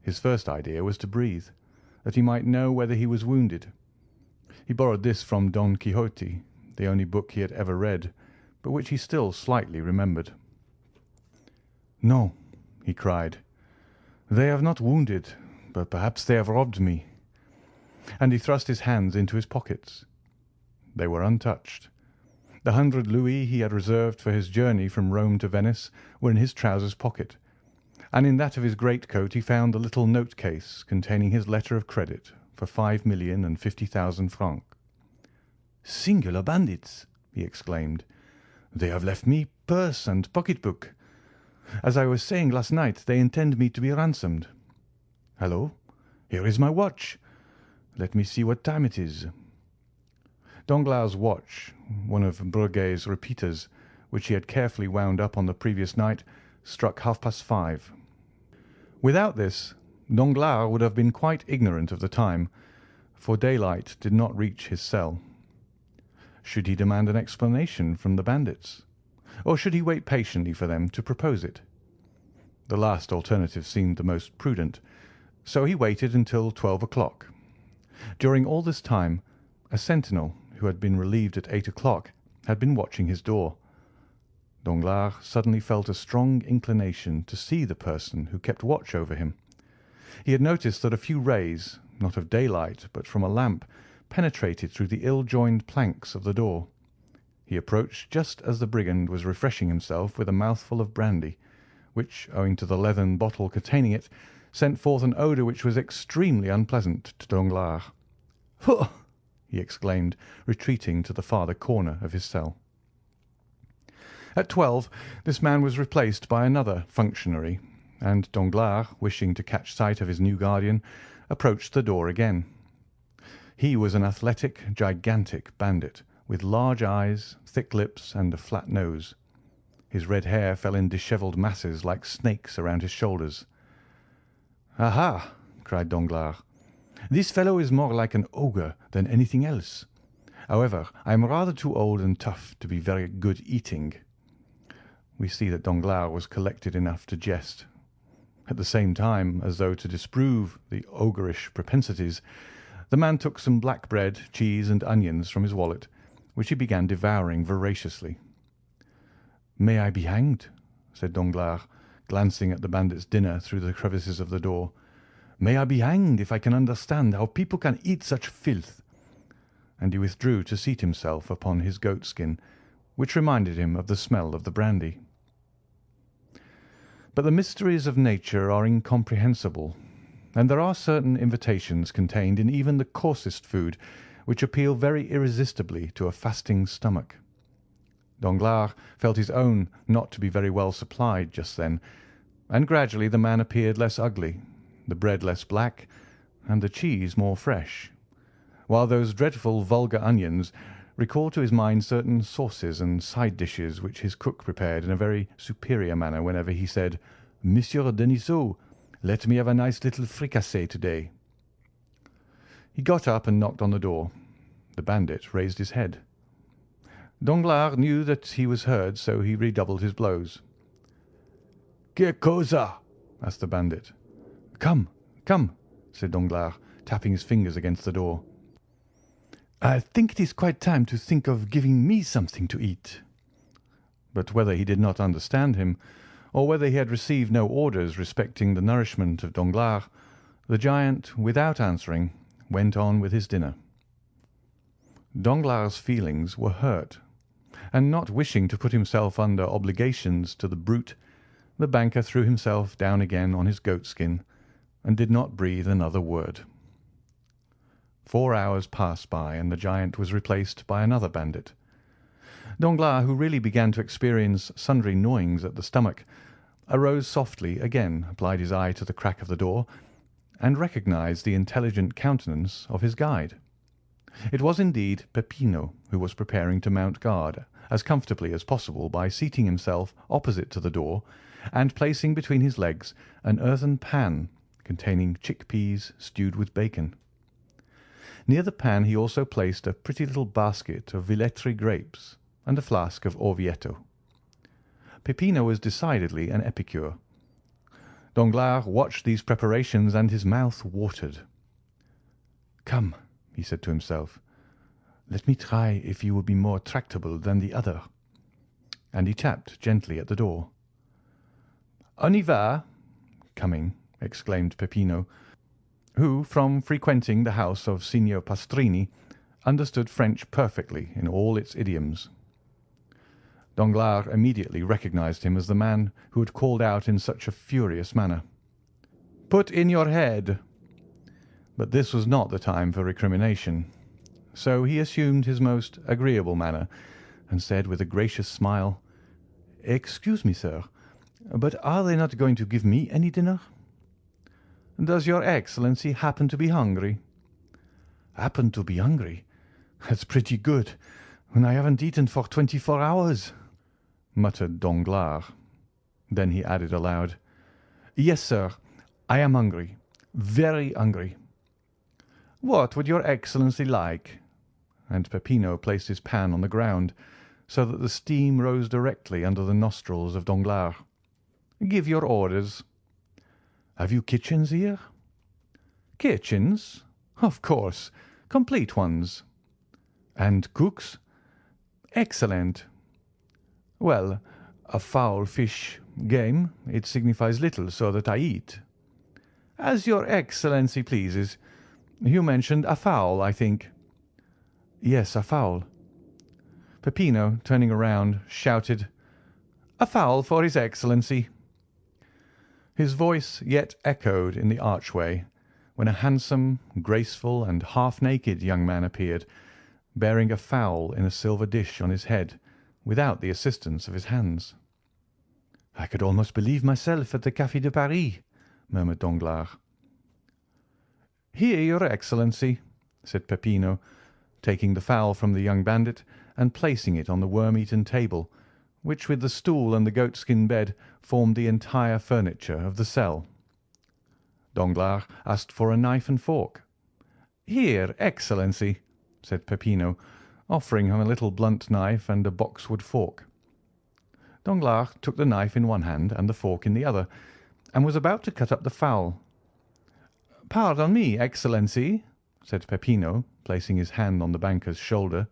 His first idea was to breathe, that he might know whether he was wounded. He borrowed this from Don Quixote, the only book he had ever read, but which he still slightly remembered. No, he cried. They have not wounded, but perhaps they have robbed me. And he thrust his hands into his pockets. They were untouched. The 100 louis he had reserved for his journey from Rome to Venice were in his trousers pocket, and in that of his greatcoat he found the little note case containing his letter of credit for 5,050,000 francs. Singular bandits! He exclaimed. They have left me purse and pocket-book. As I was saying last night, they intend me to be ransomed. Hallo, here is my watch. Let me see what time it is. Danglars' watch, one of Breguet's repeaters, which he had carefully wound up on the previous night, struck 5:30. Without this, Danglars would have been quite ignorant of the time, for daylight did not reach his cell. Should he demand an explanation from the bandits, or should he wait patiently for them to propose it? The last alternative seemed the most prudent, so he waited until 12 o'clock. During all this time, a sentinel, who had been relieved at 8 o'clock, had been watching his door. Danglars suddenly felt a strong inclination to see the person who kept watch over him. He had noticed that a few rays, not of daylight but from a lamp, penetrated through the ill-joined planks of the door. He approached just as the brigand was refreshing himself with a mouthful of brandy, which, owing to the leathern bottle containing it, sent forth an odour which was extremely unpleasant to Danglars. "Huh!" he exclaimed, retreating to the farther corner of his cell. At 12 this man was replaced by another functionary, and Danglars, wishing to catch sight of his new guardian, approached the door again. He was an athletic, gigantic bandit, with large eyes, thick lips, and a flat nose. His red hair fell in dishevelled masses like snakes around his shoulders. "Aha!" cried Danglars. "This fellow is more like an ogre than anything else. However, I am rather too old and tough to be very good eating." We see that Danglars was collected enough to jest. At the same time, as though to disprove the ogreish propensities, the man took some black bread, cheese, and onions from his wallet, which he began devouring voraciously. "May I be hanged?" said Danglars, glancing at the bandit's dinner through the crevices of the door. "May I be hanged if I can understand how people can eat such filth." And he withdrew to seat himself upon his goatskin, which reminded him of the smell of the brandy. But the mysteries of nature are incomprehensible, and there are certain invitations contained in even the coarsest food which appeal very irresistibly to a fasting stomach. Danglars felt his own not to be very well supplied just then, and gradually the man appeared less ugly, the bread less black, and the cheese more fresh, while those dreadful vulgar onions recalled to his mind certain sauces and side dishes which his cook prepared in a very superior manner whenever he said, "Monsieur Denisot, let me have a nice little fricassee to-day." He got up and knocked on the door. The bandit raised his head. Danglars knew that he was heard, so he redoubled his blows. "Que cosa?" asked the bandit. "Come, come," said Danglars, tapping his fingers against the door. "I think it is quite time to think of giving me something to eat." But whether he did not understand him, or whether he had received no orders respecting the nourishment of Danglars, the giant, without answering, went on with his dinner. Danglars' feelings were hurt, and not wishing to put himself under obligations to the brute, the banker threw himself down again on his goatskin, and did not breathe another word. 4 hours passed by, and the giant was replaced by another bandit. Danglars, who really began to experience sundry gnawings at the stomach, arose softly, again applied his eye to the crack of the door, and recognized the intelligent countenance of his guide. It was indeed Peppino, who was preparing to mount guard as comfortably as possible by seating himself opposite to the door and placing between his legs an earthen pan containing chickpeas stewed with bacon. Near the pan he also placed a pretty little basket of Villefort grapes and a flask of Orvieto. Peppino was decidedly an epicure. Danglars watched these preparations, and his mouth watered. "Come," he said to himself, "let me try if you will be more tractable than the other." And he tapped gently at the door. "On y va!" coming, exclaimed Peppino, who, from frequenting the house of Signor Pastrini, understood French perfectly in all its idioms. Danglars immediately recognized him as the man who had called out in such a furious manner, "Put in your head!" But this was not the time for recrimination, so he assumed his most agreeable manner, and said with a gracious smile, "Excuse me, sir, but are they not going to give me any dinner?" "Does your Excellency happen to be hungry?" "Happen to be hungry? That's pretty good, when I haven't eaten for 24 hours," muttered Danglars. Then he added aloud, "Yes, sir, I am hungry, very hungry." "What would your Excellency like?" And Peppino placed his pan on the ground, so that the steam rose directly under the nostrils of Danglars. "Give your orders." "Have you kitchens here?" "Kitchens? Of course, complete ones." "And cooks?" "Excellent." "Well, a fowl, fish, game, it signifies little, so that I eat." "As your Excellency pleases. You mentioned a fowl, I think." "Yes, a fowl." Peppino, turning around, shouted, "A fowl for his Excellency." His voice yet echoed in the archway, when a handsome, graceful, and half-naked young man appeared, bearing a fowl in a silver dish on his head, without the assistance of his hands. "I could almost believe myself at the Café de Paris," murmured Danglars. "Here, your Excellency," said Peppino, taking the fowl from the young bandit and placing it on the worm-eaten table, which, with the stool and the goatskin bed, formed the entire furniture of the cell. Danglars asked for a knife and fork. "Here, Excellency," said Peppino, offering him a little blunt knife and a boxwood fork. Danglars took the knife in one hand and the fork in the other, and was about to cut up the fowl. "Pardon me, Excellency," said Peppino, placing his hand on the banker's shoulder.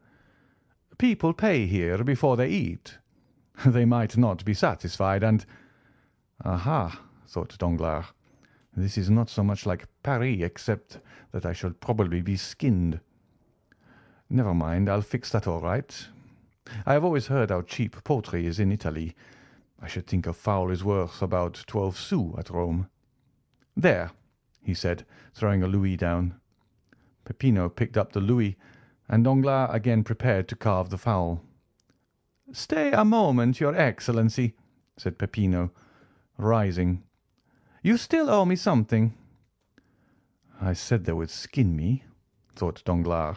"People pay here before they eat. They might not be satisfied, and—" "Aha!" thought Danglars. "This is not so much like Paris, except that I shall probably be skinned. Never mind, I'll fix that all right. I have always heard how cheap poultry is in Italy. I should think a fowl is worth about 12 sous at Rome. There," he said, throwing a louis down. Peppino picked up the louis, and Danglars again prepared to carve the fowl. "Stay a moment, your Excellency," said Peppino, rising. "You still owe me something." "I said they would skin me," thought Danglars,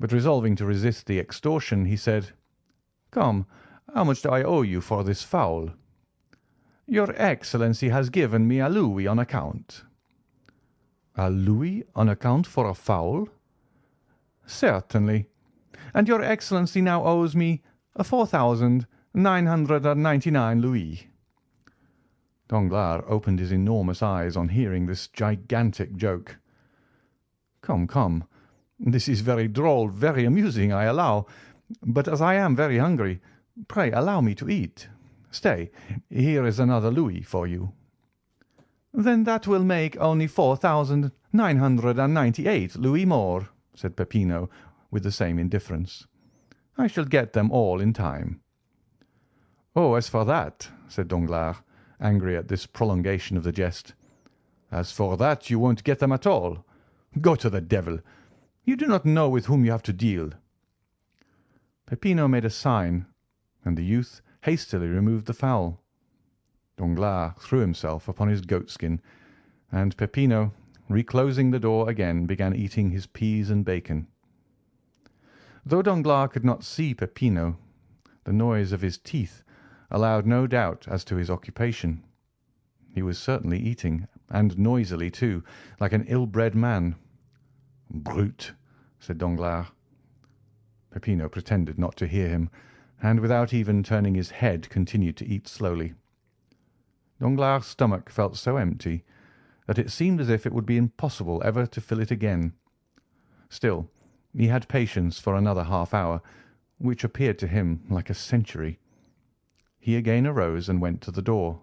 but resolving to resist the extortion, he said, "Come, how much do I owe you for this fowl?" "Your Excellency has given me a louis on account." A louis on account for a fowl? Certainly. And your Excellency now owes me 4,999 louis. Danglars opened his enormous eyes on hearing this gigantic joke. Come, come, this is very droll, very amusing, I allow, but as I am very hungry, pray allow me to eat. Stay, here is another louis for you. Then that will make only 4,998 louis more, said Peppino, with the same indifference. I shall get them all in time. Oh, as for that, said Danglars, angry at this prolongation of the jest, as for that you won't get them at all. Go to the devil. You do not know with whom you have to deal. Peppino made a sign, and the youth hastily removed the fowl. Danglars threw himself upon his goatskin, and Peppino, reclosing the door again, began eating his peas and bacon. Though Danglars could not see Peppino, the noise of his teeth allowed no doubt as to his occupation. He was certainly eating, and noisily too, like an ill-bred man. "Brute!" said Danglars. Peppino pretended not to hear him, and without even turning his head continued to eat slowly. Danglars' stomach felt so empty that it seemed as if it would be impossible ever to fill it again. Still, he had patience for another half-hour, which appeared to him like a century. He again arose and went to the door.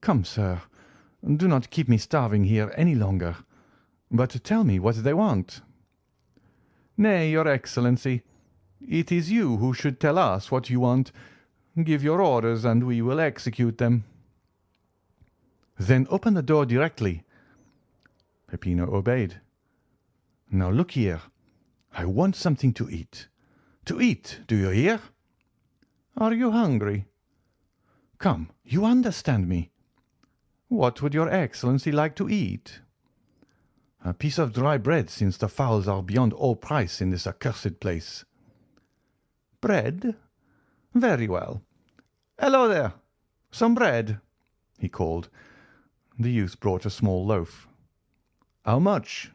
"Come, sir, do not keep me starving here any longer, but tell me what they want." "Nay, your Excellency, it is you who should tell us what you want. Give your orders, and we will execute them." "Then open the door directly." Peppino obeyed. "Now look here. I want something to eat. To eat, do you hear?" "Are you hungry?" "Come, you understand me." "What would your Excellency like to eat?" "A piece of dry bread, since the fowls are beyond all price in this accursed place." "Bread? Very well. Hello there! Some bread," he called. The youth brought a small loaf. "How much?"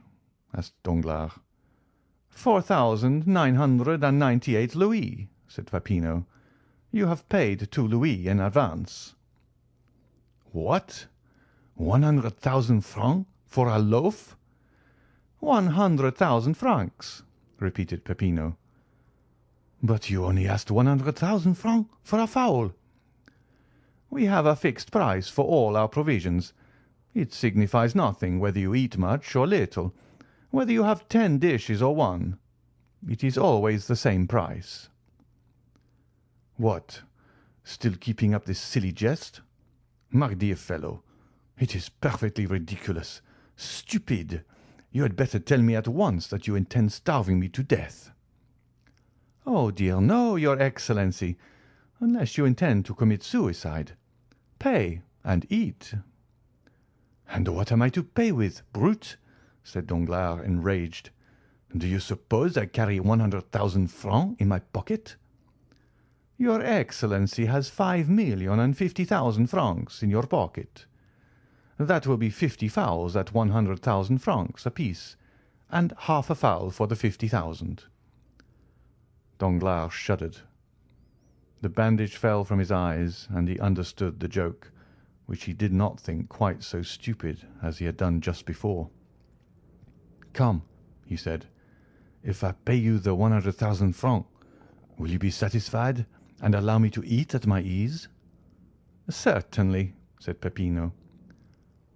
asked Danglars. 4,998 louis, said Peppino. "You have paid 2 louis in advance." "What? 100,000 francs for a loaf?" 100,000 francs, repeated Peppino. "But you only asked 100,000 francs for a fowl." "We have a fixed price for all our provisions. It signifies nothing whether you eat much or little, whether you have 10 dishes or 1. It is always the same price." "What, still keeping up this silly jest? My dear fellow, it is perfectly ridiculous, stupid. You had better tell me at once that you intend starving me to death." "Oh dear, no, your Excellency, unless you intend to commit suicide. Pay and eat." "And what am I to pay with, brute?" said Danglars, enraged. "Do you suppose I carry 100,000 francs in my pocket?" "Your Excellency has 5,050,000 francs in your pocket. That will be 50 fowls at 100,000 francs apiece, and half a fowl for the 50,000. Danglars shuddered. The bandage fell from his eyes, and he understood the joke, which he did not think quite so stupid as he had done just before. "Come," he said, "if I pay you the 100,000 francs, will you be satisfied and allow me to eat at my ease?" "Certainly," said Peppino.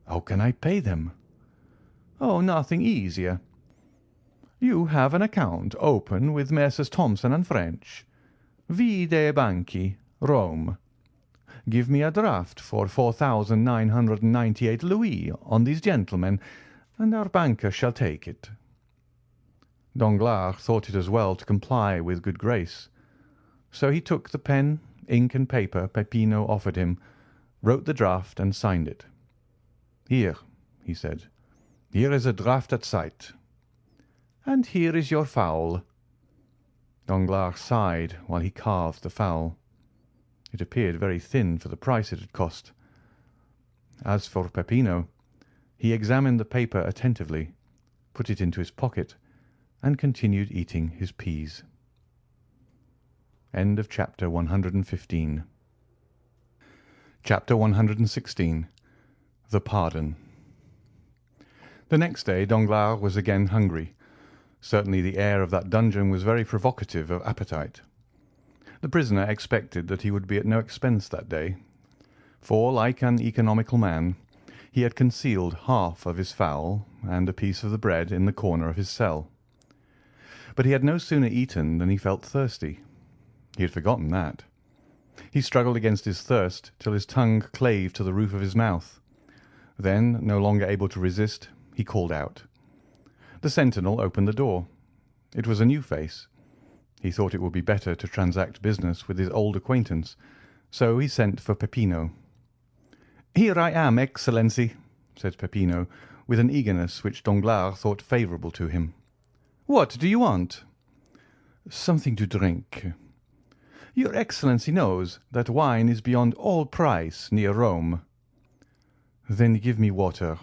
"How can I pay them?" "Oh, nothing easier. You have an account open with Messrs. Thomson and French, Vie dei Banchi, Rome. Give me a draft for 4,998 louis on these gentlemen, and our banker shall take it." Danglars thought it as well to comply with good grace. So he took the pen, ink, and paper Peppino offered him, wrote the draft, and signed it. "Here," he said, "here is a draft at sight. And here is your fowl." Danglars sighed while he carved the fowl. It appeared very thin for the price it had cost. As for Peppino, He examined the paper attentively, put it into his pocket, and continued eating his peas. End of chapter 115. Chapter 116. The Pardon. The next day Danglars was again hungry. Certainly the air of that dungeon was very provocative of appetite. The prisoner expected that he would be at no expense that day, for, like an economical man, he had concealed half of his fowl and a piece of the bread in the corner of his cell. But he had no sooner eaten than he felt thirsty. He had forgotten that. He struggled against his thirst till his tongue clave to the roof of his mouth. Then, no longer able to resist, he called out. The sentinel opened the door. It was a new face. He thought it would be better to transact business with his old acquaintance, so he sent for Peppino. "Here I am, Excellency," said Peppino, with an eagerness which Danglars thought favourable to him. "What do you want?" "Something to drink." "Your Excellency knows that wine is beyond all price near Rome." "Then give me water,"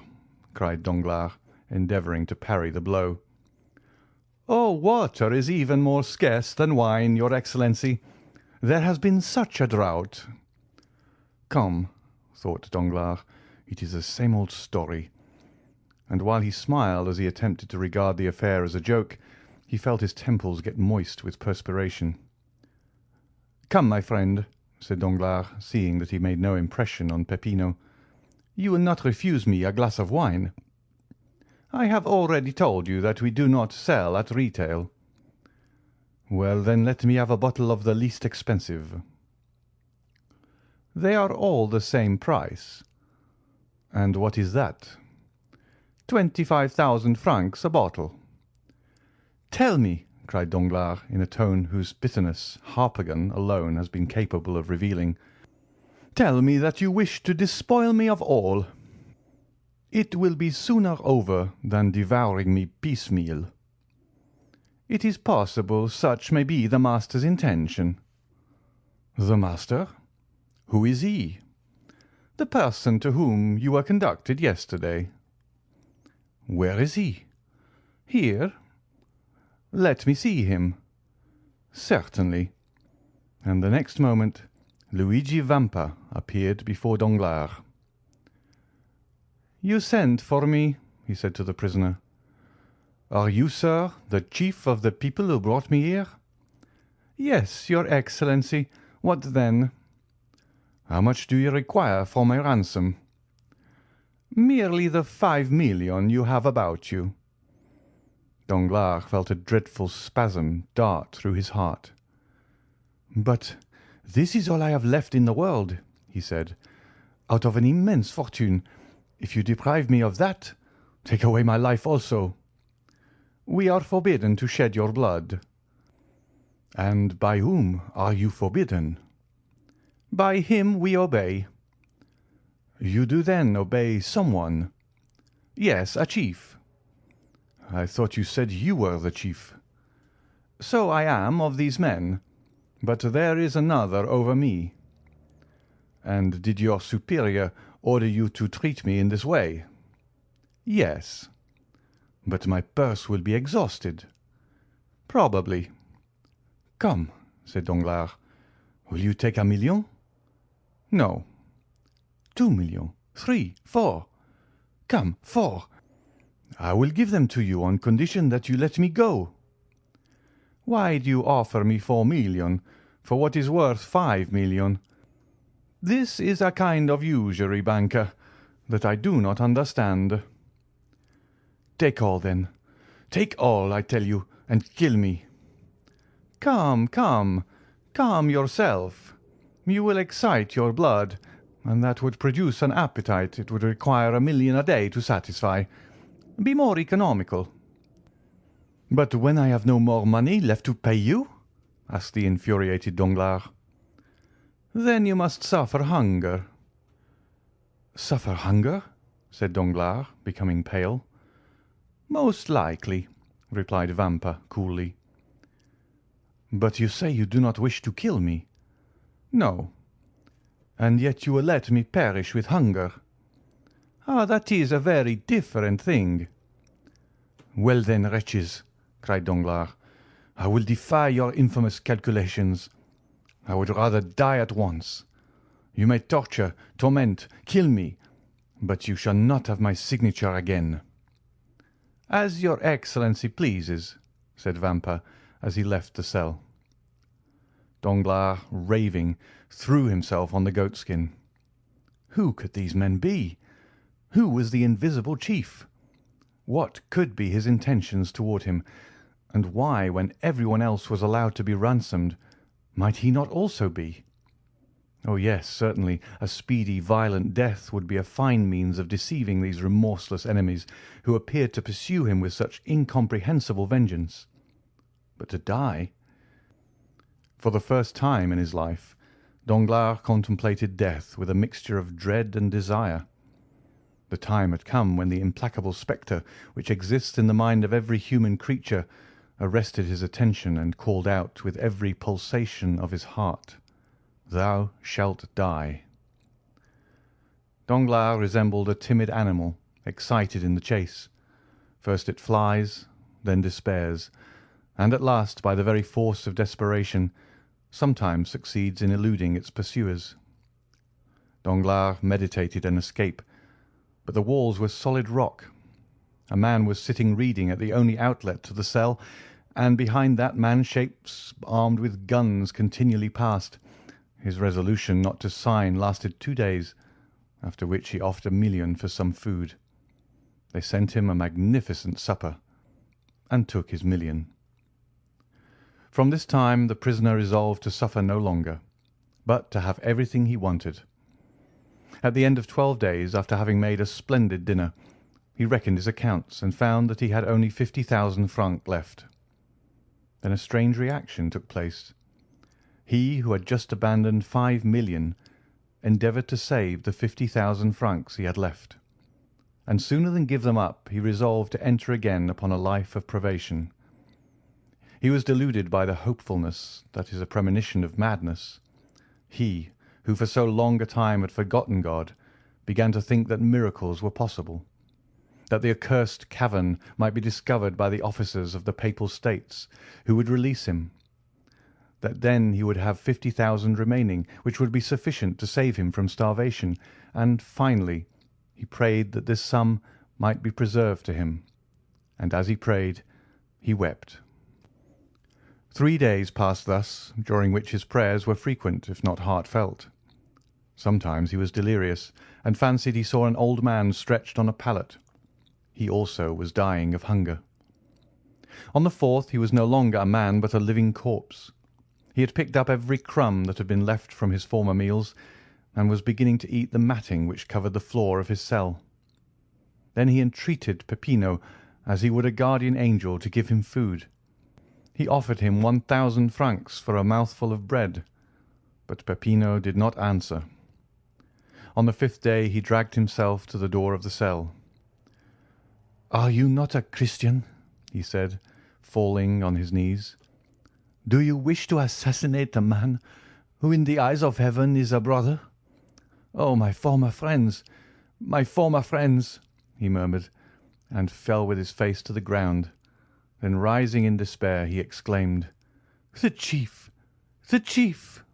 cried Danglars, endeavouring to parry the blow. "Oh, water is even more scarce than wine, your Excellency. There has been such a drought." "Come," thought Danglars, "it is the same old story." And while he smiled as he attempted to regard the affair as a joke, he felt his temples get moist with perspiration. "Come, my friend," said Danglars, seeing that he made no impression on Peppino. "You will not refuse me a glass of wine?" "I have already told you that we do not sell at retail." "Well, then, let me have a bottle of the least expensive." "They are all the same price." "And what is that?" 25,000 francs a bottle." "Tell me," cried Danglars, in a tone whose bitterness Harpagon alone has been capable of revealing, "tell me that you wish to despoil me of all. It will be sooner over than devouring me piecemeal." "It is possible such may be the master's intention." "The master? Who is he?" "The person to whom you were conducted yesterday." "Where is he?" "Here." "Let me see him." "Certainly." And the next moment Luigi Vampa appeared before Danglars. "You sent for me," he said to the prisoner. "Are you, sir, the chief of the people who brought me here?" "Yes, your Excellency. What then?" "How much do you require for my ransom?" "Merely the 5 million you have about you." Danglars felt a dreadful spasm dart through his heart. "But this is all I have left in the world," he said, "out of an immense fortune. If you deprive me of that, take away my life also." "We are forbidden to shed your blood." "And by whom are you forbidden?" "By him we obey." "You do then obey someone?" "Yes, a chief." "I thought you said you were the chief." "So I am of these men, but there is another over me." "And did your superior order you to treat me in this way?" "Yes." "But my purse will be exhausted." "Probably." "Come," said Danglars, "will you take 1 million?" "No." 2 millions, 3, 4. Come, 4. I will give them to you on condition that you let me go." "Why do you offer me 4 million for what is worth 5 million? This is a kind of usury, banker, that I do not understand." "Take all, then. Take all, I tell you, and kill me." "Come, come, calm yourself. You will excite your blood, and that would produce an appetite it would require 1 million a day to satisfy. Be more economical." "But when I have no more money left to pay you?" asked the infuriated Danglars. "Then you must suffer hunger." "Suffer hunger?" said Danglars, becoming pale. "Most likely," replied Vampa coolly. "But you say you do not wish to kill me." "No." "And yet you will let me perish with hunger." Ah, that is a very different thing." "Well then, wretches," cried Danglars, "I will defy your infamous calculations. I would rather die at once. You may torture, torment, kill me, but you shall not have my signature again." "As your Excellency pleases," said Vampa, as he left the cell. Danglars, raving, threw himself on the goatskin. Who could these men be? Who was the invisible chief? What could be his intentions toward him? And why, when everyone else was allowed to be ransomed, might he not also be? Oh yes, certainly, a speedy, violent death would be a fine means of deceiving these remorseless enemies who appeared to pursue him with such incomprehensible vengeance. But to die? For the first time in his life, Danglars contemplated death with a mixture of dread and desire. The time had come when the implacable spectre which exists in the mind of every human creature arrested his attention and called out with every pulsation of his heart, "Thou shalt die." Danglars resembled a timid animal excited in the chase. First it flies, then despairs, and at last, by the very force of desperation, sometimes succeeds in eluding its pursuers. Danglars meditated an escape, but the walls were solid rock. A man was sitting reading at the only outlet to the cell, and behind that man shapes armed with guns continually passed. His resolution not to sign lasted 2 days, after which he offered a million for some food. They sent him a magnificent supper, and took his million. From this time the prisoner resolved to suffer no longer, but to have everything he wanted. At the end of 12 days, after having made a splendid dinner, he reckoned his accounts and found that he had only 50,000 francs left. Then a strange reaction took place. He who had just abandoned 5 million endeavoured to save the 50,000 francs he had left, and sooner than give them up he resolved to enter again upon a life of privation. He was deluded by the hopefulness that is a premonition of madness. He, who for so long a time had forgotten God, began to think that miracles were possible, that the accursed cavern might be discovered by the officers of the Papal States, who would release him, that then he would have 50,000 remaining, which would be sufficient to save him from starvation, and finally he prayed that this sum might be preserved to him, and as he prayed he wept. 3 days passed thus, during which his prayers were frequent, if not heartfelt. Sometimes he was delirious, and fancied he saw an old man stretched on a pallet. He also was dying of hunger. On the 4th he was no longer a man, but a living corpse. He had picked up every crumb that had been left from his former meals, and was beginning to eat the matting which covered the floor of his cell. Then he entreated Peppino, as he would a guardian angel, to give him food. He offered him 1,000 francs for a mouthful of bread, but Peppino did not answer. On the 5th day he dragged himself to the door of the cell. "Are you not a Christian?" he said, falling on his knees. "Do you wish to assassinate a man who in the eyes of heaven is a brother? Oh, my former friends, my former friends!" he murmured, and fell with his face to the ground. Then, rising in despair, he exclaimed, "The chief! The chief!"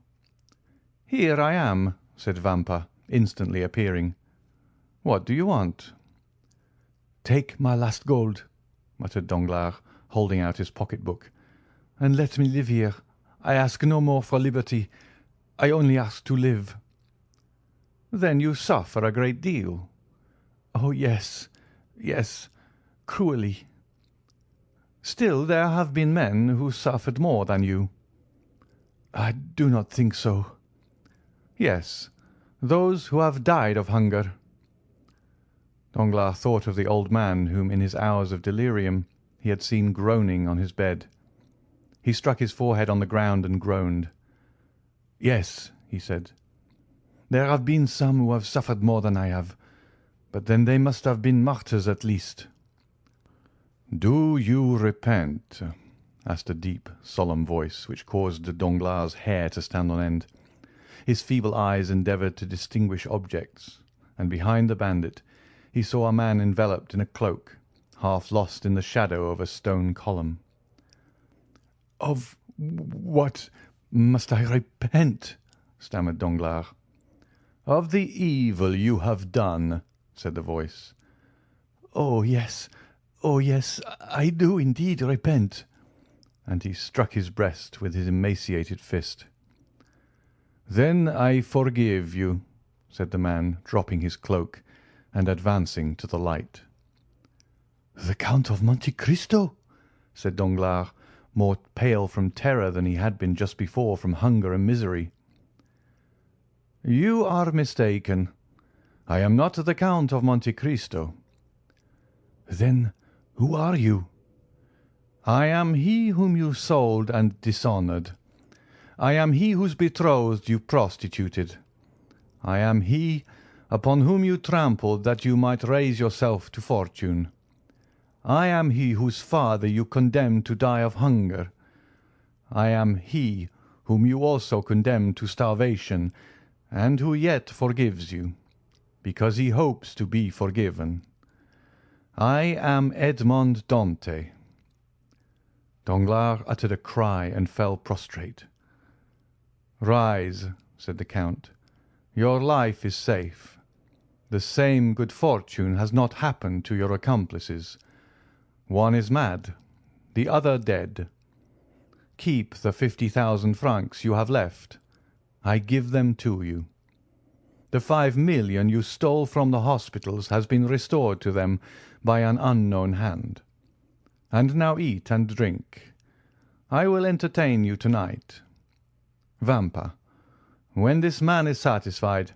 "Here I am," said Vampa, instantly appearing. "What do you want?" "Take my last gold," muttered Danglars, holding out his pocket-book, "and let me live here. I ask no more for liberty. I only ask to live." "Then you suffer a great deal." "Oh, yes, yes, cruelly." "Still, there have been men who suffered more than you." "I do not think so." "Yes, those who have died of hunger." Danglars thought of the old man whom in his hours of delirium he had seen groaning on his bed. He struck his forehead on the ground and groaned. "Yes," he said, "there have been some who have suffered more than I have, but then they must have been martyrs at least." "Do you repent?" asked a deep, solemn voice, which caused Danglars' hair to stand on end. His feeble eyes endeavoured to distinguish objects, and behind the bandit he saw a man enveloped in a cloak, half lost in the shadow of a stone column. "Of what must I repent?" stammered Danglars. "Of the evil you have done," said the voice. Oh, yes, I do indeed repent." And he struck his breast with his emaciated fist. "Then I forgive you," said the man, dropping his cloak and advancing to the light. "The Count of Monte Cristo?" said Danglars, more pale from terror than he had been just before from hunger and misery. "You are mistaken. I am not the Count of Monte Cristo." "Then who are you?" "I am he whom you sold and dishonoured. I am he whose betrothed you prostituted. I am he upon whom you trampled that you might raise yourself to fortune. I am he whose father you condemned to die of hunger. I am he whom you also condemned to starvation, and who yet forgives you, because he hopes to be forgiven. I am Edmond Dantès." Danglars uttered a cry and fell prostrate. "Rise," said the count. "Your life is safe. The same good fortune has not happened to your accomplices. One is mad, the other dead. Keep the 50,000 francs you have left. I give them to you. The 5 million you stole from the hospitals has been restored to them by an unknown hand. And now eat and drink. I will entertain you tonight. Vampa, when this man is satisfied,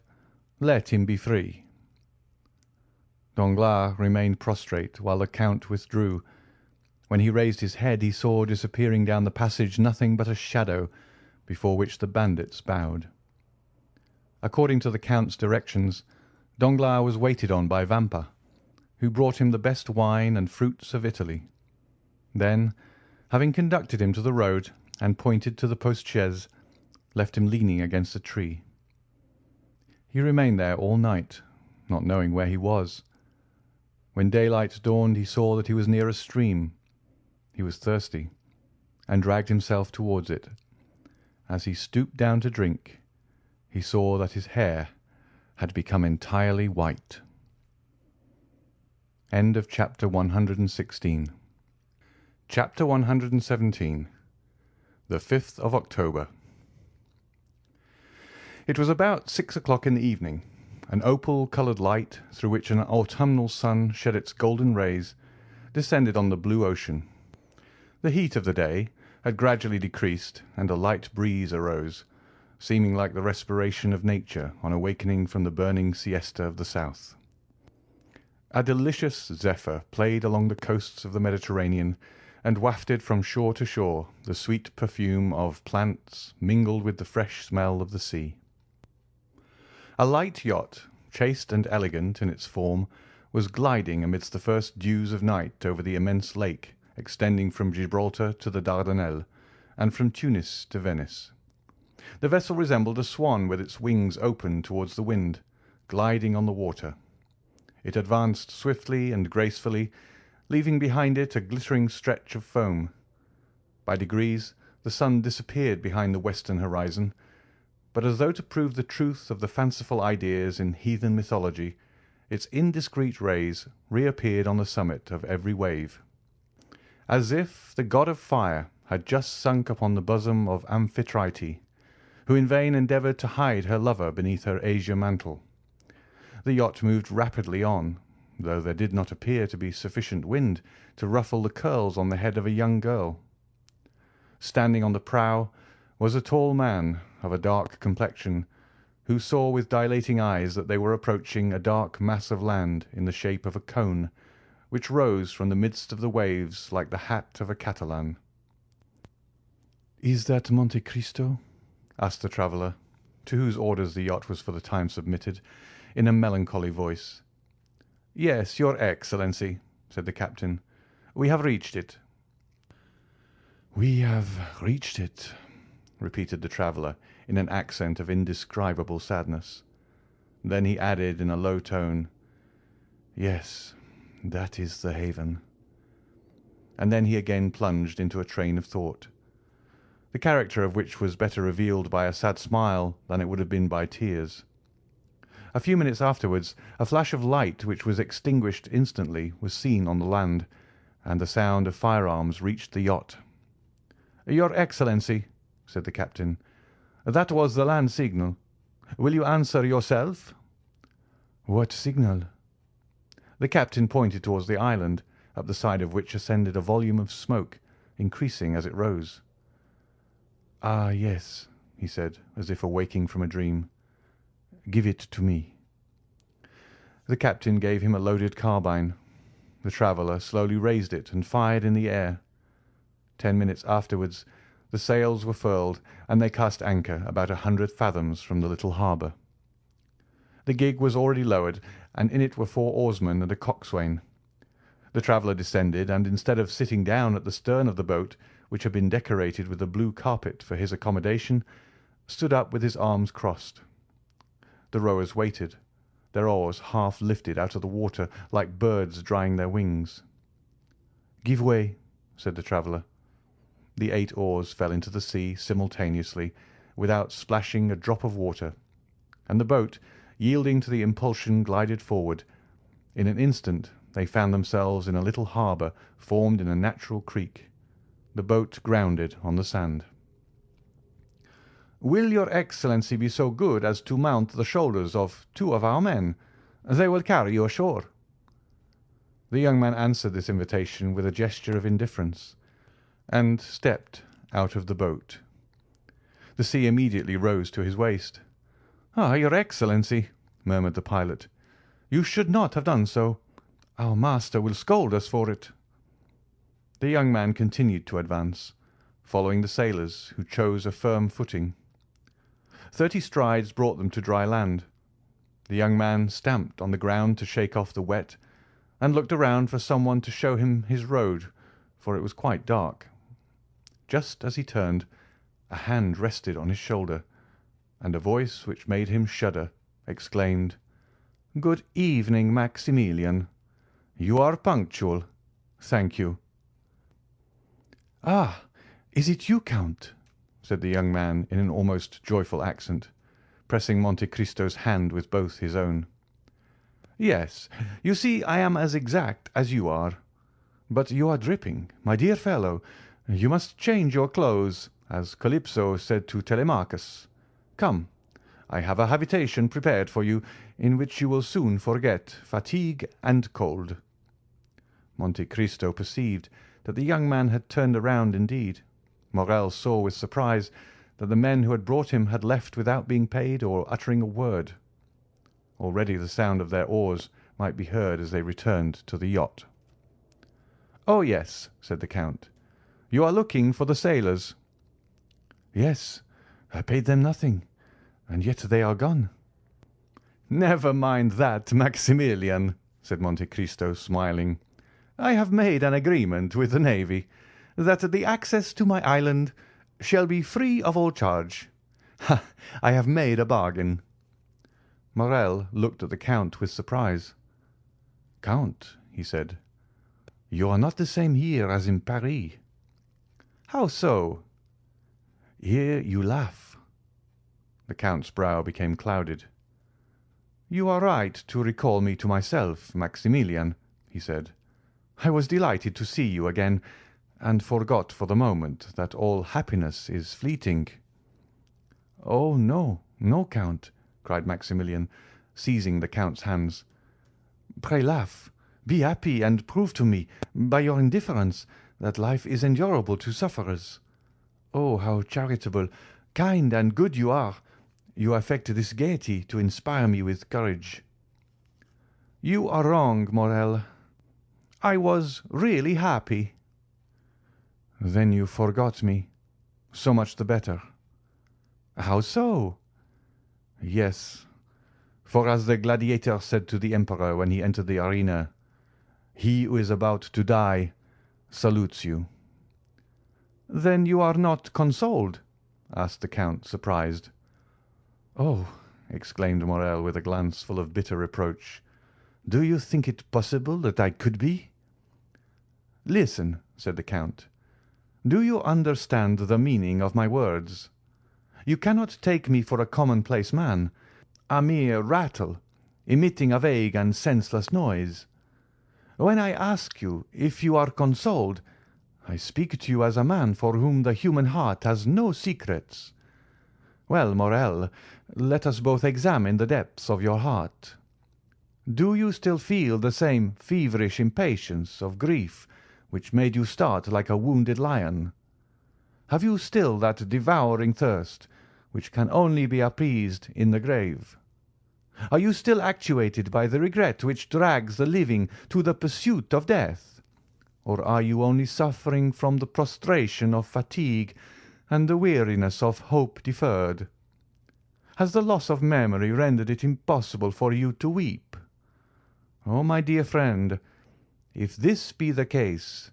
let him be free." Danglars remained prostrate while the count withdrew. When he raised his head he saw disappearing down the passage nothing but a shadow, before which the bandits bowed. According to the count's directions, Danglars was waited on by Vampa, who brought him the best wine and fruits of Italy. Then, having conducted him to the road and pointed to the post-chaise, left him leaning against a tree. He remained there all night, not knowing where he was. When daylight dawned he saw that he was near a stream. He was thirsty, and dragged himself towards it. As he stooped down to drink, he saw that his hair had become entirely white. End of chapter 116. Chapter 117. The 5th of October. It was about 6 o'clock in the evening. An opal-coloured light, through which an autumnal sun shed its golden rays, descended on the blue ocean. The heat of the day had gradually decreased, and a light breeze arose, seeming like the respiration of nature on awakening from the burning siesta of the south. A delicious zephyr played along the coasts of the Mediterranean, and wafted from shore to shore the sweet perfume of plants mingled with the fresh smell of the sea. A light yacht, chaste and elegant in its form, was gliding amidst the first dews of night over the immense lake extending from Gibraltar to the Dardanelles, and from Tunis to Venice. The vessel resembled a swan with its wings open towards the wind, gliding on the water. It advanced swiftly and gracefully, leaving behind it a glittering stretch of foam. By degrees the sun disappeared behind the western horizon, but as though to prove the truth of the fanciful ideas in heathen mythology, its indiscreet rays reappeared on the summit of every wave, as if the god of fire had just sunk upon the bosom of Amphitrite, who in vain endeavoured to hide her lover beneath her azure mantle. The yacht moved rapidly on, though there did not appear to be sufficient wind to ruffle the curls on the head of a young girl. Standing on the prow was a tall man of a dark complexion, who saw with dilating eyes that they were approaching a dark mass of land in the shape of a cone, which rose from the midst of the waves like the hat of a Catalan. "Is that Monte Cristo?" asked the traveller, to whose orders the yacht was for the time submitted, in a melancholy voice. "Yes, your Excellency," said the captain. "We have reached it." "We have reached it," repeated the traveller in an accent of indescribable sadness. Then he added in a low tone, Yes, that is the haven. And then he again plunged into a train of thought, the character of which was better revealed by a sad smile than it would have been by tears. A few minutes afterwards, a flash of light which was extinguished instantly was seen on the land, and the sound of firearms reached the yacht. "Your Excellency," said the captain, "that was the land signal. Will you answer yourself?" "What signal?" The captain pointed towards the island, up the side of which ascended a volume of smoke, increasing as it rose. "Ah, yes," he said, as if awaking from a dream. "Give it to me." The captain gave him a loaded carbine. The traveller slowly raised it and fired in the air. 10 minutes afterwards the sails were furled, and they cast anchor about 100 fathoms from the little harbour. The gig was already lowered, and in it were 4 oarsmen and a coxswain. The traveller descended, and instead of sitting down at the stern of the boat, which had been decorated with a blue carpet for his accommodation, stood up with his arms crossed. The rowers waited, their oars half lifted out of the water like birds drying their wings. "Give way," said the traveller. The 8 oars fell into the sea simultaneously, without splashing a drop of water, and the boat, yielding to the impulsion, glided forward. In an instant they found themselves in a little harbour formed in a natural creek. The boat grounded on the sand. "Will your Excellency be so good as to mount the shoulders of 2 of our men? They will carry you ashore." The young man answered this invitation with a gesture of indifference, and stepped out of the boat. The sea immediately rose to his waist. "Ah, your Excellency," murmured the pilot, "you should not have done so. Our master will scold us for it." The young man continued to advance, following the sailors, who chose a firm footing. 30 strides brought them to dry land. The young man stamped on the ground to shake off the wet, and looked around for someone to show him his road, for it was quite dark. Just as he turned, a hand rested on his shoulder, and a voice which made him shudder exclaimed, "Good evening, Maximilian. You are punctual. Thank you." "Ah, is it you, Count?" said the young man in an almost joyful accent, pressing Monte Cristo's hand with both his own. "Yes, you see I am as exact as you are. But you are dripping, my dear fellow. You must change your clothes, as Calypso said to Telemachus. Come, I have a habitation prepared for you, in which you will soon forget fatigue and cold." Monte Cristo perceived that the young man had turned around indeed. Morrel saw with surprise that the men who had brought him had left without being paid or uttering a word. Already the sound of their oars might be heard as they returned to the yacht. "Oh, yes," said the Count. "You are looking for the sailors." "Yes, I paid them nothing, and yet they are gone." "Never mind that, Maximilian," said Monte Cristo, smiling. "I have made an agreement with the navy that the access to my island shall be free of all charge. Ha! I have made a bargain." Morrel looked at the Count with surprise. "Count," he said, "you are not the same here as in Paris." "How so?" "Here you laugh." The Count's brow became clouded. "You are right to recall me to myself, Maximilian," he said. "I was delighted to see you again, and forgot for the moment that all happiness is fleeting." "Oh, no, no, Count," cried Maximilian, seizing the Count's hands. "Pray laugh, be happy, and prove to me, by your indifference, that life is endurable to sufferers. Oh, how charitable, kind, and good you are! You affect this gaiety to inspire me with courage." "You are wrong, Morrel. I was really happy." "Then you forgot me. So much the better." "How so?" "Yes, for as the gladiator said to the emperor when he entered the arena, 'He who is about to die salutes you.'" "Then you are not consoled?" asked the Count, surprised. "Oh!" exclaimed Morrel with a glance full of bitter reproach. Do you think it possible that I could be?" "Listen," said the Count. "Do you understand the meaning of my words? You cannot take me for a commonplace man, a mere rattle, emitting a vague and senseless noise. When I ask you if you are consoled, I speak to you as a man for whom the human heart has no secrets. Well, Morel, let us both examine the depths of your heart. Do you still feel the same feverish impatience of grief which made you start like a wounded lion? Have you still that devouring thirst which can only be appeased in the grave? Are you still actuated by the regret which drags the living to the pursuit of death? Or are you only suffering from the prostration of fatigue and the weariness of hope deferred? Has the loss of memory rendered it impossible for you to weep? Oh, my dear friend, if this be the case,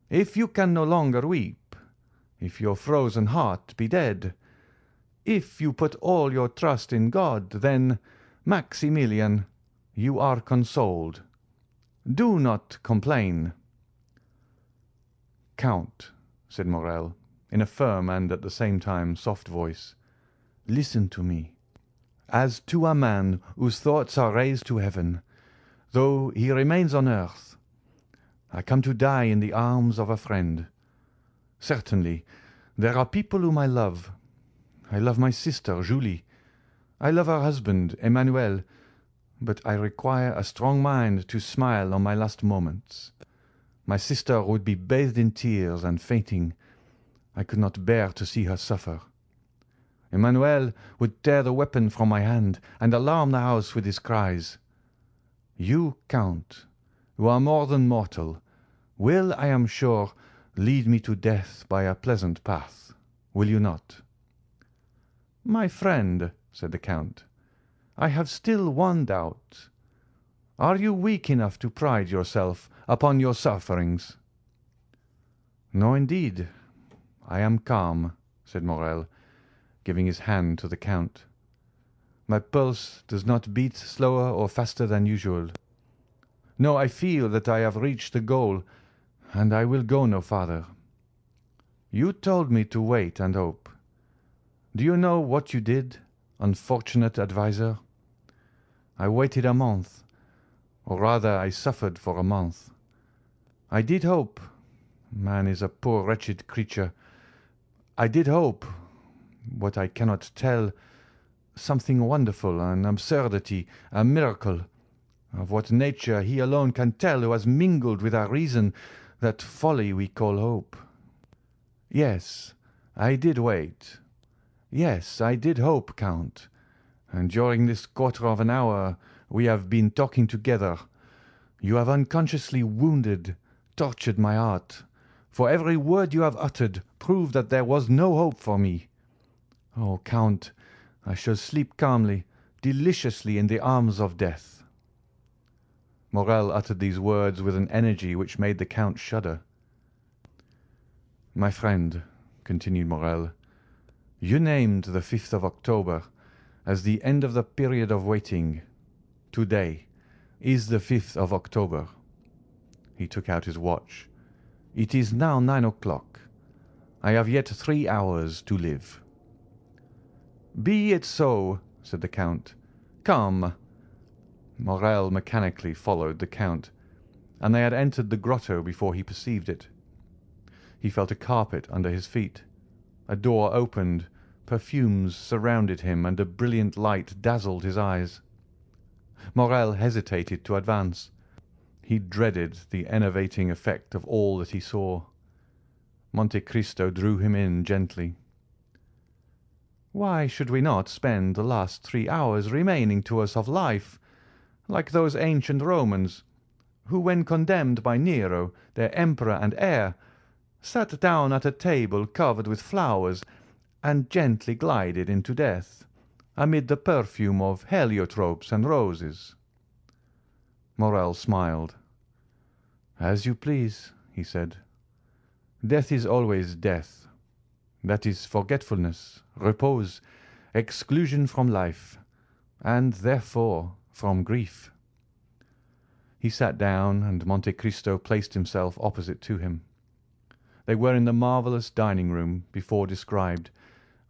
if you can no longer weep, if your frozen heart be dead, if you put all your trust in God, then, Maximilian, you are consoled. Do not complain." "Count," said Morel, in a firm and at the same time soft voice, "listen to me. As to a man whose thoughts are raised to heaven, though he remains on earth, I come to die in the arms of a friend. Certainly, there are people whom I love. I love my sister, Julie. I love her husband, Emmanuel, but I require a strong mind to smile on my last moments. My sister would be bathed in tears and fainting. I could not bear to see her suffer. Emmanuel would tear the weapon from my hand and alarm the house with his cries. You, Count, who are more than mortal, will, I am sure, lead me to death by a pleasant path, will you not?" "My friend," said the Count, "I have still one doubt. Are you weak enough to pride yourself upon your sufferings?" "No, indeed. I am calm," said Morel, giving his hand to the Count. "My pulse does not beat slower or faster than usual. No, I feel that I have reached the goal, and I will go no farther. You told me to wait and hope. Do you know what you did, unfortunate adviser? I waited a month, or rather I suffered for a month. I did hope. Man is a poor wretched creature. I did hope, what I cannot tell, something wonderful, an absurdity, a miracle, of what nature he alone can tell who has mingled with our reason that folly we call hope. Yes, I did wait. Yes, I did hope, Count, and during this quarter of an hour we have been talking together, you have unconsciously wounded, tortured my heart, for every word you have uttered proved that there was no hope for me. Oh, Count, I shall sleep calmly, deliciously in the arms of death." Morel uttered these words with an energy which made the Count shudder. "My friend," continued Morel, "you named the 5th of October as the end of the period of waiting. To-day is the 5th of October." He took out his watch. "It is now 9 o'clock. I have yet 3 hours to live." "Be it so," said the Count. "Come." Morel mechanically followed the Count, and they had entered the grotto before he perceived it. He felt a carpet under his feet. A door opened, perfumes surrounded him, and a brilliant light dazzled his eyes. Morel hesitated to advance. He dreaded the enervating effect of all that he saw. Monte Cristo drew him in gently. "Why should we not spend the last 3 hours remaining to us of life, like those ancient Romans, who, when condemned by Nero, their emperor and heir, sat down at a table covered with flowers and gently glided into death, amid the perfume of heliotropes and roses?" Morel smiled. "As you please," he said. "Death is always death. That is forgetfulness, repose, exclusion from life, and therefore from grief." He sat down, and Monte Cristo placed himself opposite to him. They were in the marvellous dining room before described,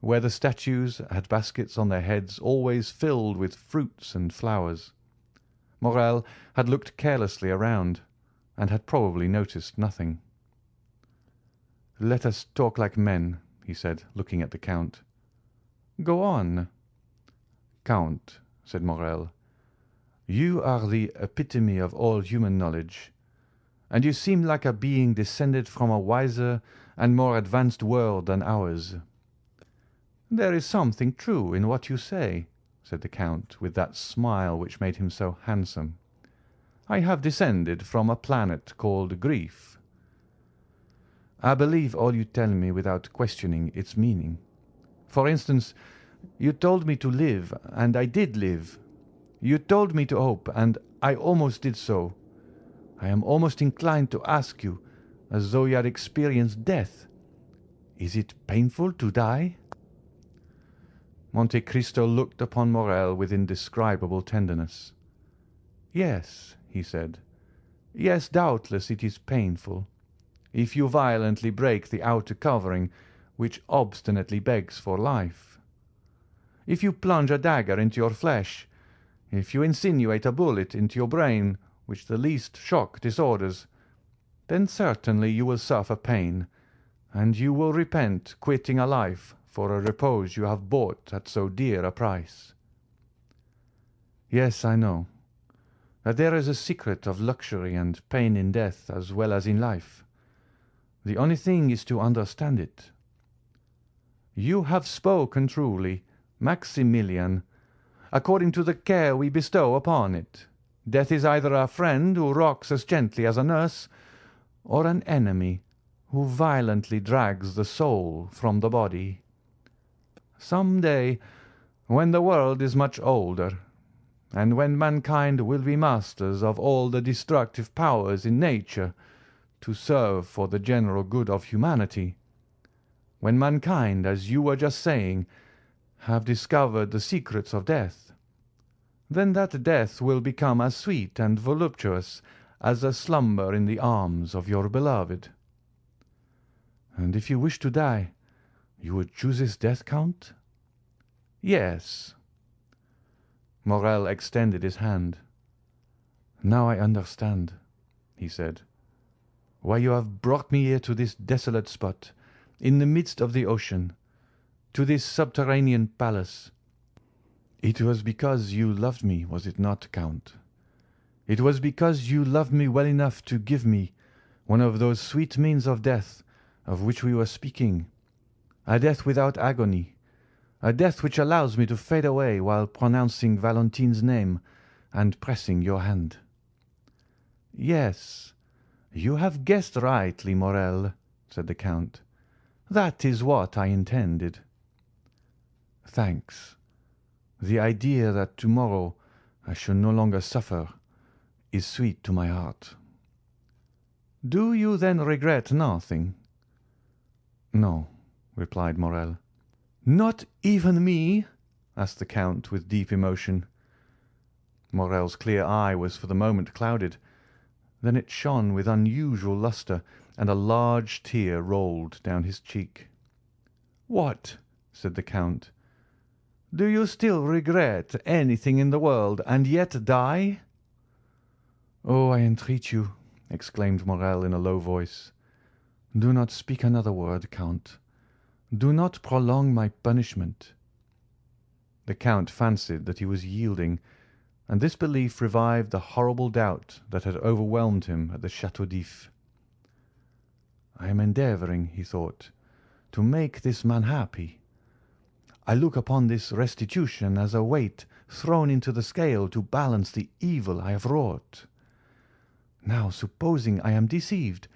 where the statues had baskets on their heads always filled with fruits and flowers. Morrel had looked carelessly around, and had probably noticed nothing. "Let us talk like men," he said, looking at the Count. "Go on." "Count," said Morrel, "you are the epitome of all human knowledge, and you seem like a being descended from a wiser and more advanced world than ours." "There is something true in what you say," said the Count, with that smile which made him so handsome. "I have descended from a planet called Grief." "I believe all you tell me without questioning its meaning. For instance, you told me to live, and I did live. You told me to hope, and I almost did so. I am almost inclined to ask you, as though you had experienced death, is it painful to die?" Monte Cristo looked upon Morrel with indescribable tenderness. "Yes," he said, "yes, doubtless it is painful, if you violently break the outer covering which obstinately begs for life. If you plunge a dagger into your flesh, if you insinuate a bullet into your brain which the least shock disorders, then certainly you will suffer pain, and you will repent quitting a life for a repose you have bought at so dear a price. Yes, I know that there is a secret of luxury and pain in death as well as in life. The only thing is to understand it. You have spoken truly, Maximilian, according to the care we bestow upon it. Death is either a friend who rocks as gently as a nurse, or an enemy who violently drags the soul from the body. Some day, when the world is much older, and when mankind will be masters of all the destructive powers in nature to serve for the general good of humanity, when mankind, as you were just saying, have discovered the secrets of death, then that death will become as sweet and voluptuous as a slumber in the arms of your beloved. And if you wish to die, you would choose this death, Count?" "Yes." Morrel extended his hand. "Now I understand," he said, "why you have brought me here to this desolate spot, in the midst of the ocean, to this subterranean palace. It was because you loved me, was it not, Count? It was because you loved me well enough to give me one of those sweet means of death of which we were speaking, a death without agony, a death which allows me to fade away while pronouncing Valentine's name and pressing your hand. Yes, you have guessed rightly, Morrel," said the Count. "That is what I intended." "Thanks. The idea that tomorrow I shall no longer suffer is sweet to my heart." "Do you then regret nothing?" "No," replied Morrel. "Not even me?" asked the Count with deep emotion. Morrel's clear eye was for the moment clouded. Then it shone with unusual lustre, and a large tear rolled down his cheek. "What?" said the Count. "Do you still regret anything in the world, and yet die?" "Oh, I entreat you," exclaimed Morrel in a low voice, "do not speak another word, Count. Do not prolong my punishment." The Count fancied that he was yielding, and this belief revived the horrible doubt that had overwhelmed him at the Château d'If. "I am endeavouring," he thought, "to make this man happy. I look upon this restitution as a weight thrown into the scale to balance the evil I have wrought. Now, supposing I am deceived,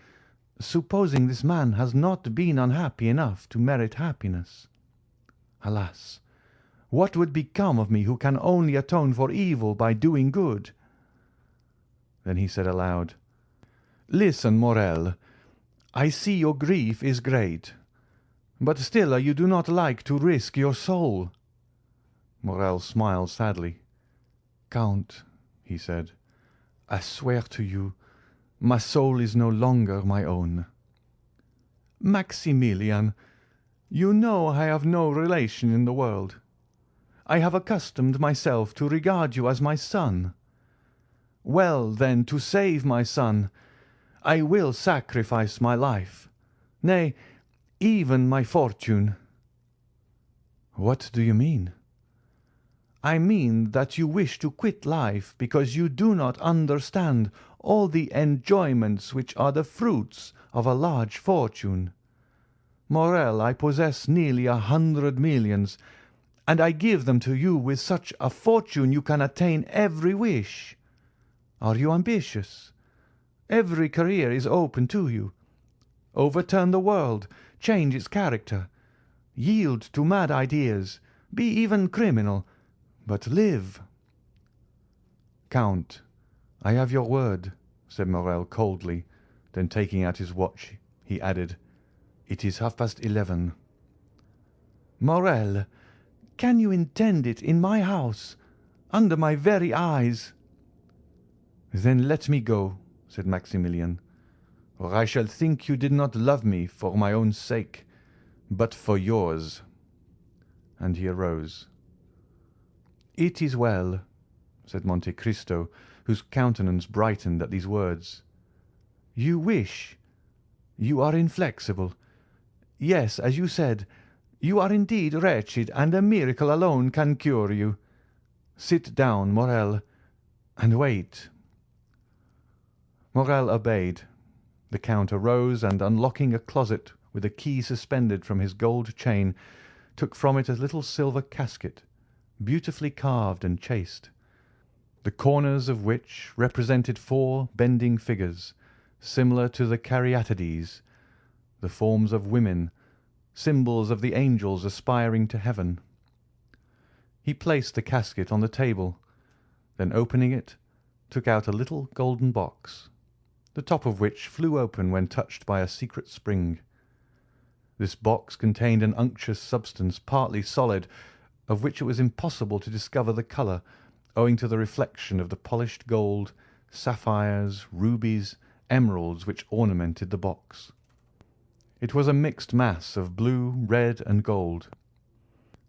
supposing this man has not been unhappy enough to merit happiness. Alas, what would become of me who can only atone for evil by doing good?" Then he said aloud, "Listen, Morrel, I see your grief is great, but still you do not like to risk your soul." Morrel smiled sadly. "Count," he said, I swear to you, my soul is no longer my own. Maximilian, you know I have no relation in the world. I have accustomed myself to regard you as my son. Well, then, to save my son, I will sacrifice my life, nay, even my fortune. What do you mean? I mean that you wish to quit life because you do not understand all the enjoyments which are the fruits of a large fortune. Morrel, I possess nearly 100 millions, and I give them to you with such a fortune you can attain every wish. Are you ambitious? Every career is open to you. Overturn the world, change its character, yield to mad ideas, be even criminal, but live. Count, I have your word, said Morrel coldly. Then taking out his watch, he added, "It is 11:30. Morrel, can you intend it in my house, under my very eyes? Then let me go, said Maximilian, or I shall think you did not love me for my own sake, but for yours. And he arose. It is well, said Monte Cristo, whose countenance brightened at these words. You wish. You are inflexible. Yes, as you said, you are indeed wretched, and a miracle alone can cure you. Sit down, Morrel, and wait. Morrel obeyed. The Count arose, and unlocking a closet with a key suspended from his gold chain, took from it a little silver casket, beautifully carved and chased, the corners of which represented 4 bending figures, similar to the caryatides, the forms of women, symbols of the angels aspiring to heaven. He placed the casket on the table, then opening it, took out a little golden box, the top of which flew open when touched by a secret spring. This box contained an unctuous substance partly solid, of which it was impossible to discover the colour, owing to the reflection of the polished gold, sapphires, rubies, emeralds which ornamented the box. It was a mixed mass of blue, red, and gold.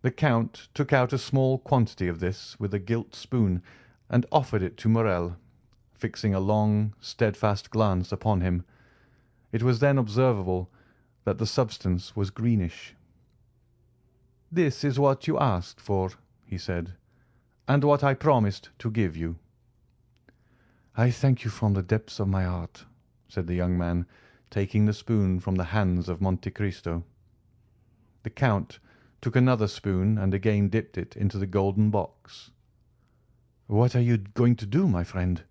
The Count took out a small quantity of this with a gilt spoon, and offered it to Morrel, fixing a long, steadfast glance upon him. It was then observable that the substance was greenish. "This is what you asked for," he said, "and what I promised to give you." "I thank you from the depths of my heart," said the young man, taking the spoon from the hands of Monte Cristo. The Count took another spoon and again dipped it into the golden box. "What are you going to do, my friend?"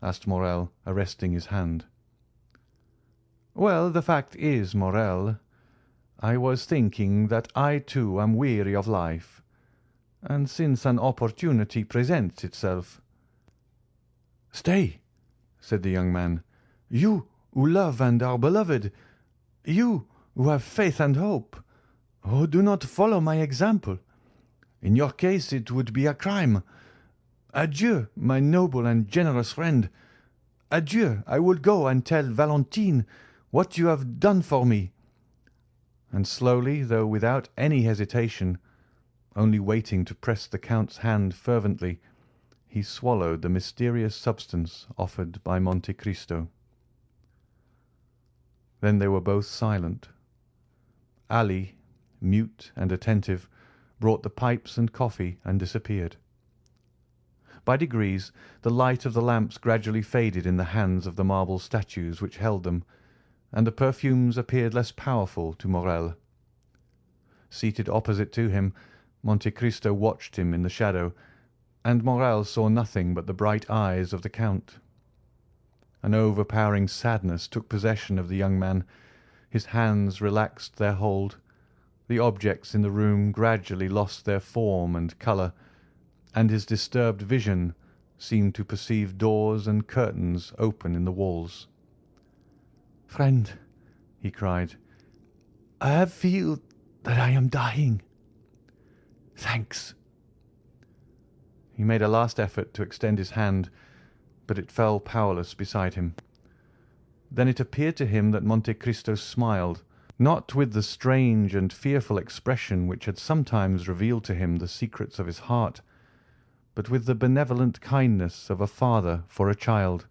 asked Morrel, arresting his hand. "Well, the fact is, Morrel, I was thinking that I too am weary of life, and since an opportunity presents itself—" "Stay," said the young man. "You who love and are beloved, you who have faith and hope, oh, do not follow my example. In your case it would be a crime. Adieu, my noble and generous friend. Adieu, I will go and tell Valentine what you have done for me." And slowly, though without any hesitation, only waiting to press the Count's hand fervently, he swallowed the mysterious substance offered by Monte Cristo. Then they were both silent. Ali, mute and attentive, brought the pipes and coffee and disappeared. By degrees the light of the lamps gradually faded in the hands of the marble statues which held them, and the perfumes appeared less powerful to Morrel. Seated opposite to him, Monte Cristo watched him in the shadow, and Morrel saw nothing but the bright eyes of the Count. An overpowering sadness took possession of the young man. His hands relaxed their hold. The objects in the room gradually lost their form and colour, and his disturbed vision seemed to perceive doors and curtains open in the walls. "Friend," he cried, "I feel that I am dying." "Thanks." He made a last effort to extend his hand, but it fell powerless beside him. Then it appeared to him that Monte Cristo smiled, not with the strange and fearful expression which had sometimes revealed to him the secrets of his heart, but with the benevolent kindness of a father for a child.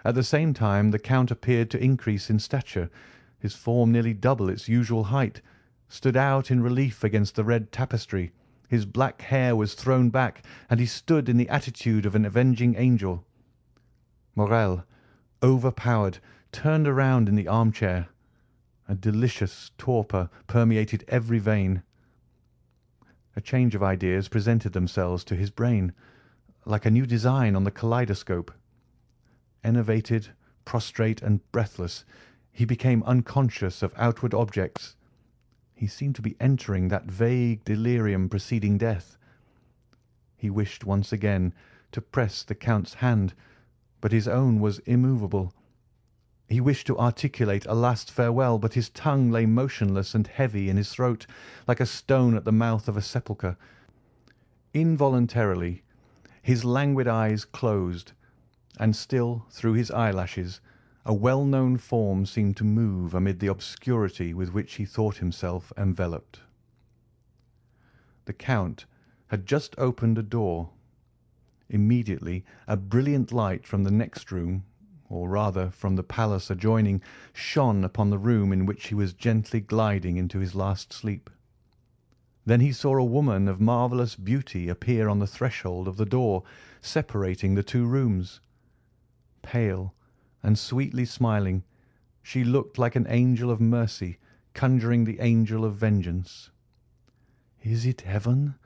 At the same time the Count appeared to increase in stature. His form, nearly double its usual height, stood out in relief against the red tapestry. His black hair was thrown back, and he stood in the attitude of an avenging angel. Morrel, overpowered, turned around in the armchair. A delicious torpor permeated every vein. A change of ideas presented themselves to his brain, like a new design on the kaleidoscope. Enervated, prostrate, and breathless, he became unconscious of outward objects. He seemed to be entering that vague delirium preceding death. He wished once again to press the Count's hand, but his own was immovable. He wished to articulate a last farewell, but his tongue lay motionless and heavy in his throat, like a stone at the mouth of a sepulchre. Involuntarily, his languid eyes closed, and still through his eyelashes a well-known form seemed to move amid the obscurity with which he thought himself enveloped. The Count had just opened a door. Immediately a brilliant light from the next room, or rather from the palace adjoining, shone upon the room in which he was gently gliding into his last sleep. Then he saw a woman of marvellous beauty appear on the threshold of the door separating the two rooms. Pale and sweetly smiling, she looked like an angel of mercy conjuring the angel of vengeance. "Is it heaven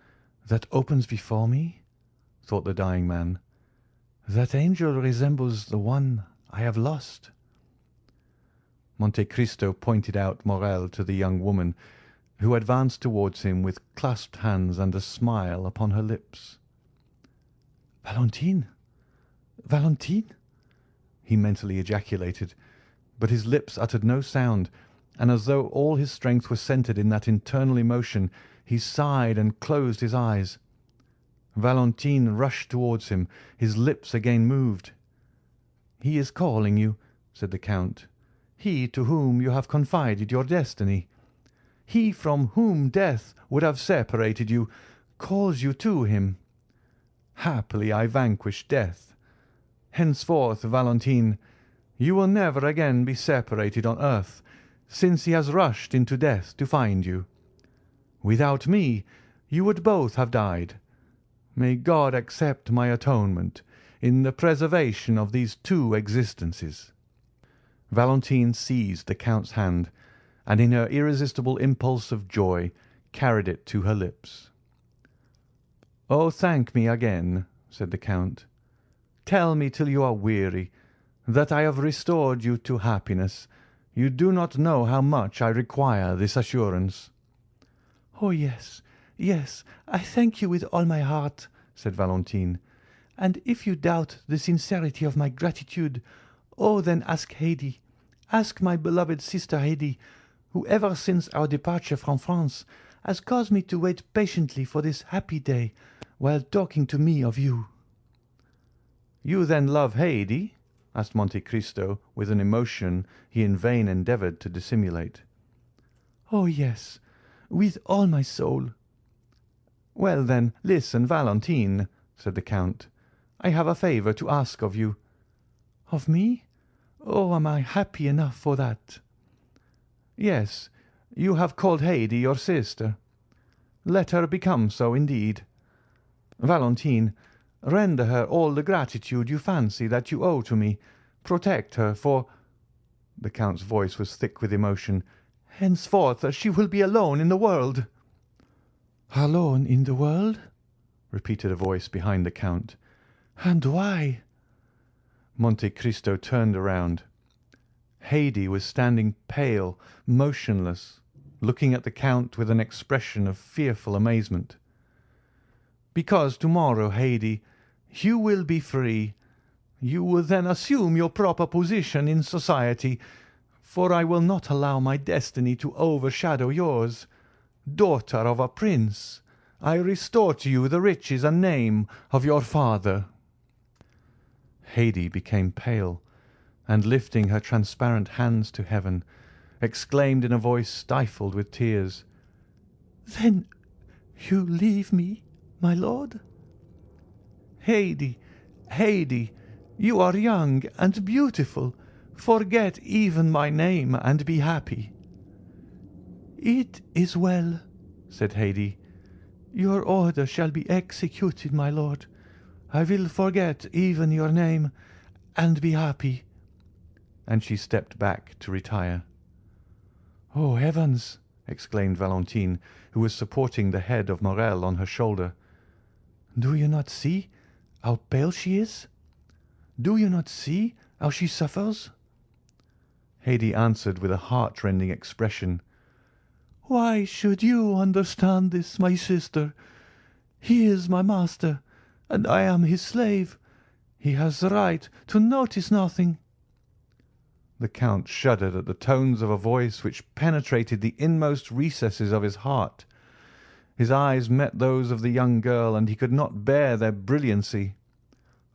that opens before me?" thought the dying man. "That angel resembles the one I have lost." Monte Cristo pointed out Morrel to the young woman, who advanced towards him with clasped hands and a smile upon her lips. "Valentine! Valentine!" he mentally ejaculated, but his lips uttered no sound, and as though all his strength was centred in that internal emotion, he sighed and closed his eyes. Valentine rushed towards him. His lips again moved. "He is calling you," said the Count. "He to whom you have confided your destiny. He from whom death would have separated you, calls you to him. Happily I vanquished death. Henceforth, Valentine, you will never again be separated on earth, since he has rushed into death to find you. Without me, you would both have died. May God accept my atonement in the preservation of these two existences." Valentine seized the Count's hand, and in her irresistible impulse of joy carried it to her lips. "Oh, thank me again," said the Count. "Tell me till you are weary that I have restored you to happiness. You do not know how much I require this assurance." "Oh, yes, yes, I thank you with all my heart," said Valentine. "And if you doubt the sincerity of my gratitude, oh, then ask Haydée. Ask my beloved sister Haydée, who ever since our departure from France has caused me to wait patiently for this happy day while talking to me of you." "You then love Haydée?" asked Monte Cristo with an emotion he in vain endeavoured to dissimulate. "Oh, yes, with all my soul." "Well, then, listen, Valentine," said the Count. "I have a favour to ask of you." "Of me? Oh, am I happy enough for that?" "Yes, you have called Haydée your sister. Let her become so indeed. Valentine, render her all the gratitude you fancy that you owe to me. Protect her, for—" The Count's voice was thick with emotion. "Henceforth she will be alone in the world." "Alone in the world?" repeated a voice behind the Count. "And why?" Monte Cristo turned around. Haydée was standing pale, motionless, looking at the Count with an expression of fearful amazement. "Because tomorrow, Haydée, you will be free. You will then assume your proper position in society, for I will not allow my destiny to overshadow yours. Daughter of a prince, I restore to you the riches and name of your father." Haydée became pale, and lifting her transparent hands to heaven, exclaimed in a voice stifled with tears, "Then you leave me, my lord?" "Haydée, Haydée, you are young and beautiful. Forget even my name and be happy." "It is well," said Haydée. "Your order shall be executed, my lord. I will forget even your name and be happy." And she stepped back to retire. "Oh, heavens!" exclaimed Valentine, who was supporting the head of Morrel on her shoulder. "Do you not see how pale she is? Do you not see how she suffers?" Haydée answered with a heart-rending expression. "Why should you understand this, my sister? He is my master, and I am his slave. He has the right to notice nothing." The Count shuddered at the tones of a voice which penetrated the inmost recesses of his heart. His eyes met those of the young girl, and he could not bear their brilliancy.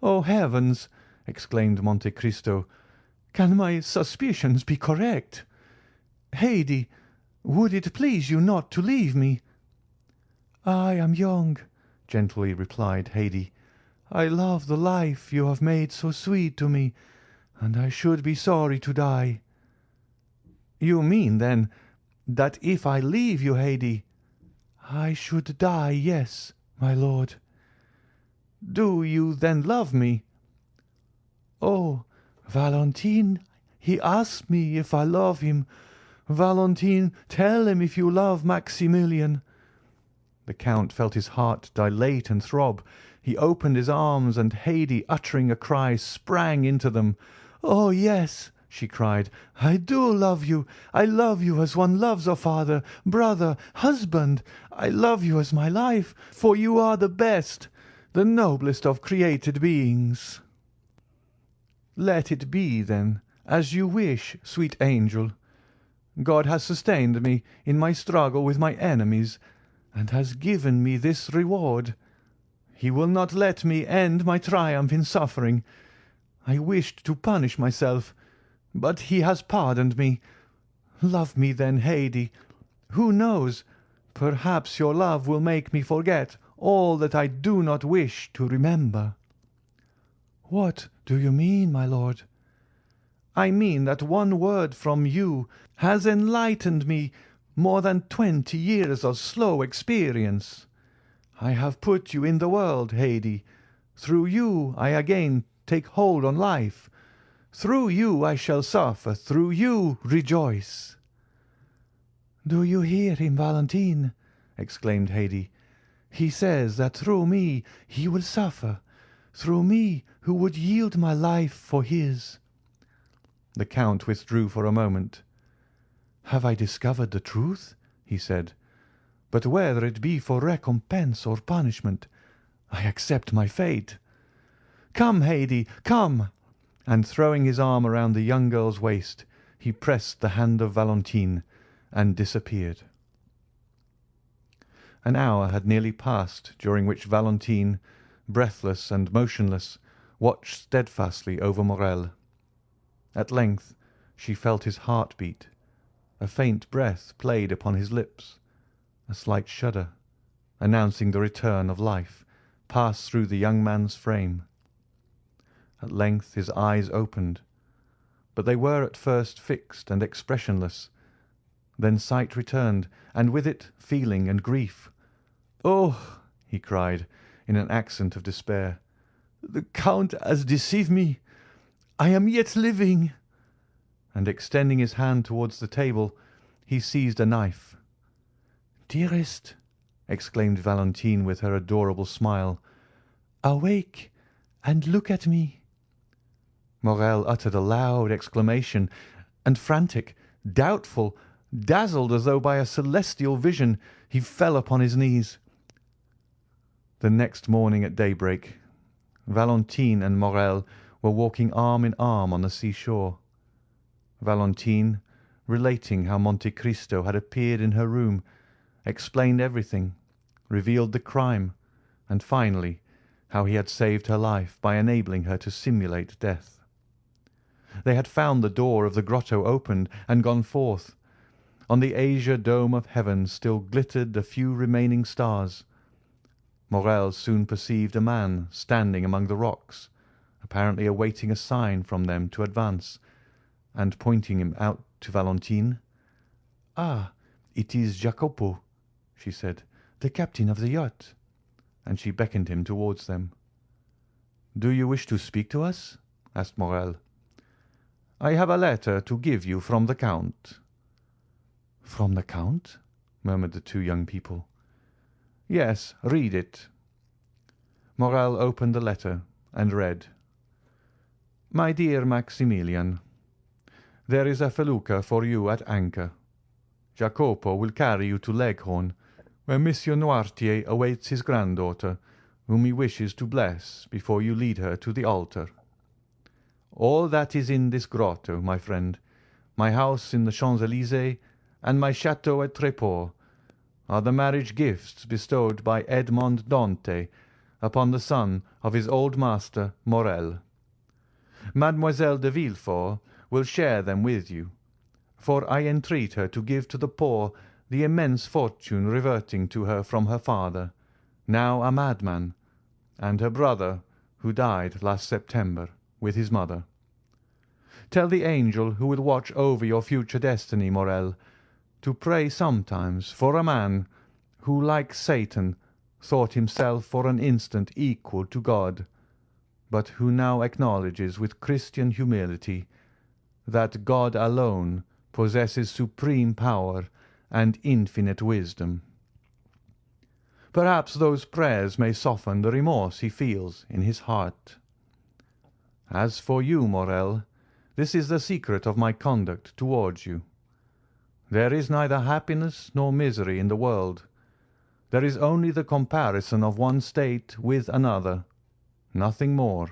"Oh, heavens!" exclaimed Monte Cristo. "Can my suspicions be correct? Haydée, would it please you not to leave me?" "I am young," gently replied Haydée. "I love the life you have made so sweet to me, and I should be sorry to die." "You mean, then, that if I leave you, Haydée—" "I should die, yes, my lord." "Do you then love me?" "Oh, Valentine, he asks me if I love him. Valentine, tell him if you love Maximilian." The Count felt his heart dilate and throb. He opened his arms, and Haydée, uttering a cry, sprang into them. "Oh, yes," she cried, "I do love you. I love you as one loves a father, brother, husband. I love you as my life, for you are the best, the noblest of created beings." "Let it be, then, as you wish, sweet angel. God has sustained me in my struggle with my enemies, and has given me this reward. He will not let me end my triumph in suffering. I wished to punish myself, but he has pardoned me. Love me then, Haydée. Who knows? Perhaps your love will make me forget all that I do not wish to remember." "What do you mean, my lord?" "I mean that one word from you has enlightened me more than 20 years of slow experience. I have put you in the world, Haydée. Through you I again take hold on life. Through you I shall suffer, through you rejoice." "Do you hear him, Valentine?" exclaimed Haydée. "He says that through me he will suffer, through me who would yield my life for his." The Count withdrew for a moment. "Have I discovered the truth?" he said. "But whether it be for recompense or punishment, I accept my fate. Come, Haydée, come!" And throwing his arm around the young girl's waist, he pressed the hand of Valentine and disappeared. An hour had nearly passed, during which Valentine, breathless and motionless, watched steadfastly over Morrel. At length she felt his heart beat. A faint breath played upon his lips. A slight shudder, announcing the return of life, passed through the young man's frame. At length his eyes opened, but they were at first fixed and expressionless. Then sight returned, and with it feeling and grief. "Oh!" he cried, in an accent of despair. "The Count has deceived me. I am yet living." And extending his hand towards the table, he seized a knife. "Dearest," exclaimed Valentine with her adorable smile, "awake and look at me." Morrel uttered a loud exclamation, and frantic, doubtful, dazzled as though by a celestial vision, he fell upon his knees. The next morning at daybreak, Valentine and Morrel were walking arm in arm on the seashore. Valentine, relating how Monte Cristo had appeared in her room, explained everything, revealed the crime, and finally, how he had saved her life by enabling her to simulate death. They had found the door of the grotto opened and gone forth. On the azure dome of heaven still glittered a few remaining stars. Morrel soon perceived a man standing among the rocks, apparently awaiting a sign from them to advance, and pointing him out to Valentine. "Ah, it is Jacopo," she said, "the captain of the yacht," and she beckoned him towards them. "Do you wish to speak to us?" asked Morrel. "I have a letter to give you from the Count." "From the Count?" murmured the two young people. "Yes, read it." Morrel opened the letter and read: "My dear Maximilian, there is a felucca for you at anchor. Jacopo will carry you to Leghorn, where Monsieur Noirtier awaits his granddaughter, whom he wishes to bless before you lead her to the altar. All that is in this grotto, my friend, my house in the Champs-Élysées, and my chateau at Tréport, are the marriage gifts bestowed by Edmond Dantès upon the son of his old master Morrel. Mademoiselle de Villefort will share them with you, for I entreat her to give to the poor the immense fortune reverting to her from her father, now a madman, and her brother, who died last September with his mother. Tell the angel who will watch over your future destiny, Morrel, to pray sometimes for a man who, like Satan, thought himself for an instant equal to God, but who now acknowledges with Christian humility that God alone possesses supreme power and infinite wisdom. Perhaps those prayers may soften the remorse he feels in his heart. As for you, Morrel, this is the secret of my conduct towards you. There is neither happiness nor misery in the world. There is only the comparison of one state with another, nothing more.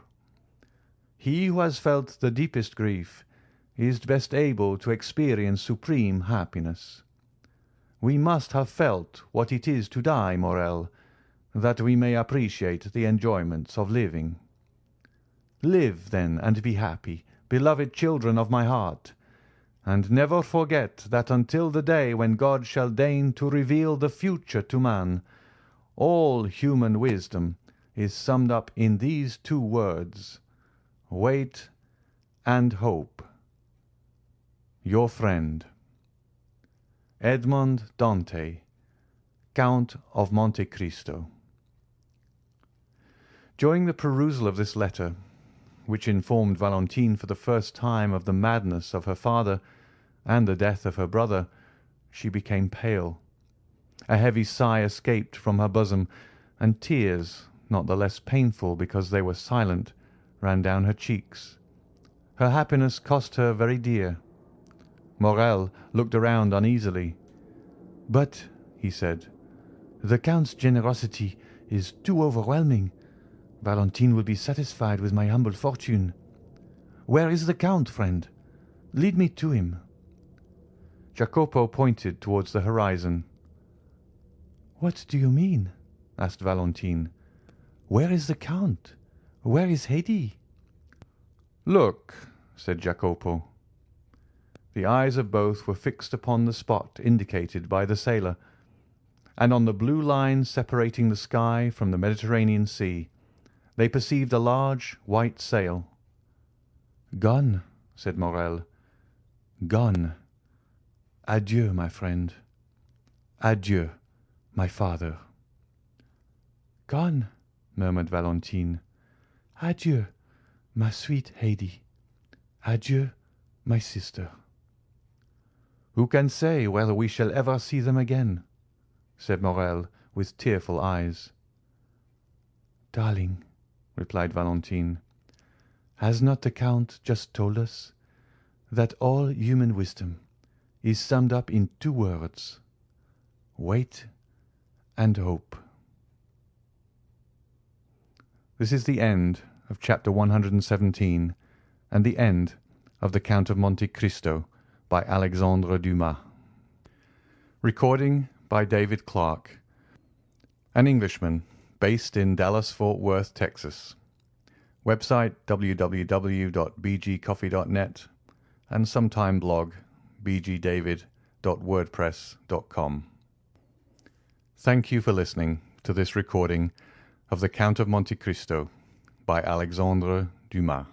He who has felt the deepest grief is best able to experience supreme happiness. We must have felt what it is to die, Morrel, that we may appreciate the enjoyments of living. Live, then, and be happy, beloved children of my heart, and never forget that until the day when God shall deign to reveal the future to man, all human wisdom is summed up in these two words: wait and hope. Your friend, Edmond Dantès, Count of Monte Cristo. During the perusal of this letter, which informed Valentine for the first time of the madness of her father and the death of her brother, she became pale. A heavy sigh escaped from her bosom, and tears, not the less painful because they were silent, ran down her cheeks. Her happiness cost her very dear. Morrel looked around uneasily. "But," he said, "the Count's generosity is too overwhelming. Valentine will be satisfied with my humble fortune. Where is the Count, friend? Lead me to him." Jacopo pointed towards the horizon. "What do you mean?" asked Valentine. "Where is the Count? Where is Haydée?" "Look," said Jacopo. The eyes of both were fixed upon the spot indicated by the sailor, and on the blue line separating the sky from the Mediterranean Sea they perceived a large white sail. "Gone," said Morrel. "Gone. Adieu, my friend. Adieu, my father." "Gone," murmured Valentine. "Adieu, my sweet Haydée. Adieu, my sister." "Who can say whether we shall ever see them again?" said Morrel, with tearful eyes. "Darling," replied Valentine, "has not the Count just told us that all human wisdom is summed up in two words: wait and hope?" This is the end of chapter 117 and the end of The Count of Monte Cristo by Alexandre Dumas. Recording by David Clarke. An Englishman, based in Dallas-Fort Worth, Texas. Website www.bgcoffee.net and sometime blog bgdavid.wordpress.com. Thank you for listening to this recording of The Count of Monte Cristo by Alexandre Dumas.